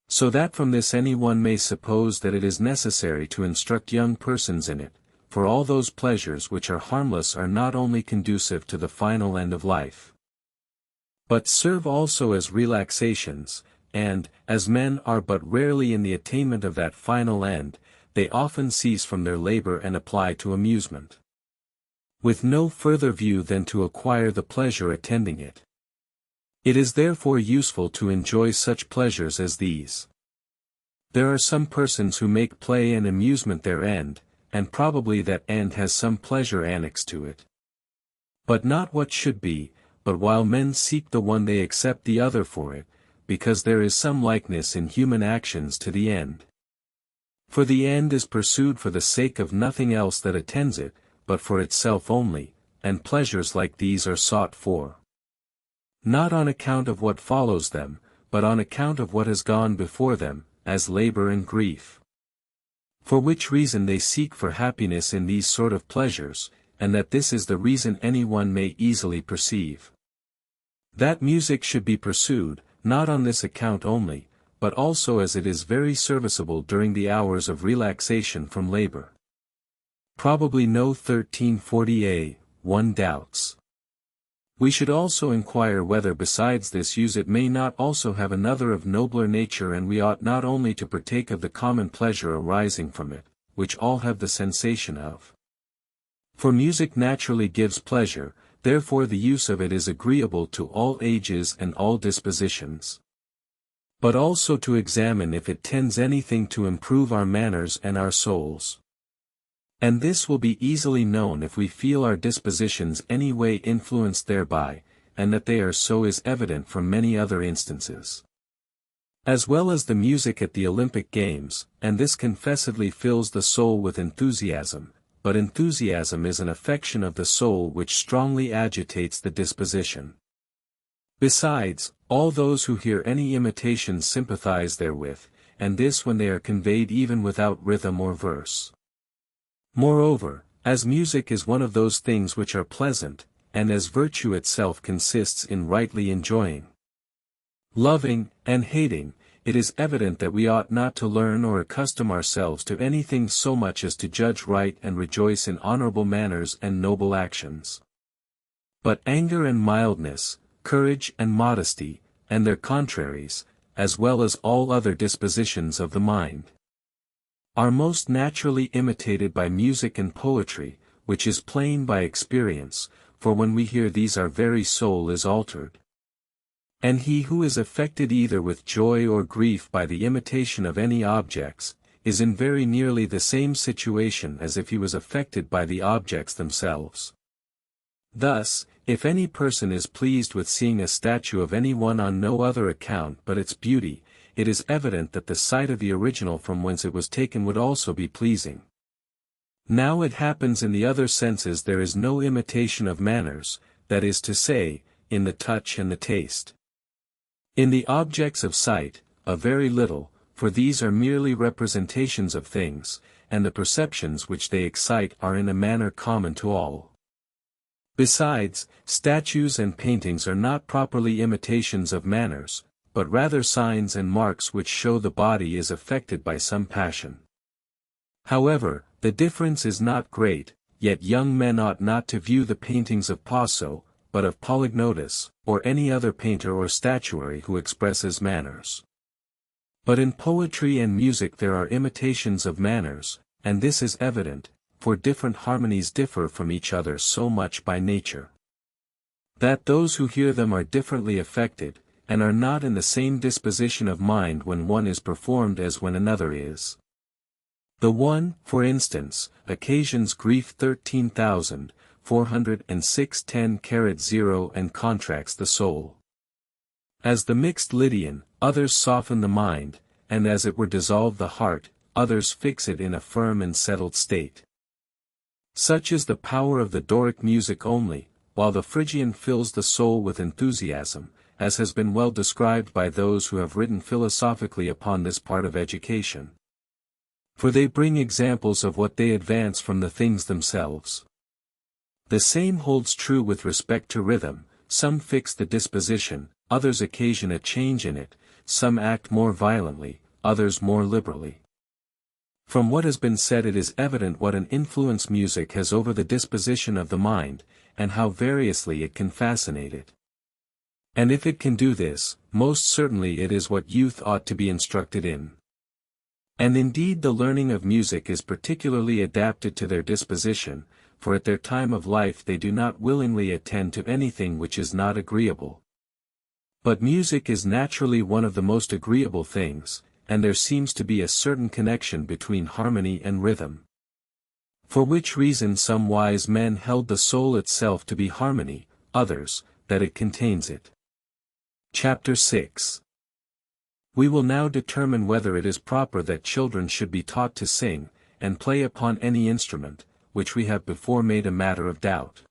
So that from this any one may suppose that it is necessary to instruct young persons in it, for all those pleasures which are harmless are not only conducive to the final end of life, but serve also as relaxations, and, as men are but rarely in the attainment of that final end, they often cease from their labor and apply to amusement, with no further view than to acquire the pleasure attending it. It is therefore useful to enjoy such pleasures as these. There are some persons who make play and amusement their end, and probably that end has some pleasure annexed to it. But not what should be, but while men seek the one they accept the other for it, because there is some likeness in human actions to the end. For the end is pursued for the sake of nothing else that attends it, but for itself only, and pleasures like these are sought for, not on account of what follows them, but on account of what has gone before them, as labor and grief. For which reason they seek for happiness in these sort of pleasures, and that this is the reason any one may easily perceive. That music should be pursued, not on this account only, but also as it is very serviceable during the hours of relaxation from labor. Probably no 1340a, one doubts. We should also inquire whether besides this use it may not also have another of nobler nature, and we ought not only to partake of the common pleasure arising from it, which all have the sensation of. For music naturally gives pleasure, therefore the use of it is agreeable to all ages and all dispositions. But also to examine if it tends anything to improve our manners and our souls. And this will be easily known if we feel our dispositions any way influenced thereby, and that they are so is evident from many other instances. As well as the music at the Olympic Games, and this confessedly fills the soul with enthusiasm, but enthusiasm is an affection of the soul which strongly agitates the disposition. Besides, all those who hear any imitation sympathize therewith, and this when they are conveyed even without rhythm or verse. Moreover, as music is one of those things which are pleasant, and as virtue itself consists in rightly enjoying, Loving, and hating, it is evident that we ought not to learn or accustom ourselves to anything so much as to judge right and rejoice in honorable manners and noble actions. But anger and mildness, courage and modesty, and their contraries, as well as all other dispositions of the mind, are most naturally imitated by music and poetry, which is plain by experience, for when we hear these our very soul is altered. And he who is affected either with joy or grief by the imitation of any objects, is in very nearly the same situation as if he was affected by the objects themselves. Thus, if any person is pleased with seeing a statue of any one on no other account but its beauty, it is evident that the sight of the original from whence it was taken would also be pleasing. Now it happens in the other senses there is no imitation of manners, that is to say, in the touch and the taste. In the objects of sight, a very little, for these are merely representations of things, and the perceptions which they excite are in a manner common to all. Besides, statues and paintings are not properly imitations of manners, but rather signs and marks which show the body is affected by some passion. However, the difference is not great, yet young men ought not to view the paintings of Piso, but of Polygnotus, or any other painter or statuary who expresses manners. But in poetry and music there are imitations of manners, and this is evident, for different harmonies differ from each other so much by nature, that those who hear them are differently affected, and are not in the same disposition of mind when one is performed as when another is. The one, for instance, occasions grief 13,406 10-0 and contracts the soul. As the mixed Lydian, others soften the mind, and as it were dissolve the heart, others fix it in a firm and settled state. Such is the power of the Doric music only, while the Phrygian fills the soul with enthusiasm, as has been well described by those who have written philosophically upon this part of education. For they bring examples of what they advance from the things themselves. The same holds true with respect to rhythm, some fix the disposition, others occasion a change in it, some act more violently, others more liberally. From what has been said it is evident what an influence music has over the disposition of the mind, and how variously it can fascinate it. And if it can do this, most certainly it is what youth ought to be instructed in. And indeed the learning of music is particularly adapted to their disposition, for at their time of life they do not willingly attend to anything which is not agreeable. But music is naturally one of the most agreeable things, and there seems to be a certain connection between harmony and rhythm. For which reason some wise men held the soul itself to be harmony, others, that it contains it. Chapter 6. We will now determine whether it is proper that children should be taught to sing, and play upon any instrument, which we have before made a matter of doubt.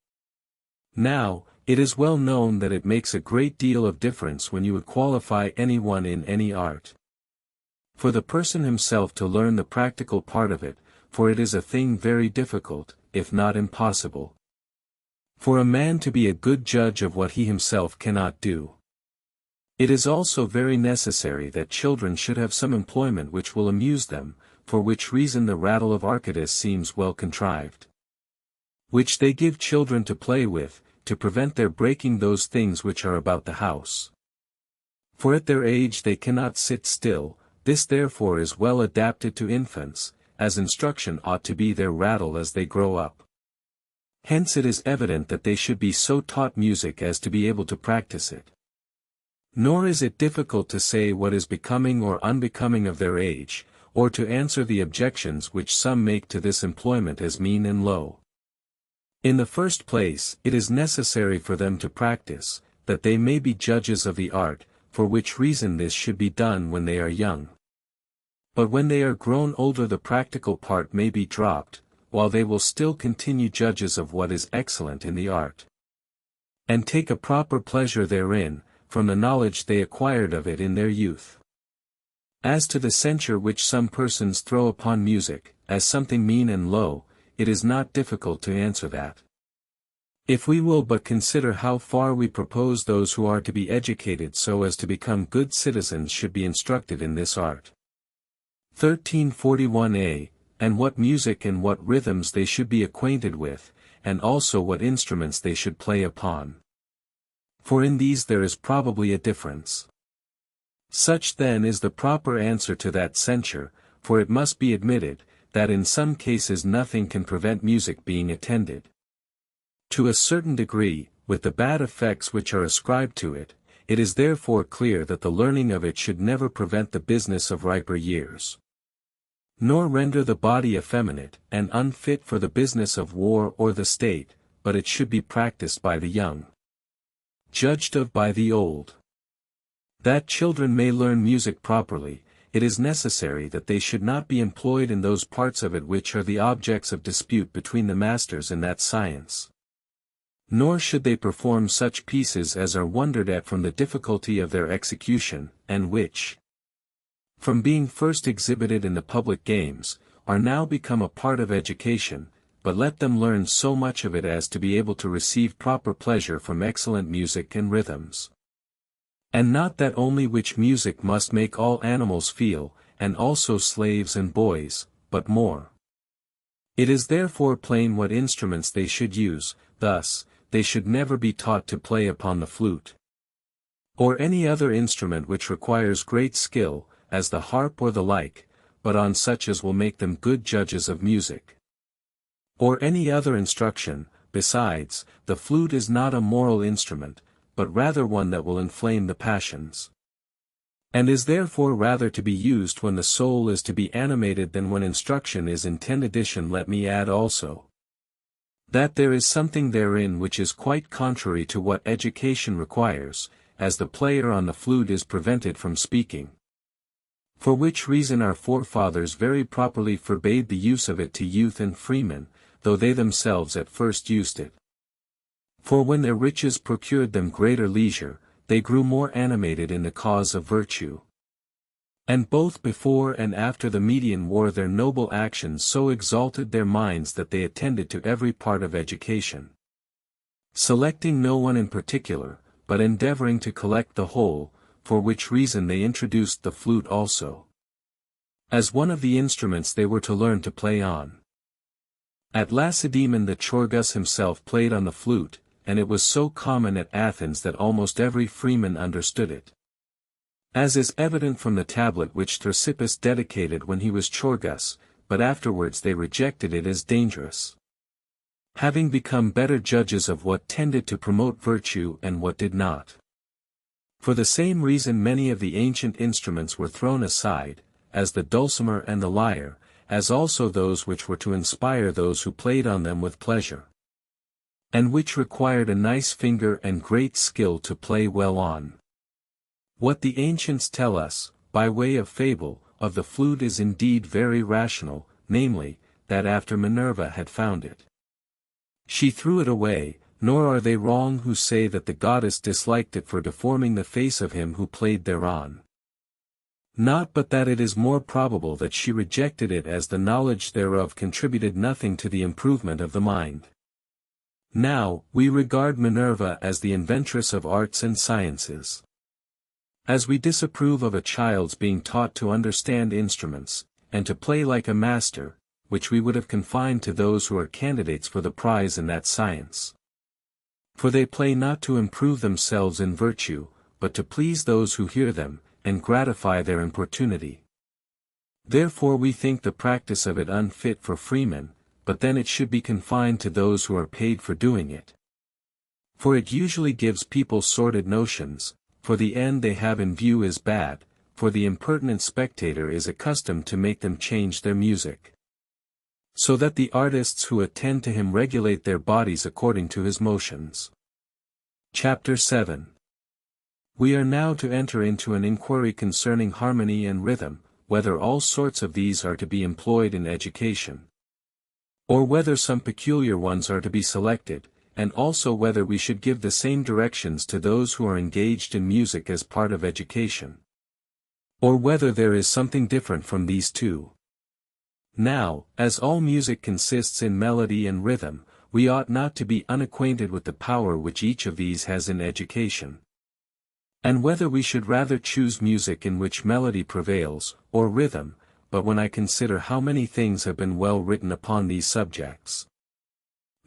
Now, it is well known that it makes a great deal of difference when you would qualify anyone in any art. For the person himself to learn the practical part of it, for it is a thing very difficult, if not impossible. For a man to be a good judge of what he himself cannot do. It is also very necessary that children should have some employment which will amuse them, for which reason the rattle of Arcadis seems well contrived. Which they give children to play with, to prevent their breaking those things which are about the house. For at their age they cannot sit still, this therefore is well adapted to infants, as instruction ought to be their rattle as they grow up. Hence it is evident that they should be so taught music as to be able to practice it. Nor is it difficult to say what is becoming or unbecoming of their age, or to answer the objections which some make to this employment as mean and low. In the first place, it is necessary for them to practice, that they may be judges of the art, for which reason this should be done when they are young. But when they are grown older the practical part may be dropped, while they will still continue judges of what is excellent in the art, and take a proper pleasure therein, from the knowledge they acquired of it in their youth. As to the censure which some persons throw upon music, as something mean and low, it is not difficult to answer that. If we will but consider how far we propose those who are to be educated so as to become good citizens should be instructed in this art. 1341a, and what music and what rhythms they should be acquainted with, and also what instruments they should play upon. For in these there is probably a difference. Such then is the proper answer to that censure, for it must be admitted, that in some cases nothing can prevent music being attended to a certain degree, with the bad effects which are ascribed to it. It is therefore clear that the learning of it should never prevent the business of riper years, nor render the body effeminate and unfit for the business of war or the state, but it should be practiced by the young, judged of by the old. That children may learn music properly, it is necessary that they should not be employed in those parts of it which are the objects of dispute between the masters in that science. Nor should they perform such pieces as are wondered at from the difficulty of their execution, and which, from being first exhibited in the public games, are now become a part of education, but let them learn so much of it as to be able to receive proper pleasure from excellent music and rhythms. And not that only which music must make all animals feel, and also slaves and boys, but more. It is therefore plain what instruments they should use. Thus, they should never be taught to play upon the flute, or any other instrument which requires great skill, as the harp or the like, but on such as will make them good judges of music. Or any other instruction. Besides, the flute is not a moral instrument, but rather one that will inflame the passions, and is therefore rather to be used when the soul is to be animated than when instruction is intended. Let me add also, that there is something therein which is quite contrary to what education requires, as the player on the flute is prevented from speaking. For which reason our forefathers very properly forbade the use of it to youth and freemen, though they themselves at first used it. For when their riches procured them greater leisure, they grew more animated in the cause of virtue. And both before and after the Median war their noble actions so exalted their minds that they attended to every part of education, selecting no one in particular, but endeavoring to collect the whole, for which reason they introduced the flute also, as one of the instruments they were to learn to play on. At Lacedaemon the Chorgus himself played on the flute, and it was so common at Athens that almost every freeman understood it, as is evident from the tablet which Thrasybus dedicated when he was Chorgus, but afterwards they rejected it as dangerous, having become better judges of what tended to promote virtue and what did not. For the same reason many of the ancient instruments were thrown aside, as the dulcimer and the lyre, as also those which were to inspire those who played on them with pleasure, and which required a nice finger and great skill to play well on. What the ancients tell us, by way of fable, of the flute is indeed very rational, namely, that after Minerva had found it, she threw it away, nor are they wrong who say that the goddess disliked it for deforming the face of him who played thereon. Not but that it is more probable that she rejected it as the knowledge thereof contributed nothing to the improvement of the mind. Now, we regard Minerva as the inventress of arts and sciences. As we disapprove of a child's being taught to understand instruments, and to play like a master, which we would have confined to those who are candidates for the prize in that science. For they play not to improve themselves in virtue, but to please those who hear them, and gratify their importunity. Therefore we think the practice of it unfit for freemen, but then it should be confined to those who are paid for doing it. For it usually gives people sordid notions, for the end they have in view is bad, for the impertinent spectator is accustomed to make them change their music, so that the artists who attend to him regulate their bodies according to his motions. Chapter 7. We are now to enter into an inquiry concerning harmony and rhythm, whether all sorts of these are to be employed in education, or whether some peculiar ones are to be selected, and also whether we should give the same directions to those who are engaged in music as part of education, or whether there is something different from these two. Now, as all music consists in melody and rhythm, we ought not to be unacquainted with the power which each of these has in education. And whether we should rather choose music in which melody prevails, or rhythm, but when I consider how many things have been well written upon these subjects,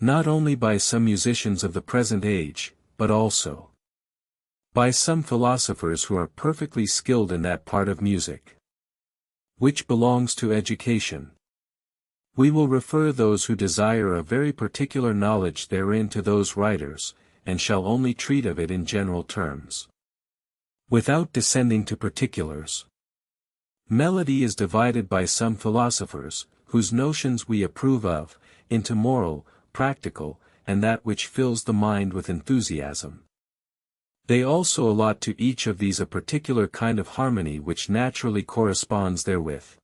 not only by some musicians of the present age, but also by some philosophers who are perfectly skilled in that part of music which belongs to education, we will refer those who desire a very particular knowledge therein to those writers, and shall only treat of it in general terms, without descending to particulars. Melody is divided by some philosophers, whose notions we approve of, into moral, practical, and that which fills the mind with enthusiasm. They also allot to each of these a particular kind of harmony which naturally corresponds therewith.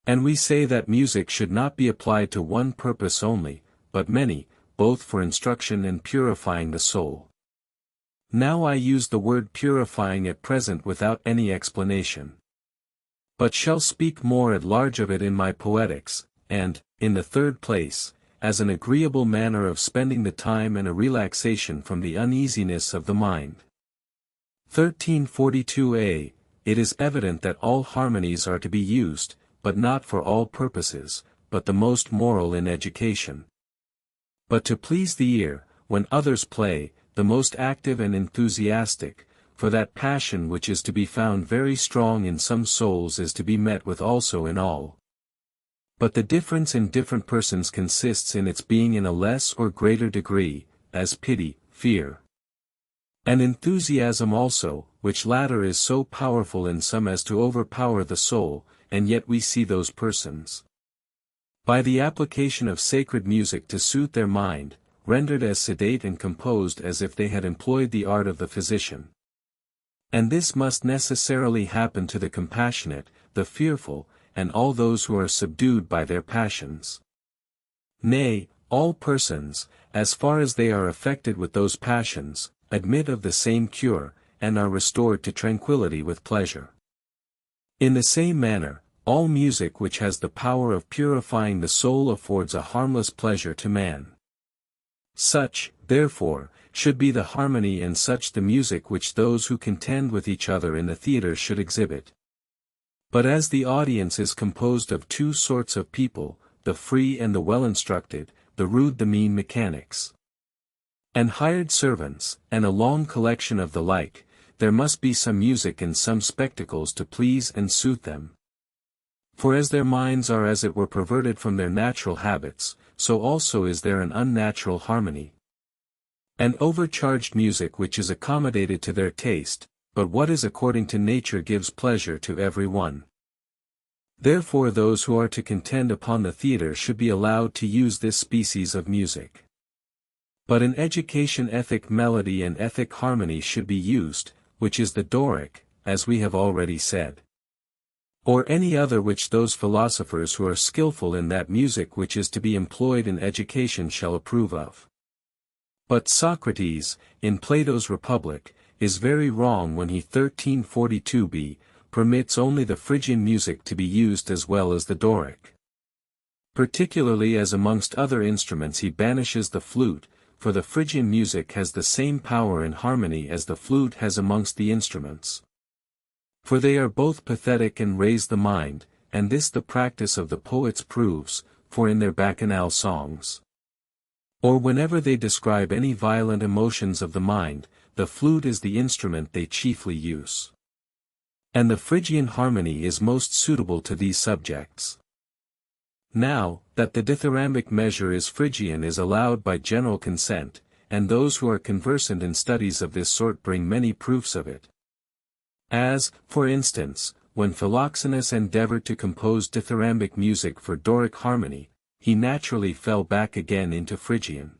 And we say that music should not be applied to one purpose only, but many, both for instruction and purifying the soul. Now I use the word purifying at present without any explanation, but shall speak more at large of it in my Poetics, and, in the third place, as an agreeable manner of spending the time and a relaxation from the uneasiness of the mind. 1342a. It is evident that all harmonies are to be used, but not for all purposes, but the most moral in education. But to please the ear, when others play, the most active and enthusiastic, for that passion which is to be found very strong in some souls is to be met with also in all. But the difference in different persons consists in its being in a less or greater degree, as pity, fear, and enthusiasm also, which latter is so powerful in some as to overpower the soul, and yet we see those persons, by the application of sacred music to suit their mind, rendered as sedate and composed as if they had employed the art of the physician. And this must necessarily happen to the compassionate, the fearful, and all those who are subdued by their passions. Nay, all persons, as far as they are affected with those passions, admit of the same cure, and are restored to tranquillity with pleasure. In the same manner, all music which has the power of purifying the soul affords a harmless pleasure to man. Such, therefore, should be the harmony and such the music which those who contend with each other in the theatre should exhibit. But as the audience is composed of two sorts of people, the free and the well-instructed, the rude the mean mechanics, and hired servants, and a long collection of the like, there must be some music and some spectacles to please and suit them. For as their minds are as it were perverted from their natural habits, so also is there an unnatural harmony, and overcharged music which is accommodated to their taste, but what is according to nature gives pleasure to every one. Therefore those who are to contend upon the theatre should be allowed to use this species of music. But in education ethic melody and ethic harmony should be used, which is the Doric, as we have already said, or any other which those philosophers who are skillful in that music which is to be employed in education shall approve of. But Socrates, in Plato's Republic, is very wrong when he 1342b, permits only the Phrygian music to be used as well as the Doric. Particularly as amongst other instruments he banishes the flute, for the Phrygian music has the same power in harmony as the flute has amongst the instruments. For they are both pathetic and raise the mind, and this the practice of the poets proves, for in their bacchanal songs, or whenever they describe any violent emotions of the mind, the flute is the instrument they chiefly use. And the Phrygian harmony is most suitable to these subjects. Now, that the dithyrambic measure is Phrygian is allowed by general consent, and those who are conversant in studies of this sort bring many proofs of it. As, for instance, when Philoxenus endeavored to compose dithyrambic music for Doric harmony, he naturally fell back again into Phrygian,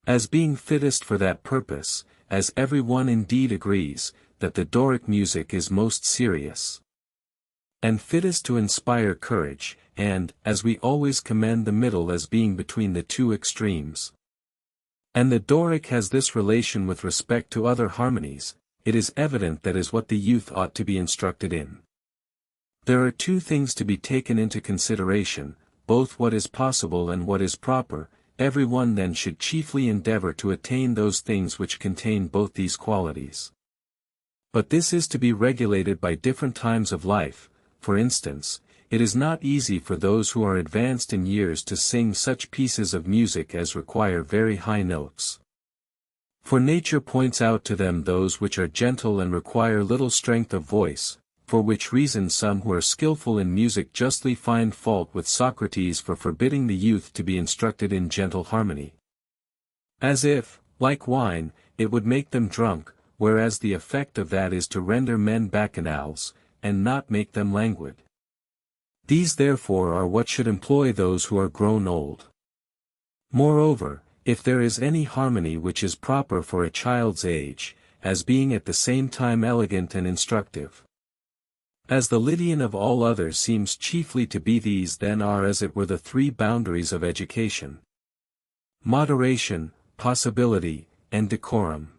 as being fittest for that purpose, as every one indeed agrees, that the Doric music is most serious, and fittest to inspire courage, and, as we always commend the middle as being between the two extremes, and the Doric has this relation with respect to other harmonies, it is evident that is what the youth ought to be instructed in. There are two things to be taken into consideration, both what is possible and what is proper, every one then should chiefly endeavor to attain those things which contain both these qualities. But this is to be regulated by different times of life. For instance, it is not easy for those who are advanced in years to sing such pieces of music as require very high notes. For nature points out to them those which are gentle and require little strength of voice, for which reason some who are skillful in music justly find fault with Socrates for forbidding the youth to be instructed in gentle harmony. As if, like wine, it would make them drunk, whereas the effect of that is to render men bacchanals, and not make them languid. These therefore are what should employ those who are grown old. Moreover, if there is any harmony which is proper for a child's age, as being at the same time elegant and instructive, as the Lydian of all others seems chiefly to be, these then are as it were the three boundaries of education: moderation, possibility, and decorum.